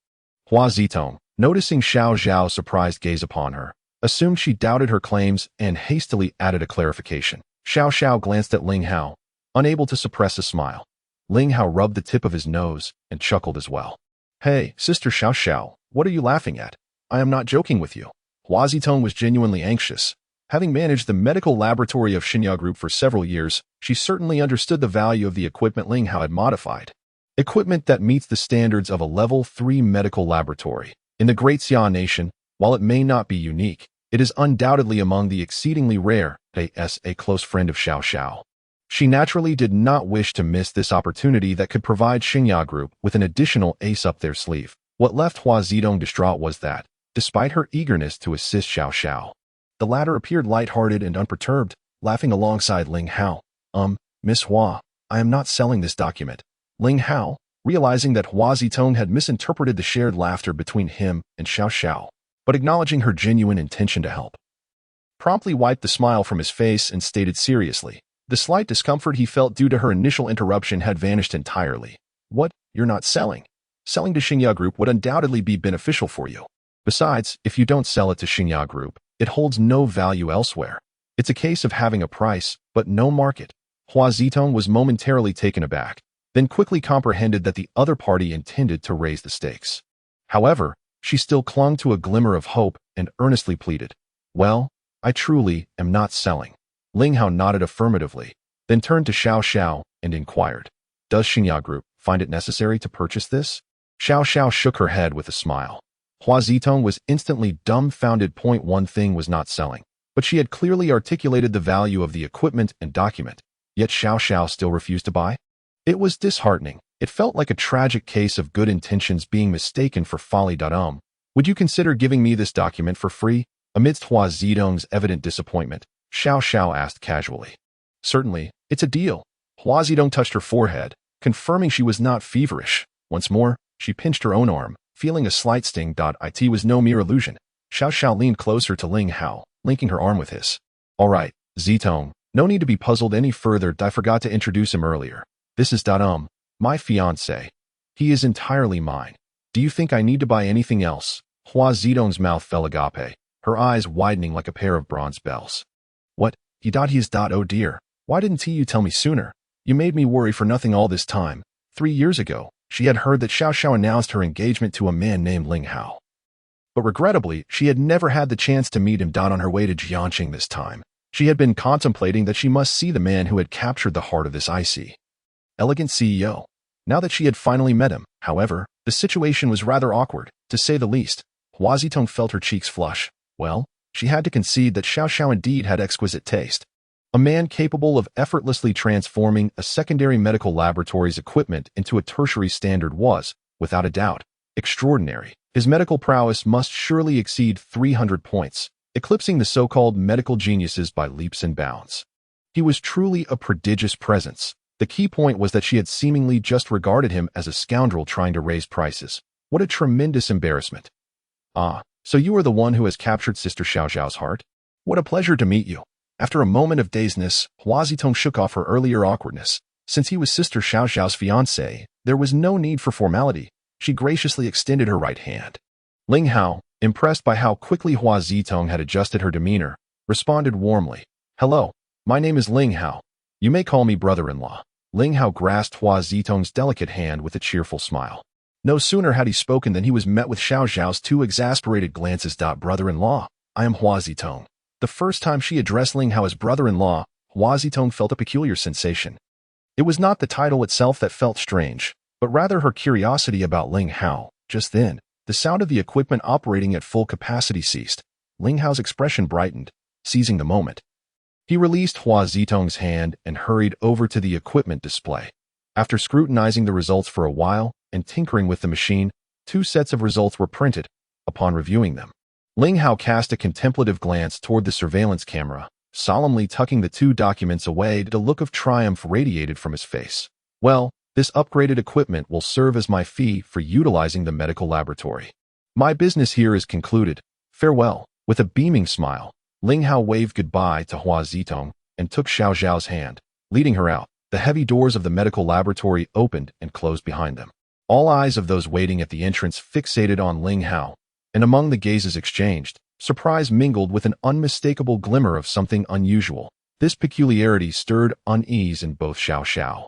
Hua Zitong, noticing Xiao Xiao's surprised gaze upon her, assumed she doubted her claims and hastily added a clarification. Xiao Xiao glanced at Ling Hao, unable to suppress a smile. Ling Hao rubbed the tip of his nose and chuckled as well. Hey, Sister Xiao Xiao, what are you laughing at? I am not joking with you. Hua Zitong was genuinely anxious. Having managed the medical laboratory of Xinya Group for several years, she certainly understood the value of the equipment Ling Hao had modified. Equipment that meets the standards of a Level 3 medical laboratory. In the Great Xia nation, while it may not be unique, it is undoubtedly among the exceedingly rare. As a close friend of Xiao Xiao, she naturally did not wish to miss this opportunity that could provide Xinya Group with an additional ace up their sleeve. What left Hua Zitong distraught was that, despite her eagerness to assist Xiao Xiao, the latter appeared lighthearted and unperturbed, laughing alongside Ling Hao. Miss Hua, I am not selling this document. Ling Hao, realizing that Hua Zitong had misinterpreted the shared laughter between him and Xiao Xiao, but acknowledging her genuine intention to help, promptly wiped the smile from his face and stated seriously. The slight discomfort he felt due to her initial interruption had vanished entirely. What? You're not selling? Selling to Xinya Group would undoubtedly be beneficial for you. Besides, if you don't sell it to Xinya Group, it holds no value elsewhere. It's a case of having a price, but no market. Hua Zitong was momentarily taken aback, then quickly comprehended that the other party intended to raise the stakes. However, she still clung to a glimmer of hope and earnestly pleaded, Well, I truly am not selling. Ling Hao nodded affirmatively, then turned to Xiao Xiao and inquired, Does Xinya Group find it necessary to purchase this? Xiao Xiao shook her head with a smile. Hua Zitong was instantly dumbfounded. One thing was not selling, but she had clearly articulated the value of the equipment and document, yet Xiao Xiao still refused to buy? It was disheartening. It felt like a tragic case of good intentions being mistaken for folly. Would you consider giving me this document for free? Amidst Hua Zitong's evident disappointment, Xiao Xiao asked casually. Certainly, it's a deal. Hua Zitong touched her forehead, confirming she was not feverish. Once more, she pinched her own arm, feeling a slight sting. It was no mere illusion. Xiao Xiao leaned closer to Ling Hao, linking her arm with his. All right, Zitong, no need to be puzzled any further. I forgot to introduce him earlier. This is my fiancé. He is entirely mine. Do you think I need to buy anything else? Hua Zitong's mouth fell agape, her eyes widening like a pair of bronze bells. What? He is. Oh dear. Why didn't you tell me sooner? You made me worry for nothing all this time. 3 years ago, she had heard that Xiao Xiao announced her engagement to a man named Ling Hao. But regrettably, she had never had the chance to meet him. On her way to Jiangcheng this time, she had been contemplating that she must see the man who had captured the heart of this icy, elegant CEO. Now that she had finally met him, however, the situation was rather awkward, to say the least. Hua Zitong felt her cheeks flush. Well, she had to concede that Xiao Xiao indeed had exquisite taste. A man capable of effortlessly transforming a secondary medical laboratory's equipment into a tertiary standard was, without a doubt, extraordinary. His medical prowess must surely exceed 300 points, eclipsing the so-called medical geniuses by leaps and bounds. He was truly a prodigious presence. The key point was that she had seemingly just regarded him as a scoundrel trying to raise prices. What a tremendous embarrassment. Ah, so you are the one who has captured Sister Xiao Xiao's heart? What a pleasure to meet you. After a moment of dazedness, Hua Zitong shook off her earlier awkwardness. Since he was Sister Xiao Xiao's fiancé, there was no need for formality. She graciously extended her right hand. Ling Hao, impressed by how quickly Hua Zitong had adjusted her demeanor, responded warmly. Hello, my name is Ling Hao. You may call me brother-in-law. Ling Hao grasped Hua Zitong's delicate hand with a cheerful smile. No sooner had he spoken than he was met with Xiao Xiao's two exasperated glances. Brother-in-law, I am Hua Zitong. The first time she addressed Ling Hao as brother-in-law, Hua Zitong felt a peculiar sensation. It was not the title itself that felt strange, but rather her curiosity about Ling Hao. Just then, the sound of the equipment operating at full capacity ceased. Ling Hao's expression brightened, seizing the moment. He released Hua Zitong's hand and hurried over to the equipment display. After scrutinizing the results for a while and tinkering with the machine, 2 sets of results were printed. Upon reviewing them, Ling Hao cast a contemplative glance toward the surveillance camera, solemnly tucking the 2 documents away. A look of triumph radiated from his face. Well, this upgraded equipment will serve as my fee for utilizing the medical laboratory. My business here is concluded. Farewell. With a beaming smile, Ling Hao waved goodbye to Hua Zitong and took Xiao Xiao's hand. Leading her out, the heavy doors of the medical laboratory opened and closed behind them. All eyes of those waiting at the entrance fixated on Ling Hao, and among the gazes exchanged, surprise mingled with an unmistakable glimmer of something unusual. This peculiarity stirred unease in both Xiao Xiao.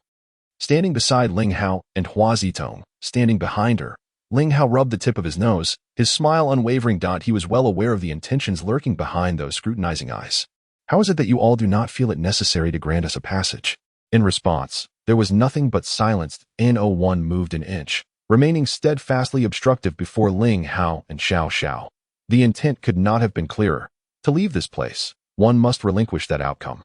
Standing beside Ling Hao and Hua Zitong, standing behind her, Ling Hao rubbed the tip of his nose, his smile unwavering. He was well aware of the intentions lurking behind those scrutinizing eyes. How is it that you all do not feel it necessary to grant us a passage? In response, there was nothing but silence. No one moved an inch, remaining steadfastly obstructive before Ling Hao and Xiao Xiao. The intent could not have been clearer. To leave this place, one must relinquish that outcome.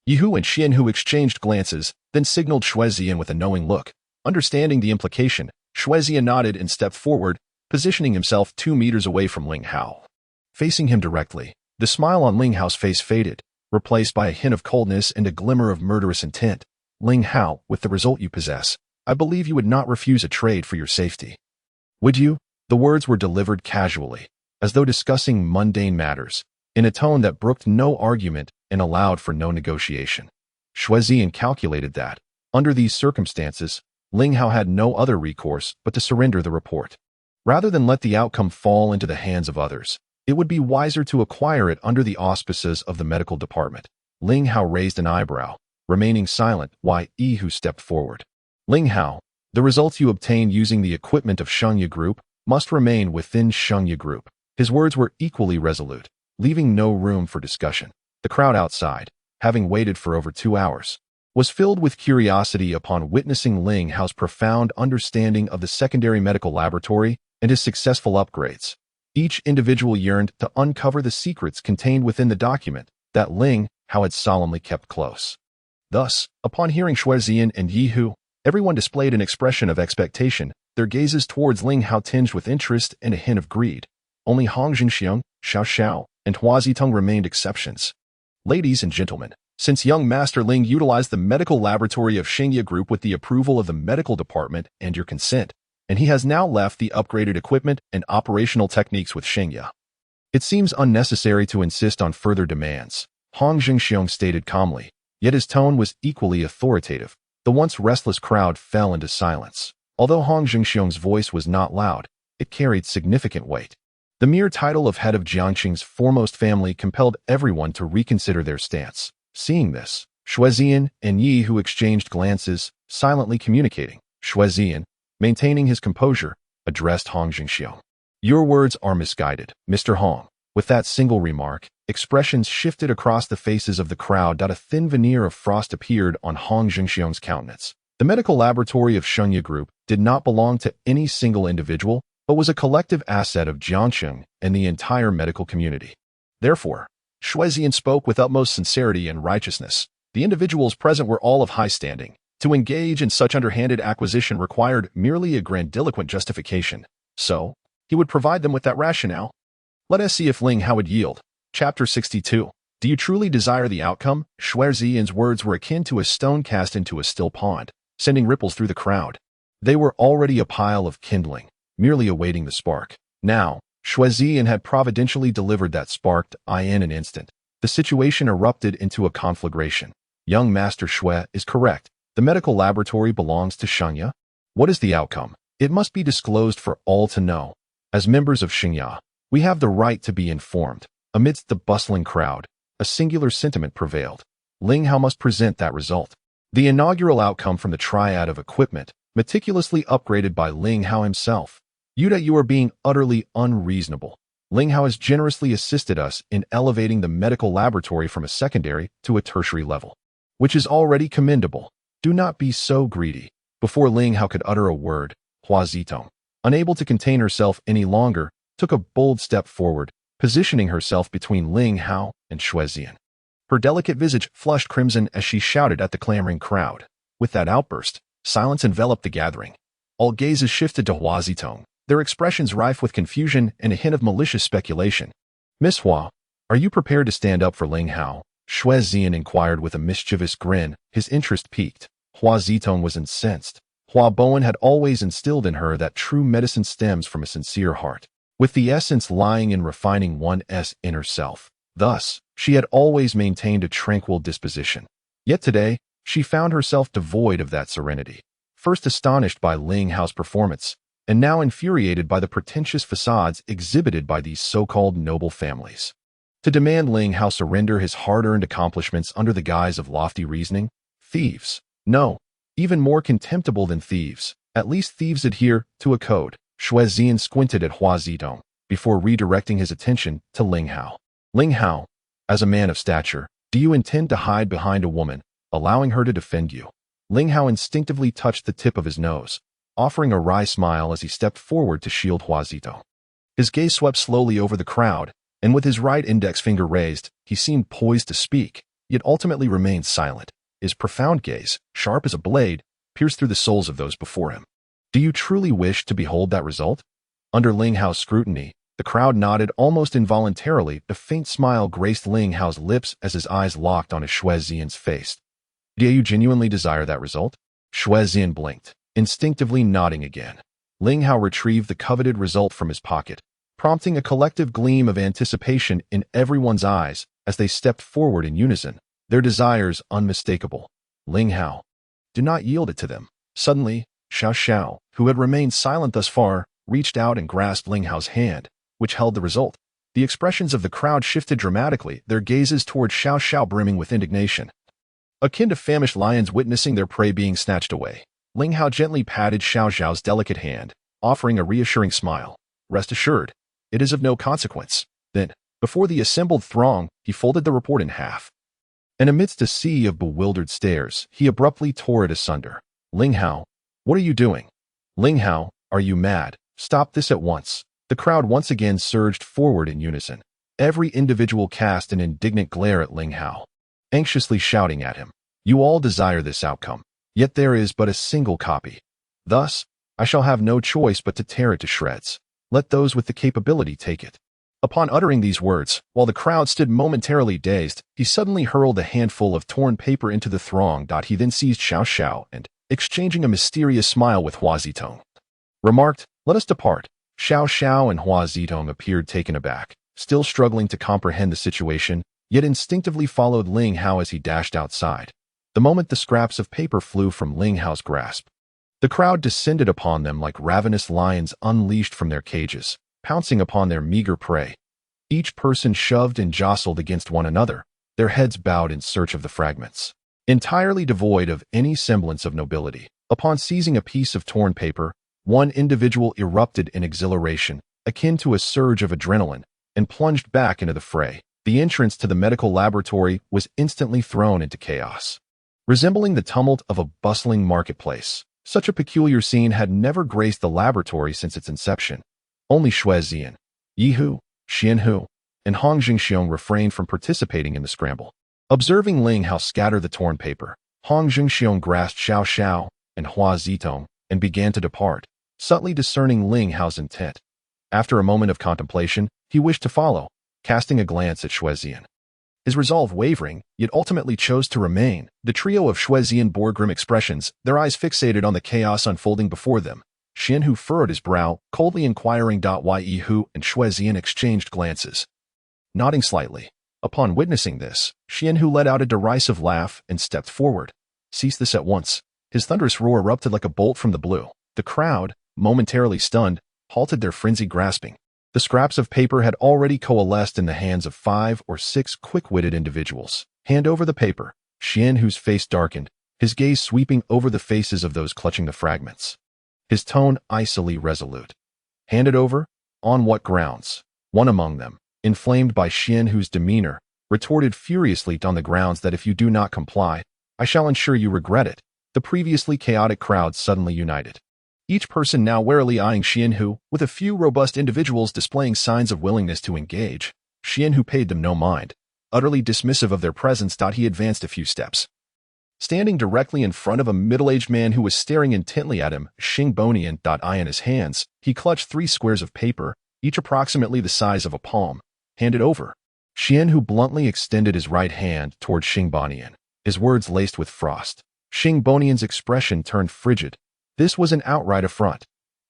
Yihu and Xianhu exchanged glances, then signaled Shuezian with a knowing look. Understanding the implication, Shuezian nodded and stepped forward, positioning himself 2 meters away from Ling Hao. Facing him directly, the smile on Ling Hao's face faded, replaced by a hint of coldness and a glimmer of murderous intent. Ling Hao, with the result you possess, I believe you would not refuse a trade for your safety. Would you? The words were delivered casually, as though discussing mundane matters, in a tone that brooked no argument and allowed for no negotiation. Shuezian calculated that, under these circumstances, Ling Hao had no other recourse but to surrender the report. Rather than let the outcome fall into the hands of others, it would be wiser to acquire it under the auspices of the medical department. Ling Hao raised an eyebrow, remaining silent while Yihu stepped forward. Ling Hao, the results you obtained using the equipment of Shengya Group must remain within Shengya Group. His words were equally resolute, leaving no room for discussion. The crowd outside, having waited for over 2 hours, was filled with curiosity upon witnessing Ling Hao's profound understanding of the secondary medical laboratory and his successful upgrades. Each individual yearned to uncover the secrets contained within the document that Ling Hao had solemnly kept close. Thus, upon hearing Shuezian and Yihu, everyone displayed an expression of expectation, their gazes towards Ling Hao tinged with interest and a hint of greed. Only Hong Xiong, Xiao Xiao, and Hua Zitong remained exceptions. Ladies and gentlemen, since young Master Ling utilized the medical laboratory of Shengya Group with the approval of the medical department and your consent, and he has now left the upgraded equipment and operational techniques with Shengya, it seems unnecessary to insist on further demands, Hong Xiong stated calmly, yet his tone was equally authoritative. The once restless crowd fell into silence. Although Hong Xiong's voice was not loud, it carried significant weight. The mere title of head of Jiangcheng's foremost family compelled everyone to reconsider their stance. Seeing this, Shuezian and Yihu exchanged glances, silently communicating. Shuezian, maintaining his composure, addressed Hong Xiong. Your words are misguided, Mr. Hong. With that single remark, expressions shifted across the faces of the crowd. A thin veneer of frost appeared on Hong Xiong's countenance. The medical laboratory of Shengya Group did not belong to any single individual, but was a collective asset of Jiangcheng and the entire medical community. Therefore, Shuezian spoke with utmost sincerity and righteousness. The individuals present were all of high standing. To engage in such underhanded acquisition required merely a grandiloquent justification. So, he would provide them with that rationale. Let us see if Ling Hao would yield. Chapter 62. Do you truly desire the outcome? Shuezian's words were akin to a stone cast into a still pond, sending ripples through the crowd. They were already a pile of kindling, merely awaiting the spark. Now, Shuezian had providentially delivered that spark in an instant. The situation erupted into a conflagration. Young Master Shui is correct. The medical laboratory belongs to Shengya. What is the outcome? It must be disclosed for all to know. As members of Shengya, we have the right to be informed. Amidst the bustling crowd, a singular sentiment prevailed. Ling Hao must present that result. The inaugural outcome from the triad of equipment, meticulously upgraded by Ling Hao himself. You are being utterly unreasonable. Ling Hao has generously assisted us in elevating the medical laboratory from a secondary to a tertiary level, which is already commendable. Do not be so greedy. Before Ling Hao could utter a word, Hua Zitong, unable to contain herself any longer, took a bold step forward, positioning herself between Ling Hao and Shuezian. Her delicate visage flushed crimson as she shouted at the clamoring crowd. With that outburst, silence enveloped the gathering. All gazes shifted to Hua Zitong, their expressions rife with confusion and a hint of malicious speculation. Miss Hua, are you prepared to stand up for Ling Hao? Shuezian inquired with a mischievous grin, his interest piqued. Hua Zitong was incensed. Hua Bowen had always instilled in her that true medicine stems from a sincere heart, with the essence lying in refining one's inner self. Thus, she had always maintained a tranquil disposition. Yet today, she found herself devoid of that serenity. First astonished by Ling Hao's performance, and now infuriated by the pretentious facades exhibited by these so-called noble families. To demand Ling Hao surrender his hard-earned accomplishments under the guise of lofty reasoning? Thieves. No, even more contemptible than thieves. At least thieves adhere to a code. Shuezian squinted at Hua Zitong before redirecting his attention to Ling Hao. Ling Hao, as a man of stature, do you intend to hide behind a woman, allowing her to defend you? Ling Hao instinctively touched the tip of his nose, offering a wry smile as he stepped forward to shield Hua Zitong. His gaze swept slowly over the crowd, and with his right index finger raised, he seemed poised to speak, yet ultimately remained silent. His profound gaze, sharp as a blade, pierced through the souls of those before him. Do you truly wish to behold that result? Under Ling Hao's scrutiny, the crowd nodded almost involuntarily. A faint smile graced Ling Hao's lips as his eyes locked on Shuezian's face. Do you genuinely desire that result? Shuezian blinked, instinctively nodding again. Ling Hao retrieved the coveted result from his pocket, prompting a collective gleam of anticipation in everyone's eyes as they stepped forward in unison, their desires unmistakable. Ling Hao, do not yield it to them. Suddenly, Xiao Xiao, who had remained silent thus far, reached out and grasped Ling Hao's hand, which held the result. The expressions of the crowd shifted dramatically, their gazes toward Xiao Xiao brimming with indignation, akin to famished lions witnessing their prey being snatched away. Ling Hao gently patted Xiao Xiao's delicate hand, offering a reassuring smile. Rest assured, it is of no consequence. Then, before the assembled throng, he folded the report in half. And amidst a sea of bewildered stares, he abruptly tore it asunder. Ling Hao, what are you doing? Ling Hao, are you mad? Stop this at once. The crowd once again surged forward in unison. Every individual cast an indignant glare at Ling Hao, anxiously shouting at him. You all desire this outcome, yet there is but a single copy. Thus, I shall have no choice but to tear it to shreds. Let those with the capability take it. Upon uttering these words, while the crowd stood momentarily dazed, he suddenly hurled a handful of torn paper into the throng. He then seized Xiao Xiao and, exchanging a mysterious smile with Hua Zitong, remarked, let us depart. Xiao Xiao and Hua Zitong appeared taken aback, still struggling to comprehend the situation, yet instinctively followed Ling Hao as he dashed outside. The moment the scraps of paper flew from Ling Hao's grasp, the crowd descended upon them like ravenous lions unleashed from their cages, pouncing upon their meager prey. Each person shoved and jostled against one another, their heads bowed in search of the fragments. Entirely devoid of any semblance of nobility, upon seizing a piece of torn paper, one individual erupted in exhilaration, akin to a surge of adrenaline, and plunged back into the fray. The entrance to the medical laboratory was instantly thrown into chaos, resembling the tumult of a bustling marketplace. Such a peculiar scene had never graced the laboratory since its inception. Only Shuezian, Yihu, Xianhu, and Hong Xiong refrained from participating in the scramble. Observing Ling Hao scatter the torn paper, Hong Xiong grasped Xiao Xiao and Hua Zitong and began to depart, subtly discerning Ling Hao's intent. After a moment of contemplation, he wished to follow, casting a glance at Xuezian. His resolve wavering, yet ultimately chose to remain. The trio of Xuezian bore grim expressions, their eyes fixated on the chaos unfolding before them. Xianhu furrowed his brow, coldly inquiring. Hu and Xuezian exchanged glances, nodding slightly. Upon witnessing this, Xianhu let out a derisive laugh and stepped forward. Cease this at once. His thunderous roar erupted like a bolt from the blue. The crowd, momentarily stunned, halted their frenzied grasping. The scraps of paper had already coalesced in the hands of 5 or 6 quick-witted individuals. Hand over the paper. Xianhu's face darkened, his gaze sweeping over the faces of those clutching the fragments. His tone icily resolute. Hand it over? On what grounds? One among them, inflamed by Xianhu's demeanor, retorted furiously on the grounds that if you do not comply, I shall ensure you regret it. The previously chaotic crowd suddenly united. Each person now warily eyeing Xianhu, with a few robust individuals displaying signs of willingness to engage. Xianhu paid them no mind. Utterly dismissive of their presence, he advanced a few steps. Standing directly in front of a middle-aged man who was staring intently at him, Xingbonian eye in his hands, he clutched 3 squares of paper, each approximately the size of a palm. Handed over. Xianhu bluntly extended his right hand toward Xingbonian, his words laced with frost. Xingbonian's expression turned frigid. This was an outright affront.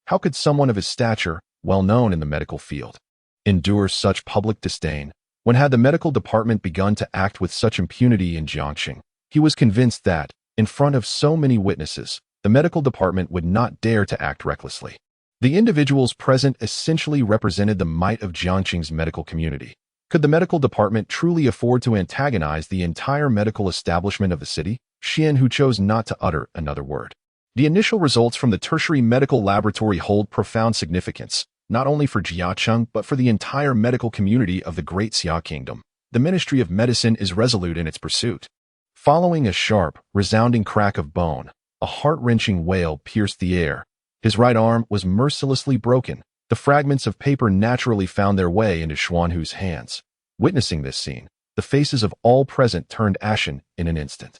How could someone of his stature, well known in the medical field, endure such public disdain? When had the medical department begun to act with such impunity in Jiangcheng? He was convinced that, in front of so many witnesses, the medical department would not dare to act recklessly. The individuals present essentially represented the might of Jiangcheng's medical community. Could the medical department truly afford to antagonize the entire medical establishment of the city? Xianhu chose not to utter another word. The initial results from the tertiary medical laboratory hold profound significance, not only for Jiangcheng but for the entire medical community of the Great Xia Kingdom. The Ministry of Medicine is resolute in its pursuit. Following a sharp, resounding crack of bone, a heart-wrenching wail pierced the air. His right arm was mercilessly broken. The fragments of paper naturally found their way into Xuanhu's hands. Witnessing this scene, the faces of all present turned ashen in an instant.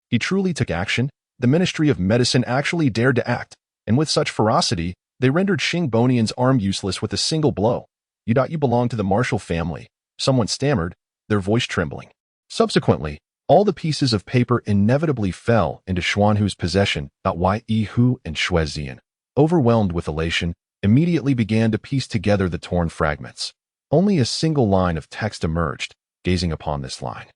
He truly took action. The Ministry of Medicine actually dared to act, and with such ferocity, they rendered Xingbonian's arm useless with a single blow. You belong to the Marshall family, someone stammered, their voice trembling. Subsequently, all the pieces of paper inevitably fell into Xuanhu's possession. Hu and Xuezian, overwhelmed with elation, immediately began to piece together the torn fragments. Only a single line of text emerged, gazing upon this line.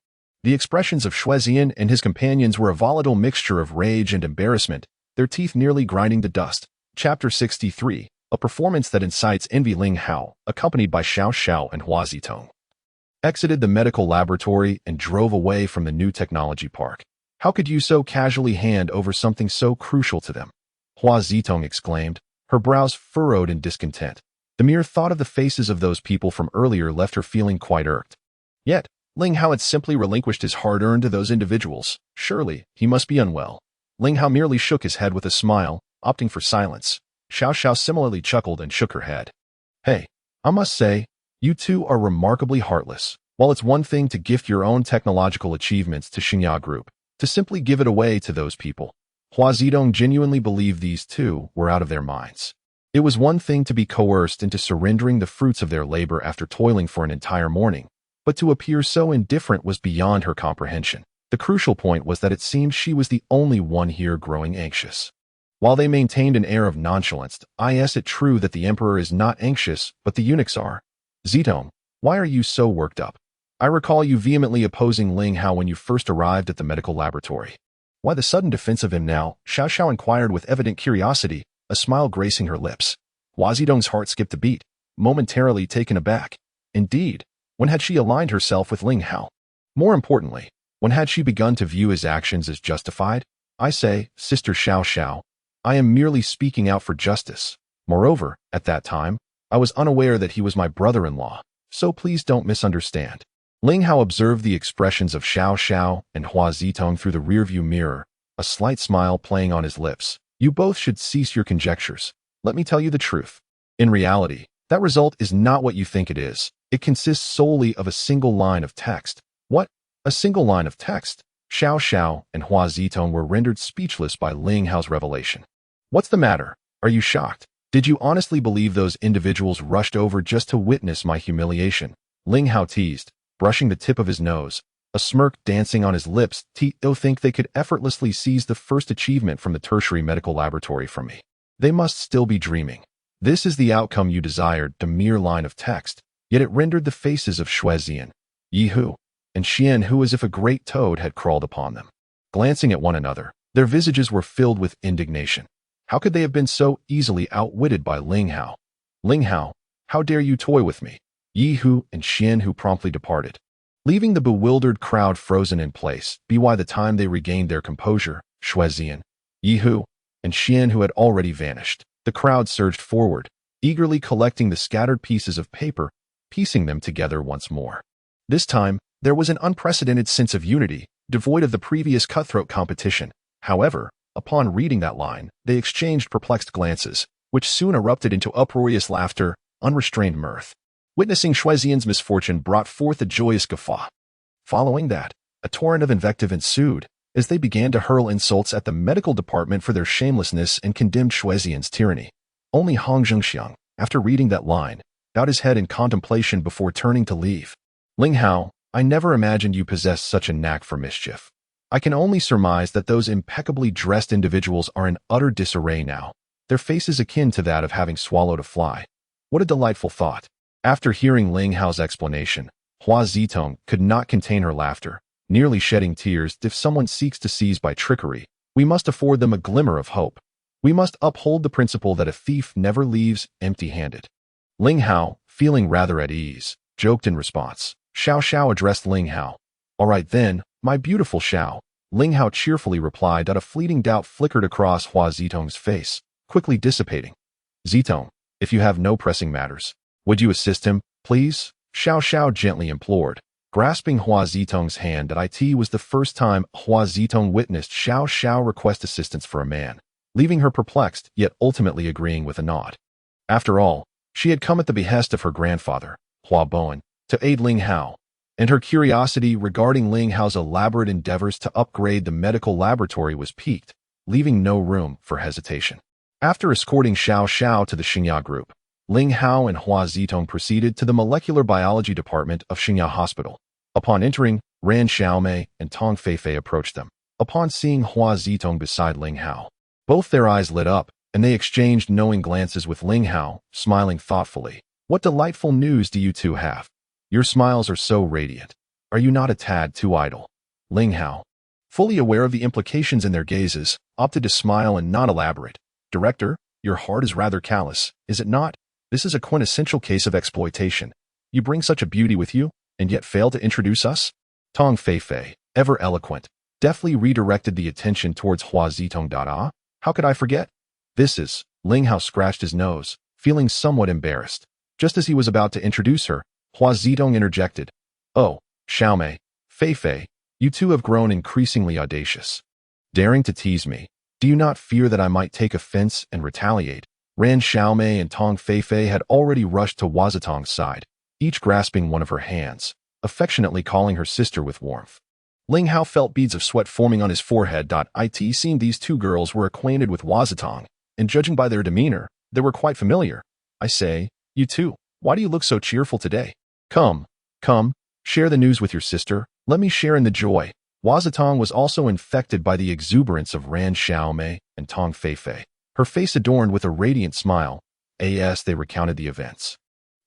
The expressions of Xuezian and his companions were a volatile mixture of rage and embarrassment, their teeth nearly grinding to dust. Chapter 63, a performance that incites envy. Ling Hao, accompanied by Xiao Xiao and Hua Zitong, exited the medical laboratory and drove away from the new technology park. How could you so casually hand over something so crucial to them? Hua Zitong exclaimed, her brows furrowed in discontent. The mere thought of the faces of those people from earlier left her feeling quite irked. Yet, Ling Hao had simply relinquished his hard-earned to those individuals. Surely, he must be unwell. Ling Hao merely shook his head with a smile, opting for silence. Xiao Xiao similarly chuckled and shook her head. Hey, I must say, you two are remarkably heartless. While it's one thing to gift your own technological achievements to Xingya Group, to simply give it away to those people. Hua Zidong genuinely believed these two were out of their minds. It was one thing to be coerced into surrendering the fruits of their labor after toiling for an entire morning, but to appear so indifferent was beyond her comprehension. The crucial point was that it seemed she was the only one here growing anxious. While they maintained an air of nonchalance, is it true that the emperor is not anxious, but the eunuchs are? Zitong, why are you so worked up? I recall you vehemently opposing Ling Hao when you first arrived at the medical laboratory. Why the sudden defense of him now? Xiao Xiao inquired with evident curiosity, a smile gracing her lips. Hua Zidong's heart skipped a beat, momentarily taken aback. Indeed, when had she aligned herself with Ling Hao? More importantly, when had she begun to view his actions as justified? I say, Sister Xiao Xiao, I am merely speaking out for justice. Moreover, at that time, I was unaware that he was my brother-in-law, so please don't misunderstand. Ling Hao observed the expressions of Xiao Xiao and Hua Zitong through the rearview mirror, a slight smile playing on his lips. You both should cease your conjectures. Let me tell you the truth. In reality, That result is not what you think it is. It consists solely of a single line of text. What? A single line of text? Xiao Xiao and Hua Zitong were rendered speechless by Ling Hao's revelation. What's the matter? Are you shocked? Did you honestly believe those individuals rushed over just to witness my humiliation? Ling Hao teased, brushing the tip of his nose, a smirk dancing on his lips. They'll think they could effortlessly seize the first achievement from the tertiary medical laboratory from me. They must still be dreaming. This is the outcome you desired, the mere line of text, yet it rendered the faces of Shuezian, Yihu, and Xian who as if a great toad had crawled upon them. Glancing at one another, their visages were filled with indignation. How could they have been so easily outwitted by Ling Hao? Ling Hao, how dare you toy with me? Yihu and Xian who promptly departed, leaving the bewildered crowd frozen in place. By the time they regained their composure, Shuezian, Yihu, and Xian who had already vanished, the crowd surged forward, eagerly collecting the scattered pieces of paper, piecing them together once more. This time, there was an unprecedented sense of unity, devoid of the previous cutthroat competition. However, upon reading that line, they exchanged perplexed glances, which soon erupted into uproarious laughter, unrestrained mirth. Witnessing Shuezian's misfortune brought forth a joyous guffaw. Following that, a torrent of invective ensued, as they began to hurl insults at the medical department for their shamelessness and condemned Shuezian's tyranny. Only Hong Shao, after reading that line, bowed his head in contemplation before turning to leave. Ling Hao, I never imagined you possessed such a knack for mischief. I can only surmise that those impeccably dressed individuals are in utter disarray now, their faces akin to that of having swallowed a fly. What a delightful thought. After hearing Ling Hao's explanation, Hua Zitong could not contain her laughter, nearly shedding tears. If someone seeks to seize by trickery, we must afford them a glimmer of hope. We must uphold the principle that a thief never leaves empty-handed. Ling Hao, feeling rather at ease, joked in response. Xiao Xiao addressed Ling Hao. All right then, my beautiful Xiao. Ling Hao cheerfully replied. A fleeting doubt flickered across Hua Zitong's face, quickly dissipating. Zitong, if you have no pressing matters, would you assist him, please? Xiao Xiao gently implored, grasping Hua Zitong's hand. It was the first time Hua Zitong witnessed Xiao Xiao request assistance for a man, leaving her perplexed, yet ultimately agreeing with a nod. After all, she had come at the behest of her grandfather, Hua Bowen, to aid Ling Hao, and her curiosity regarding Ling Hao's elaborate endeavors to upgrade the medical laboratory was piqued, leaving no room for hesitation. After escorting Xiao Xiao to the Xingya group, Ling Hao and Hua Zitong proceeded to the molecular biology department of Xingya Hospital. Upon entering, Ran Xiaomei and Tong Feifei approached them. Upon seeing Hua Zitong beside Ling Hao, both their eyes lit up, and they exchanged knowing glances with Ling Hao, smiling thoughtfully. What delightful news do you two have? Your smiles are so radiant. Are you not a tad too idle? Ling Hao, fully aware of the implications in their gazes, opted to smile and not elaborate. Director, your heart is rather callous, is it not? This is a quintessential case of exploitation. You bring such a beauty with you, and yet fail to introduce us? Tong Feifei, ever eloquent, deftly redirected the attention towards Hua Zitong. How could I forget? This is, Ling Hao scratched his nose, feeling somewhat embarrassed. Just as he was about to introduce her, Hua Zitong interjected. Oh, Xiaomei, Feifei, you two have grown increasingly audacious. Daring to tease me, do you not fear that I might take offense and retaliate? Ran Xiaomei and Tong Feifei had already rushed to Hua Zitong's side, each grasping one of her hands, affectionately calling her sister with warmth. Ling Hao felt beads of sweat forming on his forehead. It seemed these two girls were acquainted with Hua Zitong, and judging by their demeanor, they were quite familiar. I say, you two, why do you look so cheerful today? Come, share the news with your sister. Let me share in the joy. Hua Zitong was also infected by the exuberance of Ran Xiaomei and Tong Feifei, her face adorned with a radiant smile. As they recounted the events,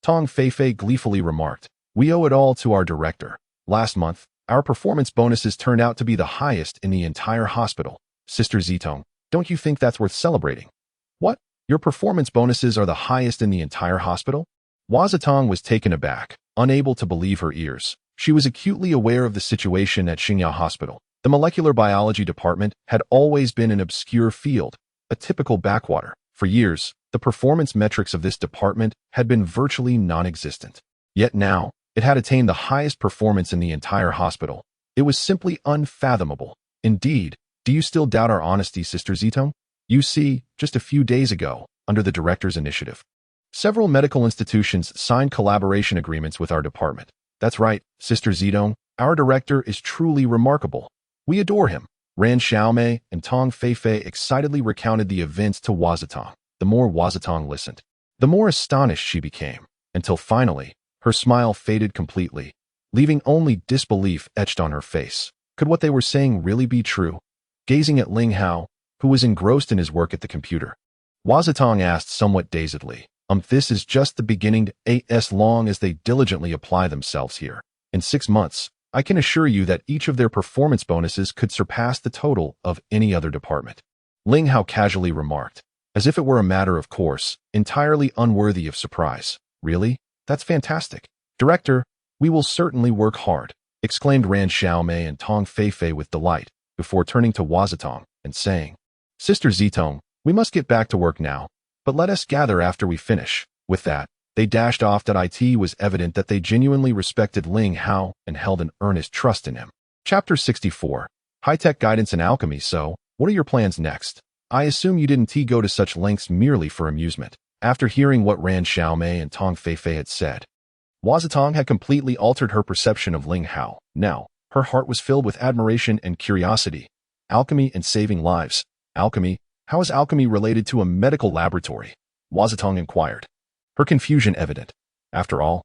Tong Feifei gleefully remarked, we owe it all to our director. Last month, our performance bonuses turned out to be the highest in the entire hospital. Sister Zitong, don't you think that's worth celebrating? What? Your performance bonuses are the highest in the entire hospital? Hua Zitong was taken aback, unable to believe her ears. She was acutely aware of the situation at Xingya Hospital. The molecular biology department had always been an obscure field, a typical backwater. For years, the performance metrics of this department had been virtually non-existent. Yet now, it had attained the highest performance in the entire hospital. It was simply unfathomable. Indeed, do you still doubt our honesty, Sister Zitong? You see, just a few days ago, under the director's initiative, Several medical institutions signed collaboration agreements with our department. That's right, Sister Zidong, our director is truly remarkable. We adore him. Ran Xiaomei and Tong Feifei excitedly recounted the events to Huazitong. The more Huazitong listened, the more astonished she became, until finally, her smile faded completely, leaving only disbelief etched on her face. Could what they were saying really be true? Gazing at Ling Hao, who was engrossed in his work at the computer, Huazitong asked somewhat dazedly, this is just the beginning, as long as they diligently apply themselves here. In 6 months, I can assure you that each of their performance bonuses could surpass the total of any other department. Ling Hao casually remarked, as if it were a matter of course, entirely unworthy of surprise. Really? That's fantastic. Director, we will certainly work hard, exclaimed Ran Xiaomei and Tong Feifei with delight, before turning to Huazitong and saying, Sister Zitong, we must get back to work now, but let us gather after we finish. With that, they dashed off. It was evident that they genuinely respected Ling Hao and held an earnest trust in him. Chapter 64. High-tech guidance and alchemy. So, what are your plans next? I assume you didn't go to such lengths merely for amusement. After hearing what Ran Xiaomei and Tong Feifei had said, Huazitong had completely altered her perception of Ling Hao. Now, her heart was filled with admiration and curiosity. Alchemy and saving lives. Alchemy? How is alchemy related to a medical laboratory? Huazitong inquired, her confusion evident. After all,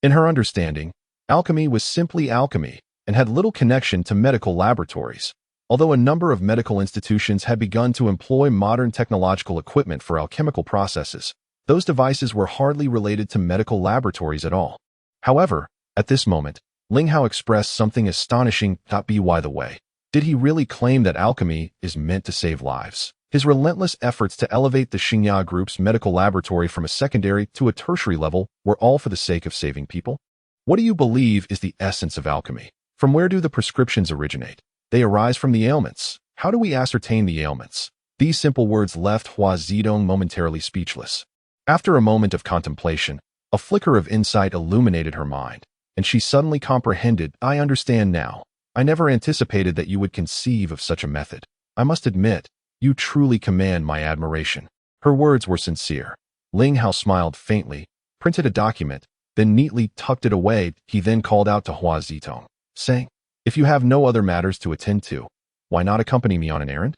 in her understanding, alchemy was simply alchemy and had little connection to medical laboratories. Although a number of medical institutions had begun to employ modern technological equipment for alchemical processes, those devices were hardly related to medical laboratories at all. However, at this moment, Ling Hao expressed something astonishing. By the way, did he really claim that alchemy is meant to save lives? His relentless efforts to elevate the Xingya Group's medical laboratory from a secondary to a tertiary level were all for the sake of saving people? What do you believe is the essence of alchemy? From where do the prescriptions originate? They arise from the ailments. How do we ascertain the ailments? These simple words left Hua Zidong momentarily speechless. After a moment of contemplation, a flicker of insight illuminated her mind, and she suddenly comprehended. I understand now. I never anticipated that you would conceive of such a method. I must admit, you truly command my admiration. Her words were sincere. Ling Hao smiled faintly, printed a document, then neatly tucked it away. He then called out to Hua Zitong, saying, if you have no other matters to attend to, why not accompany me on an errand?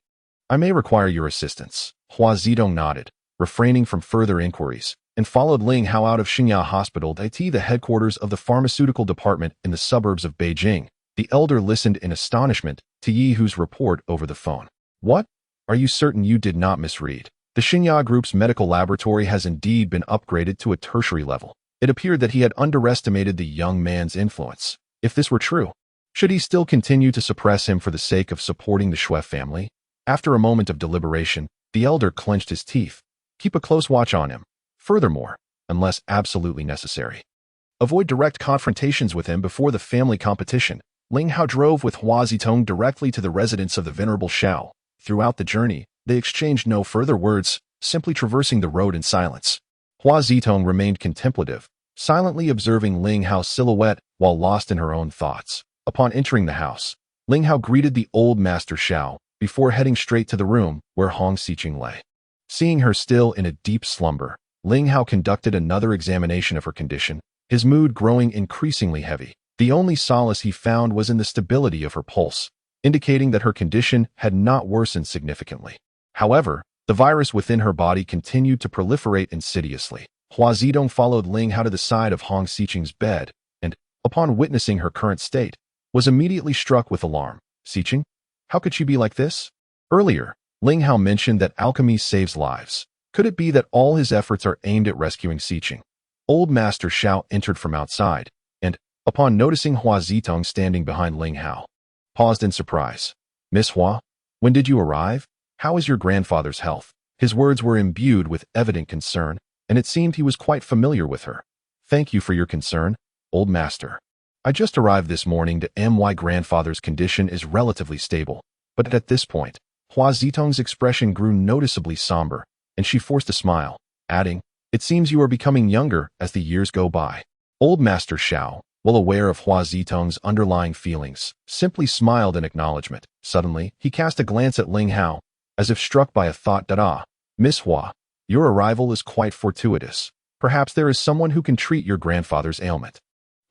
I may require your assistance. Hua Zitong nodded, refraining from further inquiries, and followed Ling Hao out of Xingya Hospital, the headquarters of the pharmaceutical department in the suburbs of Beijing. The elder listened in astonishment to Yi Hu's report over the phone. What? Are you certain you did not misread? The Xingya Group's medical laboratory has indeed been upgraded to a tertiary level. It appeared that he had underestimated the young man's influence. If this were true, should he still continue to suppress him for the sake of supporting the Shui family? After a moment of deliberation, the elder clenched his teeth. Keep a close watch on him. Furthermore, unless absolutely necessary, avoid direct confrontations with him before the family competition. Ling Hao drove with Hua Zitong directly to the residence of the Venerable Xiao. Throughout the journey, they exchanged no further words, simply traversing the road in silence. Hua Zitong remained contemplative, silently observing Ling Hao's silhouette while lost in her own thoughts. Upon entering the house, Ling Hao greeted the old Master Xiao before heading straight to the room where Hong Xiqing lay. Seeing her still in a deep slumber, Ling Hao conducted another examination of her condition, his mood growing increasingly heavy. The only solace he found was in the stability of her pulse, indicating that her condition had not worsened significantly. However, the virus within her body continued to proliferate insidiously. Hua Zidong followed Ling Hao to the side of Hong Xiqing's bed, and, upon witnessing her current state, was immediately struck with alarm. Xiqing? How could she be like this? Earlier, Ling Hao mentioned that alchemy saves lives. Could it be that all his efforts are aimed at rescuing Xiqing? Old Master Xiao entered from outside, and, upon noticing Hua Zitong standing behind Ling Hao, paused in surprise. Miss Hua, when did you arrive? How is your grandfather's health? His words were imbued with evident concern, and it seemed he was quite familiar with her. Thank you for your concern, old master. I just arrived this morning to my grandfather's condition is relatively stable, but at this point, Hua Zitong's expression grew noticeably somber, and she forced a smile, adding, it seems you are becoming younger as the years go by. Old Master Xiao, well aware of Hua Zitong's underlying feelings, simply smiled in acknowledgement. Suddenly, he cast a glance at Ling Hao, as if struck by a thought. Miss Hua, your arrival is quite fortuitous. Perhaps there is someone who can treat your grandfather's ailment.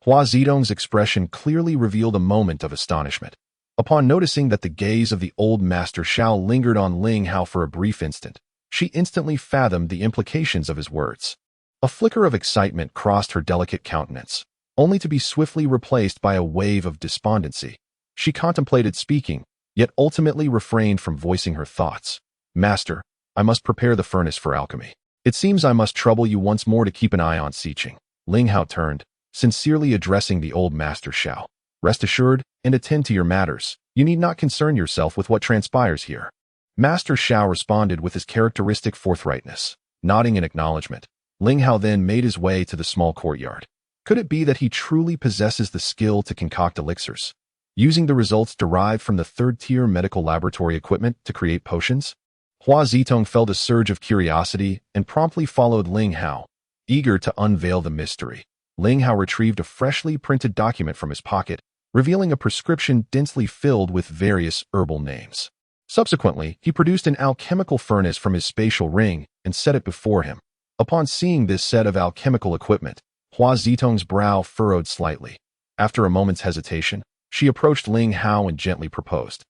Hua Zedong's expression clearly revealed a moment of astonishment. Upon noticing that the gaze of the old Master Xiao lingered on Ling Hao for a brief instant, she instantly fathomed the implications of his words. A flicker of excitement crossed her delicate countenance, only to be swiftly replaced by a wave of despondency. She contemplated speaking, yet ultimately refrained from voicing her thoughts. Master, I must prepare the furnace for alchemy. It seems I must trouble you once more to keep an eye on Xiqing. Ling Hao turned, sincerely addressing the old Master Xiao. Rest assured, and attend to your matters. You need not concern yourself with what transpires here. Master Xiao responded with his characteristic forthrightness. Nodding in acknowledgement, Ling Hao then made his way to the small courtyard. Could it be that he truly possesses the skill to concoct elixirs, using the results derived from the third-tier medical laboratory equipment to create potions? Hua Zitong felt a surge of curiosity and promptly followed Ling Hao, eager to unveil the mystery. Ling Hao retrieved a freshly printed document from his pocket, revealing a prescription densely filled with various herbal names. Subsequently, he produced an alchemical furnace from his spatial ring and set it before him. Upon seeing this set of alchemical equipment, Hua Zitong's brow furrowed slightly. After a moment's hesitation, she approached Ling Hao and gently proposed,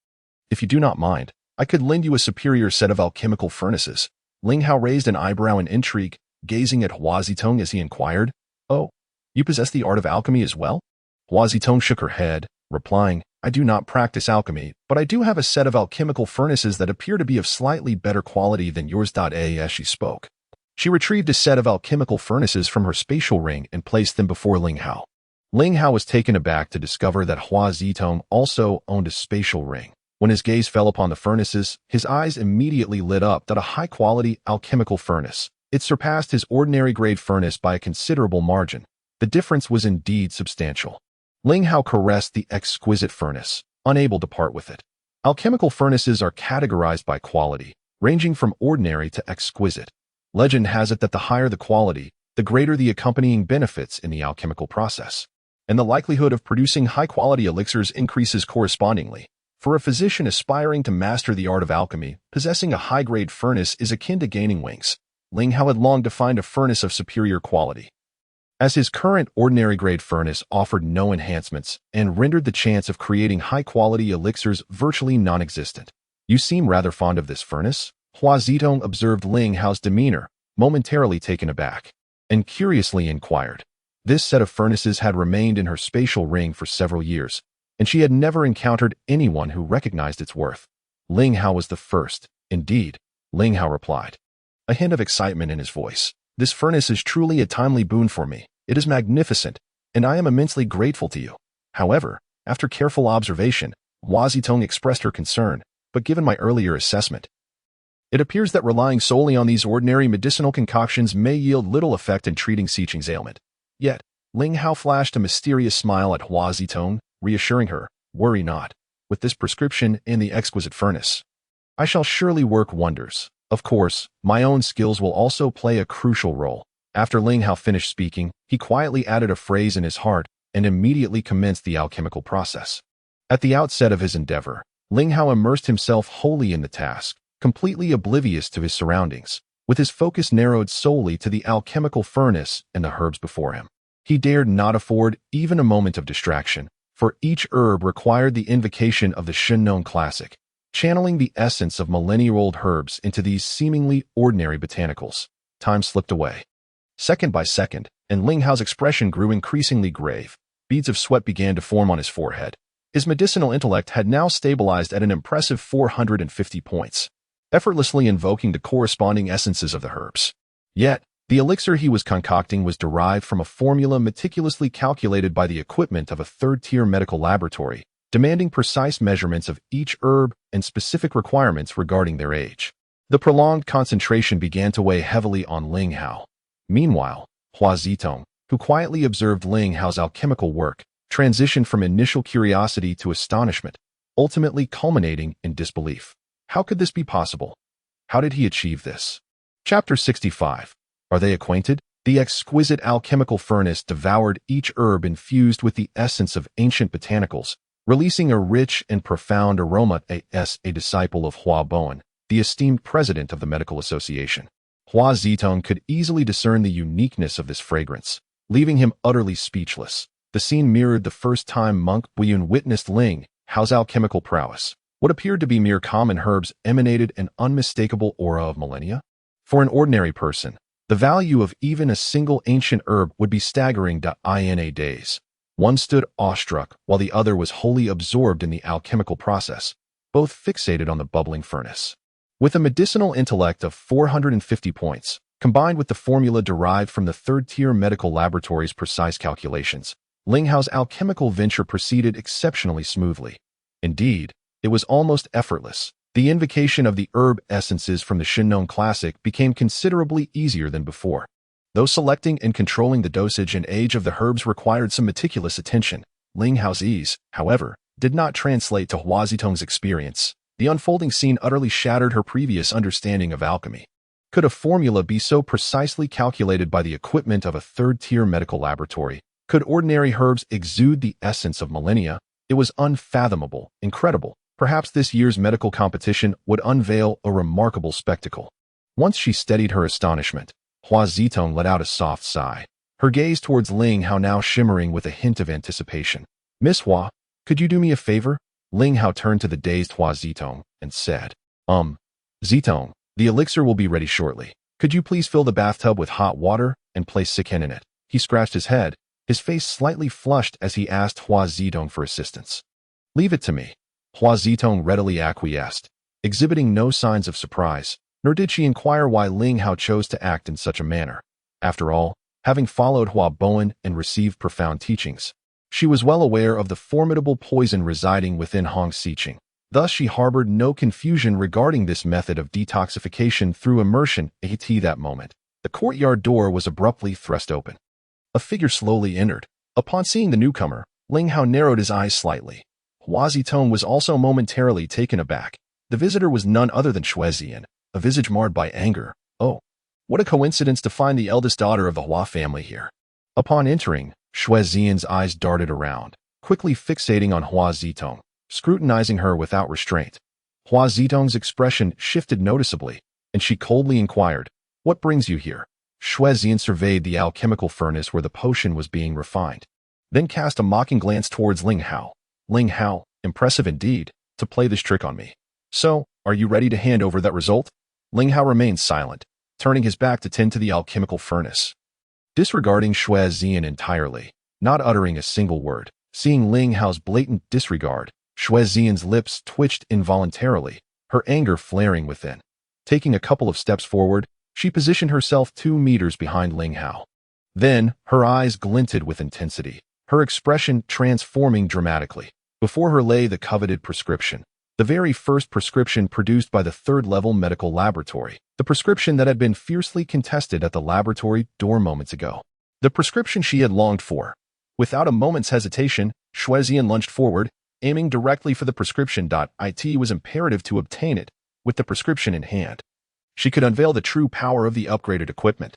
"If you do not mind, I could lend you a superior set of alchemical furnaces." Ling Hao raised an eyebrow in intrigue, gazing at Hua Zitong as he inquired, "Oh, you possess the art of alchemy as well?" Hua Zitong shook her head, replying, "I do not practice alchemy, but I do have a set of alchemical furnaces that appear to be of slightly better quality than yours." As she spoke, she retrieved a set of alchemical furnaces from her spatial ring and placed them before Ling Hao. Ling Hao was taken aback to discover that Hua Zitong also owned a spatial ring. When his gaze fell upon the furnaces, his eyes immediately lit up. A high-quality alchemical furnace. It surpassed his ordinary-grade furnace by a considerable margin. The difference was indeed substantial. Ling Hao caressed the exquisite furnace, unable to part with it. Alchemical furnaces are categorized by quality, ranging from ordinary to exquisite. Legend has it that the higher the quality, the greater the accompanying benefits in the alchemical process, and the likelihood of producing high-quality elixirs increases correspondingly. For a physician aspiring to master the art of alchemy, possessing a high-grade furnace is akin to gaining wings. Ling Hao had longed to find a furnace of superior quality, as his current ordinary-grade furnace offered no enhancements and rendered the chance of creating high-quality elixirs virtually non-existent. "You seem rather fond of this furnace?" Hua Zitong observed Ling Hao's demeanor, momentarily taken aback, and curiously inquired. This set of furnaces had remained in her spatial ring for several years, and she had never encountered anyone who recognized its worth. Ling Hao was the first. "Indeed," Ling Hao replied, a hint of excitement in his voice. "This furnace is truly a timely boon for me. It is magnificent, and I am immensely grateful to you." However, after careful observation, Hua Zitong expressed her concern, "But given my earlier assessment, it appears that relying solely on these ordinary medicinal concoctions may yield little effect in treating Xiqing's ailment." Yet, Ling Hao flashed a mysterious smile at Hua Zitong, reassuring her, "Worry not. With this prescription and the exquisite furnace, I shall surely work wonders. Of course, my own skills will also play a crucial role." After Ling Hao finished speaking, he quietly added a phrase in his heart and immediately commenced the alchemical process. At the outset of his endeavor, Ling Hao immersed himself wholly in the task, completely oblivious to his surroundings, with his focus narrowed solely to the alchemical furnace and the herbs before him. He dared not afford even a moment of distraction, for each herb required the invocation of the Shen-known classic, channeling the essence of millennia-old herbs into these seemingly ordinary botanicals. Time slipped away, second by second, and Ling Hao's expression grew increasingly grave. Beads of sweat began to form on his forehead. His medicinal intellect had now stabilized at an impressive 450 points, effortlessly invoking the corresponding essences of the herbs. Yet, the elixir he was concocting was derived from a formula meticulously calculated by the equipment of a third-tier medical laboratory, demanding precise measurements of each herb and specific requirements regarding their age. The prolonged concentration began to weigh heavily on Ling Hao. Meanwhile, Hua Zitong, who quietly observed Ling Hao's alchemical work, transitioned from initial curiosity to astonishment, ultimately culminating in disbelief. How could this be possible? How did he achieve this? Chapter 65. Are they acquainted? The exquisite alchemical furnace devoured each herb infused with the essence of ancient botanicals, releasing a rich and profound aroma. A disciple of Hua Bowen, the esteemed president of the Medical Association. Hua Zitong could easily discern the uniqueness of this fragrance, leaving him utterly speechless. The scene mirrored the first time monk Buyun witnessed Ling Hao's alchemical prowess. What appeared to be mere common herbs emanated an unmistakable aura of millennia. For an ordinary person, the value of even a single ancient herb would be staggering in days. One stood awestruck, while the other was wholly absorbed in the alchemical process, both fixated on the bubbling furnace. With a medicinal intellect of 450 points, combined with the formula derived from the third-tier medical laboratory's precise calculations, Ling Hao's alchemical venture proceeded exceptionally smoothly. Indeed, it was almost effortless. The invocation of the herb essences from the Shinnong classic became considerably easier than before. Though selecting and controlling the dosage and age of the herbs required some meticulous attention, Ling Hao's ease, however, did not translate to Hua Zitong's experience. The unfolding scene utterly shattered her previous understanding of alchemy. Could a formula be so precisely calculated by the equipment of a third-tier medical laboratory? Could ordinary herbs exude the essence of millennia? It was unfathomable, incredible. Perhaps this year's medical competition would unveil a remarkable spectacle. Once she steadied her astonishment, Hua Zitong let out a soft sigh, her gaze towards Ling Hao now shimmering with a hint of anticipation. "Miss Hua, could you do me a favor?" Ling Hao turned to the dazed Hua Zitong and said, Zitong, the elixir will be ready shortly. Could you please fill the bathtub with hot water and place Siken in it?" He scratched his head, his face slightly flushed as he asked Hua Zitong for assistance. "Leave it to me." Hua Zitong readily acquiesced, exhibiting no signs of surprise, nor did she inquire why Ling Hao chose to act in such a manner. After all, having followed Hua Bowen and received profound teachings, she was well aware of the formidable poison residing within Hong Xicheng. Thus she harbored no confusion regarding this method of detoxification through immersion. At that moment, the courtyard door was abruptly thrust open. A figure slowly entered. Upon seeing the newcomer, Ling Hao narrowed his eyes slightly. Hua Zitong was also momentarily taken aback. The visitor was none other than Xue Zian, a visage marred by anger. "Oh, what a coincidence to find the eldest daughter of the Hua family here." Upon entering, Xue Zian's eyes darted around, quickly fixating on Hua Zitong, scrutinizing her without restraint. Hua Zitong's expression shifted noticeably, and she coldly inquired, "What brings you here?" Xue Zian surveyed the alchemical furnace where the potion was being refined, then cast a mocking glance towards Ling Hao. "Ling Hao, impressive indeed, to play this trick on me. So, are you ready to hand over that result?" Ling Hao remained silent, turning his back to tend to the alchemical furnace. Disregarding Xue Zian entirely, not uttering a single word, seeing Ling Hao's blatant disregard, Xue Zian's lips twitched involuntarily, her anger flaring within. Taking a couple of steps forward, she positioned herself 2 meters behind Ling Hao. Then, her eyes glinted with intensity, her expression transforming dramatically. Before her lay the coveted prescription, the very first prescription produced by the third-level medical laboratory, the prescription that had been fiercely contested at the laboratory door moments ago. The prescription she had longed for. Without a moment's hesitation, Xue Zian lunged forward, aiming directly for the prescription. It was imperative to obtain it, with the prescription in hand. She could unveil the true power of the upgraded equipment.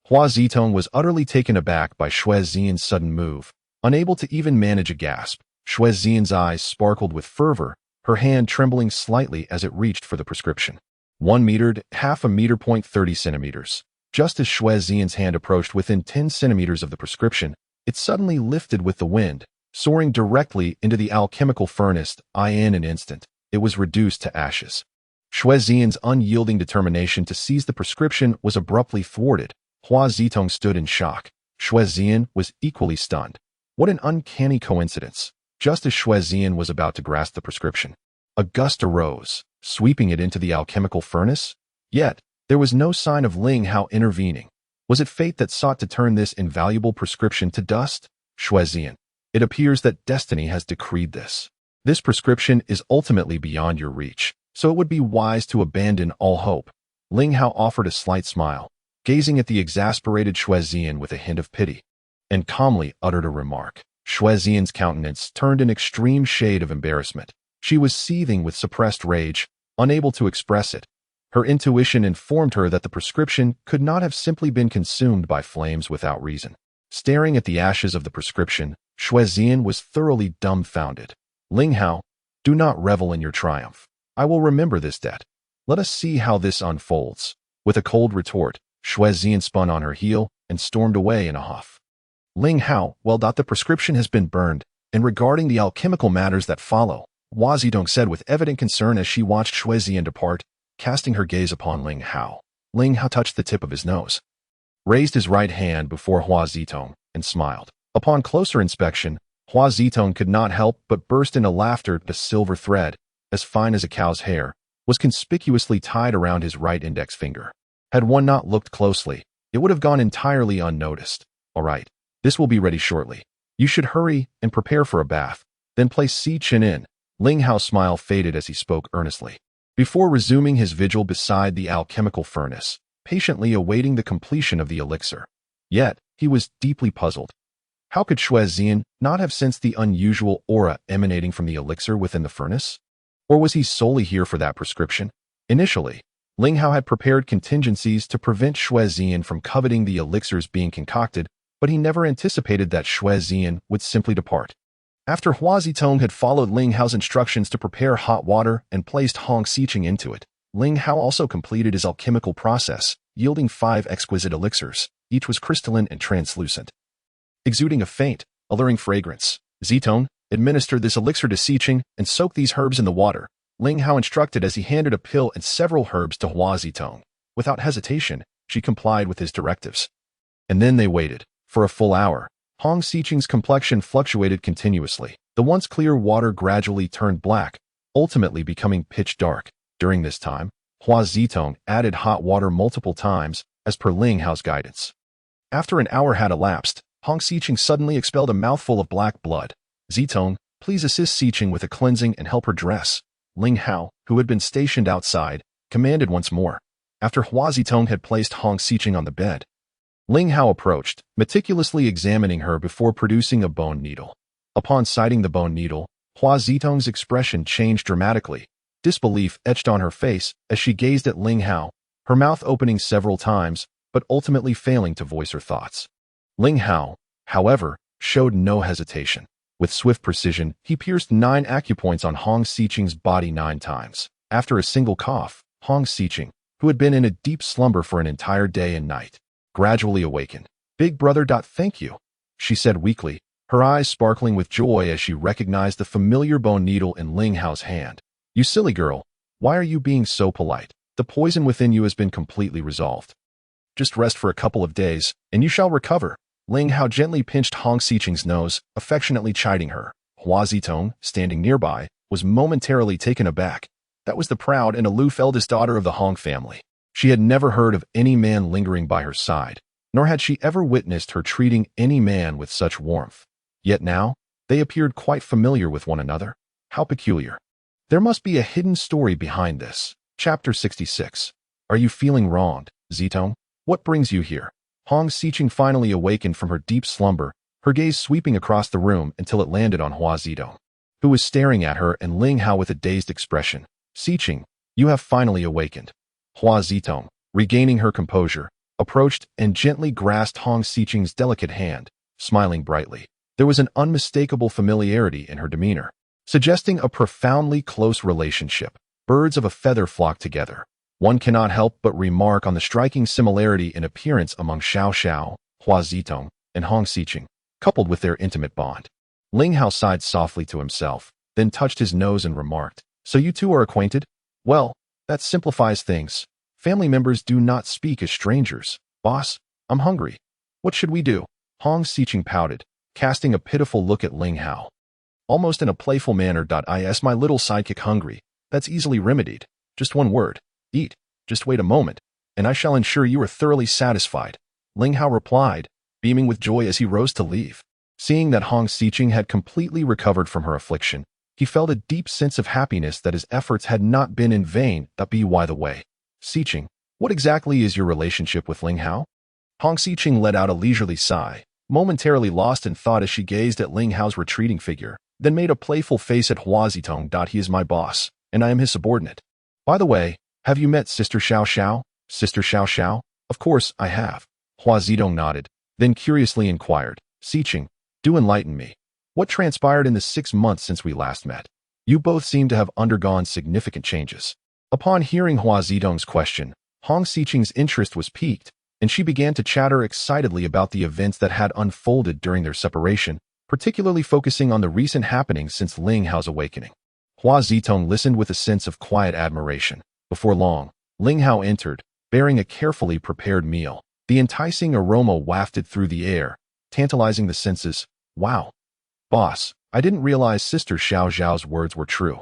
Hua Zitong was utterly taken aback by Xue Zian's sudden move. Unable to even manage a gasp, Xue Zian's eyes sparkled with fervor, her hand trembling slightly as it reached for the prescription. 1 meter, half a meter, 30 centimeters. Just as Xue Zian's hand approached within 10 centimeters of the prescription, it suddenly lifted with the wind, soaring directly into the alchemical furnace. In an instant, it was reduced to ashes. Xue Zian's unyielding determination to seize the prescription was abruptly thwarted. Hua Zitong stood in shock. Xue Zian was equally stunned. What an uncanny coincidence. Just as Xue Zian was about to grasp the prescription, a gust arose, sweeping it into the alchemical furnace. Yet, there was no sign of Ling Hao intervening. Was it fate that sought to turn this invaluable prescription to dust? Xue Zian, it appears that destiny has decreed this. This prescription is ultimately beyond your reach, so it would be wise to abandon all hope. Ling Hao offered a slight smile, gazing at the exasperated Xue Zian with a hint of pity, and calmly uttered a remark. Xue Zian's countenance turned an extreme shade of embarrassment. She was seething with suppressed rage, unable to express it. Her intuition informed her that the prescription could not have simply been consumed by flames without reason. Staring at the ashes of the prescription, Xue Zian was thoroughly dumbfounded. "Ling Hao, do not revel in your triumph. I will remember this debt. Let us see how this unfolds." With a cold retort, Xue Zian spun on her heel and stormed away in a huff. Ling Hao, well, the prescription has been burned, and regarding the alchemical matters that follow, Hua Zidong said with evident concern as she watched Xue Zian depart, casting her gaze upon Ling Hao. Ling Hao touched the tip of his nose, raised his right hand before Hua Zitong, and smiled. Upon closer inspection, Hua Zitong could not help but burst into laughter. The silver thread, as fine as a cow's hair, was conspicuously tied around his right index finger. Had one not looked closely, it would have gone entirely unnoticed. All right, this will be ready shortly. You should hurry and prepare for a bath, then place Si Chen in. Ling Hao's smile faded as he spoke earnestly. Before resuming his vigil beside the alchemical furnace, patiently awaiting the completion of the elixir. Yet, he was deeply puzzled. How could Xue Zian not have sensed the unusual aura emanating from the elixir within the furnace? Or was he solely here for that prescription? Initially, Ling Hao had prepared contingencies to prevent Xue Zian from coveting the elixirs being concocted, but he never anticipated that Xue Zian would simply depart. After Hua Zitong had followed Ling Hao's instructions to prepare hot water and placed Hong Xiqing into it, Ling Hao also completed his alchemical process, yielding 5 exquisite elixirs. Each was crystalline and translucent, exuding a faint, alluring fragrance. Zitong, administer this elixir to Xiqing and soak these herbs in the water, Ling Hao instructed as he handed a pill and several herbs to Hua Zitong. Without hesitation, she complied with his directives. And then they waited. For a full hour, Hong Xiqing's complexion fluctuated continuously. The once clear water gradually turned black, ultimately becoming pitch dark. During this time, Hua Zitong added hot water multiple times, as per Ling Hao's guidance. After an hour had elapsed, Hong Xiqing suddenly expelled a mouthful of black blood. Zitong, please assist Xiqing with a cleansing and help her dress. Ling Hao, who had been stationed outside, commanded once more. After Hua Zitong had placed Hong Xiqing on the bed, Ling Hao approached, meticulously examining her before producing a bone needle. Upon sighting the bone needle, Hua Zitong's expression changed dramatically. Disbelief etched on her face as she gazed at Ling Hao, her mouth opening several times, but ultimately failing to voice her thoughts. Ling Hao, however, showed no hesitation. With swift precision, he pierced 9 acupoints on Hong Xiqing's body 9 times. After a single cough, Hong Xiqing, who had been in a deep slumber for an entire day and night, gradually awakened. Big brother. Thank you, she said weakly, her eyes sparkling with joy as she recognized the familiar bone needle in Ling Hao's hand. You silly girl, why are you being so polite? The poison within you has been completely resolved. Just rest for a couple of days, and you shall recover. Ling Hao gently pinched Hong Xiqing's nose, affectionately chiding her. Hua Zitong, standing nearby, was momentarily taken aback. That was the proud and aloof eldest daughter of the Hong family. She had never heard of any man lingering by her side, nor had she ever witnessed her treating any man with such warmth. Yet now, they appeared quite familiar with one another. How peculiar. There must be a hidden story behind this. Chapter 66. Are you feeling wronged, Zitong? What brings you here? Hong Xiqing finally awakened from her deep slumber, her gaze sweeping across the room until it landed on Hua Zitong, who was staring at her and Ling Hao with a dazed expression. Xiqing, you have finally awakened. Hua Zitong, regaining her composure, approached and gently grasped Hong Xiqing's delicate hand, smiling brightly. There was an unmistakable familiarity in her demeanor, suggesting a profoundly close relationship. Birds of a feather flock together. One cannot help but remark on the striking similarity in appearance among Xiao Xiao, Hua Zitong, and Hong Xiqing, coupled with their intimate bond. Ling Hao sighed softly to himself, then touched his nose and remarked, So you two are acquainted? Well, that simplifies things. Family members do not speak as strangers. Boss, I'm hungry. What should we do? Hong Xiqing pouted, casting a pitiful look at Ling Hao. Almost in a playful manner. Is my little sidekick hungry? That's easily remedied. Just one word. Eat. Just wait a moment, and I shall ensure you are thoroughly satisfied. Ling Hao replied, beaming with joy as he rose to leave. Seeing that Hong Xiqing had completely recovered from her affliction, he felt a deep sense of happiness that his efforts had not been in vain. By the way, Xiqing, what exactly is your relationship with Ling Hao? Hong Xiqing let out a leisurely sigh, momentarily lost in thought as she gazed at Ling Hao's retreating figure, then made a playful face at Hua Zitong. He is my boss, and I am his subordinate. By the way, have you met Sister Xiao Xiao? Sister Xiao Xiao? Of course, I have. Hua Zitong nodded, then curiously inquired, Xiqing, do enlighten me. What transpired in the 6 months since we last met? You both seem to have undergone significant changes. Upon hearing Hua Zitong's question, Hong Xiqing's interest was piqued, and she began to chatter excitedly about the events that had unfolded during their separation, particularly focusing on the recent happenings since Ling Hao's awakening. Hua Zitong listened with a sense of quiet admiration. Before long, Ling Hao entered, bearing a carefully prepared meal. The enticing aroma wafted through the air, tantalizing the senses. Wow. Boss, I didn't realize Sister Xiao Xiao's words were true.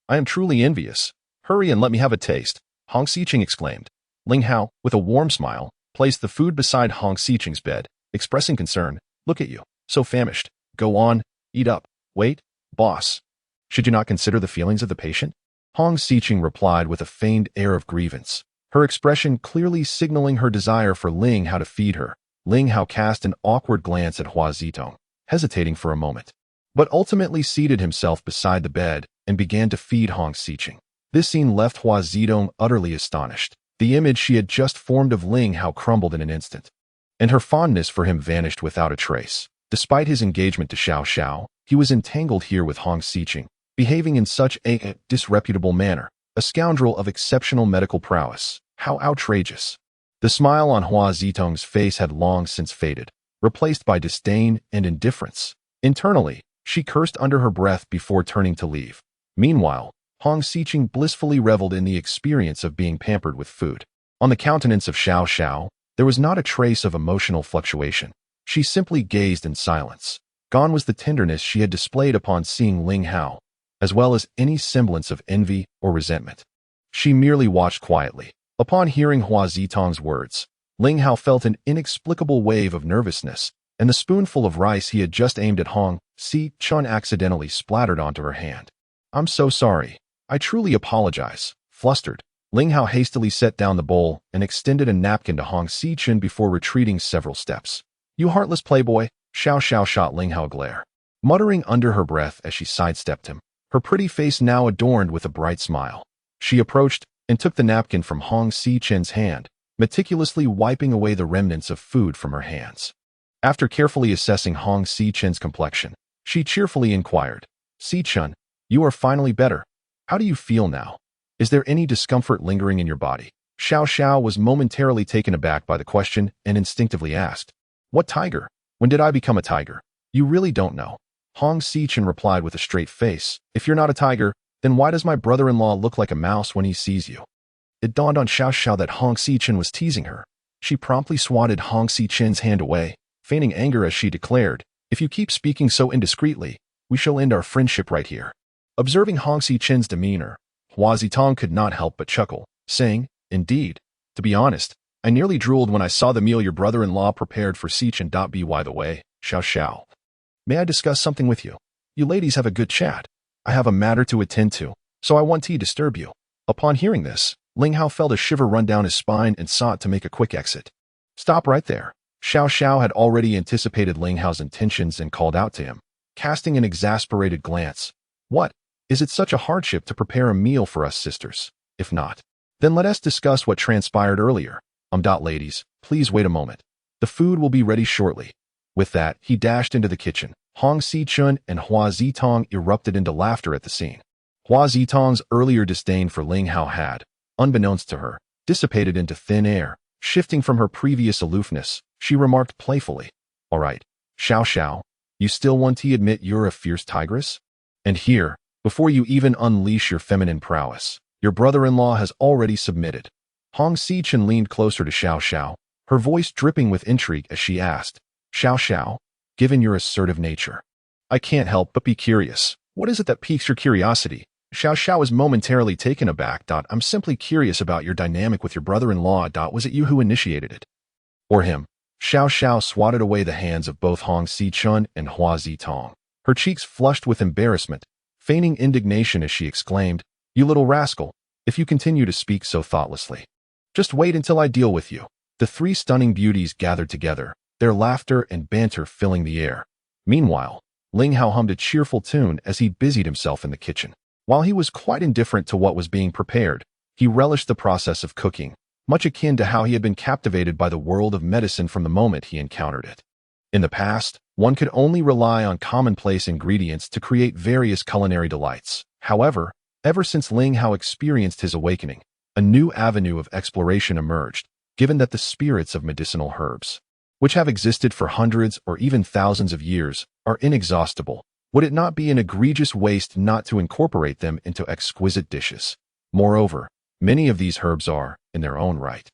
I am truly envious. Hurry and let me have a taste, Hong Xiqing exclaimed. Ling Hao, with a warm smile, placed the food beside Hong Xiqing's bed, expressing concern. Look at you, so famished. Go on, eat up. Wait, boss. Should you not consider the feelings of the patient? Hong Xiqing replied with a feigned air of grievance, her expression clearly signaling her desire for Ling Hao to feed her. Ling Hao cast an awkward glance at Hua Zitong, hesitating for a moment, but ultimately seated himself beside the bed and began to feed Hong Xiqing. This scene left Hua Zitong utterly astonished. The image she had just formed of Ling Hao crumbled in an instant, and her fondness for him vanished without a trace. Despite his engagement to Xiao Xiao, he was entangled here with Hong Xiqing, behaving in such a disreputable manner, a scoundrel of exceptional medical prowess. How outrageous! The smile on Hua Zitong's face had long since faded, replaced by disdain and indifference. Internally, she cursed under her breath before turning to leave. Meanwhile, Hong Xiqing blissfully reveled in the experience of being pampered with food. On the countenance of Xiao Xiao, there was not a trace of emotional fluctuation. She simply gazed in silence. Gone was the tenderness she had displayed upon seeing Ling Hao, as well as any semblance of envy or resentment. She merely watched quietly. Upon hearing Hua Zitong's words, Ling Hao felt an inexplicable wave of nervousness, and the spoonful of rice he had just aimed at Hong Xiqing accidentally splattered onto her hand. I'm so sorry. I truly apologize. Flustered, Ling Hao hastily set down the bowl and extended a napkin to Hong Xiqing before retreating several steps. You heartless playboy, Xiao Xiao shot Ling Hao a glare, muttering under her breath as she sidestepped him, her pretty face now adorned with a bright smile. She approached and took the napkin from Hong Xiqing's hand, meticulously wiping away the remnants of food from her hands. After carefully assessing Hong Xiqing's complexion, she cheerfully inquired, Xiqing, you are finally better. How do you feel now? Is there any discomfort lingering in your body? Xiao Xiao was momentarily taken aback by the question and instinctively asked, What tiger? When did I become a tiger? You really don't know. Hong Xiqing replied with a straight face, If you're not a tiger, then why does my brother-in-law look like a mouse when he sees you? It dawned on Xiao Xiao that Hong Xiqing was teasing her. She promptly swatted Hong Xiqing's hand away, feigning anger as she declared, If you keep speaking so indiscreetly, we shall end our friendship right here. Observing Hong Xiqing's demeanor, Hua Zitong could not help but chuckle, saying, Indeed, to be honest, I nearly drooled when I saw the meal your brother-in-law prepared for Xiqing. By the way, Xiao Xiao, may I discuss something with you? You ladies have a good chat. I have a matter to attend to, so I won't disturb you. Upon hearing this, Ling Hao felt a shiver run down his spine and sought to make a quick exit. Stop right there. Xiao Xiao had already anticipated Ling Hao's intentions and called out to him, casting an exasperated glance. What? Is it such a hardship to prepare a meal for us sisters? If not, then let us discuss what transpired earlier. Ladies, please wait a moment. The food will be ready shortly. With that, he dashed into the kitchen. Hong Xiqing and Hua Zitong erupted into laughter at the scene. Hua Zitong's earlier disdain for Ling Hao had, unbeknownst to her, dissipated into thin air. Shifting from her previous aloofness, she remarked playfully, All right, Xiao Xiao, you still want to admit you're a fierce tigress? And here, before you even unleash your feminine prowess, your brother-in-law has already submitted. Hong Xiqing leaned closer to Xiao Xiao, her voice dripping with intrigue as she asked, Xiao Xiao, given your assertive nature, I can't help but be curious. What is it that piques your curiosity? Xiao Xiao was momentarily taken aback. I'm simply curious about your dynamic with your brother-in-law. Was it you who initiated it? Or him? Xiao Xiao swatted away the hands of both Hong Xiqing and Hua Zitong, her cheeks flushed with embarrassment, feigning indignation as she exclaimed, You little rascal, if you continue to speak so thoughtlessly. Just wait until I deal with you. The three stunning beauties gathered together, their laughter and banter filling the air. Meanwhile, Ling Hao hummed a cheerful tune as he busied himself in the kitchen. While he was quite indifferent to what was being prepared, he relished the process of cooking, much akin to how he had been captivated by the world of medicine from the moment he encountered it. In the past, one could only rely on commonplace ingredients to create various culinary delights. However, ever since Ling Hao experienced his awakening, A new avenue of exploration emerged, given that the spirits of medicinal herbs, which have existed for hundreds or even thousands of years, are inexhaustible. Would it not be an egregious waste not to incorporate them into exquisite dishes? Moreover, many of these herbs are, in their own right,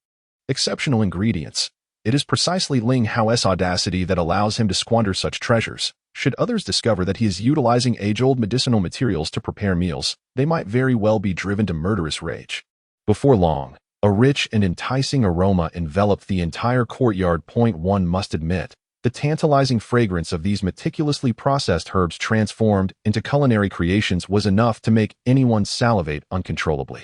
exceptional ingredients. It is precisely Ling Hao's audacity that allows him to squander such treasures. Should others discover that he is utilizing age-old medicinal materials to prepare meals, they might very well be driven to murderous rage. Before long, a rich and enticing aroma enveloped the entire courtyard. One must admit, the tantalizing fragrance of these meticulously processed herbs transformed into culinary creations was enough to make anyone salivate uncontrollably.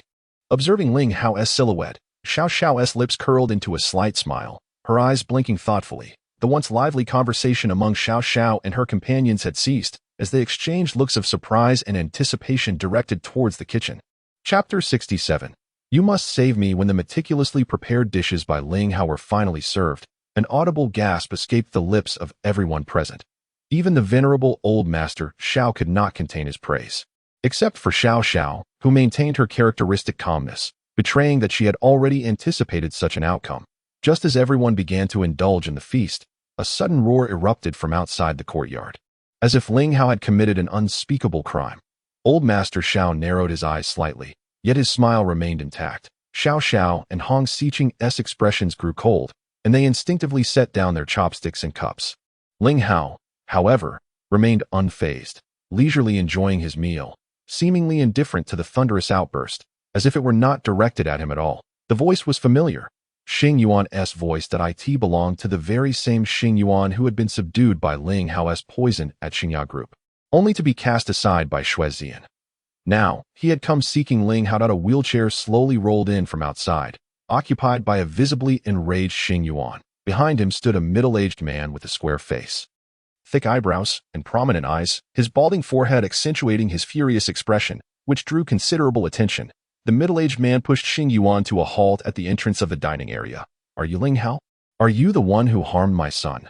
Observing Ling Hao's silhouette, Xiao Xiao's lips curled into a slight smile, her eyes blinking thoughtfully. The once lively conversation among Xiao Xiao and her companions had ceased, as they exchanged looks of surprise and anticipation directed towards the kitchen. Chapter 67. You must save me. When the meticulously prepared dishes by Ling Hao were finally served, an audible gasp escaped the lips of everyone present. Even the venerable old master Xiao could not contain his praise. Except for Xiao Xiao, who maintained her characteristic calmness, betraying that she had already anticipated such an outcome. Just as everyone began to indulge in the feast, a sudden roar erupted from outside the courtyard, as if Ling Hao had committed an unspeakable crime. Old Master Xiao narrowed his eyes slightly, yet his smile remained intact. Xiao Xiao and Hong Xiqing's expressions grew cold, and they instinctively set down their chopsticks and cups. Ling Hao, however, remained unfazed, leisurely enjoying his meal, seemingly indifferent to the thunderous outburst, as if it were not directed at him at all. The voice was familiar. Xing Yuan's voice that it belonged to the very same Xing Yuan who had been subdued by Ling Hao's poison at Xingya Group, only to be cast aside by Xue Zian. Now, he had come seeking Ling Hao. A wheelchair slowly rolled in from outside, occupied by a visibly enraged Xing Yuan. Behind him stood a middle-aged man with a square face, thick eyebrows, and prominent eyes, his balding forehead accentuating his furious expression, which drew considerable attention. The middle-aged man pushed Xing Yuan to a halt at the entrance of the dining area. Are you Ling Hao? Are you the one who harmed my son?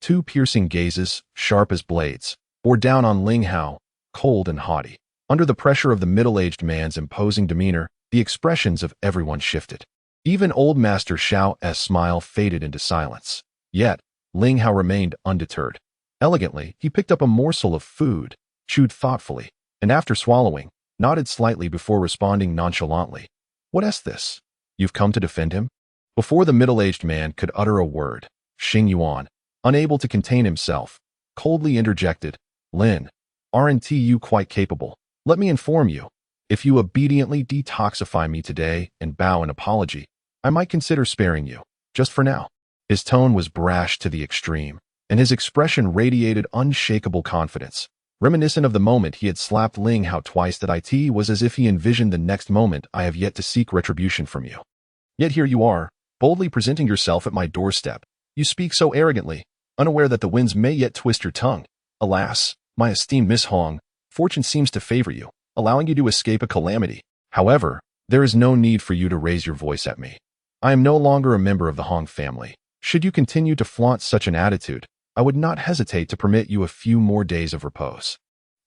Two piercing gazes, sharp as blades, bore down on Ling Hao, cold and haughty. Under the pressure of the middle-aged man's imposing demeanor, the expressions of everyone shifted. Even old Master Xiao's smile faded into silence. Yet, Ling Hao remained undeterred. Elegantly, he picked up a morsel of food, chewed thoughtfully, and after swallowing, nodded slightly before responding nonchalantly. What is this? You've come to defend him? Before the middle-aged man could utter a word, Xing Yuan, unable to contain himself, coldly interjected, Lin, aren't you quite capable? Let me inform you, if you obediently detoxify me today and bow an apology, I might consider sparing you, just for now. His tone was brash to the extreme, and his expression radiated unshakable confidence. Reminiscent of the moment he had slapped Ling Hao twice, that it was as if he envisioned the next moment. I have yet to seek retribution from you. Yet here you are, boldly presenting yourself at my doorstep. You speak so arrogantly, unaware that the winds may yet twist your tongue. Alas, my esteemed Miss Hong, fortune seems to favor you, allowing you to escape a calamity. However, there is no need for you to raise your voice at me. I am no longer a member of the Hong family. Should you continue to flaunt such an attitude, I would not hesitate to permit you a few more days of repose.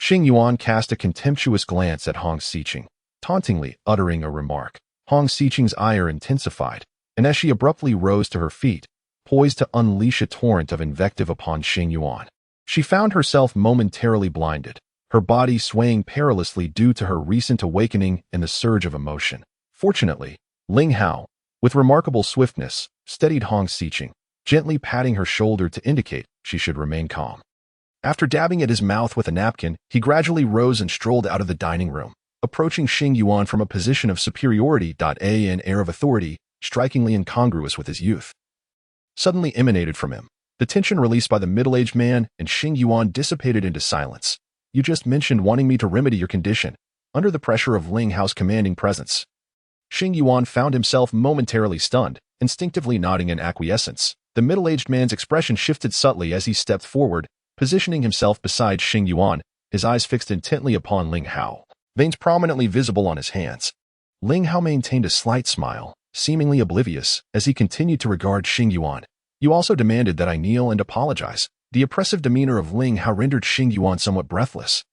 Xing Yuan cast a contemptuous glance at Hong Xiqing, tauntingly uttering a remark. Hong Xiqing's ire intensified, and as she abruptly rose to her feet, poised to unleash a torrent of invective upon Xing Yuan, she found herself momentarily blinded, her body swaying perilously due to her recent awakening and the surge of emotion. Fortunately, Ling Hao, with remarkable swiftness, steadied Hong Xiqing, gently patting her shoulder to indicate she should remain calm. After dabbing at his mouth with a napkin, he gradually rose and strolled out of the dining room, approaching Xing Yuan from a position of superiority. An air of authority, strikingly incongruous with his youth, suddenly emanated from him. The tension released by the middle-aged man and Xing Yuan dissipated into silence. You just mentioned wanting me to remedy your condition. Under the pressure of Ling Hao's commanding presence, Xing Yuan found himself momentarily stunned, instinctively nodding in acquiescence. The middle-aged man's expression shifted subtly as he stepped forward, positioning himself beside Xing Yuan, his eyes fixed intently upon Ling Hao, veins prominently visible on his hands. Ling Hao maintained a slight smile, seemingly oblivious, as he continued to regard Xing Yuan. You also demanded that I kneel and apologize. The oppressive demeanor of Ling Hao rendered Xing Yuan somewhat breathless.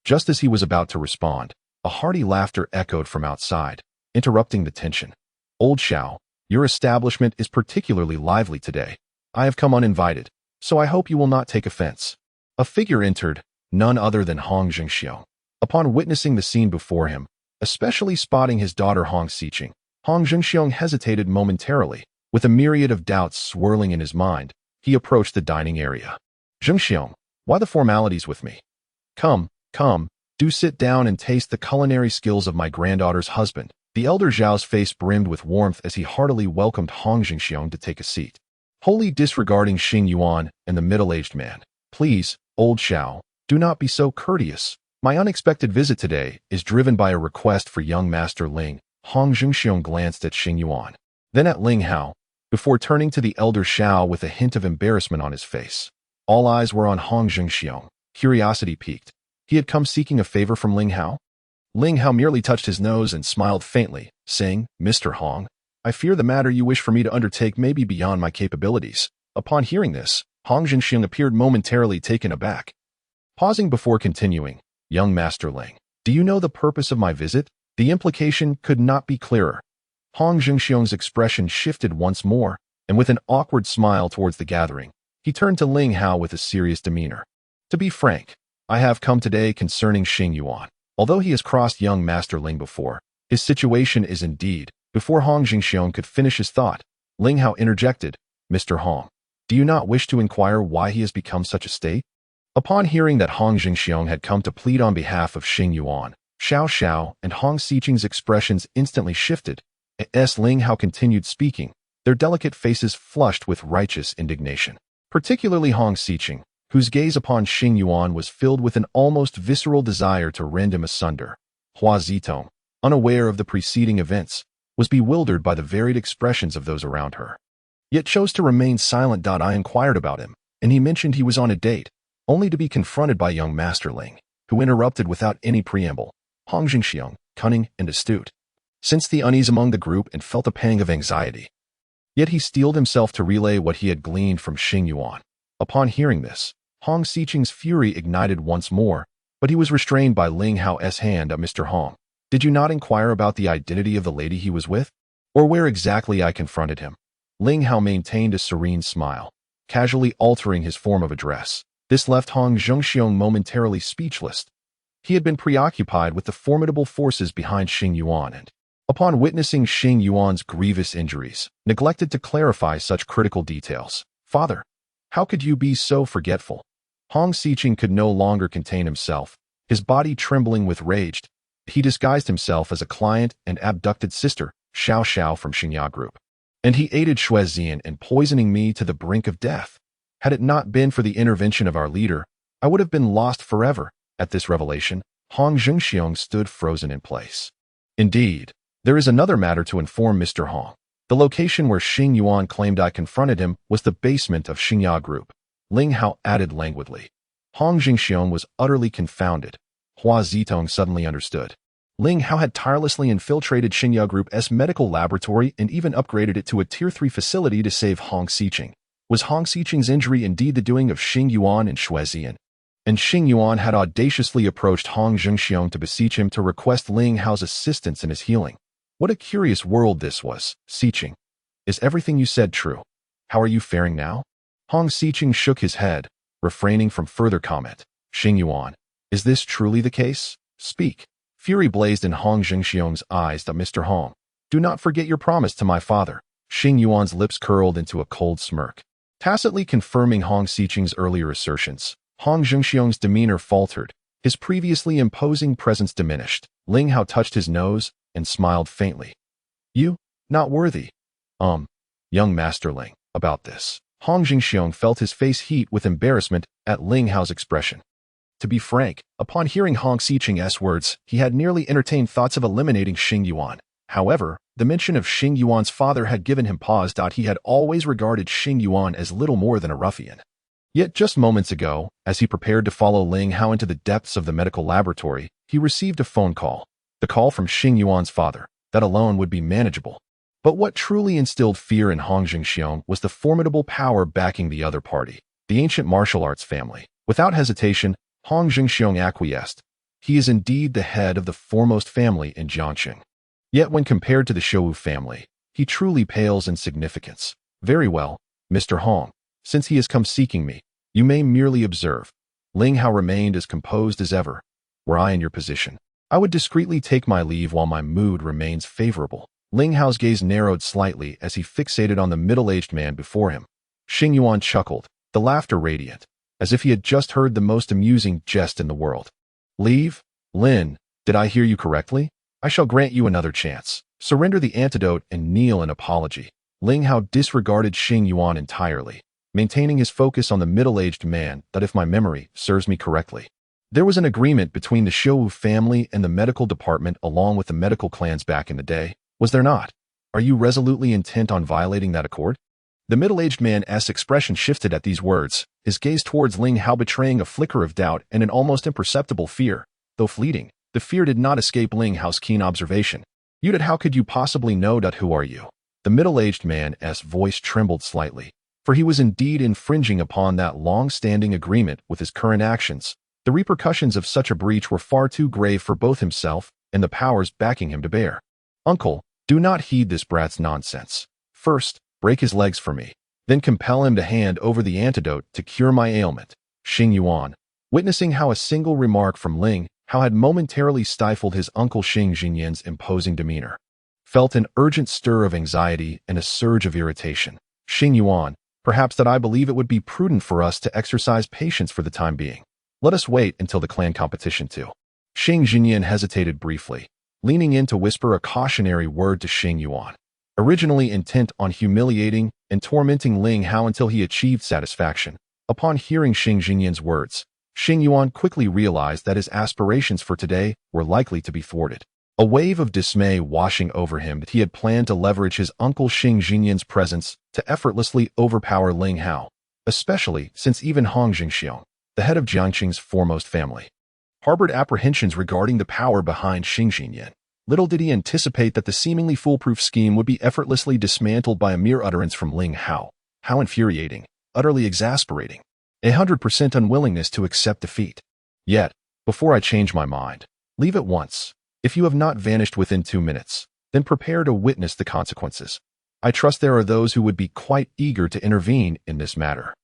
Just as he was about to respond, a hearty laughter echoed from outside. interrupting the tension. Old Xiao, your establishment is particularly lively today. I have come uninvited, so I hope you will not take offense. A figure entered, none other than Hong Xiao. Upon witnessing the scene before him, especially spotting his daughter Hong Xiqing, Hong Xiao hesitated momentarily. With a myriad of doubts swirling in his mind, he approached the dining area. Xiao, why the formalities with me? Come, do sit down and taste the culinary skills of my granddaughter's husband. The elder Zhao's face brimmed with warmth as he heartily welcomed Hong Xiao to take a seat. Wholly disregarding Xing Yuan and the middle-aged man. Please, old Xiao, do not be so courteous. My unexpected visit today is driven by a request for young Master Ling. Hong Xiao glanced at Xing Yuan, then at Ling Hao, before turning to the elder Xiao with a hint of embarrassment on his face. All eyes were on Hong Xiao. Curiosity piqued. He had come seeking a favor from Ling Hao? Ling Hao merely touched his nose and smiled faintly, saying, Mr. Hong, I fear the matter you wish for me to undertake may be beyond my capabilities. Upon hearing this, Hong Xiao appeared momentarily taken aback. Pausing before continuing, young Master Ling, do you know the purpose of my visit? The implication could not be clearer. Hong Xiao's expression shifted once more, and with an awkward smile towards the gathering, he turned to Ling Hao with a serious demeanor. To be frank, I have come today concerning Xing Yuan. Although he has crossed young Master Ling before, his situation is indeed. Before Hong Xiao could finish his thought, Ling Hao interjected, Mr. Hong, do you not wish to inquire why he has become such a state? Upon hearing that Hong Xiao had come to plead on behalf of Xing Yuan, Xiao Xiao and Hong Xiqing's expressions instantly shifted. As Ling Hao continued speaking, their delicate faces flushed with righteous indignation. Particularly Hong Xiqing, whose gaze upon Xing Yuan was filled with an almost visceral desire to rend him asunder. Hua Zitong, unaware of the preceding events, was bewildered by the varied expressions of those around her, yet chose to remain silent. I inquired about him, and he mentioned he was on a date, only to be confronted by young Master Ling, who interrupted without any preamble. Hong Xiao, cunning and astute, sensed the unease among the group and felt a pang of anxiety. Yet he steeled himself to relay what he had gleaned from Xing Yuan. Upon hearing this, Hong Xiqing's fury ignited once more, but he was restrained by Ling Hao's hand. Mr. Hong, did you not inquire about the identity of the lady he was with? Or where exactly I confronted him? Ling Hao maintained a serene smile, casually altering his form of address. This left Hong Xiao momentarily speechless. He had been preoccupied with the formidable forces behind Xing Yuan and, upon witnessing Xing Yuan's grievous injuries, neglected to clarify such critical details. Father, how could you be so forgetful? Hong Xiqing could no longer contain himself, his body trembling with rage. He disguised himself as a client and abducted sister, Xiao Xiao from Xingya Group. And he aided Shuezian in poisoning me to the brink of death. Had it not been for the intervention of our leader, I would have been lost forever. At this revelation, Hong Xiao stood frozen in place. Indeed, there is another matter to inform Mr. Hong. The location where Xing Yuan claimed I confronted him was the basement of Xingya Group. Ling Hao added languidly. Hong Xiao was utterly confounded. Hua Zitong suddenly understood. Ling Hao had tirelessly infiltrated Xingya Group's medical laboratory and even upgraded it to a Tier 3 facility to save Hong Xiqing. Was Hong Xiqing's injury indeed the doing of Xing Yuan and Shuezian? And Xing Yuan had audaciously approached Hong Xiao to beseech him to request Ling Hao's assistance in his healing. What a curious world this was. Xiqing, is everything you said true? How are you faring now? Hong Xiqing shook his head, refraining from further comment. Xing Yuan, is this truly the case? Speak. Fury blazed in Hong Xiao's eyes. Mr. Hong, do not forget your promise to my father. Xing Yuan's lips curled into a cold smirk, tacitly confirming Hong Xiqing's earlier assertions. Hong Xiao's demeanor faltered, his previously imposing presence diminished. Ling Hao touched his nose and smiled faintly. You, not worthy. Young Master Ling, about this. Hong Xiao felt his face heat with embarrassment at Ling Hao's expression. To be frank, upon hearing Hong Xiqing's words, he had nearly entertained thoughts of eliminating Xing Yuan. However, the mention of Xing Yuan's father had given him pause. He had always regarded Xing Yuan as little more than a ruffian. Yet just moments ago, as he prepared to follow Ling Hao into the depths of the medical laboratory, he received a phone call. The call from Xing Yuan's father. That alone would be manageable. But what truly instilled fear in Hong Xiao was the formidable power backing the other party, the ancient martial arts family. Without hesitation, Hong Xiao acquiesced. He is indeed the head of the foremost family in Jiangcheng. Yet when compared to the Xiao family, he truly pales in significance. Very well, Mr. Hong. Since he has come seeking me, you may merely observe. Ling Hao remained as composed as ever. Were I in your position, I would discreetly take my leave while my mood remains favorable. Ling Hao's gaze narrowed slightly as he fixated on the middle-aged man before him. Xing Yuan chuckled, the laughter radiant, as if he had just heard the most amusing jest in the world. Leave? Lin, did I hear you correctly? I shall grant you another chance. Surrender the antidote and kneel in apology. Ling Hao disregarded Xing Yuan entirely, maintaining his focus on the middle-aged man that, if my memory serves me correctly, there was an agreement between the Xiao family and the medical department along with the medical clans back in the day, was there not? Are you resolutely intent on violating that accord? The middle-aged man's expression shifted at these words, his gaze towards Ling Hao betraying a flicker of doubt and an almost imperceptible fear. Though fleeting, the fear did not escape Ling Hao's keen observation. How could you possibly know that? Who are you? The middle-aged man's voice trembled slightly, for he was indeed infringing upon that long-standing agreement with his current actions. The repercussions of such a breach were far too grave for both himself and the powers backing him to bear. Uncle, do not heed this brat's nonsense. First, break his legs for me, then compel him to hand over the antidote to cure my ailment. Xing Yuan, witnessing how a single remark from Ling Hao had momentarily stifled his uncle Xing Jinyan's imposing demeanor, felt an urgent stir of anxiety and a surge of irritation. Xing Yuan, perhaps that I believe it would be prudent for us to exercise patience for the time being. Let us wait until the clan competition too. Xing Jinyan hesitated briefly, leaning in to whisper a cautionary word to Xing Yuan, originally intent on humiliating and tormenting Ling Hao until he achieved satisfaction. Upon hearing Xing Jinyan's words, Xing Yuan quickly realized that his aspirations for today were likely to be thwarted. A wave of dismay washing over him that he had planned to leverage his uncle Xing Jinyan's presence to effortlessly overpower Ling Hao, especially since even Hong Shao, the head of Jiangcheng's foremost family, harbored apprehensions regarding the power behind Xing Jinyan. Little did he anticipate that the seemingly foolproof scheme would be effortlessly dismantled by a mere utterance from Ling Hao. How infuriating, utterly exasperating. 100% unwillingness to accept defeat. Yet, before I change my mind, leave at once. If you have not vanished within 2 minutes, then prepare to witness the consequences. I trust there are those who would be quite eager to intervene in this matter.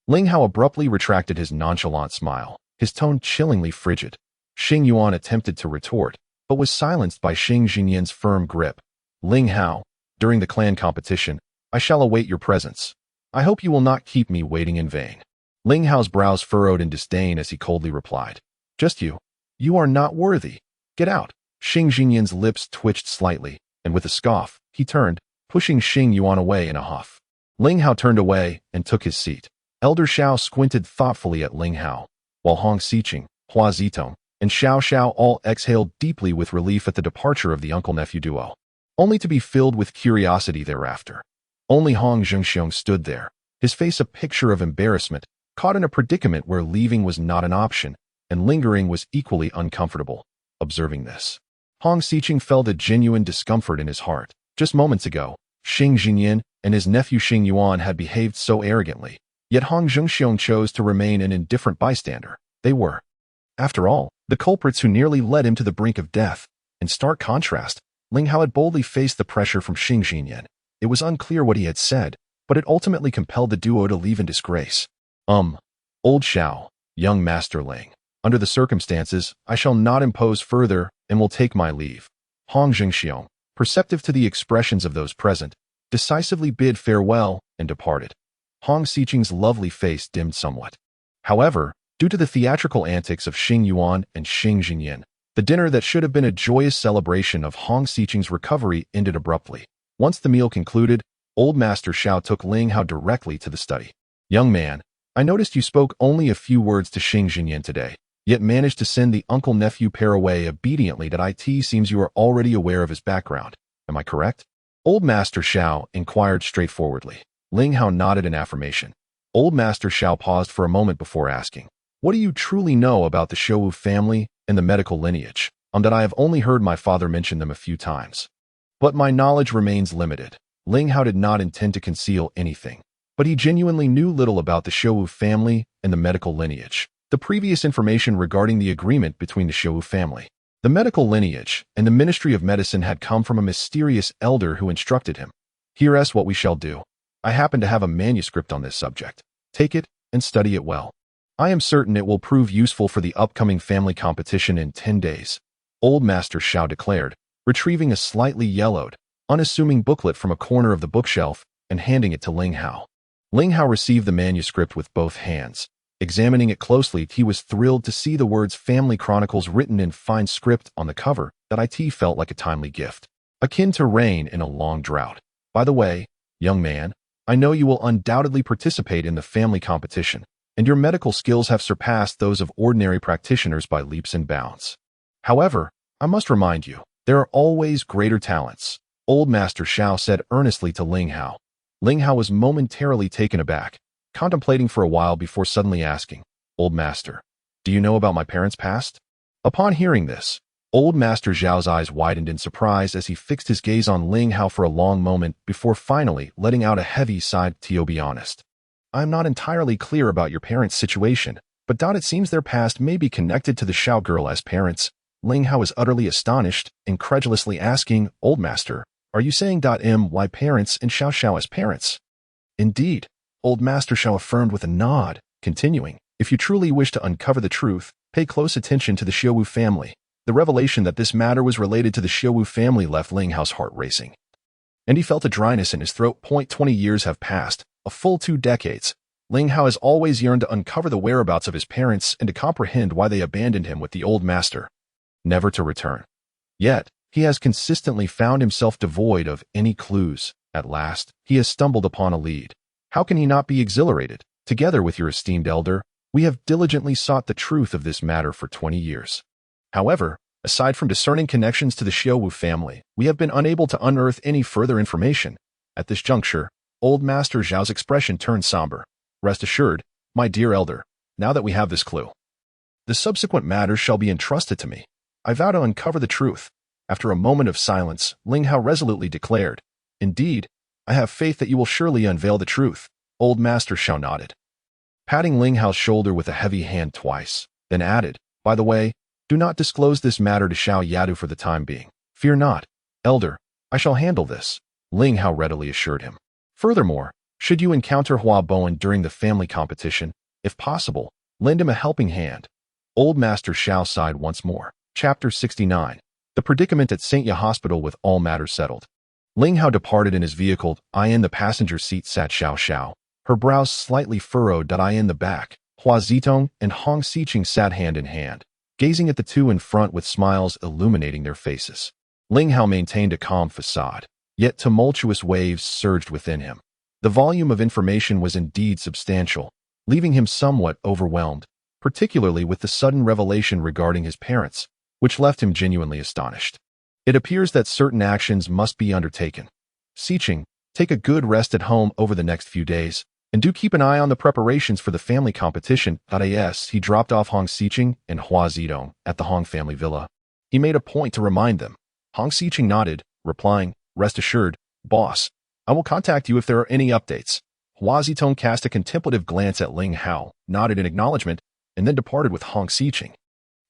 Ling Hao abruptly retracted his nonchalant smile, his tone chillingly frigid. Xing Yuan attempted to retort, but was silenced by Xing Jinyan's firm grip. Ling Hao, during the clan competition, I shall await your presence. I hope you will not keep me waiting in vain. Ling Hao's brows furrowed in disdain as he coldly replied, just you. You are not worthy. Get out. Xing Jinyan's lips twitched slightly, and with a scoff, he turned, pushing Xing Yuan away in a huff. Ling Hao turned away and took his seat. Elder Xiao squinted thoughtfully at Ling Hao, while Hong Xiqing, Hua Zitong, and Xiao Xiao all exhaled deeply with relief at the departure of the uncle-nephew duo, only to be filled with curiosity thereafter. Only Hong Xiong stood there, his face a picture of embarrassment, caught in a predicament where leaving was not an option, and lingering was equally uncomfortable. Observing this, Hong Xiqing felt a genuine discomfort in his heart. Just moments ago, Xing Jinyan and his nephew Xing Yuan had behaved so arrogantly, yet Hong Xiong chose to remain an indifferent bystander. They were, after all, the culprits who nearly led him to the brink of death. In stark contrast, Ling Hao had boldly faced the pressure from Xing Jinyan. It was unclear what he had said, but it ultimately compelled the duo to leave in disgrace. Old Xiao, young Master Ling, under the circumstances, I shall not impose further and will take my leave. Hong Xiong, perceptive to the expressions of those present, decisively bid farewell and departed. Hong Xiqing's lovely face dimmed somewhat. However, due to the theatrical antics of Xing Yuan and Xing Jinyan, the dinner that should have been a joyous celebration of Hong Xiqing's recovery ended abruptly. Once the meal concluded, old Master Xiao took Ling Hao directly to the study. Young man, I noticed you spoke only a few words to Xing Jinyan today, yet managed to send the uncle-nephew pair away obediently. That it seems you are already aware of his background. Am I correct? Old Master Xiao inquired straightforwardly. Ling Hao nodded in affirmation. Old Master Xiao paused for a moment before asking, what do you truly know about the Xiao family and the medical lineage? That I have only heard my father mention them a few times. But my knowledge remains limited. Ling Hao did not intend to conceal anything, but he genuinely knew little about the Xiao family and the medical lineage. The previous information regarding the agreement between the Xiao family, the The medical lineage and the Ministry of Medicine had come from a mysterious elder who instructed him. Here's what we shall do. I happen to have a manuscript on this subject. Take it and study it well. I am certain it will prove useful for the upcoming family competition in 10 days. Old Master Xiao declared, retrieving a slightly yellowed, unassuming booklet from a corner of the bookshelf and handing it to Ling Hao. Ling Hao received the manuscript with both hands. Examining it closely, he was thrilled to see the words Family Chronicles written in fine script on the cover. That it felt like a timely gift, akin to rain in a long drought. By the way, young man, I know you will undoubtedly participate in the family competition, and your medical skills have surpassed those of ordinary practitioners by leaps and bounds. However, I must remind you, there are always greater talents, Old Master Xiao said earnestly to Ling Hao. Ling Hao was momentarily taken aback, contemplating for a while before suddenly asking, Old Master, do you know about my parents' past? Upon hearing this, Old Master Xiao's eyes widened in surprise as he fixed his gaze on Ling Hao for a long moment before finally letting out a heavy sigh. To be honest, I am not entirely clear about your parents' situation, but it seems their past may be connected to the Xiao girl as parents. Ling Hao was utterly astonished, incredulously asking, Old Master, are you saying my parents and Xiao Xiao as parents? Indeed, Old Master Xiao affirmed with a nod, continuing, if you truly wish to uncover the truth, pay close attention to the Xiaowu family. The revelation that this matter was related to the Xiaowu family left Ling Hao's heart racing, and he felt a dryness in his throat. 20 years have passed, a full 2 decades. Ling Hao has always yearned to uncover the whereabouts of his parents and to comprehend why they abandoned him with the old master, never to return. Yet, he has consistently found himself devoid of any clues. At last, he has stumbled upon a lead. How can he not be exhilarated? Together with your esteemed elder, we have diligently sought the truth of this matter for 20 years. However, aside from discerning connections to the Xiaowu family, we have been unable to unearth any further information. At this juncture, Old Master Xiao's expression turned somber. Rest assured, my dear elder, now that we have this clue, the subsequent matters shall be entrusted to me. I vow to uncover the truth. After a moment of silence, Ling Hao resolutely declared, Indeed, I have faith that you will surely unveil the truth. Old Master Xiao nodded, patting Ling Hao's shoulder with a heavy hand twice, then added, By the way, do not disclose this matter to Xiao Yadu for the time being. Fear not, elder, I shall handle this, Ling Hao readily assured him. Furthermore, should you encounter Hua Bowen during the family competition, if possible, lend him a helping hand. Old Master Xiao sighed once more. Chapter 69. The predicament at St. Ya Hospital. With all matters settled, Ling Hao departed in his vehicle. In the passenger seat sat Xiao Xiao, her brows slightly furrowed. In the back, Hua Zitong and Hong Xiqing sat hand in hand, gazing at the two in front with smiles illuminating their faces. Ling Hao maintained a calm facade, yet tumultuous waves surged within him. The volume of information was indeed substantial, leaving him somewhat overwhelmed, particularly with the sudden revelation regarding his parents, which left him genuinely astonished. It appears that certain actions must be undertaken. Xiqing, take a good rest at home over the next few days, and do keep an eye on the preparations for the family competition. He dropped off Hong Xiqing and Hua Zidong at the Hong family villa. He made a point to remind them. Hong Xiqing nodded, replying, Rest assured, boss, I will contact you if there are any updates. Hua Zitong cast a contemplative glance at Ling Hao, nodded in acknowledgement, and then departed with Hong Xiqing.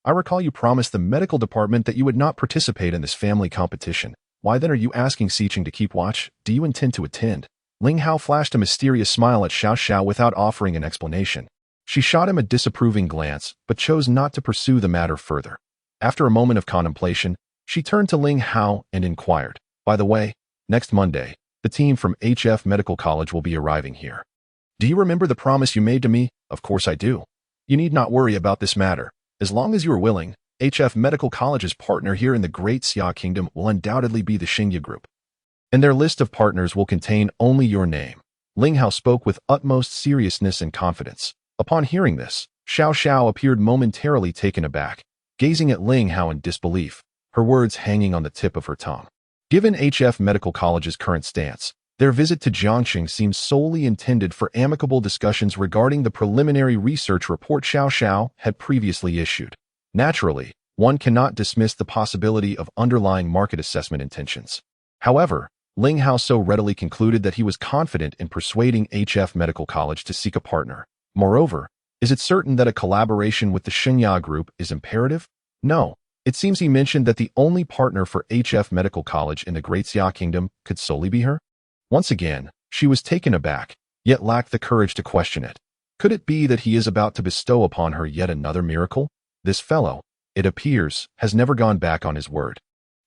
I recall you promised the medical department that you would not participate in this family competition. Why then are you asking Xiqing to keep watch? Do you intend to attend? Ling Hao flashed a mysterious smile at Xiao Xiao without offering an explanation. She shot him a disapproving glance, but chose not to pursue the matter further. After a moment of contemplation, she turned to Ling Hao and inquired, By the way, next Monday, the team from HF Medical College will be arriving here. Do you remember the promise you made to me? Of course I do. You need not worry about this matter. As long as you are willing, HF Medical College's partner here in the Great Xia Kingdom will undoubtedly be the Xingye Group, and their list of partners will contain only your name. Ling Hao spoke with utmost seriousness and confidence. Upon hearing this, Xiao Xiao appeared momentarily taken aback, gazing at Ling Hao in disbelief, her words hanging on the tip of her tongue. Given HF Medical College's current stance, their visit to Jiangcheng seems solely intended for amicable discussions regarding the preliminary research report Xiao Xiao had previously issued. Naturally, one cannot dismiss the possibility of underlying market assessment intentions. However, Ling Hao so readily concluded that he was confident in persuading HF Medical College to seek a partner. Moreover, is it certain that a collaboration with the Xingye Group is imperative? No, It seems he mentioned that the only partner for HF Medical College in the Great Xia Kingdom could solely be her. Once again, she was taken aback, yet lacked the courage to question it. Could it be that he is about to bestow upon her yet another miracle? This fellow, it appears, has never gone back on his word.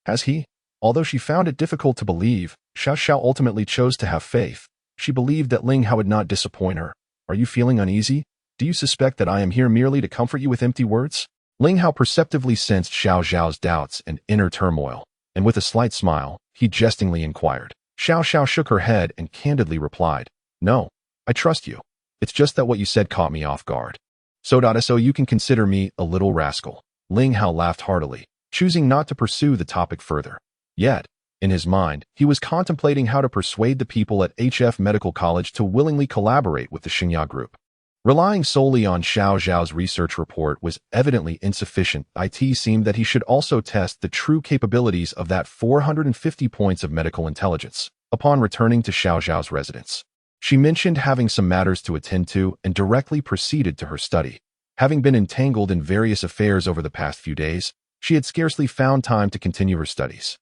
Has he? Although she found it difficult to believe, Xiao Xiao ultimately chose to have faith. She believed that Ling Hao would not disappoint her. Are you feeling uneasy? Do you suspect that I am here merely to comfort you with empty words? Ling Hao perceptively sensed Xiao Xiao's doubts and inner turmoil, and with a slight smile, he jestingly inquired. Xiao Xiao shook her head and candidly replied, "No, I trust you. It's just that what you said caught me off guard. So you can consider me a little rascal." Ling Hao laughed heartily, choosing not to pursue the topic further. Yet, in his mind, he was contemplating how to persuade the people at HF Medical College to willingly collaborate with the Xingya group. Relying solely on Xiao Xiao's research report was evidently insufficient. It seemed that he should also test the true capabilities of that 450 points of medical intelligence. Upon returning to Xiao Xiao's residence, she mentioned having some matters to attend to and directly proceeded to her study. Having been entangled in various affairs over the past few days, she had scarcely found time to continue her studies.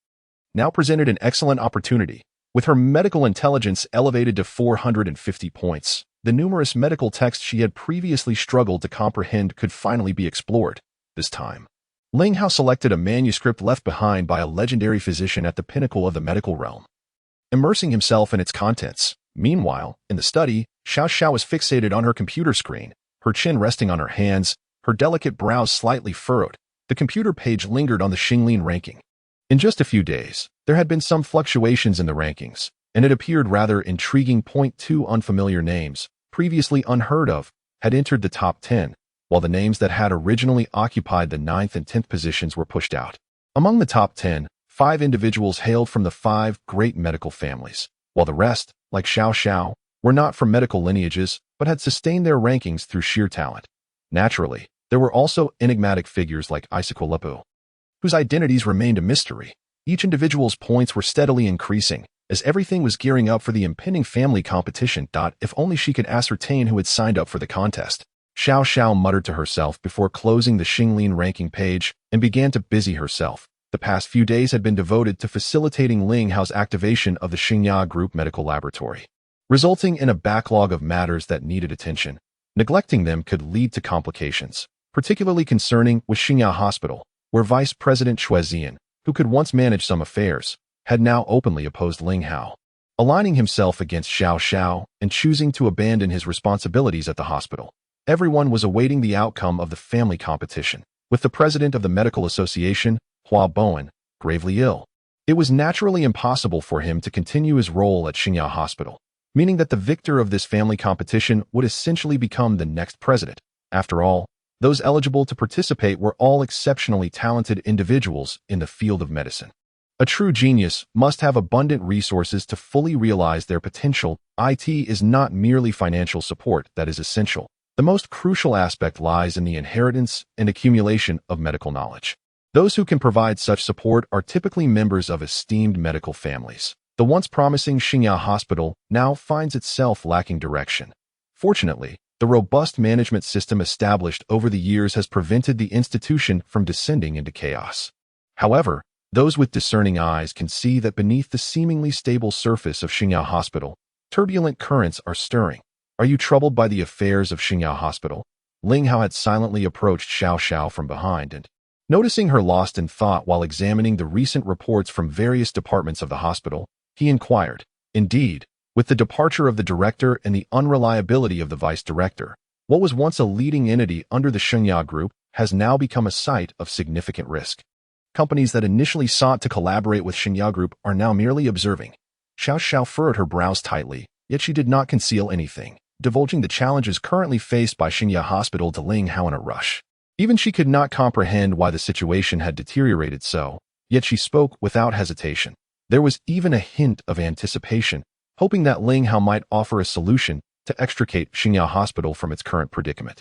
Now presented an excellent opportunity. With her medical intelligence elevated to 450 points, the numerous medical texts she had previously struggled to comprehend could finally be explored. This time, Ling Hao selected a manuscript left behind by a legendary physician at the pinnacle of the medical realm, immersing himself in its contents. Meanwhile, in the study, Xiao Xiao was fixated on her computer screen, her chin resting on her hands, her delicate brows slightly furrowed. The computer page lingered on the Xinglin ranking. In just a few days, there had been some fluctuations in the rankings, and it appeared rather intriguing. Two unfamiliar names, previously unheard of, had entered the top 10, while the names that had originally occupied the 9th and 10th positions were pushed out. Among the top 10, 5 individuals hailed from the 5 great medical families, while the rest, like Xiao Xiao, were not from medical lineages, but had sustained their rankings through sheer talent. Naturally, there were also enigmatic figures like Isaac, whose identities remained a mystery. Each individual's points were steadily increasing, as everything was gearing up for the impending family competition. If only she could ascertain who had signed up for the contest. Xiao Xiao muttered to herself before closing the Xinglin ranking page and began to busy herself. The past few days had been devoted to facilitating Ling Hao's activation of the Xingya Group Medical Laboratory, resulting in a backlog of matters that needed attention. Neglecting them could lead to complications, particularly concerning with Xingya Hospital, where Vice President Xue Zian, who could once manage some affairs, had now openly opposed Ling Hao, aligning himself against Xiao Xiao and choosing to abandon his responsibilities at the hospital. Everyone was awaiting the outcome of the family competition, with the president of the Medical Association, Hua Bowen, gravely ill. It was naturally impossible for him to continue his role at Xingya Hospital, meaning that the victor of this family competition would essentially become the next president. After all, those eligible to participate were all exceptionally talented individuals in the field of medicine. A true genius must have abundant resources to fully realize their potential. It is not merely financial support that is essential. The most crucial aspect lies in the inheritance and accumulation of medical knowledge. Those who can provide such support are typically members of esteemed medical families. The once promising Xingya Hospital now finds itself lacking direction. Fortunately, the robust management system established over the years has prevented the institution from descending into chaos. However, those with discerning eyes can see that beneath the seemingly stable surface of Xingya Hospital, turbulent currents are stirring. Are you troubled by the affairs of Xingya Hospital? Ling Hao had silently approached Xiao Xiao from behind and, noticing her lost in thought while examining the recent reports from various departments of the hospital, he inquired. Indeed, with the departure of the director and the unreliability of the vice director, what was once a leading entity under the Xingya Group has now become a site of significant risk. Companies that initially sought to collaborate with Xingya Group are now merely observing. Xiao Xiao furrowed her brows tightly, yet she did not conceal anything, divulging the challenges currently faced by Xingya Hospital to Ling Hao in a rush. Even she could not comprehend why the situation had deteriorated so, yet she spoke without hesitation. There was even a hint of anticipation, hoping that Ling Hao might offer a solution to extricate Xingya Hospital from its current predicament.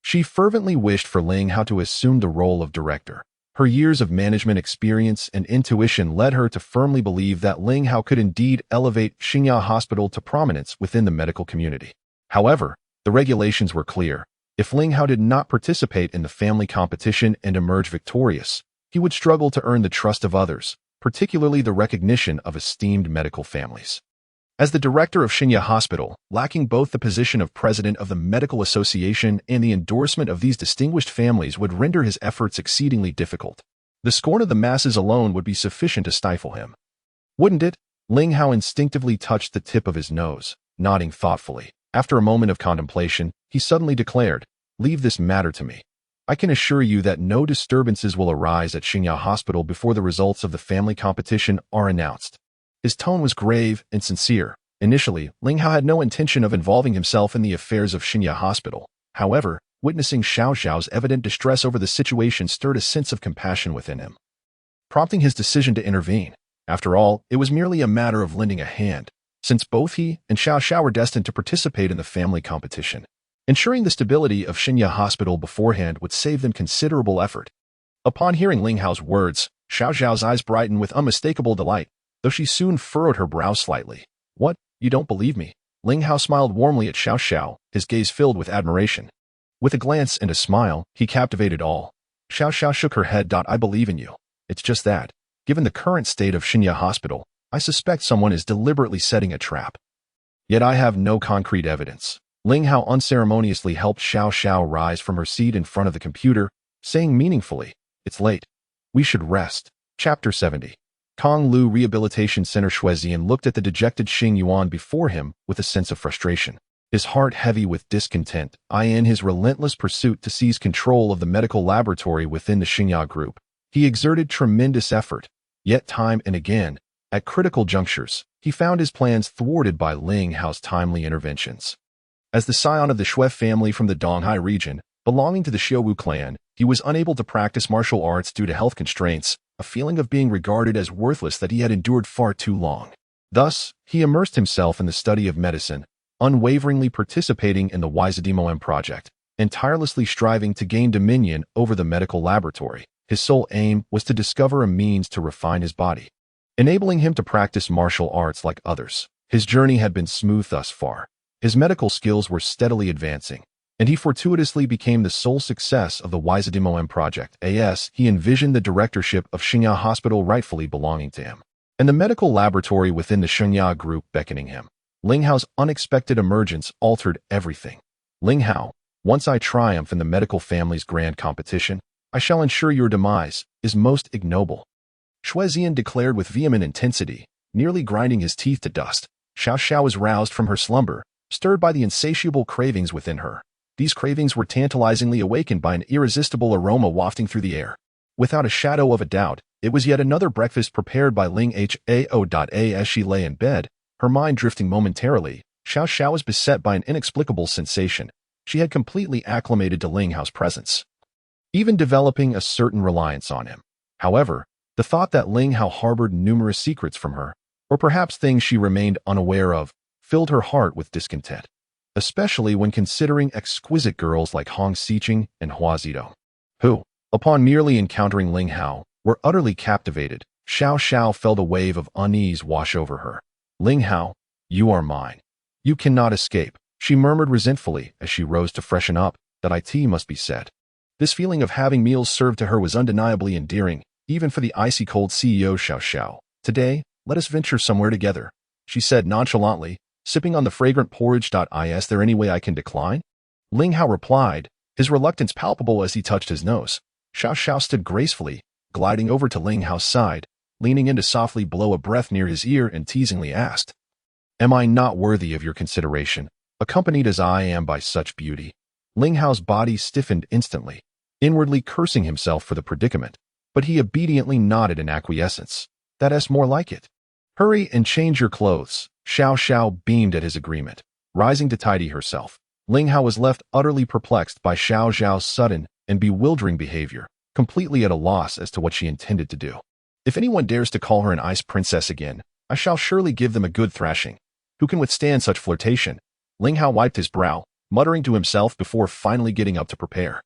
She fervently wished for Ling Hao to assume the role of director. Her years of management experience and intuition led her to firmly believe that Ling Hao could indeed elevate Xingya Hospital to prominence within the medical community. However, the regulations were clear. If Ling Hao did not participate in the family competition and emerge victorious, he would struggle to earn the trust of others, particularly the recognition of esteemed medical families. As the director of Xinya Hospital, lacking both the position of president of the Medical Association and the endorsement of these distinguished families would render his efforts exceedingly difficult. The scorn of the masses alone would be sufficient to stifle him. Wouldn't it? Ling Hao instinctively touched the tip of his nose, nodding thoughtfully. After a moment of contemplation, he suddenly declared, "Leave this matter to me. I can assure you that no disturbances will arise at Xinya Hospital before the results of the family competition are announced." His tone was grave and sincere. Initially, Ling Hao had no intention of involving himself in the affairs of Xinya Hospital. However, witnessing Xiao Xiao's evident distress over the situation stirred a sense of compassion within him, prompting his decision to intervene. After all, it was merely a matter of lending a hand, since both he and Xiao Xiao were destined to participate in the family competition. Ensuring the stability of Xinya Hospital beforehand would save them considerable effort. Upon hearing Ling Hao's words, Xiao Xiao's eyes brightened with unmistakable delight, though she soon furrowed her brow slightly. "What? You don't believe me?" Ling Hao smiled warmly at Xiao Xiao, his gaze filled with admiration. With a glance and a smile, he captivated all. Xiao Xiao shook her head. "I believe in you. It's just that, given the current state of Xinya Hospital, I suspect someone is deliberately setting a trap. Yet I have no concrete evidence." Ling Hao unceremoniously helped Xiao Xiao rise from her seat in front of the computer, saying meaningfully, "It's late. We should rest." Chapter 70. Konglu Rehabilitation Center. Shuezian looked at the dejected Xing Yuan before him with a sense of frustration, his heart heavy with discontent, in his relentless pursuit to seize control of the medical laboratory within the Xingya group. He exerted tremendous effort, yet time and again, at critical junctures, he found his plans thwarted by Ling Hao's timely interventions. As the scion of the Shui family from the Donghai region, belonging to the Xiaowu clan, he was unable to practice martial arts due to health constraints, a feeling of being regarded as worthless that he had endured far too long. Thus, he immersed himself in the study of medicine, unwaveringly participating in the Wizadimoem project, and tirelessly striving to gain dominion over the medical laboratory. His sole aim was to discover a means to refine his body, enabling him to practice martial arts like others. His journey had been smooth thus far. His medical skills were steadily advancing, and he fortuitously became the sole success of the Wizadimoem project. He envisioned the directorship of Xinya Hospital rightfully belonging to him, and the medical laboratory within the Xinya group beckoning him. Ling Hao's unexpected emergence altered everything. "Ling Hao, once I triumph in the medical family's grand competition, I shall ensure your demise is most ignoble," Shuezian declared with vehement intensity, nearly grinding his teeth to dust. Xiao Xiao was roused from her slumber, stirred by the insatiable cravings within her. These cravings were tantalizingly awakened by an irresistible aroma wafting through the air. Without a shadow of a doubt, it was yet another breakfast prepared by Ling Hao. As she lay in bed, her mind drifting momentarily, Xiao Xiao was beset by an inexplicable sensation. She had completely acclimated to Ling Hao's presence, even developing a certain reliance on him. However, the thought that Ling Hao harbored numerous secrets from her, or perhaps things she remained unaware of, filled her heart with discontent, especially when considering exquisite girls like Hong Xiqing and Hua Zito, who, upon merely encountering Ling Hao, were utterly captivated. Xiao Xiao felt a wave of unease wash over her. "Ling Hao, you are mine. You cannot escape," she murmured resentfully as she rose to freshen up. "That tea must be said." This feeling of having meals served to her was undeniably endearing, even for the icy-cold CEO Xiao Xiao. "Today, let us venture somewhere together," she said nonchalantly, sipping on the fragrant porridge. "Is there any way I can decline?" Ling Hao replied, his reluctance palpable as he touched his nose. Xiao Xiao stood gracefully, gliding over to Ling Hao's side, leaning in to softly blow a breath near his ear and teasingly asked, "Am I not worthy of your consideration, accompanied as I am by such beauty?" Ling Hao's body stiffened instantly, inwardly cursing himself for the predicament, but he obediently nodded in acquiescence. "That's more like it. Hurry and change your clothes." Xiao Xiao beamed at his agreement. Rising to tidy herself, Ling Hao was left utterly perplexed by Xiao Xiao's sudden and bewildering behavior, completely at a loss as to what she intended to do. "If anyone dares to call her an ice princess again, I shall surely give them a good thrashing. Who can withstand such flirtation?" Ling Hao wiped his brow, muttering to himself before finally getting up to prepare.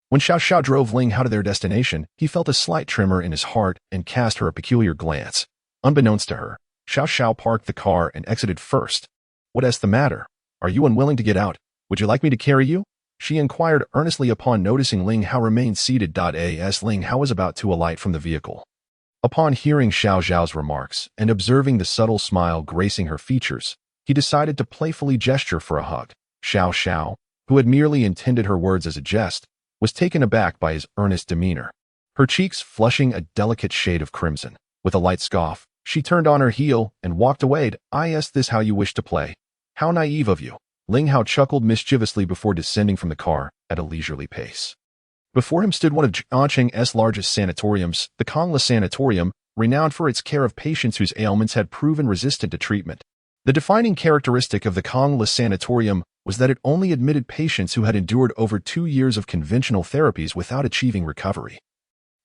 When Xiao Xiao drove Ling Hao to their destination, he felt a slight tremor in his heart and cast her a peculiar glance. Unbeknownst to her, Xiao Xiao parked the car and exited first. "What's the matter? Are you unwilling to get out? Would you like me to carry you?" she inquired earnestly upon noticing Ling Hao remained seated. As Ling Hao was about to alight from the vehicle. Upon hearing Xiao Xiao's remarks and observing the subtle smile gracing her features, he decided to playfully gesture for a hug. Xiao Xiao, who had merely intended her words as a jest, was taken aback by his earnest demeanor. Her cheeks flushing a delicate shade of crimson. With a light scoff, she turned on her heel and walked away. Is this how you wish to play? How naive of you. Ling Hao chuckled mischievously before descending from the car at a leisurely pace. Before him stood one of Jiangcheng's largest sanatoriums, the Kongla Sanatorium, renowned for its care of patients whose ailments had proven resistant to treatment. The defining characteristic of the Kongla Sanatorium was that it only admitted patients who had endured over 2 years of conventional therapies without achieving recovery.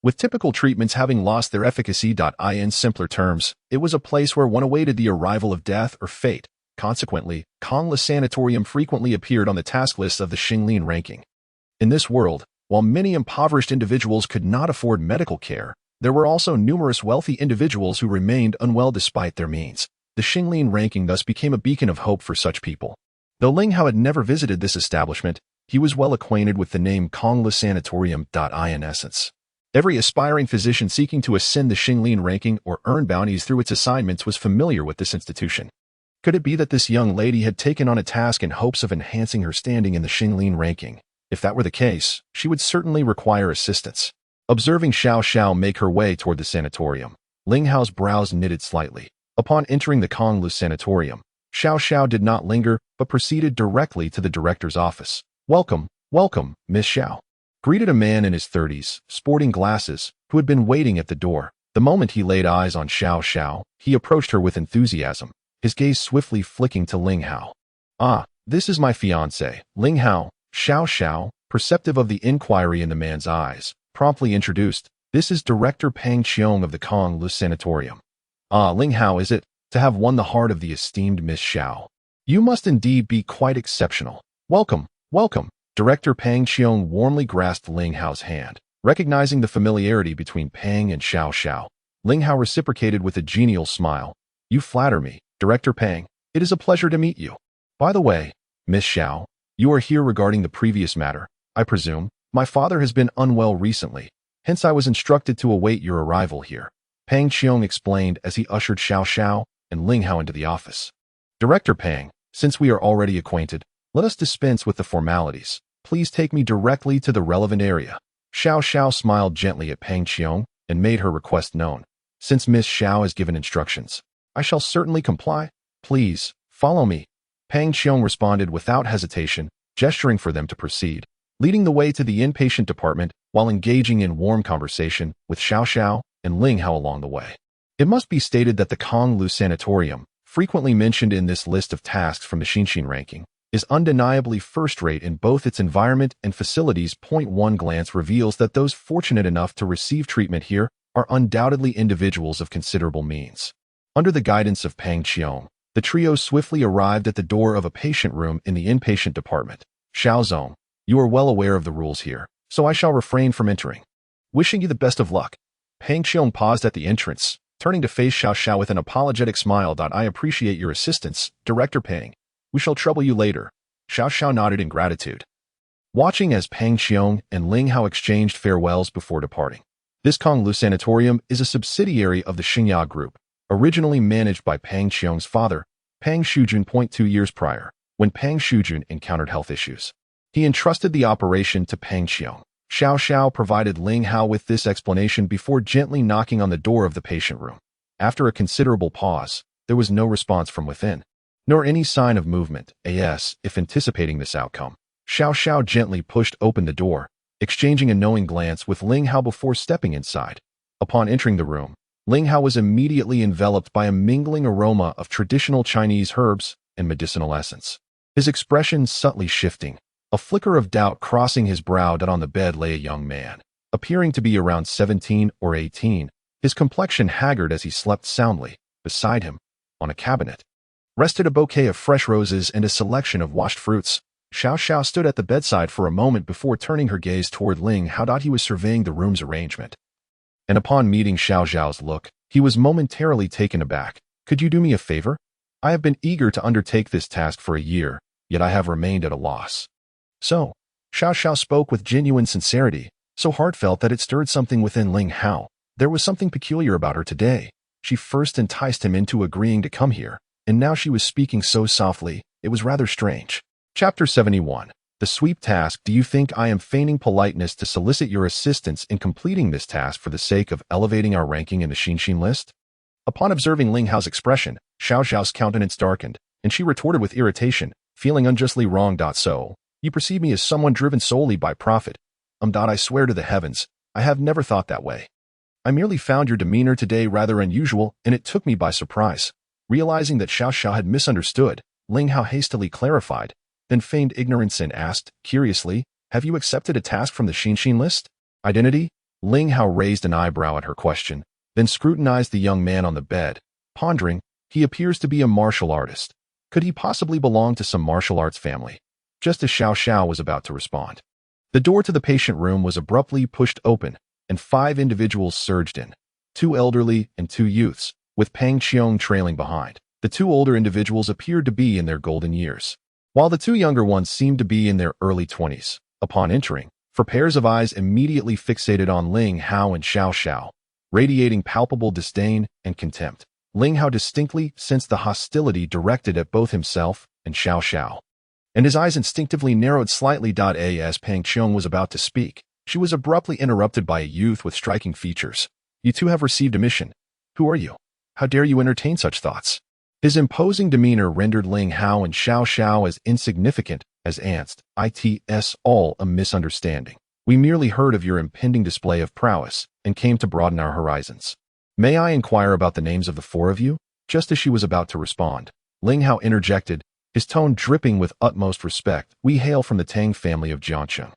With typical treatments having lost their efficacy. In simpler terms, it was a place where one awaited the arrival of death or fate. Consequently, Kongla Sanatorium frequently appeared on the task list of the Xinglin ranking. In this world, while many impoverished individuals could not afford medical care, there were also numerous wealthy individuals who remained unwell despite their means. The Xinglin ranking thus became a beacon of hope for such people. Though Ling Hao had never visited this establishment, he was well acquainted with the name Kongla Sanatorium. In essence, every aspiring physician seeking to ascend the Xinglin ranking or earn bounties through its assignments was familiar with this institution. Could it be that this young lady had taken on a task in hopes of enhancing her standing in the Xinglin ranking? If that were the case, she would certainly require assistance. Observing Xiao Xiao make her way toward the sanatorium, Ling Hao's brows knitted slightly. Upon entering the Konglu Sanatorium, Xiao Xiao did not linger, but proceeded directly to the director's office. Welcome, Miss Xiao," greeted a man in his 30s, sporting glasses, who had been waiting at the door. The moment he laid eyes on Xiao Xiao, he approached her with enthusiasm, his gaze swiftly flicking to Ling Hao. "Ah, this is my fiancé, Ling Hao." Xiao Xiao, perceptive of the inquiry in the man's eyes, promptly introduced, "This is Director Pang Qiong of the Konglu Sanatorium." "Ah, Ling Hao is it, to have won the heart of the esteemed Miss Xiao. You must indeed be quite exceptional. Welcome." Director Pang Qiong warmly grasped Ling Hao's hand. Recognizing the familiarity between Pang and Xiao Xiao, Ling Hao reciprocated with a genial smile. "You flatter me, Director Pang. It is a pleasure to meet you. By the way, Miss Xiao, you are here regarding the previous matter, I presume. My father has been unwell recently, hence I was instructed to await your arrival here," Pang Qiong explained as he ushered Xiao Xiao and Ling Hao into the office. "Director Pang, since we are already acquainted, let us dispense with the formalities. Please take me directly to the relevant area." Xiao Xiao smiled gently at Pang Qiong and made her request known. "Since Miss Xiao has given instructions, I shall certainly comply. Please, follow me." Pang Qiong responded without hesitation, gesturing for them to proceed, leading the way to the inpatient department while engaging in warm conversation with Xiao Xiao and Ling Hao along the way. It must be stated that the Konglu Sanatorium, frequently mentioned in this list of tasks from the Xinxin ranking, is undeniably first-rate in both its environment and facilities. One glance reveals that those fortunate enough to receive treatment here are undoubtedly individuals of considerable means. Under the guidance of Pang Qiong, the trio swiftly arrived at the door of a patient room in the inpatient department. "Xiaozong, you are well aware of the rules here, so I shall refrain from entering. Wishing you the best of luck." Pang Qiong paused at the entrance, turning to face Xiao Xiao with an apologetic smile. "I appreciate your assistance, Director Pang. We shall trouble you later." Xiao Xiao nodded in gratitude, watching as Pang Qiong and Ling Hao exchanged farewells before departing. This Konglu Sanatorium is a subsidiary of the Xingya Group, originally managed by Pang Qiong's father, Pang Shujun. 2 years prior, when Pang Shujun encountered health issues, he entrusted the operation to Pang Qiong. Xiao Xiao provided Ling Hao with this explanation before gently knocking on the door of the patient room. After a considerable pause, there was no response from within, nor any sign of movement. If anticipating this outcome, Xiao Xiao gently pushed open the door, exchanging a knowing glance with Ling Hao before stepping inside. Upon entering the room, Ling Hao was immediately enveloped by a mingling aroma of traditional Chinese herbs and medicinal essence. His expression subtly shifting, a flicker of doubt crossing his brow. On the bed lay a young man, appearing to be around 17 or 18, his complexion haggard as he slept soundly. Beside him, on a cabinet, rested a bouquet of fresh roses and a selection of washed fruits. Xiao Xiao stood at the bedside for a moment before turning her gaze toward Ling Hao. He was surveying the room's arrangement, and upon meeting Xiao Xiao's look, he was momentarily taken aback. "Could you do me a favor? I have been eager to undertake this task for a year, yet I have remained at a loss." "So," Xiao Xiao spoke with genuine sincerity, so heartfelt that it stirred something within Ling Hao. There was something peculiar about her today. She first enticed him into agreeing to come here, and now she was speaking so softly, it was rather strange. Chapter 71. The sweep task. Do you think I am feigning politeness to solicit your assistance in completing this task for the sake of elevating our ranking in the Xinxin list? Upon observing Ling Hao's expression, Xiao Xiao's countenance darkened, and she retorted with irritation, feeling unjustly wronged. So, you perceive me as someone driven solely by profit. I swear to the heavens, I have never thought that way. I merely found your demeanor today rather unusual, and it took me by surprise. Realizing that Xiao Xiao had misunderstood, Ling Hao hastily clarified, then feigned ignorance and asked, curiously, have you accepted a task from the Xinxin list? Identity? Ling Hao raised an eyebrow at her question, then scrutinized the young man on the bed, pondering, he appears to be a martial artist. Could he possibly belong to some martial arts family? Just as Xiao Xiao was about to respond, the door to the patient room was abruptly pushed open, and 5 individuals surged in, 2 elderly and 2 youths, with Pang Qiong trailing behind. The 2 older individuals appeared to be in their golden years, while the 2 younger ones seemed to be in their early 20s. Upon entering, 4 pairs of eyes immediately fixated on Ling Hao and Xiao Xiao, radiating palpable disdain and contempt. Ling Hao distinctly sensed the hostility directed at both himself and Xiao Xiao, and his eyes instinctively narrowed slightly. As Pang Qiong was about to speak, she was abruptly interrupted by a youth with striking features. You 2 have received a mission. Who are you? How dare you entertain such thoughts? His imposing demeanor rendered Ling Hao and Xiao Xiao as insignificant as ants. It's all a misunderstanding. We merely heard of your impending display of prowess and came to broaden our horizons. May I inquire about the names of the 4 of you? Just as she was about to respond, Ling Hao interjected, his tone dripping with utmost respect. We hail from the Tang family of Jiangcheng.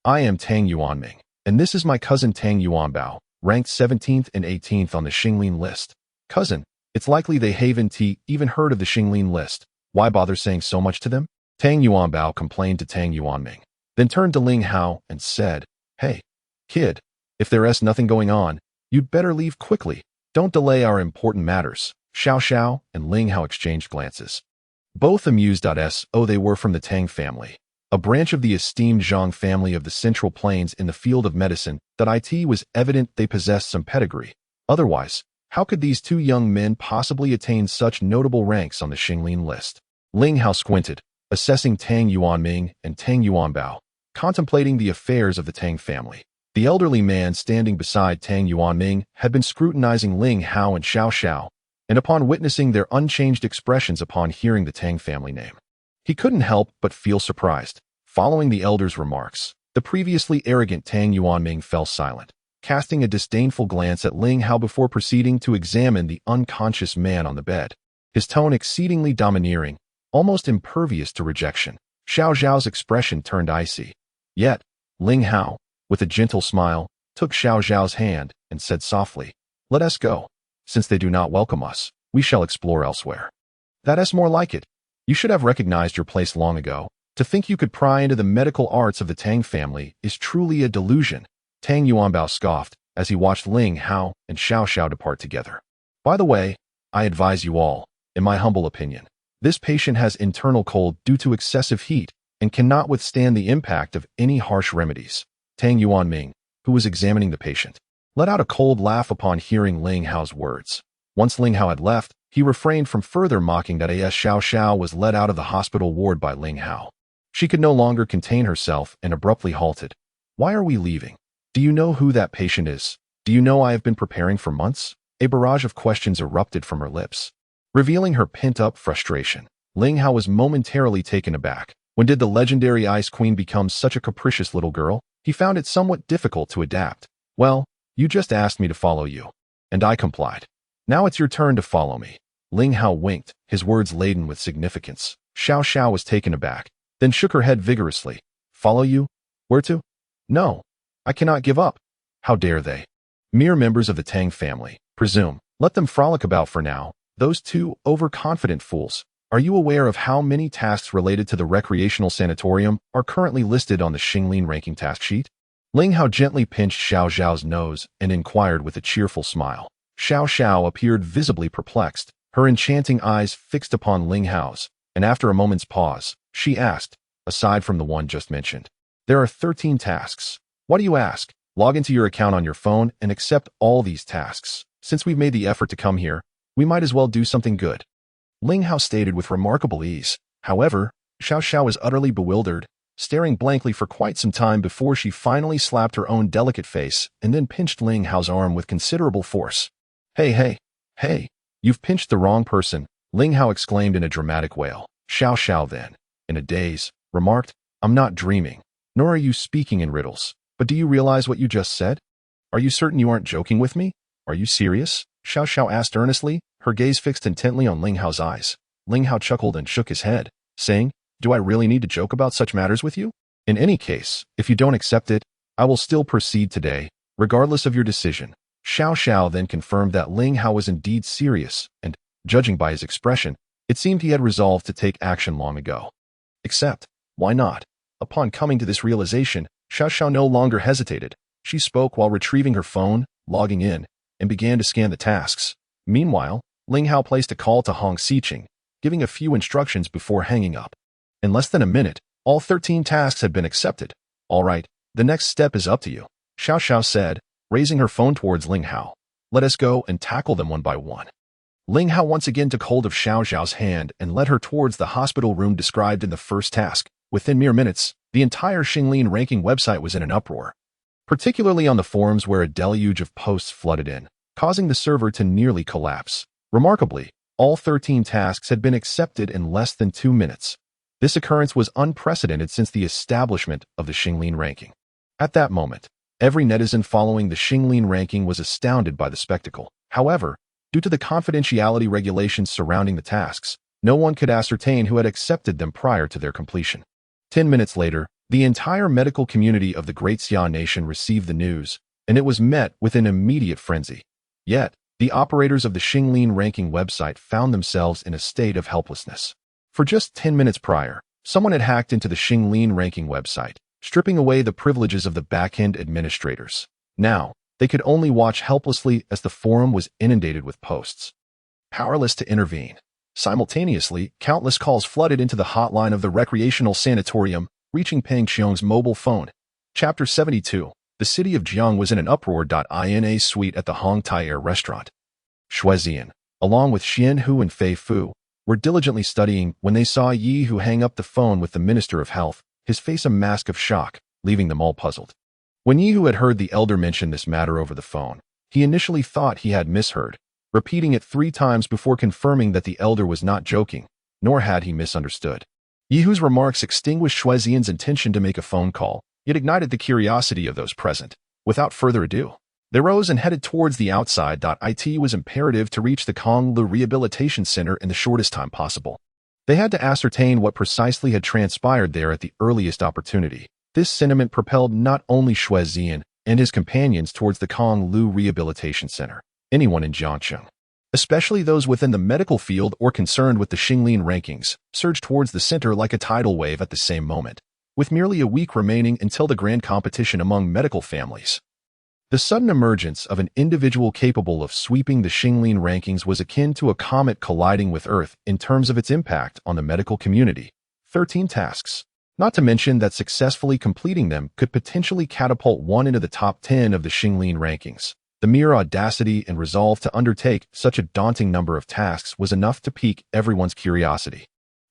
I am Tang Yuanming, and this is my cousin Tang Yuanbao, ranked 17th and 18th on the Xinglin list. Cousin, it's likely they haven't even heard of the Xinglin list. Why bother saying so much to them? Tang Yuanbao complained to Tang Yuanming, then turned to Ling Hao and said, Hey, kid, if there's nothing going on, you'd better leave quickly. Don't delay our important matters. Xiao Xiao and Ling Hao exchanged glances, both amused. They were from the Tang family, a branch of the esteemed Zhang family of the Central Plains in the field of medicine. It was evident they possessed some pedigree. Otherwise, how could these 2 young men possibly attain such notable ranks on the Xinglin list? Ling Hao squinted, assessing Tang Yuanming and Tang Yuanbao, contemplating the affairs of the Tang family. The elderly man standing beside Tang Yuanming had been scrutinizing Ling Hao and Xiao Xiao, and upon witnessing their unchanged expressions upon hearing the Tang family name, he couldn't help but feel surprised. Following the elder's remarks, the previously arrogant Tang Yuanming fell silent, casting a disdainful glance at Ling Hao before proceeding to examine the unconscious man on the bed, his tone exceedingly domineering, almost impervious to rejection. Xiao Xiao's expression turned icy. Yet, Ling Hao, with a gentle smile, took Xiao Xiao's hand and said softly, Let us go. Since they do not welcome us, we shall explore elsewhere. That's more like it. You should have recognized your place long ago. To think you could pry into the medical arts of the Tang family is truly a delusion. Tang Yuanbao scoffed as he watched Ling Hao and Xiao Xiao depart together. By the way, I advise you all, in my humble opinion, this patient has internal cold due to excessive heat and cannot withstand the impact of any harsh remedies. Tang Yuanming, who was examining the patient, let out a cold laugh upon hearing Ling Hao's words. Once Ling Hao had left, he refrained from further mocking. Xiao Xiao was led out of the hospital ward by Ling Hao. She could no longer contain herself and abruptly halted. Why are we leaving? Do you know who that patient is? Do you know I have been preparing for months? A barrage of questions erupted from her lips, revealing her pent-up frustration. Ling Hao was momentarily taken aback. When did the legendary Ice Queen become such a capricious little girl? He found it somewhat difficult to adapt. Well, you just asked me to follow you, and I complied. Now it's your turn to follow me. Ling Hao winked, his words laden with significance. Xiao Xiao was taken aback, then shook her head vigorously. Follow you? Where to? No, I cannot give up. How dare they? Mere members of the Tang family, presume. Let them frolic about for now. Those 2 overconfident fools. Are you aware of how many tasks related to the recreational sanatorium are currently listed on the Xinglin ranking task sheet? Ling Hao gently pinched Xiao Xiao's nose and inquired with a cheerful smile. Xiao Xiao appeared visibly perplexed, her enchanting eyes fixed upon Ling Hao's, and after a moment's pause, she asked, aside from the one just mentioned, There are 13 tasks. What do you ask? Log into your account on your phone and accept all these tasks. Since we've made the effort to come here, we might as well do something good. Ling Hao stated with remarkable ease. However, Xiao Xiao was utterly bewildered, staring blankly for quite some time before she finally slapped her own delicate face and then pinched Ling Hao's arm with considerable force. Hey, you've pinched the wrong person, Ling Hao exclaimed in a dramatic wail. Xiao Xiao then, in a daze, remarked, I'm not dreaming, nor are you speaking in riddles, but do you realize what you just said? Are you certain you aren't joking with me? Are you serious? Xiao Xiao asked earnestly, her gaze fixed intently on Ling Hao's eyes. Ling Hao chuckled and shook his head, saying, Do I really need to joke about such matters with you? In any case, if you don't accept it, I will still proceed today, regardless of your decision. Xiao Xiao then confirmed that Ling Hao was indeed serious, and, judging by his expression, it seemed he had resolved to take action long ago. Except, why not? Upon coming to this realization, Xiao Xiao no longer hesitated. She spoke while retrieving her phone, logging in, and began to scan the tasks. Meanwhile, Ling Hao placed a call to Hong Shao, giving a few instructions before hanging up. In less than a minute, all 13 tasks had been accepted. All right, the next step is up to you, Xiao Xiao said, raising her phone towards Ling Hao. Let us go and tackle them one by one. Ling Hao once again took hold of Xiao Xiao's hand and led her towards the hospital room described in the first task. Within mere minutes, the entire Xinglin ranking website was in an uproar, particularly on the forums where a deluge of posts flooded in, causing the server to nearly collapse. Remarkably, all 13 tasks had been accepted in less than 2 minutes. This occurrence was unprecedented since the establishment of the Xinglin ranking. At that moment, every netizen following the Xinglin ranking was astounded by the spectacle. However, due to the confidentiality regulations surrounding the tasks, no one could ascertain who had accepted them prior to their completion. 10 minutes later, the entire medical community of the Great Xia Nation received the news, and it was met with an immediate frenzy. Yet, the operators of the Xinglin ranking website found themselves in a state of helplessness. For just 10 minutes prior, someone had hacked into the Xinglin ranking website, stripping away the privileges of the back-end administrators. Now, they could only watch helplessly as the forum was inundated with posts. Powerless to intervene. Simultaneously, countless calls flooded into the hotline of the recreational sanatorium, reaching Peng Xiong's mobile phone. Chapter 72. The city of Jiang was in an uproar. In a suite at the Hong Tai Air restaurant. Shuezian, along with Xian Hu and Fei Fu, were diligently studying when they saw Yi Hu hang up the phone with the Minister of Health, his face a mask of shock, leaving them all puzzled. When Yi Hu had heard the elder mention this matter over the phone, he initially thought he had misheard, repeating it 3 times before confirming that the elder was not joking, nor had he misunderstood. Yi Hu's remarks extinguished Shuezian's intention to make a phone call, yet ignited the curiosity of those present. Without further ado, they rose and headed towards the outside. It was imperative to reach the Konglu Rehabilitation Center in the shortest time possible. They had to ascertain what precisely had transpired there at the earliest opportunity. This sentiment propelled not only Shuezian and his companions towards the Konglu Rehabilitation Center, anyone in Jiangcheng, especially those within the medical field or concerned with the Xinglin rankings, surged towards the center like a tidal wave at the same moment, with merely a week remaining until the grand competition among medical families. The sudden emergence of an individual capable of sweeping the Xinglin rankings was akin to a comet colliding with Earth in terms of its impact on the medical community. 13 tasks. Not to mention that successfully completing them could potentially catapult one into the top 10 of the Xinglin rankings. The mere audacity and resolve to undertake such a daunting number of tasks was enough to pique everyone's curiosity.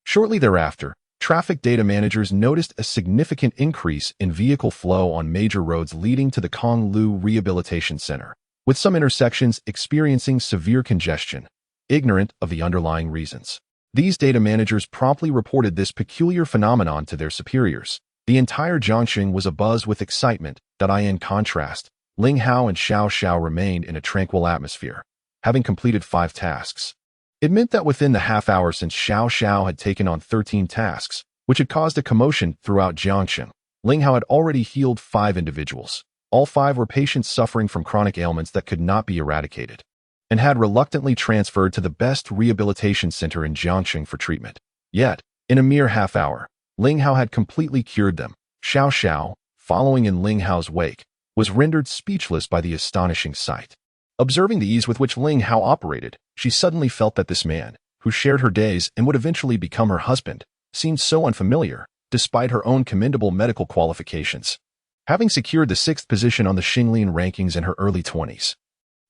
Shortly thereafter, traffic data managers noticed a significant increase in vehicle flow on major roads leading to the Konglu Rehabilitation Center, with some intersections experiencing severe congestion, ignorant of the underlying reasons. These data managers promptly reported this peculiar phenomenon to their superiors. The entire Jiangcheng was abuzz with excitement. In contrast, Ling Hao and Xiao Xiao remained in a tranquil atmosphere, having completed 5 tasks. It meant that within the half hour since Xiao Xiao had taken on 13 tasks, which had caused a commotion throughout Jiangcheng, Ling Hao had already healed 5 individuals. All 5 were patients suffering from chronic ailments that could not be eradicated, and had reluctantly transferred to the best rehabilitation center in Jiangcheng for treatment. Yet, in a mere half hour, Ling Hao had completely cured them. Xiao Xiao, following in Ling Hao's wake, was rendered speechless by the astonishing sight. Observing the ease with which Ling Hao operated, she suddenly felt that this man, who shared her days and would eventually become her husband, seemed so unfamiliar, despite her own commendable medical qualifications. Having secured the 6th position on the Xinglin rankings in her early 20s,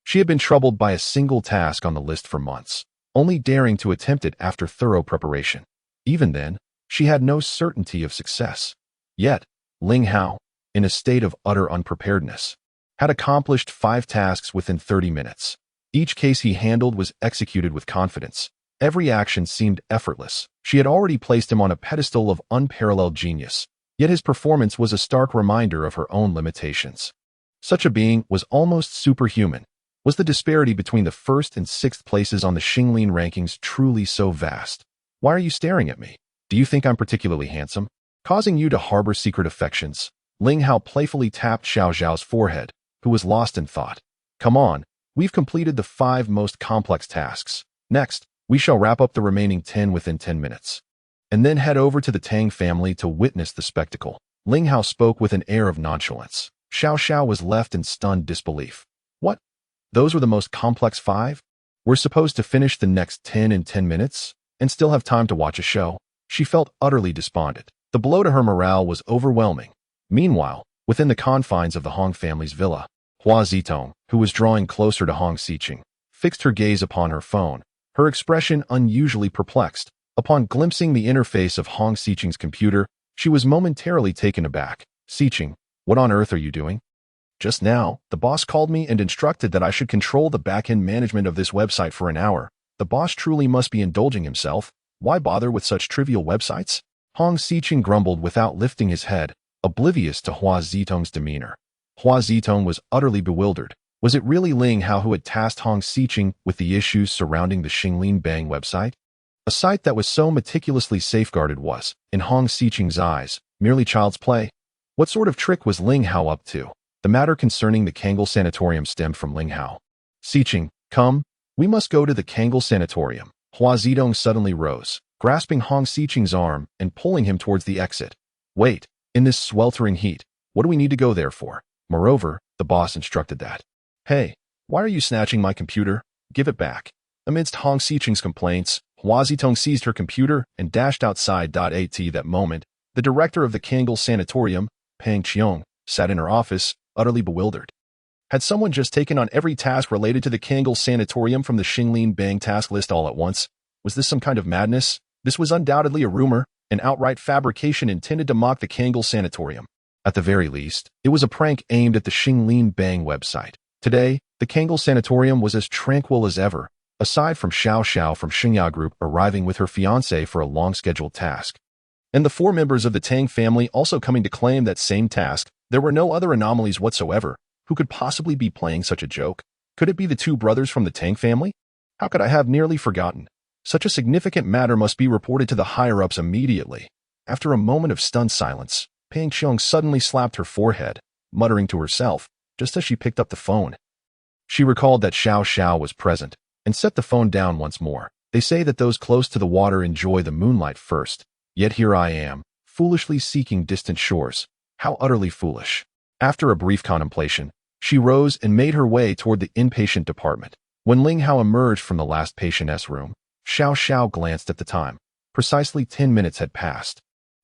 she had been troubled by a single task on the list for months, only daring to attempt it after thorough preparation. Even then, she had no certainty of success. Yet, Ling Hao, in a state of utter unpreparedness, had accomplished 5 tasks within 30 minutes. Each case he handled was executed with confidence. Every action seemed effortless. She had already placed him on a pedestal of unparalleled genius, yet his performance was a stark reminder of her own limitations. Such a being was almost superhuman. Was the disparity between the 1st and 6th places on the Xinglin rankings truly so vast? Why are you staring at me? Do you think I'm particularly handsome? Causing you to harbor secret affections? Ling Hao playfully tapped Xiao Xiao's forehead, who was lost in thought. Come on, we've completed the 5 most complex tasks. Next, we shall wrap up the remaining 10 within 10 minutes. And then head over to the Tang family to witness the spectacle. Ling Hao spoke with an air of nonchalance. Xiao Xiao was left in stunned disbelief. What? Those were the most complex 5? We're supposed to finish the next 10 in 10 minutes? And still have time to watch a show? She felt utterly despondent. The blow to her morale was overwhelming. Meanwhile, within the confines of the Hong family's villa, Hua Zitong, who was drawing closer to Hong Xiqing, fixed her gaze upon her phone, her expression unusually perplexed. Upon glimpsing the interface of Hong Xiqing's computer, she was momentarily taken aback. Xiqing, what on earth are you doing? Just now, the boss called me and instructed that I should control the back-end management of this website for an hour. The boss truly must be indulging himself. Why bother with such trivial websites? Hong Xiqing grumbled without lifting his head, oblivious to Hua Zitong's demeanor. Hua Zitong was utterly bewildered. Was it really Ling Hao who had tasked Hong Xiqing with the issues surrounding the Xinglin Bang website? A site that was so meticulously safeguarded was, in Hong Xiqing's eyes, merely child's play. What sort of trick was Ling Hao up to? The matter concerning the Kangal Sanatorium stemmed from Ling Hao. Xiqing, come, we must go to the Kangal Sanatorium. Hua Zitong suddenly rose, grasping Hong Xiqing's arm and pulling him towards the exit. Wait, in this sweltering heat, what do we need to go there for? Moreover, the boss instructed that. Hey, why are you snatching my computer? Give it back. Amidst Hong Xiqing's complaints, Hua Zitong seized her computer and dashed outside. At that moment, the director of the Kangal Sanatorium, Pang Qiong, sat in her office, utterly bewildered. Had someone just taken on every task related to the Kangal Sanatorium from the Xinglin Bang task list all at once? Was this some kind of madness? This was undoubtedly a rumor, an outright fabrication intended to mock the Kangal Sanatorium. At the very least, it was a prank aimed at the Xinglin Bang website. Today, the Kangal Sanatorium was as tranquil as ever, aside from Xiao Xiao from Xingya Group arriving with her fiancé for a long-scheduled task. And the 4 members of the Tang family also coming to claim that same task. There were no other anomalies whatsoever. Who could possibly be playing such a joke? Could it be the 2 brothers from the Tang family? How could I have nearly forgotten? Such a significant matter must be reported to the higher-ups immediately. After a moment of stunned silence, Pang Qiong suddenly slapped her forehead, muttering to herself, just as she picked up the phone. She recalled that Xiao Xiao was present, and set the phone down once more. They say that those close to the water enjoy the moonlight first. Yet here I am, foolishly seeking distant shores. How utterly foolish. After a brief contemplation, she rose and made her way toward the inpatient department. When Ling Hao emerged from the last patient's room, Xiao Xiao glanced at the time. Precisely 10 minutes had passed.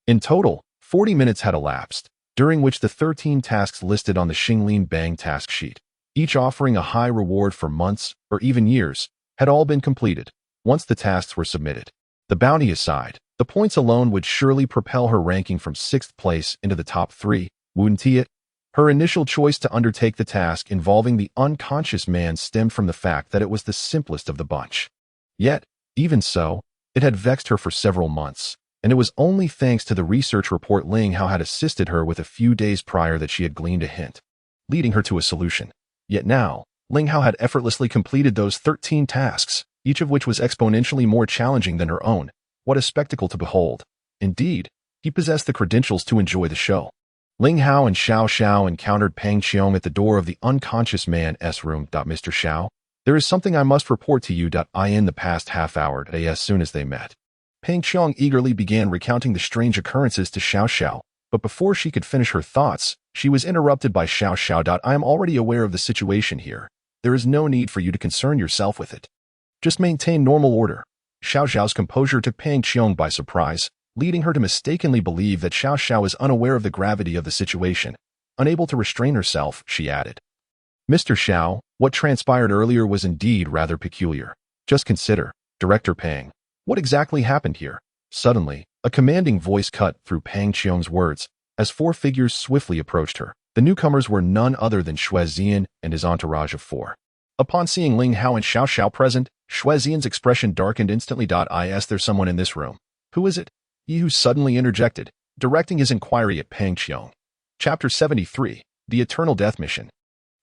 In total, 40 minutes had elapsed, during which the 13 tasks listed on the Xinglin Bang task sheet, each offering a high reward for months or even years, had all been completed. Once the tasks were submitted, the bounty aside, the points alone would surely propel her ranking from 6th place into the top 3, wouldn't it? Her initial choice to undertake the task involving the unconscious man stemmed from the fact that it was the simplest of the bunch. Yet, even so, it had vexed her for several months, and it was only thanks to the research report Ling Hao had assisted her with a few days prior that she had gleaned a hint, leading her to a solution. Yet now, Ling Hao had effortlessly completed those 13 tasks, each of which was exponentially more challenging than her own. What a spectacle to behold. Indeed, he possessed the credentials to enjoy the show. Ling Hao and Xiao Xiao encountered Pang Qiong at the door of the unconscious man's room. Mr. Xiao, there is something I must report to you. In the past half hour, as soon as they met, Pang Qiong eagerly began recounting the strange occurrences to Xiao Xiao, but before she could finish her thoughts, she was interrupted by Xiao Xiao. I am already aware of the situation here. There is no need for you to concern yourself with it. Just maintain normal order. Xiao Xiao's composure took Pang Qiong by surprise. leading her to mistakenly believe that Xiao Xiao is unaware of the gravity of the situation. Unable to restrain herself, she added, "Mr. Xiao, what transpired earlier was indeed rather peculiar. Just consider, Director Pang, what exactly happened here?" Suddenly, a commanding voice cut through Pang Qiong's words as four figures swiftly approached her. The newcomers were none other than Xue Zian and his entourage of four. Upon seeing Ling Hao and Xiao Xiao present, Xue Zian's expression darkened instantly. There's someone in this room. Who is it? Yi Hu suddenly interjected, directing his inquiry at Pang Qiong. Chapter 73, The Eternal Death Mission.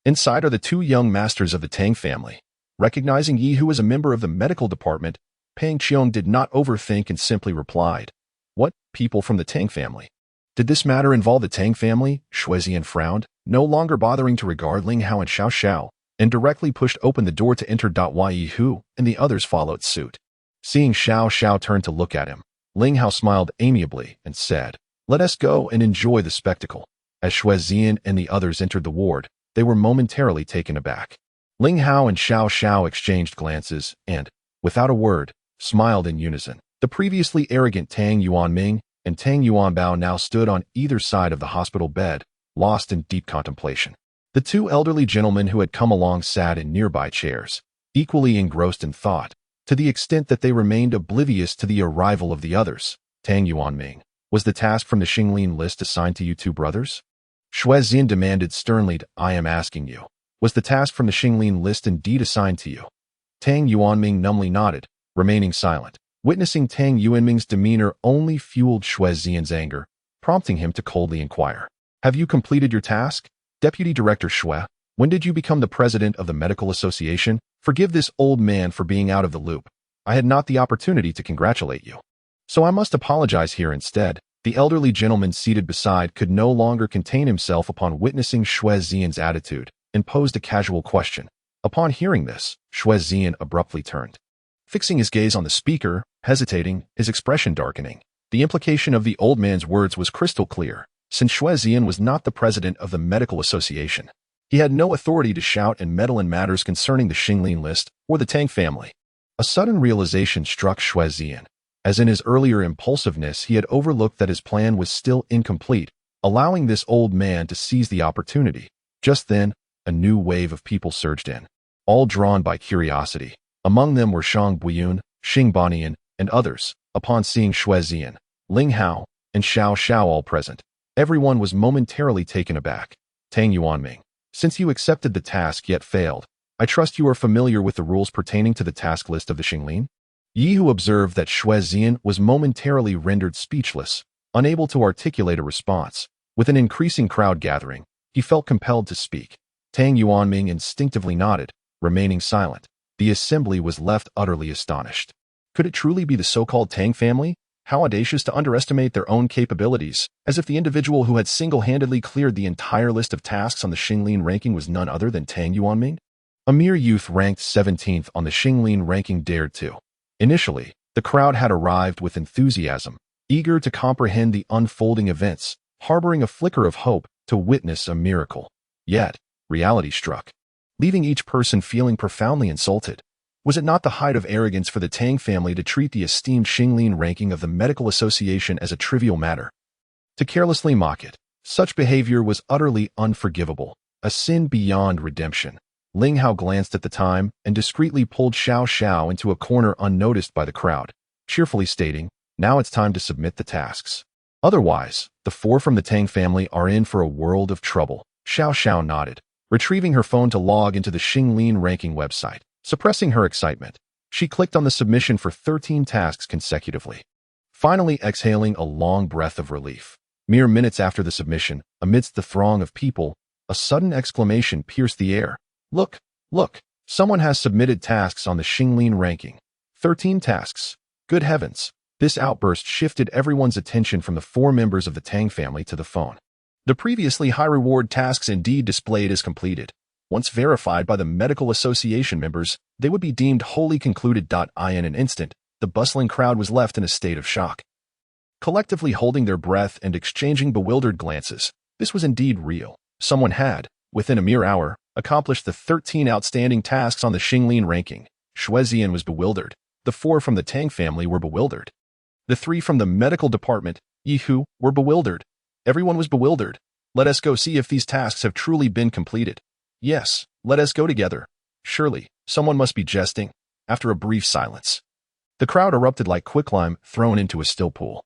Inside are the two young masters of the Tang family. Recognizing Yi Hu as a member of the medical department, Pang Qiong did not overthink and simply replied, "What, people from the Tang family? Did this matter involve the Tang family?" Xue Zian frowned, no longer bothering to regard Ling Hao and Xiao Xiao, and directly pushed open the door to enter. Yi Hu and the others followed suit. Seeing Xiao Xiao turn to look at him, Ling Hao smiled amiably and said, "Let us go and enjoy the spectacle." As Xue Zian and the others entered the ward, they were momentarily taken aback. Ling Hao and Xiao Xiao exchanged glances and, without a word, smiled in unison. The previously arrogant Tang Yuanming and Tang Yuanbao now stood on either side of the hospital bed, lost in deep contemplation. The two elderly gentlemen who had come along sat in nearby chairs, equally engrossed in thought, to the extent that they remained oblivious to the arrival of the others. Tang Yuanming, was the task from the Xinglin list assigned to you two brothers? Xue Zian demanded sternly. "I am asking you, was the task from the Xinglin list indeed assigned to you?" Tang Yuanming numbly nodded, remaining silent. Witnessing Tang Yuanming's demeanor only fueled Xue Zian's anger, prompting him to coldly inquire, "Have you completed your task? Deputy Director Xue, when did you become the president of the Medical Association? Forgive this old man for being out of the loop. I had not the opportunity to congratulate you, so I must apologize here instead." The elderly gentleman seated beside could no longer contain himself upon witnessing Xue Zian's attitude and posed a casual question. Upon hearing this, Xue Zian abruptly turned, fixing his gaze on the speaker, hesitating, his expression darkening. The implication of the old man's words was crystal clear. Since Xue Zian was not the president of the Medical Association, he had no authority to shout and meddle in matters concerning the Xinglin list or the Tang family. A sudden realization struck Xue Zian. As in his earlier impulsiveness, he had overlooked that his plan was still incomplete, allowing this old man to seize the opportunity. Just then, a new wave of people surged in, all drawn by curiosity. Among them were Shang Buyun, Xing Banian, and others. Upon seeing Xue Zian, Ling Hao, and Xiao Xiao all present, everyone was momentarily taken aback. Tang Yuanming, since you accepted the task yet failed, I trust you are familiar with the rules pertaining to the task list of the Xinglin? Yi Hu observed that Xue Zian was momentarily rendered speechless, unable to articulate a response. With an increasing crowd gathering, he felt compelled to speak. Tang Yuanming instinctively nodded, remaining silent. The assembly was left utterly astonished. Could it truly be the so-called Tang family? How audacious to underestimate their own capabilities, as if the individual who had single-handedly cleared the entire list of tasks on the Xinglin ranking was none other than Tang Yuanming? A mere youth ranked 17th on the Xinglin ranking dared to. Initially, the crowd had arrived with enthusiasm, eager to comprehend the unfolding events, harboring a flicker of hope to witness a miracle. Yet, reality struck, leaving each person feeling profoundly insulted. Was it not the height of arrogance for the Tang family to treat the esteemed Xinglin ranking of the Medical Association as a trivial matter? To carelessly mock it, such behavior was utterly unforgivable, a sin beyond redemption. Ling Hao glanced at the time and discreetly pulled Xiao Xiao into a corner unnoticed by the crowd, cheerfully stating, "Now it's time to submit the tasks. Otherwise, the four from the Tang family are in for a world of trouble." Xiao Xiao nodded, retrieving her phone to log into the Xinglin ranking website. Suppressing her excitement, she clicked on the submission for 13 tasks consecutively, finally exhaling a long breath of relief. Mere minutes after the submission, amidst the throng of people, a sudden exclamation pierced the air. "Look, look, someone has submitted tasks on the Xinglin ranking. 13 tasks. Good heavens." This outburst shifted everyone's attention from the four members of the Tang family to the phone. The previously high-reward tasks indeed displayed as completed. Once verified by the Medical Association members, they would be deemed wholly concluded. In an instant, the bustling crowd was left in a state of shock, collectively holding their breath and exchanging bewildered glances. This was indeed real. Someone had, within a mere hour, accomplished the 13 outstanding tasks on the Xinglin ranking. Xue Zian was bewildered. The four from the Tang family were bewildered. The three from the medical department, Yihu, were bewildered. Everyone was bewildered. Let us go see if these tasks have truly been completed. Yes, let us go together. Surely, someone must be jesting. After a brief silence, the crowd erupted like quicklime thrown into a still pool.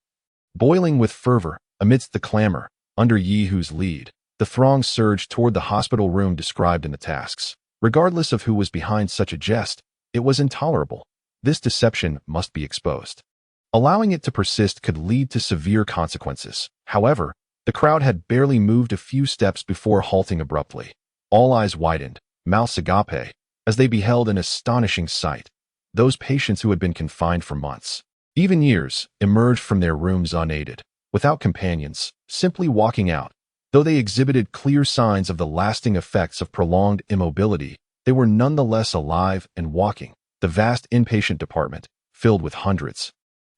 Boiling with fervor, amidst the clamor, under Yihu's lead, the throng surged toward the hospital room described in the tasks. Regardless of who was behind such a jest, it was intolerable. This deception must be exposed. Allowing it to persist could lead to severe consequences. However, the crowd had barely moved a few steps before halting abruptly. All eyes widened, mouths agape, as they beheld an astonishing sight. Those patients who had been confined for months, even years, emerged from their rooms unaided, without companions, simply walking out. Though they exhibited clear signs of the lasting effects of prolonged immobility, they were nonetheless alive and walking. The vast inpatient department, filled with hundreds,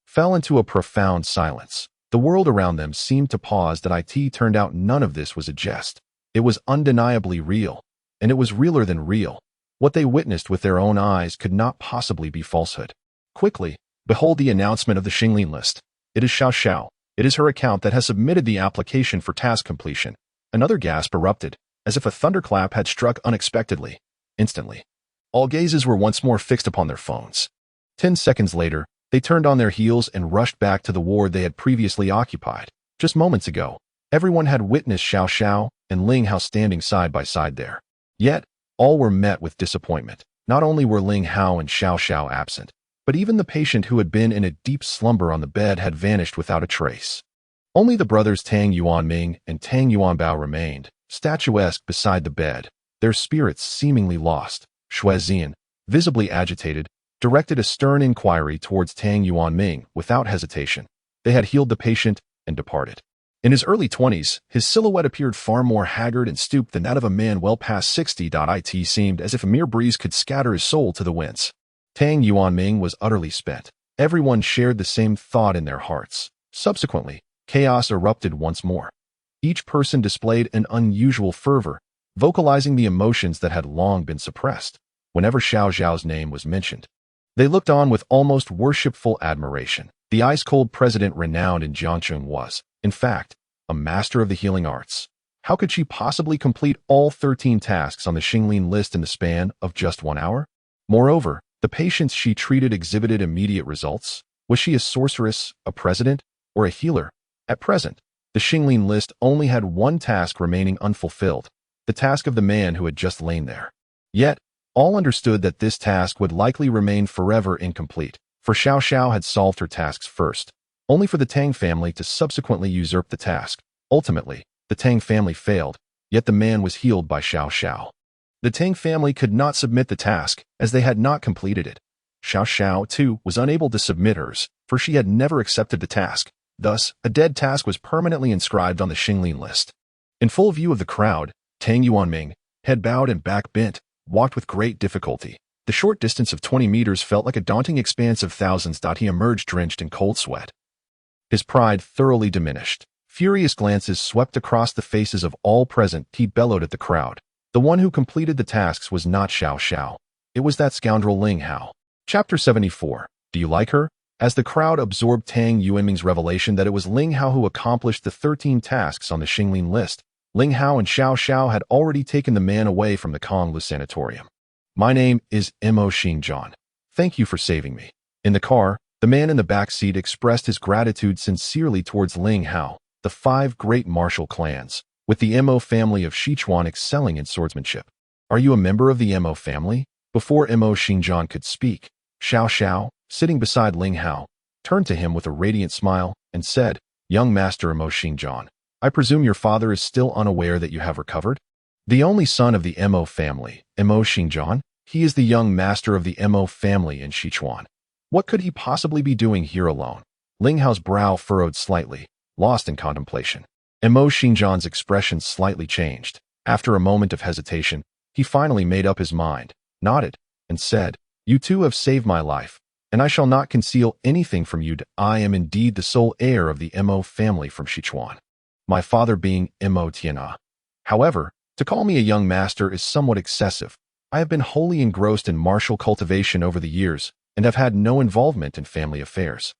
fell into a profound silence. The world around them seemed to pause. That it turned out none of this was a jest. It was undeniably real, and it was realer than real. What they witnessed with their own eyes could not possibly be falsehood. Quickly, behold the announcement of the Xinglin list. It is Xiao Xiao. It is her account that has submitted the application for task completion. Another gasp erupted, as if a thunderclap had struck unexpectedly. Instantly, all gazes were once more fixed upon their phones. 10 seconds later, they turned on their heels and rushed back to the ward they had previously occupied. Just moments ago, everyone had witnessed Xiao Xiao and Ling Hao standing side by side there. Yet, all were met with disappointment. Not only were Ling Hao and Xiao Xiao absent, but even the patient who had been in a deep slumber on the bed had vanished without a trace. Only the brothers Tang Yuanming and Tang Yuanbao remained, statuesque beside the bed, their spirits seemingly lost. Shuezian, visibly agitated, directed a stern inquiry towards Tang Yuanming without hesitation. They had healed the patient and departed. In his early 20s, his silhouette appeared far more haggard and stooped than that of a man well past 60. It seemed as if a mere breeze could scatter his soul to the winds. Tang Yuanming was utterly spent. Everyone shared the same thought in their hearts. Subsequently, chaos erupted once more. Each person displayed an unusual fervor, vocalizing the emotions that had long been suppressed. Whenever Xiao Xiao's name was mentioned, they looked on with almost worshipful admiration. The ice-cold president renowned in Jiangcheng was, in fact, a master of the healing arts. How could she possibly complete all 13 tasks on the Xinglin list in the span of just 1 hour? Moreover, the patients she treated exhibited immediate results. Was she a sorceress, a president, or a healer? At present, the Xinglin list only had one task remaining unfulfilled, the task of the man who had just lain there. Yet, all understood that this task would likely remain forever incomplete, for Xiao Xiao had solved her tasks first, only for the Tang family to subsequently usurp the task. Ultimately, the Tang family failed, yet the man was healed by Xiao Xiao. The Tang family could not submit the task, as they had not completed it. Xiao Xiao, too, was unable to submit hers, for she had never accepted the task. Thus, a dead task was permanently inscribed on the Xinglin list. In full view of the crowd, Tang Yuanming, head bowed and back bent, walked with great difficulty. The short distance of 20 meters felt like a daunting expanse of thousands. He emerged drenched in cold sweat. His pride thoroughly diminished. Furious glances swept across the faces of all present. He bellowed at the crowd. The one who completed the tasks was not Xiao Xiao. It was that scoundrel Ling Hao. Chapter 74. Do you like her? As the crowd absorbed Tang Yuanming's revelation that it was Ling Hao who accomplished the 13 tasks on the Xinglin list, Ling Hao and Xiao Xiao had already taken the man away from the Konglu sanatorium. My name is Mo Xingjian. Thank you for saving me. In the car, the man in the back seat expressed his gratitude sincerely towards Ling Hao, the 5 great martial clans, with the Mo family of Sichuan excelling in swordsmanship. Are you a member of the Mo family? Before Mo Xingjian could speak, Xiao Xiao, sitting beside Ling Hao, turned to him with a radiant smile and said, Young Master Mo Xingjian, I presume your father is still unaware that you have recovered? The only son of the Mo family, Mo Xingjian, he is the young master of the Mo family in Sichuan. What could he possibly be doing here alone? Ling Hao's brow furrowed slightly, lost in contemplation. Mo Xingjian's expression slightly changed. After a moment of hesitation, he finally made up his mind, nodded, and said, You too have saved my life, and I shall not conceal anything from you. I am indeed the sole heir of the Mo family from Sichuan, my father being Mo Tiana. However, to call me a young master is somewhat excessive. I have been wholly engrossed in martial cultivation over the years and have had no involvement in family affairs.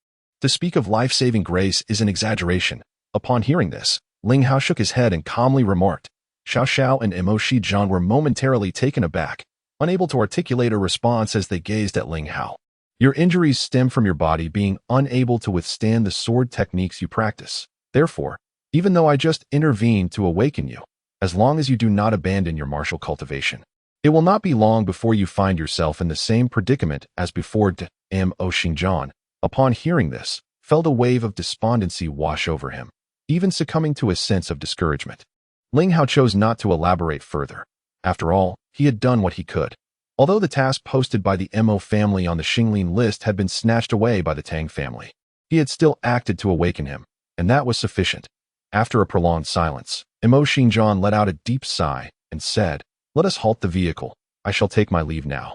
To speak of life-saving grace is an exaggeration. Upon hearing this, Ling Hao shook his head and calmly remarked. Xiao Xiao and Mo Shijian were momentarily taken aback, unable to articulate a response as they gazed at Ling Hao. Your injuries stem from your body being unable to withstand the sword techniques you practice. Therefore, even though I just intervened to awaken you, as long as you do not abandon your martial cultivation, it will not be long before you find yourself in the same predicament as before. Mo Shijian, upon hearing this, felt a wave of despondency wash over him, even succumbing to a sense of discouragement. Ling Hao chose not to elaborate further. After all, he had done what he could. Although the task posted by the Mo family on the Xinglin list had been snatched away by the Tang family, he had still acted to awaken him, and that was sufficient. After a prolonged silence, Mo Shijian let out a deep sigh and said, "Let us halt the vehicle. I shall take my leave now."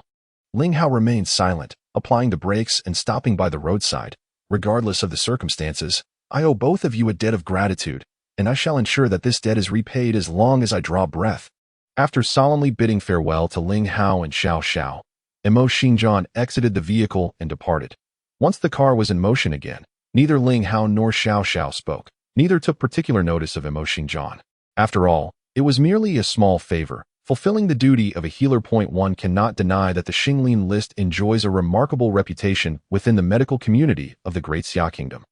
Ling Hao remained silent, applying the brakes and stopping by the roadside. Regardless of the circumstances, I owe both of you a debt of gratitude, and I shall ensure that this debt is repaid as long as I draw breath. After solemnly bidding farewell to Ling Hao and Xiao Xiao, Mo Shijian exited the vehicle and departed. Once the car was in motion again, neither Ling Hao nor Xiao Xiao spoke. Neither took particular notice of Mo Shijian. After all, it was merely a small favor, fulfilling the duty of a healer. One cannot deny that the Xinglin list enjoys a remarkable reputation within the medical community of the Great Xia Kingdom,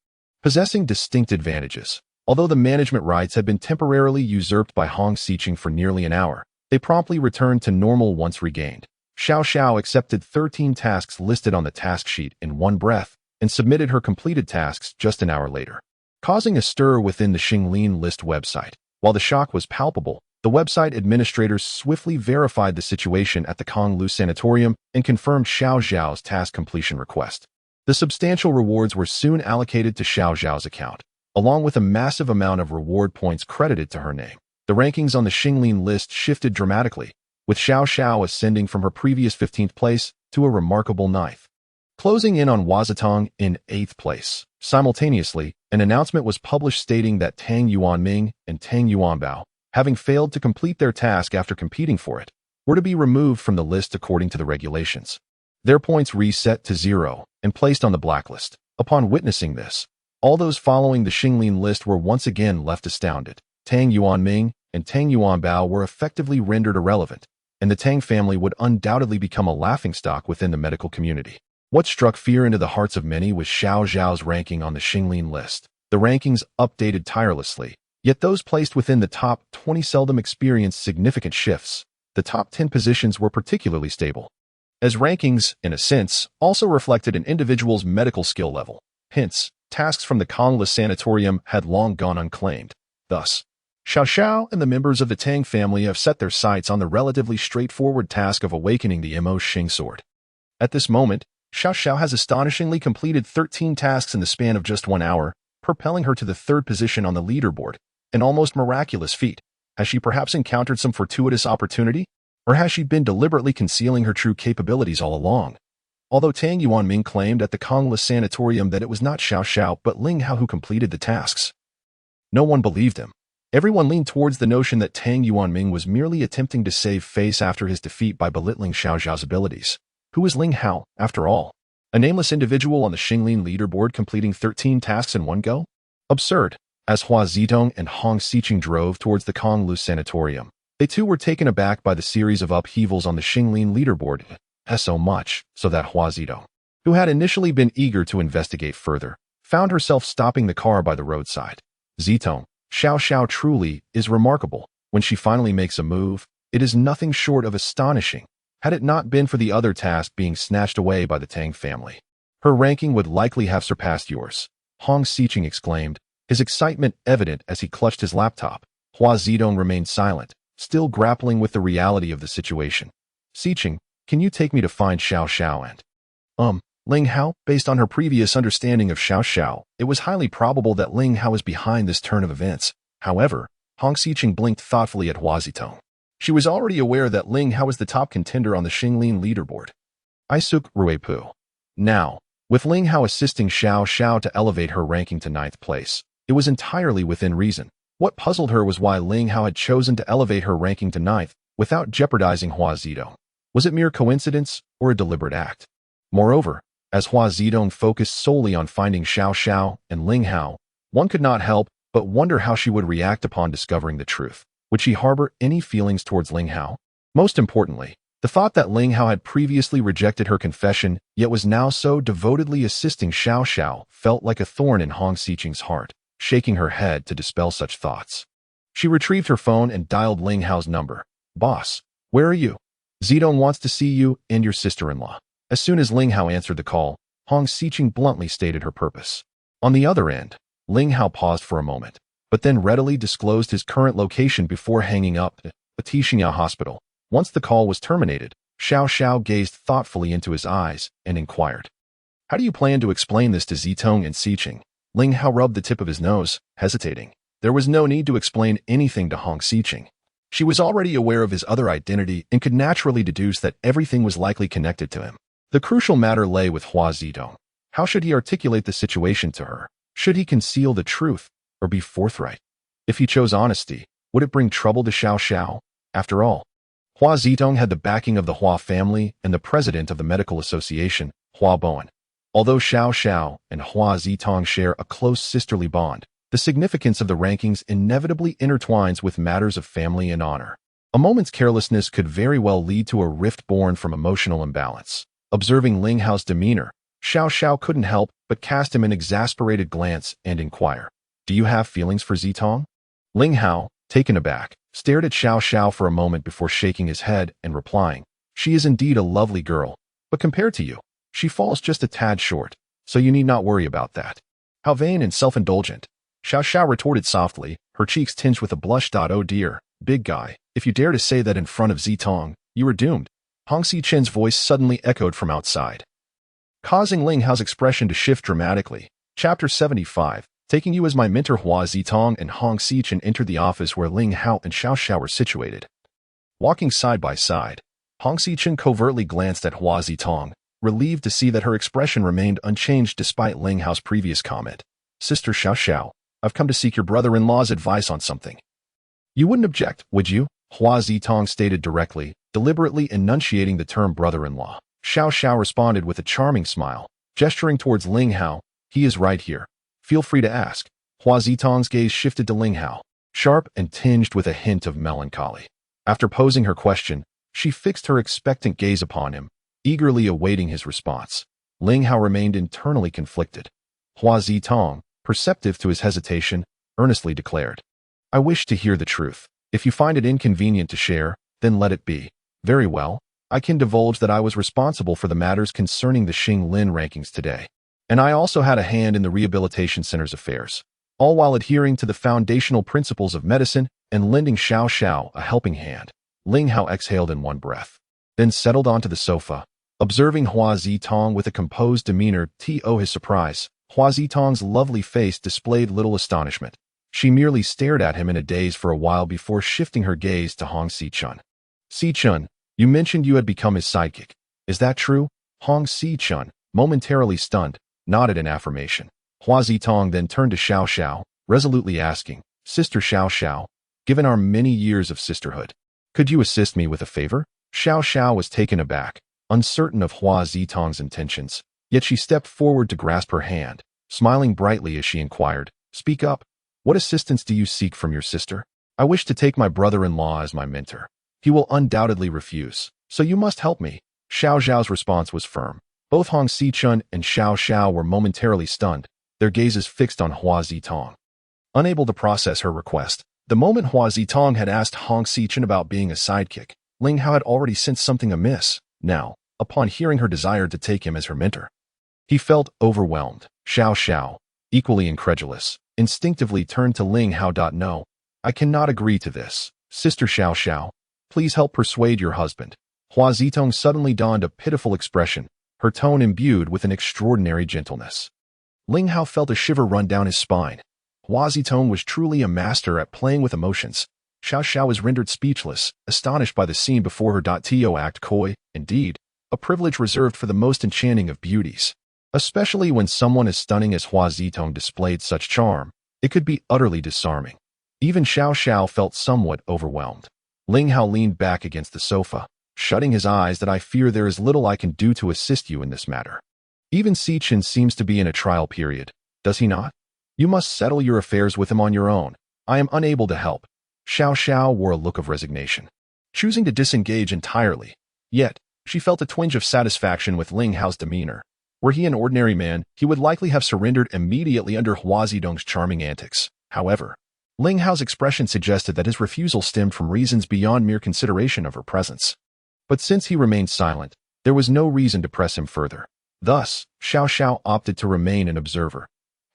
possessing distinct advantages. Although the management rights had been temporarily usurped by Hong Xicheng for nearly an hour, they promptly returned to normal once regained. Xiao Xiao accepted 13 tasks listed on the task sheet in one breath and submitted her completed tasks just an hour later, causing a stir within the Xinglin list website. While the shock was palpable, the website administrators swiftly verified the situation at the Konglu Sanatorium and confirmed Xiao Xiao's task completion request. The substantial rewards were soon allocated to Xiao Xiao's account, along with a massive amount of reward points credited to her name. The rankings on the Xinglin list shifted dramatically, with Xiao Xiao ascending from her previous 15th place to a remarkable 9th, closing in on Huazitong in 8th place. Simultaneously, an announcement was published stating that Tang Yuanming and Tang Yuanbao, having failed to complete their task after competing for it, were to be removed from the list according to the regulations. Their points reset to 0 and placed on the blacklist. Upon witnessing this, all those following the Xinglin list were once again left astounded. Tang Yuanming and Tang Yuanbao were effectively rendered irrelevant, and the Tang family would undoubtedly become a laughingstock within the medical community. What struck fear into the hearts of many was Xiao Xiao's ranking on the Xinglin list. The rankings updated tirelessly, yet those placed within the top 20 seldom experienced significant shifts. The top 10 positions were particularly stable, as rankings, in a sense, also reflected an individual's medical skill level. Hence, tasks from the Kongla Sanatorium had long gone unclaimed. Thus, Xiao Xiao and the members of the Tang family have set their sights on the relatively straightforward task of awakening the Mo Xing sword. At this moment, Xiao Xiao has astonishingly completed 13 tasks in the span of just 1 hour, propelling her to the 3rd position on the leaderboard, an almost miraculous feat. Has she perhaps encountered some fortuitous opportunity? Or has she been deliberately concealing her true capabilities all along? Although Tang Yuanming claimed at the Kongla Sanatorium that it was not Xiao Xiao but Ling Hao who completed the tasks, no one believed him. Everyone leaned towards the notion that Tang Yuanming was merely attempting to save face after his defeat by belittling Xiao Xiao's abilities. Who is Ling Hao, after all? A nameless individual on the Xinglin leaderboard completing 13 tasks in one go? Absurd. As Huazitong and Hong Xicheng drove towards the Konglu Sanatorium, they too were taken aback by the series of upheavals on the Xinglin leaderboard, so much so that Huazitong, who had initially been eager to investigate further, found herself stopping the car by the roadside. Zitong, Xiao Xiao truly is remarkable. When she finally makes a move, it is nothing short of astonishing. Had it not been for the other task being snatched away by the Tang family, her ranking would likely have surpassed yours. Hong Xicheng exclaimed, his excitement evident as he clutched his laptop. Hua Zidong remained silent, still grappling with the reality of the situation. Xicheng, can you take me to find Xiao Xiao and Ling Hao? Based on her previous understanding of Xiao Xiao, it was highly probable that Ling Hao was behind this turn of events. However, Hong Xicheng blinked thoughtfully at Hua Zitong. She was already aware that Ling Hao was the top contender on the Xinglin leaderboard. Isuk Ruepu. Now, with Ling Hao assisting Xiao Xiao to elevate her ranking to 9th place, it was entirely within reason. What puzzled her was why Ling Hao had chosen to elevate her ranking to 9th without jeopardizing Hua Zidong. Was it mere coincidence or a deliberate act? Moreover, As Hua Zedong focused solely on finding Xiao Xiao and Ling Hao, one could not help but wonder how she would react upon discovering the truth. Would she harbor any feelings towards Ling Hao? Most importantly, the thought that Ling Hao had previously rejected her confession, yet was now so devotedly assisting Xiao Xiao, felt like a thorn in Hong Xiqing's heart, shaking her head to dispel such thoughts. She retrieved her phone and dialed Ling Hao's number. "Boss, where are you? Zedong wants to see you and your sister-in-law." As soon as Ling Hao answered the call, Hong Xiqing bluntly stated her purpose. On the other end, Ling Hao paused for a moment, but then readily disclosed his current location before hanging up at Xiao Hospital. Once the call was terminated, Xiao Xiao gazed thoughtfully into his eyes and inquired, "How do you plan to explain this to Zitong and Xiqing?" Ling Hao rubbed the tip of his nose, hesitating. There was no need to explain anything to Hong Xiqing. She was already aware of his other identity and could naturally deduce that everything was likely connected to him. The crucial matter lay with Hua Zedong. How should he articulate the situation to her? Should he conceal the truth or be forthright? If he chose honesty, would it bring trouble to Xiao Xiao? After all, Hua Zedong had the backing of the Hua family and the president of the medical association, Hua Bowen. Although Xiao Xiao and Hua Zedong share a close sisterly bond, the significance of the rankings inevitably intertwines with matters of family and honor. A moment's carelessness could very well lead to a rift born from emotional imbalance. Observing Ling Hao's demeanor, Xiao Xiao couldn't help but cast him an exasperated glance and inquire, "Do you have feelings for Zitong?" Ling Hao, taken aback, stared at Xiao Xiao for a moment before shaking his head and replying, "She is indeed a lovely girl, but compared to you, she falls just a tad short, so you need not worry about that." "How vain and self-indulgent," Xiao Xiao retorted softly, her cheeks tinged with a blush. "Oh dear, big guy, if you dare to say that in front of Zitong, you are doomed." Hong Xiqing's voice suddenly echoed from outside, causing Ling Hao's expression to shift dramatically. Chapter 75. Taking you as my mentor. Hua Zitong and Hong Xiqing entered the office where Ling Hao and Xiao Xiao were situated. Walking side by side, Hong Xiqing covertly glanced at Hua Zitong, relieved to see that her expression remained unchanged despite Ling Hao's previous comment. "Sister Xiao Xiao, I've come to seek your brother-in-law's advice on something." "You wouldn't object, would you?" Hua Zitong stated directly, deliberately enunciating the term brother-in-law. Xiao Xiao responded with a charming smile, gesturing towards Ling Hao. "He is right here. Feel free to ask." Hua Zitong's gaze shifted to Ling Hao, sharp and tinged with a hint of melancholy. After posing her question, she fixed her expectant gaze upon him, eagerly awaiting his response. Ling Hao remained internally conflicted. Hua Zitong, perceptive to his hesitation, earnestly declared, "I wish to hear the truth. If you find it inconvenient to share, then let it be. Very well. I can divulge that I was responsible for the matters concerning the Xing Lin rankings today. And I also had a hand in the rehabilitation center's affairs, all while adhering to the foundational principles of medicine and lending Xiao Xiao a helping hand." Ling Hao exhaled in one breath, then settled onto the sofa. Observing Hua Zitong with a composed demeanor to his surprise, Hua Zitong's lovely face displayed little astonishment. She merely stared at him in a daze for a while before shifting her gaze to Hong Xichun. "Xichun, you mentioned you had become his sidekick. Is that true?" Hong Xichun, momentarily stunned, nodded in affirmation. Hua Zitong then turned to Xiao Xiao, resolutely asking, "Sister Xiao Xiao, given our many years of sisterhood, could you assist me with a favor?" Xiao Xiao was taken aback, uncertain of Hua Zitong's intentions, yet she stepped forward to grasp her hand, smiling brightly as she inquired, "Speak up. What assistance do you seek from your sister?" "I wish to take my brother-in-law as my mentor. He will undoubtedly refuse, so you must help me." Xiao Xiao's response was firm. Both Hong Xichun and Xiao Xiao were momentarily stunned, their gazes fixed on Hua Zitong, unable to process her request. The moment Hua Zitong had asked Hong Xichun about being a sidekick, Ling Hao had already sensed something amiss. Now, upon hearing her desire to take him as her mentor, he felt overwhelmed. Xiao Xiao, equally incredulous, instinctively turned to Ling Hao. "No, I cannot agree to this. Sister Xiao Xiao, please help persuade your husband." Hua Zitong suddenly donned a pitiful expression, her tone imbued with an extraordinary gentleness. Ling Hao felt a shiver run down his spine. Hua Zitong was truly a master at playing with emotions. Xiao Xiao was rendered speechless, astonished by the scene before her. To act coy, indeed, a privilege reserved for the most enchanting of beauties. Especially when someone as stunning as Hua Zitong displayed such charm, it could be utterly disarming. Even Xiao Xiao felt somewhat overwhelmed. Ling Hao leaned back against the sofa, shutting his eyes. "I fear there is little I can do to assist you in this matter." Even Xichen seems to be in a trial period, does he not? You must settle your affairs with him on your own. I am unable to help. Xiao Xiao wore a look of resignation, choosing to disengage entirely. Yet, she felt a twinge of satisfaction with Ling Hao's demeanor. Were he an ordinary man, he would likely have surrendered immediately under Hua Zidong's charming antics. However, Ling Hao's expression suggested that his refusal stemmed from reasons beyond mere consideration of her presence. But since he remained silent, there was no reason to press him further. Thus, Xiao Xiao opted to remain an observer.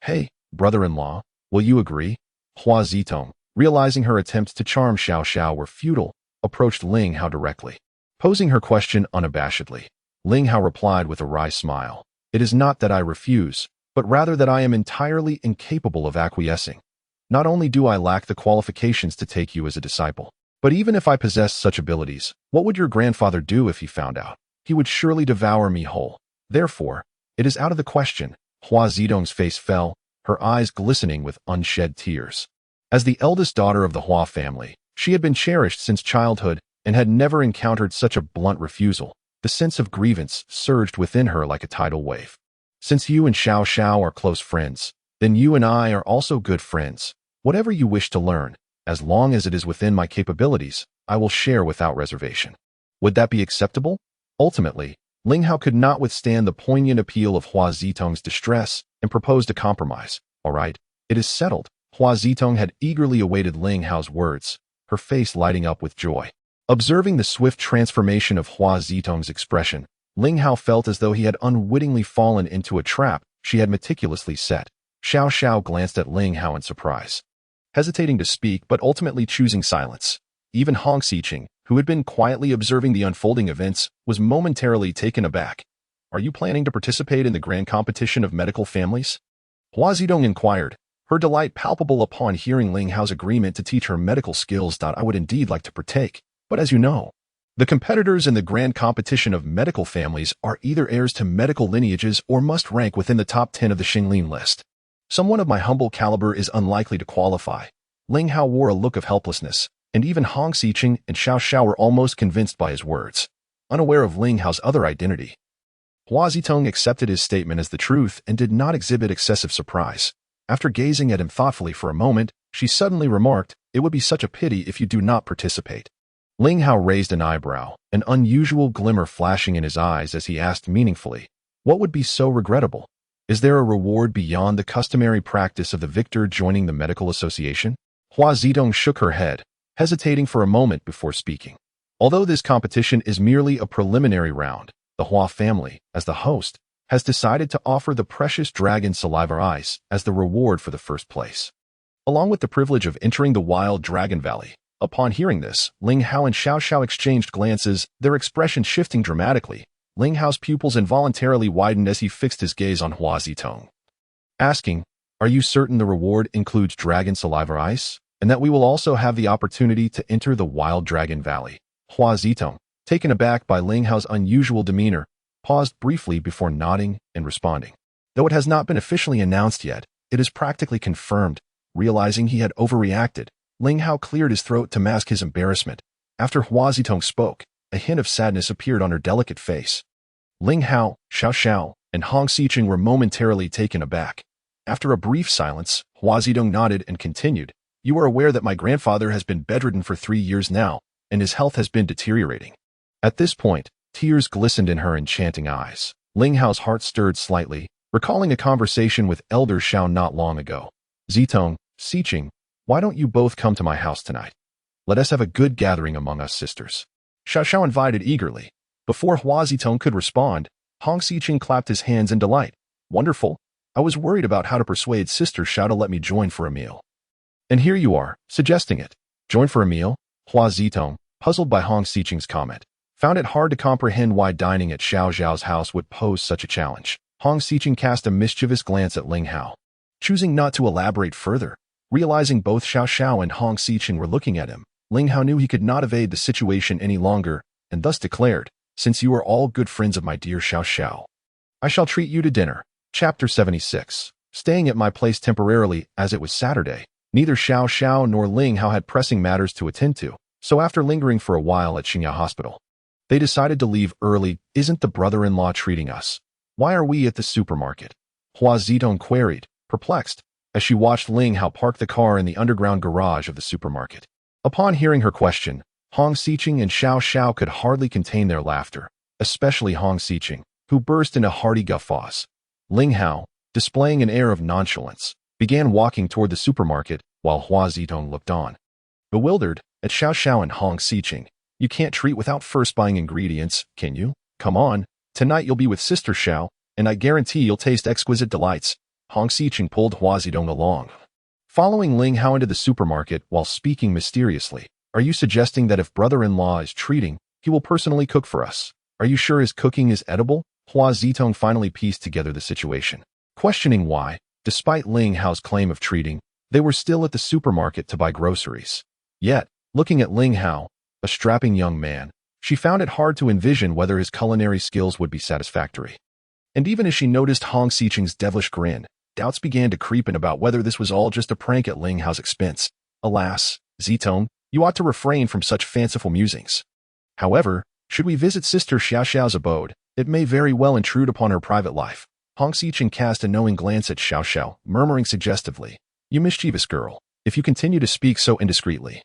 Hey, brother-in-law, will you agree? Hua Zitong, realizing her attempts to charm Xiao Xiao were futile, approached Ling Hao directly. Posing her question unabashedly, Ling Hao replied with a wry smile. It is not that I refuse, but rather that I am entirely incapable of acquiescing. Not only do I lack the qualifications to take you as a disciple, but even if I possessed such abilities, what would your grandfather do if he found out? He would surely devour me whole. Therefore, it is out of the question. Hua Zidong's face fell, her eyes glistening with unshed tears. As the eldest daughter of the Hua family, she had been cherished since childhood and had never encountered such a blunt refusal. The sense of grievance surged within her like a tidal wave. Since you and Xiao Xiao are close friends, then you and I are also good friends. Whatever you wish to learn, as long as it is within my capabilities, I will share without reservation. Would that be acceptable? Ultimately, Ling Hao could not withstand the poignant appeal of Hua Zitong's distress and proposed a compromise. All right, it is settled. Hua Zitong had eagerly awaited Ling Hao's words, her face lighting up with joy. Observing the swift transformation of Hua Zitong's expression, Ling Hao felt as though he had unwittingly fallen into a trap she had meticulously set. Xiao Xiao glanced at Ling Hao in surprise, hesitating to speak but ultimately choosing silence. Even Hong Xiqing, who had been quietly observing the unfolding events, was momentarily taken aback. Are you planning to participate in the grand competition of medical families? Hua Zidong inquired, her delight palpable upon hearing Ling Hao's agreement to teach her medical skills. I would indeed like to partake, but as you know, the competitors in the grand competition of medical families are either heirs to medical lineages or must rank within the top 10 of the Xinglin list. Someone of my humble caliber is unlikely to qualify. Ling Hao wore a look of helplessness, and even Hong Xiqing and Xiao Xiao were almost convinced by his words, unaware of Ling Hao's other identity. Hua Zitong accepted his statement as the truth and did not exhibit excessive surprise. After gazing at him thoughtfully for a moment, she suddenly remarked, "It would be such a pity if you do not participate." Ling Hao raised an eyebrow, an unusual glimmer flashing in his eyes as he asked meaningfully, "What would be so regrettable? Is there a reward beyond the customary practice of the victor joining the medical association?" Hua Zitong shook her head, hesitating for a moment before speaking. Although this competition is merely a preliminary round, the Hua family, as the host, has decided to offer the precious dragon saliva ice as the reward for the first place, along with the privilege of entering the wild dragon valley. Upon hearing this, Ling Hao and Xiao Xiao exchanged glances, their expressions shifting dramatically. Ling Hao's pupils involuntarily widened as he fixed his gaze on Hua Zitong, asking, "Are you certain the reward includes dragon saliva ice, and that we will also have the opportunity to enter the wild dragon valley?" Hua Zitong, taken aback by Ling Hao's unusual demeanor, paused briefly before nodding and responding. Though it has not been officially announced yet, it is practically confirmed. Realizing he had overreacted, Ling Hao cleared his throat to mask his embarrassment. After Hua Zitong spoke, a hint of sadness appeared on her delicate face. Ling Hao, Xiao Xiao, and Hong Xiqing were momentarily taken aback. After a brief silence, Hua Zitong nodded and continued, "You are aware that my grandfather has been bedridden for 3 years now, and his health has been deteriorating." At this point, tears glistened in her enchanting eyes. Ling Hao's heart stirred slightly, recalling a conversation with Elder Xiao not long ago. "Zitong, Xiqing, why don't you both come to my house tonight? Let us have a good gathering among us sisters." Xiao Xiao invited eagerly. Before Hua Zitong could respond, Hong Xiqing clapped his hands in delight. "Wonderful. I was worried about how to persuade Sister Xiao to let me join for a meal. And here you are, suggesting it. Join for a meal?" Hua Zitong, puzzled by Hong Xiqing's comment, found it hard to comprehend why dining at Xiao Xiao's house would pose such a challenge. Hong Xiqing cast a mischievous glance at Ling Hao, choosing not to elaborate further. Realizing both Xiao Xiao and Hong Xiqing were looking at him, Ling Hao knew he could not evade the situation any longer, and thus declared, "Since you are all good friends of my dear Xiao Xiao, I shall treat you to dinner." Chapter 76. Staying at my place temporarily, as it was Saturday, neither Xiao Xiao nor Ling Hao had pressing matters to attend to, so after lingering for a while at Xinghua Hospital, they decided to leave early. "Isn't the brother-in-law treating us?" Why are we at the supermarket? Hua Zitong queried, perplexed, as she watched Ling Hao park the car in the underground garage of the supermarket. Upon hearing her question, Hong Xiqing and Xiao Xiao could hardly contain their laughter, especially Hong Xiqing, who burst into hearty guffaws. Ling Hao, displaying an air of nonchalance, began walking toward the supermarket while Hua Zitong looked on. Bewildered at Xiao Xiao and Hong Xiqing, you can't treat without first buying ingredients, can you? Come on, tonight you'll be with Sister Xiao, and I guarantee you'll taste exquisite delights. Hong Xiqing pulled Hua Zitong along. Following Ling Hao into the supermarket while speaking mysteriously, are you suggesting that if brother-in-law is treating, he will personally cook for us? Are you sure his cooking is edible? Hua Zitong finally pieced together the situation, questioning why, despite Ling Hao's claim of treating, they were still at the supermarket to buy groceries. Yet, looking at Ling Hao, a strapping young man, she found it hard to envision whether his culinary skills would be satisfactory. And even as she noticed Hong Xiqing's devilish grin, doubts began to creep in about whether this was all just a prank at Ling Hao's expense. Alas, Zitong, you ought to refrain from such fanciful musings. However, should we visit Sister Xiao Xiao's abode, it may very well intrude upon her private life. Hong Xiqing cast a knowing glance at Xiao Xiao, murmuring suggestively, you mischievous girl, if you continue to speak so indiscreetly,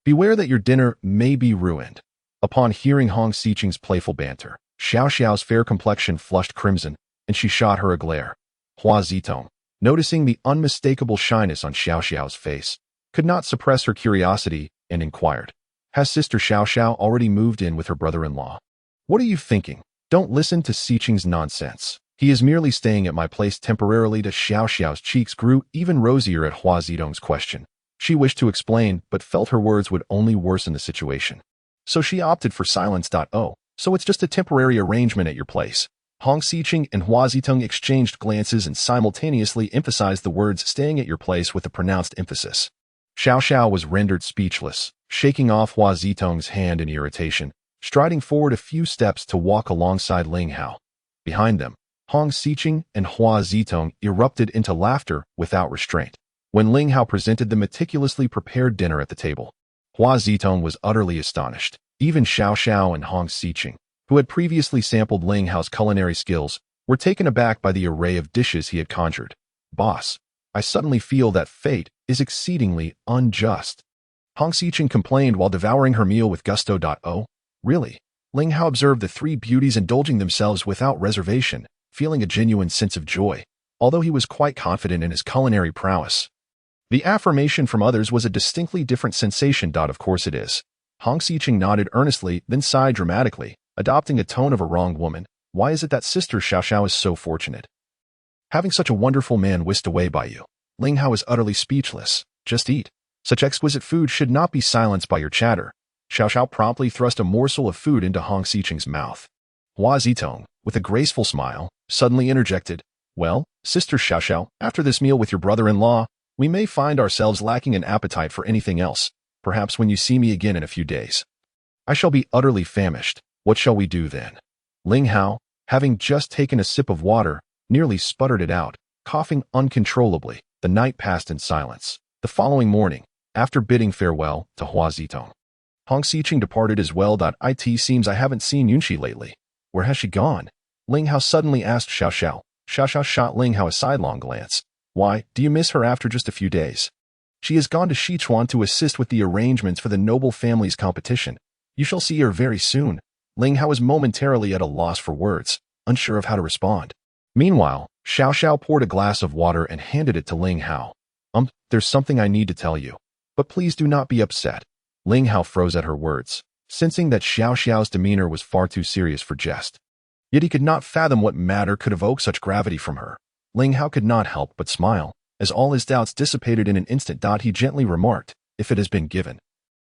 beware that your dinner may be ruined. Upon hearing Hong Xiqing's playful banter, Xiao Xiao's fair complexion flushed crimson, and she shot her a glare. Hua Zitong, noticing the unmistakable shyness on Xiao Xiao's face, could not suppress her curiosity and inquired, has Sister Xiao Xiao already moved in with her brother-in-law? What are you thinking? Don't listen to Xiqing's nonsense. He is merely staying at my place temporarily. Xiao Xiao's cheeks grew even rosier at Hua Zitong's question. She wished to explain, but felt her words would only worsen the situation. So she opted for silence. Oh, so it's just a temporary arrangement at your place. Hong Xiqing and Hua Zitong exchanged glances and simultaneously emphasized the words staying at your place with a pronounced emphasis. Xiao Xiao was rendered speechless, shaking off Hua Zitong's hand in irritation, striding forward a few steps to walk alongside Ling Hao. Behind them, Hong Xiqing and Hua Zitong erupted into laughter without restraint when Ling Hao presented the meticulously prepared dinner at the table. Hua Zitong was utterly astonished. Even Xiao Xiao and Hong Xiqing, who had previously sampled Ling Hao's culinary skills, were taken aback by the array of dishes he had conjured. Boss, I suddenly feel that fate is exceedingly unjust. Hong Xiqing complained while devouring her meal with gusto. Oh, really? Ling Hao observed the three beauties indulging themselves without reservation, feeling a genuine sense of joy, although he was quite confident in his culinary prowess. The affirmation from others was a distinctly different sensation. Of course it is. Hong Xiqing nodded earnestly, then sighed dramatically, adopting a tone of a wronged woman. Why is it that Sister Xiao Xiao is so fortunate, having such a wonderful man whisked away by you? Ling Hao is utterly speechless. Just eat. Such exquisite food should not be silenced by your chatter. Xiao Xiao promptly thrust a morsel of food into Hong Xiqing's mouth. Hua Zitong, with a graceful smile, suddenly interjected, well, Sister Xiao Xiao, after this meal with your brother-in-law, we may find ourselves lacking an appetite for anything else, perhaps when you see me again in a few days. I shall be utterly famished. What shall we do then? Ling Hao, having just taken a sip of water, nearly sputtered it out, coughing uncontrollably. The night passed in silence. The following morning, after bidding farewell to Hua Zitong, Hong Xiqing departed as well. It seems I haven't seen Yunqi lately. Where has she gone? Ling Hao suddenly asked Xiao Xiao. Xiao Xiao shot Ling Hao a sidelong glance. Why, do you miss her after just a few days? She has gone to Sichuan to assist with the arrangements for the noble family's competition. You shall see her very soon. Ling Hao was momentarily at a loss for words, unsure of how to respond. Meanwhile, Xiao Xiao poured a glass of water and handed it to Ling Hao. There's something I need to tell you, but please do not be upset. Ling Hao froze at her words, sensing that Xiao Xiao's demeanor was far too serious for jest. Yet he could not fathom what matter could evoke such gravity from her. Ling Hao could not help but smile, as all his doubts dissipated in an instant. He gently remarked, if it has been given,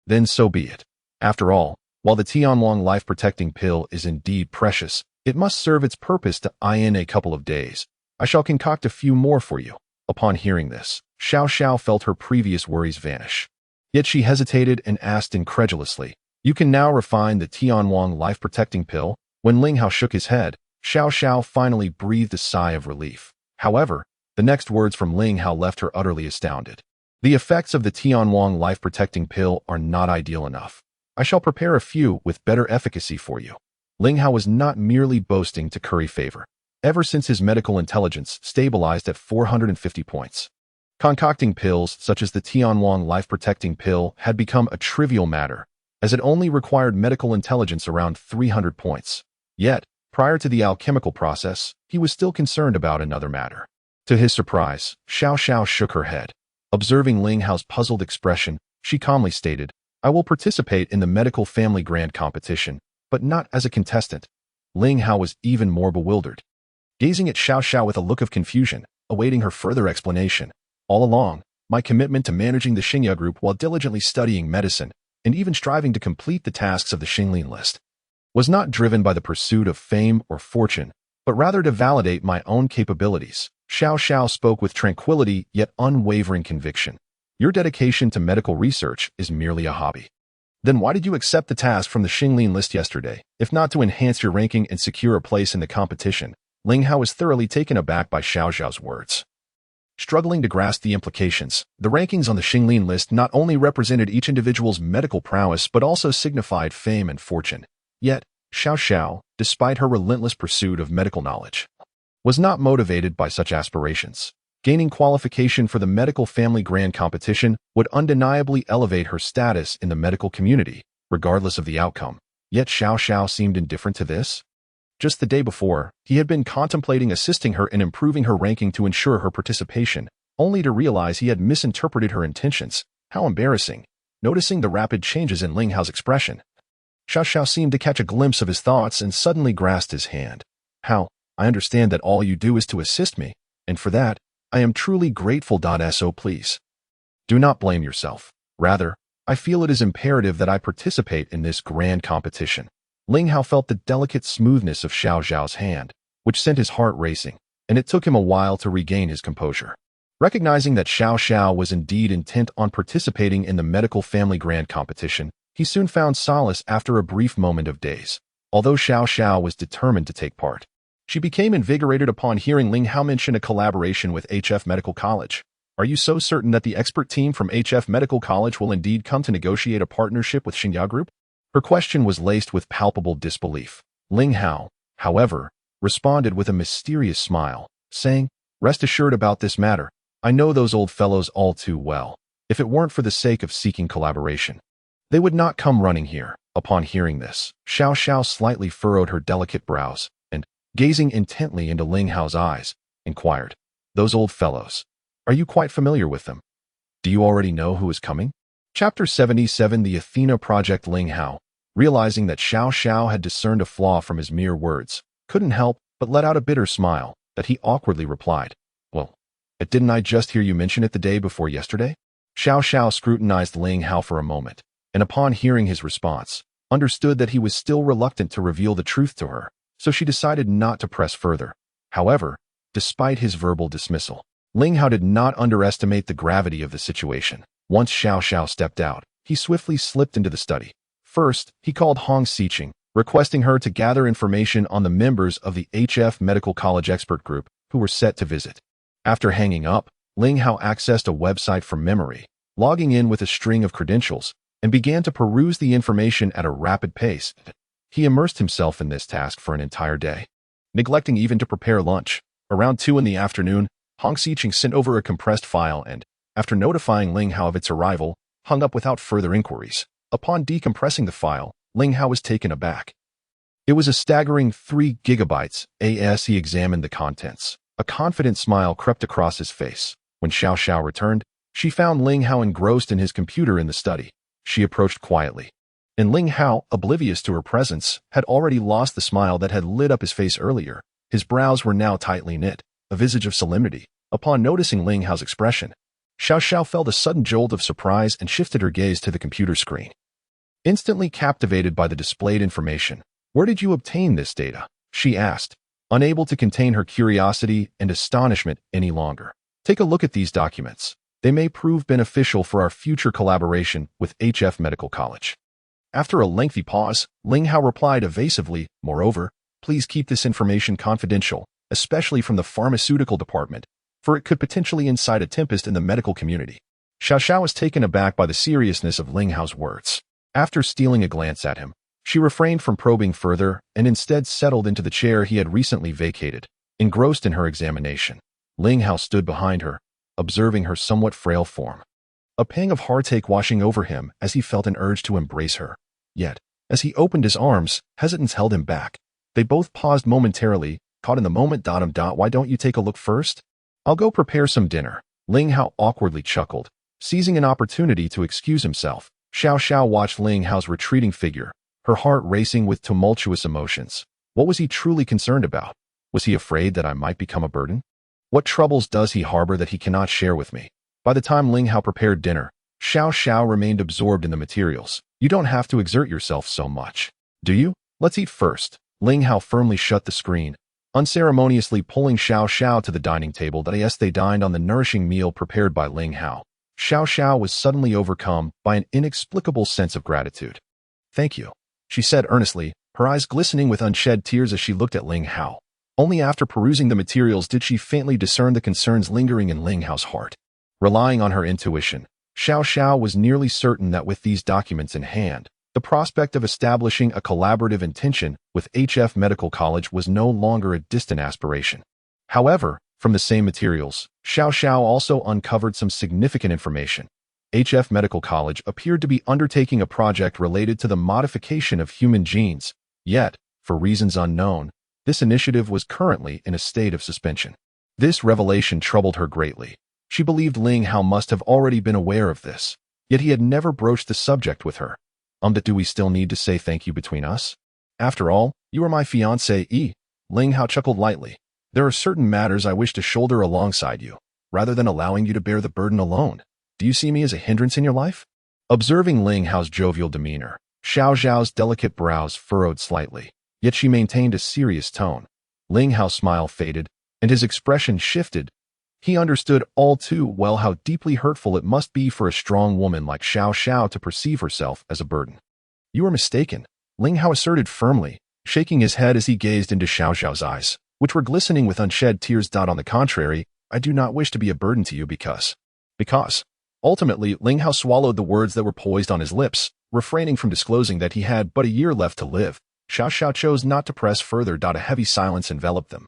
then so be it. After all, while the Tianwang life-protecting pill is indeed precious, it must serve its purpose in a couple of days. I shall concoct a few more for you. Upon hearing this, Xiao Xiao felt her previous worries vanish. Yet she hesitated and asked incredulously, you can now refine the Tianwang life-protecting pill? When Ling Hao shook his head, Xiao Xiao finally breathed a sigh of relief. However, the next words from Ling Hao left her utterly astounded. The effects of the Tianwang life-protecting pill are not ideal enough. I shall prepare a few with better efficacy for you. Ling Hao was not merely boasting to curry favor. ever since his medical intelligence stabilized at 450 points. Concocting pills such as the Tianwang life-protecting pill had become a trivial matter, as it only required medical intelligence around 300 points. Yet, prior to the alchemical process, he was still concerned about another matter. To his surprise, Xiao Xiao shook her head. Observing Ling Hao's puzzled expression, she calmly stated, "I will participate in the medical family grand competition, but not as a contestant." Ling Hao was even more bewildered, gazing at Xiao Xiao with a look of confusion, awaiting her further explanation. "All along, my commitment to managing the Xingya group while diligently studying medicine, and even striving to complete the tasks of the Xinglin list, was not driven by the pursuit of fame or fortune, but rather to validate my own capabilities." Xiao Xiao spoke with tranquility yet unwavering conviction. "Your dedication to medical research is merely a hobby. Then why did you accept the task from the Xinglin list yesterday, if not to enhance your ranking and secure a place in the competition?" Ling Hao was thoroughly taken aback by Xiao Xiao's words. Struggling to grasp the implications, the rankings on the Xinglin list not only represented each individual's medical prowess but also signified fame and fortune. Yet, Xiao Xiao, despite her relentless pursuit of medical knowledge, was not motivated by such aspirations. Gaining qualification for the medical family grand competition would undeniably elevate her status in the medical community, regardless of the outcome. Yet Xiao Xiao seemed indifferent to this. Just the day before, he had been contemplating assisting her in improving her ranking to ensure her participation, only to realize he had misinterpreted her intentions. How embarrassing. Noticing the rapid changes in Ling Hao's expression, Xiao Xiao seemed to catch a glimpse of his thoughts and suddenly grasped his hand. "How? I understand that all you do is to assist me, and for that, I am truly grateful. So please, do not blame yourself. Rather, I feel it is imperative that I participate in this grand competition." Ling Hao felt the delicate smoothness of Xiao Xiao's hand, which sent his heart racing, and it took him a while to regain his composure. Recognizing that Xiao Xiao was indeed intent on participating in the medical family grand competition, he soon found solace after a brief moment of daze. Although Xiao Xiao was determined to take part, she became invigorated upon hearing Ling Hao mention a collaboration with HF Medical College. "Are you so certain that the expert team from HF Medical College will indeed come to negotiate a partnership with Xingya Group?" Her question was laced with palpable disbelief. Ling Hao, however, responded with a mysterious smile, saying, "Rest assured about this matter. I know those old fellows all too well. If it weren't for the sake of seeking collaboration, they would not come running here." Upon hearing this, Xiao Xiao slightly furrowed her delicate brows, and, gazing intently into Ling Hao's eyes, inquired, "Those old fellows, are you quite familiar with them? Do you already know who is coming?" Chapter 77, The Athena Project. Ling Hao, realizing that Xiao Xiao had discerned a flaw from his mere words, couldn't help but let out a bitter smile, that he awkwardly replied, "Well, didn't I just hear you mention it the day before yesterday?" Xiao Xiao scrutinized Ling Hao for a moment, and upon hearing his response, understood that he was still reluctant to reveal the truth to her, so she decided not to press further. However, despite his verbal dismissal, Ling Hao did not underestimate the gravity of the situation. Once Xiao Xiao stepped out, he swiftly slipped into the study. First, he called Hong Shao, requesting her to gather information on the members of the HF Medical College expert group who were set to visit. After hanging up, Ling Hao accessed a website from memory, logging in with a string of credentials, and began to peruse the information at a rapid pace. He immersed himself in this task for an entire day, neglecting even to prepare lunch. Around 2 in the afternoon, Hong Shao sent over a compressed file and, after notifying Ling Hao of its arrival, hung up without further inquiries. Upon decompressing the file, Ling Hao was taken aback. It was a staggering 3 gigabytes. As he examined the contents, a confident smile crept across his face. When Xiao Xiao returned, she found Ling Hao engrossed in his computer in the study. She approached quietly, and Ling Hao, oblivious to her presence, had already lost the smile that had lit up his face earlier. His brows were now tightly knit, a visage of solemnity. Upon noticing Ling Hao's expression, Xiao Xiao felt a sudden jolt of surprise and shifted her gaze to the computer screen. Instantly captivated by the displayed information, "Where did you obtain this data?" she asked, unable to contain her curiosity and astonishment any longer. "Take a look at these documents. They may prove beneficial for our future collaboration with HF Medical College." After a lengthy pause, Ling Hao replied evasively, "Moreover, please keep this information confidential, especially from the pharmaceutical department, for it could potentially incite a tempest in the medical community." Xiao Xiao was taken aback by the seriousness of Ling Hao's words. After stealing a glance at him, she refrained from probing further and instead settled into the chair he had recently vacated. Engrossed in her examination, Ling Hao stood behind her, observing her somewhat frail form. A pang of heartache washing over him as he felt an urge to embrace her. Yet, as he opened his arms, hesitance held him back. They both paused momentarily, caught in the moment. Why don't you take a look first? I'll go prepare some dinner. Ling Hao awkwardly chuckled, seizing an opportunity to excuse himself. Xiao Xiao watched Ling Hao's retreating figure, her heart racing with tumultuous emotions. What was he truly concerned about? Was he afraid that I might become a burden? What troubles does he harbor that he cannot share with me? By the time Ling Hao prepared dinner, Xiao Xiao remained absorbed in the materials. You don't have to exert yourself so much. Do you? Let's eat first. Ling Hao firmly shut the screen, unceremoniously pulling Xiao Xiao to the dining table. They dined on the nourishing meal prepared by Ling Hao. Xiao Xiao was suddenly overcome by an inexplicable sense of gratitude. Thank you, she said earnestly, her eyes glistening with unshed tears as she looked at Ling Hao. Only after perusing the materials did she faintly discern the concerns lingering in Ling Hao's heart. Relying on her intuition, Xiao Xiao was nearly certain that with these documents in hand, the prospect of establishing a collaborative intention with HF Medical College was no longer a distant aspiration. However, from the same materials, Xiao Xiao also uncovered some significant information. HF Medical College appeared to be undertaking a project related to the modification of human genes, yet, for reasons unknown, this initiative was currently in a state of suspension. This revelation troubled her greatly. She believed Ling Hao must have already been aware of this, yet he had never broached the subject with her. Do we still need to say thank you between us? After all, you are my fiancée. Ling Hao chuckled lightly. There are certain matters I wish to shoulder alongside you, rather than allowing you to bear the burden alone. Do you see me as a hindrance in your life? Observing Ling Hao's jovial demeanor, Xiao Xiao's delicate brows furrowed slightly, yet she maintained a serious tone. Ling Hao's smile faded, and his expression shifted. He understood all too well how deeply hurtful it must be for a strong woman like Xiao Xiao to perceive herself as a burden. You are mistaken, Ling Hao asserted firmly, shaking his head as he gazed into Xiao Xiao's eyes, which were glistening with unshed tears. On the contrary, I do not wish to be a burden to you because. Ultimately, Ling Hao swallowed the words that were poised on his lips, refraining from disclosing that he had but a year left to live. Xiao Xiao chose not to press further. A heavy silence enveloped them.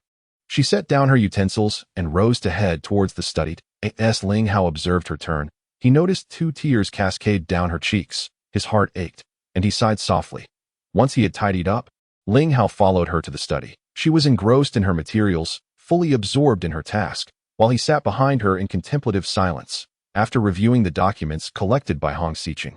She set down her utensils and rose to head towards the study. As Ling Hao observed her turn, he noticed 2 tears cascade down her cheeks. His heart ached, and he sighed softly. Once he had tidied up, Ling Hao followed her to the study. She was engrossed in her materials, fully absorbed in her task, while he sat behind her in contemplative silence. After reviewing the documents collected by Hong Shao,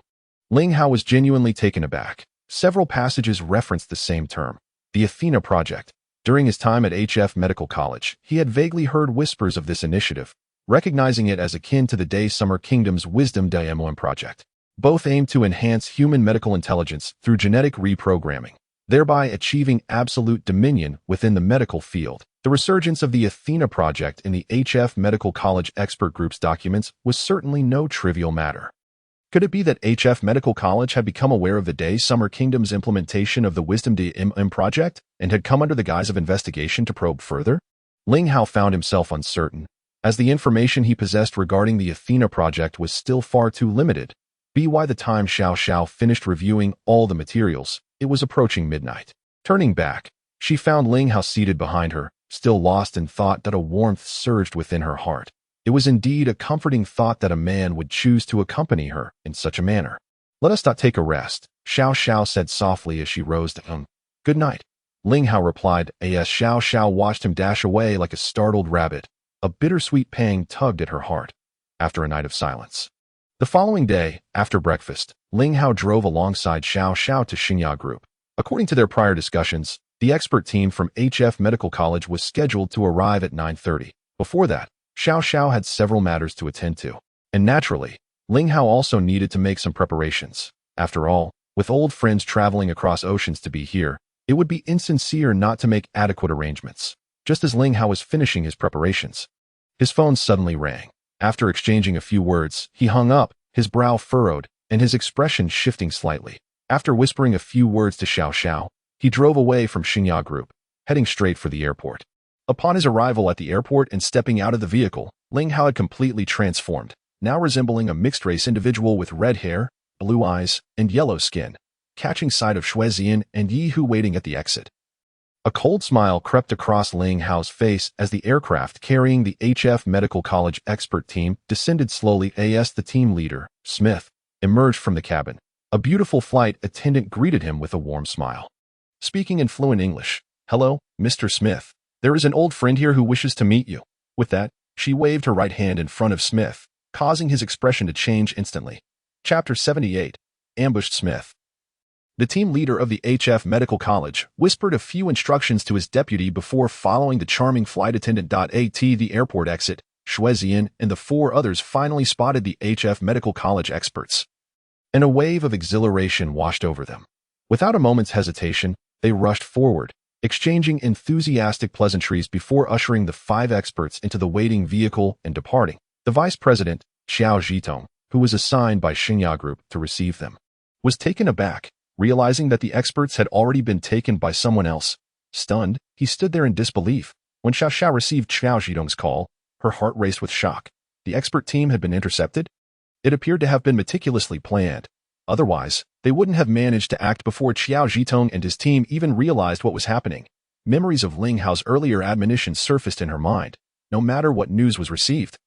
Ling Hao was genuinely taken aback. Several passages referenced the same term, the Athena Project. During his time at HF Medical College, he had vaguely heard whispers of this initiative, recognizing it as akin to the Day-Summer Kingdom's Wisdom DMOM project. Both aimed to enhance human medical intelligence through genetic reprogramming, thereby achieving absolute dominion within the medical field. The resurgence of the Athena Project in the HF Medical College expert group's documents was certainly no trivial matter. Could it be that HF Medical College had become aware of the Day-Summer Kingdom's implementation of the Wisdom DMOM project and had come under the guise of investigation to probe further? Ling Hao found himself uncertain, as the information he possessed regarding the Athena Project was still far too limited. By the time Xiao Xiao finished reviewing all the materials, it was approaching midnight. Turning back, she found Ling Hao seated behind her, still lost in thought. A warmth surged within her heart. It was indeed a comforting thought that a man would choose to accompany her in such a manner. Let us take a rest, Xiao Xiao said softly as she rose to Good night. Ling Hao replied, as Xiao Xiao watched him dash away like a startled rabbit. A bittersweet pang tugged at her heart. After a night of silence. The following day, after breakfast, Ling Hao drove alongside Xiao Xiao to Xingya Group. According to their prior discussions, the expert team from HF Medical College was scheduled to arrive at 9:30. Before that, Xiao Xiao had several matters to attend to, and naturally, Ling Hao also needed to make some preparations. After all, with old friends traveling across oceans to be here, it would be insincere not to make adequate arrangements. Just as Ling Hao was finishing his preparations, his phone suddenly rang. After exchanging a few words, he hung up, his brow furrowed, and his expression shifting slightly. After whispering a few words to Xiao Xiao, he drove away from Xingya Group, heading straight for the airport. Upon his arrival at the airport and stepping out of the vehicle, Ling Hao had completely transformed, now resembling a mixed-race individual with red hair, blue eyes, and yellow skin, catching sight of Shui Zian and Yi Hu waiting at the exit. A cold smile crept across Ling Hao's face as the aircraft carrying the HF Medical College expert team descended slowly as the team leader, Smith, emerged from the cabin. A beautiful flight attendant greeted him with a warm smile. Speaking in fluent English, "Hello, Mr. Smith. There is an old friend here who wishes to meet you." With that, she waved her right hand in front of Smith, causing his expression to change instantly. Chapter 78. Ambushed Smith. The team leader of the HF Medical College whispered a few instructions to his deputy before following the charming flight attendant. At the airport exit, Xiao and the four others finally spotted the HF Medical College experts. And a wave of exhilaration washed over them. Without a moment's hesitation, they rushed forward, exchanging enthusiastic pleasantries before ushering the 5 experts into the waiting vehicle and departing. The vice president, Xiao Xiao, who was assigned by Xiao Group to receive them, was taken aback, realizing that the experts had already been taken by someone else. Stunned, he stood there in disbelief. When Xiao Xiao received Xiao Xiao's call, her heart raced with shock. The expert team had been intercepted? It appeared to have been meticulously planned. Otherwise, they wouldn't have managed to act before Xiao Xiao and his team even realized what was happening. Memories of Ling Hao's earlier admonition surfaced in her mind. No matter what news was received,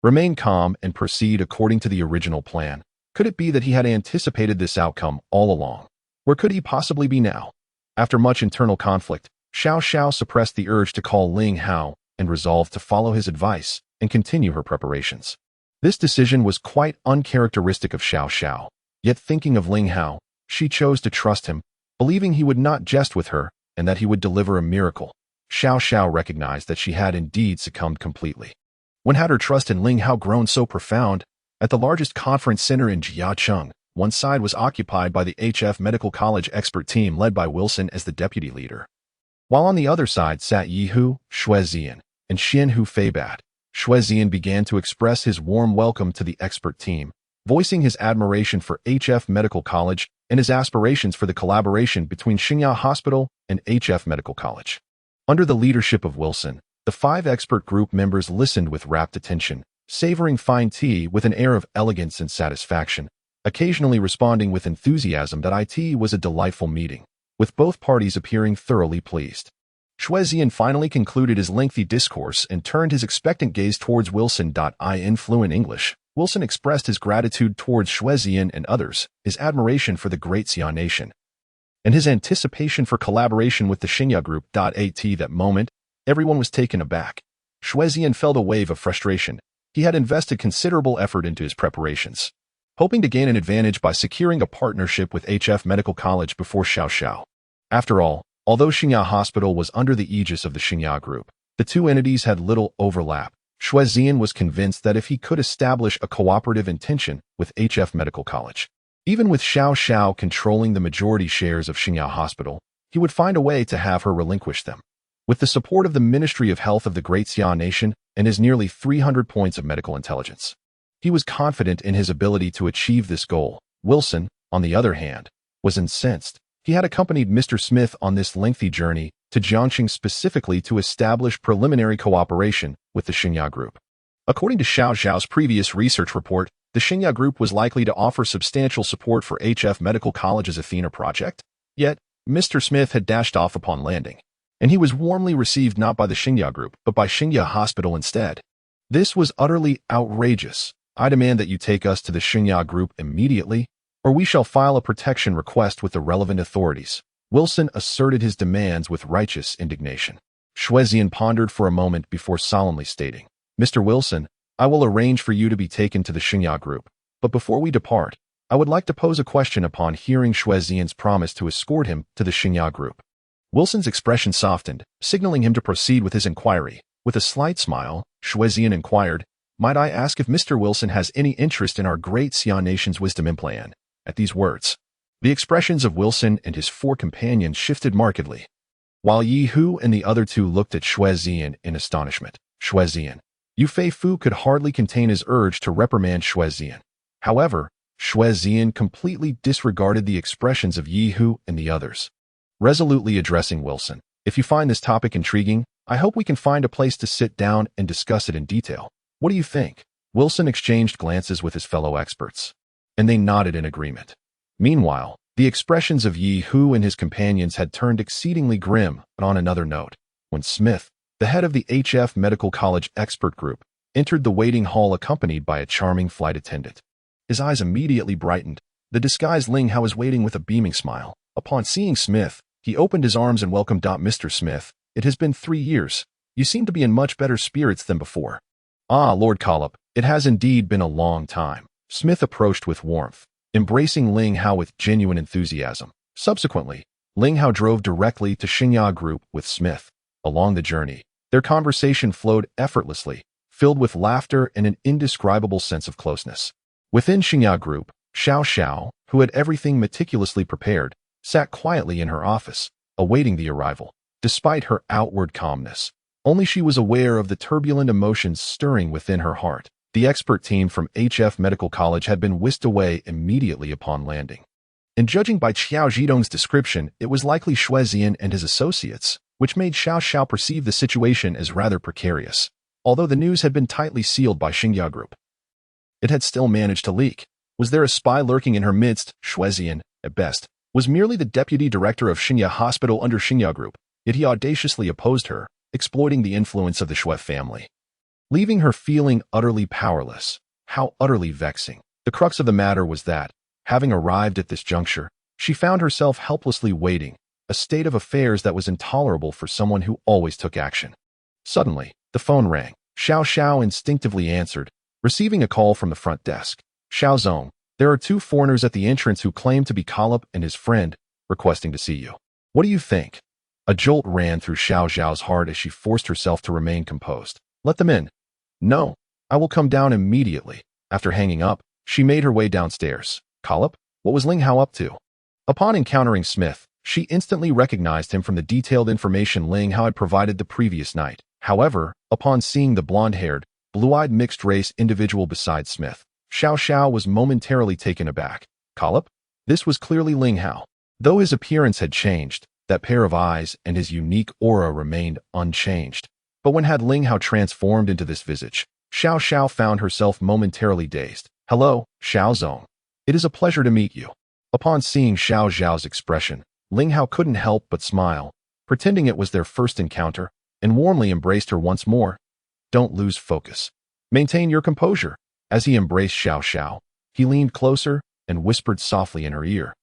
remain calm and proceed according to the original plan. Could it be that he had anticipated this outcome all along? Where could he possibly be now? After much internal conflict, Xiao Xiao suppressed the urge to call Ling Hao and resolved to follow his advice and continue her preparations. This decision was quite uncharacteristic of Xiao Xiao. Yet thinking of Ling Hao, she chose to trust him, believing he would not jest with her and that he would deliver a miracle. Xiao Xiao recognized that she had indeed succumbed completely. When had her trust in Ling Hao grown so profound? At the largest conference center in Jiangcheng, one side was occupied by the HF Medical College expert team led by Wilson as the deputy leader, while on the other side sat Yihu, Shuezian, and Xianhu Feibat. Shuezian began to express his warm welcome to the expert team, voicing his admiration for HF Medical College and his aspirations for the collaboration between Xiao Hospital and HF Medical College. Under the leadership of Wilson, the 5 expert group members listened with rapt attention, savoring fine tea with an air of elegance and satisfaction, occasionally responding with enthusiasm that it was a delightful meeting, with both parties appearing thoroughly pleased. Shuezian finally concluded his lengthy discourse and turned his expectant gaze towards Wilson. In fluent English, Wilson expressed his gratitude towards Shuezian and others, his admiration for the great Xian nation, and his anticipation for collaboration with the Xiao Group. At that moment, everyone was taken aback. Shuezian felt a wave of frustration. He had invested considerable effort into his preparations, hoping to gain an advantage by securing a partnership with HF Medical College before Xiao Xiao. After all, although Xiao Hospital was under the aegis of the Xiao Group, the two entities had little overlap. Shuezian was convinced that if he could establish a cooperative intention with HF Medical College, even with Xiao Xiao controlling the majority shares of Xiao Hospital, he would find a way to have her relinquish them. With the support of the Ministry of Health of the Great Xian Nation and his nearly 300 points of medical intelligence, he was confident in his ability to achieve this goal. Wilson, on the other hand, was incensed. He had accompanied Mr. Smith on this lengthy journey to Jiangcheng specifically to establish preliminary cooperation with the Xiao Group. According to Xiao Xiao's previous research report, the Xiao Group was likely to offer substantial support for HF Medical College's Athena project. Yet, Mr. Smith had dashed off upon landing, and he was warmly received not by the Xiao Group but by Xiao Hospital instead. This was utterly outrageous. I demand that you take us to the Xiao Group immediately, or we shall file a protection request with the relevant authorities. Wilson asserted his demands with righteous indignation. Shuezian pondered for a moment before solemnly stating, "Mr. Wilson, I will arrange for you to be taken to the Xiao Group, but before we depart, I would like to pose a question." Upon hearing Shuezian's promise to escort him to the Xiao Group, Wilson's expression softened, signaling him to proceed with his inquiry. With a slight smile, Shuezian inquired, "Might I ask if Mr. Wilson has any interest in our great Xian nation's wisdom and plan?" At these words, the expressions of Wilson and his 4 companions shifted markedly. While Yihu and the other 2 looked at Shuezian in astonishment, Yu Feifu could hardly contain his urge to reprimand Shuezian. However, Shuezian completely disregarded the expressions of Yihu and the others. Resolutely addressing Wilson, "If you find this topic intriguing, I hope we can find a place to sit down and discuss it in detail. What do you think?" Wilson exchanged glances with his fellow experts, and they nodded in agreement. Meanwhile, The expressions of Yi Hu and his companions had turned exceedingly grim. But on another note, when Smith, the head of the HF Medical College expert group, entered the waiting hall accompanied by a charming flight attendant, his eyes immediately brightened. The disguised Ling Hao was waiting with a beaming smile. Upon seeing Smith, he opened his arms and welcomed Mr. Smith. It has been 3 years. You seem to be in much better spirits than before. Ah, Lord Collop, it has indeed been a long time. Smith approached with warmth, embracing Ling Hao with genuine enthusiasm. Subsequently, Ling Hao drove directly to Xingya Group with Smith. Along the journey, their conversation flowed effortlessly, filled with laughter and an indescribable sense of closeness. Within Xingya Group, Xiao Xiao, who had everything meticulously prepared, sat quietly in her office, awaiting the arrival. Despite her outward calmness, only she was aware of the turbulent emotions stirring within her heart. The expert team from HF Medical College had been whisked away immediately upon landing. And judging by Xiao Zhidong's description, it was likely Xue Zian and his associates, which made Xiao Xiao perceive the situation as rather precarious. Although the news had been tightly sealed by Xingya Group, it had still managed to leak. Was there a spy lurking in her midst? Xue Zian, at best, was merely the deputy director of Xingya Hospital under Xingya Group, yet he audaciously opposed her, exploiting the influence of the Xue family, leaving her feeling utterly powerless. How utterly vexing. The crux of the matter was that, having arrived at this juncture, she found herself helplessly waiting, a state of affairs that was intolerable for someone who always took action. Suddenly, the phone rang. Xiao Xiao instinctively answered, receiving a call from the front desk. Xiao Zong, there are 2 foreigners at the entrance who claim to be Collop and his friend, requesting to see you. What do you think? A jolt ran through Xiao Xiao's heart as she forced herself to remain composed. Let them in. No, I will come down immediately. After hanging up, she made her way downstairs. Collop, what was Ling Hao up to? Upon encountering Smith, she instantly recognized him from the detailed information Ling Hao had provided the previous night. However, upon seeing the blonde-haired, blue-eyed mixed-race individual beside Smith, Xiao Xiao was momentarily taken aback. Collop? This was clearly Ling Hao. Though his appearance had changed, that pair of eyes and his unique aura remained unchanged. But when had Ling Hao transformed into this visage, Xiao Xiao found herself momentarily dazed. Hello, Xiao Zong. It is a pleasure to meet you. Upon seeing Xiao Xiao's expression, Ling Hao couldn't help but smile, pretending it was their first encounter, and warmly embraced her once more. Don't lose focus. Maintain your composure. As he embraced Xiao Xiao, he leaned closer and whispered softly in her ear,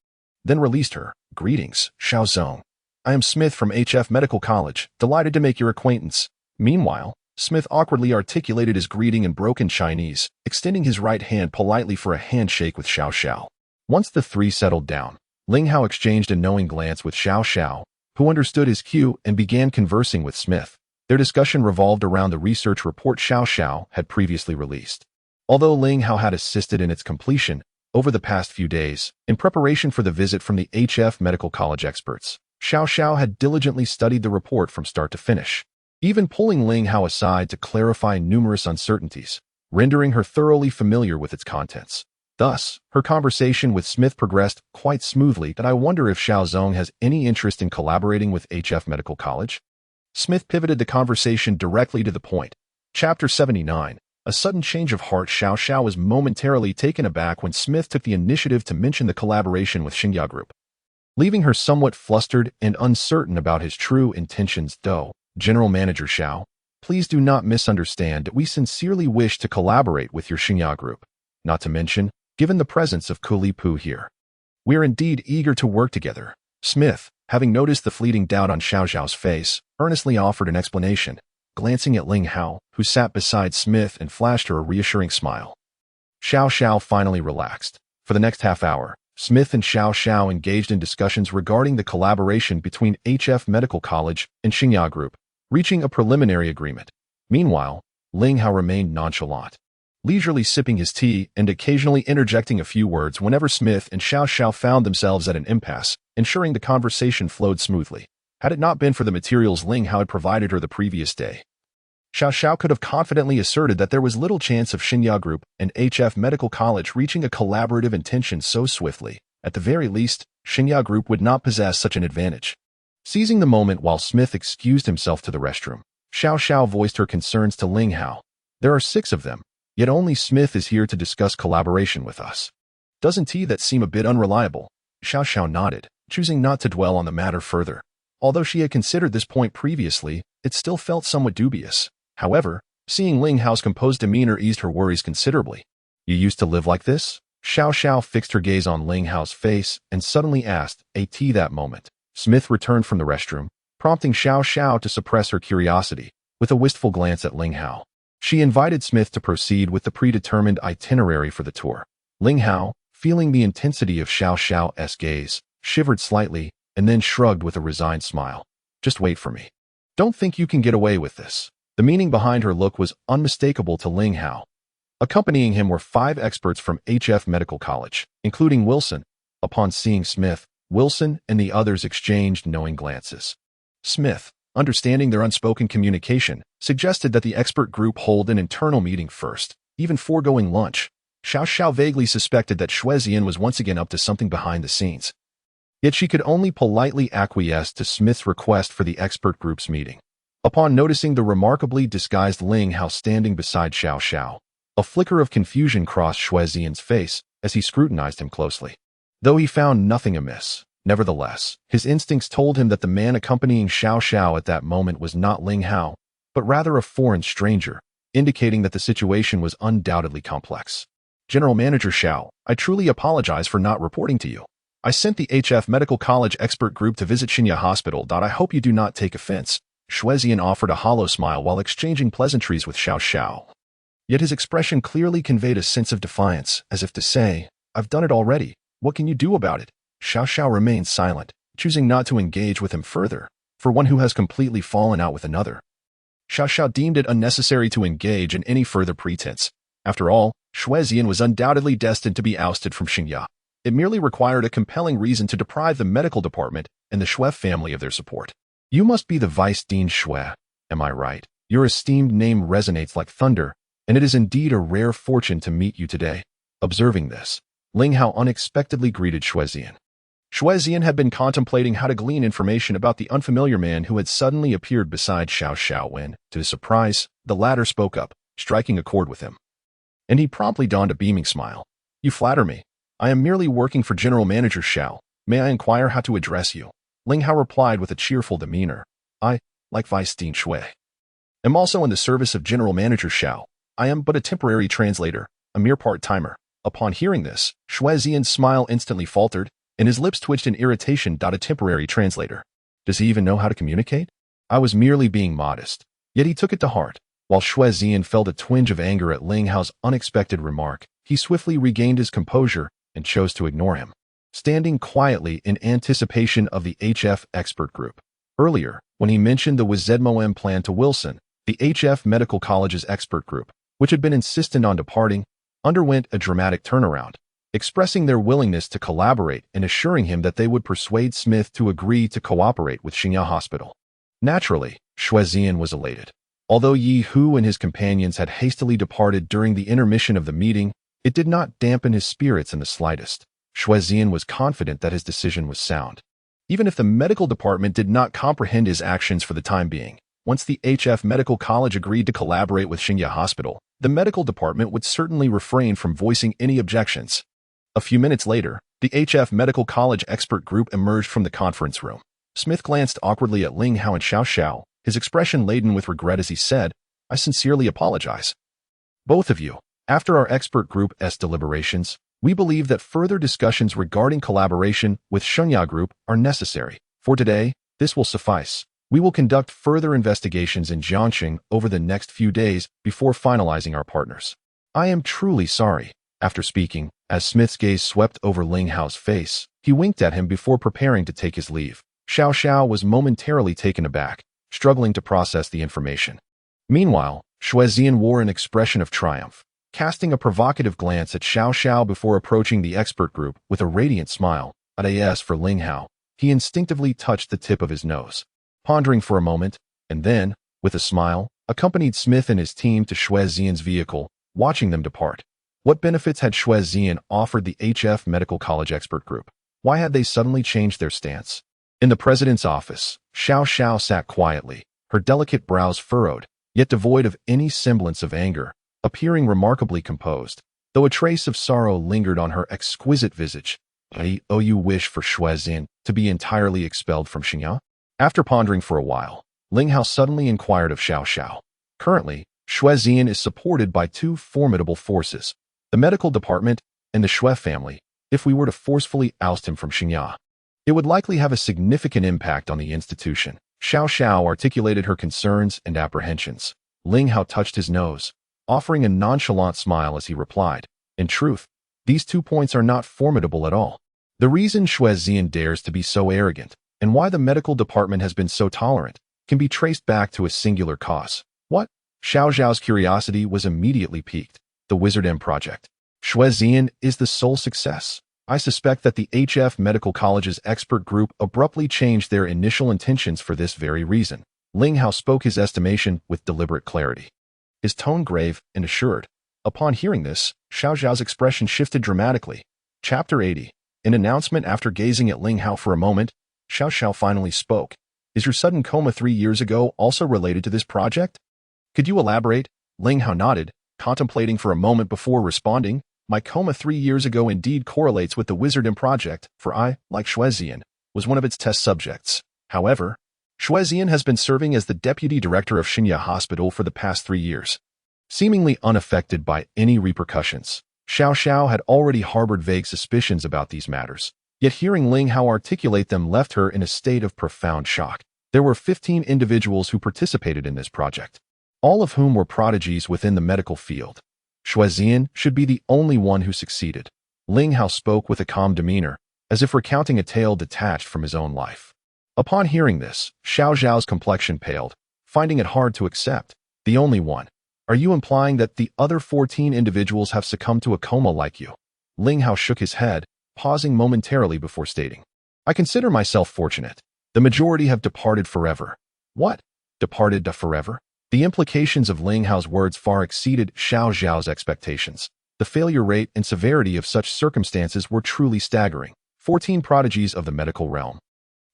then released her. Greetings, Xiao Zong. I am Smith from HF Medical College, delighted to make your acquaintance. Meanwhile, Smith awkwardly articulated his greeting in broken Chinese, extending his right hand politely for a handshake with Xiao Xiao. Once the 3 settled down, Ling Hao exchanged a knowing glance with Xiao Xiao, who understood his cue and began conversing with Smith. Their discussion revolved around the research report Xiao Xiao had previously released. Although Ling Hao had assisted in its completion over the past few days, in preparation for the visit from the HF Medical College experts, Xiao Xiao had diligently studied the report from start to finish, even pulling Ling Hao aside to clarify numerous uncertainties, rendering her thoroughly familiar with its contents. Thus, her conversation with Smith progressed quite smoothly. That I wonder if Xiao Zong has any interest in collaborating with HF Medical College? Smith pivoted the conversation directly to the point. Chapter 79. A sudden change of heart. Xiao Xiao was momentarily taken aback when Smith took the initiative to mention the collaboration with Xingya Group, leaving her somewhat flustered and uncertain about his true intentions. Though, General Manager Xiao, please do not misunderstand that we sincerely wish to collaborate with your Xingya Group. Not to mention, given the presence of Kuli Pu here, we are indeed eager to work together. Smith, having noticed the fleeting doubt on Xiao Xiao's face, earnestly offered an explanation, glancing at Ling Hao, who sat beside Smith and flashed her a reassuring smile. Xiao Xiao finally relaxed. For the next half hour, Smith and Xiao Xiao engaged in discussions regarding the collaboration between HF Medical College and Xingya Group, reaching a preliminary agreement. Meanwhile, Ling Hao remained nonchalant, leisurely sipping his tea and occasionally interjecting a few words whenever Smith and Xiao Xiao found themselves at an impasse, ensuring the conversation flowed smoothly. Had it not been for the materials Ling Hao had provided her the previous day, Xiao Xiao could have confidently asserted that there was little chance of Xingya Group and HF Medical College reaching a collaborative intention so swiftly. At the very least, Xingya Group would not possess such an advantage. Seizing the moment while Smith excused himself to the restroom, Xiao Xiao voiced her concerns to Ling Hao. There are 6 of them, yet only Smith is here to discuss collaboration with us. Doesn't that seem a bit unreliable? Xiao Xiao nodded, choosing not to dwell on the matter further. Although she had considered this point previously, it still felt somewhat dubious. However, seeing Ling Hao's composed demeanor eased her worries considerably. You used to live like this? Xiao Xiao fixed her gaze on Ling Hao's face and suddenly asked, "At that moment?" Smith returned from the restroom, prompting Xiao Xiao to suppress her curiosity, with a wistful glance at Ling Hao. She invited Smith to proceed with the predetermined itinerary for the tour. Ling Hao, feeling the intensity of Xiao Xiao's gaze, shivered slightly and then shrugged with a resigned smile. "Just wait for me. Don't think you can get away with this." The meaning behind her look was unmistakable to Ling Hao. Accompanying him were 5 experts from HF Medical College, including Wilson. Upon seeing Smith, Wilson and the others exchanged knowing glances. Smith, understanding their unspoken communication, suggested that the expert group hold an internal meeting first, even foregoing lunch. Xiao Xiao vaguely suspected that Xuezian was once again up to something behind the scenes. Yet she could only politely acquiesce to Smith's request for the expert group's meeting. Upon noticing the remarkably disguised Ling Hao standing beside Xiao Xiao, a flicker of confusion crossed Xuezian's face as he scrutinized him closely. Though he found nothing amiss, nevertheless, his instincts told him that the man accompanying Xiao Xiao at that moment was not Ling Hao, but rather a foreign stranger, indicating that the situation was undoubtedly complex. "General Manager Xiao, I truly apologize for not reporting to you. I sent the HF Medical College expert group to visit Xinya Hospital. I hope you do not take offense." Xuezian offered a hollow smile while exchanging pleasantries with Xiao Xiao. Yet his expression clearly conveyed a sense of defiance, as if to say, "I've done it already. What can you do about it?" Xiao Xiao remained silent, choosing not to engage with him further, for one who has completely fallen out with another. Xiao Xiao deemed it unnecessary to engage in any further pretense. After all, Xuezian was undoubtedly destined to be ousted from Xinya. It merely required a compelling reason to deprive the medical department and the Xue family of their support. "You must be the Vice Dean Xue, am I right? Your esteemed name resonates like thunder, and it is indeed a rare fortune to meet you today." Observing this, Ling Hao unexpectedly greeted Xuezian. Xuezian had been contemplating how to glean information about the unfamiliar man who had suddenly appeared beside Xiao Xiao when, to his surprise, the latter spoke up, striking a chord with him. And he promptly donned a beaming smile. "You flatter me. I am merely working for General Manager Xiao. May I inquire how to address you?" Ling Hao replied with a cheerful demeanor. "I, like Vice Dean Xue, am also in the service of General Manager Xiao. I am but a temporary translator, a mere part-timer." Upon hearing this, Xuezian's smile instantly faltered, and his lips twitched in irritation. "A temporary translator? Does he even know how to communicate?" "I was merely being modest." Yet he took it to heart. While Xuezian felt a twinge of anger at Ling Hao's unexpected remark, he swiftly regained his composure and chose to ignore him, standing quietly in anticipation of the HF expert group. Earlier, when he mentioned the WZMOM plan to Wilson, the HF Medical College's expert group, which had been insistent on departing, underwent a dramatic turnaround, expressing their willingness to collaborate and assuring him that they would persuade Smith to agree to cooperate with Xinya Hospital. Naturally, Xuezian was elated. Although Yi Hu and his companions had hastily departed during the intermission of the meeting, it did not dampen his spirits in the slightest. Xuezian was confident that his decision was sound. Even if the medical department did not comprehend his actions for the time being, once the HF Medical College agreed to collaborate with Xinya Hospital, the medical department would certainly refrain from voicing any objections. A few minutes later, the HF Medical College expert group emerged from the conference room. Smith glanced awkwardly at Ling Hao and Xiao Xiao, his expression laden with regret as he said, "I sincerely apologize. Both of you. After our expert group's deliberations, we believe that further discussions regarding collaboration with Xinya Group are necessary. For today, this will suffice. We will conduct further investigations in Jiangcheng over the next few days before finalizing our partners." "I am truly sorry." After speaking, as Smith's gaze swept over Ling Hao's face, he winked at him before preparing to take his leave. Xiao Xiao was momentarily taken aback, struggling to process the information. Meanwhile, Xuezian wore an expression of triumph, casting a provocative glance at Xiao Xiao before approaching the expert group with a radiant smile. As for Ling Hao, he instinctively touched the tip of his nose, pondering for a moment, and then, with a smile, accompanied Smith and his team to Xuezian's vehicle, watching them depart. What benefits had Xuezian offered the HF Medical College expert group? Why had they suddenly changed their stance? In the president's office, Xiao Xiao sat quietly, her delicate brows furrowed, yet devoid of any semblance of anger, appearing remarkably composed, though a trace of sorrow lingered on her exquisite visage. You wish for Xuezin to be entirely expelled from Xinya? After pondering for a while, Ling Hao suddenly inquired of Xiao Xiao. Currently, Xuezin is supported by two formidable forces, the medical department and the Xue family. If we were to forcefully oust him from Xinya, it would likely have a significant impact on the institution. Xiao Xiao articulated her concerns and apprehensions. Ling Hao touched his nose, offering a nonchalant smile as he replied, "In truth, these 2 points are not formidable at all. The reason Xuezin dares to be so arrogant, and why the medical department has been so tolerant, can be traced back to a singular cause." What? Xiao Xiao's curiosity was immediately piqued. The Wizard M project. Xuezin is the sole success. I suspect that the HF Medical College's expert group abruptly changed their initial intentions for this very reason. Ling Hao spoke his estimation with deliberate clarity, his tone grave and assured. Upon hearing this, Xiao Xiao's expression shifted dramatically. Chapter 80. An announcement. After gazing at Ling Hao for a moment, Xiao Xiao finally spoke. "Is your sudden coma 3 years ago also related to this project? Could you elaborate?" Ling Hao nodded, contemplating for a moment before responding. "My coma 3 years ago indeed correlates with the Wizard M project, for I, like Xuezin, was one of its test subjects. However, Xuezin has been serving as the deputy director of Xinya Hospital for the past 3 years, seemingly unaffected by any repercussions." Xiao Xiao had already harbored vague suspicions about these matters, yet hearing Ling Hao articulate them left her in a state of profound shock. There were 15 individuals who participated in this project, all of whom were prodigies within the medical field. Xuezin should be the only one who succeeded. Ling Hao spoke with a calm demeanor, as if recounting a tale detached from his own life. Upon hearing this, Xiao Xiao's complexion paled, finding it hard to accept. "The only one? Are you implying that the other 14 individuals have succumbed to a coma like you?" Ling Hao shook his head, pausing momentarily before stating, "I consider myself fortunate. The majority have departed forever." "What? Departed forever?" The implications of Ling Hao's words far exceeded Xiao Xiao's expectations. The failure rate and severity of such circumstances were truly staggering. 14 prodigies of the medical realm.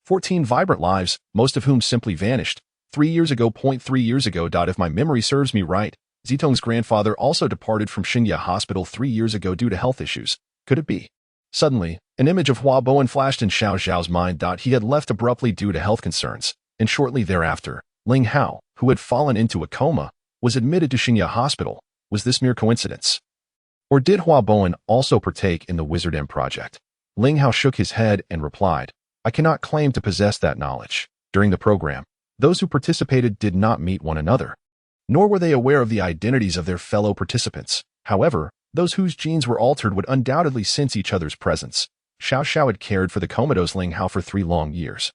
14 vibrant lives, most of whom simply vanished 3 years ago. 3 years ago. If my memory serves me right, Zitong's grandfather also departed from Xinya Hospital 3 years ago due to health issues. Could it be? Suddenly, an image of Hua Bowen flashed in Xiao Xiao's mind. He had left abruptly due to health concerns, and shortly thereafter, Ling Hao, who had fallen into a coma, was admitted to Xinya Hospital. Was this mere coincidence? Or did Hua Bowen also partake in the Wizard M project? Ling Hao shook his head and replied, "I cannot claim to possess that knowledge." During the program, those who participated did not meet one another, nor were they aware of the identities of their fellow participants. However, those whose genes were altered would undoubtedly sense each other's presence. Xiao Xiao had cared for the comatose Ling Hao for 3 long years,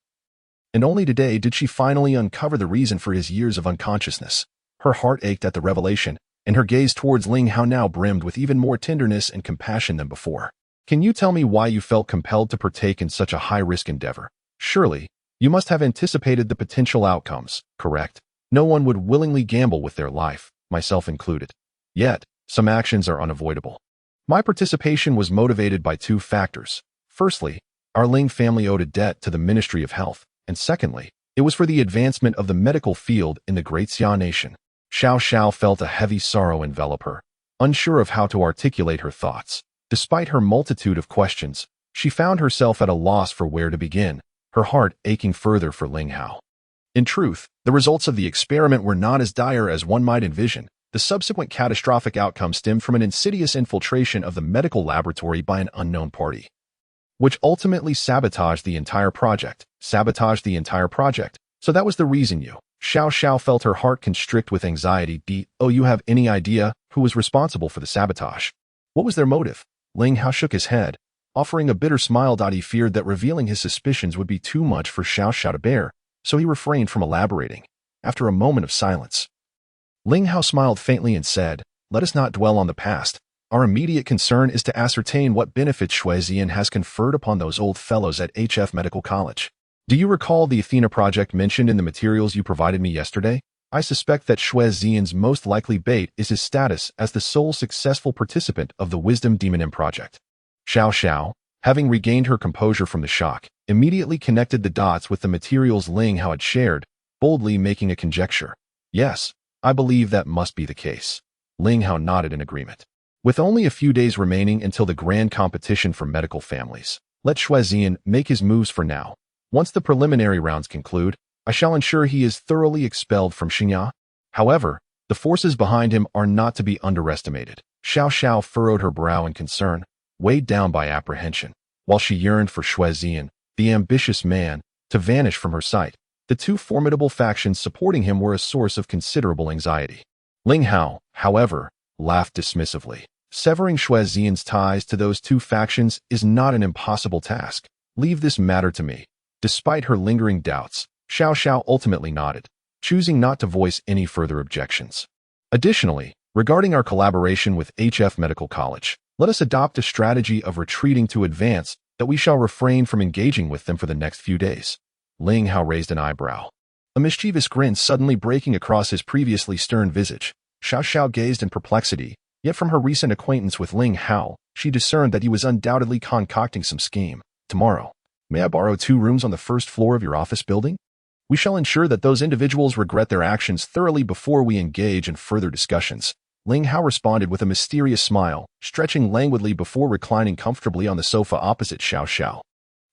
and only today did she finally uncover the reason for his years of unconsciousness. Her heart ached at the revelation, and her gaze towards Ling Hao now brimmed with even more tenderness and compassion than before. "Can you tell me why you felt compelled to partake in such a high-risk endeavor? Surely, you must have anticipated the potential outcomes, correct? No one would willingly gamble with their life, myself included. Yet, some actions are unavoidable. My participation was motivated by 2 factors. Firstly, our Ling family owed a debt to the Ministry of Health, and secondly, it was for the advancement of the medical field in the Great Xia nation." Xiao Xiao felt a heavy sorrow envelop her, unsure of how to articulate her thoughts. Despite her multitude of questions, she found herself at a loss for where to begin, her heart aching further for Ling Hao. In truth, the results of the experiment were not as dire as one might envision. The subsequent catastrophic outcome stemmed from an insidious infiltration of the medical laboratory by an unknown party, which ultimately sabotaged the entire project. Sabotaged the entire project. So that was the reason you... Xiao Xiao felt her heart constrict with anxiety. "Oh, you have any idea who was responsible for the sabotage? What was their motive?" Ling Hao shook his head, offering a bitter smile. He feared that revealing his suspicions would be too much for Xiao Xiao to bear, so he refrained from elaborating. After a moment of silence, Ling Hao smiled faintly and said, "Let us not dwell on the past. Our immediate concern is to ascertain what benefits Xuezin has conferred upon those old fellows at HF Medical College. Do you recall the Athena project mentioned in the materials you provided me yesterday? I suspect that Xuezin's most likely bait is his status as the sole successful participant of the Wisdom Demon M project." Xiao Xiao, having regained her composure from the shock, immediately connected the dots with the materials Ling Hao had shared, boldly making a conjecture. "Yes, I believe that must be the case." Ling Hao nodded in agreement. With only a few days remaining until the grand competition for medical families, Let Xuezian make his moves for now. Once the preliminary rounds conclude, I shall ensure he is thoroughly expelled from Xingya. However, the forces behind him are not to be underestimated. Xiao Xiao furrowed her brow in concern, weighed down by apprehension. While she yearned for Xuezian, the ambitious man, to vanish from her sight, the two formidable factions supporting him were a source of considerable anxiety. Ling Hao, however, laughed dismissively. Severing Xuezian's ties to those two factions is not an impossible task. Leave this matter to me. Despite her lingering doubts, Xiao Xiao ultimately nodded, choosing not to voice any further objections. Additionally, regarding our collaboration with HF Medical College, let us adopt a strategy of retreating to advance that we shall refrain from engaging with them for the next few days. Ling Hao raised an eyebrow, a mischievous grin suddenly breaking across his previously stern visage. Xiao Xiao gazed in perplexity, yet from her recent acquaintance with Ling Hao, she discerned that he was undoubtedly concocting some scheme. Tomorrow, may I borrow 2 rooms on the first floor of your office building? We shall ensure that those individuals regret their actions thoroughly before we engage in further discussions. Ling Hao responded with a mysterious smile, stretching languidly before reclining comfortably on the sofa opposite Xiao Xiao.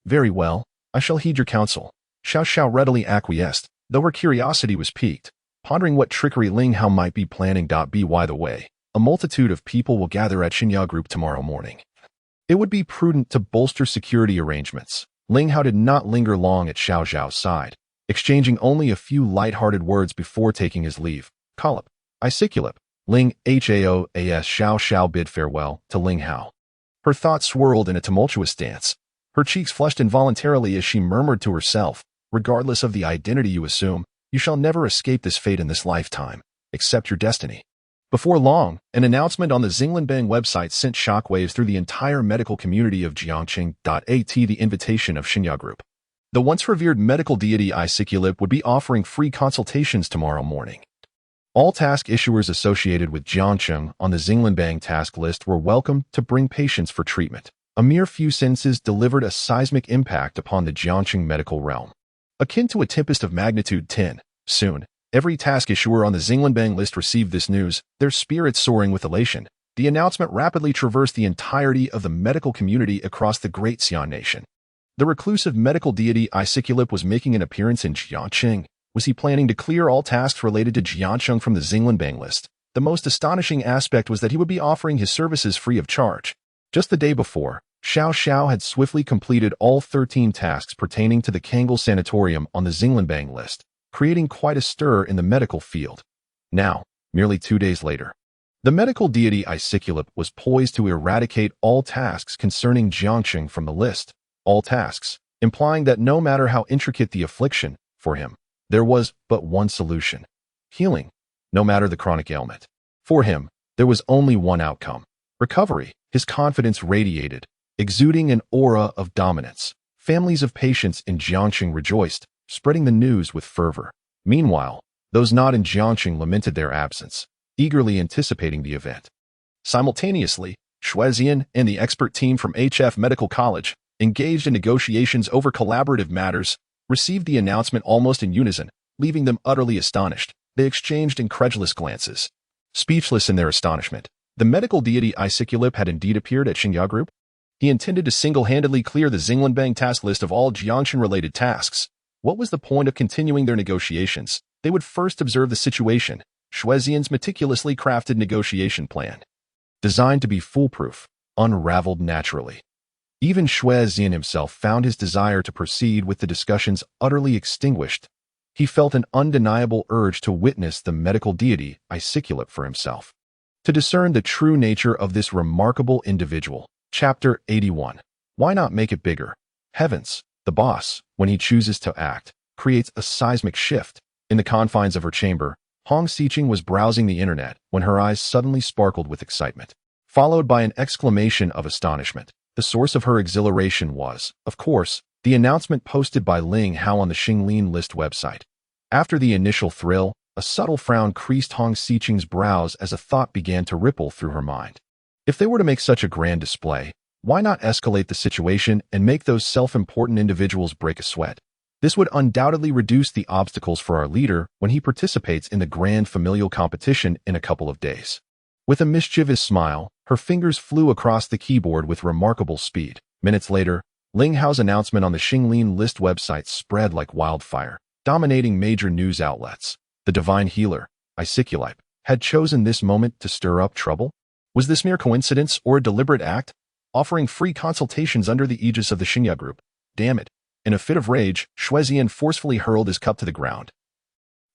Very well, I shall heed your counsel. Xiao Xiao readily acquiesced, though her curiosity was piqued, pondering what trickery Ling Hao might be planning. By the way, a multitude of people will gather at Xingya Group tomorrow morning. It would be prudent to bolster security arrangements. Ling Hao did not linger long at Xiao Xiao's side, exchanging only a few light-hearted words before taking his leave. Collop, Isiculip, Ling Hao as Xiao Xiao bid farewell to Ling Hao. Her thoughts swirled in a tumultuous dance. Her cheeks flushed involuntarily as she murmured to herself, regardless of the identity you assume, you shall never escape this fate in this lifetime. Accept your destiny. Before long, an announcement on the Xinglinbang website sent shockwaves through the entire medical community of Jiangcheng. The invitation of Xingya Group. The once revered medical deity Isiculip would be offering free consultations tomorrow morning. All task issuers associated with Jiangcheng on the Xinglinbang task list were welcome to bring patients for treatment. A mere few sentences delivered a seismic impact upon the Jiangcheng medical realm. Akin to a tempest of magnitude 10, soon, every task issuer on the Xinglinbang list received this news, their spirits soaring with elation. The announcement rapidly traversed the entirety of the medical community across the Great Xian nation. The reclusive medical deity Isiculip was making an appearance in Jiangcheng. Was he planning to clear all tasks related to Jiangcheng from the Xinglinbang list? The most astonishing aspect was that he would be offering his services free of charge. Just the day before, Xiao Xiao had swiftly completed all 13 tasks pertaining to the Kangal Sanatorium on the Xinglinbang list, creating quite a stir in the medical field. Now, merely 2 days later, the medical deity Isiculip was poised to eradicate all tasks concerning Jiangcheng from the list. All tasks, implying that no matter how intricate the affliction, for him, there was but one solution. Healing, no matter the chronic ailment. For him, there was only one outcome. Recovery. His confidence radiated, exuding an aura of dominance. Families of patients in Jiangcheng rejoiced, spreading the news with fervor. Meanwhile, those not in Jiangcheng lamented their absence, eagerly anticipating the event. Simultaneously, Xuezian and the expert team from HF Medical College, engaged in negotiations over collaborative matters, received the announcement almost in unison, leaving them utterly astonished. They exchanged incredulous glances. Speechless in their astonishment, the medical deity Isiculip had indeed appeared at Xingya Group. He intended to single-handedly clear the Xinglinbang task list of all Jiangcheng-related tasks. What was the point of continuing their negotiations? They would first observe the situation. Xuezian's meticulously crafted negotiation plan, designed to be foolproof, unraveled naturally. Even Xuezian himself found his desire to proceed with the discussions utterly extinguished. He felt an undeniable urge to witness the medical deity Isiculip for himself, to discern the true nature of this remarkable individual. Chapter 81. Why not make it bigger? Heavens, the boss, when he chooses to act, creates a seismic shift. In the confines of her chamber, Hong Xiqing was browsing the internet when her eyes suddenly sparkled with excitement, followed by an exclamation of astonishment. The source of her exhilaration was, of course, the announcement posted by Ling Hao on the Xinglin list website. After the initial thrill, a subtle frown creased Hong Xiqing's brows as a thought began to ripple through her mind. If they were to make such a grand display, why not escalate the situation and make those self-important individuals break a sweat? This would undoubtedly reduce the obstacles for our leader when he participates in the grand familial competition in a couple of days. With a mischievous smile, her fingers flew across the keyboard with remarkable speed. Minutes later, Ling Hao's announcement on the Xinglin list website spread like wildfire, dominating major news outlets. The divine healer, Iciculipe, had chosen this moment to stir up trouble? Was this mere coincidence or a deliberate act? Offering free consultations under the aegis of the Xingya group. Damn it. In a fit of rage, Shuezian forcefully hurled his cup to the ground,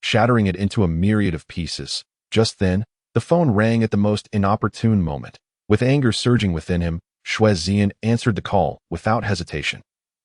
shattering it into a myriad of pieces. Just then, the phone rang at the most inopportune moment. With anger surging within him, Shuezian answered the call without hesitation.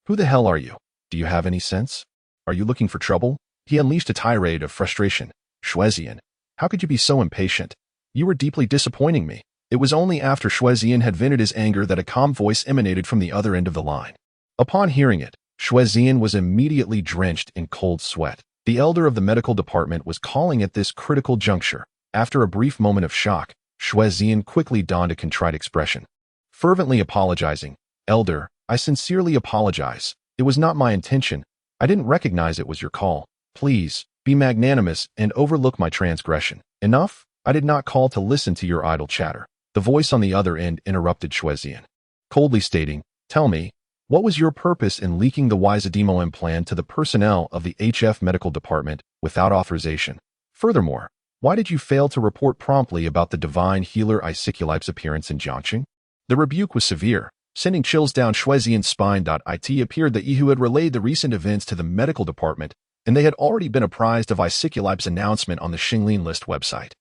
Who the hell are you? Do you have any sense? Are you looking for trouble? He unleashed a tirade of frustration. Shuezian, how could you be so impatient? You were deeply disappointing me. It was only after Shuezian had vented his anger that a calm voice emanated from the other end of the line. Upon hearing it, Shuezian was immediately drenched in cold sweat. The elder of the medical department was calling at this critical juncture. After a brief moment of shock, Shuezian quickly donned a contrite expression. Fervently apologizing, Elder, I sincerely apologize. It was not my intention. I didn't recognize it was your call. Please, be magnanimous and overlook my transgression. Enough? I did not call to listen to your idle chatter. The voice on the other end interrupted Shuezian, coldly stating, Tell me, what was your purpose in leaking the Wisodemo plan to the personnel of the HF medical department without authorization? Furthermore, why did you fail to report promptly about the divine healer Iciculipe's appearance in Jiangcheng? The rebuke was severe, sending chills down Shuezian's spine. It appeared that Yihu had relayed the recent events to the medical department, and they had already been apprised of Iciculipe's announcement on the Xinglin list website.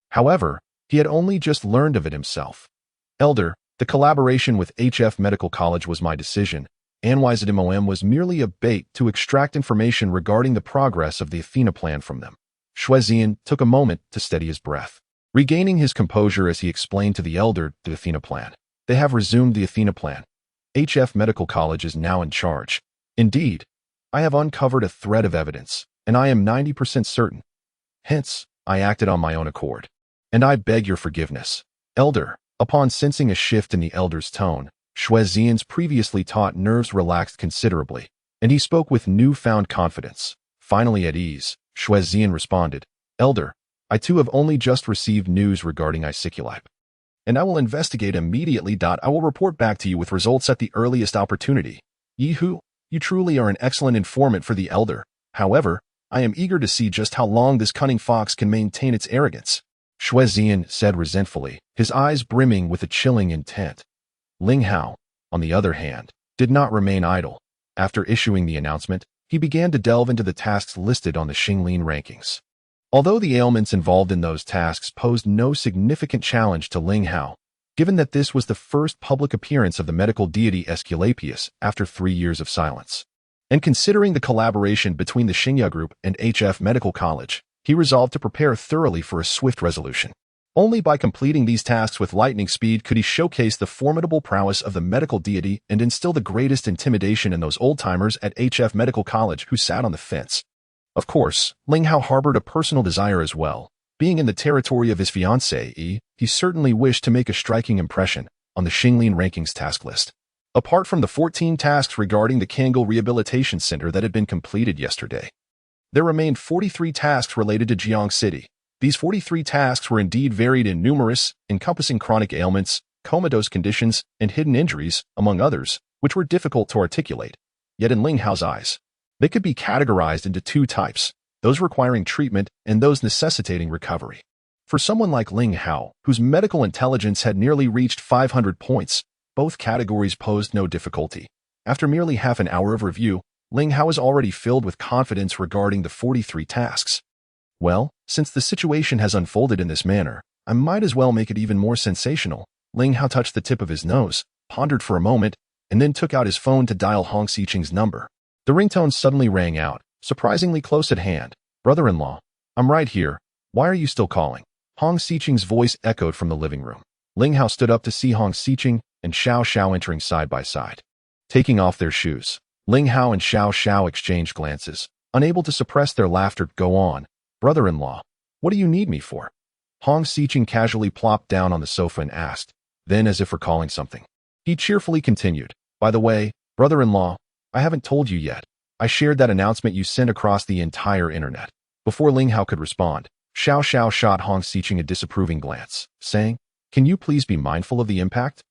However, he had only just learned of it himself. Elder, the collaboration with HF Medical College was my decision, and Wisodemo was merely a bait to extract information regarding the progress of the Athena plan from them. Shuezian took a moment to steady his breath, regaining his composure as he explained to the elder the Athena plan. They have resumed the Athena plan. HF Medical College is now in charge. Indeed, I have uncovered a thread of evidence, and I am 90% certain. Hence, I acted on my own accord. And I beg your forgiveness. Elder, upon sensing a shift in the elder's tone, Shuezian's previously taut nerves relaxed considerably, and he spoke with newfound confidence. Finally at ease, Shuezian responded, Elder, I too have only just received news regarding Iciculipe, and I will investigate immediately. I will report back to you with results at the earliest opportunity. Yihu, you truly are an excellent informant for the elder. However, I am eager to see just how long this cunning fox can maintain its arrogance. Shuezian said resentfully, his eyes brimming with a chilling intent. Ling Hao, on the other hand, did not remain idle. After issuing the announcement, he began to delve into the tasks listed on the Xinglin rankings. Although the ailments involved in those tasks posed no significant challenge to Ling Hao, given that this was the first public appearance of the medical deity Aesculapius after 3 years of silence. And considering the collaboration between the Xingya Group and HF Medical College, he resolved to prepare thoroughly for a swift resolution. Only by completing these tasks with lightning speed could he showcase the formidable prowess of the medical deity and instill the greatest intimidation in those old-timers at HF Medical College who sat on the fence. Of course, Ling Hao harbored a personal desire as well. Being in the territory of his fiancée, he certainly wished to make a striking impression on the Xinglin rankings task list. Apart from the 14 tasks regarding the Kangol Rehabilitation Center that had been completed yesterday, there remained 43 tasks related to Jiangcheng City. These 43 tasks were indeed varied and numerous, encompassing chronic ailments, comatose conditions, and hidden injuries, among others, which were difficult to articulate. Yet in Ling Hao's eyes, they could be categorized into 2 types, those requiring treatment and those necessitating recovery. For someone like Ling Hao, whose medical intelligence had nearly reached 500 points, both categories posed no difficulty. After merely half an hour of review, Ling Hao was already filled with confidence regarding the 43 tasks. Well, since the situation has unfolded in this manner, I might as well make it even more sensational. Ling Hao touched the tip of his nose, pondered for a moment, and then took out his phone to dial Hong Xiqing's number. The ringtone suddenly rang out, surprisingly close at hand. Brother-in-law, I'm right here. Why are you still calling? Hong Xiqing's voice echoed from the living room. Ling Hao stood up to see Hong Xiqing and Xiao Xiao entering side by side. Taking off their shoes, Ling Hao and Xiao Xiao exchanged glances, unable to suppress their laughter. Go on. Brother-in-law, what do you need me for? Hong Xiqing casually plopped down on the sofa and asked. Then, as if recalling something, he cheerfully continued. By the way, brother-in-law, I haven't told you yet. I shared that announcement you sent across the entire internet. Before Ling Hao could respond, Xiao Xiao shot Hong Xiqing a disapproving glance, saying, Can you please be mindful of the impact?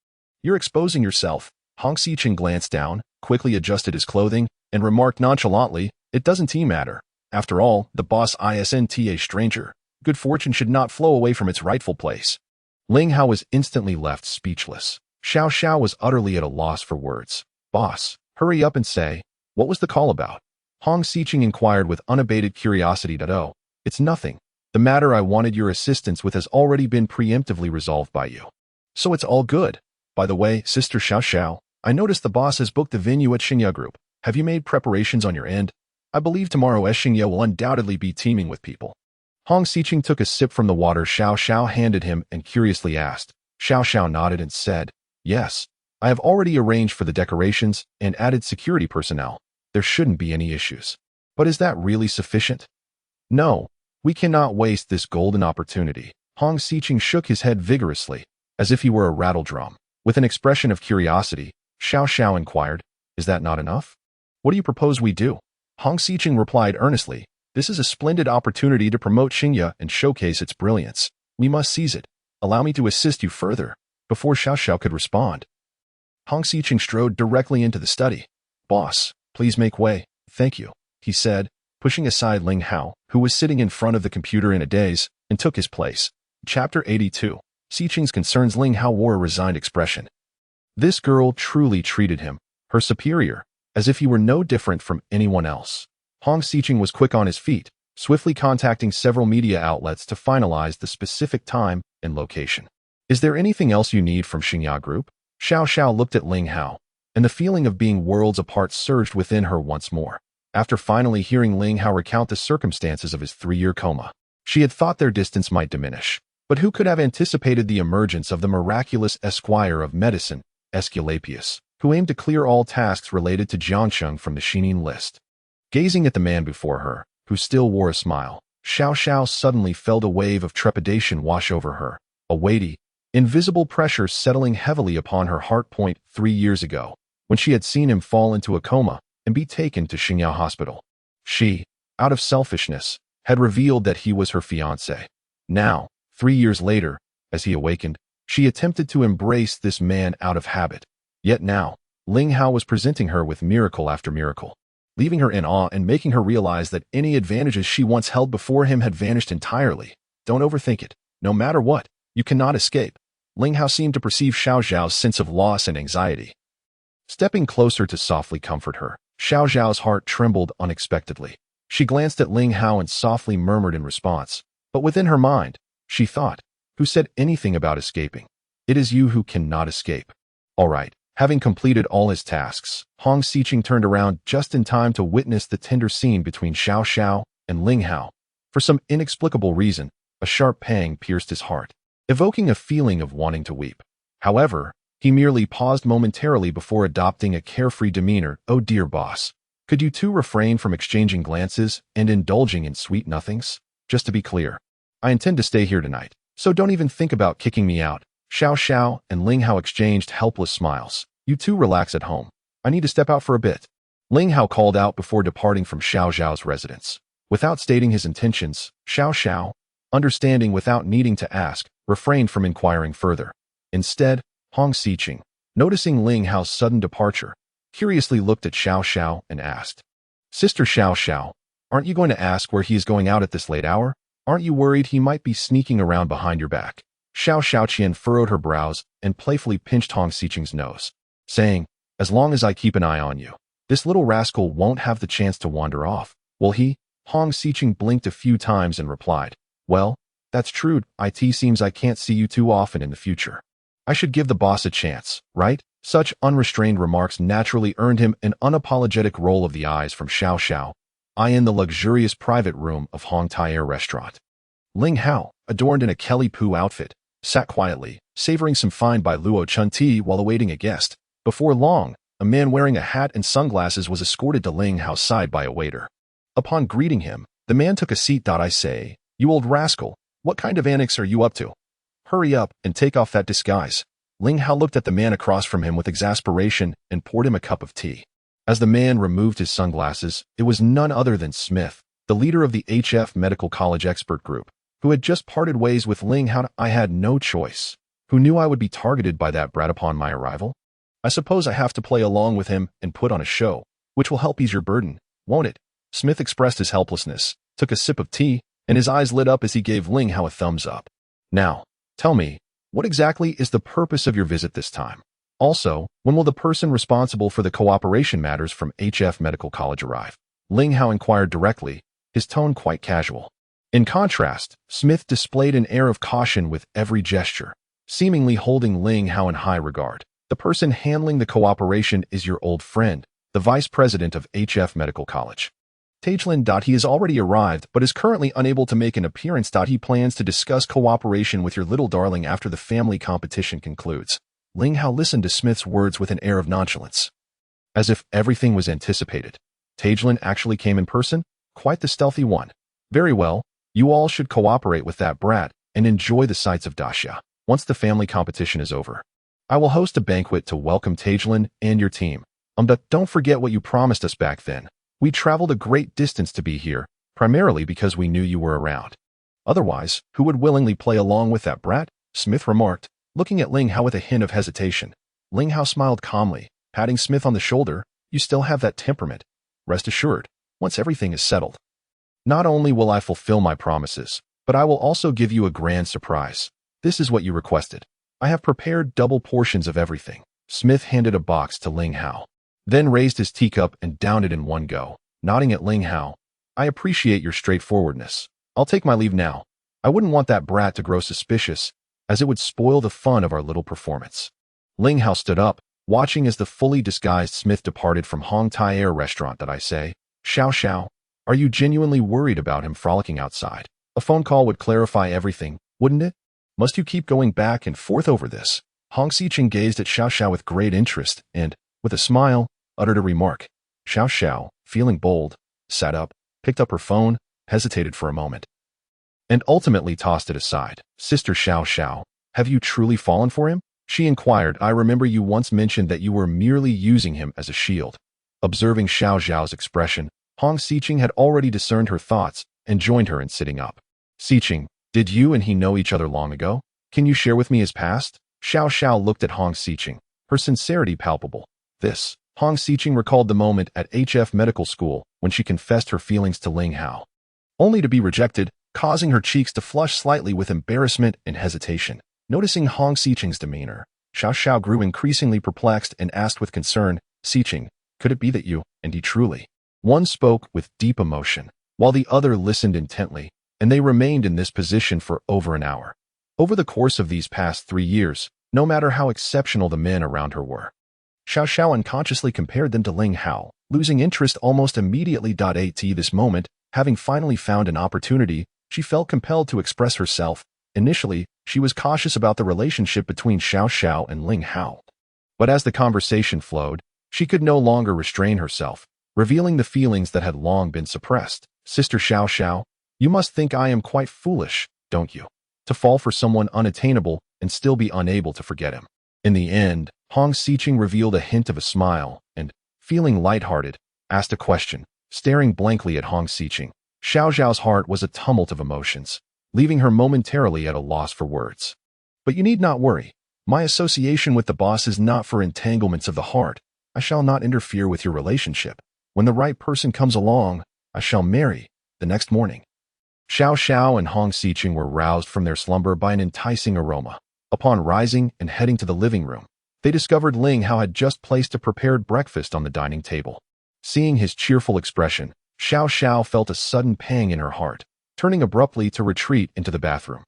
You're exposing yourself. Hong Xiqing glanced down, quickly adjusted his clothing, and remarked nonchalantly, "It doesn't matter. After all, the boss isn't a stranger. Good fortune should not flow away from its rightful place." Ling Hao was instantly left speechless. Xiao Xiao was utterly at a loss for words. "Boss, hurry up and say, what was the call about?" Hong Xiqing inquired with unabated curiosity. "Oh, it's nothing. The matter I wanted your assistance with has already been preemptively resolved by you. So it's all good. By the way, Sister Xiao Xiao, I noticed the boss has booked a venue at Xingye Group. Have you made preparations on your end? I believe tomorrow Xingye will undoubtedly be teeming with people." Hong Xiqing took a sip from the water Xiao Xiao handed him and curiously asked. Xiao Xiao nodded and said, "Yes, I have already arranged for the decorations and added security personnel. There shouldn't be any issues. But is that really sufficient?" "No, we cannot waste this golden opportunity." Hong Xiqing shook his head vigorously, as if he were a rattle drum. With an expression of curiosity, Xiao Xiao inquired, "Is that not enough? What do you propose we do?" Hong Xiqing replied earnestly, "This is a splendid opportunity to promote Xingye and showcase its brilliance. We must seize it. Allow me to assist you further." Before Xiao Xiao could respond, Hong Xiqing strode directly into the study. "Boss, please make way. Thank you," he said, pushing aside Ling Hao, who was sitting in front of the computer in a daze, and took his place. Chapter 82. Xiqing's concerns. Ling Hao wore a resigned expression. This girl truly treated him, her superior, as if he were no different from anyone else. Hong Xiqing was quick on his feet, swiftly contacting several media outlets to finalize the specific time and location. "Is there anything else you need from Xingye Group?" Xiao Xiao looked at Ling Hao, and the feeling of being worlds apart surged within her once more. After finally hearing Ling Hao recount the circumstances of his 3-year coma, she had thought their distance might diminish. But who could have anticipated the emergence of the miraculous Esquire of Medicine, Aesculapius, who aimed to clear all tasks related to Jiangcheng from the Shinin list? Gazing at the man before her, who still wore a smile, Xiao Xiao suddenly felt a wave of trepidation wash over her, a weighty, invisible pressure settling heavily upon her heart. 3 years ago, when she had seen him fall into a coma and be taken to Xingye Hospital, she, out of selfishness, had revealed that he was her fiancé. Now, 3 years later, as he awakened, she attempted to embrace this man out of habit. Yet now, Ling Hao was presenting her with miracle after miracle, leaving her in awe and making her realize that any advantages she once held before him had vanished entirely. "Don't overthink it. No matter what, you cannot escape." Ling Hao seemed to perceive Xiao Xiao's sense of loss and anxiety. Stepping closer to softly comfort her, Xiao Xiao's heart trembled unexpectedly. She glanced at Ling Hao and softly murmured in response. But within her mind, she thought, "Who said anything about escaping? It is you who cannot escape." All right. Having completed all his tasks, Hong Xiqing turned around just in time to witness the tender scene between Xiao Xiao and Ling Hao. For some inexplicable reason, a sharp pang pierced his heart, evoking a feeling of wanting to weep. However, he merely paused momentarily before adopting a carefree demeanor. "Oh dear boss, could you two refrain from exchanging glances and indulging in sweet nothings? Just to be clear, I intend to stay here tonight, so don't even think about kicking me out." Xiao Xiao and Ling Hao exchanged helpless smiles. "You two relax at home. I need to step out for a bit," Ling Hao called out before departing from Xiao Xiao's residence. Without stating his intentions, Xiao Xiao, understanding without needing to ask, refrained from inquiring further. Instead, Hong Xiqing, noticing Ling Hao's sudden departure, curiously looked at Xiao Xiao and asked, "Sister Xiao Xiao, aren't you going to ask where he is going out at this late hour? Aren't you worried he might be sneaking around behind your back?" Xiao Xiaoqian furrowed her brows and playfully pinched Hong Xiqing's nose, saying, "As long as I keep an eye on you, this little rascal won't have the chance to wander off, will he?" Hong Xiqing blinked a few times and replied, "Well, that's true. It seems I can't see you too often in the future. I should give the boss a chance, right?" Such unrestrained remarks naturally earned him an unapologetic roll of the eyes from Xiao Xiao, in the luxurious private room of Hong Tai'er restaurant. Ling Hao, adorned in a Kelly Poo outfit, sat quietly, savoring some fine by Luo Chun tea while awaiting a guest. Before long, a man wearing a hat and sunglasses was escorted to Ling Hao's side by a waiter. Upon greeting him, the man took a seat. "I say, you old rascal, what kind of antics are you up to? Hurry up and take off that disguise." Ling Hao looked at the man across from him with exasperation and poured him a cup of tea. As the man removed his sunglasses, it was none other than Smith, the leader of the HF Medical College expert group, who had just parted ways with Ling Hao. "I had no choice. Who knew I would be targeted by that brat upon my arrival?" I suppose I have to play along with him and put on a show, which will help ease your burden, won't it? Smith expressed his helplessness, took a sip of tea, and his eyes lit up as he gave Ling Hao a thumbs up. Now, tell me, what exactly is the purpose of your visit this time? Also, when will the person responsible for the cooperation matters from HF Medical College arrive? Ling Hao inquired directly, his tone quite casual. In contrast, Smith displayed an air of caution with every gesture, seemingly holding Ling Hao in high regard. The person handling the cooperation is your old friend, the vice president of HF Medical College. Tagelin. He has already arrived but is currently unable to make an appearance. He plans to discuss cooperation with your little darling after the family competition concludes. Ling Hao listened to Smith's words with an air of nonchalance. As if everything was anticipated. Tagelin actually came in person? Quite the stealthy one. Very well, you all should cooperate with that brat and enjoy the sights of Daxia. Once the family competition is over, I will host a banquet to welcome Tagelin and your team. Don't forget what you promised us back then. We traveled a great distance to be here, primarily because we knew you were around. Otherwise, who would willingly play along with that brat? Smith remarked, looking at Ling Hao with a hint of hesitation. Ling Hao smiled calmly, patting Smith on the shoulder. You still have that temperament. Rest assured, once everything is settled, not only will I fulfill my promises, but I will also give you a grand surprise. This is what you requested. I have prepared double portions of everything. Smith handed a box to Ling Hao, then raised his teacup and downed it in one go, nodding at Ling Hao. I appreciate your straightforwardness. I'll take my leave now. I wouldn't want that brat to grow suspicious, as it would spoil the fun of our little performance. Ling Hao stood up, watching as the fully disguised Smith departed from Hong Tai Air restaurant. I say, Xiao Xiao, are you genuinely worried about him frolicking outside? A phone call would clarify everything, wouldn't it? Must you keep going back and forth over this? Hong Xicheng gazed at Xiao Xiao with great interest and, with a smile, uttered a remark. Xiao Xiao, feeling bold, sat up, picked up her phone, hesitated for a moment, and ultimately tossed it aside. Sister Xiao Xiao, have you truly fallen for him? She inquired. I remember you once mentioned that you were merely using him as a shield. Observing Xiao Xiao's expression, Hong Xicheng had already discerned her thoughts and joined her in sitting up. Xicheng, did you and he know each other long ago? Can you share with me his past? Xiao Xiao looked at Hong Xicheng, her sincerity palpable. Hong Xicheng recalled the moment at HF Medical School when she confessed her feelings to Ling Hao, only to be rejected, causing her cheeks to flush slightly with embarrassment and hesitation. Noticing Hong Xicheng's demeanor, Xiao Xiao grew increasingly perplexed and asked with concern, Xicheng, could it be that you, and he truly? One spoke with deep emotion, while the other listened intently, and they remained in this position for over an hour. Over the course of these past 3 years, no matter how exceptional the men around her were, Xiao Xiao unconsciously compared them to Ling Hao, losing interest almost immediately. At this moment, having finally found an opportunity, she felt compelled to express herself. Initially, she was cautious about the relationship between Xiao Xiao and Ling Hao. But as the conversation flowed, she could no longer restrain herself, revealing the feelings that had long been suppressed. Sister Xiao Xiao, you must think I am quite foolish, don't you? To fall for someone unattainable and still be unable to forget him. In the end, Hong Xicheng revealed a hint of a smile and, feeling lighthearted, asked a question, staring blankly at Hong Xicheng. Xiao Xiao's heart was a tumult of emotions, leaving her momentarily at a loss for words. But you need not worry. My association with the boss is not for entanglements of the heart. I shall not interfere with your relationship. When the right person comes along, I shall marry, the next morning. Xiao Xiao and Hong Xicheng were roused from their slumber by an enticing aroma. Upon rising and heading to the living room, they discovered Ling Hao had just placed a prepared breakfast on the dining table. Seeing his cheerful expression, Xiao Xiao felt a sudden pang in her heart, turning abruptly to retreat into the bathroom.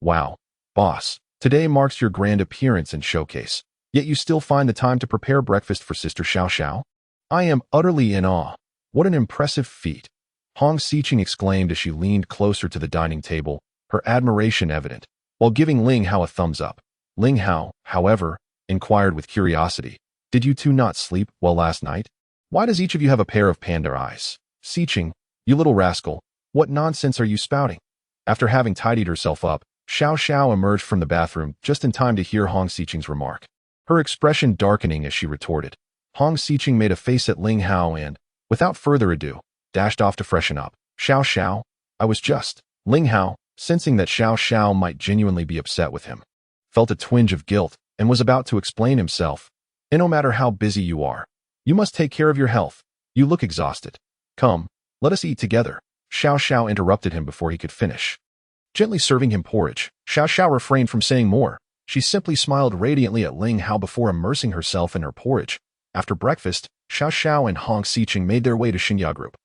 Wow, boss, today marks your grand appearance and showcase, yet you still find the time to prepare breakfast for Sister Xiao Xiao? I am utterly in awe. What an impressive feat. Hong Xicheng exclaimed as she leaned closer to the dining table, her admiration evident, while giving Ling Hao a thumbs up. Ling Hao, however, inquired with curiosity, did you two not sleep well last night? Why does each of you have a pair of panda eyes? Xicheng, you little rascal, what nonsense are you spouting? After having tidied herself up, Xiao Xiao emerged from the bathroom just in time to hear Hong Xicheng's remark, her expression darkening as she retorted. Hong Xicheng made a face at Ling Hao and, without further ado, dashed off to freshen up. Xiao Xiao, I was just. Ling Hao, sensing that Xiao Xiao might genuinely be upset with him, felt a twinge of guilt and was about to explain himself, And no matter how busy you are, you must take care of your health. You look exhausted. Come, let us eat together. Xiao Xiao interrupted him before he could finish. Gently serving him porridge, Xiao Xiao refrained from saying more. She simply smiled radiantly at Ling Hao before immersing herself in her porridge. After breakfast, Xiao Xiao and Hong Xiqing made their way to Xinya Group.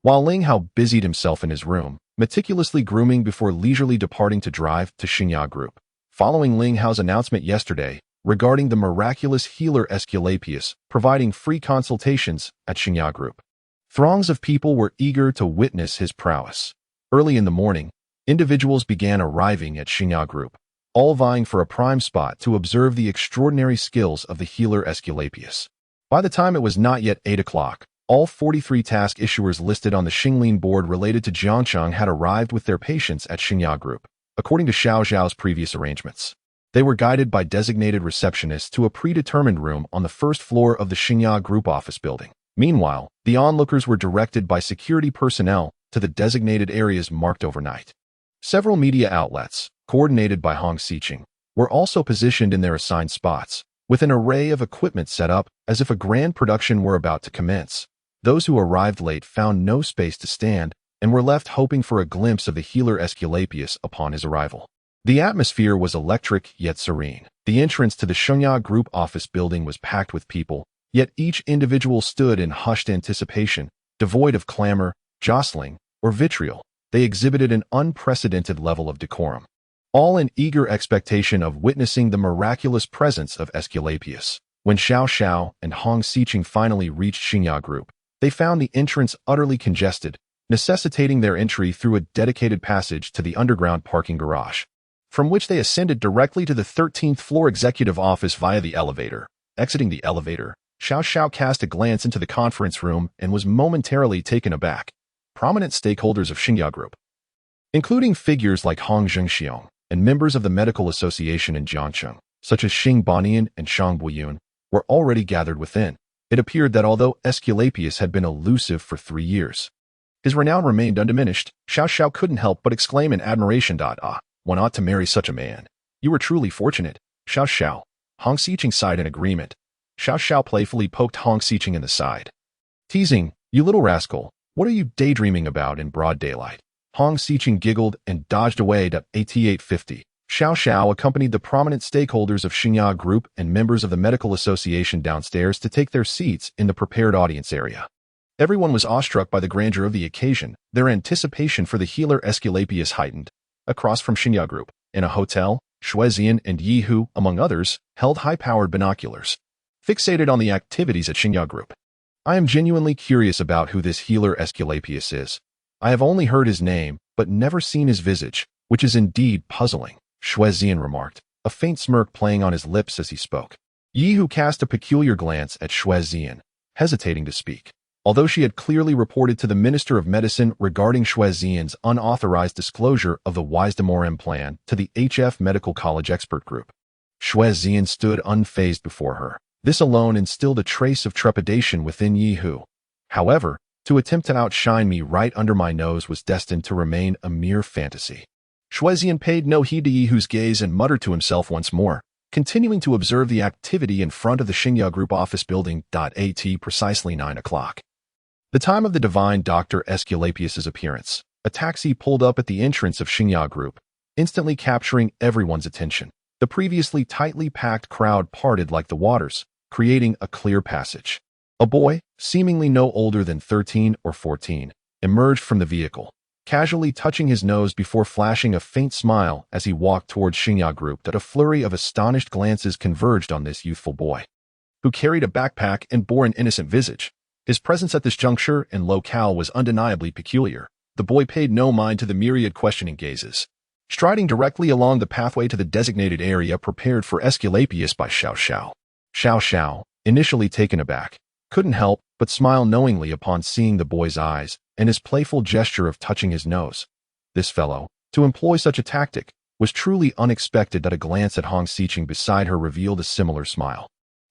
While Ling Hao busied himself in his room, meticulously grooming before leisurely departing to drive to Xinya Group. Following Ling Hao's announcement yesterday regarding the miraculous healer Aesculapius providing free consultations at Xinya Group, throngs of people were eager to witness his prowess. Early in the morning, individuals began arriving at Xinya Group, all vying for a prime spot to observe the extraordinary skills of the healer Aesculapius. By the time it was not yet 8 o'clock, all 43 task issuers listed on the Xinglin board related to Jiangcheng had arrived with their patients at Xinya Group, according to Xiao Xiao's previous arrangements. They were guided by designated receptionists to a predetermined room on the first floor of the Xinya Group office building. Meanwhile, the onlookers were directed by security personnel to the designated areas marked overnight. Several media outlets, coordinated by Hong Xiqing, were also positioned in their assigned spots, with an array of equipment set up as if a grand production were about to commence. Those who arrived late found no space to stand and were left hoping for a glimpse of the healer Aesculapius upon his arrival. The atmosphere was electric yet serene. The entrance to the Xinya Group office building was packed with people, yet each individual stood in hushed anticipation, devoid of clamor, jostling, or vitriol. They exhibited an unprecedented level of decorum, all in eager expectation of witnessing the miraculous presence of Aesculapius. When Xiao Xiao and Hong Xiqing finally reached Xinya Group, they found the entrance utterly congested, necessitating their entry through a dedicated passage to the underground parking garage, from which they ascended directly to the 13th floor executive office via the elevator. Exiting the elevator, Xiao Xiao cast a glance into the conference room and was momentarily taken aback. Prominent stakeholders of Xinya Group, including figures like Hong Zhengxiong and members of the medical association in Jiangcheng, such as Xing Banian and Shang Buyun, were already gathered within. It appeared that although Aesculapius had been elusive for 3 years, his renown remained undiminished. Xiao Xiao couldn't help but exclaim in admiration, one ought to marry such a man. You were truly fortunate, Xiao Xiao. Hong Xiqing sighed in agreement. Xiao Xiao playfully poked Hong Xiqing in the side. Teasing, you little rascal, what are you daydreaming about in broad daylight? Hong Xiqing giggled and dodged away to AT-850. Xiao Xiao accompanied the prominent stakeholders of Xinya Group and members of the medical association downstairs to take their seats in the prepared audience area. Everyone was awestruck by the grandeur of the occasion, their anticipation for the healer Aesculapius heightened. Across from Xinya Group, in a hotel, Shuezian and Yi Hu, among others, held high-powered binoculars, fixated on the activities at Xinya Group. I am genuinely curious about who this healer Aesculapius is. I have only heard his name, but never seen his visage, which is indeed puzzling, Shuezian remarked, a faint smirk playing on his lips as he spoke. Yi Hu cast a peculiar glance at Shuezian, hesitating to speak. Although she had clearly reported to the Minister of Medicine regarding Shuezian's unauthorized disclosure of the Wisdomorem plan to the HF Medical College Expert Group, Shuezian stood unfazed before her. This alone instilled a trace of trepidation within Yi Hu. However, to attempt to outshine me right under my nose was destined to remain a mere fantasy. Shuezian paid no heed to Yi Hu's gaze and muttered to himself once more, continuing to observe the activity in front of the Xinya Group office building. At precisely 9 o'clock. The time of the divine Dr. Aesculapius's appearance, a taxi pulled up at the entrance of Xinya Group, instantly capturing everyone's attention. The previously tightly packed crowd parted like the waters, creating a clear passage. A boy, seemingly no older than 13 or 14, emerged from the vehicle, casually touching his nose before flashing a faint smile as he walked towards Xinya Group. That a flurry of astonished glances converged on this youthful boy, who carried a backpack and bore an innocent visage. His presence at this juncture and locale was undeniably peculiar. The boy paid no mind to the myriad questioning gazes, striding directly along the pathway to the designated area prepared for Aesculapius by Xiao Xiao. Xiao Xiao, initially taken aback, couldn't help but smile knowingly upon seeing the boy's eyes and his playful gesture of touching his nose. This fellow, to employ such a tactic, was truly unexpected. That a glance at Hong Xiqing beside her revealed a similar smile,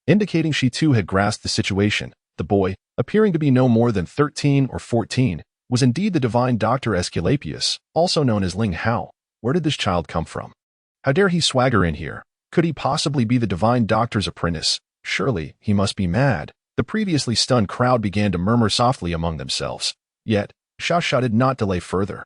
indicating she too had grasped the situation. The boy, appearing to be no more than 13 or 14, was indeed the divine Dr. Aesculapius, also known as Ling Hao. Where did this child come from? How dare he swagger in here? Could he possibly be the divine doctor's apprentice? Surely, he must be mad. The previously stunned crowd began to murmur softly among themselves. Yet, Xiao Xiao did not delay further.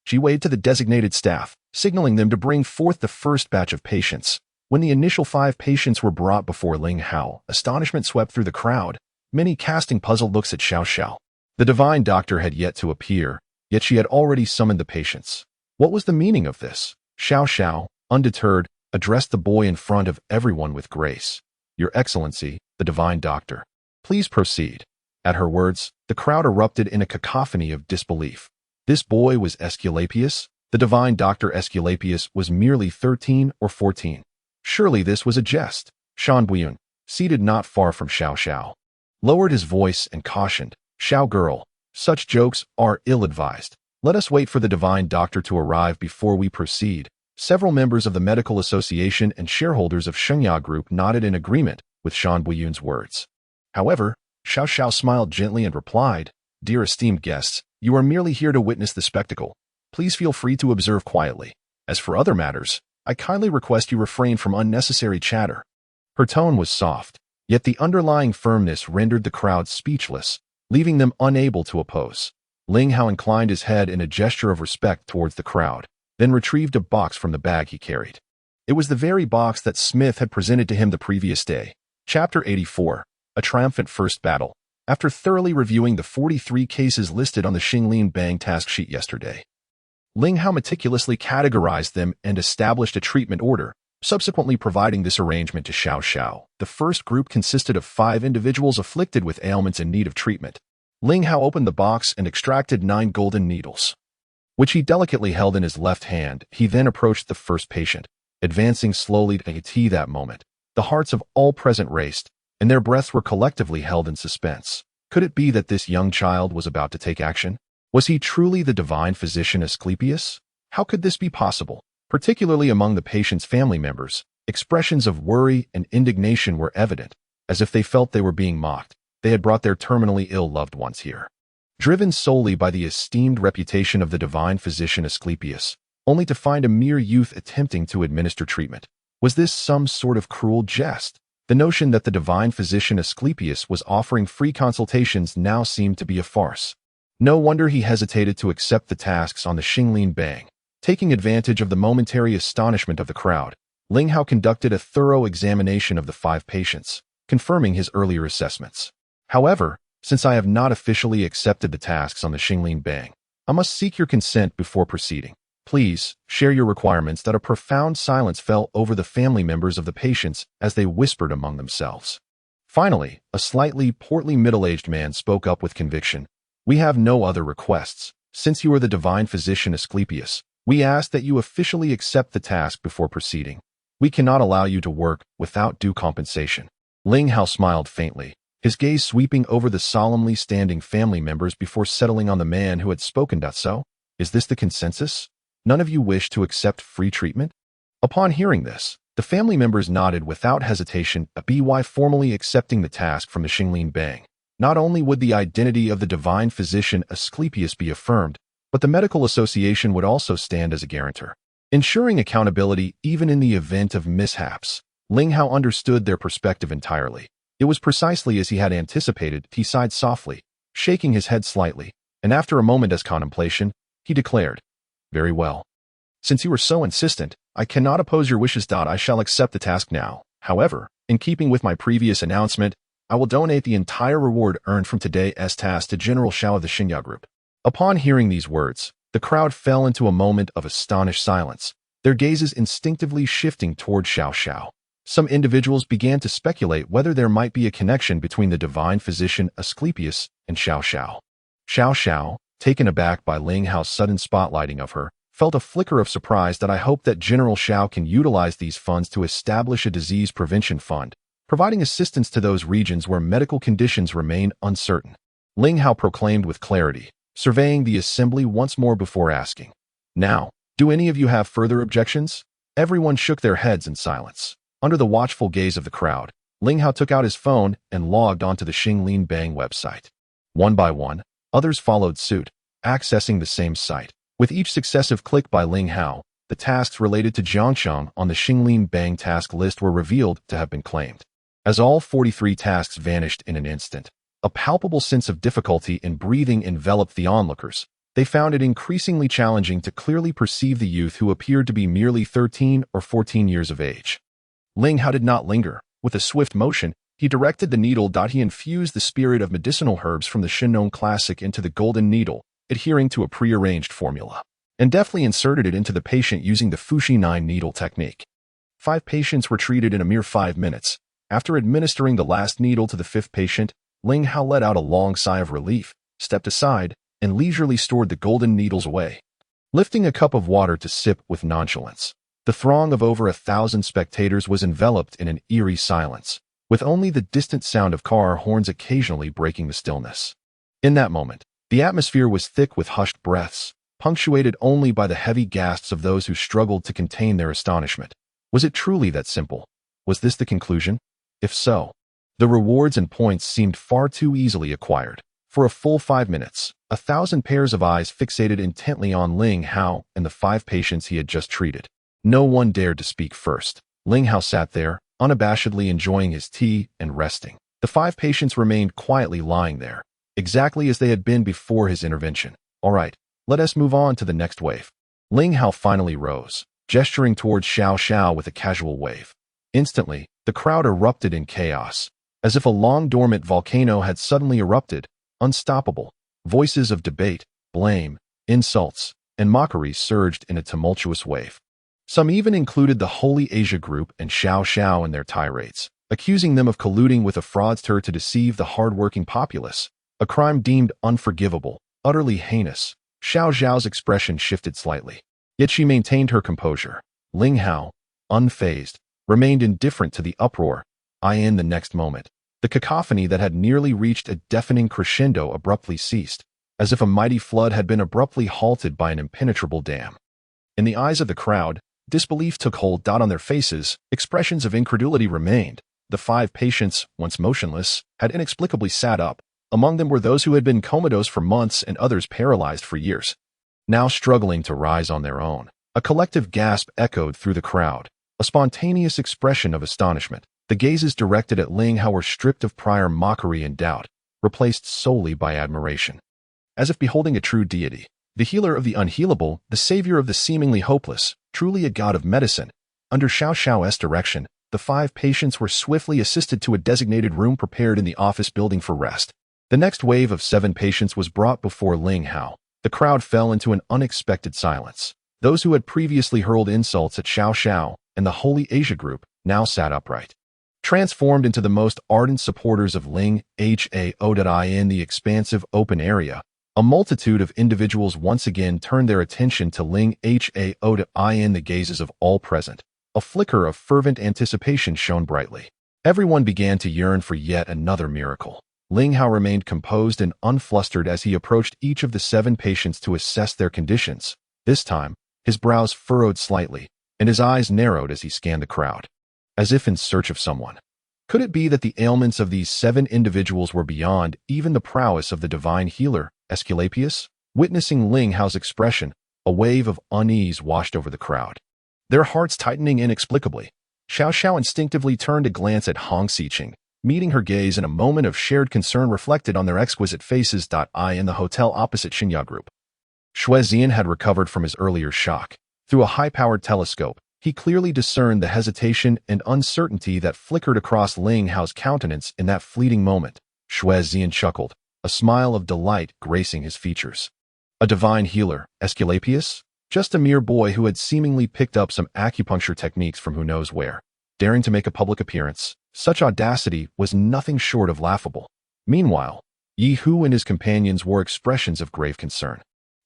She waved to the designated staff, signaling them to bring forth the first batch of patients. When the initial 5 patients were brought before Ling Hao, astonishment swept through the crowd, many casting puzzled looks at Xiao Xiao. The divine doctor had yet to appear, yet she had already summoned the patients. What was the meaning of this? Xiao Xiao, undeterred, addressed the boy in front of everyone with grace. Your Excellency, the divine doctor. Please proceed. At her words, the crowd erupted in a cacophony of disbelief. This boy was Aesculapius? The divine doctor Aesculapius was merely 13 or 14. Surely this was a jest. Shan Buyun, seated not far from Xiao Xiao, lowered his voice and cautioned, Xiao girl, such jokes are ill-advised. Let us wait for the divine doctor to arrive before we proceed. Several members of the medical association and shareholders of Shengya Group nodded in agreement with Shan Buyun's words. However, Xiao Xiao smiled gently and replied, Dear esteemed guests, you are merely here to witness the spectacle. Please feel free to observe quietly. As for other matters, I kindly request you refrain from unnecessary chatter. Her tone was soft, yet the underlying firmness rendered the crowd speechless, leaving them unable to oppose. Ling Hao inclined his head in a gesture of respect towards the crowd, then retrieved a box from the bag he carried. It was the very box that Smith had presented to him the previous day. Chapter 84, A Triumphant First Battle. After thoroughly reviewing the 43 cases listed on the Xinglin Bang task sheet yesterday, Ling Hao meticulously categorized them and established a treatment order, subsequently providing this arrangement to Xiao Xiao. The first group consisted of 5 individuals afflicted with ailments in need of treatment. Ling Hao opened the box and extracted 9 golden needles, which he delicately held in his left hand. He then approached the first patient, advancing slowly to T. That moment, the hearts of all present raced, and their breaths were collectively held in suspense. Could it be that this young child was about to take action? Was he truly the divine physician Asclepius? How could this be possible? Particularly among the patient's family members, expressions of worry and indignation were evident, as if they felt they were being mocked. They had brought their terminally ill loved ones here, driven solely by the esteemed reputation of the divine physician Asclepius, only to find a mere youth attempting to administer treatment. Was this some sort of cruel jest? The notion that the divine physician Asclepius was offering free consultations now seemed to be a farce. No wonder he hesitated to accept the tasks on the Xinglin Bang. Taking advantage of the momentary astonishment of the crowd, Ling Hao conducted a thorough examination of the 5 patients, confirming his earlier assessments. However, since I have not officially accepted the tasks on the Xinglin Bang, I must seek your consent before proceeding. Please share your requirements. That a profound silence fell over the family members of the patients as they whispered among themselves. Finally, a slightly portly middle-aged man spoke up with conviction. We have no other requests. Since you are the divine physician Asclepius, we ask that you officially accept the task before proceeding. We cannot allow you to work without due compensation. Ling Hao smiled faintly, his gaze sweeping over the solemnly standing family members before settling on the man who had spoken. So, is this the consensus? None of you wish to accept free treatment? Upon hearing this, the family members nodded without hesitation, by formally accepting the task from the Xinglin Bang. Not only would the identity of the divine physician Asclepius be affirmed, but the medical association would also stand as a guarantor, ensuring accountability even in the event of mishaps. Ling Hao understood their perspective entirely. It was precisely as he had anticipated. He sighed softly, shaking his head slightly, and after a moment's contemplation, he declared, Very well. Since you are so insistent, I cannot oppose your wishes. I shall accept the task now. However, in keeping with my previous announcement, I will donate the entire reward earned from today's task to General Xiao of the Xingya Group. Upon hearing these words, the crowd fell into a moment of astonished silence, their gazes instinctively shifting toward Xiao Xiao. Some individuals began to speculate whether there might be a connection between the divine physician Asclepius and Xiao Xiao. Xiao Xiao, taken aback by Ling Hao's sudden spotlighting of her, felt a flicker of surprise. That I hope that General Xiao can utilize these funds to establish a disease prevention fund, providing assistance to those regions where medical conditions remain uncertain. Ling Hao proclaimed with clarity, surveying the assembly once more before asking, Now, do any of you have further objections? Everyone shook their heads in silence. Under the watchful gaze of the crowd, Ling Hao took out his phone and logged onto the Xinglin Bang website. One by one, others followed suit, accessing the same site. With each successive click by Ling Hao, the tasks related to Jiangcheng on the Xinglin Bang task list were revealed to have been claimed. As all 43 tasks vanished in an instant, a palpable sense of difficulty in breathing enveloped the onlookers. They found it increasingly challenging to clearly perceive the youth who appeared to be merely 13 or 14 years of age. Ling Hao did not linger. With a swift motion, he directed the needle. He infused the spirit of medicinal herbs from the Shinnon Classic into the golden needle, adhering to a prearranged formula, and deftly inserted it into the patient using the Fushi 9 needle technique. 5 patients were treated in a mere 5 minutes. After administering the last needle to the 5th patient, Ling Hao let out a long sigh of relief, stepped aside, and leisurely stored the golden needles away. Lifting a cup of water to sip with nonchalance, the throng of over 1,000 spectators was enveloped in an eerie silence, with only the distant sound of car horns occasionally breaking the stillness. In that moment, the atmosphere was thick with hushed breaths, punctuated only by the heavy gasps of those who struggled to contain their astonishment. Was it truly that simple? Was this the conclusion? If so, the rewards and points seemed far too easily acquired. For a full 5 minutes, 1,000 pairs of eyes fixated intently on Ling Hao and the 5 patients he had just treated. No one dared to speak first. Ling Hao sat there, unabashedly enjoying his tea and resting. The 5 patients remained quietly lying there, exactly as they had been before his intervention. All right, let us move on to the next wave. Ling Hao finally rose, gesturing towards Xiao Xiao with a casual wave. Instantly, the crowd erupted in chaos, as if a long-dormant volcano had suddenly erupted. Unstoppable. Voices of debate, blame, insults, and mockery surged in a tumultuous wave. Some even included the Holy Asia Group and Xiao Xiao in their tirades, accusing them of colluding with a fraudster to deceive the hard-working populace, a crime deemed unforgivable, utterly heinous. Xiao Xiao's expression shifted slightly, yet she maintained her composure. Ling Hao, unfazed, remained indifferent to the uproar. In the next moment, the cacophony that had nearly reached a deafening crescendo abruptly ceased, as if a mighty flood had been abruptly halted by an impenetrable dam. In the eyes of the crowd, disbelief took hold. On their faces, expressions of incredulity remained. The 5 patients, once motionless, had inexplicably sat up. Among them were those who had been comatose for months and others paralyzed for years, now struggling to rise on their own. A collective gasp echoed through the crowd, a spontaneous expression of astonishment. The gazes directed at Ling Hao were stripped of prior mockery and doubt, replaced solely by admiration. As if beholding a true deity, the healer of the unhealable, the savior of the seemingly hopeless, truly a god of medicine. Under Xiao Xiao's direction, the 5 patients were swiftly assisted to a designated room prepared in the office building for rest. The next wave of 7 patients was brought before Ling Hao. The crowd fell into an unexpected silence. Those who had previously hurled insults at Xiao Xiao and the Holy Asia Group now sat upright, transformed into the most ardent supporters of Ling Hao. In the expansive open area, a multitude of individuals once again turned their attention to Ling Hao. In the gazes of all present, a flicker of fervent anticipation shone brightly. Everyone began to yearn for yet another miracle. Ling Hao remained composed and unflustered as he approached each of the 7 patients to assess their conditions. This time, his brows furrowed slightly, and his eyes narrowed as he scanned the crowd, as if in search of someone. Could it be that the ailments of these 7 individuals were beyond even the prowess of the divine healer, Aesculapius? Witnessing Ling Hao's expression, a wave of unease washed over the crowd, their hearts tightening inexplicably. Xiao Xiao instinctively turned a glance at Hong Shao, meeting her gaze in a moment of shared concern reflected on their exquisite faces. In the hotel opposite Xinya Group, Xue Zian had recovered from his earlier shock. Through a high-powered telescope, he clearly discerned the hesitation and uncertainty that flickered across Ling Hao's countenance in that fleeting moment. Xue Zian chuckled, a smile of delight gracing his features. A divine healer, Aesculapius? Just a mere boy who had seemingly picked up some acupuncture techniques from who knows where, daring to make a public appearance. Such audacity was nothing short of laughable. Meanwhile, Yi Hu and his companions wore expressions of grave concern.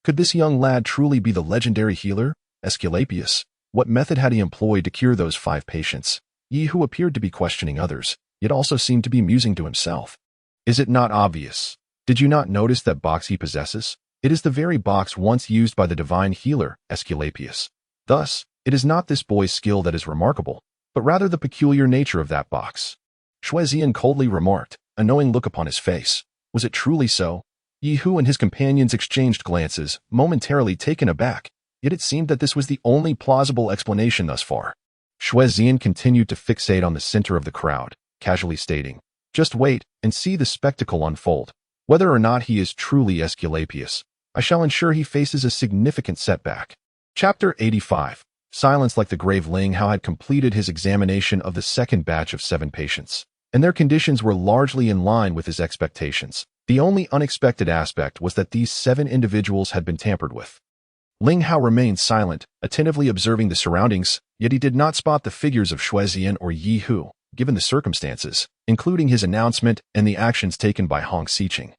Could this young lad truly be the legendary healer, Aesculapius? What method had he employed to cure those 5 patients? Yi Hu appeared to be questioning others, yet also seemed to be musing to himself. Is it not obvious? Did you not notice that box he possesses? It is the very box once used by the divine healer, Aesculapius. Thus, it is not this boy's skill that is remarkable, but rather the peculiar nature of that box. Xue Zian coldly remarked, a knowing look upon his face. Was it truly so? Yi Hu and his companions exchanged glances, momentarily taken aback, yet it seemed that this was the only plausible explanation thus far. Xue Zian continued to fixate on the center of the crowd, casually stating, "Just wait and see the spectacle unfold. Whether or not he is truly Aesculapius, I shall ensure he faces a significant setback." Chapter 85. Silence. Like the grave, Ling Hao had completed his examination of the second batch of 7 patients, and their conditions were largely in line with his expectations. The only unexpected aspect was that these 7 individuals had been tampered with. Ling Hao remained silent, attentively observing the surroundings, yet he did not spot the figures of Shuezian or Yi Hu, given the circumstances, including his announcement and the actions taken by Hong Xicheng.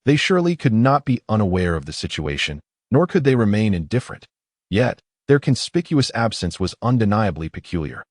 They surely could not be unaware of the situation, nor could they remain indifferent. Yet, their conspicuous absence was undeniably peculiar.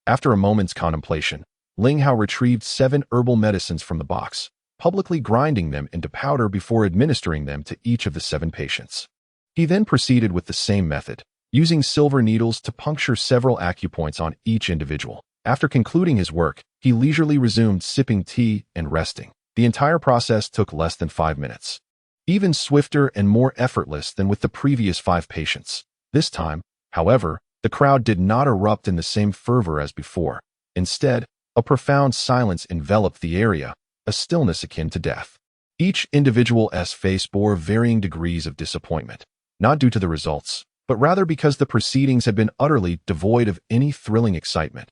After a moment's contemplation, Ling Hao retrieved 7 herbal medicines from the box, publicly grinding them into powder before administering them to each of the 7 patients. He then proceeded with the same method, using silver needles to puncture several acupoints on each individual. After concluding his work, he leisurely resumed sipping tea and resting. The entire process took less than 5 minutes, even swifter and more effortless than with the previous 5 patients. This time, however, the crowd did not erupt in the same fervor as before. Instead, a profound silence enveloped the area, a stillness akin to death. Each individual's face bore varying degrees of disappointment, not due to the results, but rather because the proceedings had been utterly devoid of any thrilling excitement.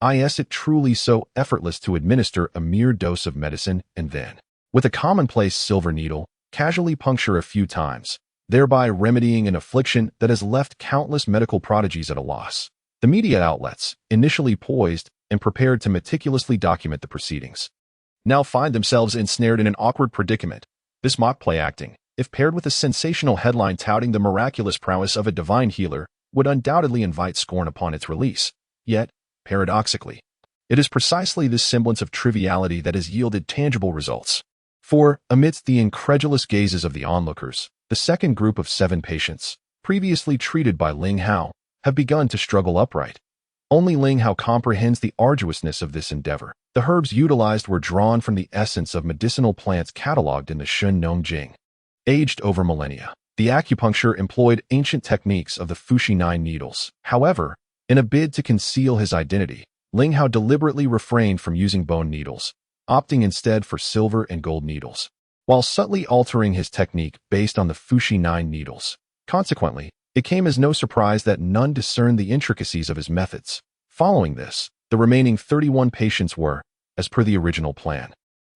Is it truly so effortless to administer a mere dose of medicine and then, with a commonplace silver needle, casually puncture a few times, thereby remedying an affliction that has left countless medical prodigies at a loss? The media outlets, initially poised and prepared to meticulously document the proceedings, now find themselves ensnared in an awkward predicament. This mock play acting, if paired with a sensational headline touting the miraculous prowess of a divine healer, would undoubtedly invite scorn upon its release. Yet, paradoxically, it is precisely this semblance of triviality that has yielded tangible results. For, amidst the incredulous gazes of the onlookers, the second group of 7 patients, previously treated by Ling Hao, have begun to struggle upright. Only Ling Hao comprehends the arduousness of this endeavor. The herbs utilized were drawn from the essence of medicinal plants cataloged in the Shun Nong Jing. Aged over millennia, the acupuncture employed ancient techniques of the Fushi 9 needles. However, in a bid to conceal his identity, Ling Hao deliberately refrained from using bone needles, opting instead for silver and gold needles, while subtly altering his technique based on the Fushi 9 needles. Consequently, it came as no surprise that none discerned the intricacies of his methods. Following this, the remaining 31 patients were, as per the original plan,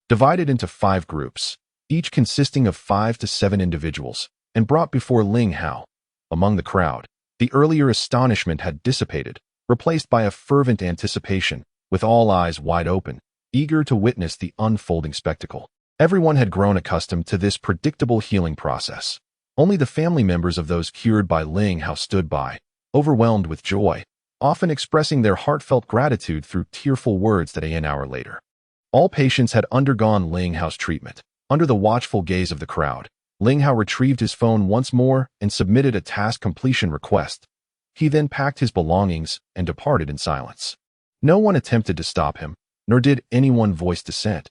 divided into 5 groups, each consisting of 5 to 7 individuals, and brought before Ling Hao. Among the crowd, the earlier astonishment had dissipated, replaced by a fervent anticipation, with all eyes wide open, eager to witness the unfolding spectacle. Everyone had grown accustomed to this predictable healing process. Only the family members of those cured by Ling Hao stood by, overwhelmed with joy, often expressing their heartfelt gratitude through tearful words that an hour later. All patients had undergone Ling Hao's treatment. Under the watchful gaze of the crowd, Ling Hao retrieved his phone once more and submitted a task completion request. He then packed his belongings and departed in silence. No one attempted to stop him, nor did anyone voice dissent.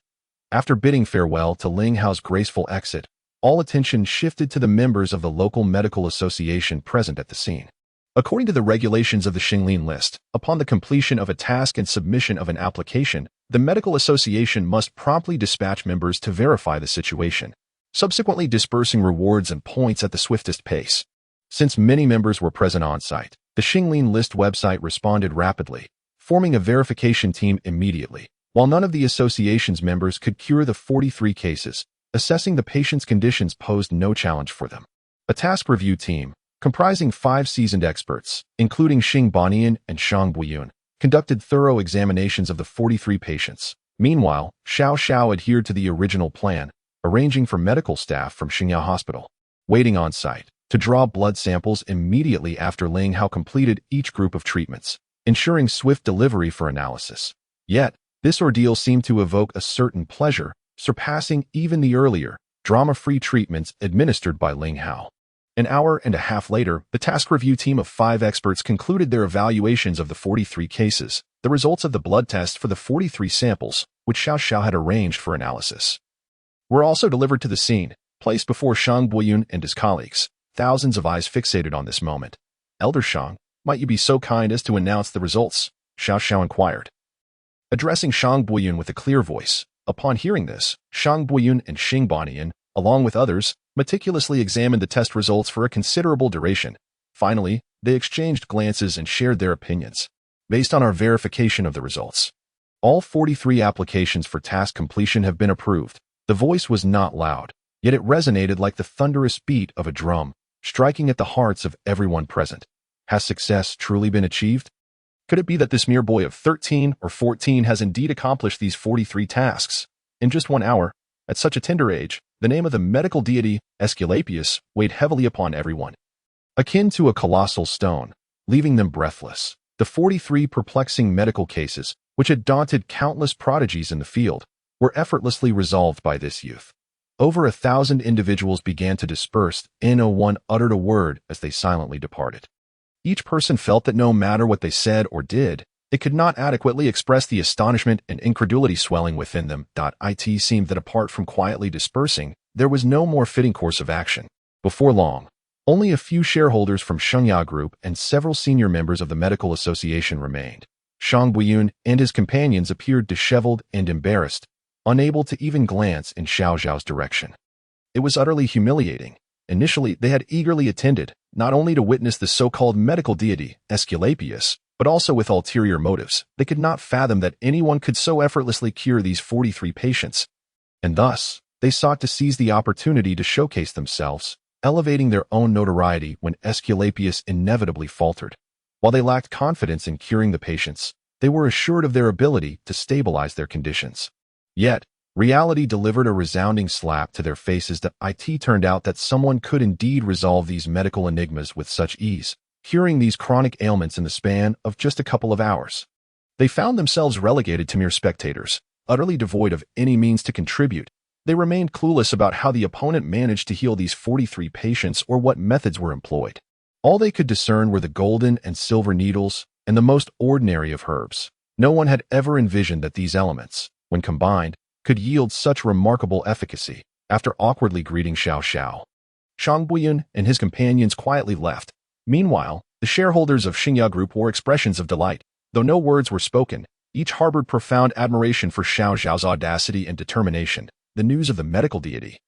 After bidding farewell to Ling Hao's graceful exit, all attention shifted to the members of the local medical association present at the scene. According to the regulations of the Xinglin list, upon the completion of a task and submission of an application, the medical association must promptly dispatch members to verify the situation, subsequently dispersing rewards and points at the swiftest pace. Since many members were present on site, the Xinglin list website responded rapidly, forming a verification team immediately. While none of the association's members could cure the 43 cases, assessing the patient's conditions posed no challenge for them. A task review team, comprising 5 seasoned experts, including Xing Banian and Shang Buyun, conducted thorough examinations of the 43 patients. Meanwhile, Xiao Xiao adhered to the original plan, arranging for medical staff from Xiao Hospital, waiting on site, to draw blood samples immediately after Ling Hao completed each group of treatments, ensuring swift delivery for analysis. Yet, this ordeal seemed to evoke a certain pleasure, surpassing even the earlier, drama-free treatments administered by Ling Hao. An hour and a half later, the task review team of 5 experts concluded their evaluations of the 43 cases. The results of the blood test for the 43 samples, which Xiao Xiao had arranged for analysis, were also delivered to the scene, placed before Shang Buyun and his colleagues. Thousands of eyes fixated on this moment. "Elder Shang, might you be so kind as to announce the results?" Xiao Xiao inquired. addressing Shang Buiyun with a clear voice. Upon hearing this, Shang Buiyun and Xing Banian, along with others, meticulously examined the test results for a considerable duration. Finally, they exchanged glances and shared their opinions. Based on our verification of the results, all 43 applications for task completion have been approved. The voice was not loud, yet it resonated like the thunderous beat of a drum, striking at the hearts of everyone present. Has success truly been achieved? Could it be that this mere boy of 13 or 14 has indeed accomplished these 43 tasks? In just 1 hour, at such a tender age, the name of the medical deity, Aesculapius, weighed heavily upon everyone. Akin to a colossal stone, leaving them breathless, the 43 perplexing medical cases, which had daunted countless prodigies in the field, were effortlessly resolved by this youth. Over 1,000 individuals began to disperse, and no one uttered a word as they silently departed. Each person felt that no matter what they said or did, it could not adequately express the astonishment and incredulity swelling within them. It seemed that apart from quietly dispersing, there was no more fitting course of action. Before long, only a few shareholders from Xiao Group and several senior members of the medical association remained. Shang Buiyun and his companions appeared disheveled and embarrassed, unable to even glance in Xiao Xiao's direction. It was utterly humiliating. Initially, they had eagerly attended, not only to witness the so-called medical deity, Aesculapius, but also with ulterior motives. They could not fathom that anyone could so effortlessly cure these 43 patients. And thus, they sought to seize the opportunity to showcase themselves, elevating their own notoriety when Aesculapius inevitably faltered. While they lacked confidence in curing the patients, they were assured of their ability to stabilize their conditions. Yet, reality delivered a resounding slap to their faces. It turned out that someone could indeed resolve these medical enigmas with such ease, curing these chronic ailments in the span of just a couple of hours. They found themselves relegated to mere spectators, utterly devoid of any means to contribute. They remained clueless about how the opponent managed to heal these 43 patients or what methods were employed. All they could discern were the golden and silver needles and the most ordinary of herbs. No one had ever envisioned that these elements, when combined, could yield such remarkable efficacy. After awkwardly greeting Xiao Xiao, Shang Buiyun and his companions quietly left. Meanwhile, the shareholders of Xiao Group wore expressions of delight. Though no words were spoken, each harbored profound admiration for Xiao Xiao's audacity and determination. The news of the medical deity,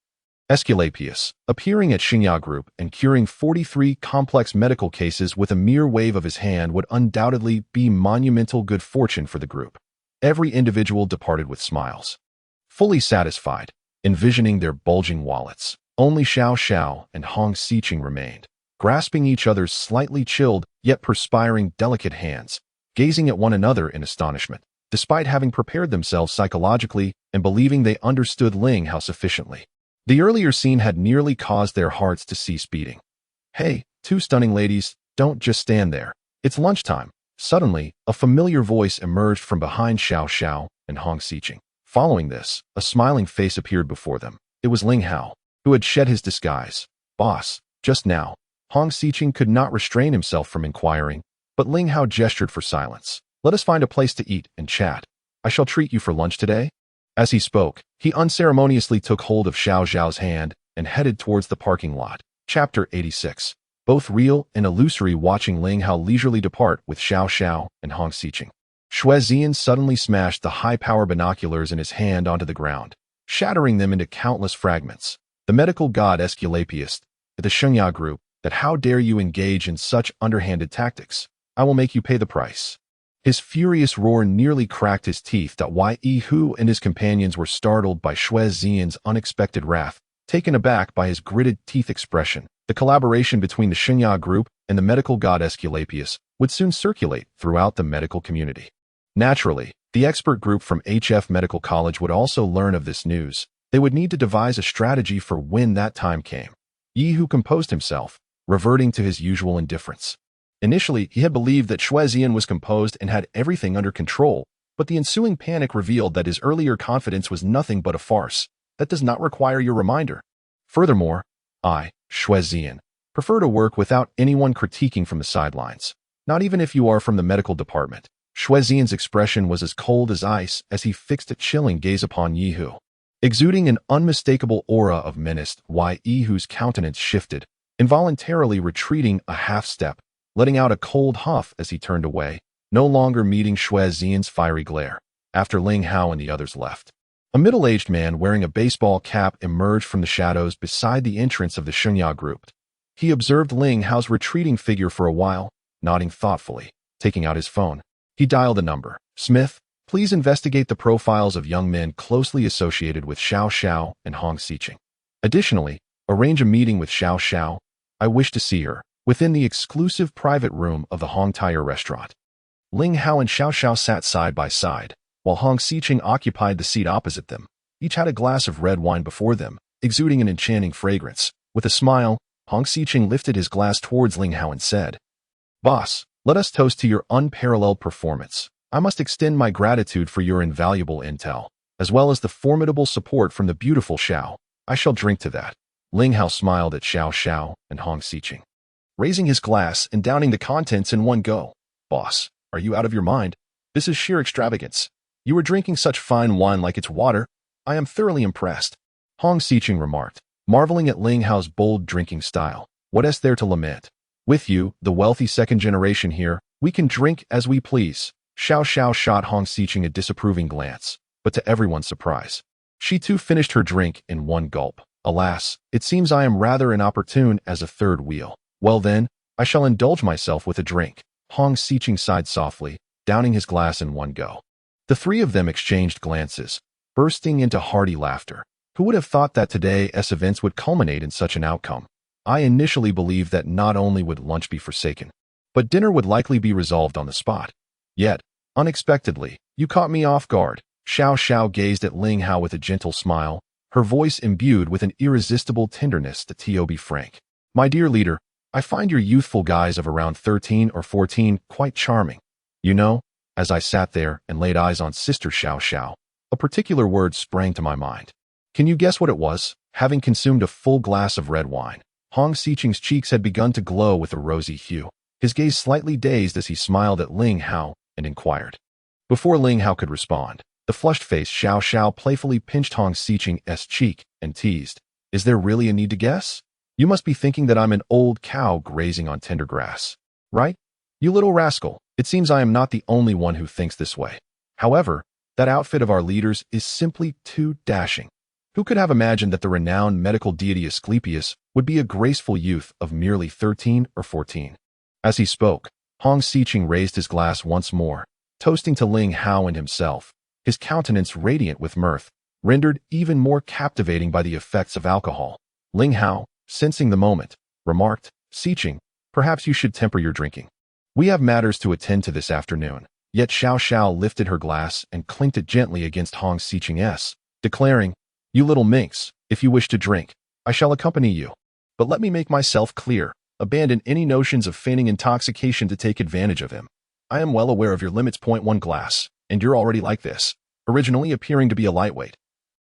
Aesculapius, appearing at Xiao Group and curing 43 complex medical cases with a mere wave of his hand would undoubtedly be monumental good fortune for the group. Every individual departed with smiles, fully satisfied, envisioning their bulging wallets. Only Xiao Xiao and Hong Xiqing remained, grasping each other's slightly chilled yet perspiring delicate hands, gazing at one another in astonishment. Despite having prepared themselves psychologically and believing they understood Ling Hao sufficiently, the earlier scene had nearly caused their hearts to cease beating. "Hey, two stunning ladies, don't just stand there. It's lunchtime." Suddenly, a familiar voice emerged from behind Xiao Xiao and Hong Xiqing. Following this, a smiling face appeared before them. It was Ling Hao, who had shed his disguise. "Boss, just now." Hong Xiqing could not restrain himself from inquiring, but Ling Hao gestured for silence. "Let us find a place to eat and chat. I shall treat you for lunch today." As he spoke, he unceremoniously took hold of Xiao Xiao's hand and headed towards the parking lot. Chapter 86. Both real and illusory. Watching Ling Hao leisurely depart with Xiao Xiao and Hong Xiqing, Xue Zian suddenly smashed the high-power binoculars in his hand onto the ground, shattering them into countless fragments. The medical god Aesculapius, the Xiao Group, that how dare you engage in such underhanded tactics? I will make you pay the price. His furious roar nearly cracked his teeth. Yi Hu and his companions were startled by Xue Zian's unexpected wrath, taken aback by his gritted teeth expression. The collaboration between the Xiao Group and the medical god Aesculapius would soon circulate throughout the medical community. Naturally, the expert group from HF Medical College would also learn of this news. They would need to devise a strategy for when that time came. Yi Hu composed himself, reverting to his usual indifference. Initially, he had believed that Xue Zian was composed and had everything under control, but the ensuing panic revealed that his earlier confidence was nothing but a farce. That does not require your reminder. Furthermore, I, Xue Zian, prefer to work without anyone critiquing from the sidelines, not even if you are from the medical department. Xue Zian's expression was as cold as ice as he fixed a chilling gaze upon Yi Hu. Exuding an unmistakable aura of menace, Yi Hu's countenance shifted, involuntarily retreating a half-step, letting out a cold huff as he turned away, no longer meeting Xue Zian's fiery glare. after Ling Hao and the others left. A middle-aged man wearing a baseball cap emerged from the shadows beside the entrance of the Xiao group. He observed Ling Hao's retreating figure for a while, nodding thoughtfully. Taking out his phone, he dialed a number. Smith, please investigate the profiles of young men closely associated with Xiao Xiao and Hong Xicheng. Additionally, arrange a meeting with Xiao Xiao. I wish to see her within the exclusive private room of the Hong Tire restaurant. Ling Hao and Xiao Xiao sat side by side, while Hong Xicheng occupied the seat opposite them. Each had a glass of red wine before them, exuding an enchanting fragrance. With a smile, Hong Xicheng lifted his glass towards Ling Hao and said, "Boss, let us toast to your unparalleled performance. I must extend my gratitude for your invaluable intel, as well as the formidable support from the beautiful Xiao. I shall drink to that." Ling Hao smiled at Xiao Xiao and Hong Xicheng, raising his glass and downing the contents in one go. "Boss, are you out of your mind? This is sheer extravagance. You are drinking such fine wine like it's water. I am thoroughly impressed," Hong Xicheng remarked, marveling at Ling Hao's bold drinking style. "What is there to lament? With you, the wealthy second generation here, we can drink as we please." Xiao Xiao shot Hong Xicheng a disapproving glance, but to everyone's surprise, she too finished her drink in one gulp. "Alas, it seems I am rather inopportune as a third wheel. Well then, I shall indulge myself with a drink." Hong Xicheng sighed softly, downing his glass in one go. The three of them exchanged glances, bursting into hearty laughter. Who would have thought that today's events would culminate in such an outcome? I initially believed that not only would lunch be forsaken, but dinner would likely be resolved on the spot. Yet, unexpectedly, you caught me off guard. Xiao Xiao gazed at Ling Hao with a gentle smile, her voice imbued with an irresistible tenderness. To be frank, my dear leader, I find your youthful guys of around 13 or 14 quite charming. You know, as I sat there and laid eyes on Sister Xiao Xiao, a particular word sprang to my mind. Can you guess what it was? Having consumed a full glass of red wine, Hong Xicheng's cheeks had begun to glow with a rosy hue, his gaze slightly dazed as he smiled at Ling Hao and inquired. Before Ling Hao could respond, the flushed-faced Xiao Xiao playfully pinched Hong Xicheng's cheek and teased, "Is there really a need to guess? You must be thinking that I'm an old cow grazing on tender grass, right? You little rascal, it seems I am not the only one who thinks this way. However, that outfit of our leaders is simply too dashing. Who could have imagined that the renowned medical deity Asclepius would be a graceful youth of merely 13 or 14? As he spoke, Hong Xicheng raised his glass once more, toasting to Ling Hao and himself, his countenance radiant with mirth, rendered even more captivating by the effects of alcohol. Ling Hao, sensing the moment, remarked, "Xicheng, perhaps you should temper your drinking. We have matters to attend to this afternoon." Yet Xiao Xiao lifted her glass and clinked it gently against Hong Xicheng's, declaring, "You little minx, if you wish to drink, I shall accompany you. But let me make myself clear. Abandon any notions of feigning intoxication to take advantage of him. I am well aware of your limits. 1 glass, and you're already like this, originally appearing to be a lightweight."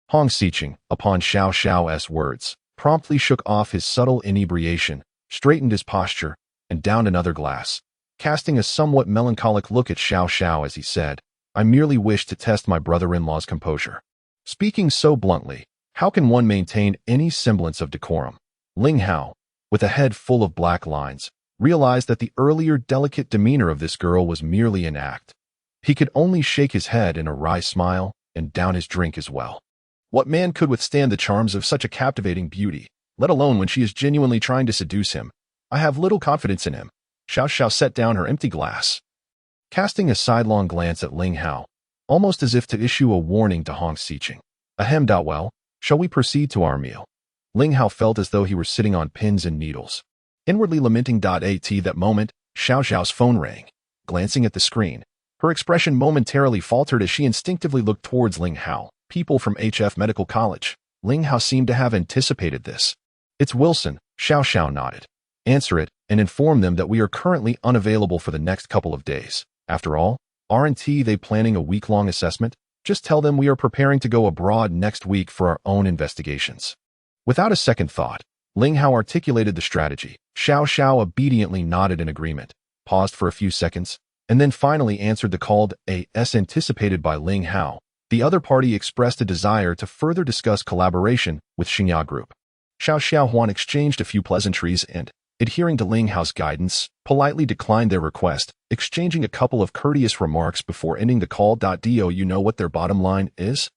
Hong Xicheng, upon Xiao Xiao's words, promptly shook off his subtle inebriation, straightened his posture, and downed another glass, casting a somewhat melancholic look at Xiao Xiao as he said, "I merely wish to test my brother-in-law's composure." Speaking so bluntly, how can one maintain any semblance of decorum? Ling Hao, with a head full of black lines, realized that the earlier delicate demeanor of this girl was merely an act. He could only shake his head in a wry smile and down his drink as well. What man could withstand the charms of such a captivating beauty, let alone when she is genuinely trying to seduce him? I have little confidence in him. Xiao Xiao set down her empty glass, casting a sidelong glance at Ling Hao, almost as if to issue a warning to Hong Xicheng. "Ahem. Well, shall we proceed to our meal?" Ling Hao felt as though he were sitting on pins and needles, inwardly lamenting. At that moment, Xiao Xiao's phone rang. Glancing at the screen, her expression momentarily faltered as she instinctively looked towards Ling Hao. People from HF Medical College. Ling Hao seemed to have anticipated this. "It's Wilson," Xiao Xiao nodded. "Answer it and inform them that we are currently unavailable for the next couple of days. After all, aren't they planning a week-long assessment? Just tell them we are preparing to go abroad next week for our own investigations." Without a second thought, Ling Hao articulated the strategy. Xiao Xiao obediently nodded in agreement, paused for a few seconds, and then finally answered the call. As anticipated by Ling Hao, the other party expressed a desire to further discuss collaboration with Xiao Group. Xiao Xiao Huan exchanged a few pleasantries and, adhering to Ling Hao's guidance, politely declined their request, exchanging a couple of courteous remarks before ending the call. Do you know what their bottom line is?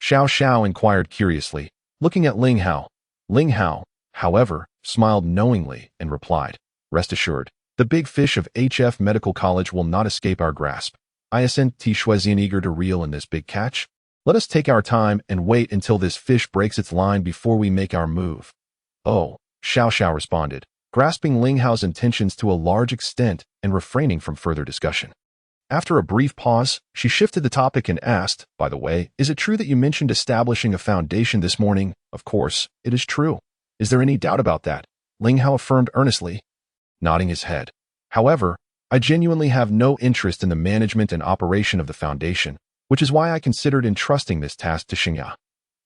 Xiao Xiao inquired curiously, looking at Ling Hao. Ling Hao, however, smiled knowingly and replied, "Rest assured, the big fish of HF Medical College will not escape our grasp. Isn't Shuezian eager to reel in this big catch? Let us take our time and wait until this fish breaks its line before we make our move." "Oh," Xiao Xiao responded, grasping Ling Hao's intentions to a large extent and refraining from further discussion. After a brief pause, she shifted the topic and asked, "By the way, is it true that you mentioned establishing a foundation this morning?" "Of course, it is true. Is there any doubt about that?" Ling Hao affirmed earnestly, nodding his head. "However, I genuinely have no interest in the management and operation of the foundation, which is why I considered entrusting this task to Xingya.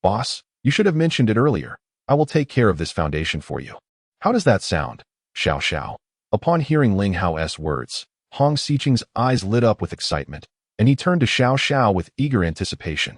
Boss, you should have mentioned it earlier. I will take care of this foundation for you." "How does that sound, Xiao Xiao?" Upon hearing Ling Hao's words, Hong Xiqing's eyes lit up with excitement, and he turned to Xiao Xiao with eager anticipation.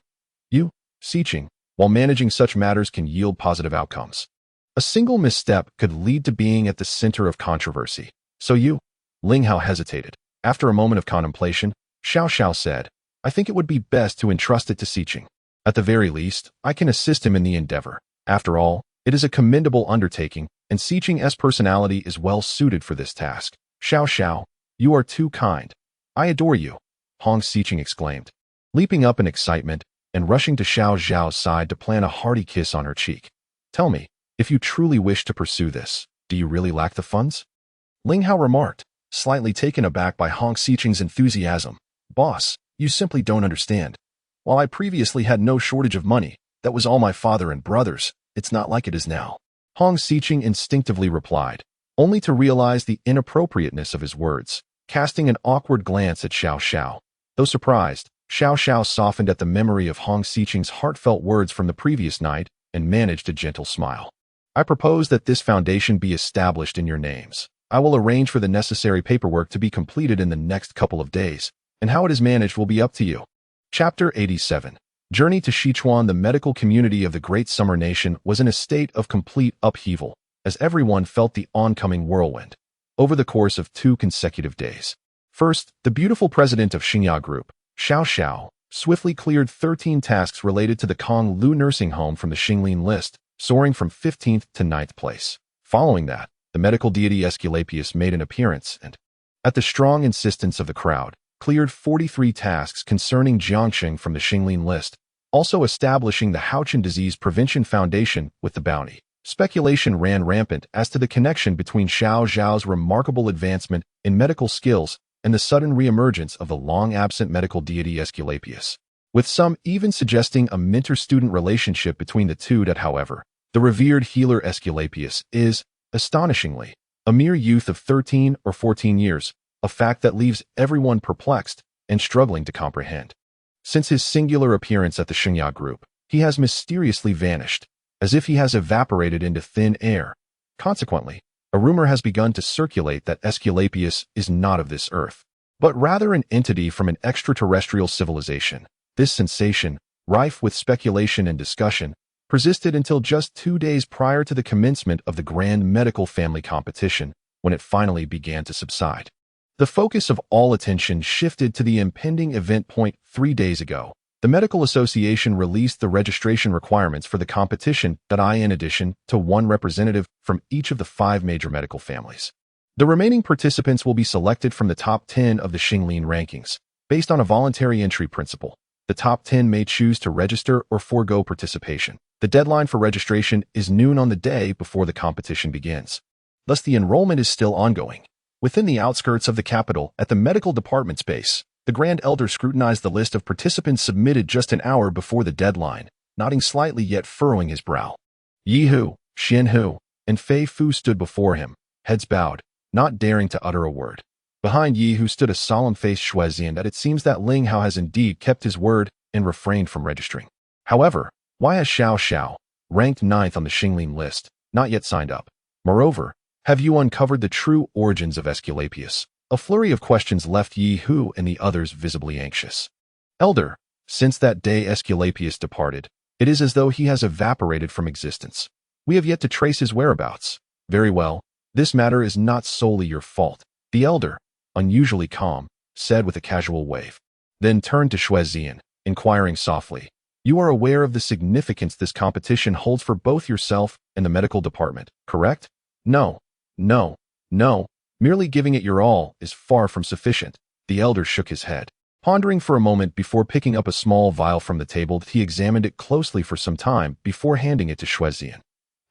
"You, Xiqing, while managing such matters can yield positive outcomes. A single misstep could lead to being at the center of controversy. So you..." Ling Hao hesitated. After a moment of contemplation, Xiao Xiao said, "I think it would be best to entrust it to Xiqing. At the very least, I can assist him in the endeavor. After all, it is a commendable undertaking, and Xiqing's personality is well suited for this task." "Xiao Xiao, you are too kind. I adore you," Hong Xiqing exclaimed, leaping up in excitement and rushing to Xiao Xiao's side to plant a hearty kiss on her cheek. "Tell me, if you truly wish to pursue this, do you really lack the funds?" Ling Hao remarked, slightly taken aback by Hong Xiqing's enthusiasm. "Boss, you simply don't understand. While I previously had no shortage of money, that was all my father and brothers. It's not like it is now." Hong Xiqing instinctively replied, only to realize the inappropriateness of his words, casting an awkward glance at Xiao Xiao. Though surprised, Xiao Xiao softened at the memory of Hong Xiqing's heartfelt words from the previous night and managed a gentle smile. "I propose that this foundation be established in your names. I will arrange for the necessary paperwork to be completed in the next couple of days, and how it is managed will be up to you." Chapter 87. Journey to Sichuan. The medical community of the Great Summer Nation was in a state of complete upheaval, as everyone felt the oncoming whirlwind. Over the course of 2 consecutive days. First, the beautiful president of Xingya Group, Xiao Xiao, swiftly cleared 13 tasks related to the Kong Lu nursing home from the Xinglin list, soaring from 15th to 9th place. Following that, the medical deity Aesculapius made an appearance and, at the strong insistence of the crowd, cleared 43 tasks concerning Jiangcheng from the Xinglin list, also establishing the Haochen Disease Prevention Foundation with the bounty. Speculation ran rampant as to the connection between Xiao Xiao's remarkable advancement in medical skills and the sudden reemergence of the long-absent medical deity Aesculapius, with some even suggesting a mentor-student relationship between the two. However, the revered healer Aesculapius is, astonishingly, a mere youth of 13 or 14 years, a fact that leaves everyone perplexed and struggling to comprehend. Since his singular appearance at the Xingya Group, he has mysteriously vanished, as if he has evaporated into thin air. Consequently, a rumor has begun to circulate that Aesculapius is not of this earth, but rather an entity from an extraterrestrial civilization. This sensation, rife with speculation and discussion, persisted until just 2 days prior to the commencement of the Grand Medical Family Competition, when it finally began to subside. The focus of all attention shifted to the impending event. 3 days ago, the Medical Association released the registration requirements for the competition. In addition to 1 representative from each of the 5 major medical families. The remaining participants will be selected from the top 10 of the Xinglin rankings. Based on a voluntary entry principle, the top 10 may choose to register or forego participation. The deadline for registration is noon on the day before the competition begins. Thus, the enrollment is still ongoing. Within the outskirts of the capital, at the medical department space, the Grand Elder scrutinized the list of participants submitted just an hour before the deadline, nodding slightly yet furrowing his brow. Yi Hu, Xian Hu, and Fei Fu stood before him, heads bowed, not daring to utter a word. Behind Yi Hu stood a solemn-faced Shuezian. That it seems that Ling Hao has indeed kept his word and refrained from registering. However, why has Xiao Xiao, ranked 9th on the Xinglin list, not yet signed up? Moreover, have you uncovered the true origins of Aesculapius? A flurry of questions left Yi Hu and the others visibly anxious. Elder, since that day Aesculapius departed, it is as though he has evaporated from existence. We have yet to trace his whereabouts. Very well, This matter is not solely your fault, the elder, unusually calm, said with a casual wave. Then turned to Xuezian, inquiring softly, "You are aware of the significance this competition holds for both yourself and the medical department, correct?" No, no, no. Merely giving it your all is far from sufficient. The elder shook his head. Pondering for a moment before picking up a small vial from the table, he examined it closely for some time before handing it to Xuezian.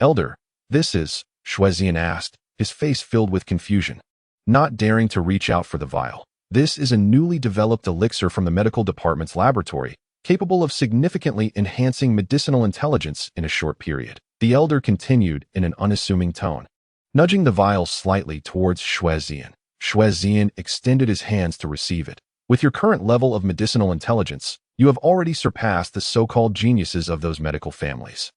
"Elder, this is," Xuezian asked, his face filled with confusion, not daring to reach out for the vial. "This is a newly developed elixir from the medical department's laboratory, capable of significantly enhancing medicinal intelligence in a short period," the elder continued in an unassuming tone, nudging the vial slightly towards Xuezian. Xuezian extended his hands to receive it. "With your current level of medicinal intelligence, you have already surpassed the so-called geniuses of those medical families.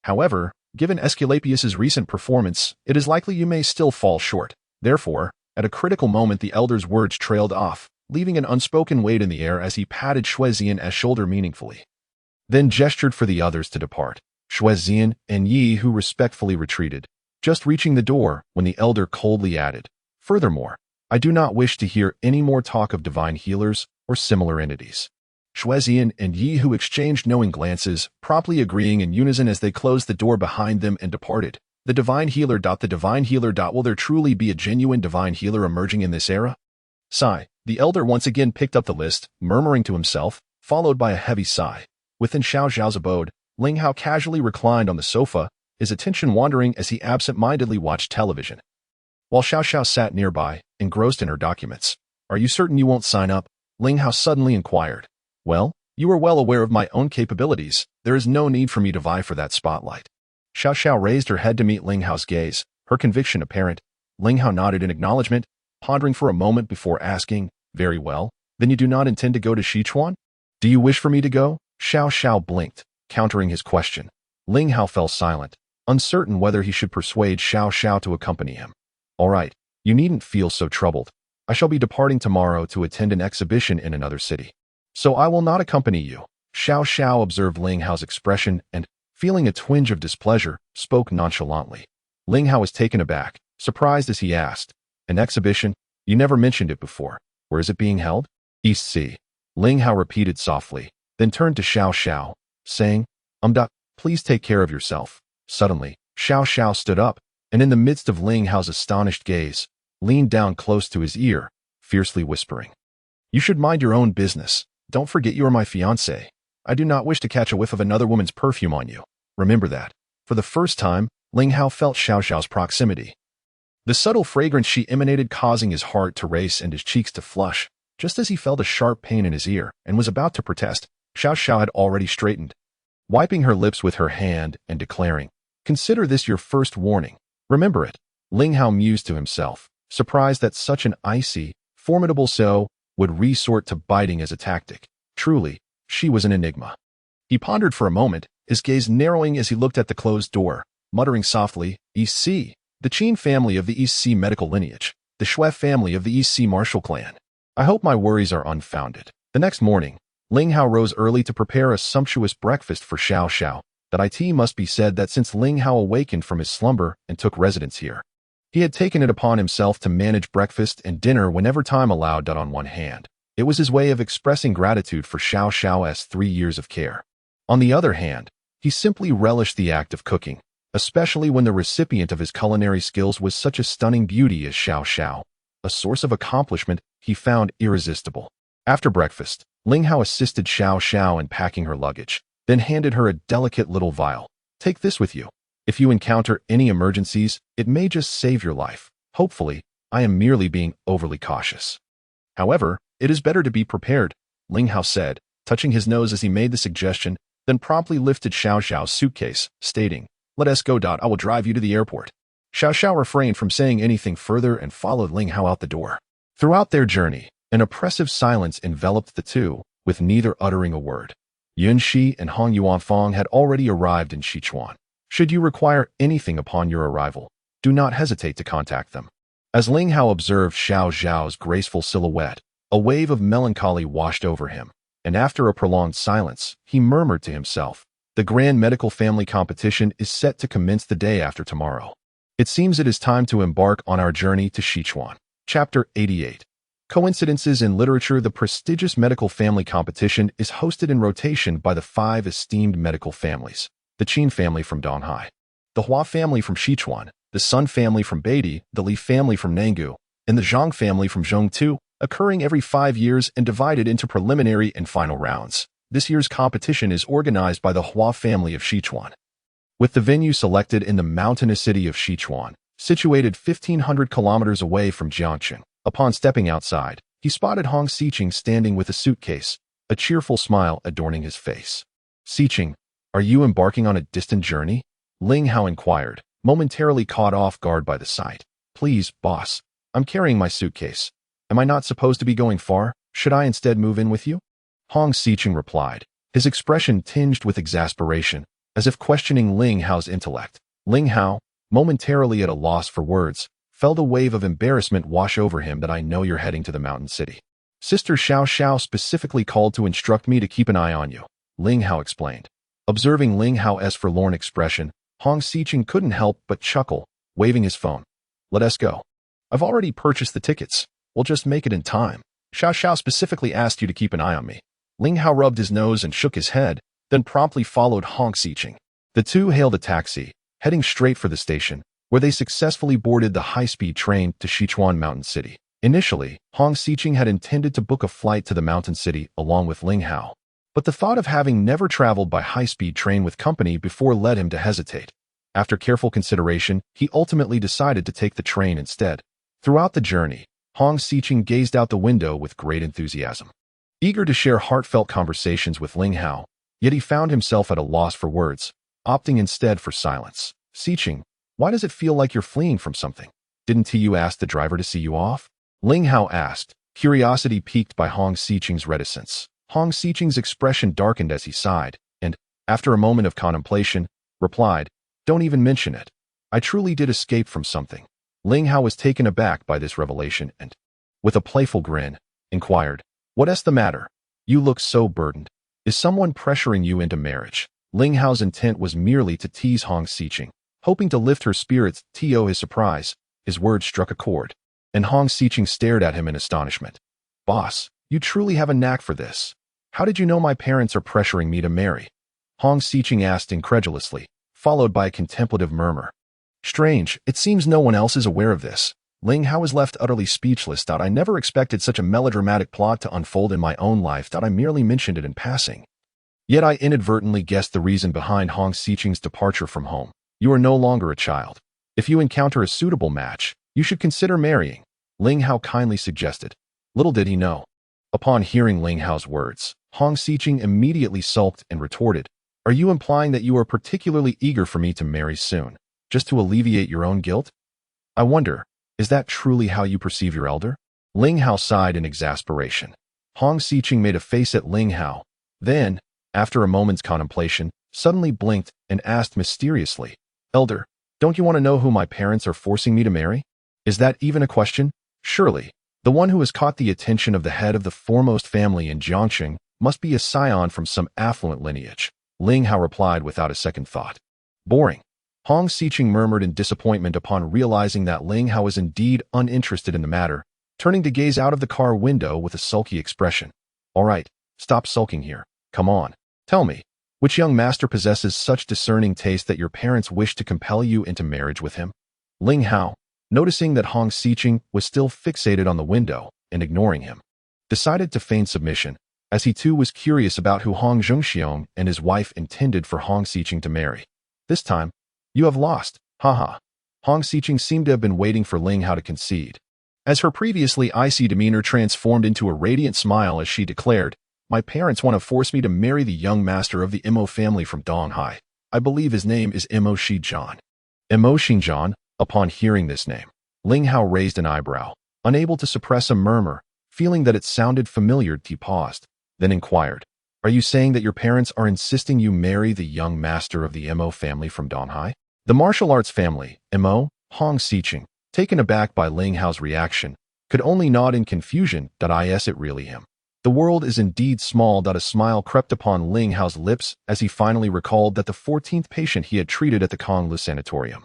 However, given Aesculapius's recent performance, it is likely you may still fall short. Therefore, at a critical moment the elder's words trailed off, leaving an unspoken weight in the air as he patted Xuezian's shoulder meaningfully. Then gestured for the others to depart. Xuezian and Yi Hu respectfully retreated, just reaching the door when the elder coldly added, "Furthermore, I do not wish to hear any more talk of divine healers or similar entities." Xuezian and Yi Hu exchanged knowing glances, promptly agreeing in unison as they closed the door behind them and departed. The divine healer. Will there truly be a genuine divine healer emerging in this era? Sigh. The elder once again picked up the list, murmuring to himself, followed by a heavy sigh. Within Xiao Xiao's abode, Ling Hao casually reclined on the sofa, his attention wandering as he absent-mindedly watched television. While Xiao Xiao sat nearby, engrossed in her documents. "Are you certain you won't sign up?" Ling Hao suddenly inquired. "Well, you are well aware of my own capabilities. There is no need for me to vie for that spotlight." Xiao Xiao raised her head to meet Ling Hao's gaze, her conviction apparent. Ling Hao nodded in acknowledgement, pondering for a moment before asking, "Very well, then you do not intend to go to Sichuan? Do you wish for me to go?" Xiao Xiao blinked, countering his question. Ling Hao fell silent, uncertain whether he should persuade Xiao Xiao to accompany him. "All right, you needn't feel so troubled. I shall be departing tomorrow to attend an exhibition in another city, so I will not accompany you." Xiao Xiao observed Ling Hao's expression and, feeling a twinge of displeasure, spoke nonchalantly. Ling Hao was taken aback, surprised as he asked, "An exhibition? You never mentioned it before. Where is it being held?" "East Sea." Ling Hao repeated softly, then turned to Xiao Xiao, saying, Please take care of yourself." Suddenly, Xiao Xiao stood up, and in the midst of Ling Hao's astonished gaze, leaned down close to his ear, fiercely whispering, "You should mind your own business. Don't forget you are my fiancée. I do not wish to catch a whiff of another woman's perfume on you. Remember that." For the first time, Ling Hao felt Xiao Xiao's proximity. The subtle fragrance she emanated causing his heart to race and his cheeks to flush. Just as he felt a sharp pain in his ear and was about to protest, Xiao Xiao had already straightened, wiping her lips with her hand and declaring, "Consider this your first warning. Remember it." Ling Hao mused to himself, surprised that such an icy, formidable so would resort to biting as a tactic. Truly, she was an enigma. He pondered for a moment, his gaze narrowing as he looked at the closed door, muttering softly, "East Sea, the Qin family of the East Sea medical lineage, the Shui family of the East Sea martial clan. I hope my worries are unfounded." The next morning, Ling Hao rose early to prepare a sumptuous breakfast for Xiao Xiao. It must be said that since Ling Hao awakened from his slumber and took residence here, he had taken it upon himself to manage breakfast and dinner whenever time allowed. On one hand, it was his way of expressing gratitude for Xiao Xiao's 3 years of care. On the other hand, he simply relished the act of cooking, especially when the recipient of his culinary skills was such a stunning beauty as Xiao Xiao. A source of accomplishment he found irresistible. After breakfast, Ling Hao assisted Xiao Xiao in packing her luggage, then handed her a delicate little vial. "Take this with you. If you encounter any emergencies, it may just save your life. Hopefully, I am merely being overly cautious. However, it is better to be prepared," Ling Hao said, touching his nose as he made the suggestion, then promptly lifted Xiao Xiao's suitcase, stating, "Let us go. I will drive you to the airport." Xiao Xiao refrained from saying anything further and followed Ling Hao out the door. Throughout their journey, an oppressive silence enveloped the two, with neither uttering a word. Yun Shi and Hong Yuanfang had already arrived in Sichuan. Should you require anything upon your arrival, do not hesitate to contact them. As Ling Hao observed Xiao Xiao's graceful silhouette, a wave of melancholy washed over him, and after a prolonged silence, he murmured to himself, "The Grand Medical Family Competition is set to commence the day after tomorrow. It seems it is time to embark on our journey to Sichuan. Chapter 88. Coincidences in Literature. The prestigious medical family competition is hosted in rotation by the 5 esteemed medical families: the Qin family from Donghai, the Hua family from Sichuan, the Sun family from Beidi, the Li family from Nangu, and the Zhang family from Zhongtu, occurring every 5 years and divided into preliminary and final rounds. This year's competition is organized by the Hua family of Sichuan, with the venue selected in the mountainous city of Sichuan, situated 1,500 kilometers away from Jiangcheng. Upon stepping outside, he spotted Hong Xiqing standing with a suitcase, a cheerful smile adorning his face. "Xiqing, are you embarking on a distant journey?" Ling Hao inquired, momentarily caught off guard by the sight. "Please, boss, I'm carrying my suitcase. Am I not supposed to be going far? Should I instead move in with you?" Hong Xiqing replied, his expression tinged with exasperation, as if questioning Ling Hao's intellect. Ling Hao, momentarily at a loss for words, felt a wave of embarrassment wash over him. "That I know you're heading to the mountain city. Sister Xiao Xiao specifically called to instruct me to keep an eye on you," Ling Hao explained. Observing Ling Hao's forlorn expression, Hong Xiqing couldn't help but chuckle, waving his phone. "Let us go. I've already purchased the tickets. We'll just make it in time. Xiao Xiao specifically asked you to keep an eye on me." Ling Hao rubbed his nose and shook his head, then promptly followed Hong Xiqing. The two hailed a taxi, heading straight for the station, where they successfully boarded the high-speed train to Sichuan Mountain City. Initially, Hong Xiqing had intended to book a flight to the mountain city along with Ling Hao, but the thought of having never traveled by high-speed train with company before led him to hesitate. After careful consideration, he ultimately decided to take the train instead. Throughout the journey, Hong Xiqing gazed out the window with great enthusiasm, eager to share heartfelt conversations with Ling Hao, yet he found himself at a loss for words, opting instead for silence. "Xiqing, why does it feel like you're fleeing from something? Didn't you ask the driver to see you off?" Ling Hao asked, curiosity piqued by Hong Xiqing's reticence. Hong Xiqing's expression darkened as he sighed, and, after a moment of contemplation, replied, "Don't even mention it. I truly did escape from something." Ling Hao was taken aback by this revelation and, with a playful grin, inquired, "What's the matter? You look so burdened. Is someone pressuring you into marriage?" Ling Hao's intent was merely to tease Hong Xiqing, hoping to lift her spirits. To his surprise, his words struck a chord, and Hong Xiqing stared at him in astonishment. "Boss, you truly have a knack for this. How did you know my parents are pressuring me to marry?" Hong Xiqing asked incredulously, followed by a contemplative murmur. "Strange, it seems no one else is aware of this." Ling Hao was left utterly speechless. "I never expected such a melodramatic plot to unfold in my own life. I merely mentioned it in passing. Yet I inadvertently guessed the reason behind Hong Xiqing's departure from home. You are no longer a child. If you encounter a suitable match, you should consider marrying," Ling Hao kindly suggested. Little did he know. Upon hearing Ling Hao's words, Hong Xiqing immediately sulked and retorted, "Are you implying that you are particularly eager for me to marry soon, just to alleviate your own guilt? I wonder, is that truly how you perceive your elder?" Ling Hao sighed in exasperation. Hong Xiqing made a face at Ling Hao, then, after a moment's contemplation, suddenly blinked and asked mysteriously, "Elder, don't you want to know who my parents are forcing me to marry? Is that even a question? Surely, the one who has caught the attention of the head of the foremost family in Jiangcheng must be a scion from some affluent lineage," Ling Hao replied without a second thought. "Boring," Hong Xiqing murmured in disappointment upon realizing that Ling Hao was indeed uninterested in the matter, turning to gaze out of the car window with a sulky expression. "All right, stop sulking here. Come on. Tell me, which young master possesses such discerning taste that your parents wish to compel you into marriage with him?" Ling Hao, noticing that Hong Xiqing was still fixated on the window and ignoring him, decided to feign submission, as he too was curious about who Hong Zhongxiong and his wife intended for Hong Xiqing to marry. "This time, you have lost, haha." Hong Xiqing seemed to have been waiting for Ling Hao to concede, as her previously icy demeanor transformed into a radiant smile as she declared, "My parents want to force me to marry the young master of the Mo family from Donghai. I believe his name is Mo Shijian." Mo Shijian. Upon hearing this name, Ling Hao raised an eyebrow, unable to suppress a murmur, feeling that it sounded familiar. He paused, then inquired, "Are you saying that your parents are insisting you marry the young master of the Mo family from Donghai?" The martial arts family, Mo, Hong Xiqing, taken aback by Ling Hao's reaction, could only nod in confusion. Is it really him? The world is indeed small. A smile crept upon Ling Hao's lips as he finally recalled that the 14th patient he had treated at the Konglu Sanatorium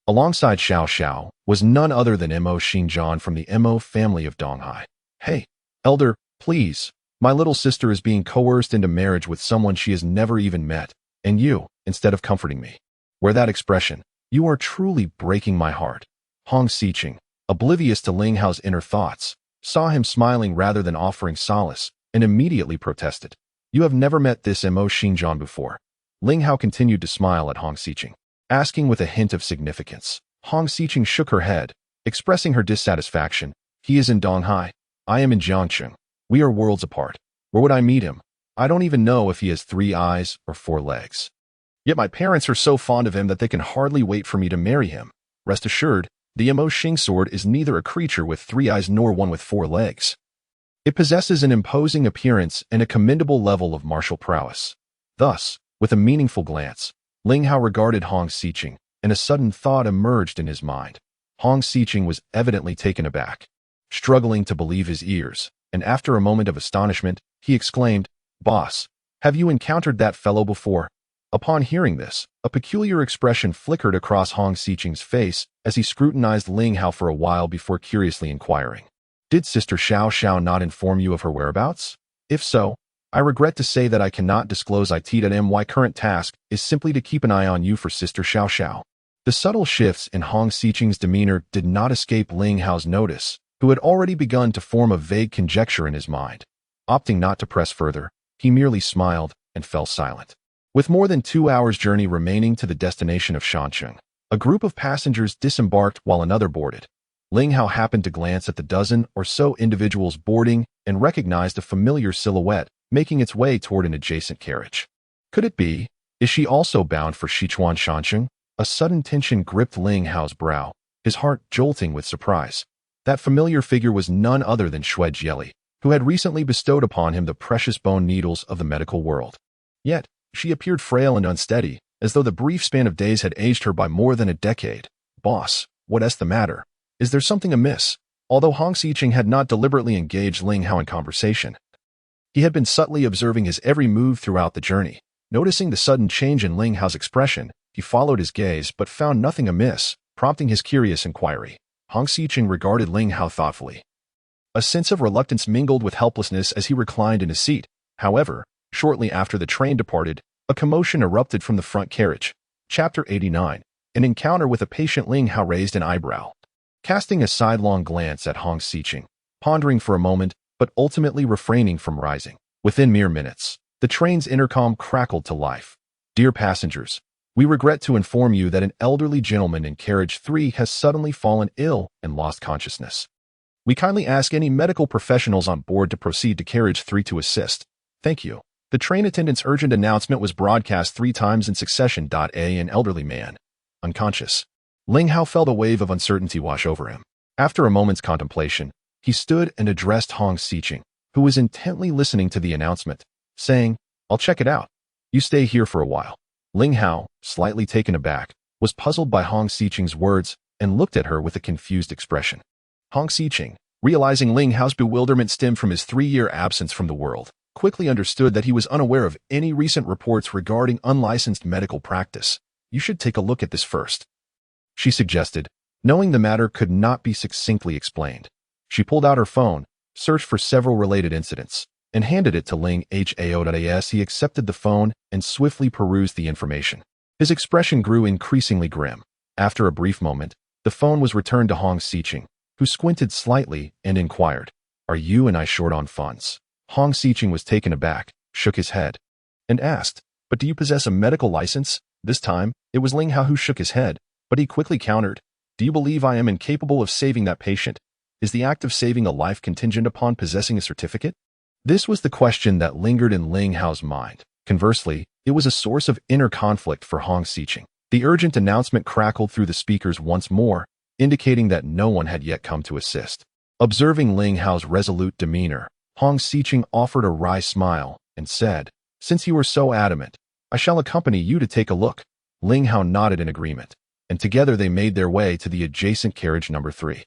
Alongside Xiao Xiao was none other than Mo Xinjian from the Mo family of Donghai. Hey, elder, please. My little sister is being coerced into marriage with someone she has never even met, and you, instead of comforting me. Wear that expression. You are truly breaking my heart. Hong Xiqing, oblivious to Ling Hao's inner thoughts, saw him smiling rather than offering solace, and immediately protested. You have never met this Mo Xinjian before. Ling Hao continued to smile at Hong Xiqing, asking with a hint of significance. Hong Xiqing shook her head, expressing her dissatisfaction. He is in Donghai. I am in Jiangcheng. We are worlds apart. Where would I meet him? I don't even know if he has 3 eyes or 4 legs. Yet my parents are so fond of him that they can hardly wait for me to marry him. Rest assured, the Mo Xing sword is neither a creature with 3 eyes nor one with 4 legs. It possesses an imposing appearance and a commendable level of martial prowess. Thus, with a meaningful glance, Ling Hao regarded Hong Xiqing, and a sudden thought emerged in his mind. Hong Xiqing was evidently taken aback, struggling to believe his ears, and after a moment of astonishment, he exclaimed, "Boss, have you encountered that fellow before?" Upon hearing this, a peculiar expression flickered across Hong Xiqing's face as he scrutinized Ling Hao for a while before curiously inquiring, "Did Sister Xiao Xiao not inform you of her whereabouts? If so, I regret to say that I cannot disclose it and my current task is simply to keep an eye on you for Sister Xiao Xiao." The subtle shifts in Hong Xiqing's demeanor did not escape Ling Hao's notice, who had already begun to form a vague conjecture in his mind. Opting not to press further, he merely smiled and fell silent. With more than 2 hours' journey remaining to the destination of Jiangcheng, a group of passengers disembarked while another boarded. Ling Hao happened to glance at the dozen or so individuals boarding and recognized a familiar silhouette making its way toward an adjacent carriage. Could it be? Is she also bound for Sichuan Shancheng? A sudden tension gripped Ling Hao's brow, his heart jolting with surprise. That familiar figure was none other than Xue Jieli, who had recently bestowed upon him the precious bone needles of the medical world. Yet, she appeared frail and unsteady, as though the brief span of days had aged her by more than a decade. "Boss, what's the matter? Is there something amiss?" Although Hong Xiqing had not deliberately engaged Ling Hao in conversation, he had been subtly observing his every move throughout the journey. Noticing the sudden change in Ling Hao's expression, he followed his gaze but found nothing amiss, prompting his curious inquiry. Hong Xiqing regarded Ling Hao thoughtfully. A sense of reluctance mingled with helplessness as he reclined in his seat. However, shortly after the train departed, a commotion erupted from the front carriage. Chapter 89. An encounter with a patient. Ling Hao raised an eyebrow, casting a sidelong glance at Hong Xiqing, pondering for a moment, but ultimately refraining from rising. Within mere minutes, the train's intercom crackled to life. "Dear passengers, we regret to inform you that an elderly gentleman in carriage 3 has suddenly fallen ill and lost consciousness. We kindly ask any medical professionals on board to proceed to carriage 3 to assist. Thank you." The train attendant's urgent announcement was broadcast 3 times in succession. An elderly man, unconscious. Ling Hao felt a wave of uncertainty wash over him. After a moment's contemplation, he stood and addressed Hong Xiqing, who was intently listening to the announcement, saying, "I'll check it out. You stay here for a while." Ling Hao, slightly taken aback, was puzzled by Hong Xiqing's words and looked at her with a confused expression. Hong Xiqing, realizing Ling Hao's bewilderment stemmed from his 3-year absence from the world, quickly understood that he was unaware of any recent reports regarding unlicensed medical practice. "You should take a look at this first," she suggested, knowing the matter could not be succinctly explained. She pulled out her phone, searched for several related incidents, and handed it to Ling Hao. He accepted the phone and swiftly perused the information. His expression grew increasingly grim. After a brief moment, the phone was returned to Hong Xiqing, who squinted slightly and inquired, "Are you and I short on funds?" Hong Xiqing was taken aback, shook his head, and asked, "But do you possess a medical license?" This time, it was Ling Hao who shook his head, but he quickly countered, "Do you believe I am incapable of saving that patient? Is the act of saving a life contingent upon possessing a certificate?" This was the question that lingered in Ling Hao's mind. Conversely, it was a source of inner conflict for Hong Xiqing. The urgent announcement crackled through the speakers once more, indicating that no one had yet come to assist. Observing Ling Hao's resolute demeanor, Hong Xiqing offered a wry smile and said, "Since you are so adamant, I shall accompany you to take a look." Ling Hao nodded in agreement, and together they made their way to the adjacent carriage number 3.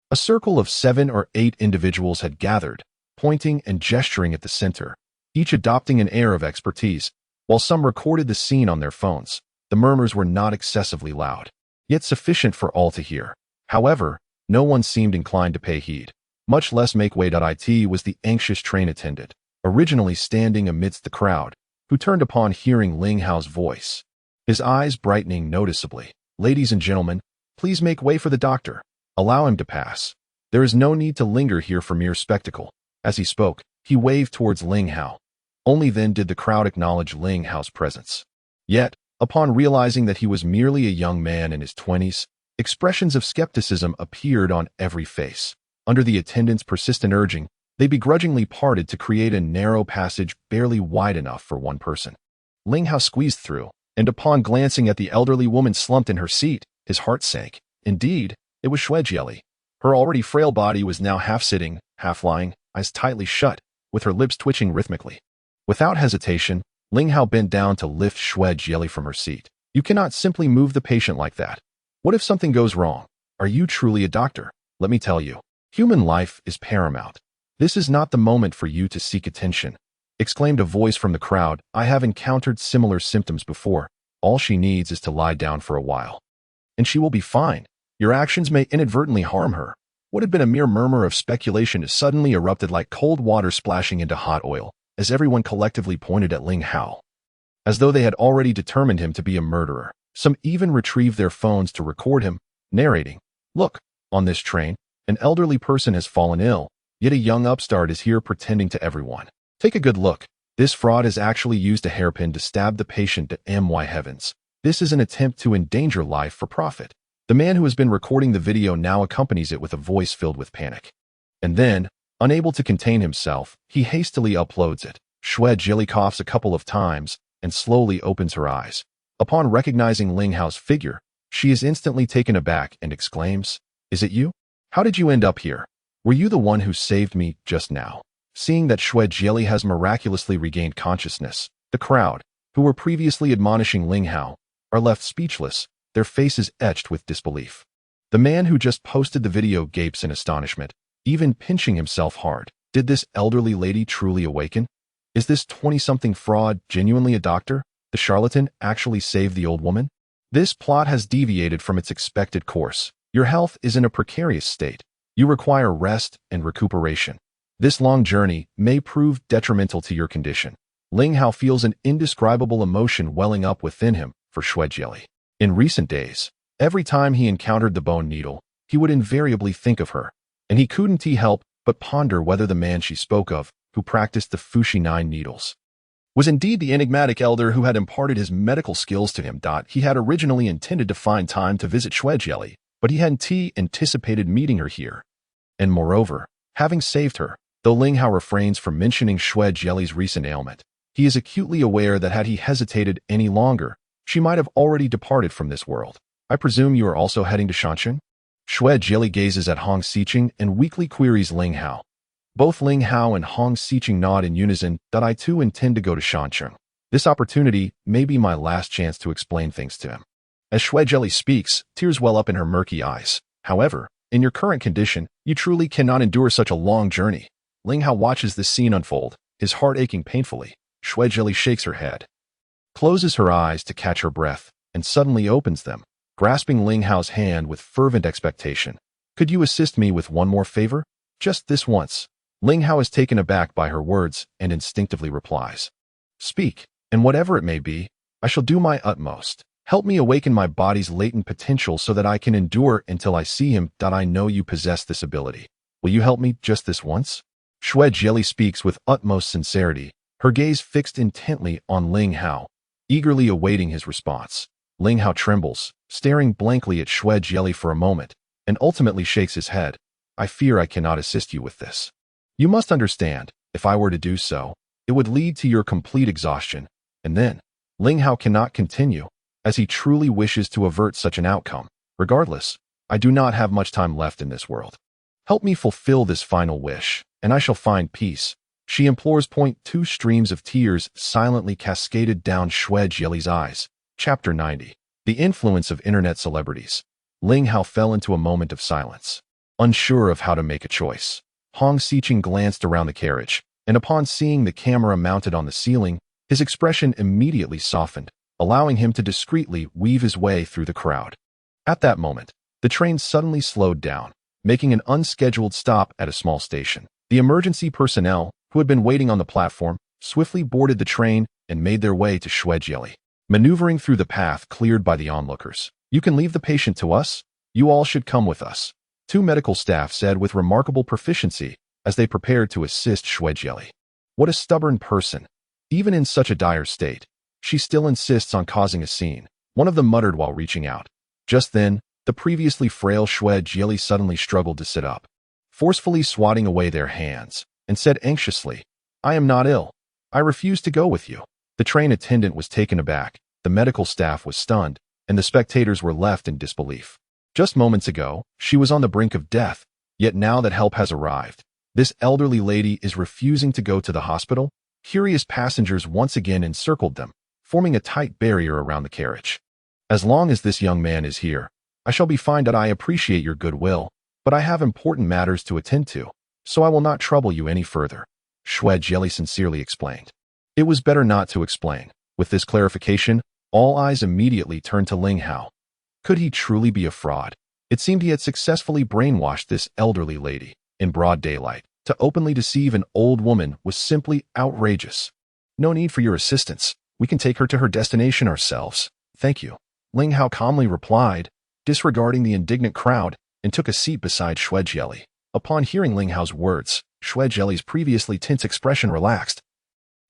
A circle of 7 or 8 individuals had gathered, pointing and gesturing at the center, each adopting an air of expertise. While some recorded the scene on their phones, the murmurs were not excessively loud. yet sufficient for all to hear. However, no one seemed inclined to pay heed, much less make way. It was the anxious train attendant, originally standing amidst the crowd, who turned upon hearing Ling Hao's voice, his eyes brightening noticeably. "Ladies and gentlemen, please make way for the doctor. Allow him to pass. There is no need to linger here for mere spectacle." As he spoke, he waved towards Ling Hao. Only then did the crowd acknowledge Ling Hao's presence. Yet, upon realizing that he was merely a young man in his 20s, expressions of skepticism appeared on every face. Under the attendant's persistent urging, they begrudgingly parted to create a narrow passage barely wide enough for one person. Ling Hao squeezed through, and upon glancing at the elderly woman slumped in her seat, his heart sank. Indeed, it was Xiao Xiao. Her already frail body was now half-sitting, half-lying, eyes tightly shut, with her lips twitching rhythmically. Without hesitation, Ling Hao bent down to lift Xiao Xiao from her seat. "You cannot simply move the patient like that. What if something goes wrong? Are you truly a doctor? Let me tell you, human life is paramount. This is not the moment for you to seek attention," exclaimed a voice from the crowd. "I have encountered similar symptoms before. All she needs is to lie down for a while, and she will be fine. Your actions may inadvertently harm her." What had been a mere murmur of speculation suddenly erupted like cold water splashing into hot oil, as everyone collectively pointed at Ling Hao, as though they had already determined him to be a murderer. Some even retrieved their phones to record him, narrating, "Look, on this train, an elderly person has fallen ill, yet a young upstart is here pretending to everyone. Take a good look. This fraud has actually used a hairpin to stab the patient. My heavens. This is an attempt to endanger life for profit." The man who has been recording the video now accompanies it with a voice filled with panic. And then, unable to contain himself, he hastily uploads it. Xiao Xiao coughs a couple of times and slowly opens her eyes. Upon recognizing Ling Hao's figure, she is instantly taken aback and exclaims, "Is it you? How did you end up here? Were you the one who saved me just now?" Seeing that Xiao Xiao has miraculously regained consciousness, the crowd, who were previously admonishing Ling Hao, are left speechless, their faces etched with disbelief. The man who just posted the video gapes in astonishment, even pinching himself hard. Did this elderly lady truly awaken? Is this 20-something fraud genuinely a doctor? The charlatan actually saved the old woman? This plot has deviated from its expected course. Your health is in a precarious state. You require rest and recuperation. This long journey may prove detrimental to your condition. Ling Hao feels an indescribable emotion welling up within him for Xiao Xiao. In recent days, every time he encountered the bone needle, he would invariably think of her, and he couldn't help but ponder whether the man she spoke of, who practiced the Fushi 9 needles, was indeed the enigmatic elder who had imparted his medical skills to him. He had originally intended to find time to visit Xiao Xiao, but he hadn't anticipated meeting her here. And moreover, having saved her, though Ling Hao refrains from mentioning Xiao Xiao's recent ailment, he is acutely aware that had he hesitated any longer, she might have already departed from this world. "I presume you are also heading to Jiangcheng?" Xiao Xiao gazes at Hong Shao and weakly queries Ling Hao. Both Ling Hao and Hong Shao nod in unison. "I too intend to go to Jiangcheng. This opportunity may be my last chance to explain things to him." As Xiao Xiao speaks, tears well up in her murky eyes. "However, in your current condition, you truly cannot endure such a long journey." Ling Hao watches this scene unfold, his heart aching painfully. Xiao Xiao shakes her head, closes her eyes to catch her breath, and suddenly opens them, grasping Ling Hao's hand with fervent expectation. "Could you assist me with one more favor? Just this once?" Ling Hao is taken aback by her words and instinctively replies, "Speak, and whatever it may be, I shall do my utmost. Help me awaken my body's latent potential so that I can endure until I see him. I know you possess this ability. Will you help me just this once?" Xiao Xiao speaks with utmost sincerity, her gaze fixed intently on Ling Hao, eagerly awaiting his response. Ling Hao trembles, staring blankly at Xiao Xiao for a moment, and ultimately shakes his head. "I fear I cannot assist you with this. You must understand, if I were to do so, it would lead to your complete exhaustion, and then Ling Hao cannot continue, as he truly wishes to avert such an outcome. Regardless, I do not have much time left in this world. Help me fulfill this final wish, and I shall find peace." She implores. 2 streams of tears silently cascaded down Xiao Xiao's eyes. Chapter 90. The Influence of Internet Celebrities. Ling Hao fell into a moment of silence, unsure of how to make a choice. Hong Shao glanced around the carriage, and upon seeing the camera mounted on the ceiling, his expression immediately softened, allowing him to discreetly weave his way through the crowd. At that moment, the train suddenly slowed down, making an unscheduled stop at a small station. The emergency personnel, who had been waiting on the platform, swiftly boarded the train and made their way to Shuejieli, maneuvering through the path cleared by the onlookers. "You can leave the patient to us. You all should come with us," two medical staff said with remarkable proficiency as they prepared to assist Shuejieli. What a stubborn person. Even in such a dire state, she still insists on causing a scene, one of them muttered while reaching out. Just then, the previously frail Shuejieli suddenly struggled to sit up, forcefully swatting away their hands, and said anxiously, "I am not ill. I refuse to go with you." The train attendant was taken aback, the medical staff was stunned, and the spectators were left in disbelief. Just moments ago, she was on the brink of death, yet now that help has arrived, this elderly lady is refusing to go to the hospital. Curious passengers once again encircled them, forming a tight barrier around the carriage. "As long as this young man is here, I shall be fine. I appreciate your goodwill, but I have important matters to attend to, so I will not trouble you any further," Shuejieli sincerely explained. It was better not to explain. With this clarification, all eyes immediately turned to Ling Hao. Could he truly be a fraud? It seemed he had successfully brainwashed this elderly lady, in broad daylight. To openly deceive an old woman was simply outrageous. "No need for your assistance. We can take her to her destination ourselves. Thank you," Ling Hao calmly replied, disregarding the indignant crowd, and took a seat beside Shuejieli. Upon hearing Ling Hao's words, Shuejieli's previously tense expression relaxed,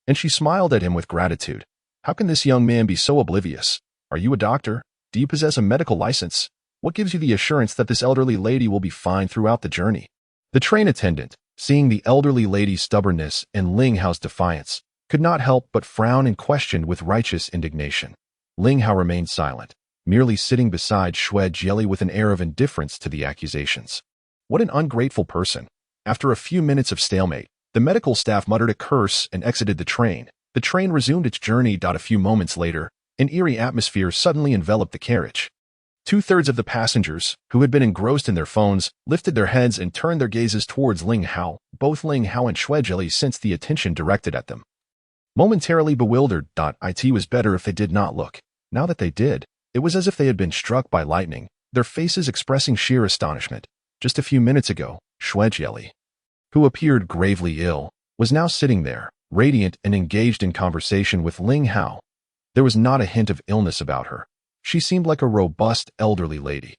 and she smiled at him with gratitude. "How can this young man be so oblivious? Are you a doctor? Do you possess a medical license? What gives you the assurance that this elderly lady will be fine throughout the journey?" The train attendant, seeing the elderly lady's stubbornness and Ling Hao's defiance, could not help but frown and questioned with righteous indignation. Ling Hao remained silent, merely sitting beside Shuejieli with an air of indifference to the accusations. What an ungrateful person. After a few minutes of stalemate, the medical staff muttered a curse and exited the train. The train resumed its journey. A few moments later, an eerie atmosphere suddenly enveloped the carriage. Two-thirds of the passengers, who had been engrossed in their phones, lifted their heads and turned their gazes towards Ling Hao. Both Ling Hao and Shuejieli sensed the attention directed at them. Momentarily bewildered, it was better if they did not look. Now that they did, it was as if they had been struck by lightning, their faces expressing sheer astonishment. Just a few minutes ago, Shuejieli, who appeared gravely ill, was now sitting there, radiant and engaged in conversation with Ling Hao. There was not a hint of illness about her. She seemed like a robust elderly lady.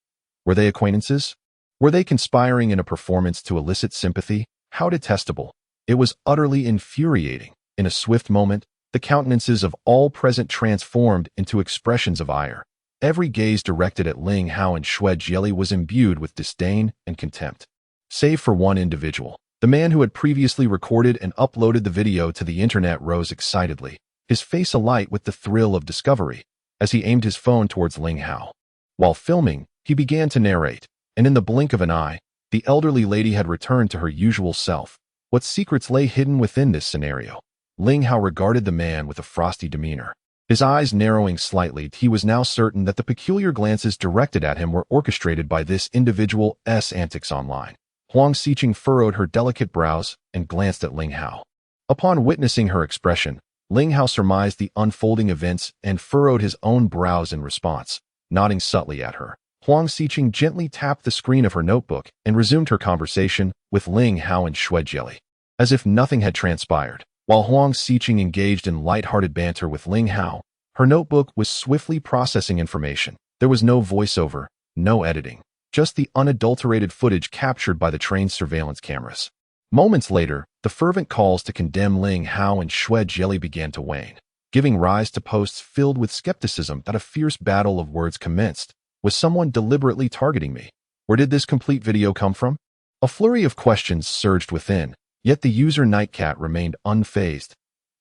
Were they acquaintances? Were they conspiring in a performance to elicit sympathy? How detestable. It was utterly infuriating. In a swift moment, the countenances of all present transformed into expressions of ire. Every gaze directed at Ling Hao and Shuejieli was imbued with disdain and contempt. Save for one individual. The man who had previously recorded and uploaded the video to the internet rose excitedly, his face alight with the thrill of discovery, as he aimed his phone towards Ling Hao. While filming, he began to narrate, and in the blink of an eye, the elderly lady had returned to her usual self. What secrets lay hidden within this scenario? Ling Hao regarded the man with a frosty demeanor. His eyes narrowing slightly, he was now certain that the peculiar glances directed at him were orchestrated by this individual's antics online. Huang Xiqing furrowed her delicate brows and glanced at Ling Hao. Upon witnessing her expression, Ling Hao surmised the unfolding events and furrowed his own brows in response, nodding subtly at her. Huang Xiqing gently tapped the screen of her notebook and resumed her conversation with Ling Hao and Shuejieli, as if nothing had transpired. While Huang Xiqing engaged in light-hearted banter with Ling Hao, her notebook was swiftly processing information. There was no voiceover, no editing, just the unadulterated footage captured by the train's surveillance cameras. Moments later, the fervent calls to condemn Ling Hao and Shuejieli began to wane, giving rise to posts filled with skepticism that a fierce battle of words commenced. Was someone deliberately targeting me? Where did this complete video come from? A flurry of questions surged within, yet the user Nightcat remained unfazed.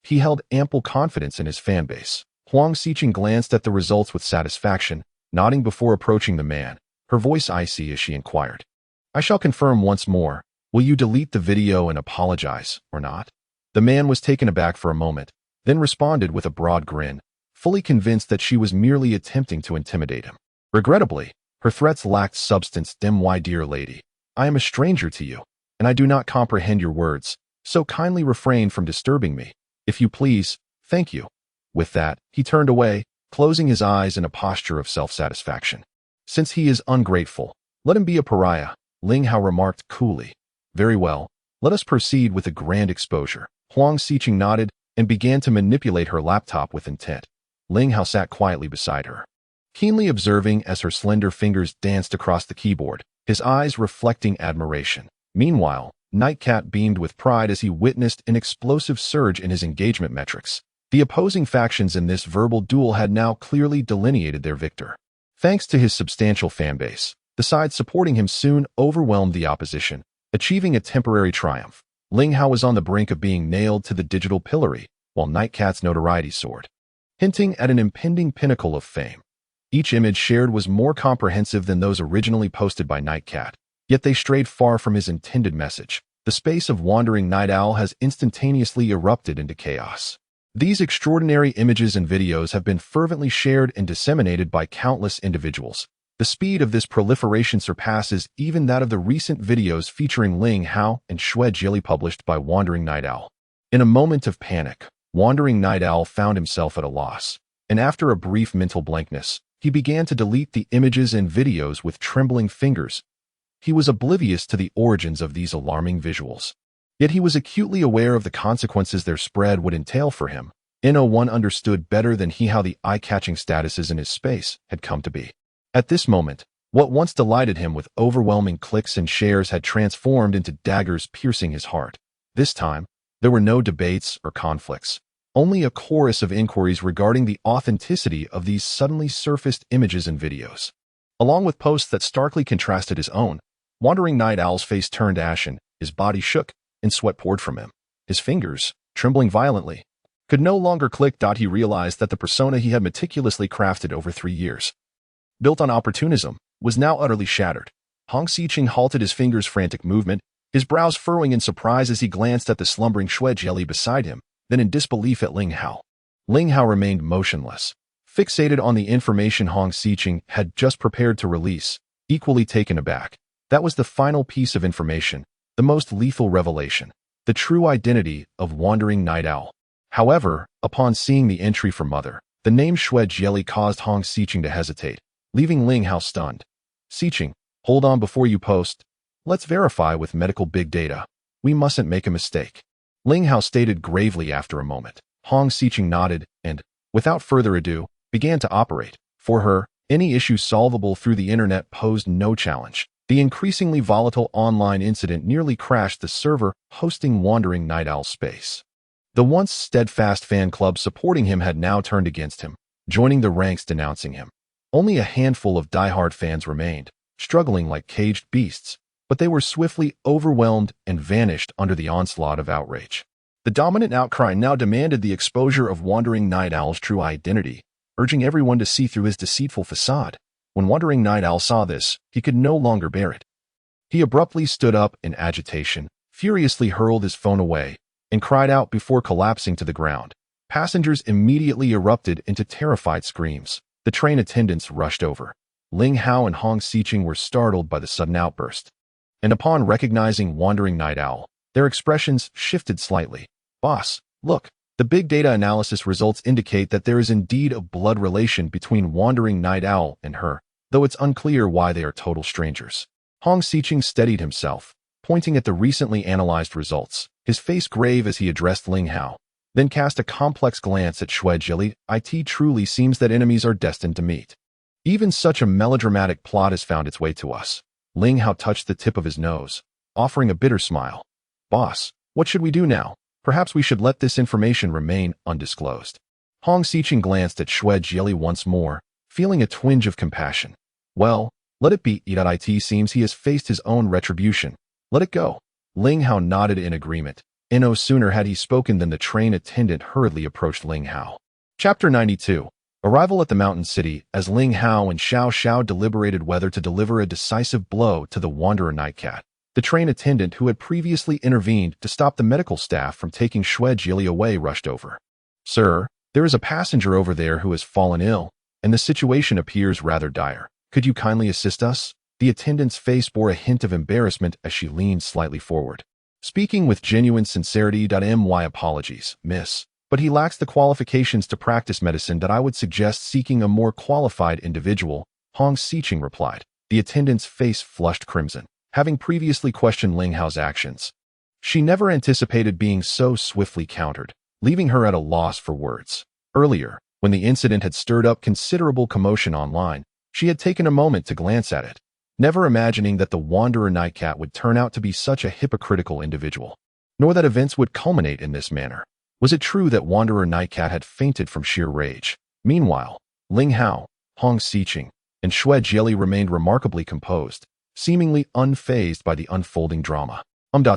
He held ample confidence in his fanbase. Huang Xiqing glanced at the results with satisfaction, nodding before approaching the man, her voice icy as she inquired, "I shall confirm once more. Will you delete the video and apologize, or not?" The man was taken aback for a moment, then responded with a broad grin, fully convinced that she was merely attempting to intimidate him. Regrettably, her threats lacked substance. "My dear lady, I am a stranger to you, and I do not comprehend your words, so kindly refrain from disturbing me. If you please, thank you." With that, he turned away, closing his eyes in a posture of self-satisfaction. Since he is ungrateful, let him be a pariah, Ling Hao remarked coolly. Very well, let us proceed with a grand exposure. Huang Xiqing nodded and began to manipulate her laptop with intent. Ling Hao sat quietly beside her, keenly observing as her slender fingers danced across the keyboard, his eyes reflecting admiration. Meanwhile, Nightcat beamed with pride as he witnessed an explosive surge in his engagement metrics. The opposing factions in this verbal duel had now clearly delineated their victor. Thanks to his substantial fanbase, the side supporting him soon overwhelmed the opposition, achieving a temporary triumph. Ling Hao was on the brink of being nailed to the digital pillory, while Nightcat's notoriety soared, hinting at an impending pinnacle of fame. Each image shared was more comprehensive than those originally posted by Nightcat, yet they strayed far from his intended message. The space of Wandering Night Owl has instantaneously erupted into chaos. These extraordinary images and videos have been fervently shared and disseminated by countless individuals. The speed of this proliferation surpasses even that of the recent videos featuring Ling Hao and Xue Jili published by Wandering Night Owl. In a moment of panic, Wandering Night Owl found himself at a loss, and after a brief mental blankness, he began to delete the images and videos with trembling fingers. He was oblivious to the origins of these alarming visuals. Yet he was acutely aware of the consequences their spread would entail for him. No one understood better than he how the eye-catching statuses in his space had come to be. At this moment, what once delighted him with overwhelming clicks and shares had transformed into daggers piercing his heart. This time, there were no debates or conflicts, only a chorus of inquiries regarding the authenticity of these suddenly surfaced images and videos. Along with posts that starkly contrasted his own, Wandering Night Owl's face turned ashen, his body shook, and sweat poured from him. His fingers, trembling violently, could no longer click. He realized that the persona he had meticulously crafted over 3 years, built on opportunism, was now utterly shattered. Huang Xiqing halted his fingers' frantic movement, his brows furrowing in surprise as he glanced at the slumbering Xue Jili beside him, then in disbelief at Ling Hao. Ling Hao remained motionless, fixated on the information Huang Xiqing had just prepared to release, equally taken aback. That was the final piece of information, the most lethal revelation, the true identity of Wandering Night Owl. However, upon seeing the entry for Mother, the name Xue Jili caused Huang Xiqing to hesitate, leaving Ling Hao stunned. Xiqing, hold on before you post. Let's verify with medical big data. We mustn't make a mistake. Ling Hao stated gravely after a moment. Huang Xiqing nodded and, without further ado, began to operate. For her, any issue solvable through the internet posed no challenge. The increasingly volatile online incident nearly crashed the server hosting Wandering Night Owl space. The once steadfast fan club supporting him had now turned against him, joining the ranks denouncing him. Only a handful of diehard fans remained, struggling like caged beasts, but they were swiftly overwhelmed and vanished under the onslaught of outrage. The dominant outcry now demanded the exposure of Wandering Night Owl's true identity, urging everyone to see through his deceitful facade. When Wandering Night Owl saw this, he could no longer bear it. He abruptly stood up in agitation, furiously hurled his phone away, and cried out before collapsing to the ground. Passengers immediately erupted into terrified screams. The train attendants rushed over. Ling Hao and Huang Xiqing were startled by the sudden outburst, and upon recognizing Wandering Night Owl, their expressions shifted slightly. Boss, look, the big data analysis results indicate that there is indeed a blood relation between Wandering Night Owl and her, though it's unclear why they are total strangers. Huang Xiqing steadied himself, pointing at the recently analyzed results, his face grave as he addressed Ling Hao, then cast a complex glance at Xue Jili. It truly seems that enemies are destined to meet. Even such a melodramatic plot has found its way to us. Ling Hao touched the tip of his nose, offering a bitter smile. Boss, what should we do now? Perhaps we should let this information remain undisclosed. Huang Xiqing glanced at Xue Jili once more, feeling a twinge of compassion. Well, let it be. It seems he has faced his own retribution. Let it go. Ling Hao nodded in agreement. No sooner had he spoken than the train attendant hurriedly approached Ling Hao. Chapter 92. Arrival at the mountain city. As Ling Hao and Xiao Xiao deliberated whether to deliver a decisive blow to the Wanderer Nightcat, the train attendant who had previously intervened to stop the medical staff from taking Xue Jili away rushed over. Sir, there is a passenger over there who has fallen ill, and the situation appears rather dire. Could you kindly assist us? The attendant's face bore a hint of embarrassment as she leaned slightly forward. Speaking with genuine sincerity. My apologies, miss, but he lacks the qualifications to practice medicine. I would suggest seeking a more qualified individual. Hong Xiqing replied. The attendant's face flushed crimson, having previously questioned Ling Hao's actions. She never anticipated being so swiftly countered, leaving her at a loss for words. Earlier, when the incident had stirred up considerable commotion online, she had taken a moment to glance at it, never imagining that the Wanderer Nightcat would turn out to be such a hypocritical individual, nor that events would culminate in this manner. Was it true that Wanderer Nightcat had fainted from sheer rage? Meanwhile, Ling Hao, Hong Xiqing, and Xue Jieli remained remarkably composed, seemingly unfazed by the unfolding drama.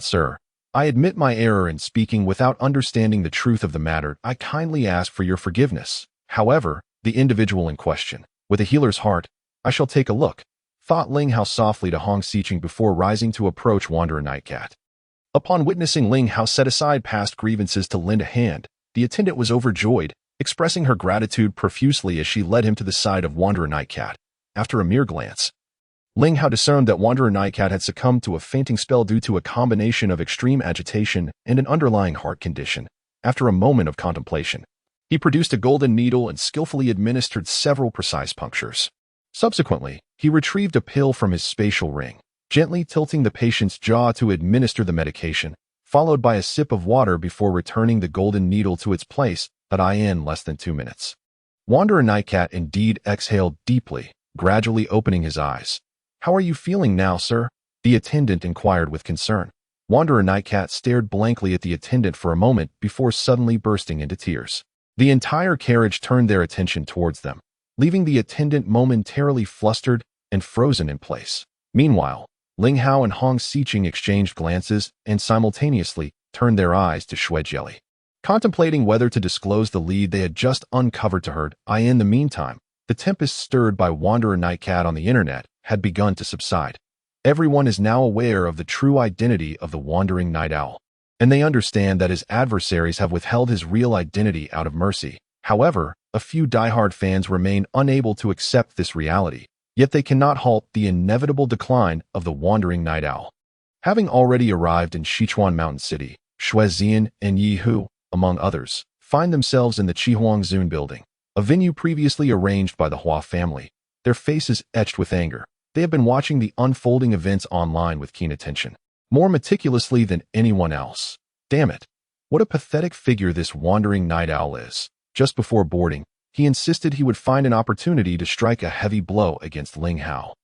Sir, I admit my error in speaking without understanding the truth of the matter. I kindly ask for your forgiveness. However, the individual in question, with a healer's heart, I shall take a look, thought Ling Hao softly to Hong Xiqing before rising to approach Wanderer Nightcat. Upon witnessing Ling Hao set aside past grievances to lend a hand, the attendant was overjoyed, expressing her gratitude profusely as she led him to the side of Wanderer Nightcat. After a mere glance, Ling Hao discerned that Wanderer Nightcat had succumbed to a fainting spell due to a combination of extreme agitation and an underlying heart condition. After a moment of contemplation, he produced a golden needle and skillfully administered several precise punctures. Subsequently, he retrieved a pill from his spatial ring, gently tilting the patient's jaw to administer the medication, followed by a sip of water before returning the golden needle to its place in less than 2 minutes. Wanderer Nightcat indeed exhaled deeply, gradually opening his eyes. How are you feeling now, sir? The attendant inquired with concern. Wanderer Nightcat stared blankly at the attendant for a moment before suddenly bursting into tears. The entire carriage turned their attention towards them, leaving the attendant momentarily flustered and frozen in place. Meanwhile, Ling Hao and Hong Xiqing exchanged glances and simultaneously turned their eyes to Xue Jieli, contemplating whether to disclose the lead they had just uncovered to her. In the meantime, the tempest stirred by Wanderer Nightcat on the internet had begun to subside. Everyone is now aware of the true identity of the Wandering Night Owl, and they understand that his adversaries have withheld his real identity out of mercy. However, a few diehard fans remain unable to accept this reality, yet they cannot halt the inevitable decline of the Wandering Night Owl. Having already arrived in Sichuan Mountain City, Xue Zian and Yi Hu, among others, find themselves in the Chihuangzun building, a venue previously arranged by the Hua family. Their faces etched with anger, they have been watching the unfolding events online with keen attention, more meticulously than anyone else. Damn it! What a pathetic figure this Wandering Night Owl is. Just before boarding, he insisted he would find an opportunity to strike a heavy blow against Ling Hao.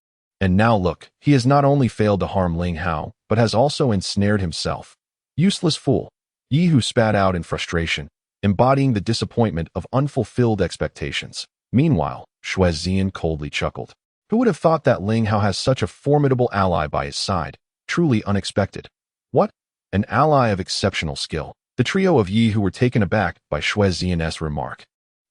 And now look, he has not only failed to harm Ling Hao, but has also ensnared himself. Useless fool! Yi Hu spat out in frustration, embodying the disappointment of unfulfilled expectations. Meanwhile, Xue Zian coldly chuckled. Who would have thought that Ling Hao has such a formidable ally by his side? Truly unexpected. What? An ally of exceptional skill. The trio of Yi Hu were taken aback by Xue Zian's remark.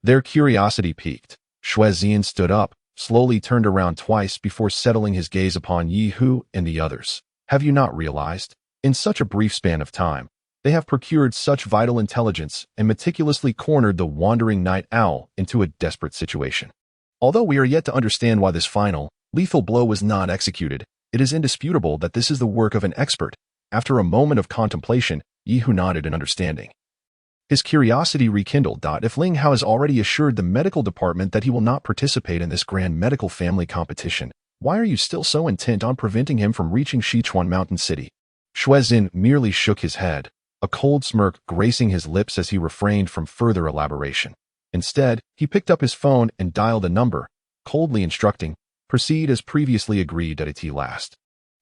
Their curiosity piqued. Xue Zian stood up, slowly turned around twice before settling his gaze upon Yi Hu and the others. Have you not realized? In such a brief span of time, they have procured such vital intelligence and meticulously cornered the Wandering Night Owl into a desperate situation. Although we are yet to understand why this final, lethal blow was not executed, it is indisputable that this is the work of an expert. After a moment of contemplation, Yi Hu nodded in understanding. His curiosity rekindled. If Ling Hao has already assured the medical department that he will not participate in this grand medical family competition, why are you still so intent on preventing him from reaching Sichuan Mountain City? Xue Zin merely shook his head, a cold smirk gracing his lips as he refrained from further elaboration. Instead, he picked up his phone and dialed a number, coldly instructing, "Proceed as previously agreed at last."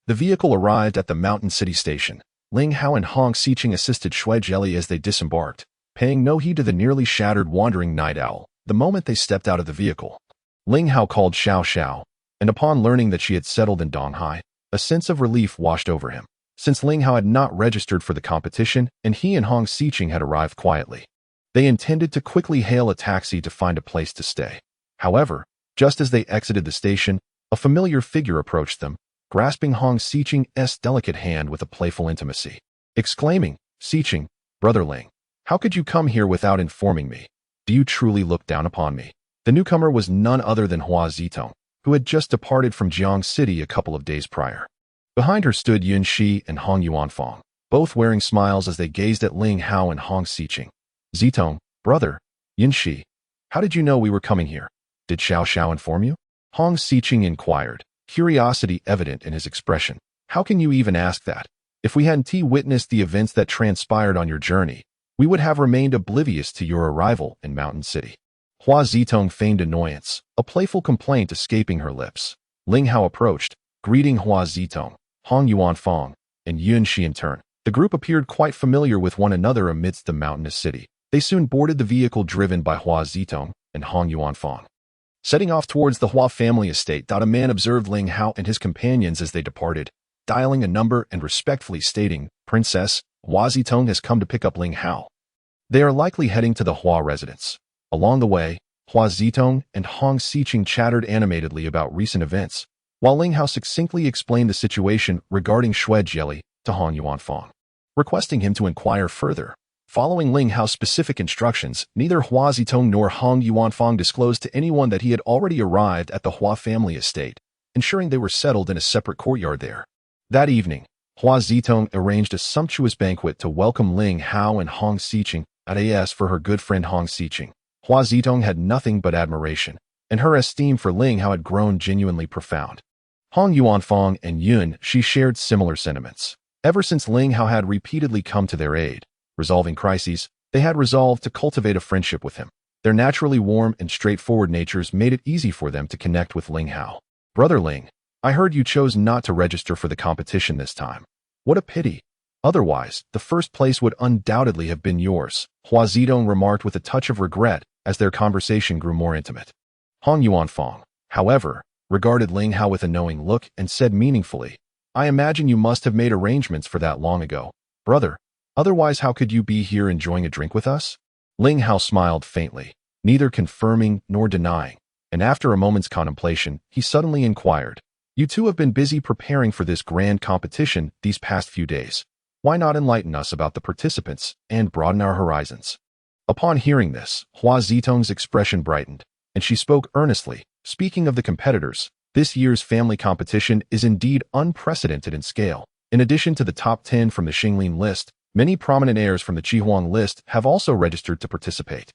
The vehicle arrived at the Mountain City station. Ling Hao and Hong Xiqing assisted Xue Jieli as they disembarked, paying no heed to the nearly shattered Wandering Night Owl. The moment they stepped out of the vehicle, Ling Hao called Xiao Xiao, and upon learning that she had settled in Donghai, a sense of relief washed over him, since Ling Hao had not registered for the competition and he and Hong Xiqing had arrived quietly. They intended to quickly hail a taxi to find a place to stay. However, just as they exited the station, a familiar figure approached them, grasping Hong Xiqing's delicate hand with a playful intimacy, exclaiming, "Xiqing, brother Ling, how could you come here without informing me? Do you truly look down upon me?" The newcomer was none other than Hua Zitong, who had just departed from Jiangcheng City a couple of days prior. Behind her stood Yun Shi and Hong Yuanfang, both wearing smiles as they gazed at Ling Hao and Hong Xiqing. "Zitong, brother, Yun Shi, how did you know we were coming here? Did Xiao Xiao inform you?" Hong Xiqing inquired, curiosity evident in his expression. How can you even ask that? If we hadn't witnessed the events that transpired on your journey, we would have remained oblivious to your arrival in Mountain City. Hua Zitong feigned annoyance, a playful complaint escaping her lips. Ling Hao approached, greeting Hua Zitong, Hong Yuanfang, and Yun Shi in turn. The group appeared quite familiar with one another amidst the mountainous city. They soon boarded the vehicle driven by Hua Zitong and Hong Yuanfang. Setting off towards the Hua family estate, a man observed Ling Hao and his companions as they departed, dialing a number and respectfully stating, "Princess, Hua Zitong has come to pick up Ling Hao." They are likely heading to the Hua residence. Along the way, Hua Zitong and Hong Xiqing chattered animatedly about recent events, while Ling Hao succinctly explained the situation regarding Shui Jelly to Hong Yuanfang, requesting him to inquire further. Following Ling Hao's specific instructions, neither Hua Zitong nor Hong Yuanfang disclosed to anyone that he had already arrived at the Hua family estate, ensuring they were settled in a separate courtyard there. That evening, Hua Zitong arranged a sumptuous banquet to welcome Ling Hao and Hong Xiqing at AS for her good friend Hong Xiqing. Hua Zitong had nothing but admiration, and her esteem for Ling Hao had grown genuinely profound. Hong Yuanfang and Yun Shi shared similar sentiments. Ever since Ling Hao had repeatedly come to their aid, resolving crises, they had resolved to cultivate a friendship with him. Their naturally warm and straightforward natures made it easy for them to connect with Ling Hao. "Brother Ling, I heard you chose not to register for the competition this time. What a pity. Otherwise, the first place would undoubtedly have been yours," Hua Zitong remarked with a touch of regret as their conversation grew more intimate. Hong Yuanfang, however, regarded Ling Hao with a knowing look and said meaningfully, "I imagine you must have made arrangements for that long ago, brother. Otherwise, how could you be here enjoying a drink with us?" Ling Hao smiled faintly, neither confirming nor denying, and after a moment's contemplation, he suddenly inquired, "You two have been busy preparing for this grand competition these past few days. Why not enlighten us about the participants and broaden our horizons?" Upon hearing this, Hua Zitong's expression brightened, and she spoke earnestly, "Speaking of the competitors, this year's family competition is indeed unprecedented in scale. In addition to the top 10 from the Xinglin list, many prominent heirs from the Qihuang list have also registered to participate.